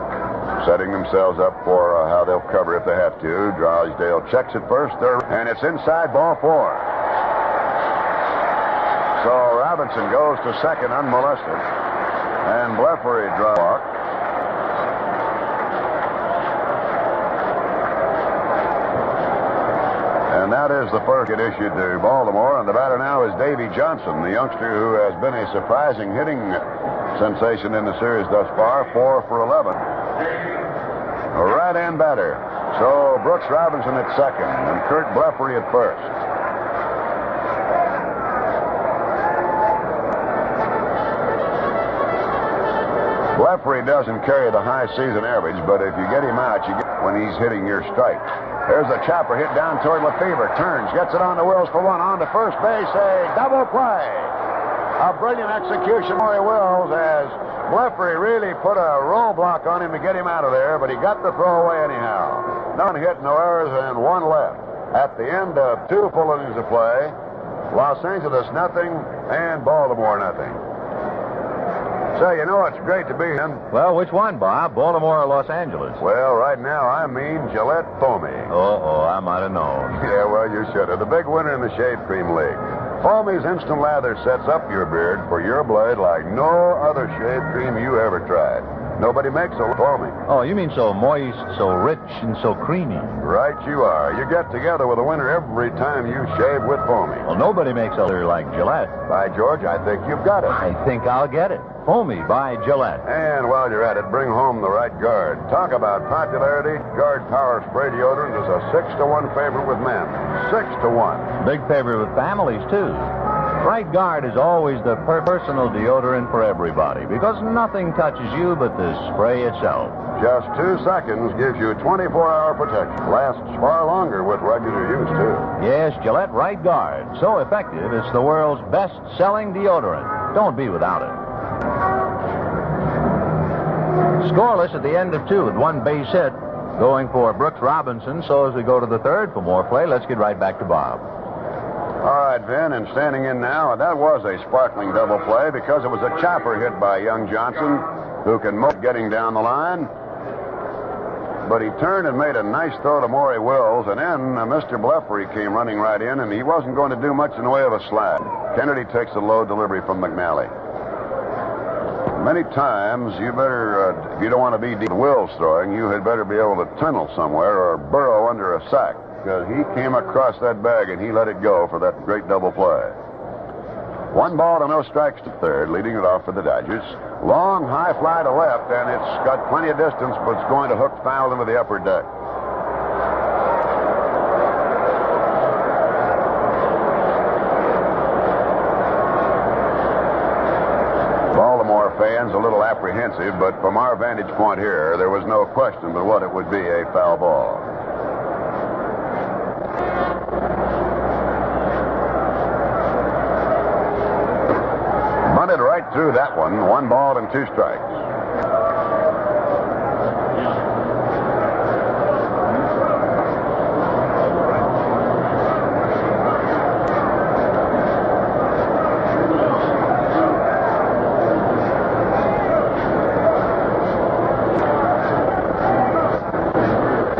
Setting themselves up for how they'll cover if they have to. Drysdale checks it first, and it's inside, ball 4. So Robinson goes to second unmolested, and Blefary draws walk. And that is the first hit issued to Baltimore, and the batter now is Davy Johnson, the youngster who has been a surprising hitting sensation in the series thus far, 4 for 11. A right-hand batter. So Brooks Robinson at second, and Kurt Blefary at first. Blefary doesn't carry the high season average, but if you get him out, you get when he's hitting your strike. There's a chopper hit down toward Lefevre. Turns, gets it on to Wills for 1. On to first base, a double play. A brilliant execution, Maury Wills, as Blefary really put a roadblock on him to get him out of there, but he got the throw away anyhow. None hit, no errors, and 1 left. At the end of 2 full innings of play, Los Angeles nothing and Baltimore nothing. Say, you know it's great to be in. Well, which one, Bob? Baltimore or Los Angeles? Well, right now I mean Gillette Foamy. I might have known. Yeah, well, you should have. The big winner in the Shave Cream League. Foamy's instant lather sets up your beard for your blade like no other shave cream you ever tried. Nobody makes a Foamy. Oh, you mean so moist, so rich, and so creamy. Right you are. You get together with a winner every time you shave with Foamy. Well, nobody makes a leather like Gillette. By George, I think you've got it. I think I'll get it. Foamy by Gillette. And while you're at it, bring home the right guard. Talk about popularity. Guard Power Spray Deodorant is a 6-to-1 favorite with men. 6-to-1. Big favorite with families, too. Right Guard is always the personal deodorant for everybody because nothing touches you but the spray itself. Just 2 seconds gives you 24-hour protection. Lasts far longer with regular use, too. Yes, Gillette Right Guard. So effective, it's the world's best-selling deodorant. Don't be without it. Scoreless at the end of 2 with 1 base hit. Going for Brooks Robinson. So as we go to the third for more play, let's get right back to Bob. All right, Vin, and standing in now, that was a sparkling double play because it was a chopper hit by young Johnson, who can mow getting down the line. But he turned and made a nice throw to Maury Wills, and then Mr. Blefary came running right in, and he wasn't going to do much in the way of a slide. Kennedy takes a low delivery from McNally. Many times, you better, if you don't want to be deep Wills throwing, you had better be able to tunnel somewhere or burrow under a sack. Because he came across that bag and he let it go for that great double play. 1 ball to no strikes to third, leading it off for the Dodgers. Long high fly to left, and it's got plenty of distance, but it's going to hook foul into the upper deck. Baltimore fans a little apprehensive, but from our vantage point here, there was no question but what it would be a foul ball. Bunted right through that one. 1 ball and 2 strikes.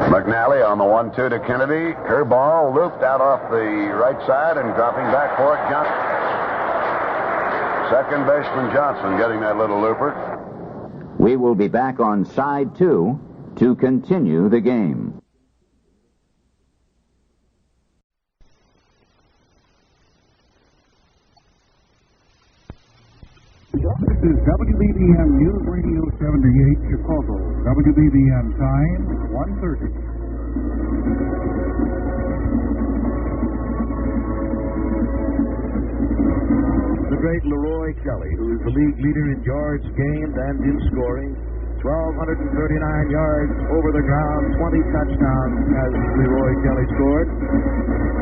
McNally on the 1-2 to Kennedy. Curveball looped out off the right side and dropping back for it, Johnson. Second baseman Johnson getting that little looper. We will be back on side 2 to continue the game. This is WBBM News Radio 78 Chicago. WBBM time 1:30. The great Leroy Kelly, who is the league leader in yards gained and in scoring. 1,239 yards over the ground, 20 touchdowns has Leroy Kelly scored.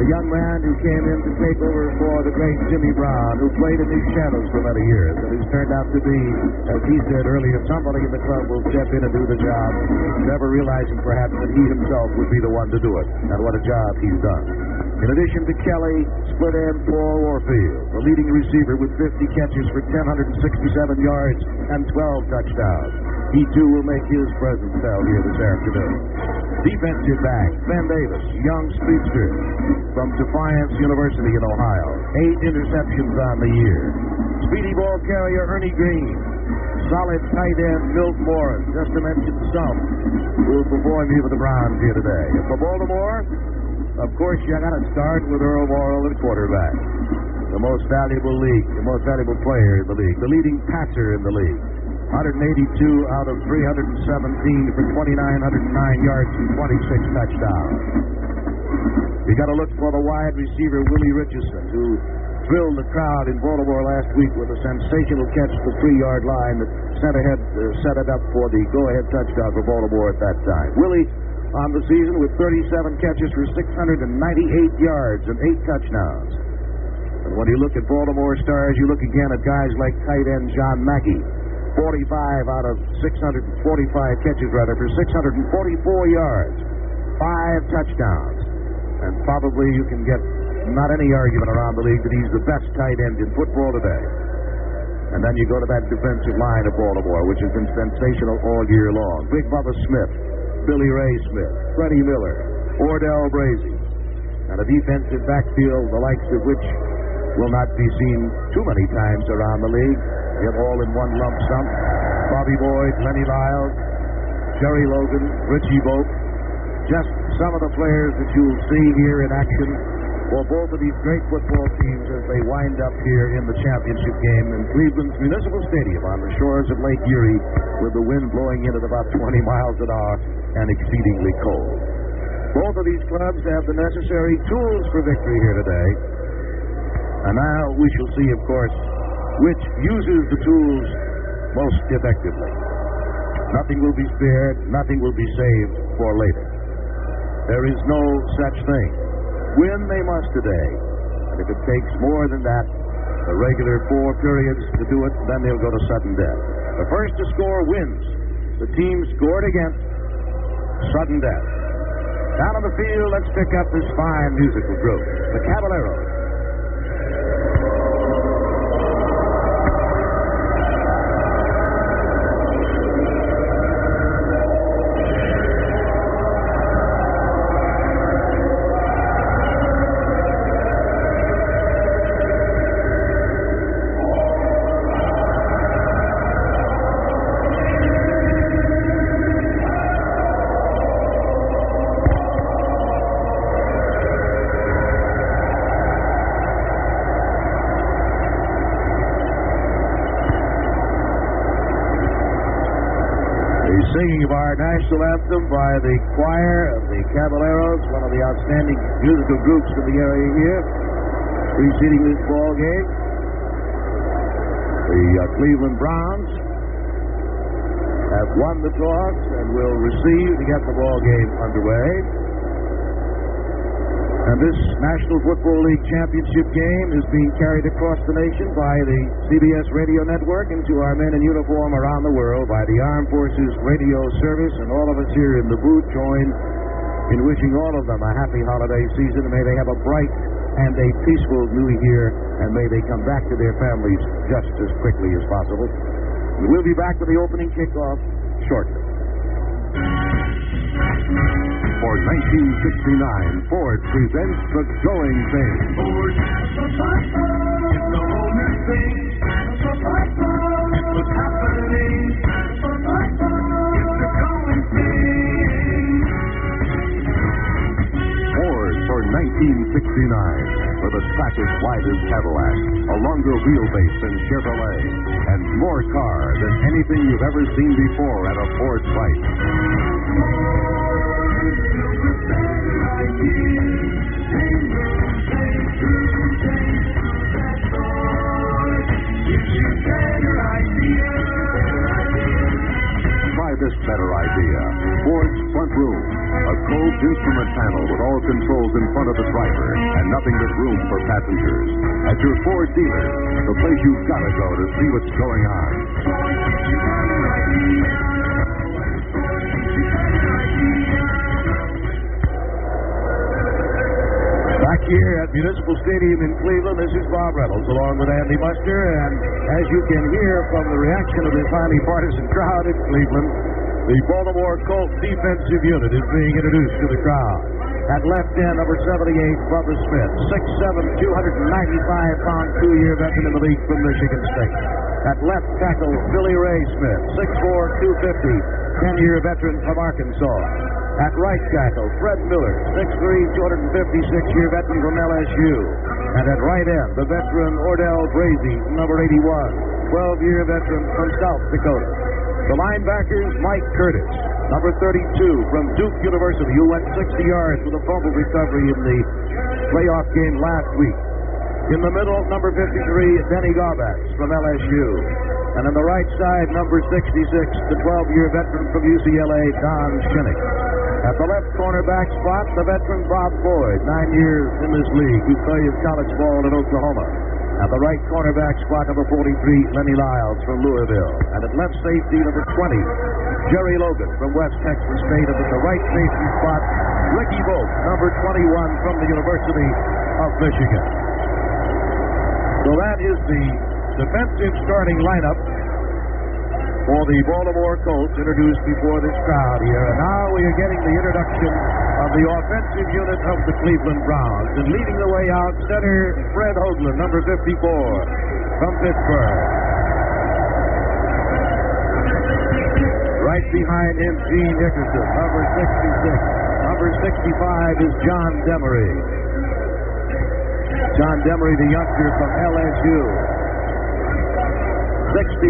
The young man who came in to take over for the great Jimmy Brown, who played in his shadows for many years, and who's turned out to be, as he said earlier, somebody in the club will step in and do the job, never realizing perhaps that he himself would be the one to do it, and what a job he's done. In addition to Kelly, split end Paul Warfield, the leading receiver with 50 catches for 1,067 yards and 12 touchdowns. He, too, will make his presence felt here this afternoon. Defensive back, Ben Davis, young speedster from Defiance University in Ohio. 8 interceptions on the year. Speedy ball carrier, Ernie Green. Solid tight end, Milt Morris, just to mention some, who will perform here for the Browns here today. And for Baltimore, of course, you got to start with Earl Morrall at quarterback. The most valuable player in the league, the leading passer in the league. 182 out of 317 for 2,909 yards and 26 touchdowns. You got to look for the wide receiver, Willie Richardson, who thrilled the crowd in Baltimore last week with a sensational catch at the 3-yard line that set it up for the go-ahead touchdown for Baltimore at that time. Willie on the season with 37 catches for 698 yards and 8 touchdowns. And when you look at Baltimore stars, you look again at guys like tight end John Mackey. 45 out of 645 catches, for 644 yards, 5 touchdowns. And probably you can get not any argument around the league that he's the best tight end in football today. And then you go to that defensive line of Baltimore, which has been sensational all year long. Big Bubba Smith, Billy Ray Smith, Freddie Miller, Ordell Brazy. And a defensive backfield, the likes of which will not be seen too many times around the league. Get all in one lump sum. Bobby Boyd, Lenny Lyles, Jerry Logan, Richie Vogt. Just some of the players that you'll see here in action for both of these great football teams as they wind up here in the championship game in Cleveland's Municipal Stadium on the shores of Lake Erie, with the wind blowing in at about 20 miles an hour and exceedingly cold. Both of these clubs have the necessary tools for victory here today. And now we shall see, of course, which uses the tools most effectively. Nothing will be spared, nothing will be saved for later. There is no such thing. Win they must today. And if it takes more than that, the regular 4 periods to do it, then they'll go to sudden death. The first to score wins. The team scored against sudden death. Down on the field, let's pick up this fine musical group, the Caballeros. Singing of our national anthem by the choir of the Caballeros, one of the outstanding musical groups in the area here, preceding this ball game. The Cleveland Browns have won the toss and will receive to get the ball game underway. And this National Football League championship game is being carried across the nation by the CBS Radio Network and to our men in uniform around the world by the Armed Forces Radio Service, and all of us here in the booth join in wishing all of them a happy holiday season. May they have a bright and a peaceful new year, and may they come back to their families just as quickly as possible. We'll be back with the opening kickoff shortly. For 1969, Ford presents the Going Thing. Ford, it's the owner thing. It's what's happening. It's the going thing. for the track's widest Cadillac, a longer wheelbase than Chevrolet, and more car than anything you've ever seen before at a Ford price. Try this better idea. Ford's front room. A closed instrument panel with all controls in front of the driver and nothing but room for passengers. At your Ford dealer, the place you've got to go to see what's going on. Back here at Municipal Stadium in Cleveland, this is Bob Reynolds along with Andy Muster, and as you can hear from the reaction of this highly partisan crowd in Cleveland, the Baltimore Colts defensive unit is being introduced to the crowd. At left end, number 78, Bubba Smith, 6'7", 295-pound, two-year veteran in the league from Michigan State. At left tackle, Billy Ray Smith, 6'4", 250, 10-year veteran from Arkansas. At right tackle, Fred Miller, 6'3", 256-year veteran from LSU. And at right end, the veteran Ordell Brazy, number 81, 12-year veteran from South Dakota. The linebackers, Mike Curtis, number 32 from Duke University, who went 60 yards with a fumble recovery in the playoff game last week. In the middle, number 53, Denny Garbacks from LSU. And on the right side, number 66, the 12-year veteran from UCLA, Don Shinnick. At the left cornerback spot, the veteran Bob Boyd, 9 years in this league, who played college ball in Oklahoma. At the right cornerback spot, number 43, Lenny Lyles from Louisville. And at left safety, number 20, Jerry Logan from West Texas State. And at the right safety spot, Ricky Vogt, number 21 from the University of Michigan. So that is the defensive starting lineup for the Baltimore Colts introduced before this crowd here. And now we are getting the introduction of the offensive unit of the Cleveland Browns. And leading the way out, center Fred Hoagland, number 54 from Pittsburgh. Right behind him, Gene Hickerson, number 66. Number 65 is John Demery. John Demery, the youngster from LSU. 66,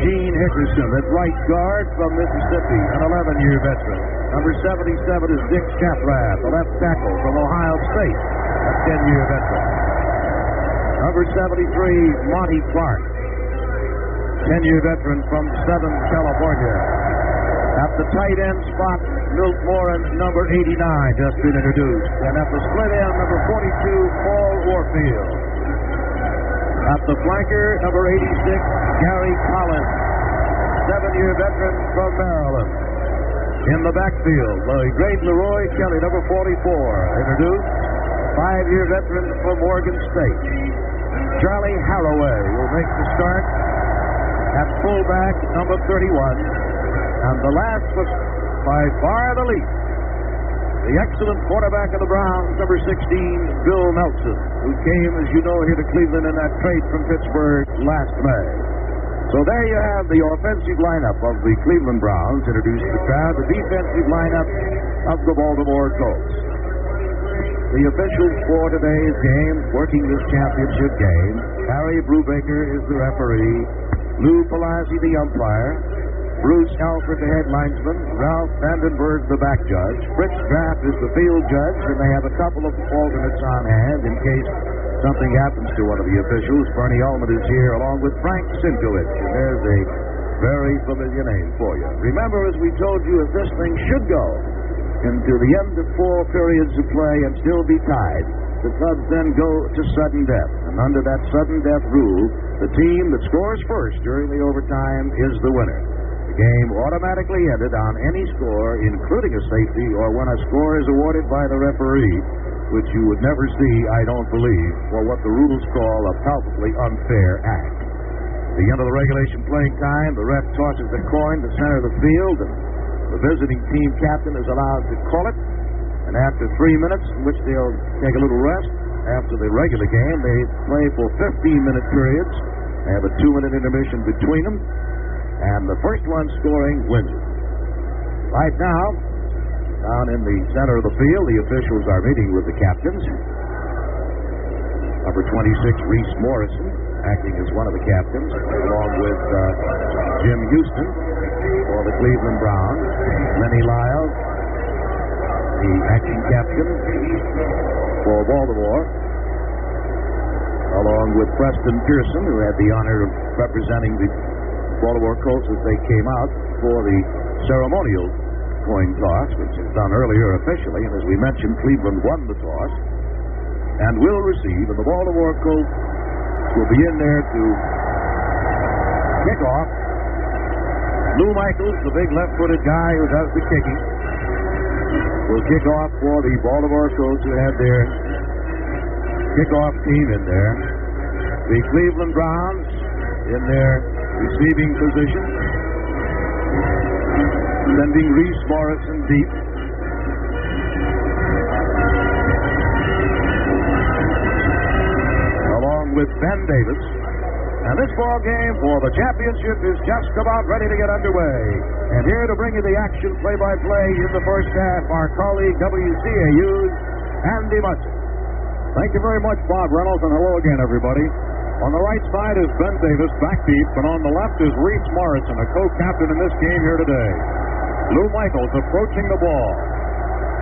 Gene Hickerson at right guard from Mississippi, an 11-year veteran. Number 77 is Dick Chaprath, the left tackle from Ohio State, a 10-year veteran. Number 73, Monty Clark, 10-year veteran from Southern California. At the tight end spot, Milt Moran, number 89, just been introduced. And at the split end, number 42, Paul Warfield. At the flanker, number 86, Gary Collins, 7-year veteran from Maryland. In the backfield, the great Leroy Kelly, number 44, introduced, 5-year veteran from Oregon State. Charlie Haraway will make the start at fullback, number 31. And the last was by far the least, the excellent quarterback of the Browns, number 16, Bill Nelson, who came, as you know, here to Cleveland in that trade from Pittsburgh last May. So there you have the offensive lineup of the Cleveland Browns introduced to the crowd, the defensive lineup of the Baltimore Colts. The officials for today's game, working this championship game, Harry Brubaker is the referee, Lou Palazzi the umpire, Bruce Alford, the head linesman, Ralph Vandenberg, the back judge, Fritz Draft is the field judge, and they have a couple of alternates on hand in case something happens to one of the officials. Bernie Ullman is here along with Frank Sinkowitz, and there's a very familiar name for you. Remember, as we told you, if this thing should go into the end of 4 periods of play and still be tied, the Cubs then go to sudden death. And under that sudden death rule, the team that scores first during the overtime is the winner. The game automatically ended on any score, including a safety, or when a score is awarded by the referee, which you would never see, I don't believe, for what the rules call a palpably unfair act. At the end of the regulation playing time, the ref tosses a coin to center the field, and the visiting team captain is allowed to call it. And after 3 minutes, in which they'll take a little rest, after the regular game, they play for 15-minute periods. They have a 2-minute intermission between them. And the first one scoring wins it. Right now, down in the center of the field, the officials are meeting with the captains. Number 26, Reese Morrison, acting as one of the captains, along with Jim Houston for the Cleveland Browns. Lenny Lyles, the acting captain for Baltimore, along with Preston Pearson, who had the honor of representing the Baltimore Colts as they came out for the ceremonial coin toss, which was done earlier officially. And as we mentioned, Cleveland won the toss and will receive, and the Baltimore Colts will be in there to kick off. Lou Michaels, the big left-footed guy who does the kicking, will kick off for the Baltimore Colts, who had their kickoff team in there. The Cleveland Browns in their receiving position, sending Reese Morrison deep. Along with Ben Davis. And this ball game for the championship is just about ready to get underway. And here to bring you the action play-by-play in the first half, our colleague WCAU's Andy Munson. Thank you very much, Bob Reynolds, and hello again, everybody. On the right side is Ben Davis, back deep, and on the left is Reese Morrison, a co-captain in this game here today. Lou Michaels approaching the ball.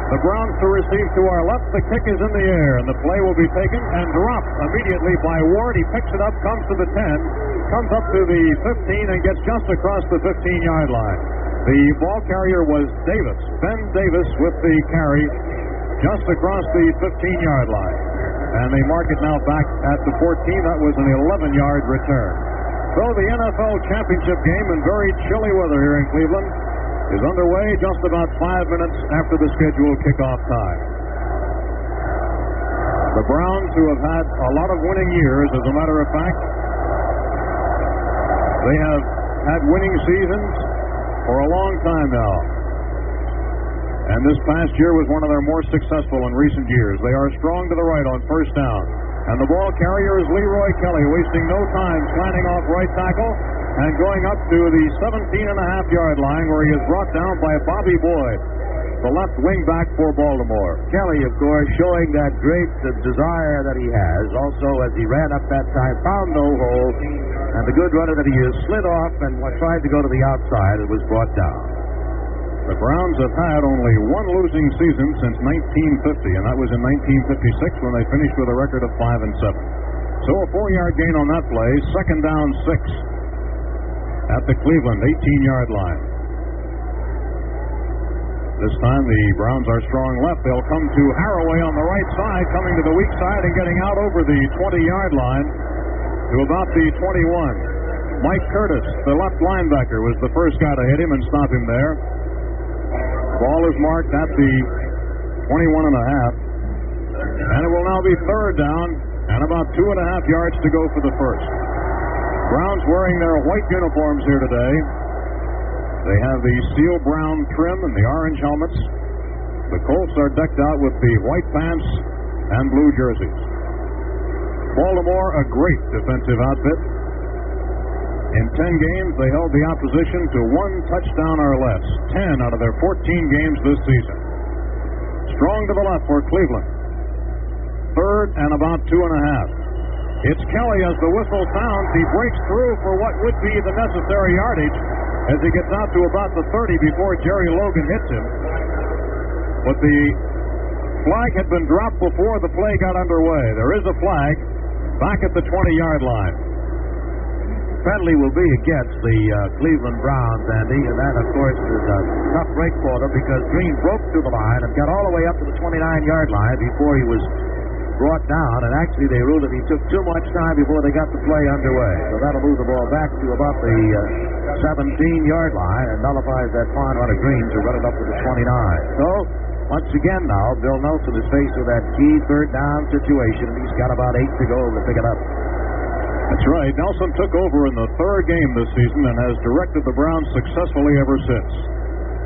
The Browns to receive to our left. The kick is in the air, and the play will be taken and dropped immediately by Ward. He picks it up, comes to the 10, comes up to the 15, and gets just across the 15-yard line. The ball carrier was Davis, Ben Davis, with the carry just across the 15-yard line. And they mark it now back at the 14. That was an 11-yard return. So the NFL championship game in very chilly weather here in Cleveland is underway just about 5 minutes after the scheduled kickoff time. The Browns, who have had a lot of winning years, as a matter of fact, they have had winning seasons for a long time now. And this past year was one of their more successful in recent years. They are strong to the right on first down. And the ball carrier is Leroy Kelly, wasting no time, slanting off right tackle and going up to the 17.5-yard line, where he is brought down by Bobby Boyd, the left wing back for Baltimore. Kelly, of course, showing that great desire that he has. Also, as he ran up that time, found no hole, and the good runner that he is slid off and tried to go to the outside. It was brought down. The Browns have had only one losing season since 1950, and that was in 1956 when they finished with a record of 5-7. So a 4-yard gain on that play. Second down, 6 at the Cleveland 18-yard line. This time the Browns are strong left. They'll come to Haraway on the right side, coming to the weak side and getting out over the 20-yard line to about the 21. Mike Curtis, the left linebacker, was the first guy to hit him and stop him there. Ball is marked at the 21.5, and it will now be third down and about 2.5 yards to go for the first. Browns wearing their white uniforms here today. They have the seal brown trim and the orange helmets. The Colts are decked out with the white pants and blue jerseys. Baltimore, a great defensive outfit. In 10 games, they held the opposition to 1 touchdown or less. 10 out of their 14 games this season. Strong to the left for Cleveland. Third and about 2.5. It's Kelly as the whistle sounds. He breaks through for what would be the necessary yardage as he gets out to about the 30 before Jerry Logan hits him. But the flag had been dropped before the play got underway. There is a flag back at the 20-yard line. Penalty will be against the Cleveland Browns, Andy, and that, of course, is a tough break for them because Green broke through the line and got all the way up to the 29-yard line before he was brought down, and actually they ruled that he took too much time before they got the play underway. So that'll move the ball back to about the 17-yard line and nullifies that fine run of Green to run it up to the 29. So, once again now, Bill Nelson is faced with that key third down situation, and he's got about 8 to go to pick it up. That's right. Nelson took over in the third game this season and has directed the Browns successfully ever since.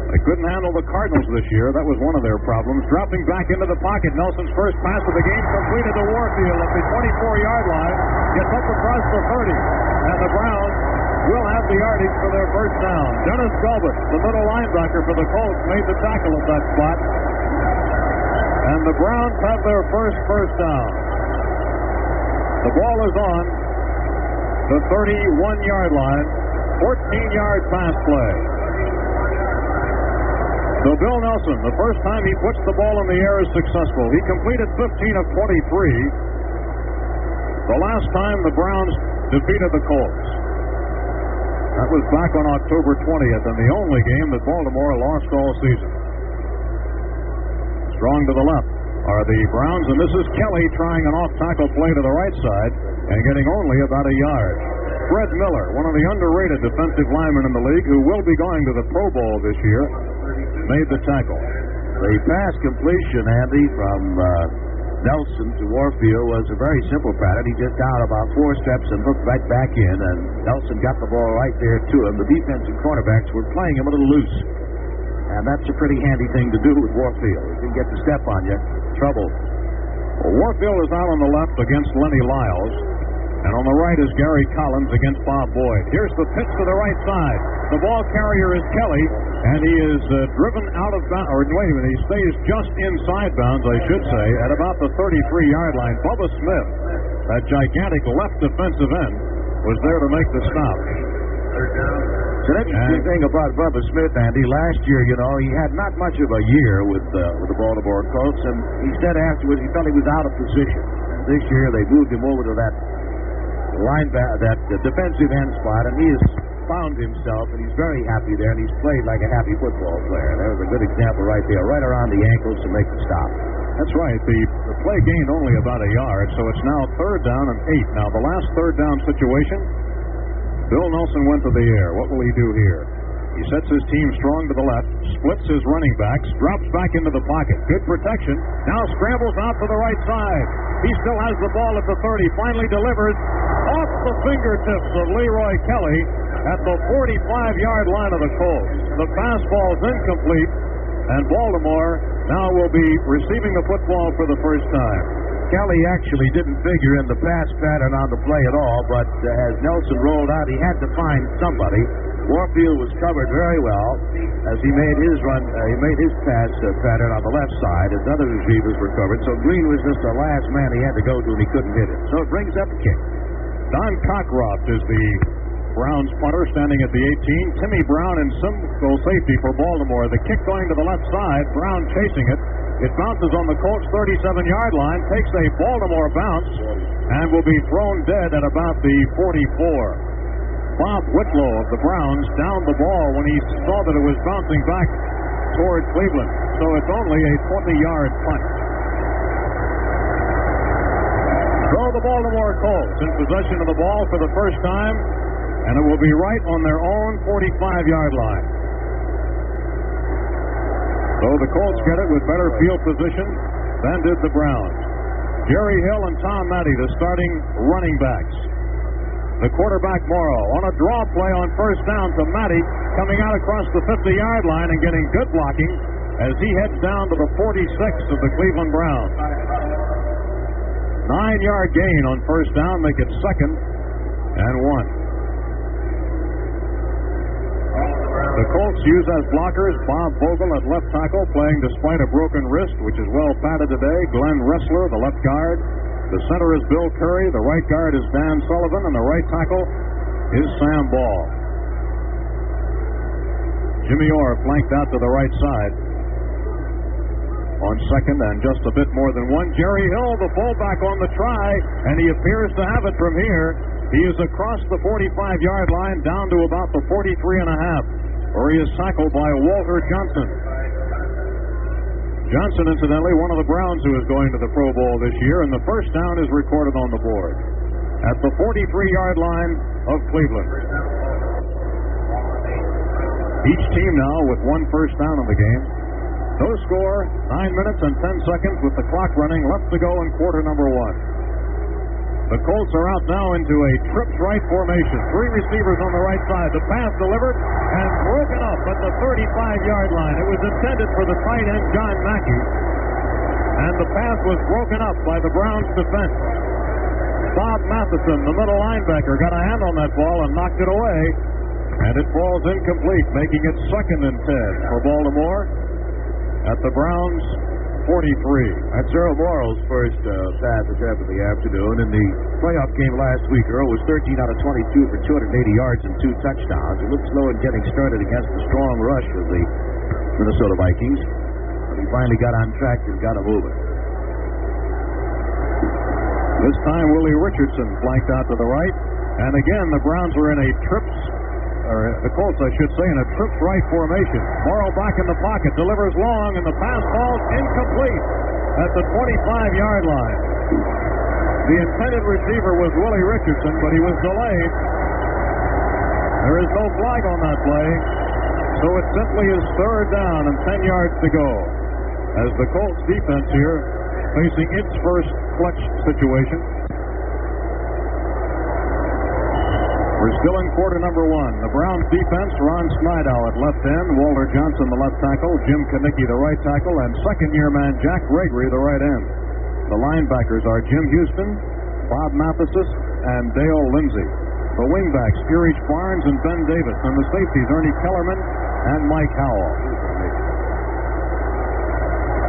They couldn't handle the Cardinals this year. That was one of their problems. Dropping back into the pocket, Nelson's first pass of the game completed to Warfield at the 24-yard line. Gets up across the 30. And the Browns will have the yardage for their first down. Dennis Gulbert, the middle linebacker for the Colts, made the tackle at that spot. And the Browns have their first down. The ball is on the 31-yard line. 14-yard pass play. So Bill Nelson, the first time he puts the ball in the air, is successful. He completed 15 of 23. The last time the Browns defeated the Colts. That was back on October 20th, and the only game that Baltimore lost all season. Strong to the left are the Browns, and this is Kelly trying an off-tackle play to the right side and getting only about a yard. Fred Miller, one of the underrated defensive linemen in the league, who will be going to the Pro Bowl this year, made the tackle. The pass completion, Andy, from Nelson to Warfield was a very simple pattern. He just got about 4 steps and hooked right back in, and Nelson got the ball right there to him. The defensive cornerbacks were playing him a little loose, and that's a pretty handy thing to do with Warfield. If he can get the step on you, trouble. Well, Warfield is out on the left against Lenny Lyles, and on the right is Gary Collins against Bob Boyd. Here's the pitch to the right side. The ball carrier is Kelly, and he is driven out of bounds, or wait a minute, he stays just inside bounds, I should say, at about the 33-yard line. Bubba Smith, that gigantic left defensive end, was there to make the stop. It's an interesting thing about Bubba Smith, Andy. Last year, you know, he had not much of a year with the Baltimore Colts, and he said afterwards he felt he was out of position. This year they moved him over to that defensive end spot, and he has found himself, and he's very happy there, and he's played like a happy football player. There was a good example right there, right around the ankles to make the stop. That's right. The play gained only about a yard, so it's now 3rd down and 8. Now, the last 3rd down situation, Bill Nelson went to the air. What will he do here? He sets his team strong to the left, splits his running backs, drops back into the pocket. Good protection. Now scrambles out to the right side. He still has the ball at the 30. Finally delivers off the fingertips of Leroy Kelly at the 45-yard line of the Colts. The fastball is incomplete, and Baltimore now will be receiving the football for the first time. Kelly actually didn't figure in the pass pattern on the play at all, but as Nelson rolled out, he had to find somebody. Warfield was covered very well as he made his run. He made his pass pattern on the left side as other receivers were covered. So Green was just the last man he had to go to, and he couldn't hit it. So it brings up a kick. Don Cockroft is the Browns punter standing at the 18. Timmy Brown in single safety for Baltimore. The kick going to the left side. Brown chasing it. It bounces on the Colts' 37-yard line, takes a Baltimore bounce, and will be thrown dead at about the 44. Bob Whitlow of the Browns downed the ball when he saw that it was bouncing back toward Cleveland. So it's only a 20-yard punt. So the Baltimore Colts in possession of the ball for the first time, and it will be right on their own 45-yard line. So the Colts get it with better field position than did the Browns. Jerry Hill and Tom Matty, the starting running backs. The quarterback Morrow on a draw play on first down to Matty, coming out across the 50-yard line and getting good blocking as he heads down to the 46 of the Cleveland Browns. 9-yard gain on first down, make it 2nd and 1. The Colts use as blockers Bob Vogel at left tackle, playing despite a broken wrist, which is well padded today. Glenn Ressler, the left guard. The center is Bill Curry. The right guard is Dan Sullivan, and the right tackle is Sam Ball. Jimmy Orr flanked out to the right side on second and just a bit more than one. Jerry Hill, the fullback, on the try, and he appears to have it from here. He is across the 45-yard line down to about the 43.5, where he is tackled by Walter Johnson. Johnson, incidentally, one of the Browns who is going to the Pro Bowl this year, and the first down is recorded on the board at the 43-yard line of Cleveland. Each team now with one first down in the game. No score, 9 minutes and 10 seconds with the clock running, left to go in quarter number 1. The Colts are out now into a trips right formation. 3 receivers on the right side. The pass delivered and broken up at the 35-yard line. It was intended for the tight end, John Mackey. And the pass was broken up by the Browns defense. Bob Matheson, the middle linebacker, got a hand on that ball and knocked it away. And it falls incomplete, making it 2nd and 10 for Baltimore at the Browns' 43. That's Earl Morrow's first pass attempt of the afternoon. In the playoff game last week, Earl was 13 out of 22 for 280 yards and 2 touchdowns. It looked slow in getting started against the strong rush of the Minnesota Vikings. But he finally got on track and got him moving. This time, Willie Richardson flanked out to the right. And again, the Browns were in a the Colts, I should say, in a trips right formation. Morrow back in the pocket, delivers long, and the pass falls incomplete at the 25-yard line. The intended receiver was Willie Richardson, but he was delayed. There is no flag on that play, so it simply is third down and 10 yards to go. As the Colts defense here facing its first clutch situation. We're still in quarter number 1. The Browns defense, Ron Snydow at left end, Walter Johnson the left tackle, Jim Kanicki the right tackle, and second-year man Jack Gregory the right end. The linebackers are Jim Houston, Bob Mathesis, and Dale Lindsey. The wingbacks, Erich Barnes and Ben Davis, and the safeties, Ernie Kellerman and Mike Howell.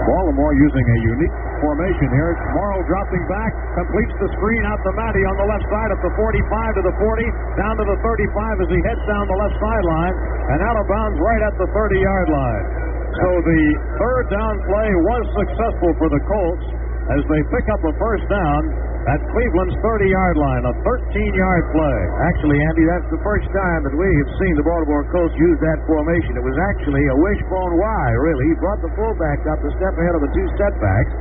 Baltimore using a unique formation here. Morrow dropping back, completes the screen out to Matty on the left side at the 45 to the 40, down to the 35 as he heads down the left sideline, and out of bounds right at the 30-yard line. So the third down play was successful for the Colts as they pick up a first down at Cleveland's 30-yard line, a 13-yard play. Actually, Andy, that's the first time that we have seen the Baltimore Colts use that formation. It was actually a wishbone Y, really. He brought the fullback up a step ahead of the 2 setbacks,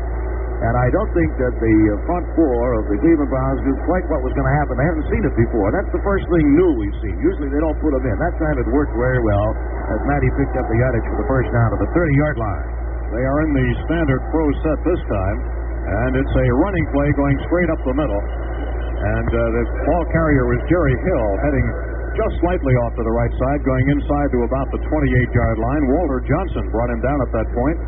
and I don't think that the front four of the Cleveland Browns knew quite what was going to happen. They haven't seen it before. That's the first thing new we've seen. Usually they don't put them in. That time it worked very well as Matty picked up the yardage for the first down at the 30-yard line. They are in the standard pro set this time, and it's a running play going straight up the middle. And the ball carrier was Jerry Hill, heading just slightly off to the right side, going inside to about the 28-yard line. Walter Johnson brought him down at that point.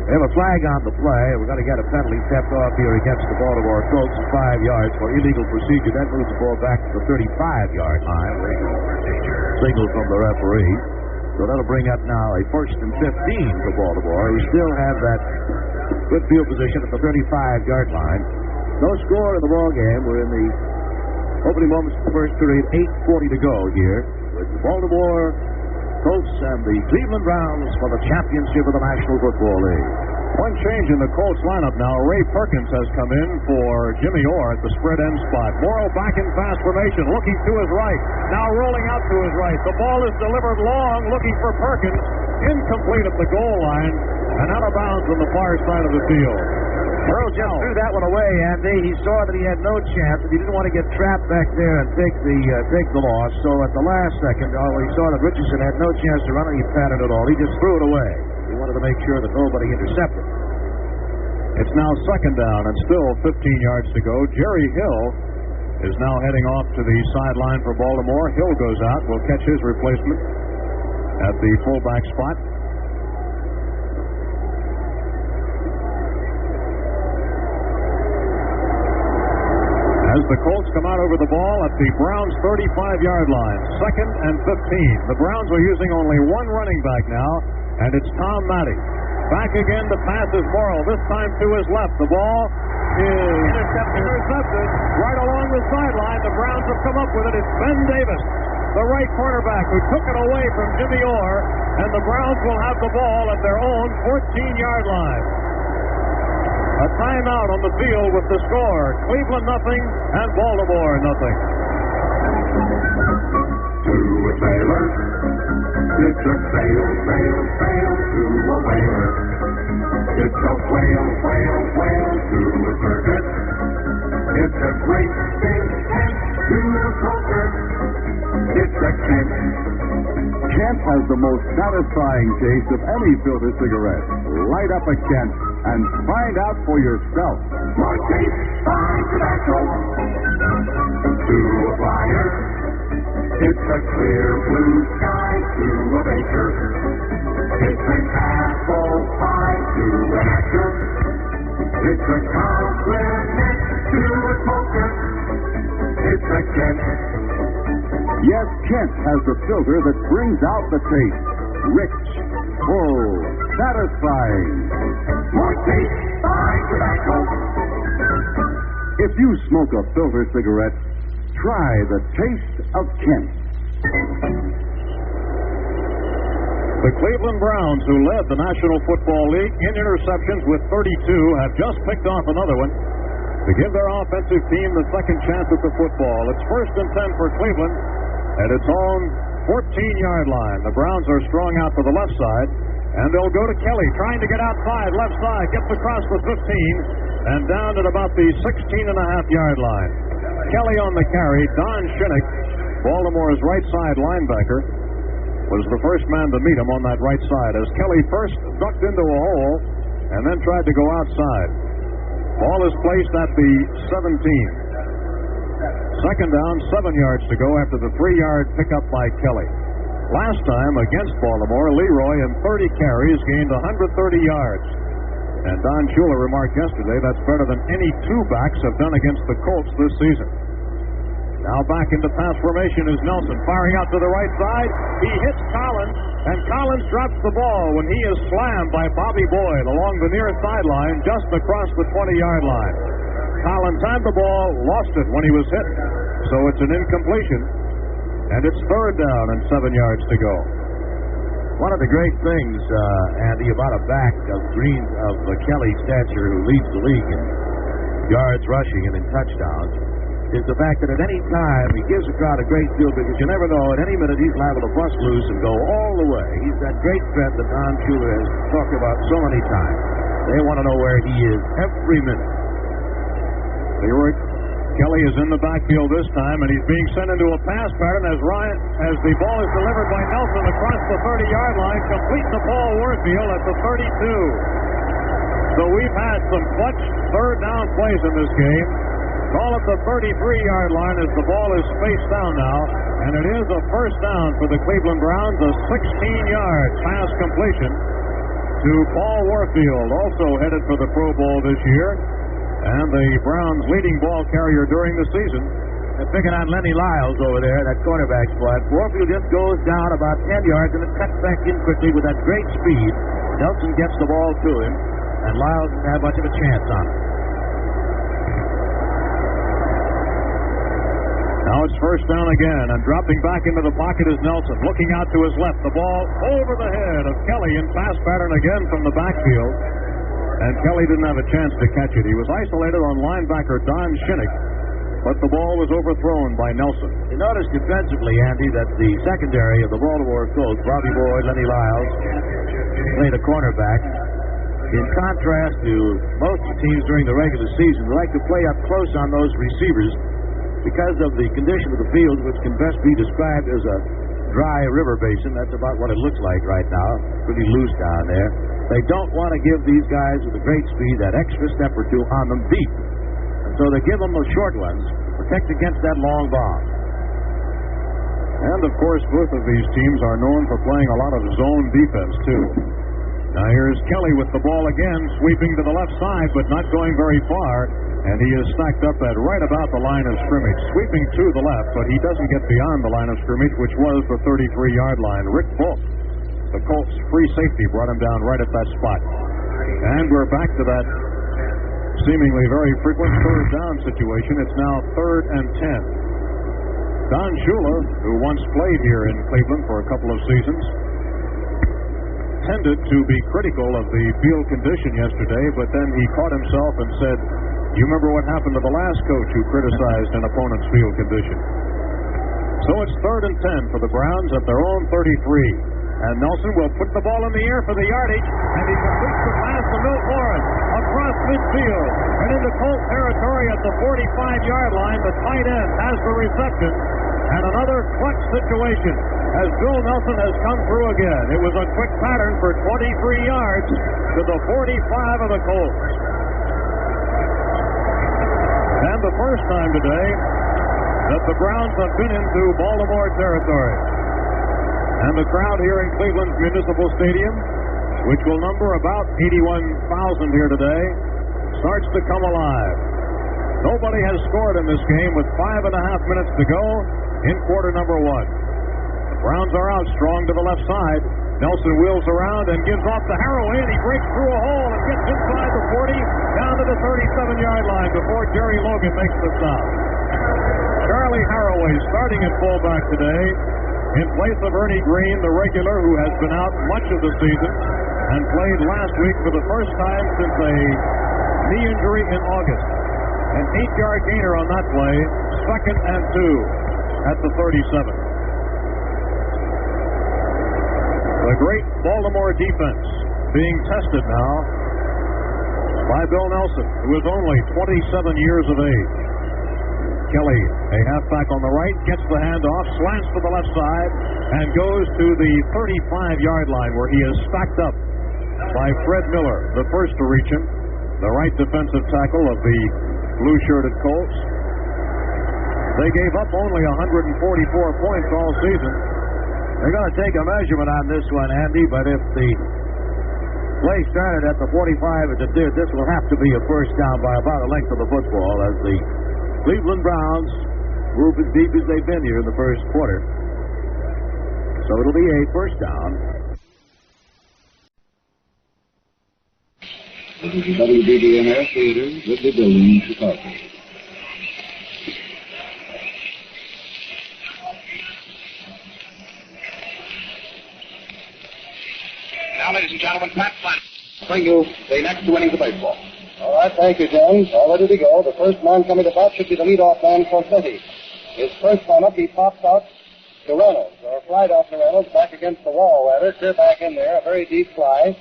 They have a flag on the play. We're going to get a penalty stepped off here against the Baltimore Colts at 5 yards for illegal procedure. That moves the ball back to the 35-yard line. Signal from the referee. So that'll bring up now a 1st and 15 for Baltimore, who still have that good field position at the 35-yard line. No score in the ball game. We're in the opening moments of the first period. 8:40 to go here with the Baltimore Colts and the Cleveland Browns for the championship of the National Football League. One change in the Colts lineup now. Ray Perkins has come in for Jimmy Orr at the spread end spot. Morrow back in fast formation, looking to his right. Now rolling out to his right. The ball is delivered long, looking for Perkins. Incomplete at the goal line and out of bounds on the far side of the field. Earl just threw that one away, Andy. He saw that he had no chance, and he didn't want to get trapped back there and take the loss. So at the last second, he saw that Richardson had no chance to run, and he patted it all. He just threw it away. He wanted to make sure that nobody intercepted. It's now second down and still 15 yards to go. Jerry Hill is now heading off to the sideline for Baltimore. Hill goes out. Will catch his replacement at the fullback spot. As the Colts come out over the ball at the Browns' 35-yard line, 2nd and 15. The Browns are using only one running back now, and it's Tom Matty. Back again, the pass is Morrow, this time to his left. The ball is intercepted right along the sideline. The Browns have come up with it. It's Ben Davis, the right cornerback, who took it away from Jimmy Orr, and the Browns will have the ball at their own 14-yard line. A timeout on the field with the score. Cleveland nothing and Baltimore nothing. To a sailor, it's a sail, sail, sail to a whaler. It's a whale, whale, whale to a circus. It's a great big tent to a croaker. It's a Kent. Kent has the most satisfying taste of any filter cigarette. Light up a Kent and find out for yourself. More taste by tobacco to a flyer. It's a clear blue sky to a baker. It's an apple pie to an actor. It's a compliment to a smoker. It's a Kent. Yes, Kent has the filter that brings out the taste. rich, full, satisfying. More taste by tobacco. If you smoke a filter cigarette, try the taste of Kent. The Cleveland Browns, who led the National Football League in interceptions with 32, have just picked off another one to give their offensive team the second chance at the football. It's 1st and 10 for Cleveland at its own 14-yard line. The Browns are strung out to the left side, and they'll go to Kelly, trying to get outside, left side, gets across the 15, and down at about the 16.5-yard line. Kelly on the carry. Don Shinnick, Baltimore's right side linebacker, was the first man to meet him on that right side as Kelly first ducked into a hole and then tried to go outside. Ball is placed at the 17. Second down, 7 yards to go after the 3-yard pickup by Kelly. Last time against Baltimore, Leroy in 30 carries gained 130 yards. And Don Shula remarked yesterday that's better than any two backs have done against the Colts this season. Now back into pass formation is Nelson, firing out to the right side. He hits Collins, and Collins drops the ball when he is slammed by Bobby Boyd along the near sideline just across the 20-yard line. Collins had the ball, lost it when he was hit, so it's an incompletion, and it's third down and 7 yards to go. One of the great things, Andy, about a back of Kelly stature who leads the league in yards rushing and in touchdowns is the fact that at any time he gives the crowd a great deal because you never know, at any minute he's liable to bust loose and go all the way. He's that great threat that Don Shula has talked about so many times. They want to know where he is every minute. Leroy Kelly is in the backfield this time, and he's being sent into a pass pattern as the ball is delivered by Nelson across the 30-yard line, complete to Paul Warfield at the 32. So we've had some clutch third down plays in this game. Call it the 33-yard line as the ball is spaced down now, and it is a first down for the Cleveland Browns, a 16-yard pass completion to Paul Warfield, also headed for the Pro Bowl this year, and the Browns' leading ball carrier during the season. They're picking on Lenny Lyles over there, that quarterback spot. Warfield just goes down about 10 yards and it cuts back in quickly with that great speed. Nelson gets the ball to him, and Lyles doesn't have much of a chance on it. Now it's first down again, and dropping back into the pocket is Nelson. Looking out to his left, the ball over the head of Kelly in pass pattern again from the backfield. And Kelly didn't have a chance to catch it. He was isolated on linebacker Don Shinnick, but the ball was overthrown by Nelson. You notice defensively, Andy, that the secondary of the Baltimore Colts, Bobby Boyd, Lenny Lyles, played a cornerback. In contrast to most teams during the regular season, they like to play up close on those receivers because of the condition of the field, which can best be described as a dry river basin. That's about what it looks like right now. Pretty loose down there. They don't want to give these guys with a great speed that extra step or two on them deep. And so they give them those short ones, protect against that long bomb. And, of course, both of these teams are known for playing a lot of zone defense, too. Now here's Kelly with the ball again, sweeping to the left side, but not going very far. And he is stacked up at right about the line of scrimmage, sweeping to the left, but he doesn't get beyond the line of scrimmage, which was the 33-yard line. Rick Volk, the Colts free safety, brought him down right at that spot. And we're back to that seemingly very frequent third down situation. It's now 3rd and 10. Don Shula, who once played here in Cleveland for a couple of seasons, tended to be critical of the field condition yesterday, but then he caught himself and said, "You remember what happened to the last coach who criticized an opponent's field condition." So it's 3rd and 10 for the Browns at their own 33. And Nelson will put the ball in the air for the yardage, and he completes the pass to Milt Morris across midfield and into Colt territory at the 45-yard line. The tight end has the reception, and another clutch situation as Bill Nelson has come through again. It was a quick pattern for 23 yards to the 45 of the Colts. And the first time today that the Browns have been into Baltimore territory. And the crowd here in Cleveland's Municipal Stadium, which will number about 81,000 here today, starts to come alive. Nobody has scored in this game with 5.5 minutes to go in quarter number 1. The Browns are out strong to the left side. Nelson wheels around and gives off to Haraway, and he breaks through a hole and gets inside the 40, down to the 37-yard line before Jerry Logan makes the stop. Charlie Haraway starting at fullback today in place of Ernie Green, the regular who has been out much of the season and played last week for the first time since a knee injury in August. An 8-yard gainer on that play, 2nd and 2 at the 37. The great Baltimore defense being tested now by Bill Nelson, who is only 27 years of age. Kelly, a halfback on the right, gets the handoff, slants to the left side, and goes to the 35-yard line where he is stacked up by Fred Miller, the first to reach him, the right defensive tackle of the blue-shirted Colts. They gave up only 144 points all season. They're going to take a measurement on this one, Andy, but if the play started at the 45 as it did, this will have to be a first down by about a length of the football as the Cleveland Browns move as deep as they've been here in the first quarter. So it'll be a first down. This is the WBBNR Theater, Ridley Building, Chicago. Now, ladies and gentlemen, Pat Flannery. Bring you the next two innings of baseball. All right, thank you, James. All ready to go. The first man coming to bat should be the leadoff man, Corsetti. His first time up, he pops out to Reynolds, or flied off to Reynolds, back against the wall, rather, clear back in there, a very deep fly,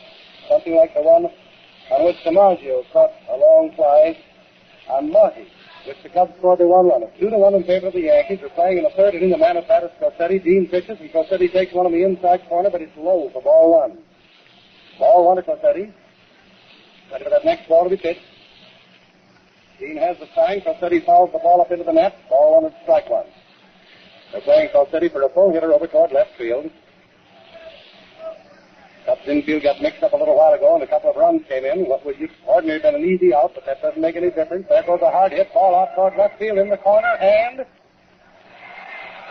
something like the one on which DiMaggio caught a long fly on Marty, which the Cubs scored their one run. It's 2-1 in favor of the Yankees. We're playing in the third inning. The man at bat is Corsetti. Dean pitches, and Corsetti takes one on the inside corner, but it's low for ball one. Ball one to Corsetti. Ready for that next ball to be pitched. Dean has the sign. Corsetti fouls the ball up into the net. Ball one is strike one. They're playing Corsetti for a full hitter over toward left field. Cubs infield got mixed up a little while ago, and a couple of runs came in. What would ordinarily been an easy out, but that doesn't make any difference. There goes a hard hit. Ball out toward left field in the corner, and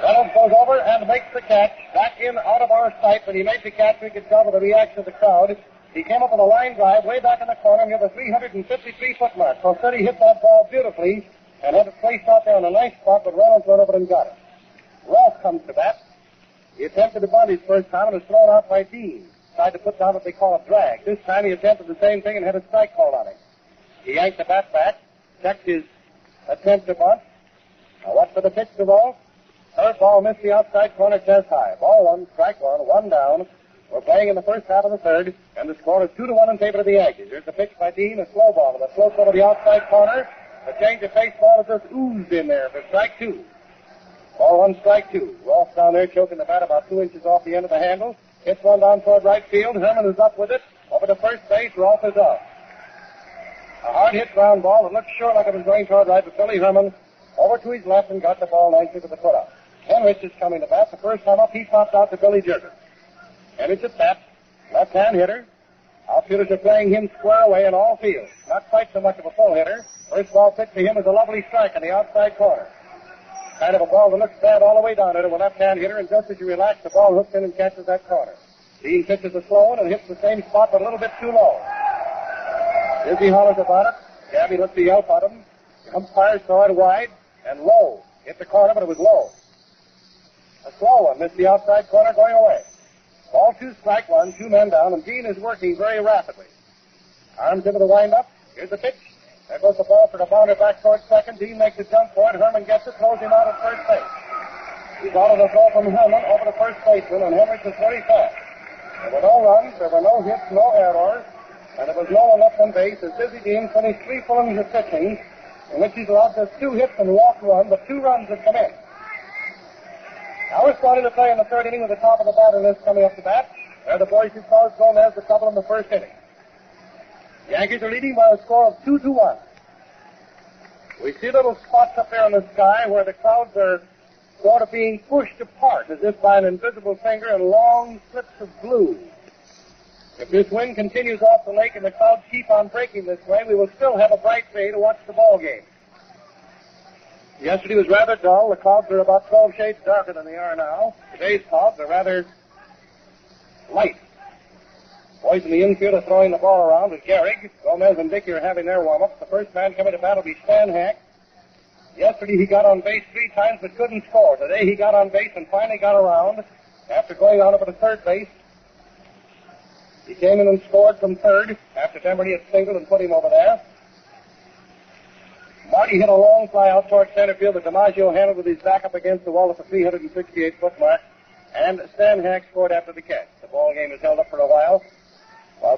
Reynolds goes over and makes the catch. Back in out of our sight. When he made the catch, we could tell by the reaction of the crowd. He came up with a line drive way back in the corner near the 353-foot mark. Corsetti hit that ball beautifully and had it placed out there on a nice spot, but Reynolds went over and got it. Ross comes to bat. He attempted to bunt his first time and was thrown out by Dean. Tried to put down what they call a drag. This time he attempted the same thing and had a strike called on him. He yanked the bat back, checked his attempt to bunt. Now watch for the pitch to ball. Third ball missed the outside corner chest high. Ball one, strike one, one down. We're playing in the first half of the third, and the score is 2-1 in favor of the Yankees. Here's the pitch by Dean, a slow ball, with a float over the outside corner. The change of pace ball is just oozed in there for strike two. Ball one, strike two. Ross down there choking the bat about 2 inches off the end of the handle. Hits one down toward right field. Herman is up with it. Over to first base. Rolfe is out. A hard hit ground ball that looked sure like it was going toward right, but Billy Herman over to his left and got the ball nicely to the put-out. Henrich is coming to bat. The first time up, he popped out to Billy Jerger. Henrich at bat. Left-hand hitter. Outfielders are playing him square away in all fields. Not quite so much of a full hitter. First ball pitched to him is a lovely strike on the outside corner. Kind of a ball that looks bad all the way down there to a left-hand hitter, and just as you relax, the ball hooks in and catches that corner. Dean pitches a slow one and hits the same spot, but a little bit too low. Izzy hollers about it. Gabby looks to yell at him. The umpire saw it wide and low. Hit the corner, but it was low. A slow one missed the outside corner going away. Ball two, strike one, 2 men down, and Dean is working very rapidly. Arms into the windup. Here's the pitch. There goes the ball for the bounder back towards second. Dean makes a jump for it. Herman gets it, throws him out at first base. He's out of the throw from Herman over to first baseman, and Henrich is very fast. There were no runs, there were no hits, no errors, and there was no one left on base as Dizzy Dean finished 3 full innings of pitching, in which he's allowed just 2 hits and walked one, but 2 runs have come in. Now we're starting to play in the third inning with the top of the batter list coming up to bat. There the boys who caused Gomez the trouble in the first inning. The Yankees are leading by a score of 2-1. We see little spots up there in the sky where the clouds are sort of being pushed apart as if by an invisible finger in long slips of blue. If this wind continues off the lake and the clouds keep on breaking this way, we will still have a bright day to watch the ball game. Yesterday was rather dull. The clouds are about 12 shades darker than they are now. Today's clouds are rather light. Boys in the infield are throwing the ball around with Gehrig. Gomez and Dickey are having their warm-ups. The first man coming to bat will be Stan Hack. Yesterday he got on base 3 times but couldn't score. Today he got on base and finally got around. After going on over to third base, he came in and scored from third after Demerty had singled and put him over there. Marty hit a long fly out toward center field that DiMaggio handled with his back up against the wall at the 368-foot mark, and Stan Hack scored after the catch. The ball game is held up for a while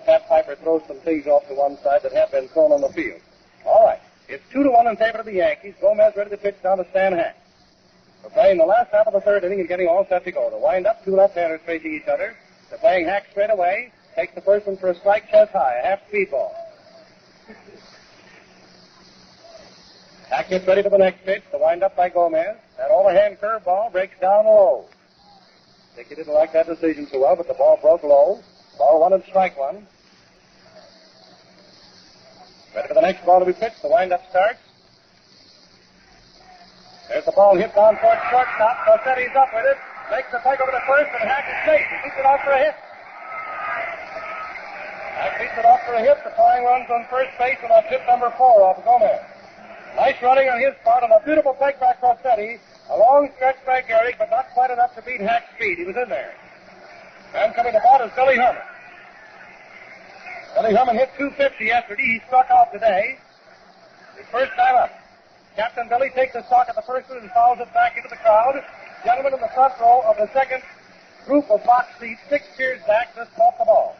Pat Piper throws some things off to one side that have been thrown on the field. All right. It's 2-1 in favor of the Yankees. Gomez ready to pitch down to Stan Hack. We're playing the last half of the third inning and getting all set to go. To wind up, 2 left-handers facing each other. They're playing Hack straight away. Takes the first one for a strike, chest high, a half-speed ball. Hack gets ready for the next pitch. The wind up by Gomez. That overhand curveball breaks down low. Dickey didn't like that decision so well, but the ball broke low. Ball 1 and strike 1. Ready for the next ball to be pitched. The windup starts. There's the ball hit down towards shortstop. Rossetti's up with it. Makes the peg over to first, and Hack is safe. He beats it off for a hit. Hack beats it off for a hit. The tying runs on first base and on hit number 4 off Gomez. Nice running on his part on a beautiful peg by Rossetti. A long stretch by Gehrig, but not quite enough to beat Hack's speed. He was in there. Man coming to bat is Billy Herman. Billy Herman hit .250 yesterday. He struck out today. His first time up. Captain Billy takes a stock at the first one and fouls it back into the crowd. Gentlemen in the front row of the second group of box seats, 6 cheers back, just caught the ball.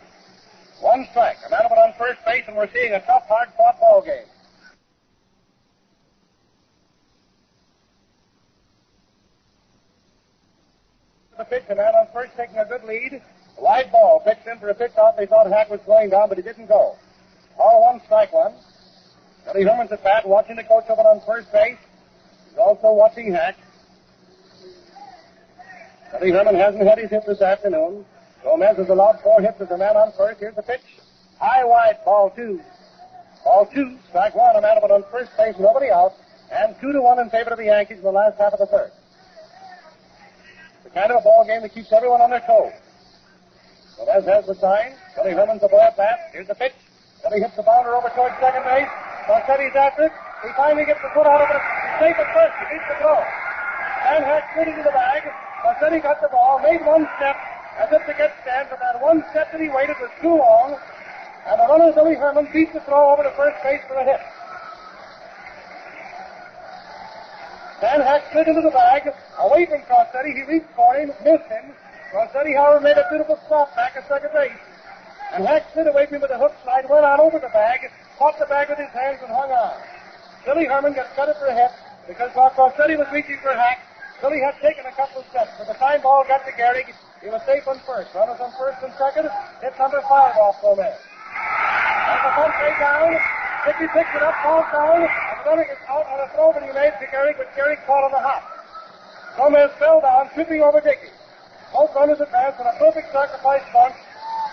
1 strike. A man on first base, and we're seeing a tough, hard-fought ball game. The pitch, a man on first taking a good lead. A wide ball pitched in for a pitch out. They thought Hack was going down, but he didn't go. All 1 strike 1. Billy Herman's at bat, watching the coach over on first base. He's also watching Hack. Billy Herman hasn't had his hit this afternoon. Gomez has allowed 4 hits as a man on first. Here's the pitch. High wide, ball 2. Ball 2, strike 1, a man on first base, nobody out, and 2-1 in favor of the Yankees in the last half of the third. The kind of a ball game that keeps everyone on their toes. Gomez has the sign. Billy Herman's the boy at bat. Here's the pitch. Billy hits the bounder over towards second base. Rossetti's after it. He finally gets the foot out of it. He's safe at first. He beats the throw. Stan Hack slid into the bag. Rossetti got the ball, made 1 step as if to get Stan, but that 1 step that he waited was too long. And the runner, Billy Herman, beats the throw over to first base for a hit. Stan Hack slid into the bag, away from Rossetti. He reached for him, missed him. Rossetti, however, made a beautiful stop back at second base. And Hack slid away from him with a hook slide, went on over the bag, caught the bag with his hands and hung on. Billy Herman gets credit for a hit because while Rossetti was reaching for Hack, Billy had taken a couple of steps. By the time ball got to Gehrig, he was safe on first. Runners on first and second. Hit number 5 off Gomez. As the bunt way down, Dickey picks it up, falls down, and the runner gets out on a throw that he made to Gehrig, but Gehrig caught on the hop. Gomez fell down, tripping over Dickey. Both runners advanced on a perfect sacrifice bunt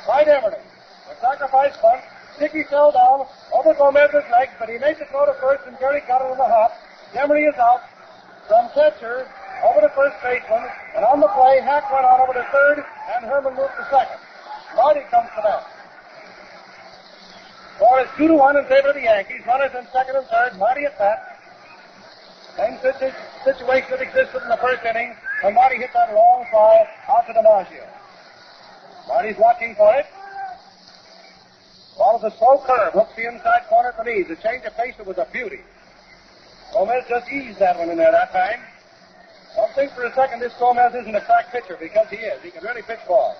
by Demerty. The sacrifice bunt, Dickey fell down over Gomez's legs, but he made the throw to first, and Gehrig got it on the hop. Demerty is out from catcher over to first baseman, and on the play, Hack went on over to third, and Herman moved to second. Marty comes to bat. Score is 2-1 in favor of the Yankees. Runners in second and third. Marty at bat. Same situation that existed in the first inning when Marty hit that long fly out to DiMaggio. Marty's watching for it. Ball is a slow curve. Hooks the inside corner at the knees. The change of pace, it was a beauty. Gomez just eased that one in there that time. Don't think for a second this Gomez isn't a crack pitcher, because he is. He can really pitch balls.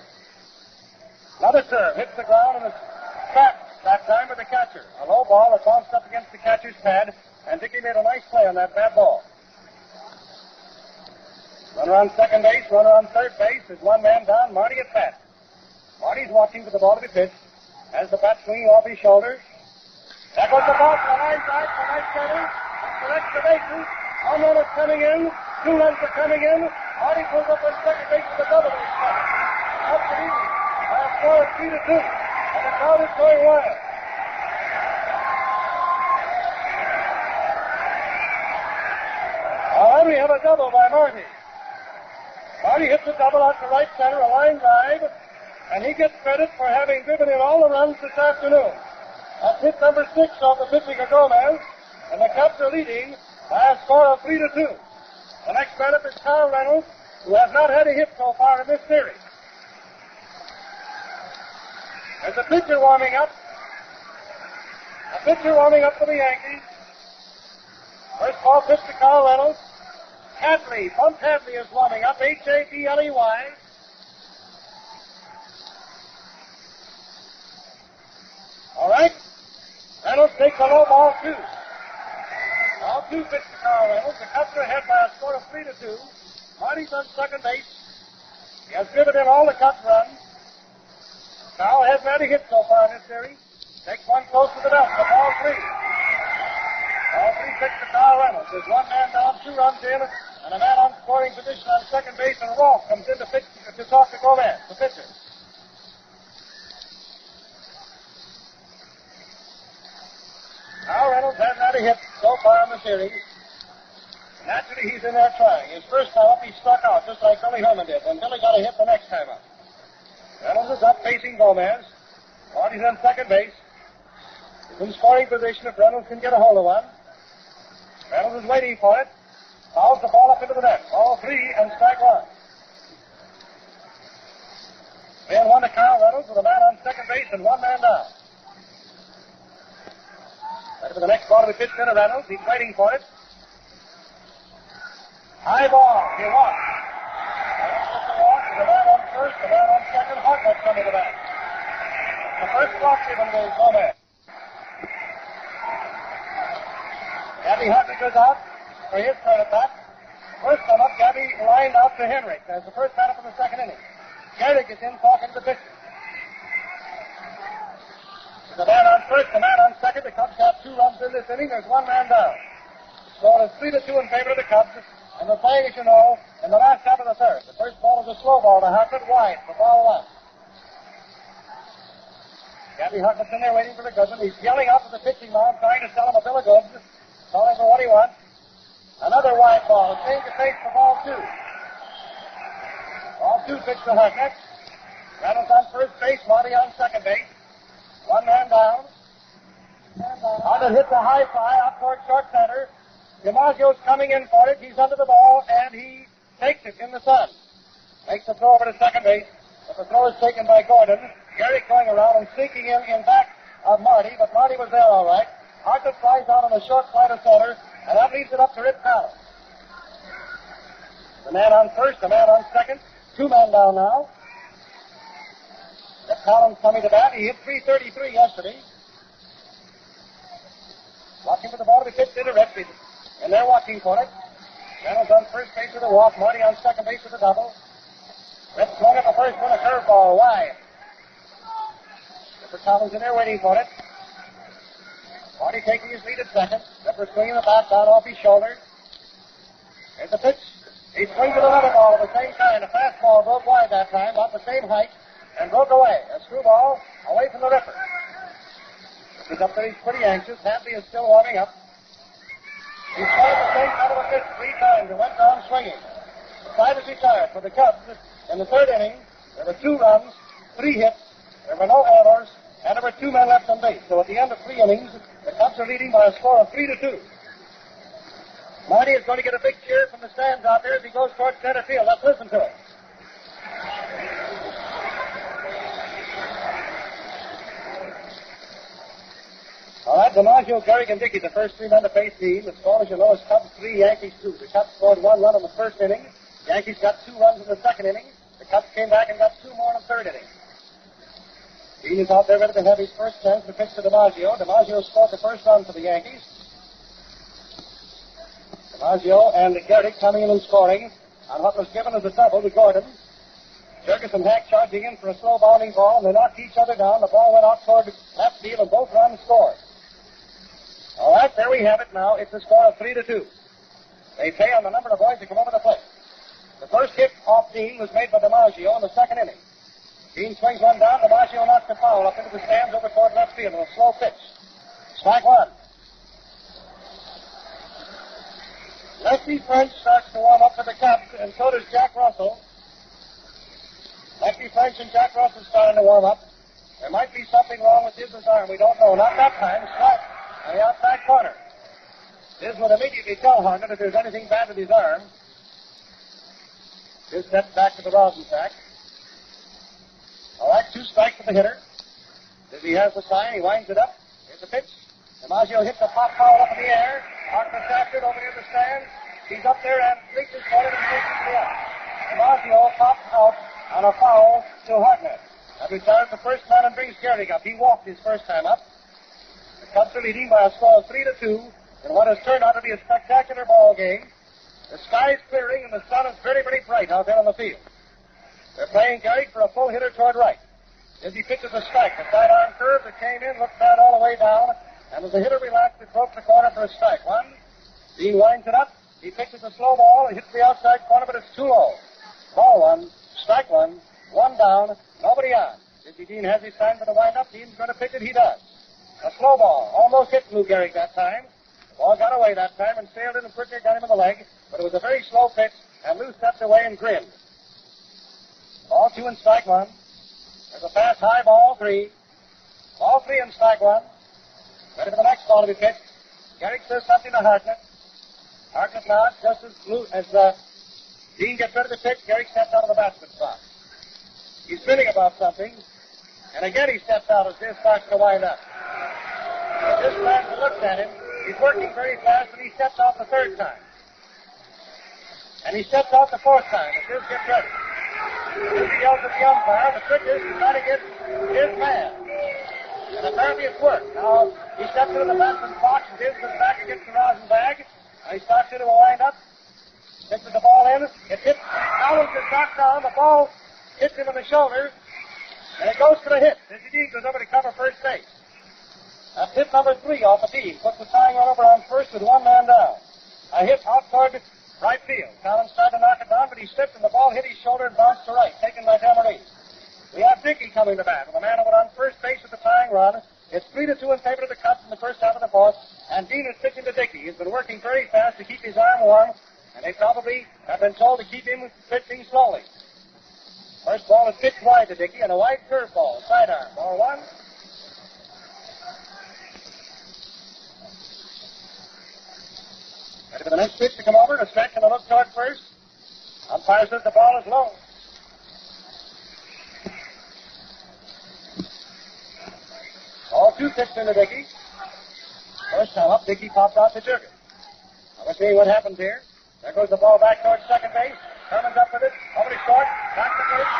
Another serve. Hits the ground and it's trapped that time with the catcher. A low ball that bounced up against the catcher's pad, and Dickey made a nice play on that bad ball. Runner on second base, runner on third base. There's 1 man down, Marty at bat. Marty's watching for the ball to be pitched. Has the bat swinging off his shoulders. There goes the ball for a line drive for right center. Corrects the bases. 1 run is coming in. 2 runs are coming in. Marty pulls up on second base with a double. Up to easy. By a score of 3-2. And the crowd is going wild. All right, we have a double by Marty. Marty hits a double out to right center, a line drive. And he gets credit for having driven in all the runs this afternoon. That's hit number 6 off the pitching of Gomez, and the Cubs are leading by a score of 3-2. The next batter is Carl Reynolds, who has not had a hit so far in this series. There's a pitcher warming up. A pitcher warming up for the Yankees. First ball pitch to Carl Reynolds. Hadley, Bump Hadley is warming up. Hadley. All right. Reynolds takes a low ball 2. Ball 2 pitch to Carl Reynolds. The Cubs are ahead by a score of 3-2. Marty's on second base. He has driven in all the Cubs runs. Carl hasn't had a hit so far in this series. Takes one close to the belt for ball 3. Ball 3 pitch to Carl Reynolds. There's one man down, 2 runs in, and a man on scoring position on second base, and Rolfe comes in to talk to Gomez, the pitcher. Carl Reynolds hasn't had a hit so far in the series. Naturally, he's in there trying. His first time up, he struck out, just like Billy Herman did, and Billy got a hit the next time up. Reynolds is up facing Gomez. Marty's on second base. He's in scoring position if Reynolds can get a hold of one. Reynolds is waiting for it. Fouls the ball up into the net. Ball 3 and strike 1. 3-1 to Carl Reynolds with a man on second base and one man down. Ready for the next ball to be pitched into Reynolds. He's waiting for it. High ball. He walks. Reynolds gets a walk. The man on first, the man on second. Hartnett's coming to bat. The first walk given to Gomez. Gabby Hartnett goes out for his turn at bat. First come up, Gabby lined out to Henrik as the first batter for the second inning. Garrick is in talking to the pitcher. The man on first, the man on second. The Cubs have 2 runs in this inning. There's one man down. The score is 3-2 in favor of the Cubs. And the play, as you know, in the last half of the third. The first ball is a slow ball to Hartnett, wide for ball 1. Gabby Hartnett's in there waiting for the good one. He's yelling out to the pitching mound, trying to sell him a bill of goods, calling for what he wants. Another wide ball. Change of pace for ball 2. Ball 2 pitch to Hartnett. Reynolds on first base, Marty on second base. One man down. Hartnett hits a high fly out toward short center. DiMaggio's coming in for it. He's under the ball, and he takes it in the sun. Makes the throw over to second base, but the throw is taken by Gordon. Garrick going around and sneaking in back of Marty, but Marty was there all right. Hartnett flies out on the short fly to center, and that leaves it up to Rip Collins. The man on first, the man on second. 2 men down now. Rip Collins coming to bat. He hit .333 yesterday. Watching for the ball to be pitched into Rip. And they're watching for it. Reynolds on first base with a walk. Marty on second base with a double. Rip swung at the first one, a curveball wide. Ripper Collins in there waiting for it. Marty taking his lead at second. Ripper swinging the bat down off his shoulder. There's the pitch. He swings at another ball at the same time. The fastball broke wide that time, about the same height, and broke away. A screwball away from the Ripper. Ripper's up there. He's pretty anxious. Hadley is still warming up. He swung the same kind of a pitch 3 times and went down swinging. The side is retired for the Cubs. In the third inning, there were 2 runs, 3 hits, there were no errors, and there were 2 men left on base. So at the end of 3 innings, the Cubs are leading by a score of 3-2. Marty is going to get a big cheer from the stands out there as he goes towards center field. Let's listen to it. All right, DiMaggio, Garrick, and Dickey, the first 3 men to face team. The score, as you know, is Cubs 3, Yankees 2. The Cubs scored 1 run in the first inning. The Yankees got 2 runs in the second inning. The Cubs came back and got 2 more in the third inning. Dean is out there ready to have his first chance to pitch to DiMaggio. DiMaggio scored the first run for the Yankees. DiMaggio and Garrick coming in and scoring on what was given as a double to Gordon. Jurgis and Hack charging in for a slow bounding ball, and they knocked each other down. The ball went out toward left field, and both runs scored. All right, there we have it now. It's a score of 3-2. They pay on the number of boys to come over the plate. The first hit off Dean was made by DiMaggio in the second inning. Dean swings one down. DiMaggio knocks the foul up into the stands over toward left field with a slow pitch. Strike 1. Lefty French starts to warm up for the Cubs, and so does Jack Russell. Lefty French mentioned Jack Russell starting to warm up. There might be something wrong with his arm. We don't know. Not that time. Strike on the outside corner. This would immediately tell Hartnett if there's anything bad with his arm. This steps back to the rosin sack. All right, 2 strikes to the hitter. As he has the sign, he winds it up. Here's the pitch. DiMaggio hits a pop foul up in the air. Hartnett's after it over near the stands. He's up there and reaches for it and takes it to the out. DiMaggio pops out on a foul to Hartnett. That retires the first man and brings Gehrig up. He walked his first time up. The Cubs are leading by a score of 3-2 in what has turned out to be a spectacular ball game. The sky is clearing and the sun is very, very bright out there on the field. They're playing Gehrig for a full hitter toward right. As he pitches a strike, the sidearm curve that came in looked bad all the way down, and as the hitter relaxed, it broke the corner for a strike. One. Dean winds it up. He pitches a slow ball. He hits the outside corner, but it's too low. Ball 1, strike 1, 1 down, nobody on. Dizzy Dean has his sign for the windup. Dean's going to pitch it. He does. A slow ball. Almost hit Lou Gehrig that time. Ball got away that time and sailed in and quickly got him in the leg, but it was a very slow pitch, and Lou stepped away and grinned. Ball 2 and strike 1. There's a fast high ball 3. Ball 3 and strike 1. Ready for the next ball to be pitched. Gehrig says something to Hartnett. Hartnett nods just as Dean gets ready to pitch. Gehrig steps out of the basket spot. He's grinning about something, and again he steps out as this starts to wind up. This man looks at him. He's working very fast, and he steps out the 3rd time. And he steps out the 4th time as this gets ready. This yells at the umpire. The trick is to try to get his man. And apparently it's worked. Now, he steps into the batsman's box, and Diz goes back against the rosin bag. And he starts into a wind-up. Pitches the ball in. It hits. Collins is knocked down. The ball hits him in the shoulder. And it goes for the hit. Dizzy Dean goes over to cover first base. That's hit number 3 off the team. Puts the tying run over on first with 1 man down. A hit out toward right field. Collins tried to knock it down, but he slipped, and the ball hit his shoulder and bounced to right, taken by Demarine. We have Dickey coming to bat, with a man over on first base with the tying run. It's 3-2 in favor of the Cubs in the first half of the 4th, and Dean is pitching to Dickey. He's been working very fast to keep his arm warm, and they probably have been told to keep him pitching slowly. First ball is pitched wide to Dickey, and a wide curveball, sidearm. Ball 1. Ready for the next pitch to come over, a stretch and a look toward first. Umpire says the ball is low. All 2 pitched into Dickey. First time up, Dickey popped out to Jurgen. Now we're seeing what happens here. There goes the ball back towards second base. Herman's up with it. Over to short. Back to first.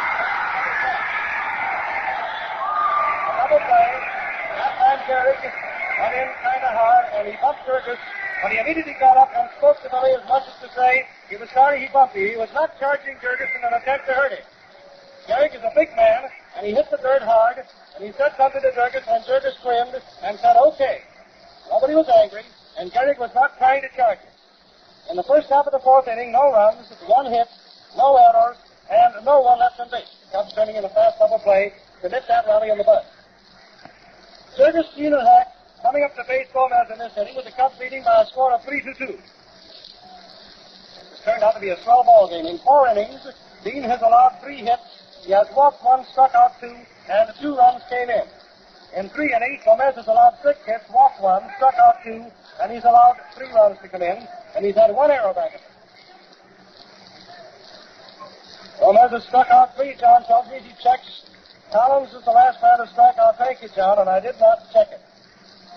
Double play. That time Gehrig went in kind of hard, and he bumped Jurgen. But he immediately got up and spoke to Billy as much as to say he was sorry he bumped you. He was not charging Jurgen in an attempt to hurt him. Gehrig is a big man, and he hit the dirt hard, and he said something to Jurgen, and Jurgen grinned and said, okay. Nobody was angry, and Gehrig was not trying to charge him. In the first half of the 4th inning, no runs, 1 hit, no errors, and no one left on base. The Cubs turning in a fast double play to nip that rally in the bud. Jurgen, Steen, and Hack coming up to base Gomez in this inning with the Cubs leading by a score of 3-2. It's turned out to be a slow ball game. In 4 innings, Dean has allowed 3 hits. He has walked 1, struck out 2, and 2 runs came in. In 3 innings, Gomez has allowed 6 hits, walked 1, struck out 2, and he's allowed 3 runs to come in, and he's had 1 error back at him. Gomez has struck out 3, John tells me. He checks. Collins is the last man to strike out. Thank you, John, and I did not check it.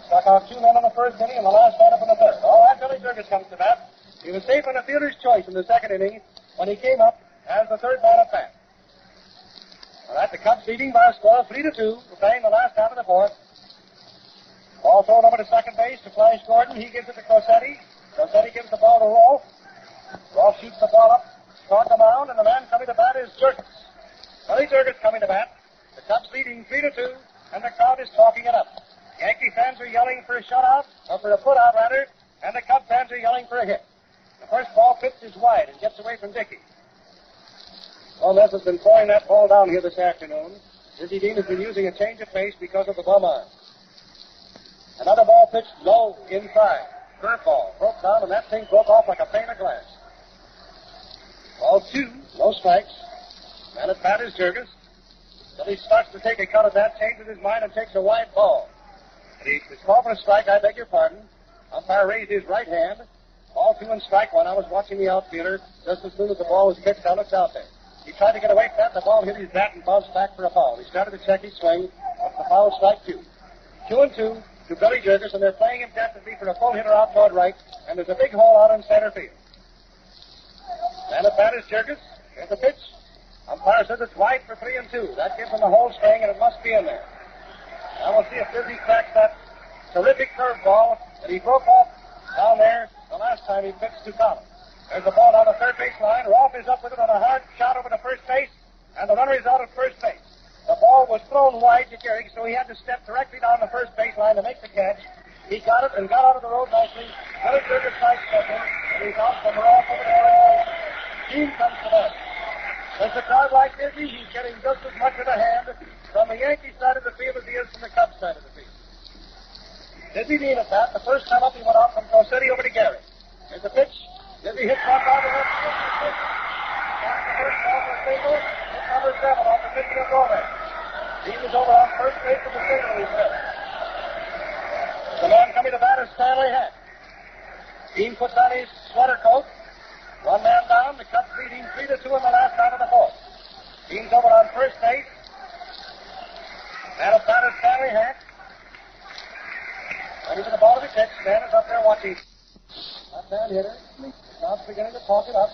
Struck out 2 men in the 1st inning, and the last man up in the 3rd. All right, Billy Jurgen comes to bat. He was safe in a fielder's choice in the 2nd inning when he came up as the 3rd man at bat. All right, the Cubs leading by a score of 3-2. We're playing the last half of the 4th. Ball thrown over to second base to Flash Gordon. He gives it to Cossetti. Cossetti gives the ball to Rolfe. Rolfe shoots the ball up toward the mound, and the man coming to bat is Jurgens. Billy Jurgens coming to bat. The Cubs leading 3-2, and the crowd is talking it up. Yankee fans are yelling for a shutout, or for a put-out, rather, and the Cub fans are yelling for a hit. The first ball pitched is wide and gets away from Dickey. Gomez has been throwing that ball down here this afternoon. Dizzy Dean has been using a change of pace because of the bum arm. Another ball pitched low inside. Curveball broke down, and that thing broke off like a pane of glass. Ball 2, no strikes. Man at bat is Jurgens. Then he starts to take a cut at that, changes his mind, and takes a wide ball. And he's called for a strike, I beg your pardon. Umpire raised his right hand. Ball 2 and strike 1. I was watching the outfielder just as soon as the ball was pitched. I looked out there. He tried to get away from that. The ball hit his bat and bounced back for a foul. He started to check his swing. That's the foul, strike 2. 2-2 to Billy Jervis, and they're playing him desperately for a full hitter out toward right, and there's a big hole out in center field. And at bat is Jervis. Here's the pitch. Umpire says it's wide for 3-2. That gives him the whole string, and it must be in there. Now we'll see if Dizzy cracks that terrific curveball that he broke off down there the last time he pitched to Collins. There's the ball down the third base line. Rolfe is up with it on a hard shot over to first base, and the runner is out at first base. The ball was thrown wide to Gehrig, so he had to step directly down the first base line to make the catch. He got it and got out of the road nicely. Billy Jervis sidestepped him, and he's out from Rolfe over to first base. Team comes to that. There's a crowd like Dizzy. He's getting just as much of a hand from the Yankee side of the field as he is from the Cubs side of the field. Dizzy Dean at that. The first time up he went out from Crosetti over to Gehrig. Here's the pitch. Dizzy hits one down the left field. That's the first ball for a single. Hit number 7 off the pitch of Gomez. Dean is over on first base with the single, he said. The man coming to bat is Stanley Hack. Dean puts on his sweater coat. One man down. The Cubs lead him 3-2 in the last out of the fourth. Dean's over on first base. And at bat is Stanley Hack. Ready for the ball to be pitched. Stan is up there watching. Left-hand hitter. Now it's beginning to talk it up.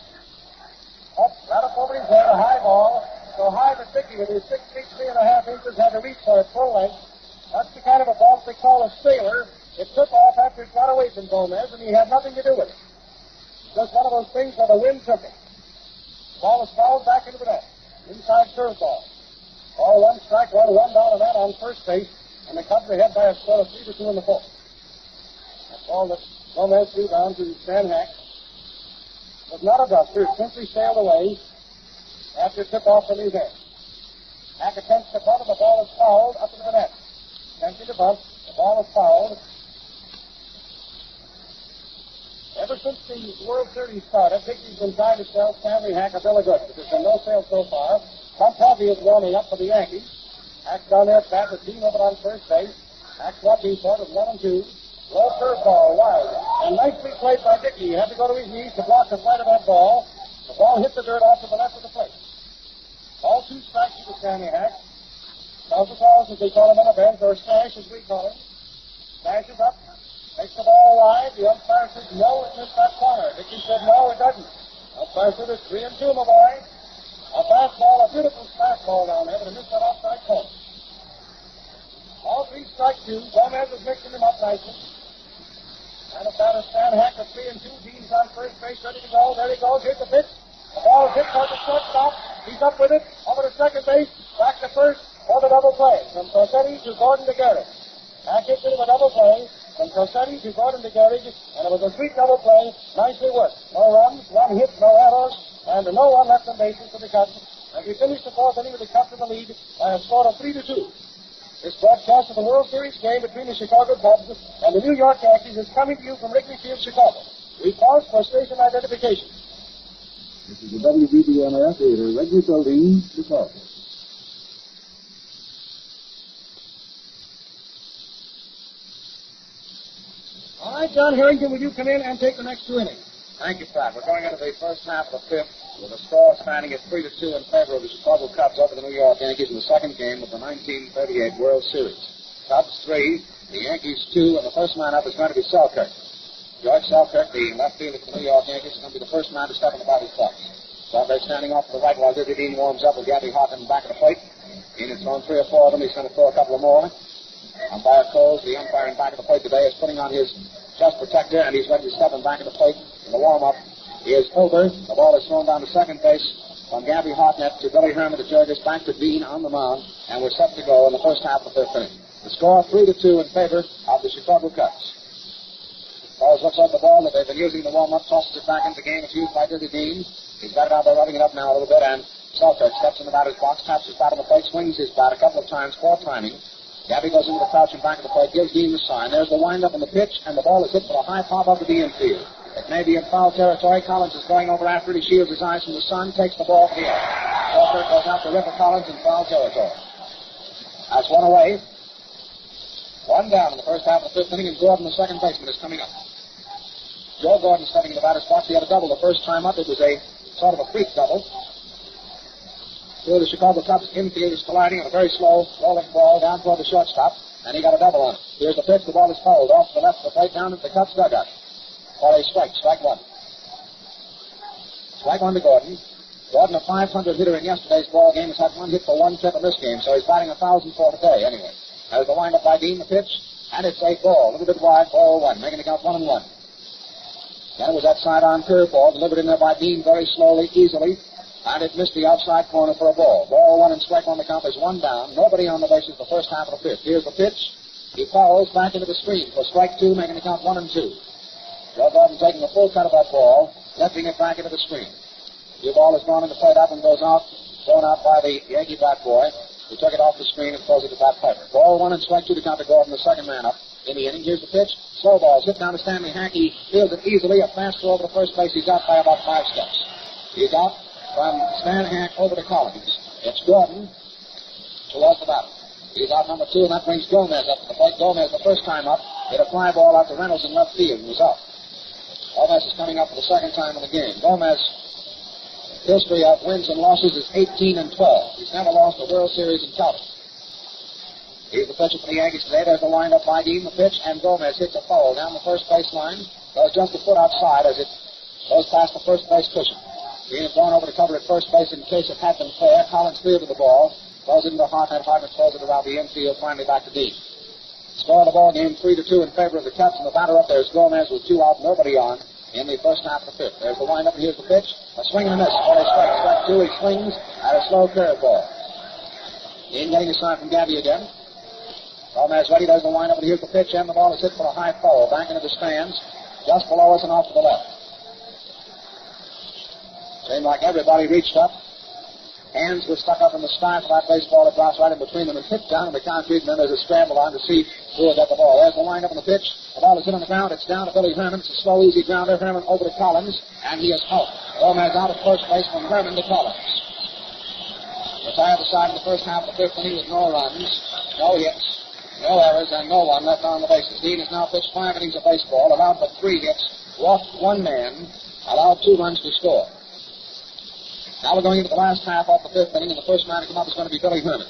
Up, right up over his head, a high ball. So high that Dickey, with his 6 feet 3.5 inches, had to reach for it full length. That's the kind of a ball that they call a sailor. It took off after it got away from Gomez, and he had nothing to do with it. Just one of those things where the wind took it. The ball was fouled back into the net. Inside curveball. All 1 strike, 1 down, and that on first base. And the Cubs are ahead by a score of 3-2 in the fourth. That ball that Gomez threw down to Stan Hack was not a duster. It simply sailed away after it took off from his head. Hack attempts to bunt, and the ball is fouled up into the net. Attempting to bunt, the ball is fouled. Ever since the World Series started, Dickey's been trying to sell Stanley Hack a bill of goods, but there's been no sale so far. Trump Harvey is warming up for the Yankees. Hack's down there at bat with Dean over on first base. Hack's watching for it with 1-2. Low curveball, wild. And nicely played by Dickey. He had to go to his knees to block the flight of that ball. The ball hit the dirt off to the left of the plate. All 2 strikes to Stanley Hack. South of calls, as they call him on the bench, or Stash, as we call him. Stash is up. Makes the ball wide. The umpire says, no, it missed that corner. Dickey said, no, it doesn't. Umpire said, it's 3-2, my boy. A fastball, a beautiful fastball down there, but it missed that outside corner. All 3 strike 2. Gomez is mixing him up nicely. And about a Stan Hack at 3-2. Dean's on first base, ready to go. There he goes. Here's the pitch. The ball is hit toward the shortstop. He's up with it. Over to second base. Back to first. For the double play. From Crosetti to Gordon to Gehrig. Hack hits into a double play. From Crosetti to Gordon to Gehrig. And it was a sweet double play. Nicely worked. No runs, 1 hit, no errors, and no one left on bases for the Cubs. And we finished the fourth inning with the Cubs in the lead by a score of 3-2. This broadcast of the World Series game between the Chicago Cubs and the New York Yankees is coming to you from Wrigley Field, Chicago. We pause for station identification. This is the WBBMF Theater, Wrigley Building, Chicago. All right, John Harrington, will you come in and take the next 2 innings? Thank you, Pat. We're going into the first half of the fifth with a score standing at 3-2 in favor of the Chicago Cubs over the New York Yankees in the second game of the 1938 World Series. Cubs 3, the Yankees 2, and the first man up is going to be Selkirk. George Selkirk, the left fielder for the New York Yankees, is going to be the first man to step in the batter's box. Selkirk standing off to the right while Dizzy Dean warms up with Gabby Hoffman back at the plate. Dean has thrown 3 or 4 of them. He's going to throw a couple of more. Umpire Coles, the umpire in back of the plate today, is putting on his chest protector, and he's ready to step in back of the plate in the warm-up. Is Hilder. The ball is thrown down to second base from Gabby Hartnett to Billy Herman to Jervis, back to Dean on the mound, and we're set to go in the first half of the fifth inning. The score 3-2 in favor of the Chicago Cubs. Ball looks like the ball that they've been using the warm-up, tosses it back into the game. It's used by Dizzy Dean. He's got it out there, rubbing it up now a little bit, and Selkirk steps in the batter's box, taps his bat on the plate, swings his bat a couple of times, 4 timing. Gabby goes into the crouch and back of the plate, gives Dean the sign. There's the wind-up on the pitch, and the ball is hit for a high pop up to the infield. It may be in foul territory. Collins is going over after it. He shields his eyes from the sun, takes the ball for the air. Selkirk goes out to Ripper Collins in foul territory. That's one away. One down in the first half of the fifth inning, and Gordon, the second baseman, is coming up. Joe Gordon stepping in the batter's box. He had a double the first time up. It was a sort of a freak double. Two of the Chicago Cubs infielders colliding on a very slow rolling ball down toward the shortstop, and he got a double on it. Here's the pitch. The ball is fouled off to the left of the plate down at the Cubs dugout. For a strike. Strike one. Strike one to Gordon. Gordon, a .500 hitter in yesterday's ball game, has had one hit for one tip in this game, so he's batting 1,000 for today anyway. There's the windup by Dean, the pitch, and it's a ball, a little bit wide, ball one, making the count 1-1. Then it was that side-on curveball delivered in there by Dean very slowly, easily, and it missed the outside corner for a ball. Ball one and strike on the count. There's one down. Nobody on the bases the first half of the fifth. Here's the pitch. He fouls back into the screen for strike two, making the count 1-2. Joe Gordon taking the full cut of that ball, lifting it back into the screen. The ball has gone into plate up and goes out, thrown out by the Yankee bat boy, who took it off the screen and throws it to Bat Piper. Ball one and strike two to count to Gordon, the second man up in the inning. Here's the pitch. Slow ball hit down to Stanley Hackey. Fields it easily. A fast throw over to first base. He's out by about 5 steps. He's out from Stan Hack over to Collins. It's Gordon towards the batter. He's out number 2, and that brings Gomez up to the plate. Gomez, the first time up, hit a fly ball out to Reynolds in left field and was out. Gomez is coming up for the second time in the game. Gomez, history of wins and losses is 18-12. He's never lost a World Series in college. Here's the pitcher for the Yankees today. There's the windup by Dean, the pitch, and Gomez hits a foul down the first base line. Goes just a foot outside as it goes past the first base cushion. Dean has gone over to cover at first base in case it had been fair. Collins fielded the ball. Throws it into Hartnett. Hartnett throws it around the infield. Finally back to Dean. Score of the ball game 3-2 in favor of the Cubs, and the batter up there is Gomez with 2 out, nobody on in the first half of the fifth. There's the windup, and here's the pitch. A swing and a miss for a strike. Strike two. He swings at a slow curveball. Dean getting a sign from Gabby again. Gomez ready. There's the windup, and here's the pitch, and the ball is hit for a high foul back into the stands, just below us and off to the left. Seemed like everybody reached up. Hands were stuck up in the sky for that baseball that drops right in between them and hit down in the concrete, and then there's a scramble on to see who will get the ball. There's the windup and the pitch. The ball is hit on the ground. It's down to Billy Herman. It's a slow, easy grounder. Herman over to Collins, and he is out. Gomez out at first base from Herman to Collins. Retired the side in the first half of the fifth inning with no runs, no hits, no errors, and no one left on the bases. Dean has now pitched 5 innings of baseball, allowed but 3 hits, walked 1 man, allowed 2 runs to score. Now we're going into the last half of the fifth inning, and the first man to come up is going to be Billy Herman.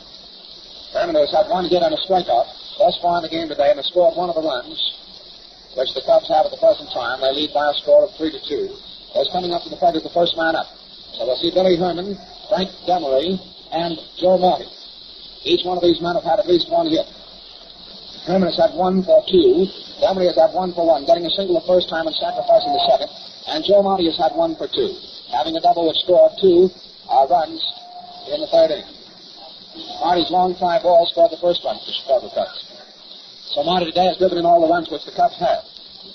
Herman has had 1 hit and a strikeout thus far in the game today, and has scored 1 of the runs, which the Cubs have at the present time. They lead by a score of 3-2. Those coming up to the plate is the first man up. So we'll see Billy Herman, Frank Demery, and Joe Marty. Each one of these men have had at least 1 hit. Herman has had 1 for 2. Demery has had 1 for 1, getting a single the first time and sacrificing the second. And Joe Marty has had 1 for 2. Having a double which scored 2 runs in the third inning. Marty's long fly ball scored the first run for the Chicago Cubs. So Marty today has driven in all the runs which the Cubs have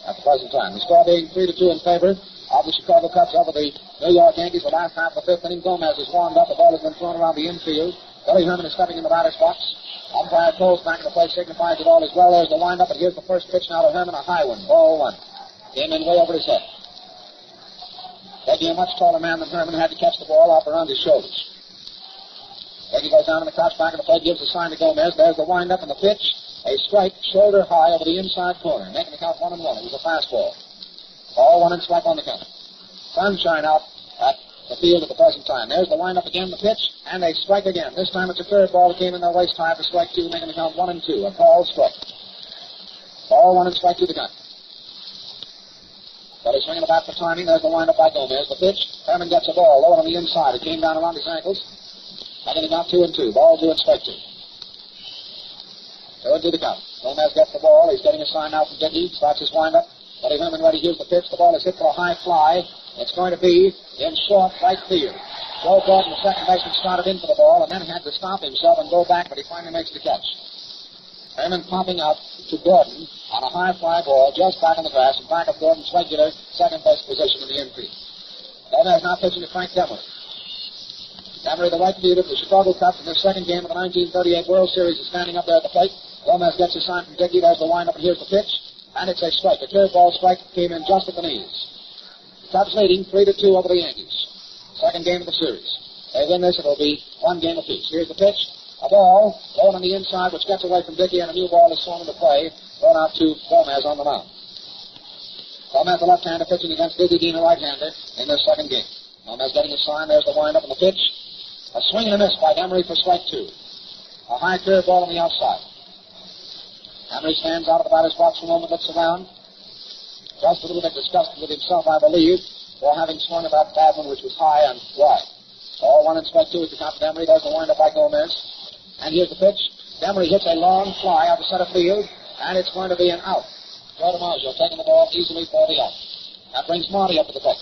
at the present time. The score being 3-2 in favor of the Chicago Cubs over the New York Yankees. The last half of the fifth inning, Gomez is warmed up. The ball has been thrown around the infield. Billy Herman is stepping in the batter's box. Umpire Coles back in the plate signifies that all is well. There's the windup, and here's the first pitch now to Herman, a high one, ball 1. Came in way over his head. Peggy, a much taller man than Herman, had to catch the ball off around his shoulders. Peggy goes down in the crouch back of the plate, gives a sign to Gomez. There's the windup and the pitch. A strike, shoulder high over the inside corner, making the count 1-1. It was a fastball. Ball 1 and strike on the count. Sunshine out at the field at the present time. There's the windup again, the pitch, and a strike again. This time it's a curveball that came in their waist high for strike 2, making the count 1-2. A called strike. Ball 1 and strike 2 to count. But he's swinging the bat for timing. There's the windup by Gomez. The pitch. Herman gets a ball low on the inside. It came down around his ankles. Making it out 2-2. Ball 2 and strike 2. 2-2 the count. Gomez gets the ball. He's getting a sign now from Dickey. Starts his windup. Billy Herman ready. Here's the pitch. The ball is hit for a high fly. It's going to be in short right field. Joe Gordon, the second baseman, started in for the ball and then had to stop himself and go back, but he finally makes the catch. Herman popping out to Gordon on a high fly ball just back on the grass and back of Gordon's regular second base position in the infield. Gomez now pitching to Frank Demery. Demery, the right fielder for the Chicago Cubs in their second game of the 1938 World Series, is standing up there at the plate. Gomez gets a sign from Dickey. There's the windup, and here's the pitch. And it's a strike. A curveball strike came in just at the knees. The Cubs leading 3-2 over the Yankees. Second game of the series. They win this, it'll be 1 game apiece. Here's the pitch. A ball going on the inside, which gets away from Dickey, and a new ball is swung into play, thrown out to Gomez on the mound. Gomez, the left-hander, pitching against Dizzy Dean, a right-hander, in their second game. Gomez getting his sign. There's the wind-up and the pitch. A swing and a miss by Emery for strike 2. A high curve ball on the outside. Emery stands out of the batter's box for a moment, looks around. Just a little bit disgusted with himself, I believe, for having swung at that bad one, which was high and wide. All 1 and strike 2 at the top of Emery. There's the wind-up by Gomez. And here's the pitch. Emery hits a long fly out to center field, and it's going to be an out. Joe DiMaggio taking the ball easily for the out. That brings Marty up to the plate.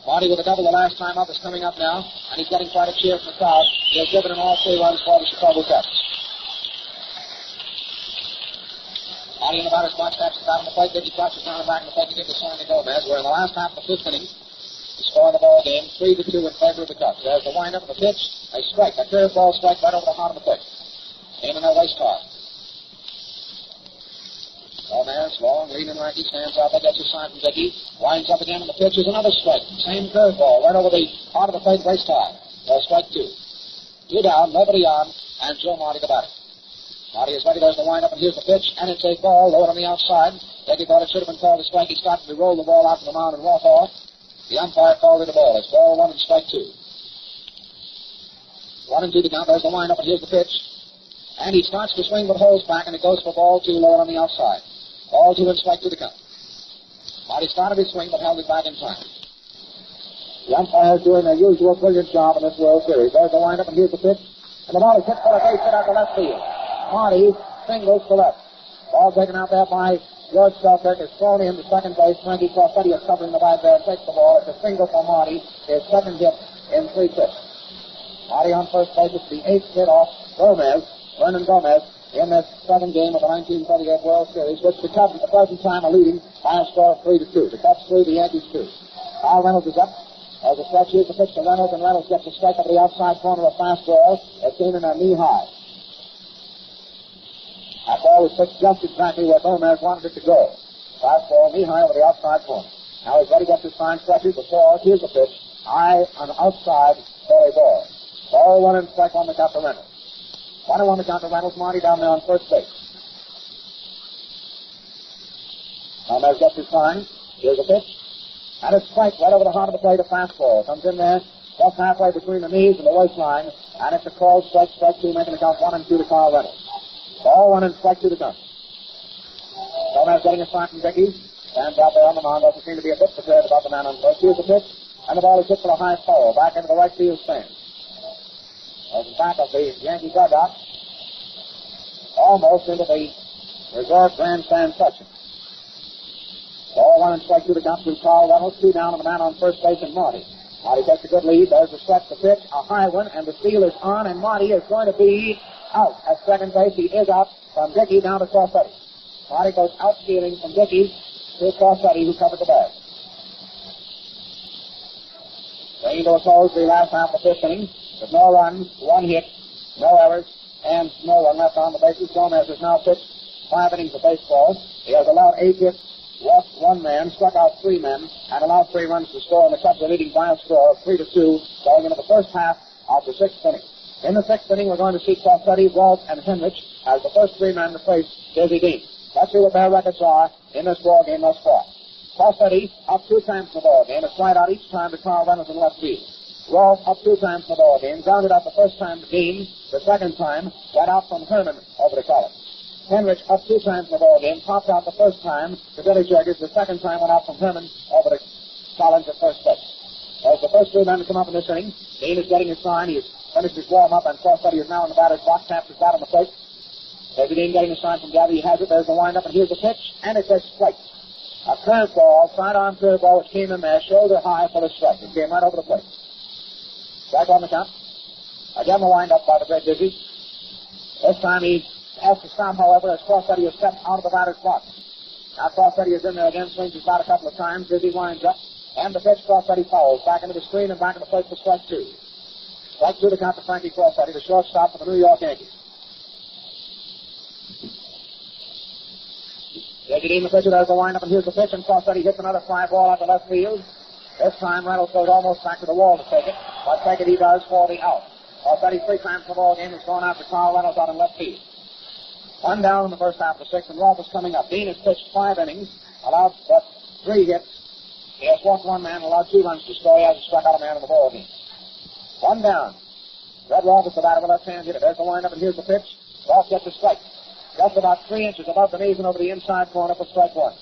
Marty with a double the last time up is coming up now, and he's getting quite a cheer from the crowd. He has given him all 3 runs for the Chicago Cubs. Marty in the batter's box, taps it out on the plate. Dickey crouches down the back of the plate to give the sign to Gomez. We're in the last half of the 5th inning. The score of the ball game, 3-2 in favor of the Cubs. There's the wind-up of the pitch. A strike, a curveball strike right over the heart of the plate. Came in that race car. Gomez, long, leaning right, he stands out. That gets his sign from Dickey. Winds up again, and the pitch is another strike. Same curveball right over the heart of the plate, race car. Strike 2. 2 down, nobody on, and Joe Marty the batter. Marty is ready. There's the wind-up, and here's the pitch, and it's a ball low on the outside. Dickey thought it should have been called a strike. He stopped and he rolled the ball out to the mound and walked off. The umpire called it a ball. It's ball 1 and strike 2. 1 and 2 to count. There's the wind-up, and here's the pitch. And he starts to swing but holds back, and it goes for ball 2 low on the outside. Ball 2 and strike 2 to count. Marty started his swing but held it back in time. The umpire is doing their usual brilliant job in this World Series. There's the wind-up, and here's the pitch. And the ball is hit for a base hit out to left field. Marty singles to left. Ball taken out there by George Selkirk is thrown in to second base. Frankie Crosetti is covering the bag there and takes the ball. It's a single for Marty. His second hit in 3 trips. Marty on first base. It's the 8th hit off Gomez, Vernon Gomez, in this 7th game of the 1938 World Series, which the Cubs at the present time are leading by a score of 3-2. The Cubs 3, the Yankees 2. Kyle Reynolds is up. As a stretch, here's the pitch to Reynolds, and Reynolds gets a strike up the outside corner of a fastball that came in a knee high. That ball was pitched just exactly where Gomez wanted it to go. Fastball knee high over the outside corner. Now he's ready to get his fine stretches. Before, here's the pitch. High on the outside for a ball. Ball 1 and strike on the count to Reynolds. 1 and 1 to count to Reynolds. Marty down there on first base. Gomez gets his fine. Here's the pitch. And it's strike right over the heart of the plate. A fastball comes in there just halfway between the knees and the waistline. And it's a called strike. Strike 2, making the count 1 and 2 to Carl Reynolds. Ball 1 and strike 2 to count. Gomez getting a sign from Dickey. Stands out there on the mound. Doesn't seem to be a bit prepared about the man on first. Here's the pitch. And the ball is hit for a high foul. Back into the right field stand. As the back of the Yankee dugout. Almost into the reserve grandstand section. Ball 1 and strike 2 to count to Carl Reynolds. 2 down on the man on first base and Marty. Marty takes a good lead. There's the stretch, the pitch, a high one, and the steal is on, and Marty is going to be out at second base. He is out from Dickey down to Crosetti. Marty goes out stealing from Dickey to Crosetti, who covered the bag. Bringing to a close the last half of the 5th inning. With no runs, 1 hit, no errors, and no one left on the bases. Gomez has now pitched 5 innings of baseball. He has allowed 8 hits, walked 1 man, struck out 3 men, and allowed 3 runs to score, and the Cubs are leading by a score of 3-2 going into the first half of the 6th inning. In the 6th inning, we're going to see Crosetti, Walt, and Henrich as the first 3 men to face Dizzy Dean. Let's see what their records are in this ball game thus far. Crosetti up 2 times in the ball game. It's right out each time to Carl Reynolds in left field. Walt up 2 times in the ball game. Grounded out the first time to Dean. The second time went out from Herman over to Collins. Henrich up 2 times in the ball game. Popped out the first time to Billy Jurgis. The second time went out from Herman over to Collins at first base. As the first 3 men to come up in this inning, Dean is getting his sign. He has finished his warm-up, and Crosetti is now in the batter's box. Taps his bat on the plate. There's Dean getting his sign from Gabby. He has it. There's the wind-up, and here's the pitch, and it's a strike. A curveball, side-on curveball, which came in there, shoulder high for the strike. It came right over the plate. Strike on the count. Again, the wind-up by the great Dizzy. This time he has to stop, however, as Crosetti is stepped out of the batter's box. Now Crosetti is in there again, swings his bat a couple of times. Dizzy winds up, and the pitch Crosetti fouls. Back into the screen and back into the plate for strike 2. Strike 2 to count to Frankie Crosetti, the shortstop for the New York Yankees. Dizzy Dean, the pitcher, there's the wind-up, and here's the pitch, and Crosetti hits another fly ball out to left field. This time Reynolds goes almost back to the wall to take it, but take it he does for the out. Already 3 times the ball game has gone out to Carl Reynolds out in left field. 1 down in the first half of the 6th, and Rolfe is coming up. Dean has pitched 5 innings, allowed but 3 hits. He has walked 1 man, allowed 2 runs to score. He hasn't struck out a man in the ball game. 1 down. Red Rolfe is the batter with left-hand hitter. There's the windup, and here's the pitch. Rolfe gets a strike. Just about 3 inches above the knees and over the inside corner for strike 1.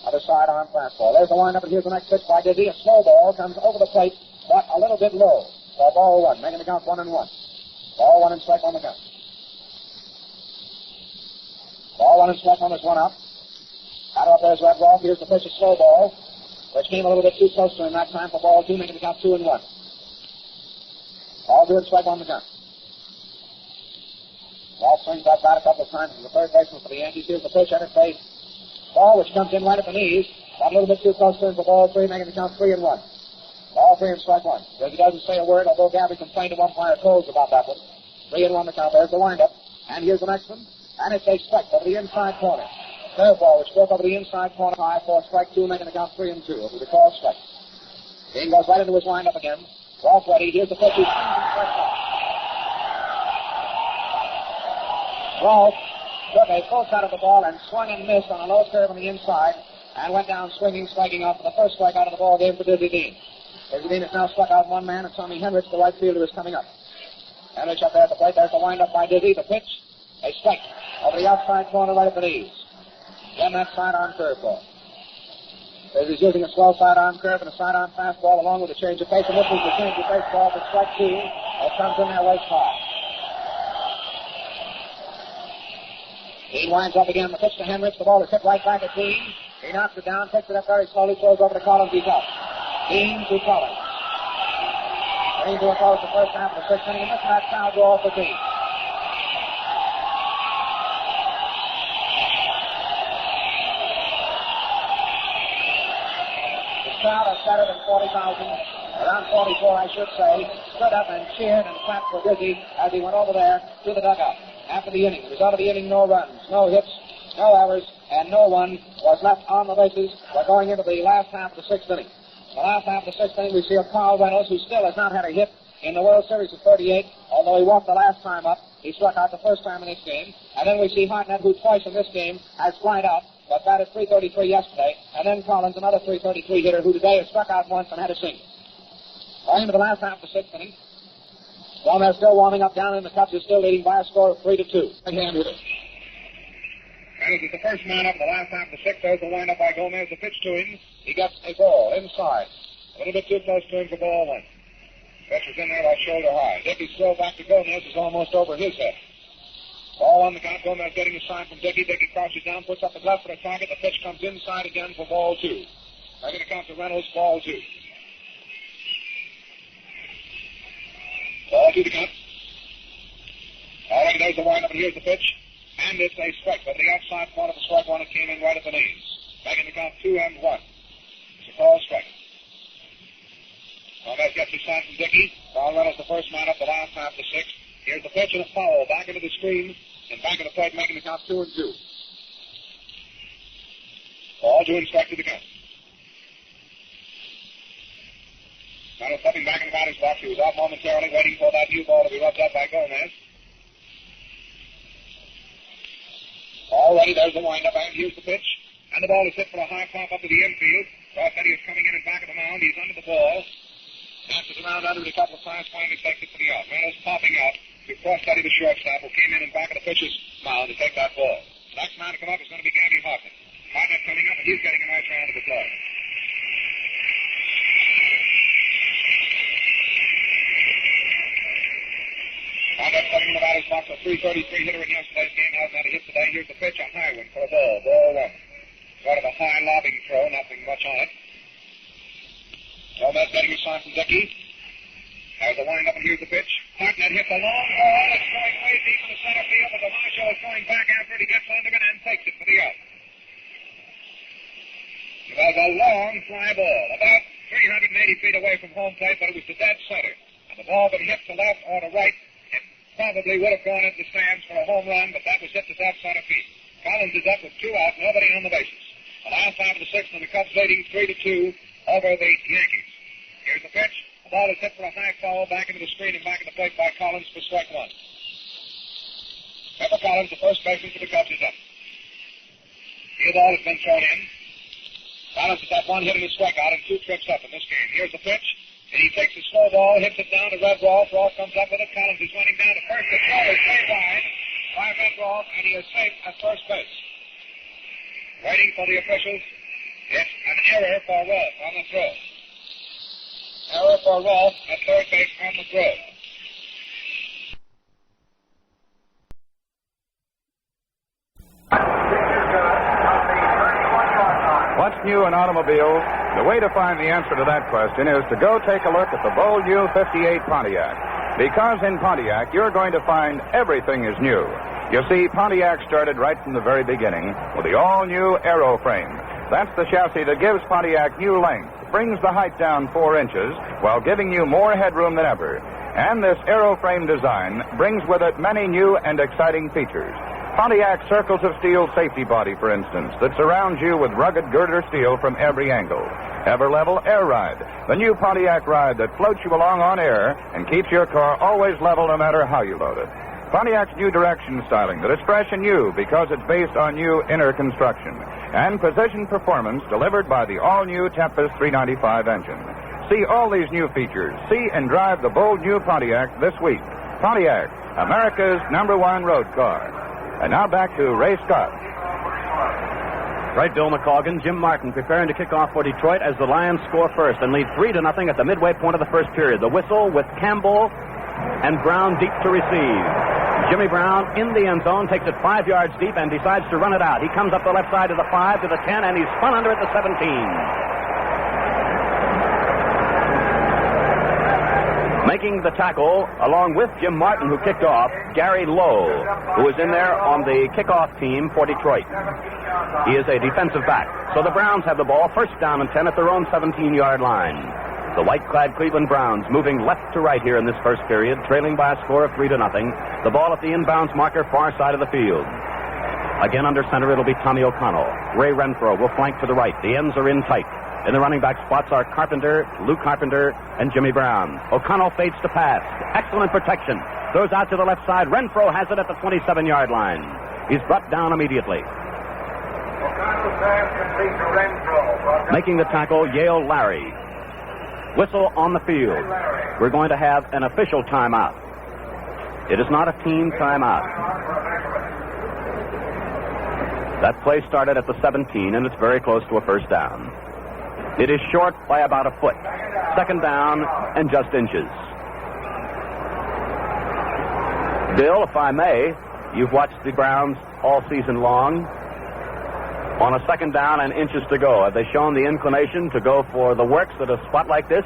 Other sidearm fastball. There's the windup, and here's the next pitch by Dizzy. A slow ball comes over the plate, but a little bit low. For ball 1, making the count 1-1. Ball 1 and strike 1 the count. Ball 1 and strike 1 is 1 out. Batter up there's Red Rolfe. Here's the pitch, a slow ball, which came a little bit too close to him that time for ball 2, making the count 2-1. All good, strike 1 the count. Ball swings that bat a couple of times to the third baseman for the Yankees. Here's the pitch, and it's a ball which comes in right at the knees. Got a little bit too close to him for ball 3, making the count 3-1. Ball 3 and strike 1. He doesn't say a word, although Gabby complained to umpire Coles about that one. 3-1 the count. There's the windup. And here's the next one. And it's a strike over the inside corner. Curveball which broke over the inside corner high for strike 2, making the count 3-2. It was a call strike. Dean goes right into his windup again. Rolfe ready. Here's the pitch. Rolfe took a full cut of the ball and swung and missed on a low curve on the inside and went down swinging, striking out for the first strikeout of the ball game for Dizzy Dean. Dizzy Dean has now struck out 1 man, and Tommy Henrich, the right fielder, is coming up. Henrich up there at the plate. There's the windup by Dizzy. The pitch, a strike over the outside corner right at the knees. Then that sidearm curveball. Dizzy's using a slow sidearm curve and a sidearm fastball along with a change of pace, and this is the change of pace ball for strike 2. It comes in there waist high. Dean winds up again. The pitch to Henrich. The ball is hit right back at Dean. He knocks it down, picks it up very slowly, throws over to Collins. He's out. Dean to Collins. Dean to a close the first half of the 6th inning, and this match now draw for Dean. The crowd has better than 40,000, around 44, I should say, stood up and cheered and clapped for Dizzy as he went over there to the dugout. After the inning, the result of the inning, no runs, no hits, no errors, and no one was left on the bases. We're going into the last half of the 6th inning. In the last half of the 6th inning, we see a Carl Reynolds, who still has not had a hit in the World Series of 38, although he walked the last time up. He struck out the first time in this game. And then we see Hartnett, who twice in this game has flied out, but batted .333 yesterday. And then Collins, another .333 hitter, who today has struck out once and had a single. Going into the last half of the 6th inning, Gomez still warming up down in the Cubs, is still leading by a score of 3-2. Right-hand hitter. And this is the first man up in the last half of the 6th. There's the windup by Gomez. The pitch to him. He gets a ball inside. A little bit too close to him for ball 1. Pitch is in there by shoulder high. Dickey's throw back to Gomez is almost over his head. Ball on the count. Gomez getting a sign from Dickey. Dickey crouches down, puts up the glove for the target. The pitch comes inside again for ball 2. Making the count to Reynolds, ball 2. Ball to the count. All right, there's the windup, and here's the pitch. And it's a strike over the outside corner of the strike 1. It came in right at the knees. Making the count 2-1. It's a call strike. Gomez gets his sign from Dickey. Carl Reynolds, the first man up the last half of the 6th. Here's the pitch and a foul. Back into the screen and back of the plate, making the count 2-2. Ball 2 and strike to the count. Reynolds stepping back in the batter's box. He was out momentarily, waiting for that new ball to be rubbed up by Gomez. Already there's the windup, and here's the pitch. And the ball is hit for a high pop up to the infield. Rossetti is coming in and back of the mound. He's under the ball. Dances around under it a couple of times, finally takes it to the out. Reynolds popping out to Rossetti, the shortstop, who came in and back of the pitcher's mound to take that ball. The next man to come up is going to be Gabby Hartnett. Hartnett coming up, and he's getting a nice round of applause. Hartnett setting in the batter's box, a .333 hitter in yesterday's game. Hasn't had a hit today. Here's the pitch, a high one for a ball. Ball 1. Sort of a high lobbing throw, nothing much on it. Gomez getting a sign from Dickey. There's the windup, and here's the pitch. Hartnett hits a long ball. It's going way deep in the center field, but DiMaggio is going back after it. He gets under it and takes it for the out. It was a long fly ball, about 380 feet away from home plate, but it was to dead center. And the ball that hit to left or to right, it probably would have gone into the stands for a home run, but that was hit to dead center field. Collins is up with 2 out, nobody on the bases. The last half of the 6th, and the Cubs leading 3-2 over the Yankees. Here's the pitch. A Ball is hit for a high foul back into the screen and back at the plate by Collins for strike one. Pepper Collins, the first baseman for the Cubs, is up. The ball has been thrown in. Collins has got one hit and a strikeout and 2 trips up in this game. Here's the pitch, and he takes a slow ball, hits it down to Redwall. Ross comes up with it. Collins is running down to first. The throw is way wide by Redwall, and he is safe at first base. Waiting for the officials. It's an error for Rolfe on the throw. Error for Rolfe at third base on the throw. What's new in automobiles? The way to find the answer to that question is to go take a look at the bold new 58 Pontiac. Because in Pontiac, you're going to find everything is new. You see, Pontiac started right from the very beginning with the all-new aeroframe. That's the chassis that gives Pontiac new length, brings the height down 4 inches while giving you more headroom than ever. And this aeroframe design brings with it many new and exciting features. Pontiac circles of steel safety body, for instance, that surrounds you with rugged girder steel from every angle. Ever-level air ride, the new Pontiac ride that floats you along on air and keeps your car always level no matter how you load it. Pontiac's new direction styling that is fresh and new because it's based on new inner construction. And precision performance delivered by the all-new Tempest 395 engine. See all these new features. See and drive the bold new Pontiac this week. Pontiac, America's #1 road car. And now back to Ray Scott. Right, Bill McColgan. Jim Martin preparing to kick off for Detroit as the Lions score first and lead 3-0 at the midway point of the first period. The whistle with Campbell and Brown deep to receive. Jimmy Brown in the end zone takes it 5 yards deep and decides to run it out. He comes up the left side of the 5 to the 10, and he's spun under at the 17. Making the tackle, along with Jim Martin, who kicked off, Gary Lowe, who is in there on the kickoff team for Detroit. He is a defensive back. So the Browns have the ball, first down and 10 at their own 17-yard line. The white-clad Cleveland Browns moving left to right here in this first period, trailing by a score of 3-0. The ball at the inbounds marker, far side of the field. Again under center, it'll be Tommy O'Connell. Ray Renfro will flank to the right. The ends are in tight. In the running back spots are Carpenter, Lou Carpenter, and Jimmy Brown. O'Connell fades to pass. Excellent protection. Throws out to the left side. Renfro has it at the 27-yard line. He's brought down immediately. Making the tackle, Yale Larry. Whistle on the field. We're going to have an official timeout. It is not a team timeout. That play started at the 17, and it's very close to a first down. It is short by about a foot. Second down and just inches. Bill, if I may, you've watched the Browns all season long. On a second down and inches to go, have they shown the inclination to go for the works at a spot like this?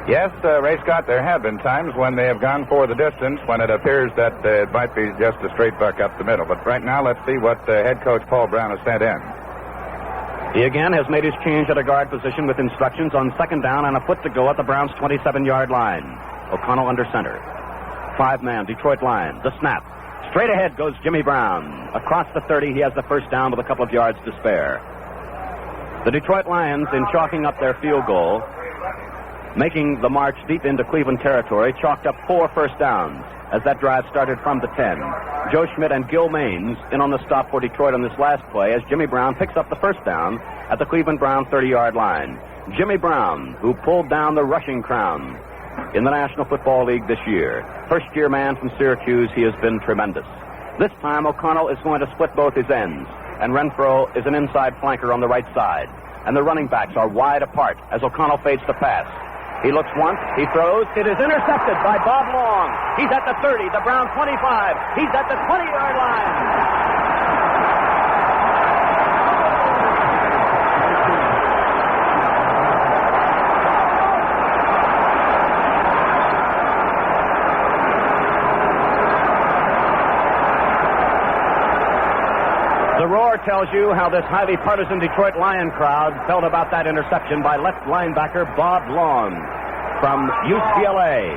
Yes, Ray Scott, there have been times when they have gone for the distance when it appears that it might be just a straight buck up the middle. But right now, let's see what head coach Paul Brown has sent in. He again has made his change at a guard position with instructions on second down and a foot to go at the Browns' 27-yard line. O'Connell under center. 5-man, Detroit Lions. The snap. Straight ahead goes Jimmy Brown. Across the 30, he has the first down with a couple of yards to spare. The Detroit Lions, in chalking up their field goal, making the march deep into Cleveland territory, chalked up 4 first downs as that drive started from the 10. Joe Schmidt and Gil Maines in on the stop for Detroit on this last play as Jimmy Brown picks up the first down at the Cleveland Brown 30-yard line. Jimmy Brown, who pulled down the rushing crown in the National Football League this year. First-year man from Syracuse, he has been tremendous. This time, O'Connell is going to split both his ends, and Renfro is an inside flanker on the right side. And the running backs are wide apart as O'Connell fades to pass. He looks once, he throws, it is intercepted by Bob Long. He's at the 30, the Browns 25. He's at the 20-yard line. The roar tells you how this highly partisan Detroit Lion crowd felt about that interception by left linebacker Bob Long from UCLA.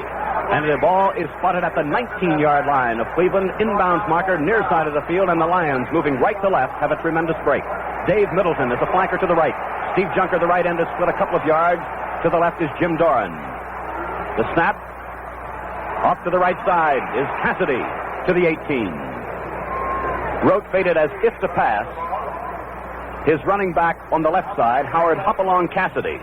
And the ball is spotted at the 19-yard line of Cleveland, inbounds marker near side of the field, and the Lions, moving right to left, have a tremendous break. Dave Middleton is a flanker to the right. Steve Junker, the right end, is split a couple of yards. To the left is Jim Doran. The snap. Off to the right side is Cassidy to the 18. Rote faded as if to pass. His running back on the left side, Howard Hopalong Cassidy,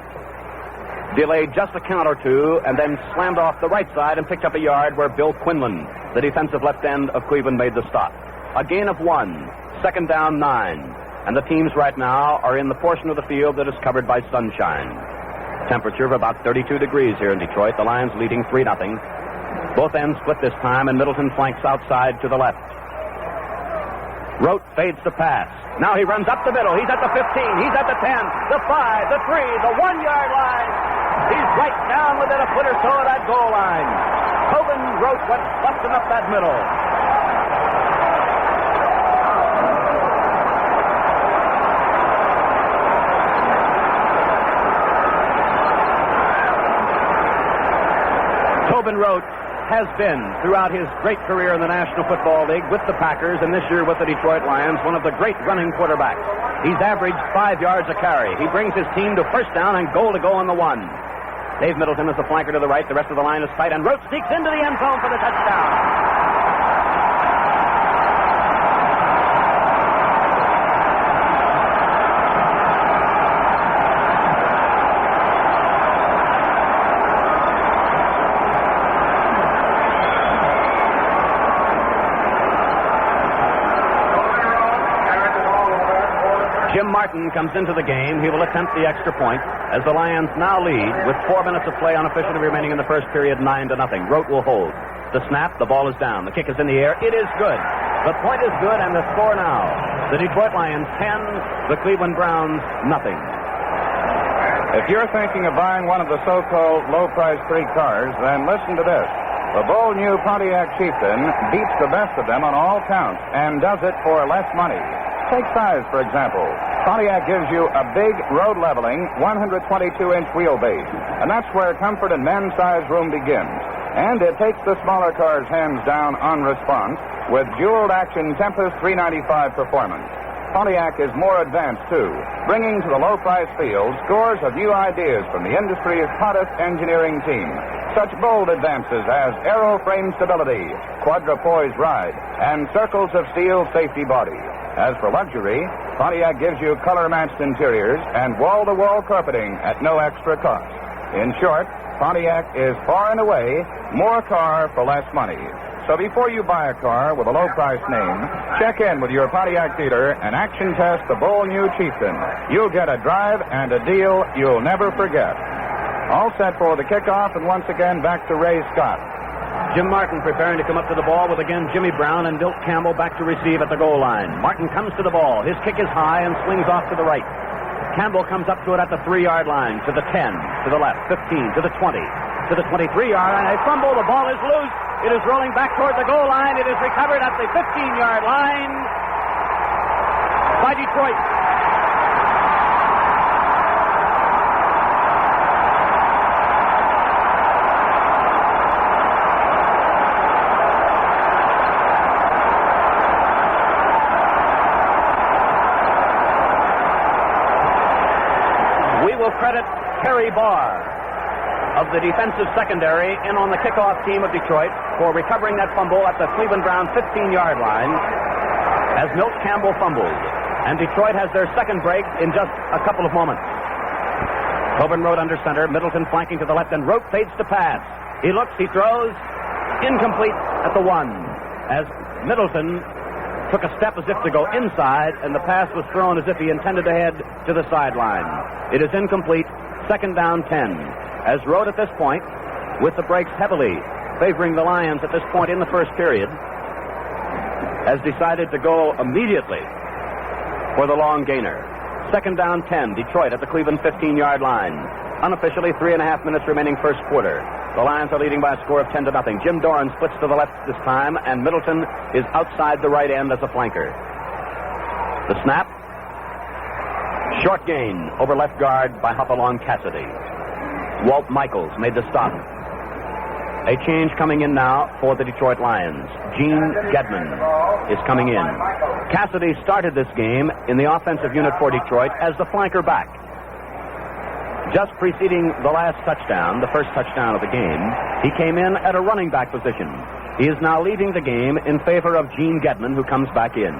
delayed just a count or two and then slammed off the right side and picked up a yard where Bill Quinlan, the defensive left end of Cleveland, made the stop. A gain of 1, second down 9. And the teams right now are in the portion of the field that is covered by sunshine. Temperature of about 32 degrees here in Detroit. The Lions leading 3-0. Both ends split this time, and Middleton flanks outside to the left. Rote fades the pass. Now he runs up the middle. He's at the 15. He's at the 10, the 5, the 3, the 1-yard line. He's right down within a foot or so of that goal line. Tobin Rote went busting up that middle. Tobin Rote has been, throughout his great career in the National Football League with the Packers and this year with the Detroit Lions, one of the great running quarterbacks. He's averaged 5 yards a carry. He brings his team to first down and goal to go on the 1. Dave Middleton is the flanker to the right. The rest of the line is tight, and Rote sneaks into the end zone for the touchdown. Jim Martin comes into the game. He will attempt the extra point as the Lions now lead with 4 minutes of play unofficially remaining in the first period, 9-0. Rote will hold. The snap, the ball is down. The kick is in the air. It is good. The point is good, and the score now. The Detroit Lions 10, the Cleveland Browns nothing. If you're thinking of buying one of the so-called low-price street cars, then listen to this. The bold new Pontiac Chieftain beats the best of them on all counts and does it for less money. Take size, for example. Pontiac gives you a big, road-leveling, 122-inch wheelbase, and that's where comfort and men's size room begins. And it takes the smaller cars hands down on response with jeweled action Tempest 395 performance. Pontiac is more advanced, too, bringing to the low-price field scores of new ideas from the industry's hottest engineering team. Such bold advances as aero-frame stability, quadrupoise ride, and circles of steel safety body. As for luxury, Pontiac gives you color-matched interiors and wall-to-wall carpeting at no extra cost. In short, Pontiac is far and away more car for less money. So before you buy a car with a low-price name, check in with your Pontiac dealer and action test the bold new Chieftain. You'll get a drive and a deal you'll never forget. All set for the kickoff, and once again back to Ray Scott. Jim Martin preparing to come up to the ball with again Jimmy Brown and Milt Campbell back to receive at the goal line. Martin comes to the ball. His kick is high and swings off to the right. Campbell comes up to it at the 3-yard line, to the 10, to the left, 15, to the 20, to the 23-yard line. A fumble. The ball is loose. It is rolling back toward the goal line. It is recovered at the 15-yard line by Detroit. Credit Terry Barr of the defensive secondary in on the kickoff team of Detroit for recovering that fumble at the Cleveland Browns 15-yard line as Milt Campbell fumbled. And Detroit has their second break in just a couple of moments. Tobin Rote under center, Middleton flanking to the left, and Rote fades to pass. He looks, he throws, incomplete at the 1 as Middleton took a step as if to go inside, and the pass was thrown as if he intended to head to the sideline. It is incomplete, second down 10. As Rote at this point, with the breaks heavily favoring the Lions at this point in the first period, has decided to go immediately for the long gainer. Second down 10, Detroit at the Cleveland 15-yard line. Unofficially, 3.5 minutes remaining first quarter. The Lions are leading by a score of 10-0. Jim Doran splits to the left this time, and Middleton is outside the right end as a flanker. The snap. Short gain over left guard by Hopalong Cassidy. Walt Michaels made the stop. A change coming in now for the Detroit Lions. Gene Gedman is coming in. Cassidy started this game in the offensive unit for Detroit as the flanker back. Just preceding the last touchdown, the first touchdown of the game, he came in at a running back position. He is now leaving the game in favor of Gene Gedman, who comes back in.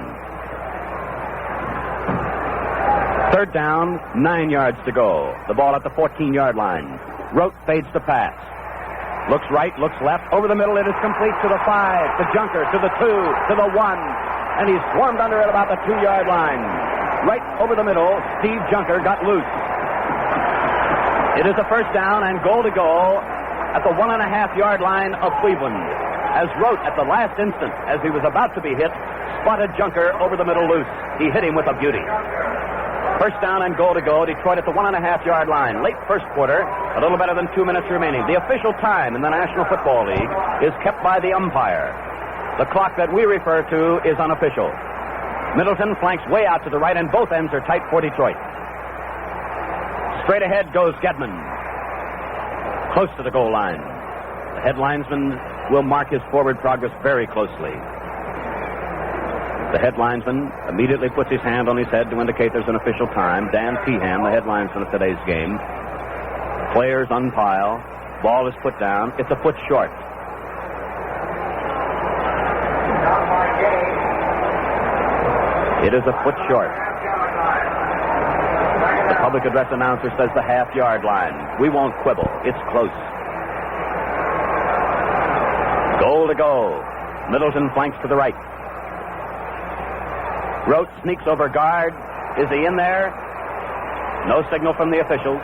Third down, 9 yards to go. The ball at the 14-yard line. Rote fades to pass. Looks right, looks left. Over the middle, it is complete to the 5, to Junker, to the 2, to the 1. And he's swarmed under at about the 2-yard line. Right over the middle, Steve Junker got loose. It is a first down and goal to go at the 1.5-yard line of Cleveland. As Rote, at the last instant, as he was about to be hit, spotted Junker over the middle loose. He hit him with a beauty. First down and goal to go. Detroit at the 1.5-yard line. Late first quarter, a little better than 2 minutes remaining. The official time in the National Football League is kept by the umpire. The clock that we refer to is unofficial. Middleton flanks way out to the right, and both ends are tight for Detroit. Straight ahead goes Gedman. Close to the goal line. The head linesman will mark his forward progress very closely. The head linesman immediately puts his hand on his head to indicate there's an official time. Dan Pehan, the head linesman of today's game. Players unpile. Ball is put down. It's a foot short. It is a foot short. The public address announcer says the half-yard line. We won't quibble. It's close. Goal to go. Middleton flanks to the right. Rote sneaks over guard. Is he in there? No signal from the officials.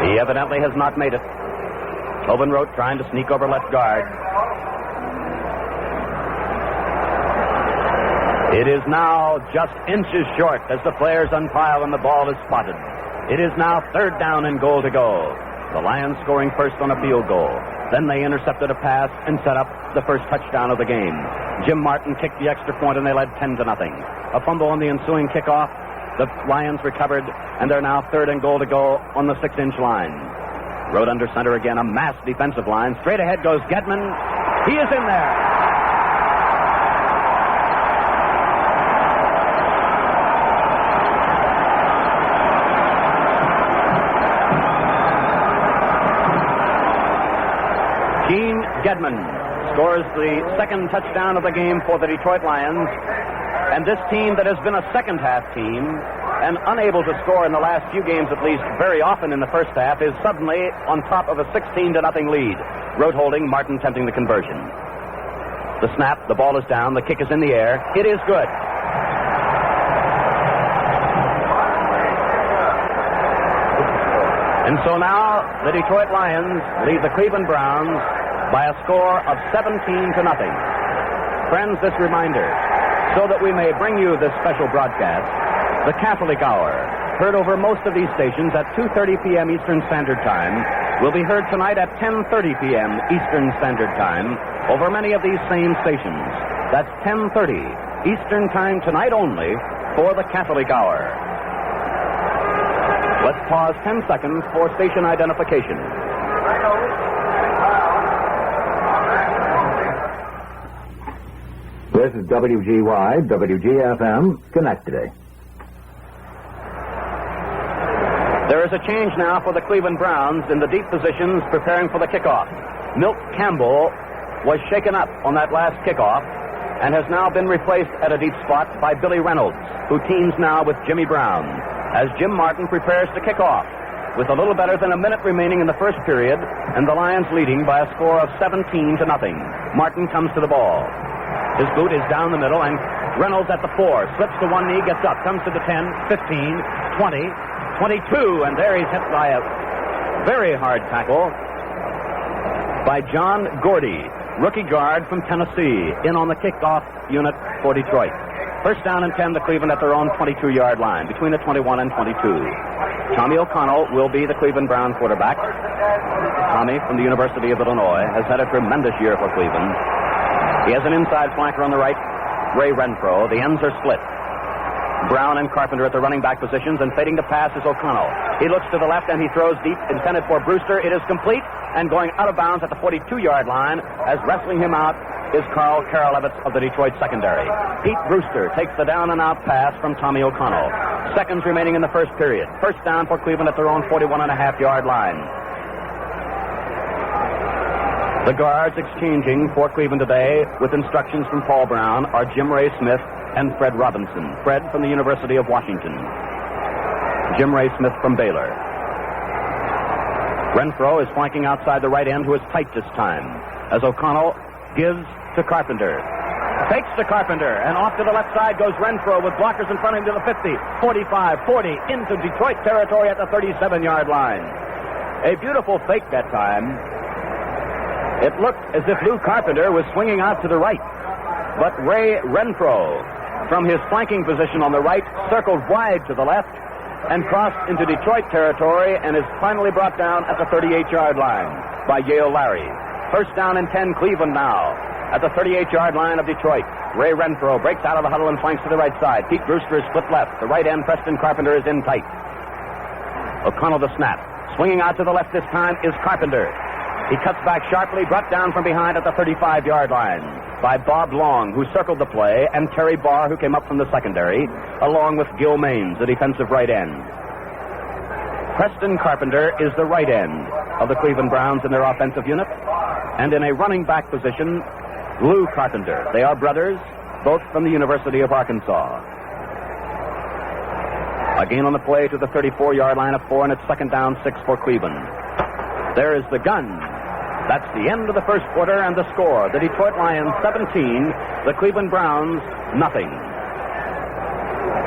He evidently has not made it. Tobin Rote trying to sneak over left guard. It is now just inches short as the players unpile and the ball is spotted. It is now third down and goal to go. The Lions scoring first on a field goal. Then they intercepted a pass and set up the first touchdown of the game. Jim Martin kicked the extra point and they led 10-0. A fumble on the ensuing kickoff. The Lions recovered and they're now third and goal to go on the 6-inch line. Rote under center again, a massed defensive line. Straight ahead goes Gedman. He is in there. Gene Gedman scores the second touchdown of the game for the Detroit Lions. And this team that has been a second-half team and unable to score in the last few games, at least very often in the first half, is suddenly on top of a 16-0 lead. Rote holding, Martin tempting the conversion. The snap, the ball is down, the kick is in the air. It is good. And so now the Detroit Lions lead the Cleveland Browns by a score of 17-0. Friends, this reminder, so that we may bring you this special broadcast, the Catholic Hour, heard over most of these stations at 2:30 p.m. Eastern Standard Time, will be heard tonight at 10:30 p.m. Eastern Standard Time over many of these same stations. That's 10:30 Eastern Time tonight only for the Catholic Hour. Let's pause 10 seconds for station identification. This is WGY, WGFM, Schenectady. There is a change now for the Cleveland Browns in the deep positions preparing for the kickoff. Milt Campbell was shaken up on that last kickoff and has now been replaced at a deep spot by Billy Reynolds, who teams now with Jimmy Brown, as Jim Martin prepares to kick off with a little better than a minute remaining in the first period and the Lions leading by a score of 17-0. Martin comes to the ball. His boot is down the middle, and Reynolds at the 4, slips to one knee, gets up, comes to the 10, 15, 20, 22, and there he's hit by a very hard tackle by John Gordy, rookie guard from Tennessee, in on the kickoff unit for Detroit. First down and 10 to Cleveland at their own 22-yard line, between the 21 and 22. Tommy O'Connell will be the Cleveland Brown quarterback. Tommy, from the University of Illinois, has had a tremendous year for Cleveland. He has an inside flanker on the right, Ray Renfro. The ends are split. Brown and Carpenter at the running back positions, and fading to pass is O'Connell. He looks to the left and he throws deep, intended for Brewster. It is complete and going out of bounds at the 42-yard line, as wrestling him out is Carl Karolevitz of the Detroit secondary. Pete Brewster takes the down-and-out pass from Tommy O'Connell. Seconds remaining in the first period. First down for Cleveland at their own 41.5-yard line. The guards exchanging for Cleveland today with instructions from Paul Brown are Jim Ray Smith and Fred Robinson. Fred from the University of Washington. Jim Ray Smith from Baylor. Renfro is flanking outside the right end, who is tight this time, as O'Connell gives to Carpenter. Fakes to Carpenter, and off to the left side goes Renfro with blockers in front of him to the 50, 45, 40, into Detroit territory at the 37-yard line. A beautiful fake that time. It looked as if Lou Carpenter was swinging out to the right. But Ray Renfro, from his flanking position on the right, circled wide to the left and crossed into Detroit territory and is finally brought down at the 38-yard line by Yale Larry. First down and 10, Cleveland now at the 38-yard line of Detroit. Ray Renfro breaks out of the huddle and flanks to the right side. Pete Brewster is split left. The right end, Preston Carpenter, is in tight. O'Connell the snap. Swinging out to the left this time is Carpenter. He cuts back sharply, brought down from behind at the 35-yard line by Bob Long, who circled the play, and Terry Barr, who came up from the secondary, along with Gil Maines, the defensive right end. Preston Carpenter is the right end of the Cleveland Browns in their offensive unit, and in a running back position, Lou Carpenter. They are brothers, both from the University of Arkansas. A gain on the play to the 34-yard line of 4, and it's second down 6 for Cleveland. There is the gun. That's the end of the first quarter and the score. The Detroit Lions 17, the Cleveland Browns nothing.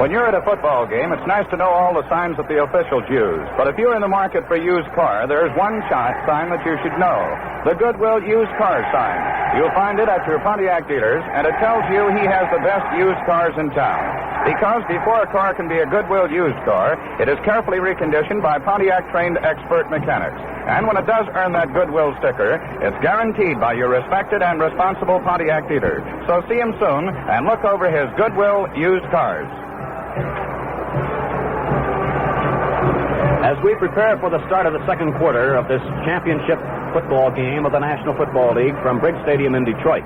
When you're at a football game, it's nice to know all the signs that the officials use. But if you're in the market for a used car, there's one sign that you should know. The Goodwill Used Car sign. You'll find it at your Pontiac dealers, and it tells you he has the best used cars in town. Because before a car can be a Goodwill used car, it is carefully reconditioned by Pontiac-trained expert mechanics. And when it does earn that Goodwill sticker, it's guaranteed by your respected and responsible Pontiac dealer. So see him soon and look over his Goodwill used cars. As we prepare for the start of the second quarter of this championship football game of the National Football League from Briggs Stadium in Detroit,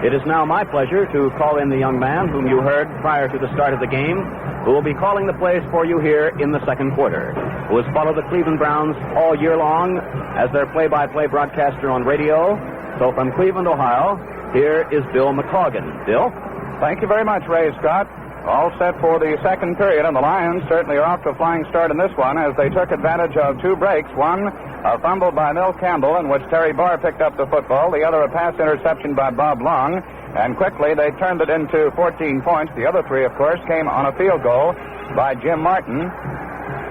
it is now my pleasure to call in the young man whom you heard prior to the start of the game, who will be calling the plays for you here in the second quarter, who has followed the Cleveland Browns all year long as their play-by-play broadcaster on radio. So from Cleveland, Ohio, here is Bill McColgan. Bill? Thank you very much, Ray Scott. All set for the second period, and the Lions certainly are off to a flying start in this one as they took advantage of two breaks. One, a fumble by Milt Campbell in which Terry Barr picked up the football. The other, a pass interception by Bob Long. And quickly, they turned it into 14 points. The other three, of course, came on a field goal by Jim Martin,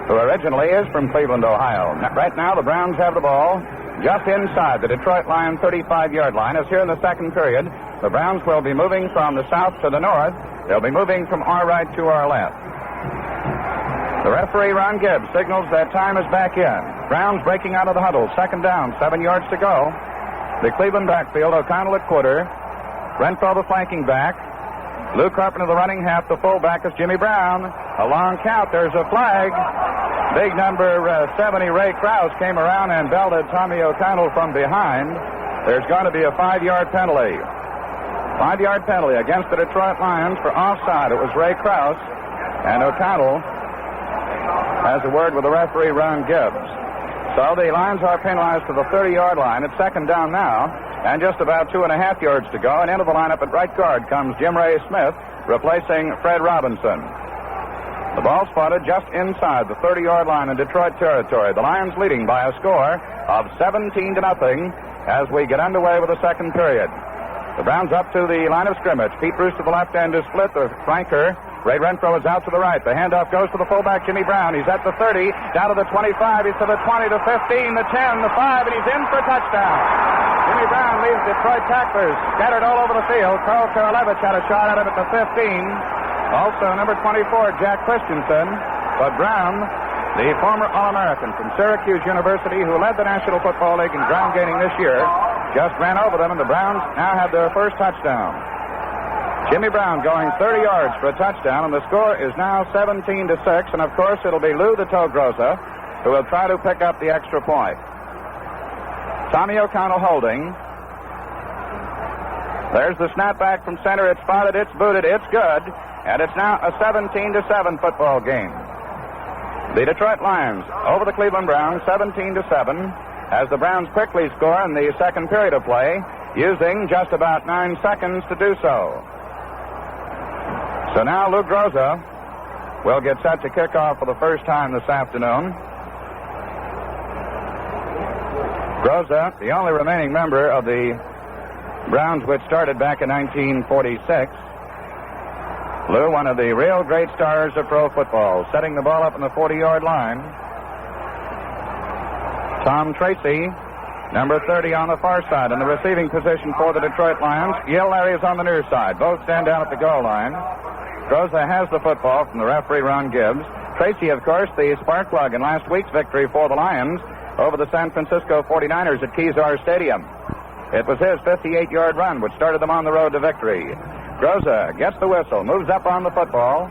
who originally is from Cleveland, Ohio. Right now, the Browns have the ball just inside the Detroit Lions 35-yard line. As here in the second period, the Browns will be moving from the south to the north. They'll be moving from our right to our left. The referee, Ron Gibbs, signals that time is back in. Browns breaking out of the huddle. Second down, 7 yards to go. The Cleveland backfield, O'Connell at quarter. Renfro the flanking back. Lou Carpenter the running half. The fullback is Jimmy Brown. A long count. There's a flag. Big number 70, Ray Krause, came around and belted Tommy O'Connell from behind. There's going to be a 5-yard penalty. 5-yard penalty against the Detroit Lions for offside. It was Ray Krause, and O'Connell has a word with the referee, Ron Gibbs. So the Lions are penalized to the 30-yard line. It's second down now, and just about 2.5 yards to go. And into the lineup at right guard comes Jim Ray Smith, replacing Fred Robinson. The ball spotted just inside the 30-yard line in Detroit territory. The Lions leading by a score of 17-0 as we get underway with the second period. The Browns up to the line of scrimmage. Pete Bruce to the left end is split. The flanker, Ray Renfro, is out to the right. The handoff goes to the fullback, Jimmy Brown. He's at the 30, down to the 25. He's to the 20, the 15, the 10, the 5, and he's in for a touchdown. Jimmy Brown leaves Detroit tacklers scattered all over the field. Carl Karolevitz had a shot at him at the 15. Also, number 24, Jack Christensen. But Brown, the former All-American from Syracuse University, who led the National Football League in ground gaining this year, just ran over them, and the Browns now have their first touchdown. Jimmy Brown going 30 yards for a touchdown, and the score is now 17-6, and of course it'll be Lou the Toe Grossa who will try to pick up the extra point. Tommy O'Connell holding. There's the snapback from center. It's spotted. It's booted. It's good. And it's now a 17-7 football game. The Detroit Lions over the Cleveland Browns, 17-7, as the Browns quickly score in the second period of play, using just about 9 seconds to do so. So now Lou Groza will get set to kick off for the first time this afternoon. Groza, the only remaining member of the Browns, which started back in 1946. Lou, one of the real great stars of pro football, setting the ball up on the 40-yard line. Tom Tracy, number 30 on the far side in the receiving position for the Detroit Lions. Yale Larry is on the near side. Both stand down at the goal line. Groza has the football from the referee, Ron Gibbs. Tracy, of course, the spark plug in last week's victory for the Lions over the San Francisco 49ers at Kezar Stadium. It was his 58-yard run which started them on the road to victory. Groza gets the whistle, moves up on the football.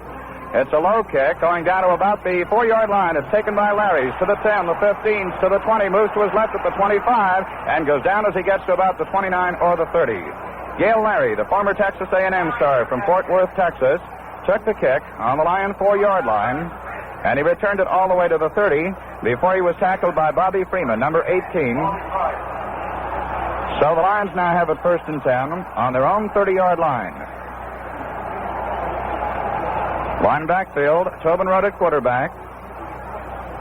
It's a low kick going down to about the 4-yard line. It's taken by Larry's to the 10, the 15, to the 20, moves to his left at the 25, and goes down as he gets to about the 29 or the 30. Yale Larry, the former Texas A&M star from Fort Worth, Texas, took the kick on the Lion 4-yard line, and he returned it all the way to the 30 before he was tackled by Bobby Freeman, number 18. So the Lions now have it first and 10 on their own 30-yard line. Line backfield, Tobin Rote at quarterback.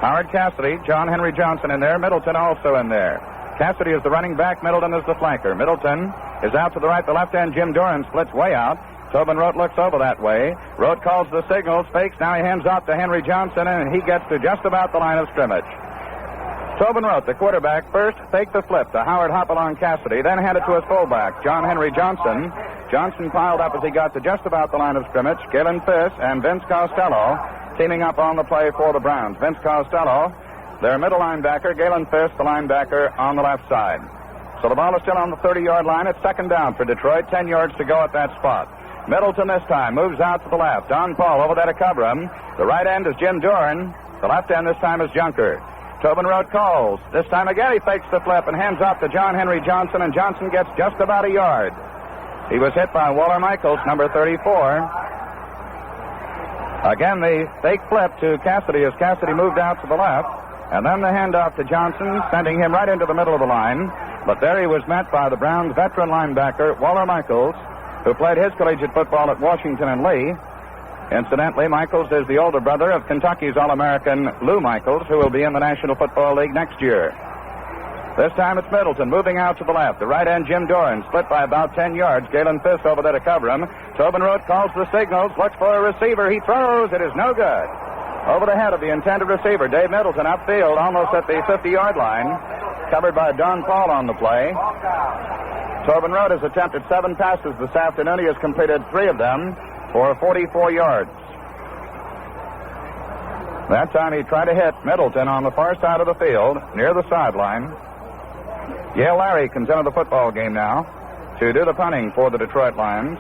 Howard Cassidy, John Henry Johnson in there, Middleton also in there. Cassidy is the running back, Middleton is the flanker. Middleton is out to the right, the left end. Jim Doran splits way out. Tobin Rote looks over that way. Rote calls the signals, fakes. Now he hands off to Henry Johnson, and he gets to just about the line of scrimmage. Tobin Rote, the quarterback, first faked the flip to Howard Hopalong Cassidy, then handed to his fullback, John Henry Johnson. Johnson piled up as he got to just about the line of scrimmage. Galen Fiss and Vince Costello teaming up on the play for the Browns. Vince Costello, their middle linebacker, Galen Fiss, the linebacker on the left side. So the ball is still on the 30-yard line. It's second down for Detroit, 10 yards to go at that spot. Middleton this time moves out to the left. Don Paul over there to cover him. The right end is Jim Doran. The left end this time is Junker. Tobin Rote calls. This time again he fakes the flip and hands off to John Henry Johnson, and Johnson gets just about a yard. He was hit by Waller Michaels, number 34. Again, the fake flip to Cassidy as Cassidy moved out to the left, and then the handoff to Johnson, sending him right into the middle of the line. But there he was met by the Browns' veteran linebacker, Waller Michaels, who played his collegiate football at Washington and Lee. Incidentally, Michaels is the older brother of Kentucky's All-American Lou Michaels, who will be in the National Football League next year. This time it's Middleton moving out to the left. The right end, Jim Doran, split by about 10 yards. Galen Fiss over there to cover him. Tobin Rote calls the signals, looks for a receiver. He throws. It is no good. Over the head of the intended receiver, Dave Middleton, upfield, almost at the 50-yard line. Covered by Don Paul on the play. Tobin Rote has attempted 7 passes this afternoon. He has completed 3 of them for 44 yards. That time he tried to hit Middleton on the far side of the field, near the sideline. Yale Larry comes into the football game now to do the punting for the Detroit Lions.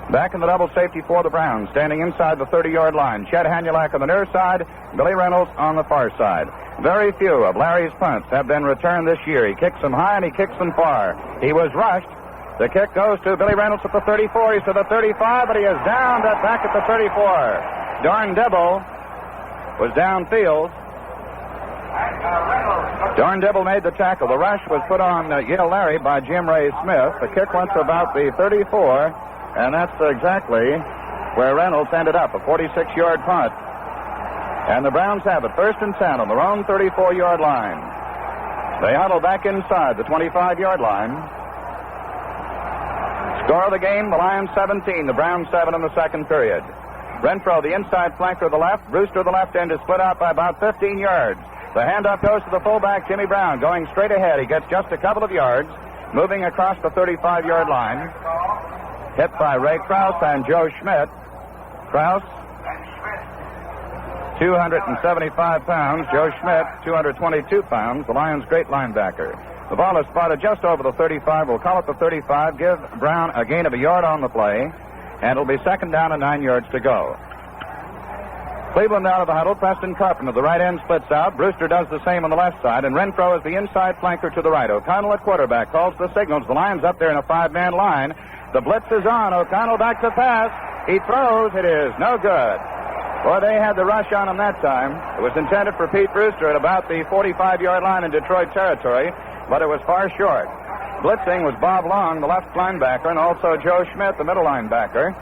Back in the double safety for the Browns, standing inside the 30-yard line. Chet Hanulak on the near side, Billy Reynolds on the far side. Very few of Larry's punts have been returned this year. He kicks them high and he kicks them far. He was rushed. The kick goes to Billy Reynolds at the 34. He's to the 35, but he is down back at the 34. Dorn Dibble was downfield. Dorn Dibble made the tackle. The rush was put on Yale Larry by Jim Ray Smith. The kick went to about the 34, and that's exactly where Reynolds ended up, a 46-yard punt. And the Browns have it, first and 10 on their own 34-yard line. They huddle back inside the 25-yard line. Score of the game, the Lions 17, the Browns 7 in the second period. Renfro, the inside flanker, the left. Brewster, the left end, is split out by about 15 yards. The handoff goes to the fullback, Jimmy Brown, going straight ahead. He gets just a couple of yards, moving across the 35-yard line. Hit by Ray Krause and Joe Schmidt. Krause, 275 pounds. Joe Schmidt, 222 pounds. The Lions' great linebacker. The ball is spotted just over the 35. We'll call it the 35. Give Brown a gain of a yard on the play. And it'll be second down and 9 yards to go. Cleveland out of the huddle. Preston Carpenter, the right end, splits out. Brewster does the same on the left side, and Renfro is the inside flanker to the right. O'Connell at quarterback calls the signals. The Lions up there in a 5-man line. The blitz is on. O'Connell back to pass. He throws. It is no good. Boy, they had the rush on him that time. It was intended for Pete Brewster at about the 45-yard line in Detroit territory, but it was far short. Blitzing was Bob Long, the left linebacker, and also Joe Schmidt, the middle linebacker.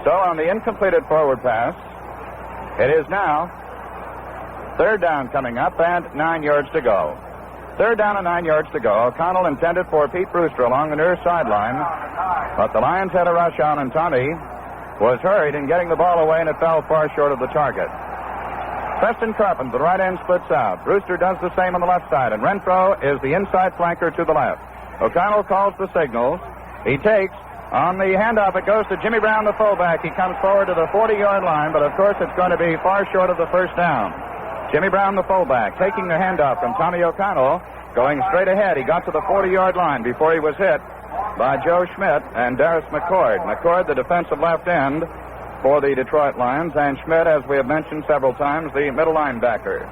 So on the incompleted forward pass, it is now third down coming up and 9 yards to go. Third down and 9 yards to go. O'Connell intended for Pete Brewster along the near sideline, but the Lions had a rush on, and Tommy was hurried in getting the ball away, and it fell far short of the target. Preston Carpenter, the right end, splits out. Brewster does the same on the left side, and Renfro is the inside flanker to the left. O'Connell calls the signals. He takes. On the handoff, it goes to Jimmy Brown, the fullback. He comes forward to the 40-yard line, but of course it's going to be far short of the first down. Jimmy Brown, the fullback, taking the handoff from Tommy O'Connell, going straight ahead. He got to the 40-yard line before he was hit by Joe Schmidt and Darris McCord. McCord, the defensive left end for the Detroit Lions, and Schmidt, as we have mentioned several times, the middle linebacker.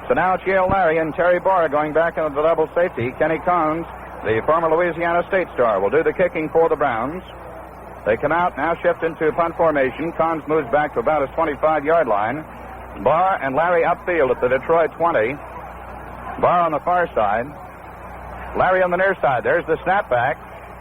So now it's Yale Larry and Terry Barr going back into the double safety. Kenny Collins, the former Louisiana State star, will do the kicking for the Browns. They come out, now shift into punt formation. Collins moves back to about his 25-yard line. Barr and Larry upfield at the Detroit 20. Barr on the far side. Larry on the near side. There's the snapback.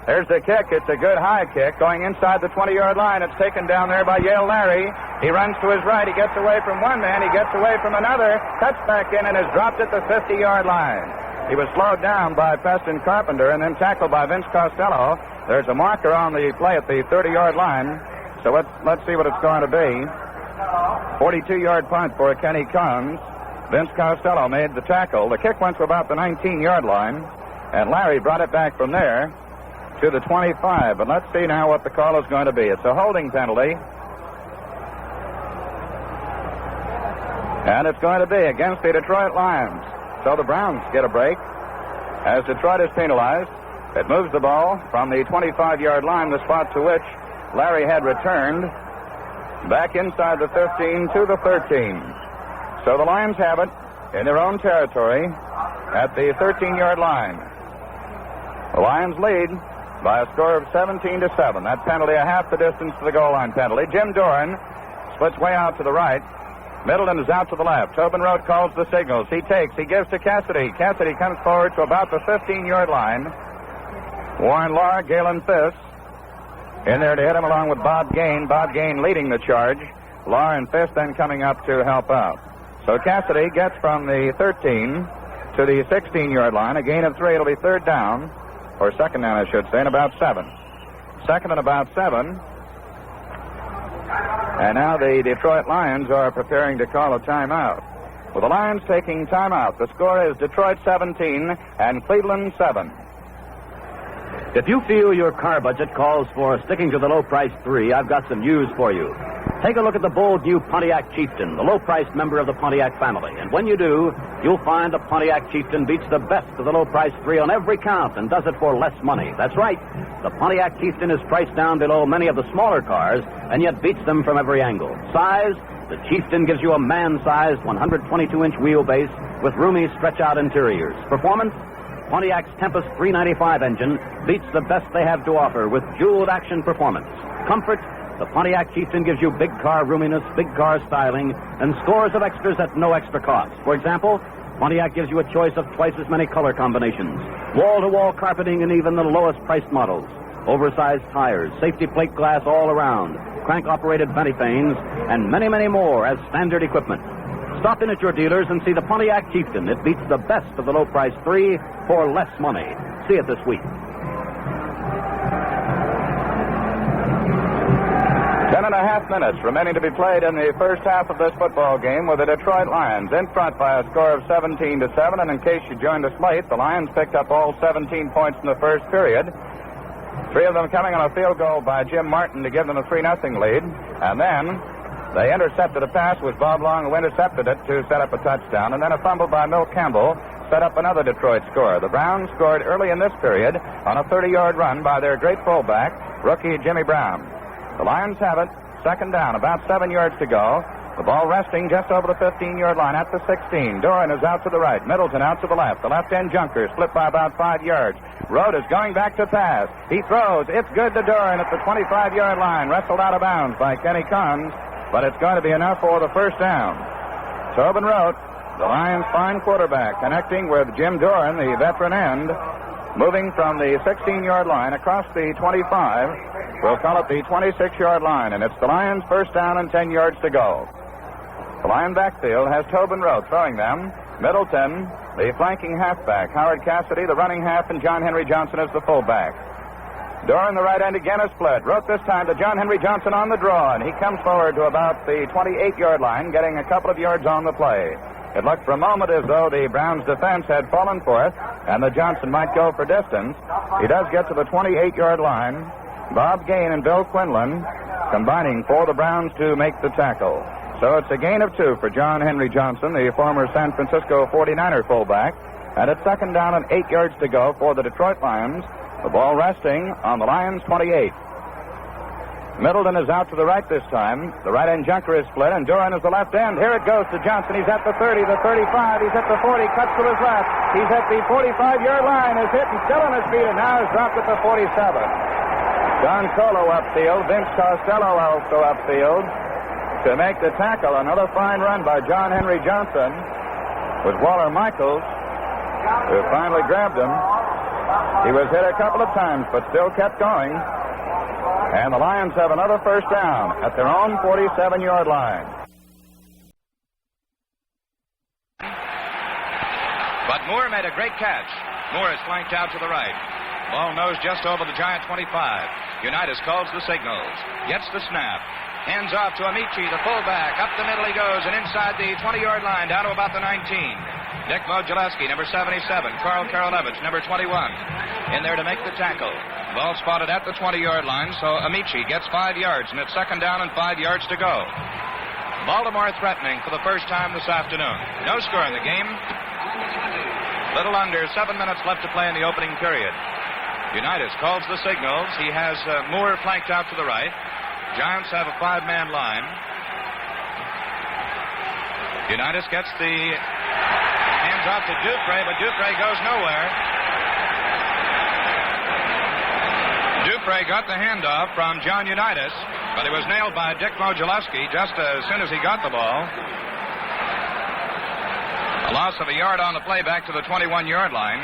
There's the kick. It's a good high kick going inside the 20-yard line. It's taken down there by Yale Larry. He runs to his right. He gets away from one man. He gets away from another. Cuts back in and is dropped at the 50-yard line. He was slowed down by Preston Carpenter and then tackled by Vince Costello. There's a marker on the play at the 30-yard line. So let's see what it's going to be. 42-yard punt for Kenny Collins. Vince Costello made the tackle. The kick went to about the 19-yard line, and Larry brought it back from there to the 25. But let's see now what the call is going to be. It's a holding penalty. And it's going to be against the Detroit Lions. So the Browns get a break as Detroit is penalized. It moves the ball from the 25-yard line, the spot to which Larry had returned, back inside the 15 to the 13. So the Lions have it in their own territory at the 13-yard line. The Lions lead by a score of 17-7. That penalty a half the distance to the goal line penalty. Jim Doran splits way out to the right. Middleton is out to the left. Tobin Rote calls the signals. He takes. He gives to Cassidy. Cassidy comes forward to about the 15-yard line. Warren Lahr, Galen Fisk in there to hit him along with Bob Gain. Bob Gain leading the charge. Lahr and Fisk then coming up to help out. So Cassidy gets from the 13 to the 16-yard line. A gain of 3. It'll be third down, or second down, I should say, and about 7. Second and about 7. And now the Detroit Lions are preparing to call a timeout. With the Lions taking timeout, the score is Detroit 17 and Cleveland 7. If you feel your car budget calls for sticking to the low-price 3, I've got some news for you. Take a look at the bold new Pontiac Chieftain, the low-priced member of the Pontiac family. And when you do, you'll find the Pontiac Chieftain beats the best of the low-price 3 on every count and does it for less money. That's right. The Pontiac Chieftain is priced down below many of the smaller cars and yet beats them from every angle. Size, the Chieftain gives you a man-sized 122-inch wheelbase with roomy stretch-out interiors. Performance, Pontiac's Tempest 395 engine beats the best they have to offer with jeweled action performance. Comfort, the Pontiac Chieftain gives you big car roominess, big car styling, and scores of extras at no extra cost. For example, Pontiac gives you a choice of twice as many color combinations, wall-to-wall carpeting in even the lowest-priced models, oversized tires, safety plate glass all around, crank-operated ventipanes, and many, many more as standard equipment. Stop in at your dealers and see the Pontiac Chieftain. It beats the best of the low-price 3 for less money. See it this week. 10.5 minutes remaining to be played in the first half of this football game, with the Detroit Lions in front by a score of 17-7. And in case you joined us late, the Lions picked up all 17 points in the first period. 3 of them coming on a field goal by Jim Martin to give them a 3-0 lead. And then they intercepted a pass with Bob Long, who intercepted it to set up a touchdown. And then a fumble by Milt Campbell set up another Detroit score. The Browns scored early in this period on a 30-yard run by their great fullback, rookie Jimmy Brown. The Lions have it, second down, about 7 yards to go. The ball resting just over the 15-yard line at the 16. Doran is out to the right. Middleton out to the left. The left-end junker split by about 5 yards. Road is going back to pass. He throws. It's good to Doran at the 25-yard line. Wrestled out of bounds by Kenny Conn, but it's going to be enough for the first down. Tobin Rote, the Lions' fine quarterback, connecting with Jim Doran, the veteran end, moving from the 16-yard line across the 25. We'll call it the 26-yard line, and it's the Lions' first down and 10 yards to go. The Lion backfield has Tobin Rote throwing them. Middleton, the flanking halfback. Howard Cassidy, the running half, and John Henry Johnson as the fullback. Doran, the right end, again is split. Rote this time to John Henry Johnson on the draw, and he comes forward to about the 28-yard line, getting a couple of yards on the play. It looked for a moment as though the Browns' defense had fallen for it, and that Johnson might go for distance. He does get to the 28-yard line. Bob Gain and Bill Quinlan combining for the Browns to make the tackle. So it's a gain of 2 for John Henry Johnson, the former San Francisco 49er fullback. And it's second down and 8 yards to go for the Detroit Lions. The ball resting on the Lions' 28. Middleton is out to the right this time. The right end junker is split, and Doran is the left end. Here it goes to Johnson. He's at the 30, the 35. He's at the 40, cuts to his left. He's at the 45-yard line, is hit and still on his feet, and now is dropped at the 47. Don Colo upfield. Vince Costello also upfield to make the tackle. Another fine run by John Henry Johnson with Waller Michaels, who finally grabbed him. He was hit a couple of times, but still kept going. And the Lions have another first down at their own 47-yard line. But Moore made a great catch. Moore is flanked out to the right. Ball nose just over the Giant 25. Unitas calls the signals. Gets the snap. Hands off to Amici, the fullback. Up the middle he goes, and inside the 20-yard line, down to about the 19. Dick Modulewski, number 77. Carl Karolevich, number 21. In there to make the tackle. Ball spotted at the 20-yard line, so Amici gets 5 yards, and it's second down and 5 yards to go. Baltimore threatening for the first time this afternoon. No score in the game. Little under 7 minutes left to play in the opening period. Unitas calls the signals. He has Moore flanked out to the right. Giants have a 5-man line. Unitas gets the hands off to Dupre, but Dupre goes nowhere. Dupre got the handoff from John Unitas, but he was nailed by Dick Modulewski just as soon as he got the ball. A loss of a yard on the play back to the 21-yard line,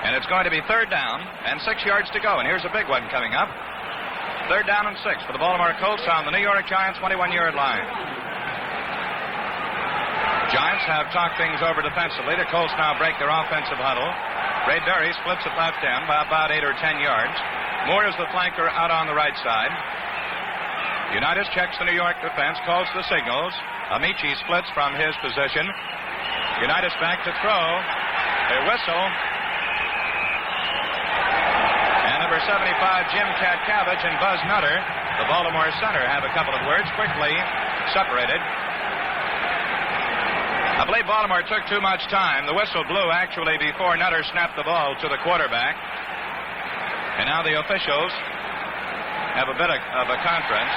and it's going to be third down and 6 yards to go. And here's a big one coming up. Third down and 6 for the Baltimore Colts on the New York Giants 21-yard line. Giants have talked things over defensively. The Colts now break their offensive huddle. Ray Berry splits at left end by about 8 or 10 yards. Moore is the flanker out on the right side. Unitas checks the New York defense, calls the signals. Amici splits from his position. Unitas back to throw. A whistle. And number 75, Jim Catkavage and Buzz Nutter, the Baltimore center, have a couple of words, quickly separated. I believe Baltimore took too much time. The whistle blew actually before Nutter snapped the ball to the quarterback. And now the officials have a bit of a conference.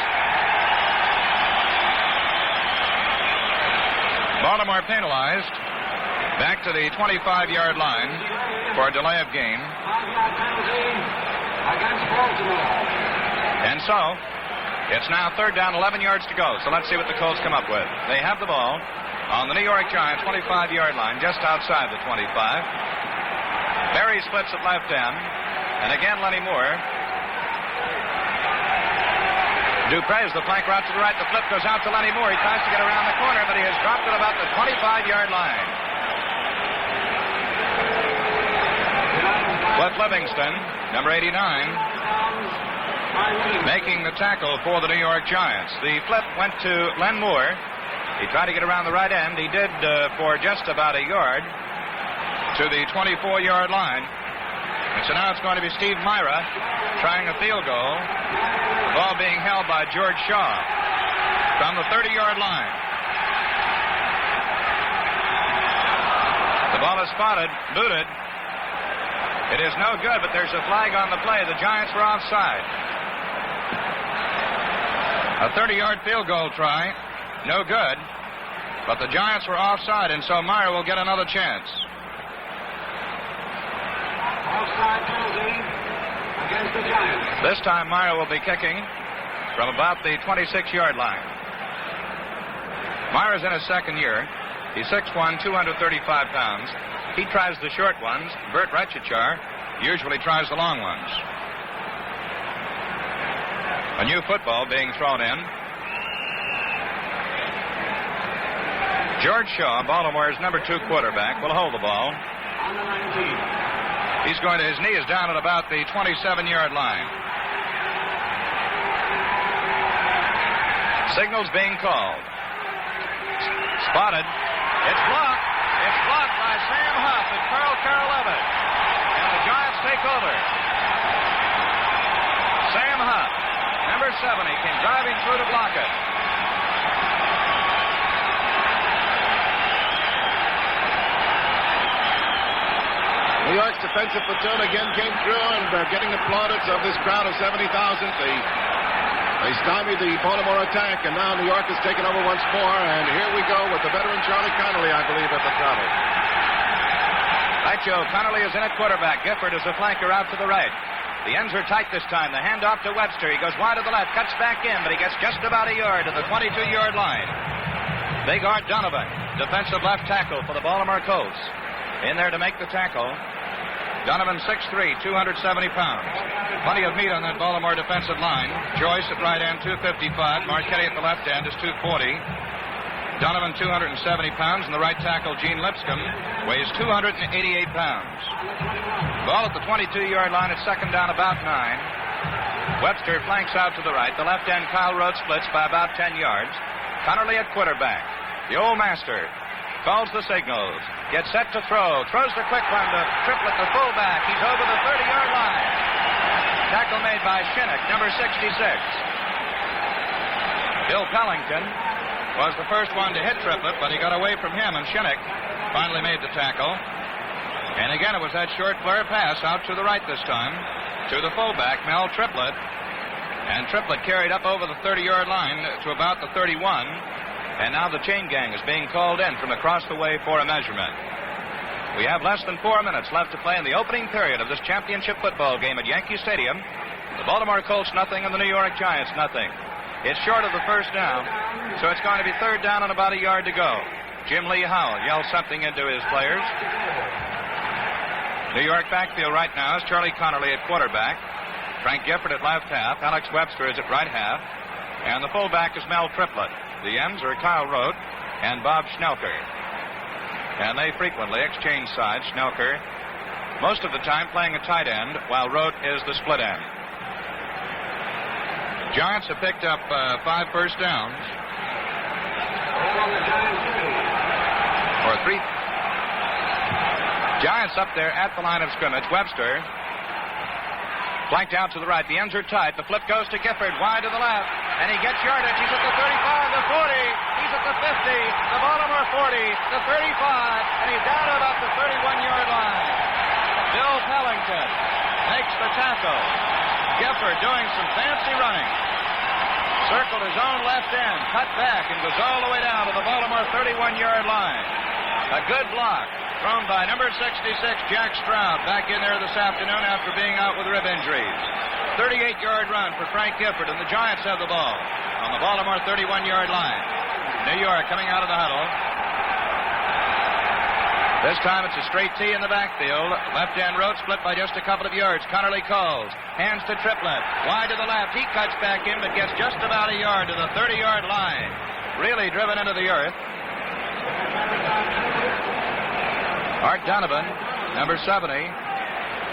Baltimore penalized back to the 25-yard line for a delay of game. And so, it's now third down, 11 yards to go. So let's see what the Colts come up with. They have the ball on the New York Giants 25-yard line, just outside the 25. Berry splits at left end. And again, Lenny Moore. Dupre is the flank route to the right. The flip goes out to Lenny Moore. He tries to get around the corner, but he has dropped it about the 25-yard line. Cliff Livingston, number 89, making the tackle for the New York Giants. The flip went to Len Moore. He tried to get around the right end. He did for just about a yard to the 24-yard line. And so now it's going to be Steve Myra trying a field goal. The ball being held by George Shaw from the 30-yard line. The ball is spotted, booted. It is no good, but there's a flag on the play. The Giants were offside. A 30-yard field goal try. No good. But the Giants were offside, and so Meyer will get another chance. Offside penalty against the Giants. This time Meyer will be kicking from about the 26-yard line. Meyer is in his second year. He's 6'1", 235 pounds. He tries the short ones. Bert Retchichar usually tries the long ones. A new football being thrown in. George Shaw, Baltimore's number 2 quarterback, will hold the ball. On the 19. His knee is down at about the 27-yard line. Signals being called. Spotted. It's blocked. It's blocked by Sam Huff and Carl Levitt. And the Giants take over. Sam Huff, number 70, came driving through to block it. New York's defensive platoon again came through, and they're getting the plaudits of this crowd of 70,000. They stymied the Baltimore attack, and now New York has taken over once more, and here we go with the veteran Charlie Connolly, I believe, at the throttle. Right, Joe. Connolly is in at quarterback. Gifford is a flanker out to the right. The ends are tight this time. The handoff to Webster. He goes wide to the left, cuts back in, but he gets just about a yard to the 22-yard line. Big Art Donovan, defensive left tackle for the Baltimore Colts. In there to make the tackle. Donovan 6'3", 270 pounds. Plenty of meat on that Baltimore defensive line. Joyce at right end, 255. Marchetti at the left end is 240. Donovan, 270 pounds, and the right tackle, Gene Lipscomb, weighs 288 pounds. Ball at the 22-yard line at second down, about 9. Webster flanks out to the right. The left end, Kyle Rhodes, splits by about 10 yards. Connerly at quarterback. The old master calls the signals. Gets set to throw. Throws the quick one to Triplett, the fullback. He's over the 30-yard line. Tackle made by Shinnick, number 66. Bill Pellington was the first one to hit Triplett, but he got away from him, and Shinnick finally made the tackle. And again, it was that short flare pass out to the right this time to the fullback, Mel Triplett. And Triplett carried up over the 30-yard line to about the 31. And now the chain gang is being called in from across the way for a measurement. We have less than 4 minutes left to play in the opening period of this championship football game at Yankee Stadium. The Baltimore Colts nothing and the New York Giants nothing. It's short of the first down, so it's going to be third down and about a yard to go. Jim Lee Howell yells something into his players. New York backfield right now is Charlie Connolly at quarterback. Frank Gifford at left half. Alex Webster is at right half. And the fullback is Mel Triplett. The ends are Kyle Rote and Bob Schnelker. And they frequently exchange sides. Schnelker, most of the time playing a tight end, while Rote is the split end. Giants have picked up 5 first downs. Or 3. Giants up there at the line of scrimmage. Webster flanked out to the right. The ends are tight. The flip goes to Gifford, wide to the left. And he gets yardage. He's at the 35, the 40. He's at the 50, the Baltimore 40, the 35. And he's down at about the 31-yard line. Bill Pellington makes the tackle. Gifford doing some fancy running. Circled his own left end, cut back, and goes all the way down to the Baltimore 31-yard line. A good block thrown by number 66, Jack Stroud, back in there this afternoon after being out with rib injuries. 38-yard run for Frank Gifford, and the Giants have the ball on the Baltimore 31-yard line. New York coming out of the huddle. This time it's a straight T in the backfield. Left end road split by just a couple of yards. Connerly calls. Hands to Triplett. Wide to the left. He cuts back in, but gets just about a yard to the 30-yard line. Really driven into the earth. Art Donovan, number 70,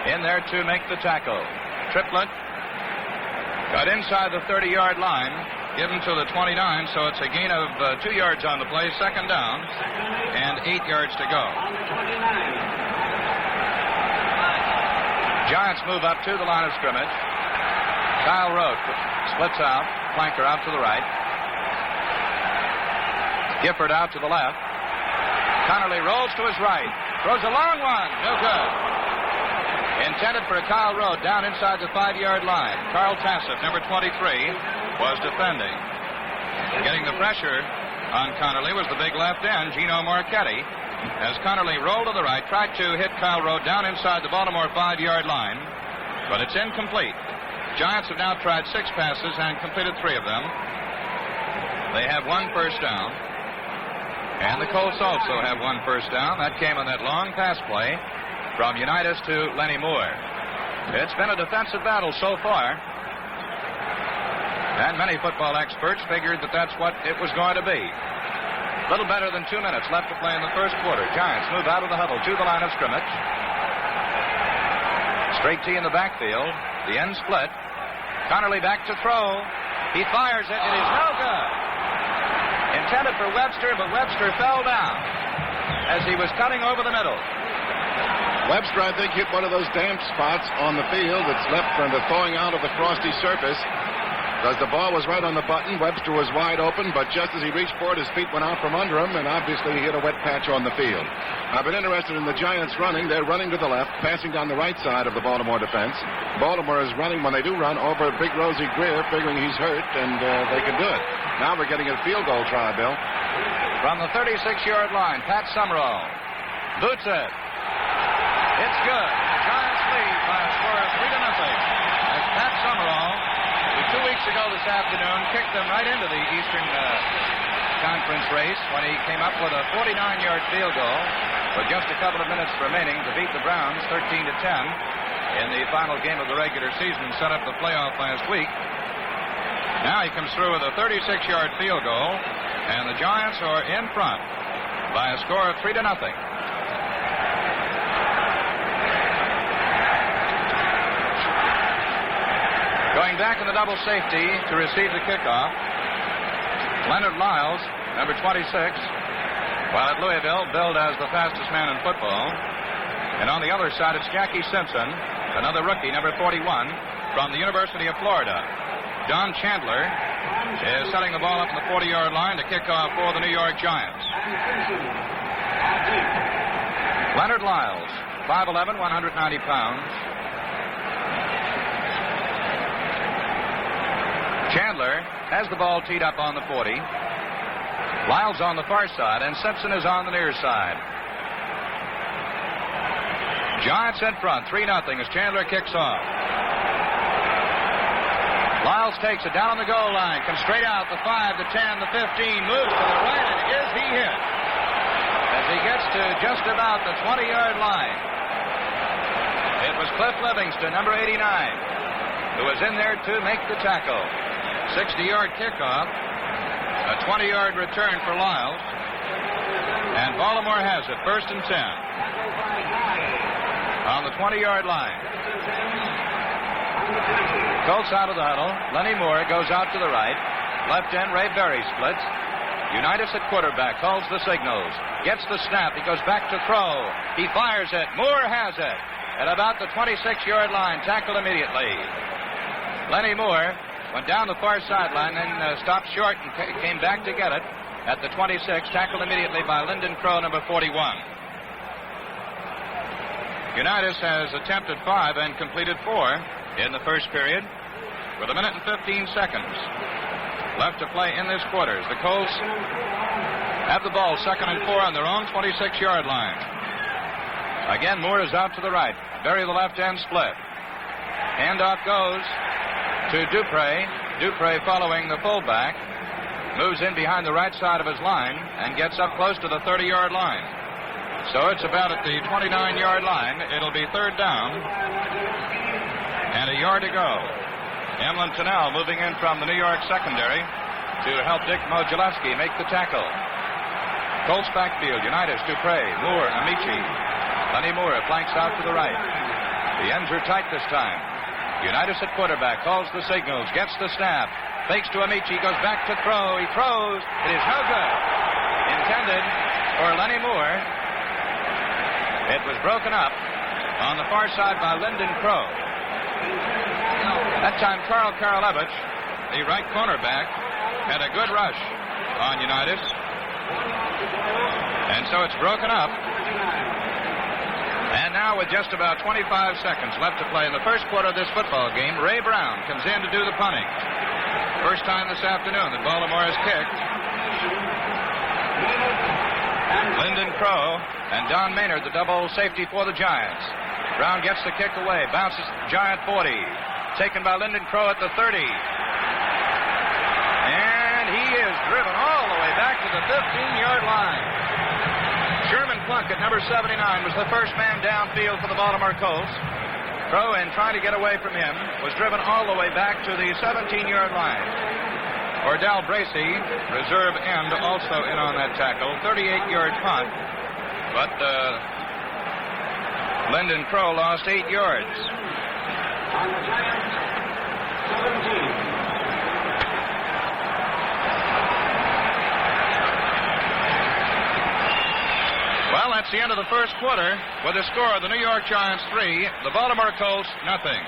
in there to make the tackle. Triplett got inside the 30-yard line, given to the 29, so it's a gain of 2 yards on the play, second down, and 8 yards to go. Giants move up to the line of scrimmage. Kyle Rote splits out, flanker out to the right. Gifford out to the left. Connerly rolls to his right. Throws a long one. No good. Intended for Kyle Rote down inside the 5-yard line. Carl Tassif, number 23, was defending. Getting the pressure on Connerly was the big left end, Gino Marchetti. As Connerly rolled to the right, tried to hit Kyle Rote down inside the Baltimore 5-yard line, but it's incomplete. Giants have now tried 6 passes and completed 3 of them. They have 1 first down. And the Colts also have 1 first down. That came on that long pass play from Unitas to Lenny Moore. It's been a defensive battle so far. And many football experts figured that that's what it was going to be. A little better than 2 minutes left to play in the first quarter. Giants move out of the huddle to the line of scrimmage. Straight tee in the backfield. The end split. Connerly back to throw. He fires it. It is no good. Intended for Webster, but Webster fell down as he was cutting over the middle. Webster, I think, hit one of those damp spots on the field that's left from the thawing out of the frosty surface. Because the ball was right on the button, Webster was wide open, but just as he reached for it, his feet went out from under him, and obviously he hit a wet patch on the field. I've been interested in the Giants running. They're running to the left, passing down the right side of the Baltimore defense. Baltimore is running, when they do run, over Big Rosie Greer, figuring he's hurt, and they can do it. Now we're getting a field goal try, Bill. From the 36-yard line, Pat Summerall boots it. It's good. The Giants lead by a score of 3-0 as Pat Summerall, who 2 weeks ago this afternoon kicked them right into the Eastern Conference race when he came up with a 49-yard field goal with just a couple of minutes remaining to beat the Browns 13-10 in the final game of the regular season and set up the playoff last week. Now he comes through with a 36-yard field goal, and the Giants are in front by a score of 3-0. Going back in the double safety to receive the kickoff, Leonard Lyles, number 26, while at Louisville, billed as the fastest man in football. And on the other side, it's Jackie Simpson, another rookie, number 41, from the University of Florida. Don Chandler is setting the ball up in the 40-yard line to kick off for the New York Giants. Leonard Lyles, 5'11", 190 pounds. Chandler has the ball teed up on the 40. Lyles on the far side, and Simpson is on the near side. Giants in front, 3-0 as Chandler kicks off. Lyles takes it down on the goal line, comes straight out, the 5, the 10, the 15, moves to the right, and is he hit? As he gets to just about the 20-yard line. It was Cliff Livingston, number 89, who was in there to make the tackle. 60-yard kickoff, a 20-yard return for Lyles, and Baltimore has it, 1st and 10. On the 20-yard line. Colts out of the huddle. Lenny Moore goes out to the right. Left end, Ray Berry splits. Unitas at quarterback calls the signals. Gets the snap. He goes back to throw. He fires it. Moore has it at about the 26-yard line. Tackled immediately. Lenny Moore went down the far sideline, then stopped short and came back to get it at the 26, tackled immediately by Lyndon Crow, number 41. Unitas has attempted 5 and completed 4 in the first period with 1 minute and 15 seconds left to play in this quarters. The Colts have the ball 2nd and 4 on their own 26-yard line. Again, Moore is out to the right. Berry the left end split. Handoff goes to Dupre. Dupre following the fullback. Moves in behind the right side of his line and gets up close to the 30-yard line. So it's about at the 29-yard line. It'll be 3rd down. And a yard to go. Emlyn Tunnell moving in from the New York secondary to help Dick Modzelewski make the tackle. Colts backfield. Unitas, Dupre, Moore, Amici. Lenny Moore flanks out to the right. The ends are tight this time. Unitas at quarterback calls the signals, gets the snap, fakes to Amici, goes back to throw. He throws. It is no good. Intended for Lenny Moore. It was broken up on the far side by Lyndon Crow. That time, Carl Karalevich, the right cornerback, had a good rush on Unitas. And so it's broken up. And now with just about 25 seconds left to play in the first quarter of this football game, Ray Brown comes in to do the punting. First time this afternoon that Baltimore has kicked. Lyndon Crow and Don Maynard, the double safety for the Giants. Brown gets the kick away, bounces to the Giant 40. Taken by Lyndon Crow at the 30. And he is driven all the way back to the 15-yard line. Sherman Plunkett, number 79, was the first man downfield for the Baltimore Colts. Crow, in trying to get away from him, was driven all the way back to the 17-yard line. Ordell Bracey, reserve end, also in on that tackle. 38-yard punt. But Lyndon Crow lost 8 yards. On the Giants, 17. Well, that's the end of the first quarter with the score of the New York Giants 3, the Baltimore Colts nothing.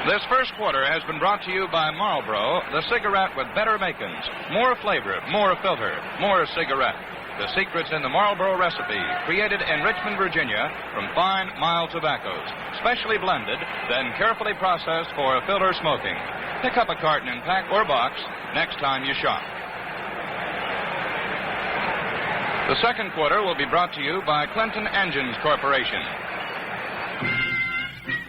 This first quarter has been brought to you by Marlboro, the cigarette with better makings, more flavor, more filter, more cigarette. The secret's in the Marlboro recipe, created in Richmond, Virginia, from fine, mild tobaccos, specially blended, then carefully processed for filter smoking. Pick up a carton in pack or box next time you shop. The second quarter will be brought to you by Clinton Engines Corporation.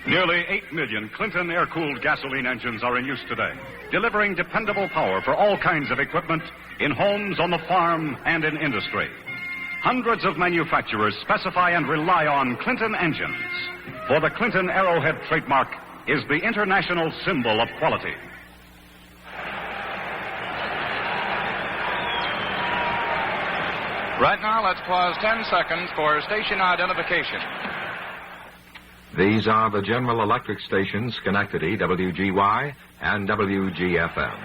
Nearly 8 million Clinton air-cooled gasoline engines are in use today, delivering dependable power for all kinds of equipment in homes, on the farm, and in industry. Hundreds of manufacturers specify and rely on Clinton engines, for the Clinton Arrowhead trademark is the international symbol of quality. Right now, let's pause 10 seconds for station identification. These are the General Electric stations, Schenectady, WGY, and WGFM.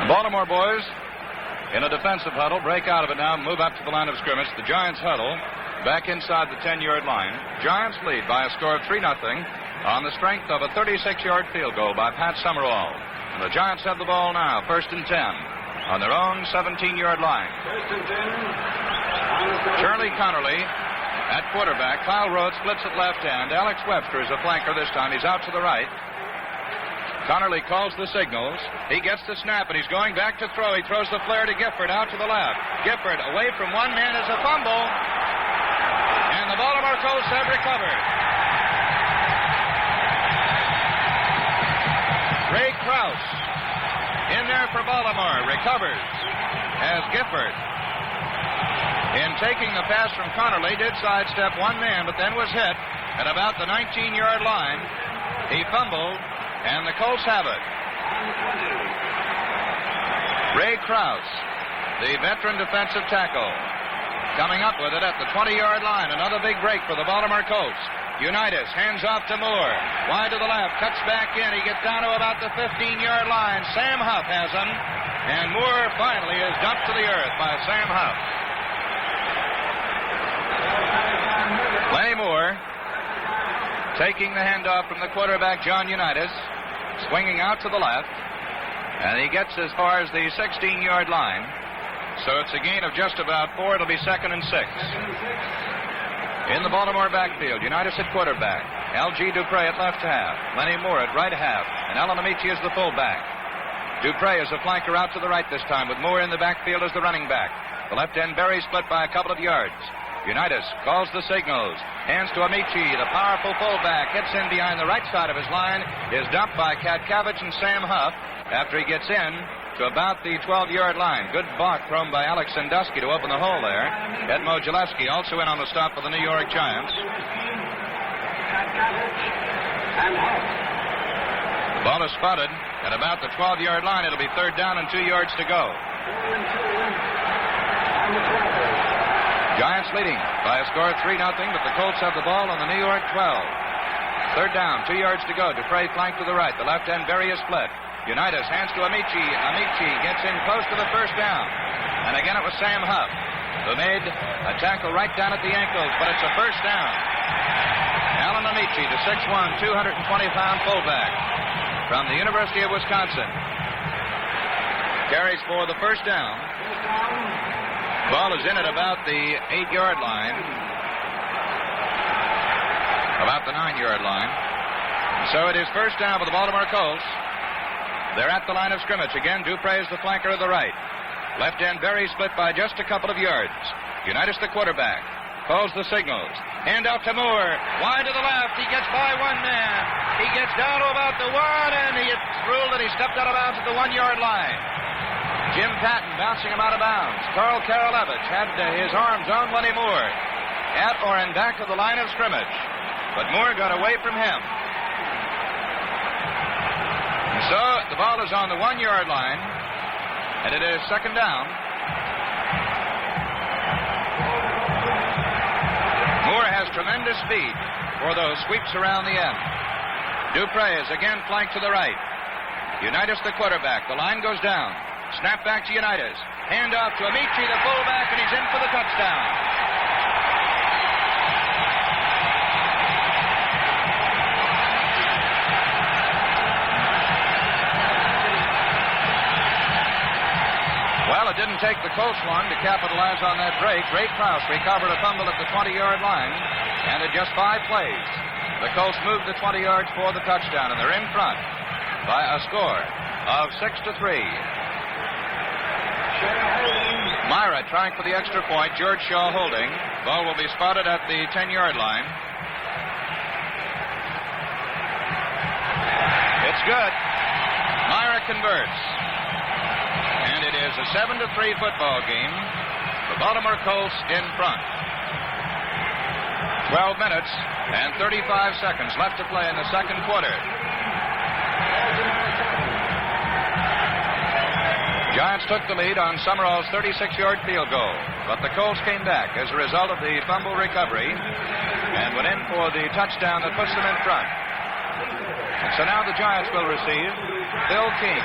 Baltimore boys in a defensive huddle, break out of it now, move up to the line of scrimmage. The Giants huddle back inside the 10-yard line. Giants lead by a score of 3-0 on the strength of a 36-yard field goal by Pat Summerall. And the Giants have the ball now, 1st and 10, on their own 17-yard line. 1st and 10. Charlie Connerly at quarterback. Kyle Rhodes splits at left end. Alex Webster is a flanker this time. He's out to the right. Connerly calls the signals. He gets the snap, and he's going back to throw. He throws the flare to Gifford out to the left. Gifford away from one man is a fumble. And the Baltimore Colts have recovered. Ray Krause in there for Baltimore. Recovers as Gifford, in taking the pass from Connerly, did sidestep one man, but then was hit at about the 19-yard line. He fumbled, and the Colts have it. Ray Krause, the veteran defensive tackle, coming up with it at the 20-yard line. Another big break for the Baltimore Colts. Unitas hands off to Moore. Wide to the left, cuts back in. He gets down to about the 15-yard line. Sam Huff has him. And Moore finally is dumped to the earth by Sam Huff. Lenny Moore taking the handoff from the quarterback, John Unitas, swinging out to the left. And he gets as far as the 16-yard line. So it's a gain of just about 4. It'll be 2nd and 6. In the Baltimore backfield, Unitas at quarterback, L.G. Dupre at left half, Lenny Moore at right half, and Alan Amici is the fullback. Dupre is a flanker out to the right this time, with Moore in the backfield as the running back. The left end Berry split by a couple of yards. Unitas calls the signals, hands to Amici, the powerful fullback, hits in behind the right side of his line, is dumped by Katkavich and Sam Huff after he gets in to about the 12-yard line. Good block thrown by Alex Sandusky to open the hole there. Edmo Gillespie also in on the stop for the New York Giants. Ball is spotted at about the 12-yard line. It'll be 3rd down and 2 yards to go. Giants leading by a score of 3-0, but the Colts have the ball on the New York 12. 3rd down, 2 yards to go. Dupre flank to the right. The left end Berry is split. Unitas hands to Amici. Amici gets in close to the 1st down. And again it was Sam Huff who made a tackle right down at the ankles, but it's a 1st down. Alan Amici, the 6'1", 220-pound fullback from the University of Wisconsin, carries for the 1st down. Ball is in at about the 8-yard line about the 9-yard line. So it is first down for the Baltimore Colts. They're at the line of scrimmage. Again, Dupre is the flanker to the right. Left end, Berry split by just a couple of yards. Unitas, the quarterback, calls the signals. Hand out to Moore. Wide to the left. He gets by one man. He gets down to about the 1, and it's ruled that he stepped out of bounds at the 1-yard line. Jim Patton bouncing him out of bounds. Carl Karolevich had his arms on Lenny Moore at or in back of the line of scrimmage. But Moore got away from him. So the ball is on the 1-yard line, and it is second down. Moore has tremendous speed for those sweeps around the end. Dupre is again flanked to the right. Unitas, the quarterback. The line goes down. Snap back to Unitas. Hand off to Amici, the fullback, and he's in for the touchdown. Well, it didn't take the Colts long to capitalize on that break. Ray Krause recovered a fumble at the 20-yard line, and in just 5 plays, the Colts moved the 20 yards for the touchdown, and they're in front by a score of 6-3. Myra trying for the extra point. George Shaw holding. Ball will be spotted at the 10-yard line. It's good. Myra converts. And it is a 7-3 football game. The Baltimore Colts in front. 12 minutes and 35 seconds left to play in the second quarter. Giants took the lead on Summerall's 36-yard field goal, but the Colts came back as a result of the fumble recovery and went in for the touchdown that puts them in front. And so now the Giants will receive Phil King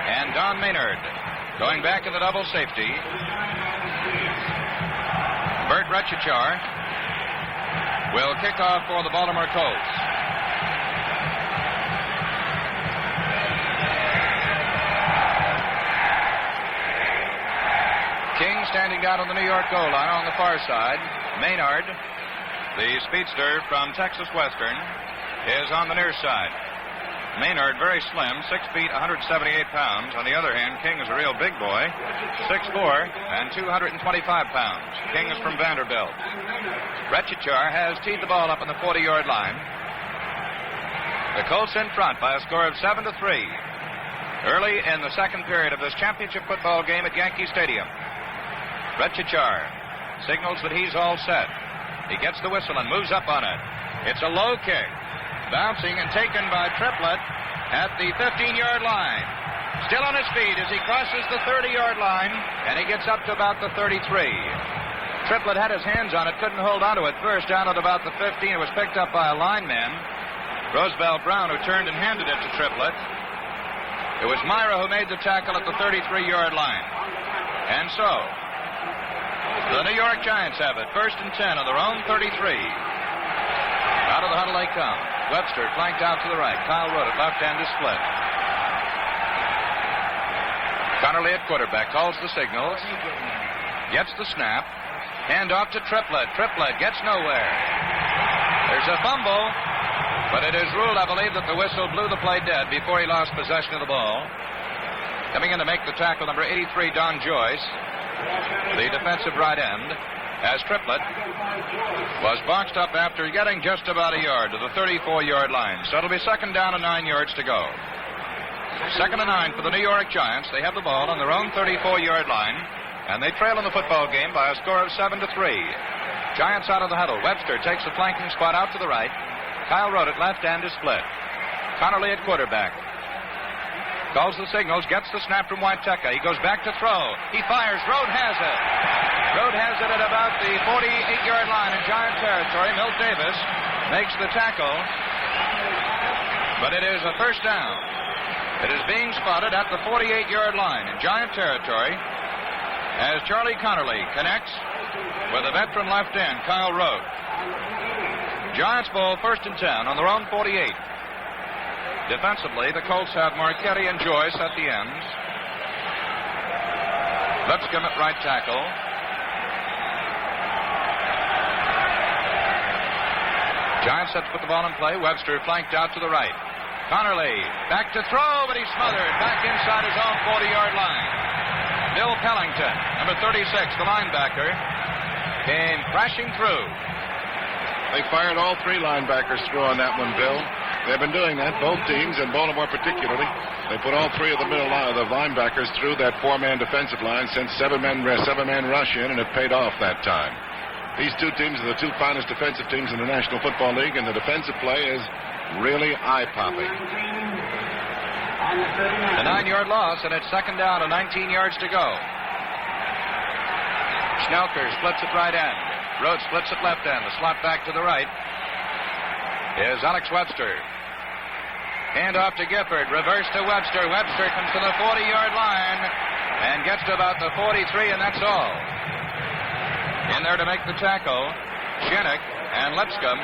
and Don Maynard. Going back in the double safety, Bert Retchichar will kick off for the Baltimore Colts. King standing down on the New York goal line on the far side. Maynard, the speedster from Texas Western, is on the near side. Maynard, very slim, 6 feet, 178 pounds. On the other hand, King is a real big boy, 6'4", and 225 pounds. King is from Vanderbilt. Retchichar has teed the ball up on the 40-yard line. The Colts in front by a score of 7-3. Early in the second period of this championship football game at Yankee Stadium. Retchichar signals that he's all set. He gets the whistle and moves up on it. It's a low kick. Bouncing and taken by Triplett at the 15-yard line. Still on his feet as he crosses the 30-yard line, and he gets up to about the 33. Triplett had his hands on it, couldn't hold onto it first. Down at about the 15, it was picked up by a lineman, Roosevelt Brown, who turned and handed it to Triplett. It was Myra who made the tackle at the 33-yard line. And so, the New York Giants have it, 1st and 10 on their own 33. Out of the huddle they come. Webster flanked out to the right. Kyle Rote at left end is split. Connerly at quarterback calls the signals. Gets the snap. Hand off to Triplett. Triplett gets nowhere. There's a fumble, but it is ruled, I believe, that the whistle blew the play dead before he lost possession of the ball. Coming in to make the tackle, number 83, Don Joyce, the defensive right end, as Triplett was boxed up after getting just about a yard to the 34-yard line. So it'll be second down and 9 yards to go. Second and 9 for the New York Giants. They have the ball on their own 34-yard line, and they trail in the football game by a score of 7-3. Giants out of the huddle. Webster takes the flanking spot out to the right. Kyle Rote at left end is split. Connerly at quarterback. Calls the signals, gets the snap from Waiteka. He goes back to throw. He fires. Rote has it. Rote has it at about the 48-yard line in Giant territory. Milt Davis makes the tackle, but it is a first down. It is being spotted at the 48-yard line in Giant territory as Charlie Connerly connects with a veteran left end, Kyle Rote. Giants ball 1st and 10 on their own 48. Defensively, the Colts have Marchetti and Joyce at the ends. Lipscomb at right tackle. Giants set to put the ball in play. Webster flanked out to the right. Connerly back to throw, but he's smothered back inside his own 40-yard line. Bill Pellington, number 36, the linebacker, came crashing through. They fired all three linebackers through on that one, Bill. They've been doing that, both teams, and Baltimore particularly. They put all three of the middle line, the linebackers through that four-man defensive line, sent seven-man rush in, and it paid off that time. These two teams are the two finest defensive teams in the National Football League, and the defensive play is really eye-popping. A 9-yard loss, and it's second down and 19 yards to go. Schnelker splits at right end. Rhodes splits at left end. The slot back to the right is Alex Webster. Hand off to Gifford. Reverse to Webster. Webster comes to the 40-yard line and gets to about the 43, and that's all. In there to make the tackle, Shinnick and Lipscomb.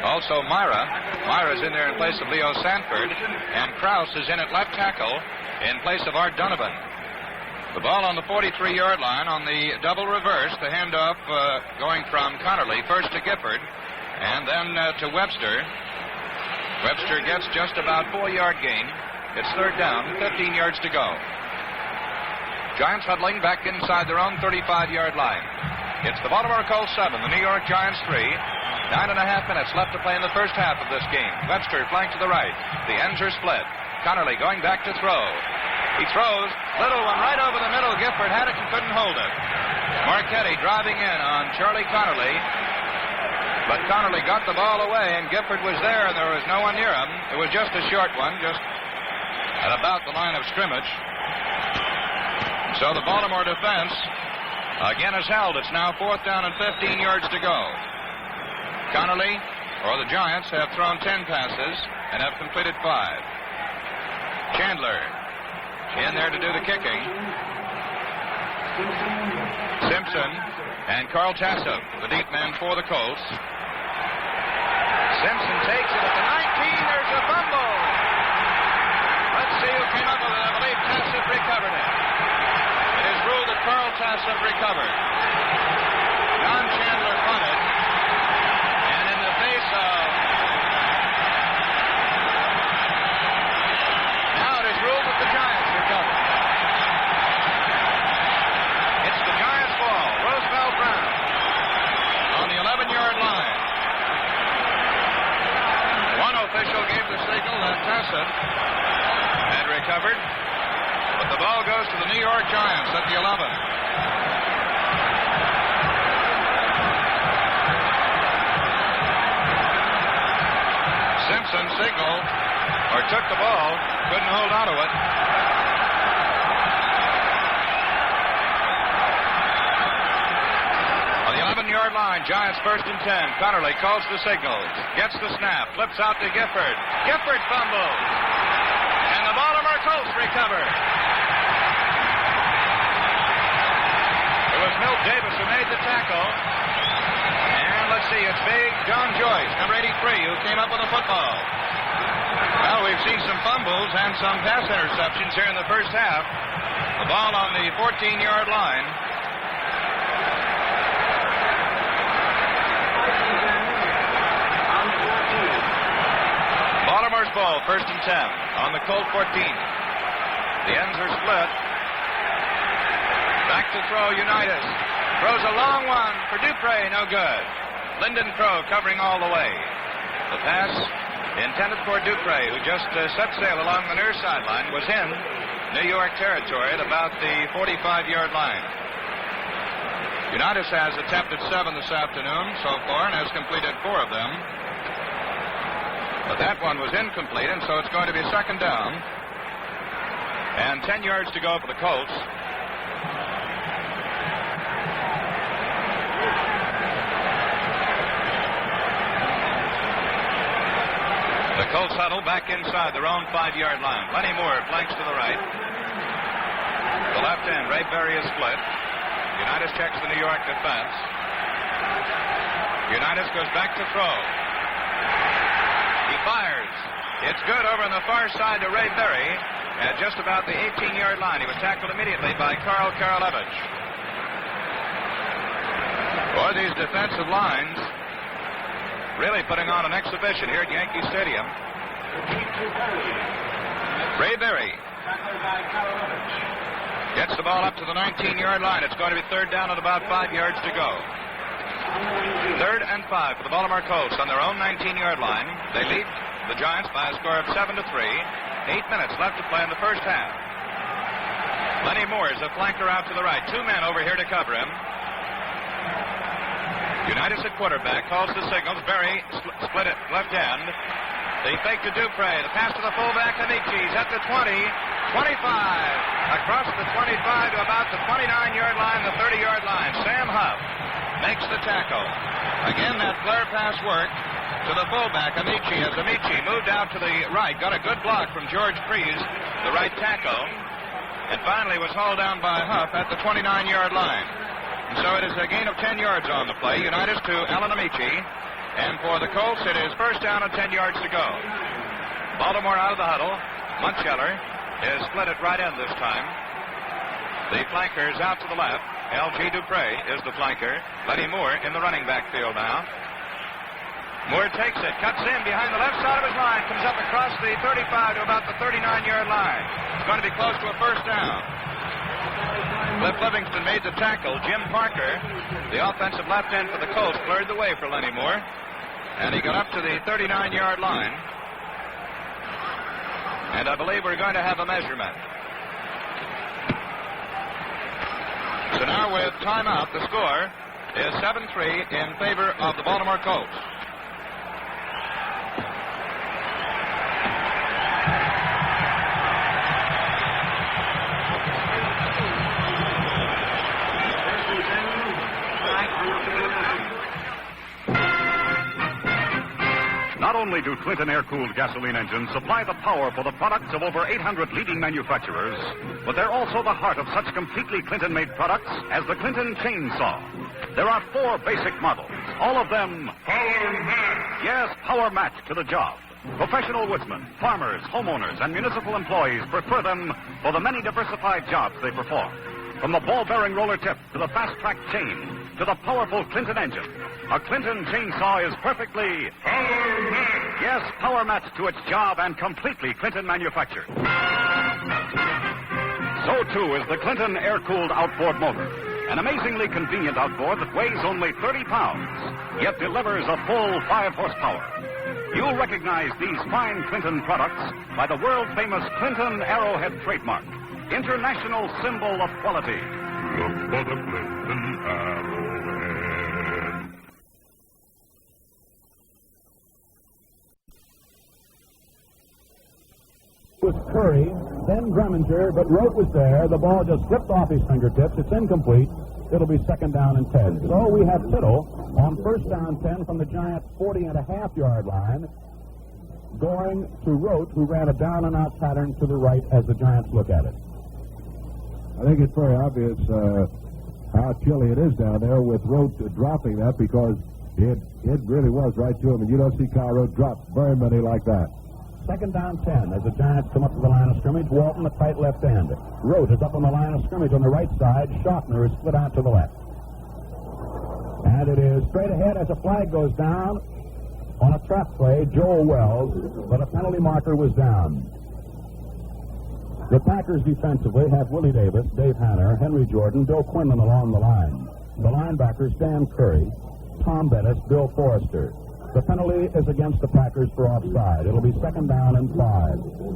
Also Myra. Myra's in there in place of Leo Sanford. And Krause is in at left tackle in place of Art Donovan. The ball on the 43-yard line on the double reverse. The handoff going from Connerly first to Gifford and then to Webster. Webster gets just about 4-yard gain. It's third down, 15 yards to go. Giants huddling back inside their own 35-yard line. It's the Baltimore Colts 7, the New York Giants 3. 9.5 minutes left to play in the first half of this game. Webster flanked to the right. The ends are split. Connerly going back to throw. He throws. Little one right over the middle. Gifford had it and couldn't hold it. Marchetti driving in on Charlie Connerly. But Connerly got the ball away, and Gifford was there, and there was no one near him. It was just a short one, just at about the line of scrimmage. So the Baltimore defense again is held. It's now fourth down and 15 yards to go. Connerly, or the Giants, have thrown 10 passes and have completed 5. Chandler in there to do the kicking. Simpson and Carl Tassop, the deep man for the Colts. Simpson takes it at the 19. There's a fumble. Let's see who came up with it. I believe Tassop recovered it. It is ruled that Carl Tassop recovered. John Chandler punted. And in the face of... Now it is ruled that the Giants recovered. It's the Giants' ball. Roosevelt Brown on the 11-yard line. One official gave the signal that Tassett had recovered, but the ball goes to the New York Giants at the 11. Simpson signaled, or took the ball, couldn't hold on to it. On the 11-yard line, Giants first and 10. Connerly calls the signal, gets the snap, flips out to Gifford. Gifford fumbles, and the Baltimore Colts recover. It was Milt Davis who made the tackle. And let's see, it's big John Joyce, number 83, who came up with the football. Well, we've seen some fumbles and some pass interceptions here in the first half. The ball on the 14-yard line. Baltimore's ball, first and 10, on the Colt 14. The ends are split. Back to throw, Unitas. Throws a long one for Dupre, no good. Lyndon Crow covering all the way. The pass intended for Dupre, who just set sail along the near sideline, was in New York territory at about the 45-yard line. Unitas has attempted 7 this afternoon so far and has completed 4 of them. But that one was incomplete, and so it's going to be second down. And 10 yards to go for the Colts. The Colts huddle back inside their own 5-yard line. Lenny Moore flanks to the right. The left end, Ray Berry is split. Unitas checks the New York defense. Unitas goes back to throw. He fires. It's good over on the far side to Ray Berry at just about the 18-yard line. He was tackled immediately by Carl Karalevich. For these defensive lines, really putting on an exhibition here at Yankee Stadium. Ray Berry gets the ball up to the 19-yard line. It's going to be third down and about 5 yards to go. 3rd and 5 for the Baltimore Colts on their own 19-yard line. They lead the Giants by a score of 7-3. 8 minutes left to play in the first half. Lenny Moore is a flanker out to the right. 2 men over here to cover him. Unitas at quarterback calls the signals. Berry split it left end. The fake to Dupre. The pass to the fullback. Amici's at the 20, 25. Across the 25 to about the 29-yard line, the 30-yard line. Sam Huff makes the tackle. Again, that flare pass work to the fullback, Amici, as Amici moved out to the right. Got a good block from George Freese, the right tackle. And finally was hauled down by Huff at the 29-yard line. And so it is a gain of 10 yards on the play. Unitas to Alan Amici. And for the Colts, it is first down and 10 yards to go. Baltimore out of the huddle. Muncheller is split at right end this time. The flanker is out to the left. L.G. Dupre is the flanker. Lenny Moore in the running back field now. Moore takes it, cuts in behind the left side of his line, comes up across the 35 to about the 39-yard line. It's going to be close to a first down. Cliff Livingston made the tackle. Jim Parker, the offensive left end for the Colts, cleared the way for Lenny Moore. And he got up to the 39-yard line. And I believe we're going to have a measurement. So now with timeout, the score is 7-3 in favor of the Baltimore Colts. Not only do Clinton air-cooled gasoline engines supply the power for the products of over 800 leading manufacturers, but they're also the heart of such completely Clinton-made products as the Clinton chainsaw. There are 4 basic models, all of them Power Match. Yes, Power Match to the job. Professional woodsmen, farmers, homeowners, and municipal employees prefer them for the many diversified jobs they perform. From the ball-bearing roller tip to the fast-track chain to the powerful Clinton engine, a Clinton chainsaw is perfectly Power Match. Yes, Power Match to its job and completely Clinton manufactured. So, too, is the Clinton air-cooled outboard motor. An amazingly convenient outboard that weighs only 30 pounds, yet delivers a full 5 horsepower. You'll recognize these fine Clinton products by the world-famous Clinton Arrowhead trademark, international symbol of quality. Look for the Clinton Arrowhead. Was Curry, then Greminger, but Rote was there. The ball just slipped off his fingertips. It's incomplete. It'll be second down and 10. So we have Tittle on first down 10 from the Giants' 40.5-yard line, going to Rote, who ran a down and out pattern to the right as the Giants look at it. I think it's very obvious how chilly it is down there with Rote dropping that, because it really was right to him, and you don't see Kyle Rote drop very many like that. Second down 10 as the Giants come up to the line of scrimmage. Walton, the tight left end. Rote is up on the line of scrimmage on the right side. Schaffner is split out to the left. And it is straight ahead as a flag goes down on a trap play. Joel Wells, but a penalty marker was down. The Packers defensively have Willie Davis, Dave Hanner, Henry Jordan, Bill Quinlan along the line. The linebackers, Dan Curry, Tom Bettis, Bill Forrester. The penalty is against the Packers for offside. It'll be second down and 5.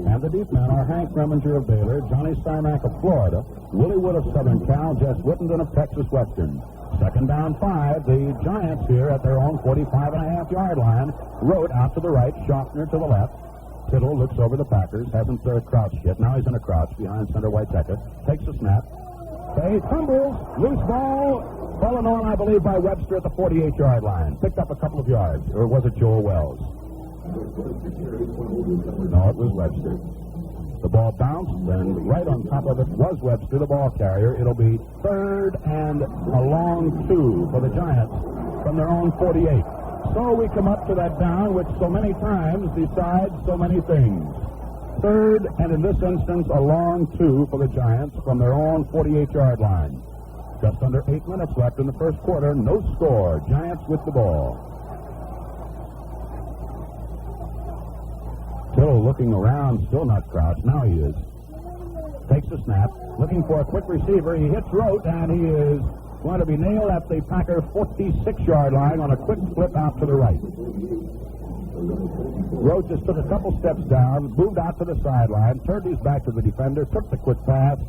And the deep men are Hank Greminger of Baylor, Johnny Stymack of Florida, Willie Wood of Southern Cal, Jess Whittenden of Texas Western. Second down 5. The Giants here at their own 45.5-yard line. Rote out to the right, Schaffner to the left. Tittle looks over the Packers, hasn't crouched yet. Now he's in a crouch behind center Whitehecker. Takes a snap. He tumbles. Loose ball. Fallen on, I believe, by Webster at the 48-yard line. Picked up a couple of yards. Or was it Joel Wells? No, it was Webster. The ball bounced, and right on top of it was Webster, the ball carrier. It'll be third and a long 2 for the Giants from their own 48. So we come up to that down, which so many times decides so many things. Third, and in this instance, a long 2 for the Giants from their own 48-yard line. Just under 8 minutes left in the first quarter. No score. Giants with the ball. Still looking around, still not crouched. Now he is. Takes the snap, looking for a quick receiver. He hits Rote, and he is going to be nailed at the Packer 46-yard line on a quick flip out to the right. Rote just took a couple steps down, moved out to the sideline, turned his back to the defender, took the quick pass,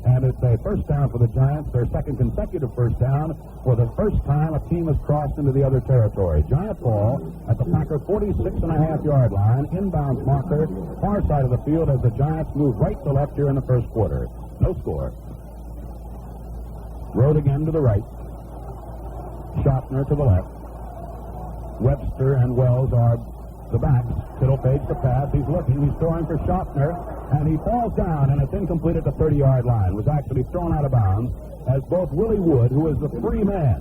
and it's a first down for the Giants, their second consecutive first down. For the first time, a team has crossed into the other territory. Giant ball at the Packer 46.5-yard line, inbounds marker, far side of the field as the Giants move right to left here in the first quarter. No score. Rote again to the right. Schaffner to the left. Webster and Wells are the backs. Kittle fakes the pass. He's looking. He's throwing for Schaffner, and he falls down, and it's incomplete at the 30-yard line. Was actually thrown out of bounds as both Willie Wood, who is the free man,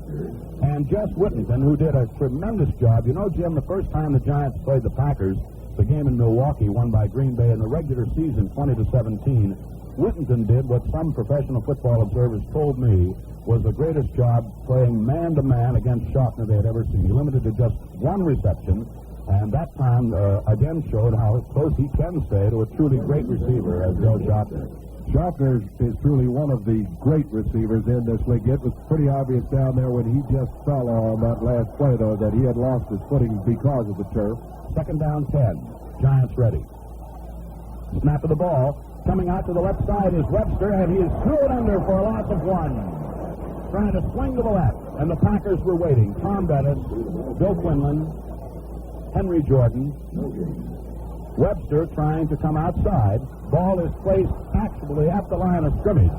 and Jess Whittington, who did a tremendous job. You know, Jim, the first time the Giants played the Packers, the game in Milwaukee, won by Green Bay in the regular season, 20-17, Whittington did what some professional football observers told me was the greatest job playing man-to-man against Schaffner they had ever seen. He limited to just one reception, and that time again showed how close he can stay to a truly great receiver as Joe Schaffner. Schaffner is truly one of the great receivers in this league. It was pretty obvious down there when he just fell on that last play, though, that he had lost his footing because of the turf. Second down 10. Giants ready. Snap of the ball. Coming out to the left side is Webster, and he is threw it under for a loss of one. Trying to swing to the left, and the Packers were waiting. Tom Bettis, Bill Quinlan, Henry Jordan. Webster trying to come outside. Ball is placed actually at the line of scrimmage.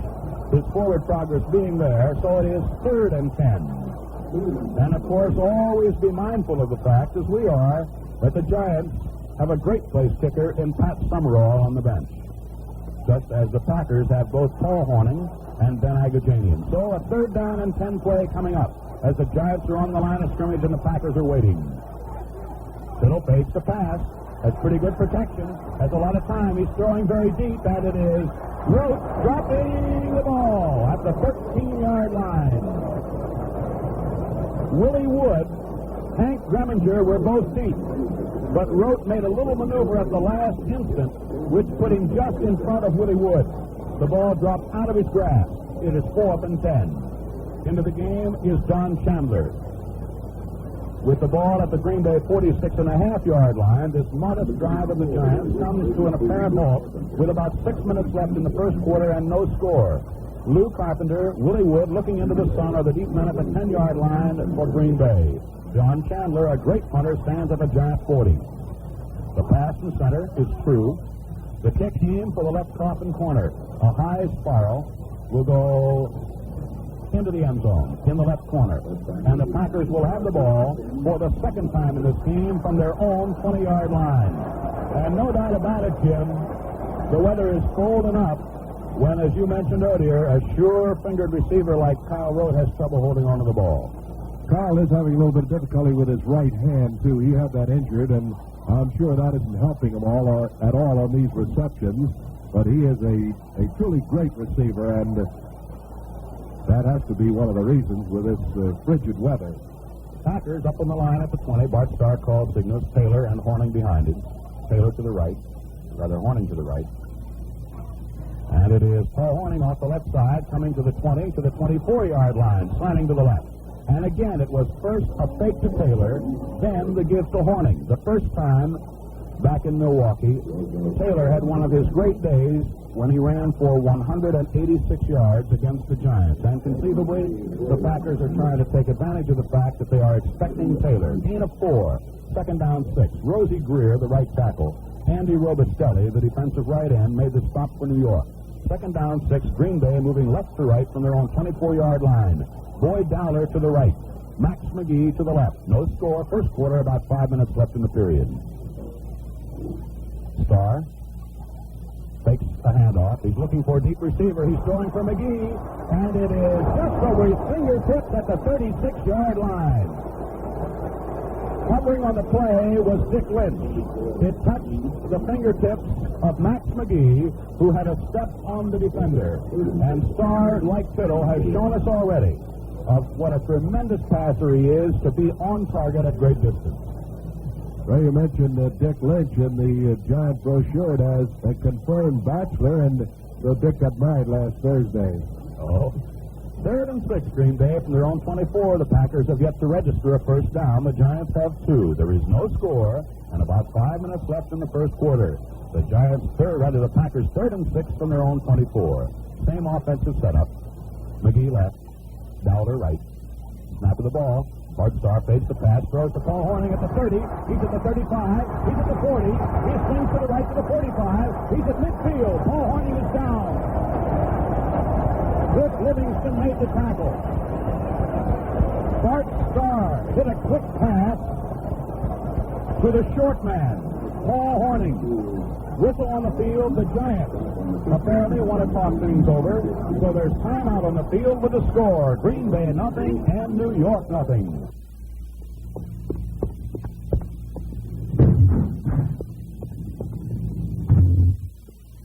His forward progress being there, so it is 3rd and 10. And, of course, always be mindful of the fact, as we are, that the Giants have a great place kicker in Pat Summerall on the bench, just as the Packers have both Paul Hornung and Ben Agajanian. So a 3rd down and 10 play coming up as the Giants are on the line of scrimmage and the Packers are waiting. Kittle fakes the pass. That's pretty good protection. Has a lot of time. He's throwing very deep, and it is Rote dropping the ball at the 13-yard line. Willie Wood, Hank Greminger were both deep, but Rote made a little maneuver at the last instant, which put him just in front of Willie Wood. The ball dropped out of his grasp. It is 4th and 10. Into the game is Don Chandler. With the ball at the Green Bay 46.5-yard line, this modest drive of the Giants comes to an apparent halt with about 6 minutes left in the first quarter and no score. Lou Carpenter, Willie Wood looking into the sun are the deep men at the 10-yard line for Green Bay. John Chandler, a great punter, stands at the Giants 40. The pass in center is true. The kick in for the left coffin corner. A high spiral will go into the end zone in the left corner. And the Packers will have the ball for the second time in this game from their own 20-yard line. And no doubt about it, Jim, the weather is cold enough when, as you mentioned earlier, a sure-fingered receiver like Kyle Rote has trouble holding onto the ball. Kyle is having a little bit of difficulty with his right hand, too. He had that injured, and I'm sure that isn't helping him at all on these receptions. But he is a truly great receiver, and that has to be one of the reasons with this frigid weather. Packers up on the line at the 20. Bart Starr calls signals. Taylor and Hornung behind him. Taylor to the right. Rather, Hornung to the right. And it is Paul Hornung off the left side, coming to the 20, to the 24-yard line, slanting to the left. And again, it was first a fake to Taylor, then the give to Hornung. The first time back in Milwaukee, Taylor had one of his great days when he ran for 186 yards against the Giants. And conceivably, the Packers are trying to take advantage of the fact that they are expecting Taylor. Gain of 4, 2nd down 6. Rosie Greer, the right tackle. Andy Robistelli, the defensive right end, made the stop for New York. 2nd down 6, Green Bay moving left to right from their own 24-yard line. Boyd Dowler to the right. Max McGee to the left. No score. First quarter, about 5 minutes left in the period. Starr fakes a handoff. He's looking for a deep receiver. He's throwing for McGee, and it is just over his fingertips at the 36-yard line. Covering on the play was Dick Lynch. It touched the fingertips of Max McGee, who had a step on the defender. And Starr, like Fiddle, has shown us already of what a tremendous passer he is to be on target at great distance. Well, you mentioned Dick Lynch in the Giant brochure as a confirmed bachelor, and so Dick got married last Thursday. Oh. 3rd and 6, Green Bay from their own 24. The Packers have yet to register a first down. The Giants have 2. There is no score, and about 5 minutes left in the first quarter. The Packers 3rd and 6 from their own 24. Same offensive setup. McGee left. Dowler right. Snap of the ball. Bart Starr fakes the pass, throws to Paul Hornung at the 30. He's at the 35. He's at the 40. He swings to the right to the 45. He's at midfield. Paul Hornung is down. Cliff Livingston made the tackle. Bart Starr hit a quick pass to the short man, Paul Hornung. Whistle on the field, the Giants apparently want to talk things over, so there's timeout on the field with the score. Green Bay nothing and New York nothing.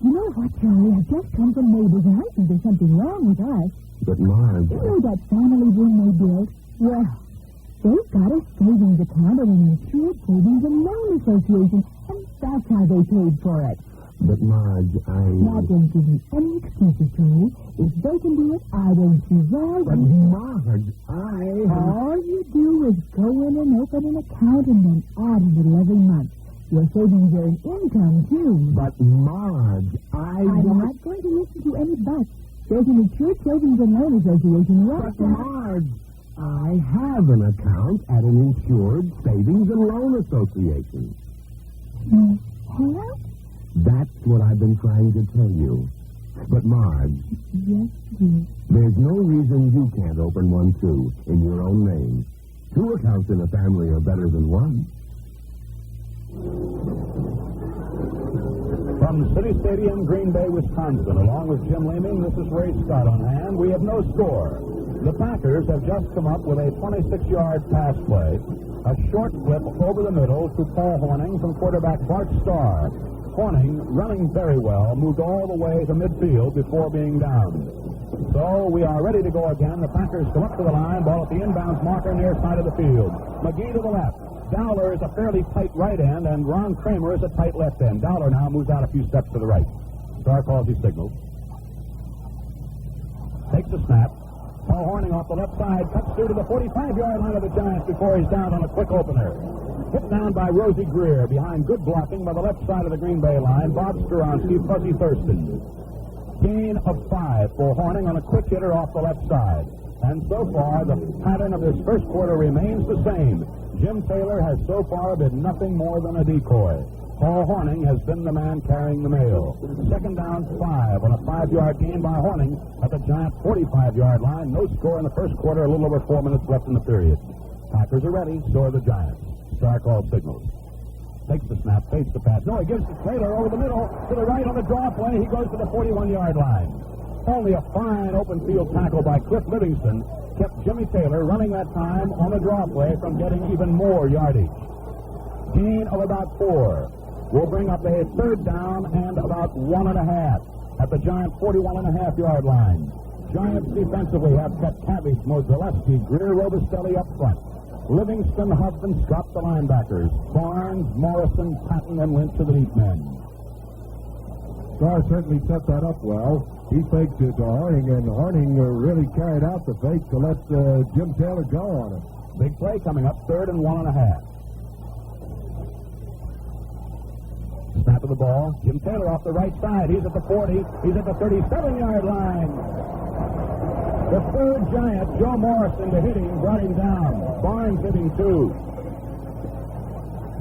You know what, Charlie? I've just come from neighbors, and I think there's something wrong with us. But, Marge... You know that family room they built? Well, they've got a savings account at an insured savings and loan association, and that's how they paid for it. But, Marge, Now, don't give me any excuses, Charlie. If they can do it, I won't see why. But, Marge, All you do is go in and open an account and then add a little every month. Your savings are an income, too. But, Marge, I'm not going to listen to any buts. There's an insured savings and loan association right But, Marge, I have an account at an insured savings and loan association. Hello? That's what I've been trying to tell you. But, Marge... Yes, dear. There's no reason you can't open one, too, in your own name. 2 accounts in a family are better than one. From City Stadium, Green Bay, Wisconsin, along with Jim Leeming, this is Ray Scott on hand. We have no score. The Packers have just come up with a 26-yard pass play. A short flip over the middle to Paul Hornung from quarterback Bart Starr. Hornung, running very well, moved all the way to midfield before being down. So we are ready to go again. The Packers come up to the line, ball at the inbounds marker near side of the field. McGee to the left. Dowler is a fairly tight right end, and Ron Kramer is a tight left end. Dowler now moves out a few steps to the right. Starr calls his signals. Takes a snap. Paul Hornung off the left side, cuts through to the 45-yard line of the Giants before he's down on a quick opener. Hit down by Rosie Greer, behind good blocking by the left side of the Green Bay line, Bob Skoronsky, Fuzzy Thurston. Gain of 5 for Hornung on a quick hitter off the left side. And so far, the pattern of this first quarter remains the same. Jim Taylor has so far been nothing more than a decoy. Paul Hornung has been the man carrying the mail. 2nd down 5 on a 5-yard gain by Hornung at the Giants' 45-yard line. No score in the first quarter, a little over 4 minutes left in the period. Packers are ready, so are the Giants. Starr calls signals. Takes the snap, fakes the pass. No, he gives to Taylor over the middle. To the right on the draw play, he goes to the 41-yard line. Only a fine open field tackle by Cliff Livingston kept Jimmy Taylor running that time on the draw play from getting even more yardage. Gain of about 4 will bring up a 3rd down and about 1.5 at the Giants' 41.5-yard line. Giants defensively have kept Cabbage, Mozeleski, Greer, Robustelli up front. Livingston, Huff, and Scott the linebackers. Barnes, Morrison, Patton, and Lynch are the deep men. Starr certainly set that up well. He faked it to Hornung, and Hornung really carried out the fake to let Jim Taylor go on it. Big play coming up, 3rd and 1.5. Snap of the ball. Jim Taylor off the right side. He's at the 40. He's at the 37-yard line. The 3rd Giant, Joe Morrison, to hit him, brought him down. Barnes hitting 2.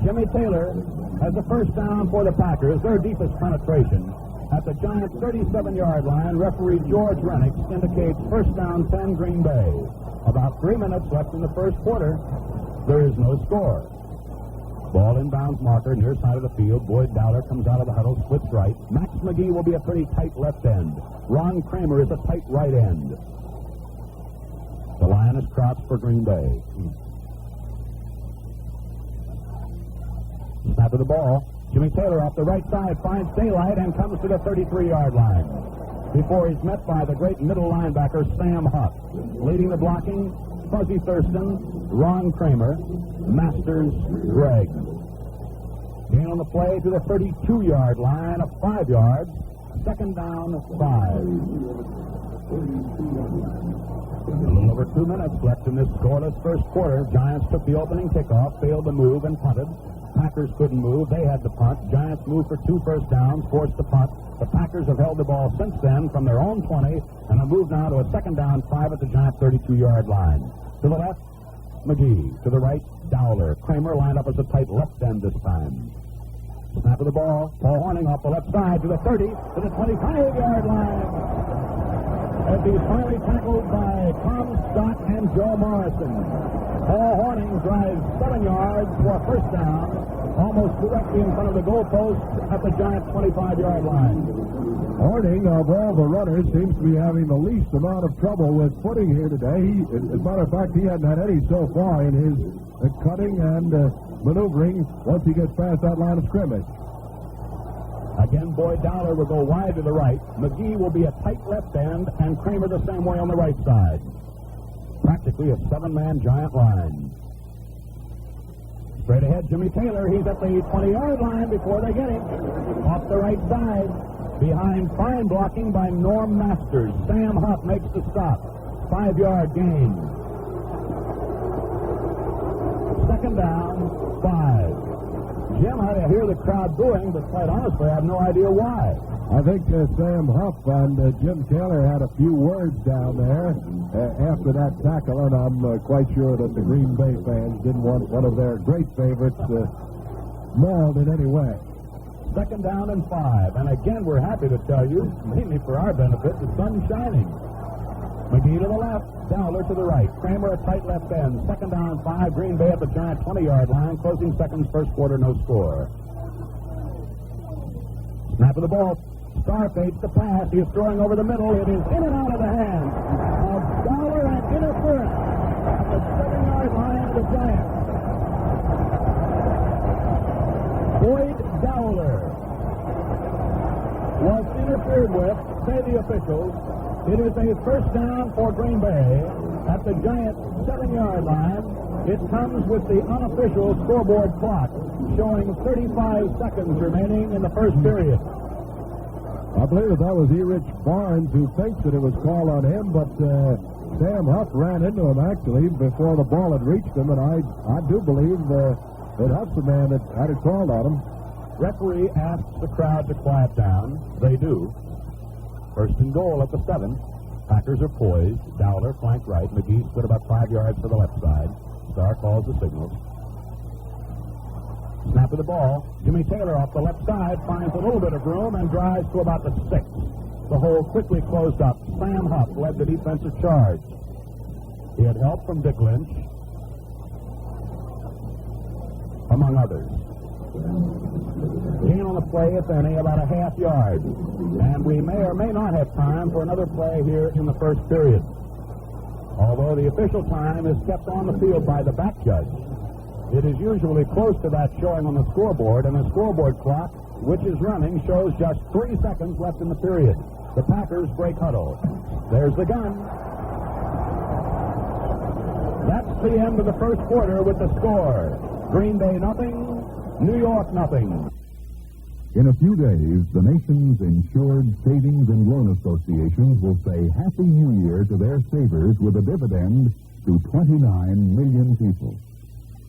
Jimmy Taylor has the first down for the Packers, their deepest penetration. At the Giants' 37-yard line, referee George Rennick indicates first down 10 Green Bay. About 3 minutes left in the first quarter. There is no score. Ball inbounds marker near side of the field. Boyd Dowler comes out of the huddle, splits right. Max McGee will be a pretty tight left end. Ron Kramer is a tight right end. The line is crouched for Green Bay. Snap of the ball. Jimmy Taylor off the right side finds daylight and comes to the 33-yard line before he's met by the great middle linebacker Sam Huff. Leading the blocking, Fuzzy Thurston, Ron Kramer, Masters, Gregg. Gain on the play to the 32-yard line of 5 yards. Second down, 5. A little over 2 minutes left in this scoreless first quarter. Giants took the opening kickoff, failed to move, and punted. Packers couldn't move. They had to punt. Giants moved for 2 first downs, forced the punt. The Packers have held the ball since then from their own 20 and have moved now to a second down, 5 at the Giants' 32-yard line. To the left, McGee. To the right, Dowler. Kramer lined up as a tight left end this time. Snap of the ball. Paul Hornung off the left side to the 30, to the 25-yard line. As he's finally tackled by Tom Scott and Joe Morrison. Paul Hornung drives 7 yards for a first down, almost directly in front of the goalpost at the Giants' 25-yard line. Hornung, of all the runners, seems to be having the least amount of trouble with footing here today. As a matter of fact, he hadn't had any so far in his cutting and maneuvering once he gets past that line of scrimmage. Again, Boyd Dowler will go wide to the right. McGee will be a tight left end, and Kramer the same way on the right side. Practically a 7-man Giant line. Straight ahead, Jimmy Taylor. He's at the 20-yard line before they get him. Off the right side. Behind fine blocking by Norm Masters. Sam Huff makes the stop. 5-yard gain. Second down, 5. Jim, I hear the crowd booing, but quite honestly, I have no idea why. I think Sam Huff and Jim Taylor had a few words down there after that tackle, and I'm quite sure that the Green Bay fans didn't want one of their great favorites mauled in any way. Second down and 5, and again, we're happy to tell you, mainly for our benefit, the sun's shining. McGee to the left, Dowler to the right. Kramer a tight left end. Second down, 5. Green Bay at the Giant 20-yard line. Closing seconds, first quarter, no score. Snap of the ball. Star fakes the pass. He is throwing over the middle. It is in and out of the hands of Dowler and interference at the 7-yard line of the Giants. Boyd Dowler was interfered with, say the officials. It is a first down for Green Bay at the Giants' 7-yard line. It comes with the unofficial scoreboard clock showing 35 seconds remaining in the first period. I believe that was E. Rich Barnes who thinks that it was called on him, but Sam Huff ran into him actually before the ball had reached him, and I do believe that Huff's the man that had it called on him. Referee asks the crowd to quiet down. They do. First and goal at the 7. Packers are poised. Dowler, flank right. McGee split about 5 yards to the left side. Starr calls the signals. Snap of the ball. Jimmy Taylor off the left side finds a little bit of room and drives to about the 6. The hole quickly closed up. Sam Huff led the defensive charge. He had help from Dick Lynch, among others. Gain on the play, if any, about a half yard. And we may or may not have time for another play here in the first period. Although the official time is kept on the field by the back judge, it is usually close to that showing on the scoreboard, and the scoreboard clock, which is running, shows just 3 seconds left in the period. The Packers break huddle. There's the gun. That's the end of the first quarter with the score. Green Bay nothing, New York nothing. In a few days, the nation's insured savings and loan associations will say Happy New Year to their savers with a dividend to 29 million people.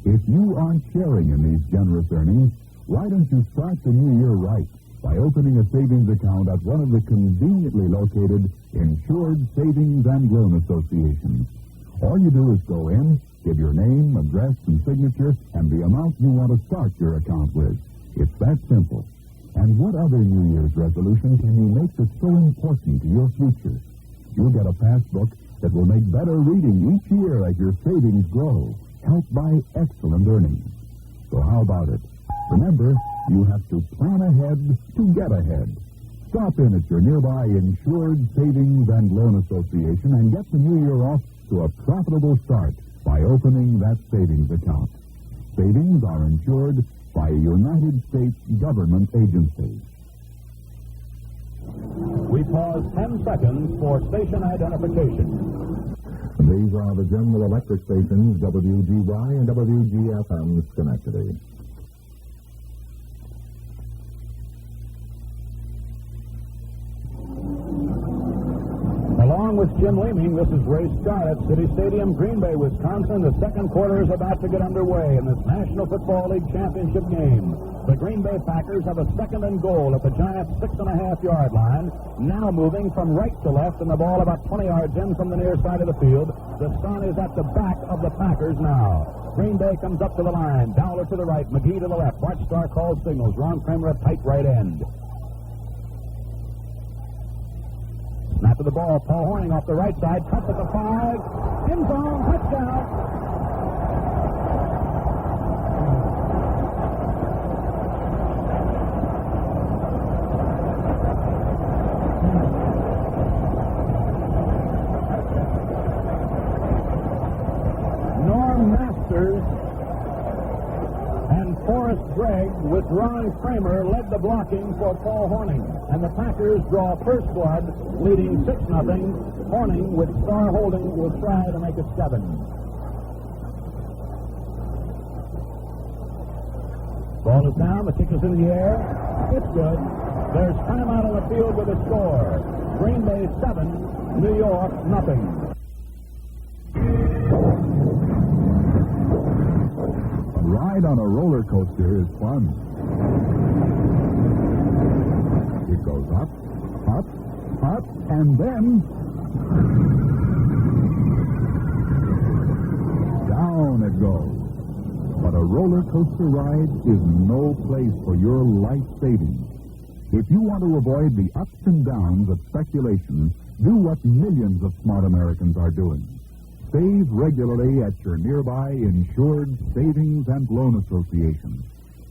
If you aren't sharing in these generous earnings, why don't you start the new year right by opening a savings account at one of the conveniently located insured savings and loan associations? All you do is go in, give your name, address, and signature, and the amount you want to start your account with. It's that simple. And what other New Year's resolution can you make that's so important to your future? You'll get a passbook that will make better reading each year as your savings grow, helped by excellent earnings. So how about it? Remember, you have to plan ahead to get ahead. Stop in at your nearby Insured Savings and Loan Association and get the new year off to a profitable start by opening that savings account. Savings are insured by a United States government agency. We pause 10 seconds for station identification. These are the General Electric stations, WGY and WGFM Schenectady. Along with Jim Leeming, this is Ray Scott at City Stadium, Green Bay, Wisconsin. The second quarter is about to get underway in this National Football League championship game. The Green Bay Packers have a second and goal at the Giants' 6.5-yard line. Now moving from right to left, and the ball about 20 yards in from the near side of the field. The sun is at the back of the Packers now. Green Bay comes up to the line. Dowler to the right, McGee to the left. Bart Starr calls signals. Ron Kramer at tight right end. Snap of the ball. Paul Hornung off the right side. Cuts at the 5. End zone. Touchdown. And Forrest Gregg with Ron Kramer led the blocking for Paul Hornung. And the Packers draw first blood, leading 6-0. Hornung with Starr holding will try to make it 7. Ball is down, the kick is in the air. It's good. There's timeout on the field with a score. Green Bay 7, New York nothing. Ride on a roller coaster is fun. It goes up, up, up, and then down it goes. But a roller coaster ride is no place for your life savings. If you want to avoid the ups and downs of speculation, do what millions of smart Americans are doing. Save regularly at your nearby Insured Savings and Loan Association.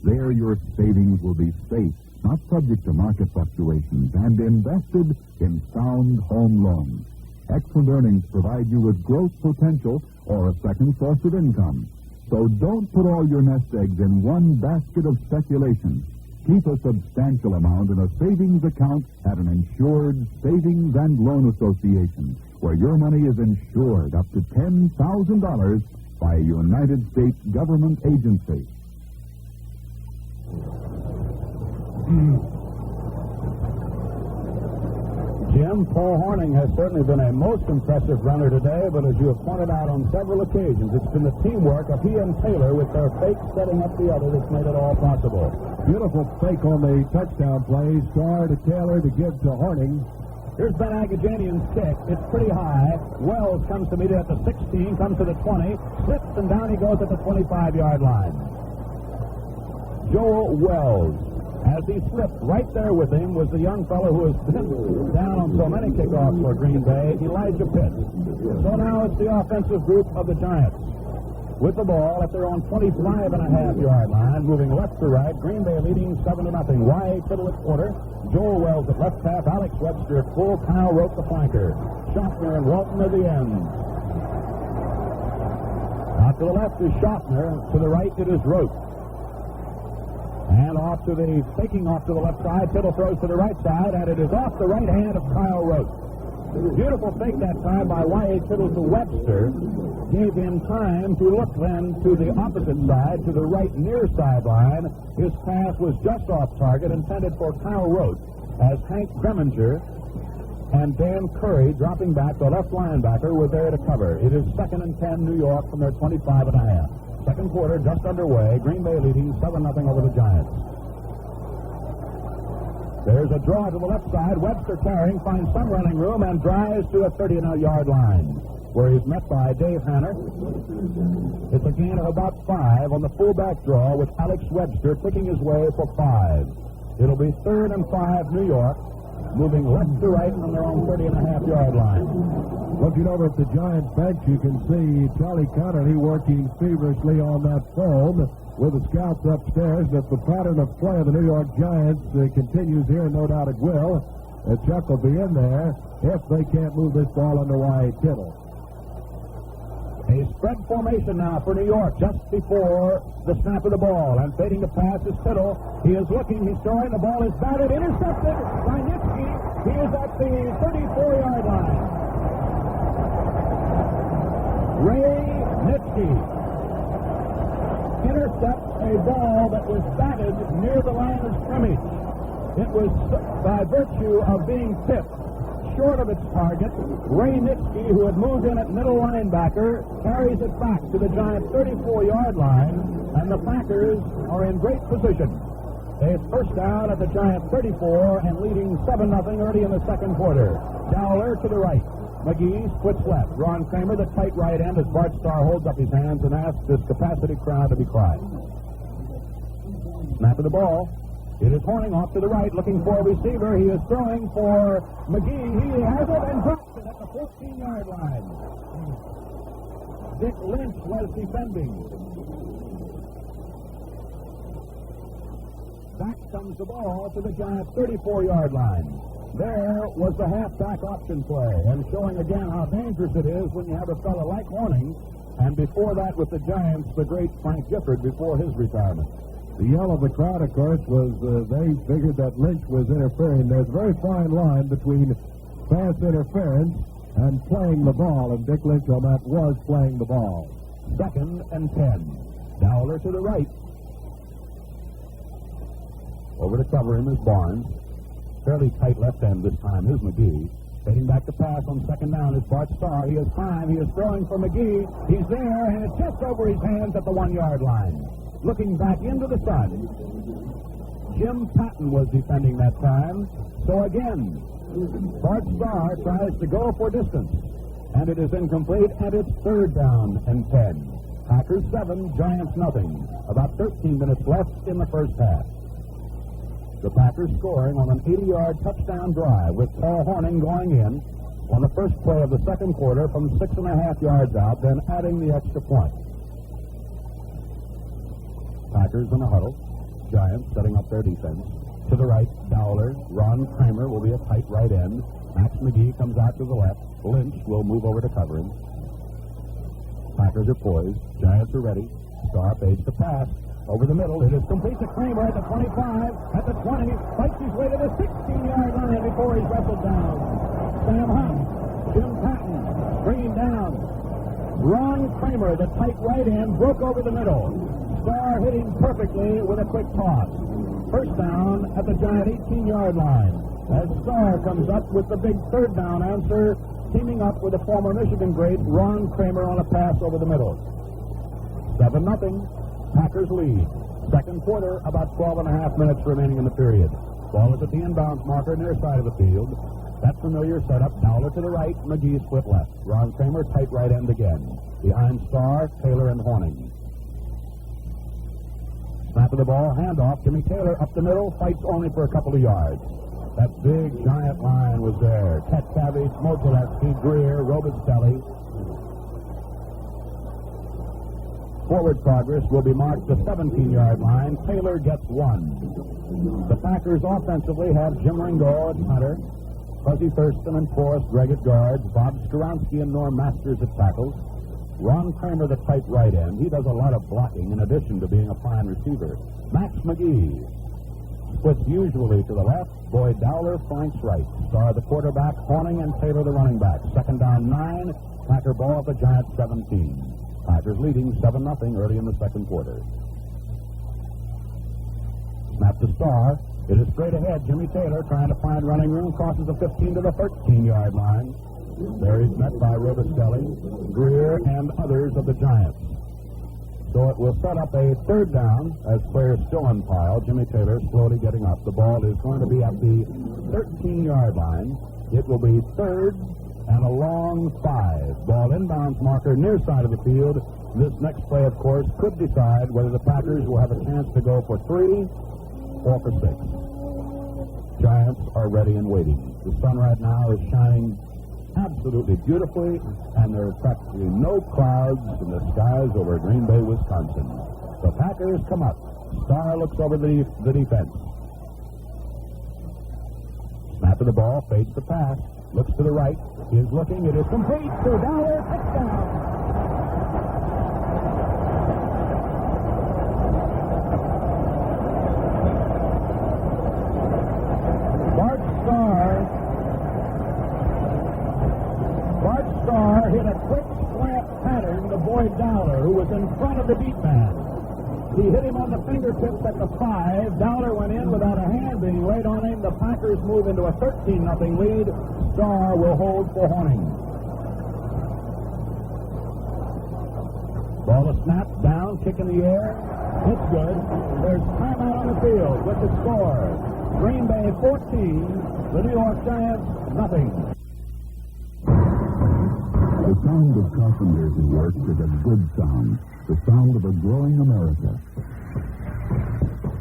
There your savings will be safe, not subject to market fluctuations, and invested in sound home loans. Excellent earnings provide you with growth potential or a second source of income. So don't put all your nest eggs in one basket of speculation. Keep a substantial amount in a savings account at an Insured Savings and Loan Association, where your money is insured up to $10,000 by a United States government agency. Jim, Paul Hornung has certainly been a most impressive runner today, but as you have pointed out on several occasions, it's been the teamwork of he and Taylor with their fake setting up the other that's made it all possible. Beautiful fake on the touchdown play. Starr to Taylor to give to Hornung. Here's Ben Agajanian's kick. It's pretty high. Wells comes to meet it at the 16, comes to the 20, slips, and down he goes at the 25-yard line. Joel Wells. As he slipped, right there with him was the young fellow who has been down on so many kickoffs for Green Bay, Elijah Pitts. So now it's the offensive group of the Giants. With the ball at their own 25.5-yard line, moving left to right, Green Bay leading 7-0. Y.A. Kittle at quarter, Joel Wells at left half, Alex Webster at full, Kyle Rote the flanker. Schaffner and Walton are the ends. Out to the left is Schaffner, to the right it is Rote. And faking off to the left side, Kittle throws to the right side, and it is off the right hand of Kyle Rote. Beautiful fake that time by Y.A. Kittle to Webster. Gave him time to look then to the opposite side, to the right near sideline. His pass was just off target, intended for Kyle Rote, as Hank Greminger and Dan Curry, dropping back, the left linebacker, were there to cover. It is 2nd and 10, New York, from their 25.5. Second quarter just underway. Green Bay leading 7-0 over the Giants. There's a draw to the left side. Webster carrying, finds some running room, and drives to a 30-yard line, where he's met by Dave Hanner. It's a gain of about 5 on the fullback draw, with Alex Webster picking his way for 5. It'll be 3rd and 5, New York, moving left to right on their own 30.5-yard line. Looking over at the Giants bench, you can see Charlie Connerty working feverishly on that foam with the scouts upstairs. That the pattern of play of the New York Giants continues here, no doubt it will. Chuck will be in there if they can't move this ball under Y.A. Kittle. A spread formation now for New York just before the snap of the ball. And fading to pass is Kittle. He is looking, he's throwing, the ball is batted, intercepted by Nitsky. He is at the 34-yard line. Ray Nitsky intercepts a ball that was batted near the line of scrimmage. It was by virtue of being tipped, short of its target. Ray Nitschke, who had moved in at middle linebacker, carries it back to the Giants' 34-yard line, and the Packers are in great position. It's first down at the Giants' 34 and leading 7-0 early in the second quarter. Dowler to the right. McGee splits left. Ron Kramer, the tight right end, as Bart Starr holds up his hands and asks this capacity crowd to be quiet. Snap of the ball. It is Horning off to the right, looking for a receiver. He is throwing for McGee. He has it and drops it at the 14-yard line. Dick Lynch was defending. Back comes the ball to the Giants' 34-yard line. There was the halfback option play, and showing again how dangerous it is when you have a fellow like Horning, and before that with the Giants, the great Frank Gifford before his retirement. The yell of the crowd, of course, was they figured that Lynch was interfering. There's a very fine line between pass interference and playing the ball, and Dick Lynch on that was playing the ball. 2nd and 10. Dowler to the right. Over to cover him is Barnes. Fairly tight left end this time is McGee. Fading back to pass on 2nd down is Bart Starr. He is time. He is throwing for McGee. He's there, and it's just over his hands at the 1-yard line. Looking back into the sun. Jim Patton was defending that time. So again, Bart Starr tries to go for distance. And it is incomplete, and it's 3rd down and 10. Packers 7, Giants nothing. About 13 minutes left in the first half. The Packers scoring on an 80-yard touchdown drive with Paul Horning going in on the first play of the second quarter from 6.5 yards out, then adding the extra point. Packers in a huddle. Giants setting up their defense. To the right, Dowler. Ron Kramer will be a tight right end. Max McGee comes out to the left. Lynch will move over to cover him. Packers are poised. Giants are ready. Starr fades the pass. Over the middle, it is complete to Kramer at the 25, at the 20, fights his way to the 16-yard line before he's wrestled down. Sam Hunt, Jim Patton, bringing down. Ron Kramer, the tight right end, broke over the middle. Starr hitting perfectly with a quick toss. First down at the Giant 18-yard line. As Starr comes up with the big 3rd down answer, teaming up with the former Michigan great Ron Kramer on a pass over the middle. 7-0. Packers lead. Second quarter, about 12.5 minutes remaining in the period. Ball is at the inbounds marker near side of the field. That familiar setup. Dowler to the right, McGee split left. Ron Kramer, tight right end again. Behind Starr, Taylor, and Horning. Snap of the ball, handoff. Jimmy Taylor up the middle, fights only for a couple of yards. That big Giant line was there. Tetcavage, Mogileski, Greer, Robistelli. Forward progress will be marked the 17-yard line. Taylor gets 1. The Packers offensively have Jim Ringo at center, Fuzzy Thurston and Forrest Gregg at guards, Bob Skoronsky and Norm Masters at tackles, Ron Kramer the tight right end. He does a lot of blocking in addition to being a fine receiver. Max McGee splits usually to the left. Boyd Dowler flanks right. Starr the quarterback, Horning and Taylor the running back. 2nd down 9. Packer ball at the Giants 17. Packers leading 7-0 early in the second quarter. Snap to Starr. It is straight ahead. Jimmy Taylor trying to find running room. Crosses the 15 to the 13-yard line. There he's met by Robistelli, Greer, and others of the Giants. So it will set up a 3rd down as players still on pile. Jimmy Taylor slowly getting up. The ball is going to be at the 13-yard line. It will be 3rd and a long 5. Ball inbounds marker near side of the field. This next play, of course, could decide whether the Packers will have a chance to go for 3 or for 6. Giants are ready and waiting. The sun right now is shining absolutely beautifully, and there are practically no clouds in the skies over Green Bay, Wisconsin. The Packers come up. Starr looks over the defense. Snap of the ball, fades the pass. Looks to the right. He is looking. It is complete to Dowler. Touchdown. Bart Starr hit a quick slant pattern to Boyd Dowler, who was in front of the deep man. He hit him on the fingertips at the 5. Dowler went in without a hand being laid on him. The Packers move into a 13-0 lead. Starr will hold for Horning. Ball is snapped, down, kick in the air. It's good. There's timeout on the field with the score. Green Bay 14, the New York Giants nothing. The sound of carpenters at work is a good sound. The sound of a growing America.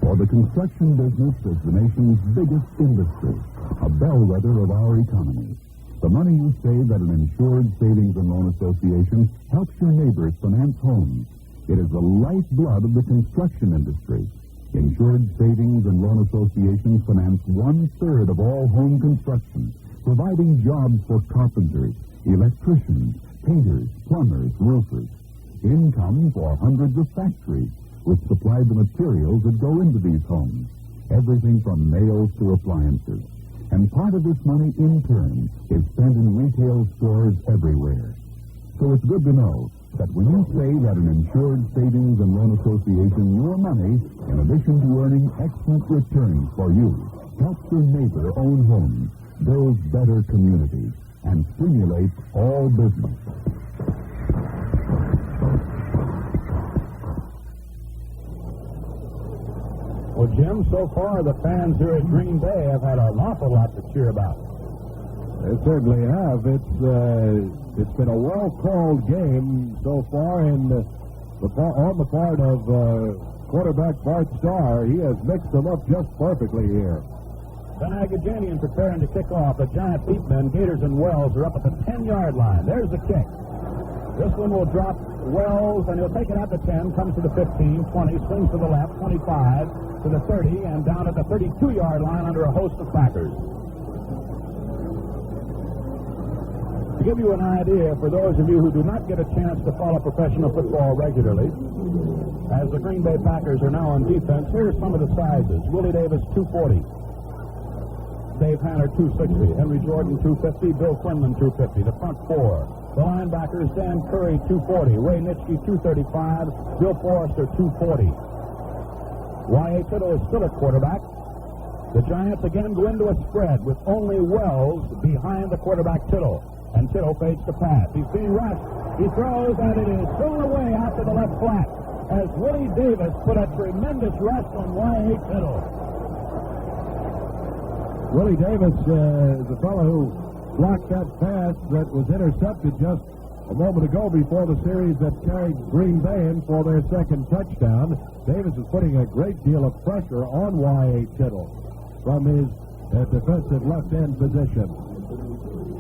For the construction business is the nation's biggest industry, a bellwether of our economy. The money you save at an insured savings and loan association helps your neighbors finance homes. It is the lifeblood of the construction industry. Insured savings and loan associations finance 1/3 of all home construction, providing jobs for carpenters, electricians, painters, plumbers, roofers. Income for hundreds of factories, which supply the materials that go into these homes. Everything from nails to appliances. And part of this money, in turn, is spent in retail stores everywhere. So it's good to know that when you save at an insured savings and loan association, your money, in addition to earning excellent returns for you, helps your neighbor own homes, builds better communities, and stimulates all business. Well, Jim, so far the fans here at Green Bay have had an awful lot to cheer about. They certainly have. It's been a well-called game so far, and on the part of quarterback Bart Starr, he has mixed them up just perfectly here. Ben Agajanian preparing to kick off. The Giant Beatmen, Gators and Wells are up at the 10-yard line. There's the kick. This one will drop Wells, and he'll take it at the 10, comes to the 15, 20, swings to the left, 25, to the 30, and down at the 32-yard line under a host of backers. To give you an idea, for those of you who do not get a chance to follow professional football regularly, as the Green Bay Packers are now on defense, here are some of the sizes. Willie Davis, 240. Dave Hanner, 260. Henry Jordan, 250. Bill Quinlan, 250. The front four. The linebackers, Dan Curry, 240. Ray Nitschke, 235. Bill Forrester, 240. Y.A. Tittle is still at quarterback. The Giants again go into a spread with only Wells behind the quarterback Tittle. And Tittle fakes the pass. He's being rushed. He throws, and it is thrown away out to the left flat as Willie Davis put a tremendous rush on Y.A. Tittle. Willie Davis is the fellow who blocked that pass that was intercepted just a moment ago before the series that carried Green Bay in for their second touchdown. Davis is putting a great deal of pressure on Y.A. Tittle from his defensive left end position.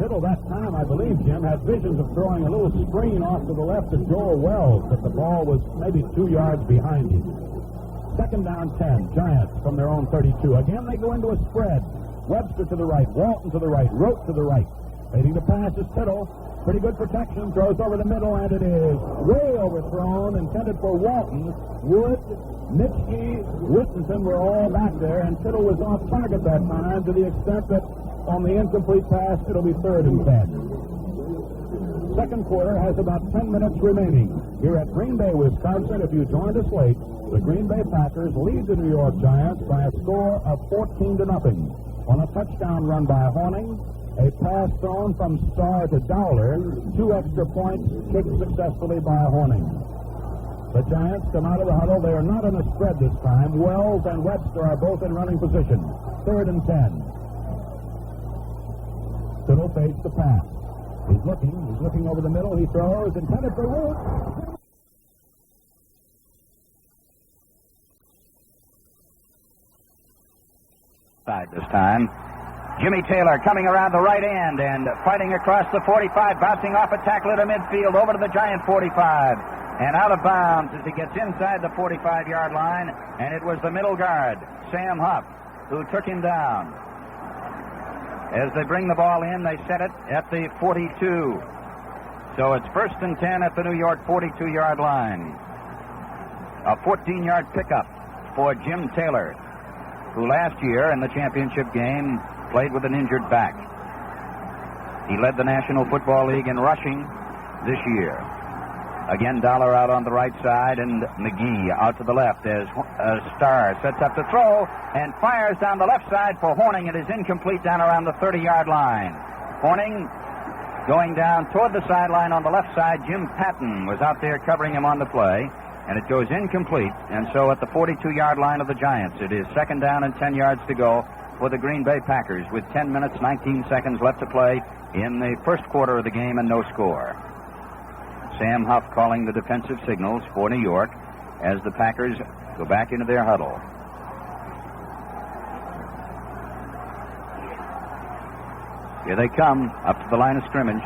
Tittle that time, I believe, Jim, had visions of throwing a little screen off to the left to Joel Wells, but the ball was maybe 2 yards behind him. Second down 10, Giants from their own 32. Again, they go into a spread. Webster to the right, Walton to the right, Rote to the right. Fading the pass is Tittle. Pretty good protection, throws over the middle, and it is way overthrown, intended for Walton. Wood, Nitschke, Whittington were all back there, and Tittle was off target that time to the extent that on the incomplete pass, it'll be 3rd and 10. Second quarter has about 10 minutes remaining. Here at Green Bay, Wisconsin, if you joined us late, the Green Bay Packers lead the New York Giants by a score of 14-0 on a touchdown run by Horning, a pass thrown from Starr to Dowler, 2 extra points kicked successfully by Horning. The Giants come out of the huddle. They are not in a spread this time. Wells and Webster are both in running position. 3rd and 10. Tittle fakes the pass. He's looking over the middle. He throws, intended for Root. Side this time. Jimmy Taylor coming around the right end and fighting across the 45, bouncing off a tackler to midfield over to the Giant 45 and out of bounds as he gets inside the 45-yard line, and it was the middle guard, Sam Huff, who took him down. As they bring the ball in, they set it at the 42. So it's 1st and 10 at the New York 42-yard line. A 14-yard pickup for Jim Taylor, who last year in the championship game played with an injured back. He led the National Football League in rushing this year. Again, Dollar out on the right side, and McGee out to the left as Starr sets up to throw and fires down the left side for Horning. It is incomplete down around the 30-yard line. Corning going down toward the sideline on the left side. Jim Patton was out there covering him on the play, and it goes incomplete. And so at the 42-yard line of the Giants, it is second down and 10 yards to go for the Green Bay Packers with 10 minutes, 19 seconds left to play in the first quarter of the game and no score. Sam Huff calling the defensive signals for New York as the Packers go back into their huddle. Here they come, up to the line of scrimmage.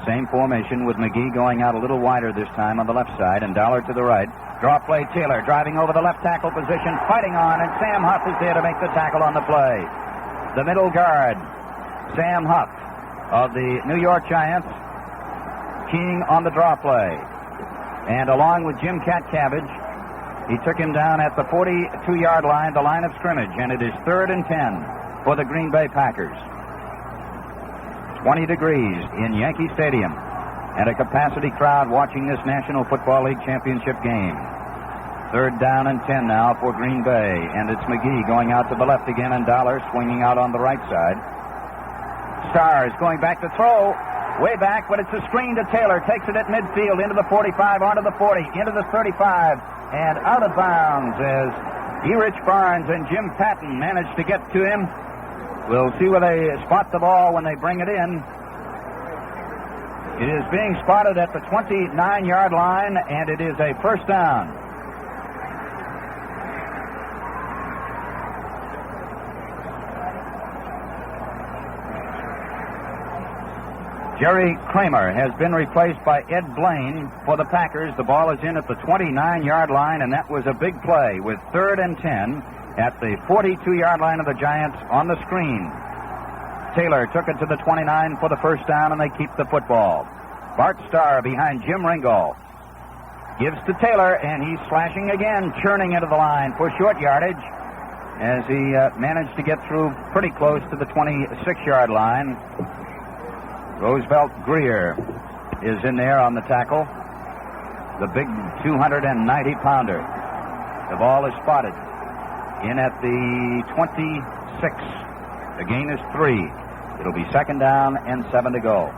Same formation with McGee going out a little wider this time on the left side and Dollar to the right. Draw play, Taylor driving over the left tackle position, fighting on, and Sam Huff is there to make the tackle on the play. The middle guard, Sam Huff of the New York Giants, keying on the draw play. And along with Jim Catcabbage, he took him down at the 42-yard line, the line of scrimmage, and it is 3rd and 10 for the Green Bay Packers. 20 degrees in Yankee Stadium and a capacity crowd watching this National Football League championship game. 3rd down and 10 now for Green Bay, and it's McGee going out to the left again and Dollar swinging out on the right side. Stars going back to throw, way back, but it's a screen to Taylor, takes it at midfield into the 45, onto the 40, into the 35, and out of bounds as Erich Barnes and Jim Patton manage to get to him. We'll see where they spot the ball when they bring it in. It is being spotted at the 29-yard line, and it is a first down. Jerry Kramer has been replaced by Ed Blaine for the Packers. The ball is in at the 29-yard line, and that was a big play with 3rd and 10. At the 42-yard line of the Giants on the screen. Taylor took it to the 29 for the first down, and they keep the football. Bart Starr behind Jim Ringgold. Gives to Taylor, and he's slashing again, churning into the line for short yardage as he managed to get through pretty close to the 26-yard line. Roosevelt Greer is in there on the tackle. The big 290-pounder. The ball is spotted in at the 26. The gain is 3. It'll be second down and 7 to go.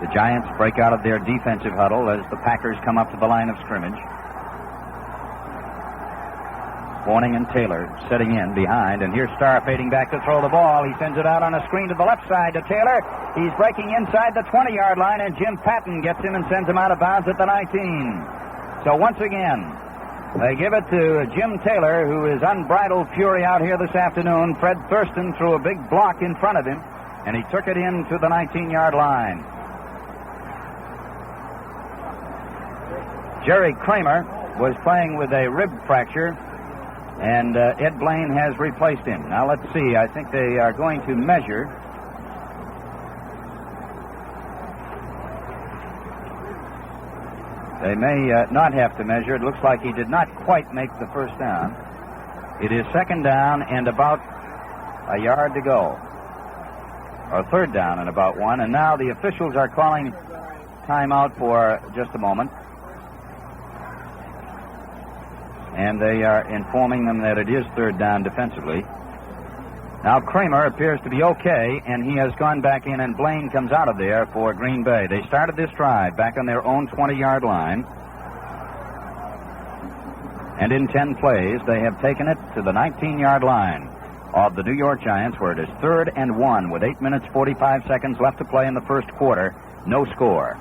The Giants break out of their defensive huddle as the Packers come up to the line of scrimmage. Corning and Taylor setting in behind, and here's Starr fading back to throw the ball. He sends it out on a screen to the left side to Taylor. He's breaking inside the 20-yard line, and Jim Patton gets him and sends him out of bounds at the 19. So once again, they give it to Jim Taylor, who is unbridled fury out here this afternoon. Fred Thurston threw a big block in front of him, and he took it into the 19-yard line. Jerry Kramer was playing with a rib fracture, and Ed Blaine has replaced him. Now let's see. I think they are going to measure. They may not have to measure. It looks like he did not quite make the first down. It is second down and about a yard to go. Or third down and about 1. And now the officials are calling timeout for just a moment. And they are informing them that it is third down defensively. Now Kramer appears to be okay, and he has gone back in, and Blaine comes out of there for Green Bay. They started this drive back on their own 20-yard line. And in 10 plays, they have taken it to the 19-yard line of the New York Giants, where it is 3rd and 1 with 8 minutes, 45 seconds left to play in the first quarter. No score.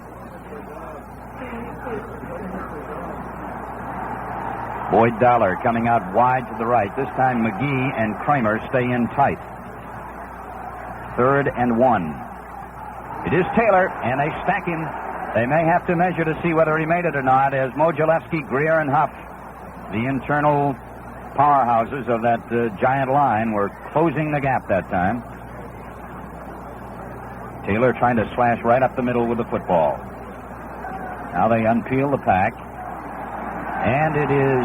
Boyd Dollar coming out wide to the right. This time McGee and Kramer stay in tight. 3rd and 1. It is Taylor, and they stack him. They may have to measure to see whether he made it or not, as Mojalewski, Greer, and Huff, the internal powerhouses of that giant line, were closing the gap that time. Taylor trying to slash right up the middle with the football. Now they unpeel the pack. And it is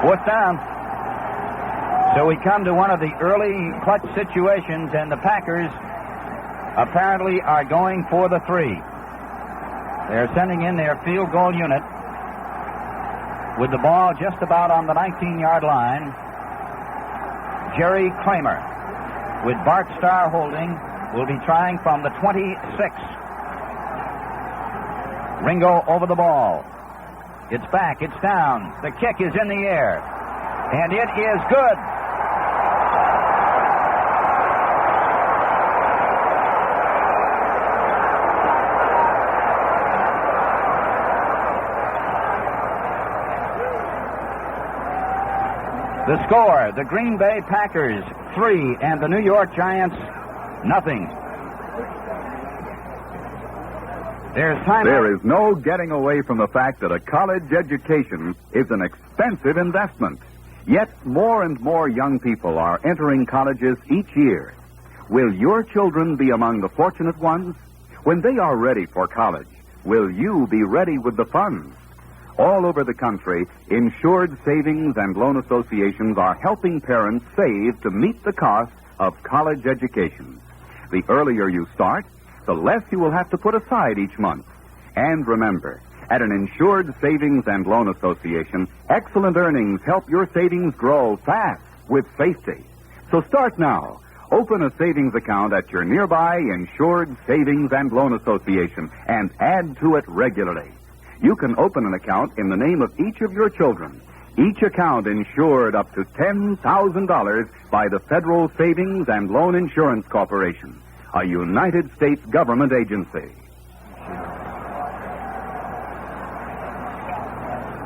4th down. So we come to one of the early clutch situations, and the Packers apparently are going for the 3. They're sending in their field goal unit with the ball just about on the 19-yard line. Jerry Kramer, with Bart Starr holding, will be trying from the 26. Ringo over the ball. It's back, it's down. The kick is in the air, and it is good. The score, the Green Bay Packers 3 and the New York Giants nothing. There is no getting away from the fact that a college education is an expensive investment. Yet more and more young people are entering colleges each year. Will your children be among the fortunate ones? When they are ready for college, will you be ready with the funds? All over the country, insured savings and loan associations are helping parents save to meet the cost of college education. The earlier you start, the less you will have to put aside each month. And remember, at an insured savings and loan association, excellent earnings help your savings grow fast with safety. So start now. Open a savings account at your nearby insured savings and loan association and add to it regularly. You can open an account in the name of each of your children. Each account insured up to $10,000 by the Federal Savings and Loan Insurance Corporation, a United States government agency.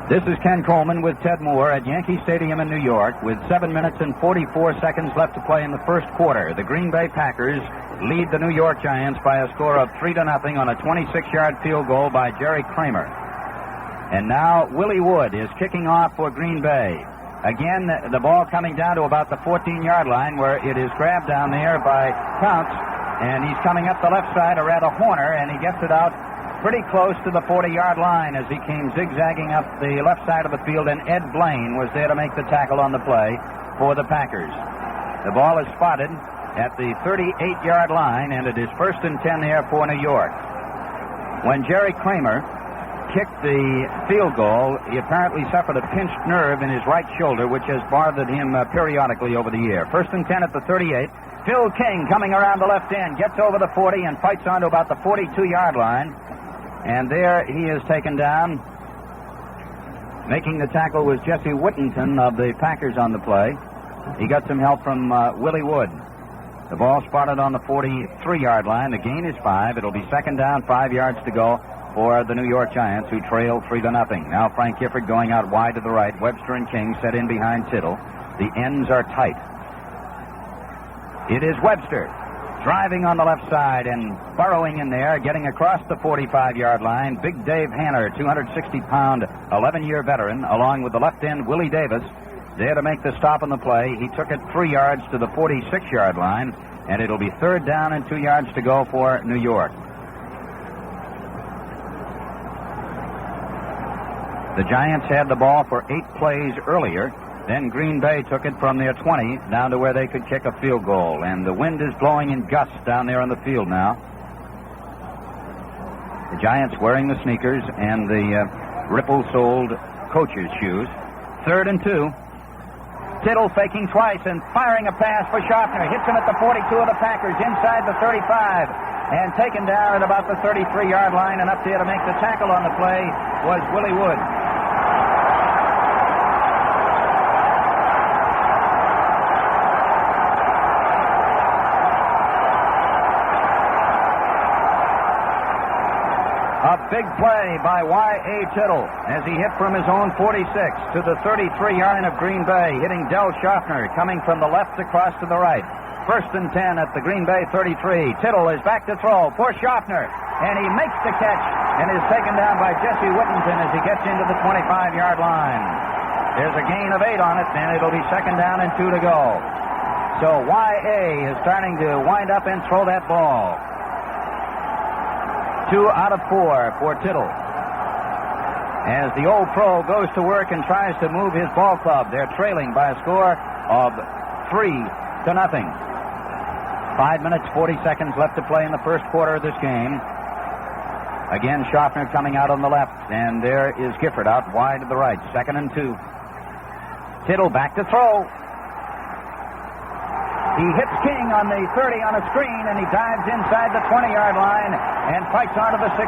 This is Ken Coleman with Ted Moore at Yankee Stadium in New York with 7 minutes and 44 seconds left to play in the first quarter. The Green Bay Packers lead the New York Giants by a score of 3-0 on a 26-yard field goal by Jerry Kramer. And now Willie Wood is kicking off for Green Bay. Again, the ball coming down to about the 14-yard line where it is grabbed down there by Counts. And he's coming up the left side, or rather Horner, and he gets it out pretty close to the 40-yard line as he came zigzagging up the left side of the field, and Ed Blaine was there to make the tackle on the play for the Packers. The ball is spotted at the 38-yard line, and it is 1st and 10 there for New York. When Jerry Kramer kicked the field goal, he apparently suffered a pinched nerve in his right shoulder, which has bothered him periodically over the year. 1st and 10 at the 38. Phil King coming around the left end, gets over the 40 and fights on to about the 42-yard line. And there he is taken down. Making the tackle was Jesse Whittington of the Packers on the play. He got some help from Willie Wood. The ball spotted on the 43-yard line. The gain is 5. It'll be 2nd down, 5 yards to go for the New York Giants, who trail 3-0. Now Frank Gifford going out wide to the right. Webster and King set in behind Tittle. The ends are tight. It is Webster driving on the left side and burrowing in there, getting across the 45-yard line. Big Dave Hanner, 260-pound, 11-year veteran, along with the left end Willie Davis, there to make the stop on the play. He took it 3 yards to the 46-yard line, and it'll be 3rd down and 2 yards to go for New York. The Giants had the ball for 8 plays earlier. Then Green Bay took it from their 20 down to where they could kick a field goal. And the wind is blowing in gusts down there on the field now. The Giants wearing the sneakers and the ripple-soled coach's shoes. 3rd and 2. Tittle faking twice and firing a pass for Schaffner. Hits him at the 42 of the Packers, inside the 35. And taken down at about the 33-yard line, and up there to make the tackle on the play was Willie Wood. A big play by Y.A. Tittle as he hit from his own 46 to the 33-yard line of Green Bay, hitting Del Schaffner coming from the left across to the right. 1st and 10 at the Green Bay 33. Tittle is back to throw for Schaffner, and he makes the catch and is taken down by Jesse Whittington as he gets into the 25-yard line. There's a gain of 8 on it, and it'll be 2nd down and 2 to go. So Y.A. is starting to wind up and throw that ball. 2 out of 4 for Tittle. As the old pro goes to work and tries to move his ball club, they're trailing by a score of 3-0. 5 minutes, 40 seconds left to play in the first quarter of this game. Again, Schaffner coming out on the left, and there is Gifford out wide to the right. 2nd and 2. Tittle back to throw. He hits King on the 30 on a screen, and he dives inside the 20-yard line and fights onto the 16.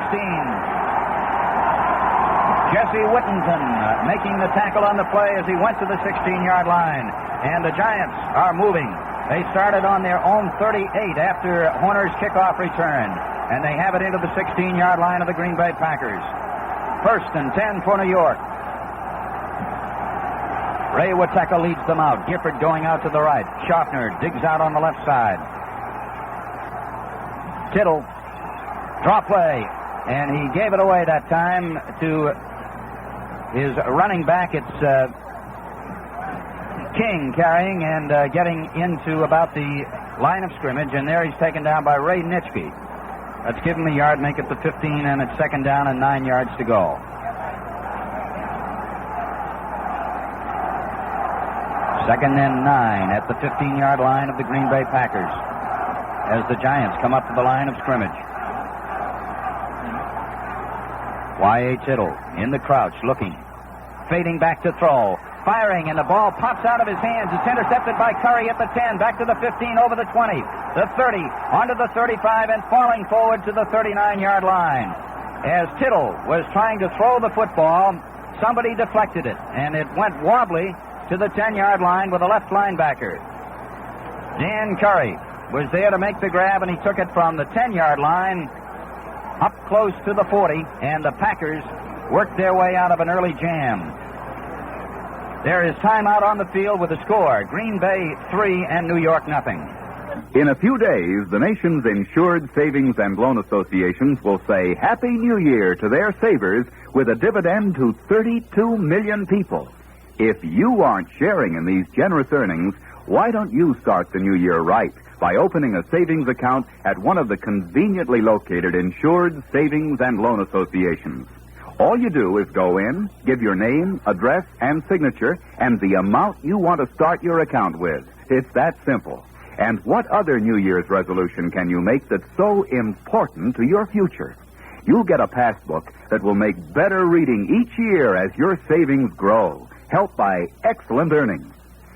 Jesse Whittington making the tackle on the play as he went to the 16-yard line. And the Giants are moving. They started on their own 38 after Horner's kickoff return. And they have it into the 16-yard line of the Green Bay Packers. 1st and 10 for New York. Ray Wateka leads them out. Gifford going out to the right. Schaffner digs out on the left side. Tittle, draw play. And he gave it away that time to his running back. It's King carrying and getting into about the line of scrimmage. And there he's taken down by Ray Nitschke. Let's give him a yard, make it the 15, and it's 2nd down and 9 yards to go. 2nd and 9 at the 15-yard line of the Green Bay Packers as the Giants come up to the line of scrimmage. Y.A. Tittle in the crouch, looking, fading back to throw. Firing, and the ball pops out of his hands. It's intercepted by Curry at the 10, back to the 15, over the 20, the 30, onto the 35, and falling forward to the 39-yard line. As Tittle was trying to throw the football, somebody deflected it, and it went wobbly to the 10-yard line with a left linebacker. Dan Curry was there to make the grab, and he took it from the 10-yard line up close to the 40, and the Packers worked their way out of an early jam. There is timeout on the field with the score. Green Bay 3 and New York nothing. In a few days, the nation's insured savings and loan associations will say Happy New Year to their savers with a dividend to 32 million people. If you aren't sharing in these generous earnings, why don't you start the new year right by opening a savings account at one of the conveniently located insured savings and loan associations? All you do is go in, give your name, address, and signature, and the amount you want to start your account with. It's that simple. And what other New Year's resolution can you make that's so important to your future? You'll get a passbook that will make better reading each year as your savings grow, helped by excellent earnings.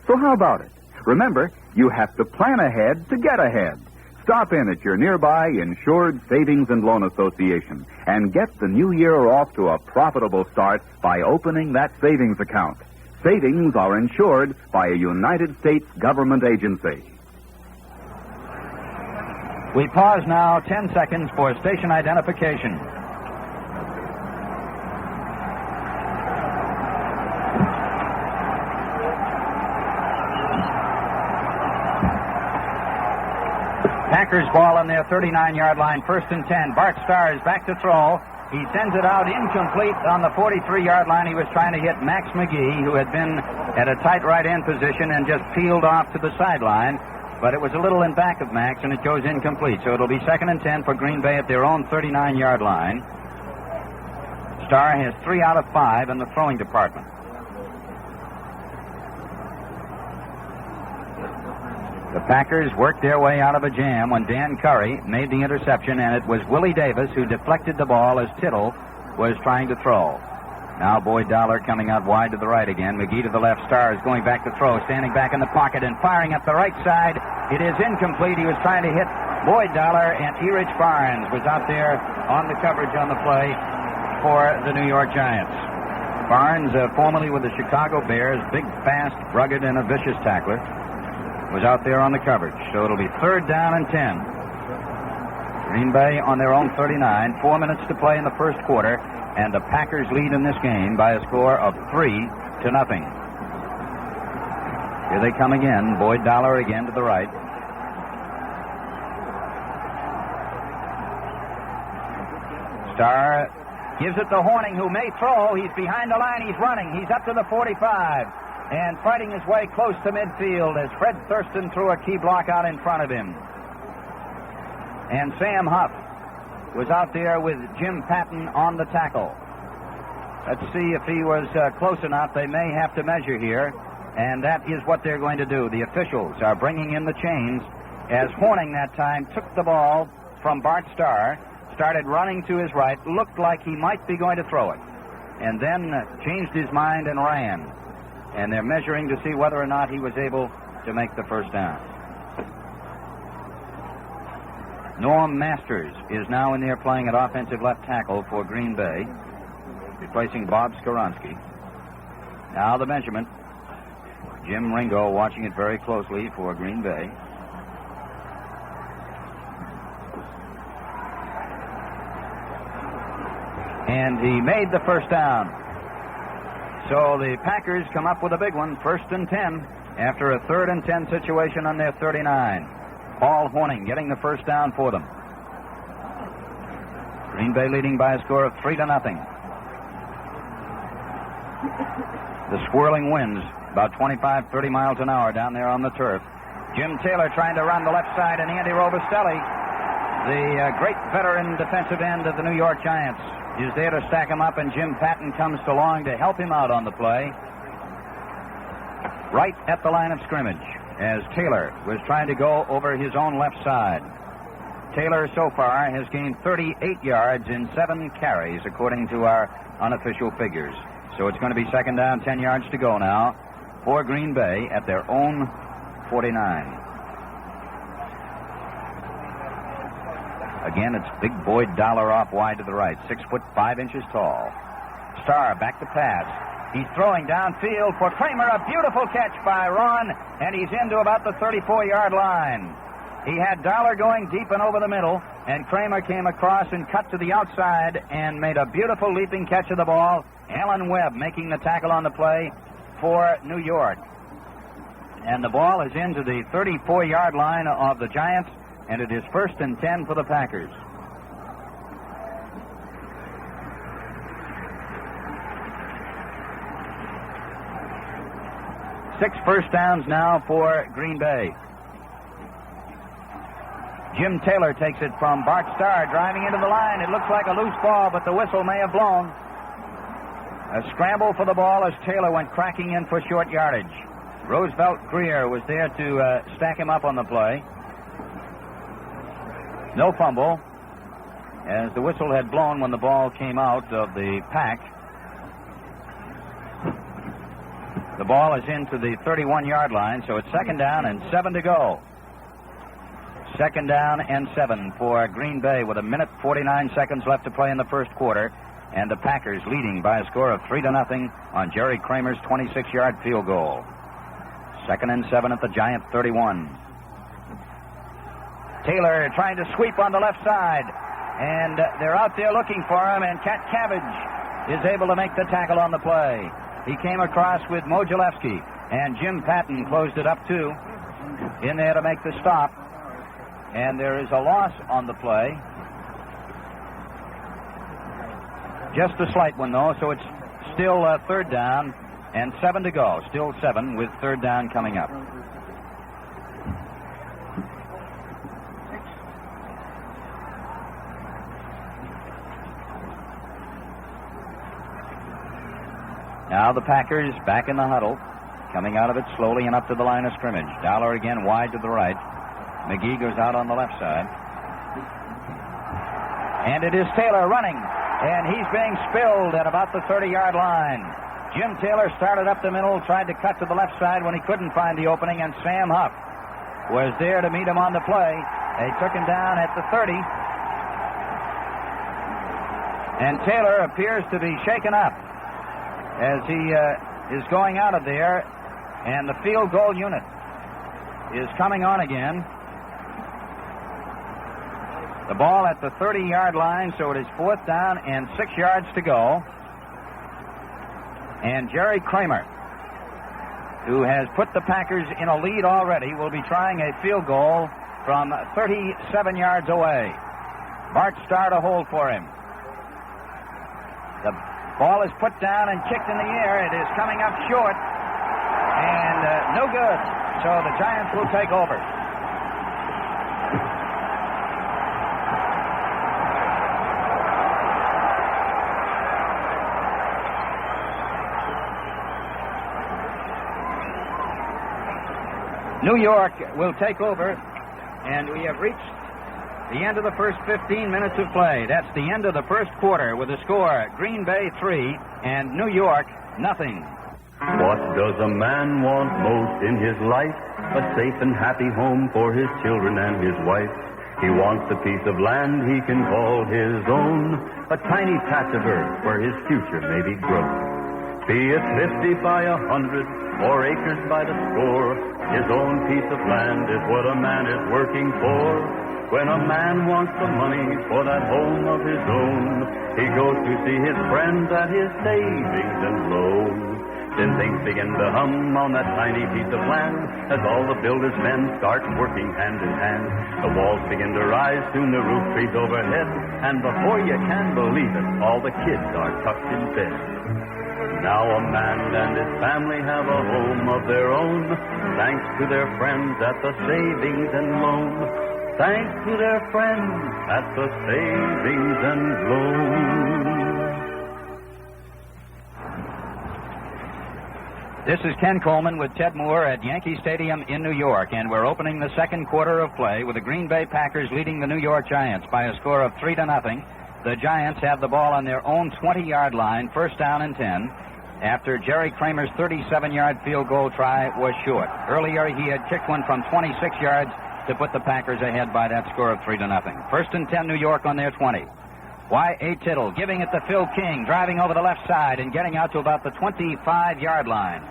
So how about it? Remember, you have to plan ahead to get ahead. Stop in at your nearby insured savings and loan association and get the new year off to a profitable start by opening that savings account. Savings are insured by a United States government agency. We pause now 10 seconds for station identification. Packers ball on their 39-yard line, 1st and 10. Bart Starr is back to throw. He sends it out incomplete on the 43-yard line. He was trying to hit Max McGee, who had been at a tight right end position and just peeled off to the sideline. But it was a little in back of Max, and it goes incomplete. So it'll be 2nd and 10 for Green Bay at their own 39-yard line. Starr has 3 out of 5 in the throwing department. The Packers worked their way out of a jam when Dan Curry made the interception, and it was Willie Davis who deflected the ball as Tittle was trying to throw. Now Boyd Dollar coming out wide to the right again. McGee to the left. Starr is going back to throw, standing back in the pocket and firing at the right side. It is incomplete. He was trying to hit Boyd Dollar, and Erich Barnes was out there on the coverage on the play for the New York Giants. Barnes, formerly with the Chicago Bears, big, fast, rugged, and a vicious tackler, was out there on the coverage. So it'll be 3rd down and 10. Green Bay on their own 39. 4 minutes to play in the first quarter, and the Packers lead in this game by a score of 3-0. Here they come again. Boyd Dollar again to the right. Starr gives it to Horning, who may throw. He's behind the line. He's running. He's up to the 45. And fighting his way close to midfield as Fred Thurston threw a key block out in front of him. And Sam Huff was out there with Jim Patton on the tackle. Let's see if he was close enough. They may have to measure here, and that is what they're going to do. The officials are bringing in the chains as Horning that time took the ball from Bart Starr, started running to his right, looked like he might be going to throw it, and then changed his mind and ran. And they're measuring to see whether or not he was able to make the first down. Norm Masters is now in there playing at offensive left tackle for Green Bay, replacing Bob Skoronsky. Now the measurement. Jim Ringo watching it very closely for Green Bay. And he made the first down. So the Packers come up with a big one, 1st and 10, after a 3rd and 10 situation on their 39. Paul Horning getting the first down for them. Green Bay leading by a score of 3-0. The swirling winds, about 25, 30 miles an hour down there on the turf. Jim Taylor trying to run the left side, and Andy Robustelli, the great veteran defensive end of the New York Giants, is there to stack him up, and Jim Patton comes along to help him out on the play. Right at the line of scrimmage, as Taylor was trying to go over his own left side. Taylor so far has gained 38 yards in 7 carries, according to our unofficial figures. So it's going to be 2nd down, 10 yards to go now for Green Bay at their own 49. Again, it's Big Boyd Dollar off wide to the right, 6 foot 5 inches tall. Starr back to pass. He's throwing downfield for Kramer. A beautiful catch by Ron, and he's into about the 34-yard line. He had Dollar going deep and over the middle, and Kramer came across and cut to the outside and made a beautiful leaping catch of the ball. Alan Webb making the tackle on the play for New York. And the ball is into the 34-yard line of the Giants, and it is 1st and 10 for the Packers. 6 first downs now for Green Bay. Jim Taylor takes it from Bart Starr, driving into the line. It looks like a loose ball, but the whistle may have blown. A scramble for the ball as Taylor went cracking in for short yardage. Roosevelt Greer was there to stack him up on the play. No fumble, as the whistle had blown when the ball came out of the pack. The ball is into the 31-yard line, so it's 2nd down and 7 to go. 2nd down and 7 for Green Bay with 1:49 left to play in the first quarter, and the Packers leading by a score of 3-0 on Jerry Kramer's 26-yard field goal. 2nd and 7 at the Giant 31. Taylor trying to sweep on the left side, and they're out there looking for him, and Cat Cabbage is able to make the tackle on the play. He came across with Mojalewski, and Jim Patton closed it up too, in there to make the stop. And there is a loss on the play. Just a slight one, though, so it's still 3rd down and 7 to go. Still 7 with 3rd down coming up. Now the Packers back in the huddle, coming out of it slowly and up to the line of scrimmage. Dollar again wide to the right. McGee goes out on the left side. And it is Taylor running, and he's being spilled at about the 30-yard line. Jim Taylor started up the middle, tried to cut to the left side when he couldn't find the opening, and Sam Huff was there to meet him on the play. They took him down at the 30. And Taylor appears to be shaken up as he is going out of there, and the field goal unit is coming on again. The ball at the 30-yard line, so it is 4th down and 6 yards to go. And Jerry Kramer, who has put the Packers in a lead already, will be trying a field goal from 37 yards away. Bart Starr to hold for him. The ball is put down and kicked in the air. It is coming up short, and no good. So the Giants will take over. New York will take over, and we have reached the end of the first 15 minutes of play. That's the end of the first quarter with the score Green Bay 3 and New York nothing. What does a man want most in his life? A safe and happy home for his children and his wife. He wants a piece of land he can call his own, a tiny patch of earth where his future may be grown. Be it 50 by 100 or acres by the score, his own piece of land is what a man is working for. When a man wants the money for that home of his own, he goes to see his friends at his savings and loans. Then things begin to hum on that tiny piece of land as all the builders' men start working hand in hand. The walls begin to rise, soon the roof trees overhead, and before you can believe it, all the kids are tucked in bed. Now a man and his family have a home of their own, thanks to their friends at the savings and loan. Thanks to their friends at the savings and loan. This is Ken Coleman with Ted Moore at Yankee Stadium in New York, and we're opening the second quarter of play with the Green Bay Packers leading the New York Giants by a score of 3-0. The Giants have the ball on their own 20-yard line, first down and 10, after Jerry Kramer's 37-yard field goal try was short. Earlier, he had kicked one from 26 yards to put the Packers ahead by that score of 3-0. First and 10, New York on their 20. Y.A. Tittle giving it to Phil King, driving over the left side and getting out to about the 25-yard line.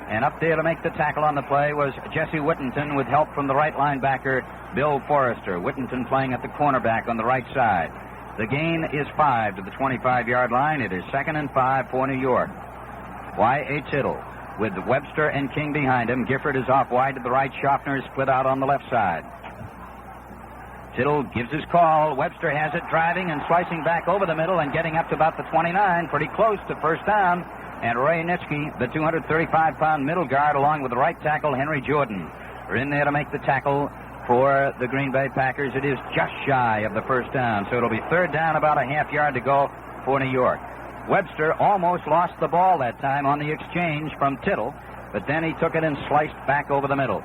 And up there to make the tackle on the play was Jesse Whittington with help from the right linebacker, Bill Forrester. Whittington playing at the cornerback on the right side. The gain is 5 to the 25-yard line. It is 2nd and 5 for New York. Y.A. Tittle with Webster and King behind him. Gifford is off wide to the right. Schaffner is split out on the left side. Tittle gives his call. Webster has it, driving and slicing back over the middle and getting up to about the 29, pretty close to first down. And Ray Nitschke, the 235-pound middle guard, along with the right tackle Henry Jordan, are in there to make the tackle for the Green Bay Packers. It is just shy of the first down, so it'll be third down, about a half yard to go for New York. Webster almost lost the ball that time on the exchange from Tittle, but then he took it and sliced back over the middle.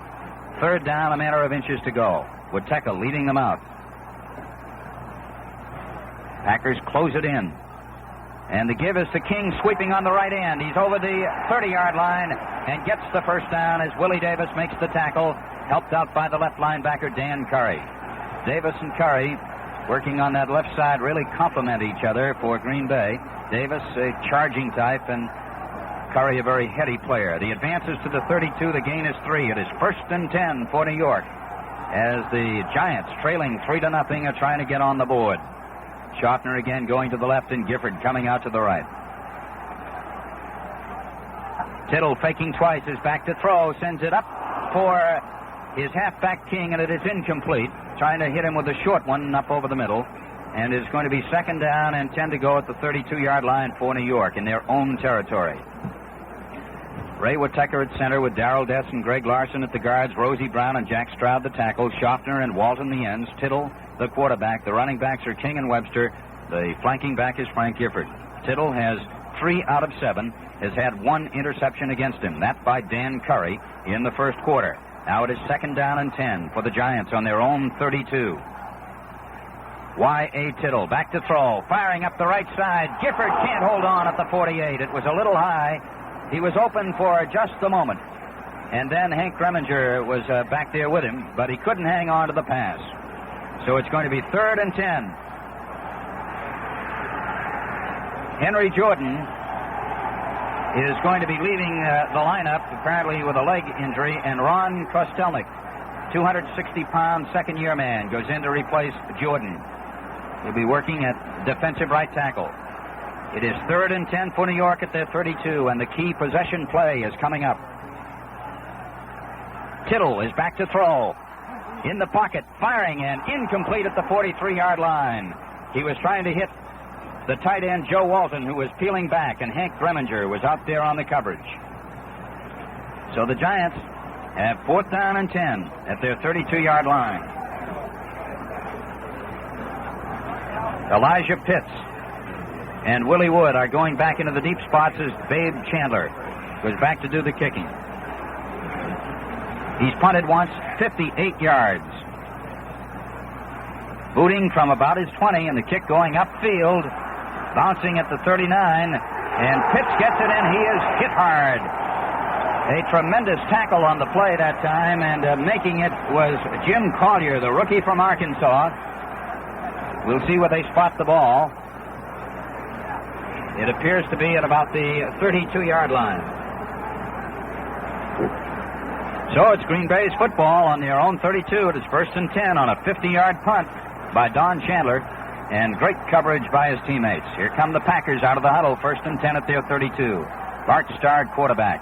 Third down, a matter of inches to go. Witeka leading them out. Packers close it in. And the give is to King, sweeping on the right end. He's over the 30-yard line and gets the first down as Willie Davis makes the tackle, helped out by the left linebacker, Dan Curry. Davis and Curry, working on that left side, really complement each other for Green Bay. Davis, a charging type, and Curry, a very heady player. The advances to the 32. The gain is 3. It is 1st and 10 for New York as the Giants, trailing 3-0, are trying to get on the board. Schaffner again going to the left, and Gifford coming out to the right. Tittle faking twice, is back to throw, sends it up for his halfback King, and it is incomplete. Trying to hit him with a short one up over the middle, and it's going to be 2nd down and 10 to go at the 32-yard line for New York in their own territory. Ray Whitaker at center with Darrell Dess and Greg Larson at the guards, Rosie Brown and Jack Stroud the tackles, Schaffner and Walton the ends, Tittle the quarterback. The running backs are King and Webster. The flanking back is Frank Gifford. Tittle has 3 out of 7, has had 1 interception against him, that by Dan Curry in the first quarter. Now it is 2nd down and 10 for the Giants on their own 32. Y.A. Tittle back to throw, firing up the right side. Gifford can't hold on at the 48. It was a little high. He was open for just a moment. And then Hank Greminger was back there with him, but he couldn't hang on to the pass. So it's going to be 3rd and 10. Henry Jordan is going to be leaving the lineup, apparently with a leg injury, and Ron Kostelnik, 260-pound second-year man, goes in to replace Jordan. He'll be working at defensive right tackle. It is 3rd and 10 for New York at their 32, and the key possession play is coming up. Tittle is back to throw. In the pocket, firing, and incomplete at the 43-yard line. He was trying to hit the tight end Joe Walton, who was peeling back, and Hank Greminger was out there on the coverage. So the Giants have 4th down and 10 at their 32-yard line. Elijah Pitts and Willie Wood are going back into the deep spots as Babe Chandler goes back to do the kicking. He's punted once, 58 yards. Booting from about his 20, and the kick going upfield, bouncing at the 39, and Pitts gets it, and he is hit hard. A tremendous tackle on the play that time, and making it was Jim Collier, the rookie from Arkansas. We'll see where they spot the ball. It appears to be at about the 32-yard line. So it's Green Bay's football on their own 32. It is 1st and 10 on a 50-yard punt by Don Chandler, and great coverage by his teammates. Here come the Packers out of the huddle, 1st and 10 at their 32. Bart Starr, quarterback.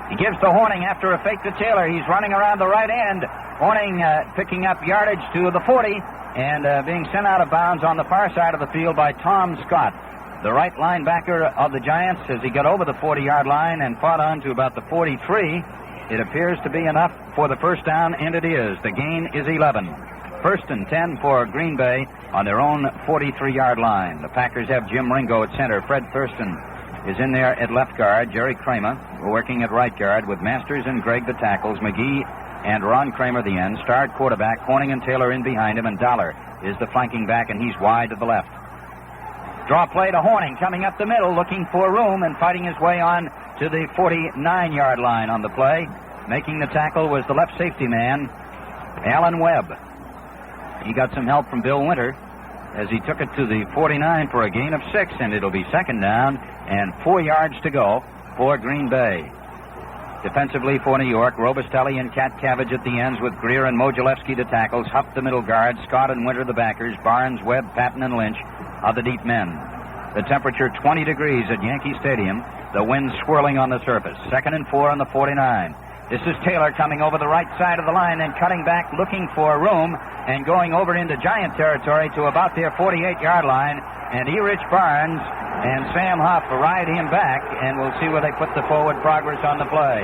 He gives to Horning after a fake to Taylor. He's running around the right end. Horning picking up yardage to the 40 and being sent out of bounds on the far side of the field by Tom Scott, the right linebacker of the Giants, as he got over the 40-yard line and fought on to about the 43. It appears to be enough for the first down, and it is. The gain is 11. 1st and 10 for Green Bay on their own 43-yard line. The Packers have Jim Ringo at center. Fred Thurston is in there at left guard. Jerry Kramer working at right guard with Masters and Gregg the tackles. McGee and Ron Kramer the end. Starred quarterback. Horning and Taylor in behind him, and Dollar is the flanking back, and he's wide to the left. Draw play to Horning, coming up the middle, looking for room and fighting his way on to the 49-yard line on the play. Making the tackle was the left safety man, Alan Webb. He got some help from Bill Winter as he took it to the 49 for a gain of 6, and it'll be 2nd down and 4 yards to go for Green Bay. Defensively for New York, Robustelli and Cavitt at the ends with Greer and Modzelewski the tackles, Huff the middle guard, Scott and Winter the backers, Barnes, Webb, Patton, and Lynch are the deep men. The temperature 20 degrees at Yankee Stadium, the wind swirling on the surface. 2nd and 4 on the 49. This is Taylor coming over the right side of the line and cutting back, looking for room, and going over into Giant territory to about their 48-yard line. And Erich Barnes and Sam Huff ride him back, and we'll see where they put the forward progress on the play.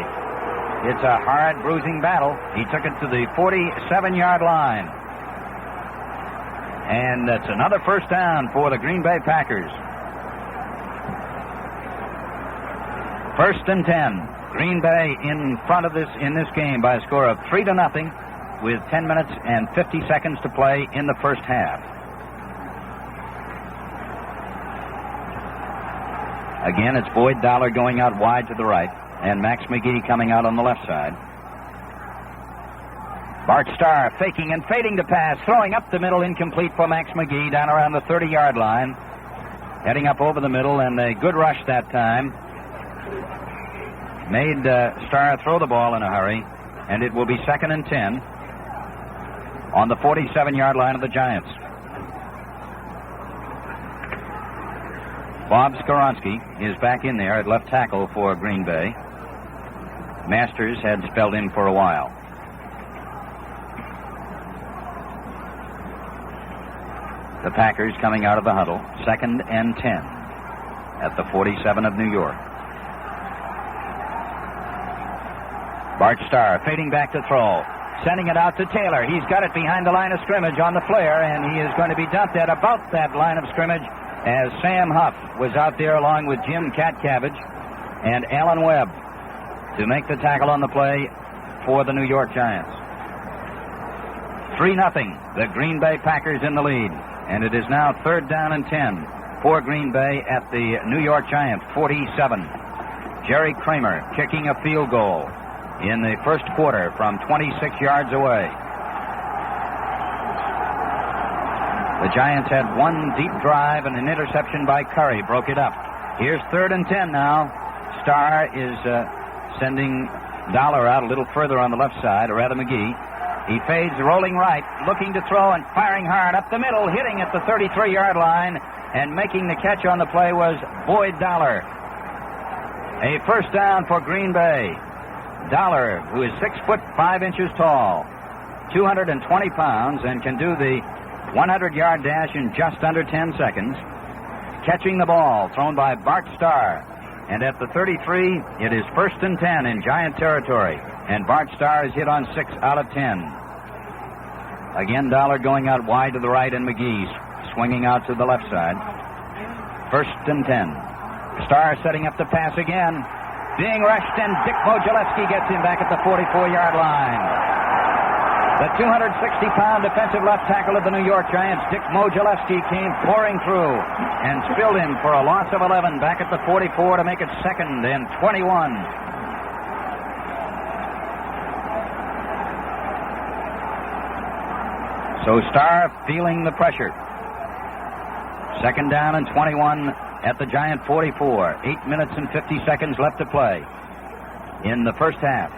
It's a hard, bruising battle. He took it to the 47-yard line. And that's another first down for the Green Bay Packers. 1st and 10. Green Bay in front of in this game by a score of 3-0 with 10 minutes and 50 seconds to play in the first half. Again, it's Boyd Dollar going out wide to the right, and Max McGee coming out on the left side. Bart Starr faking and fading to pass, throwing up the middle, incomplete for Max McGee down around the 30-yard line. Heading up over the middle, and a good rush that time. Made Starr throw the ball in a hurry, and it will be 2nd and 10 on the 47-yard line of the Giants. Bob Skoronski is back in there at left tackle for Green Bay. Masters had spelled in for a while. The Packers coming out of the huddle, 2nd and 10 at the 47 of New York. Bart Starr fading back to throw, sending it out to Taylor. He's got it behind the line of scrimmage on the flare, and he is going to be dumped at about that line of scrimmage as Sam Huff was out there along with Jim Cavitt and Alan Webb to make the tackle on the play for the New York Giants. 3-0, the Green Bay Packers in the lead, and it is now 3rd down and 10 for Green Bay at the New York Giants 47. Jerry Kramer kicking a field goal in the first quarter from 26 yards away. The Giants had one deep drive, and an interception by Curry broke it up. Here's 3rd and 10 now. Starr is sending Dollar out a little further on the left side, or rather McGee. He fades, rolling right, looking to throw and firing hard up the middle, hitting at the 33-yard line, and making the catch on the play was Boyd Dollar. A first down for Green Bay. Dollar, who is 6'5" tall, 220 pounds, and can do the 100-yard dash in just under 10 seconds. Catching the ball, thrown by Bart Starr. And at the 33, it is 1st and 10 in Giant territory. And Bart Starr is hit on 6 out of 10. Again, Dollar going out wide to the right, and McGee swinging out to the left side. 1st and 10. Starr setting up the pass again. Being rushed, and Dick Modzelewski gets him back at the 44-yard line. The 260-pound defensive left tackle of the New York Giants, Dick Modzelewski, came pouring through and spilled in for a loss of 11 back at the 44 to make it 2nd and 21. So Starr feeling the pressure. 2nd down and 21 at the Giant 44. 8 minutes and 50 seconds left to play in the first half.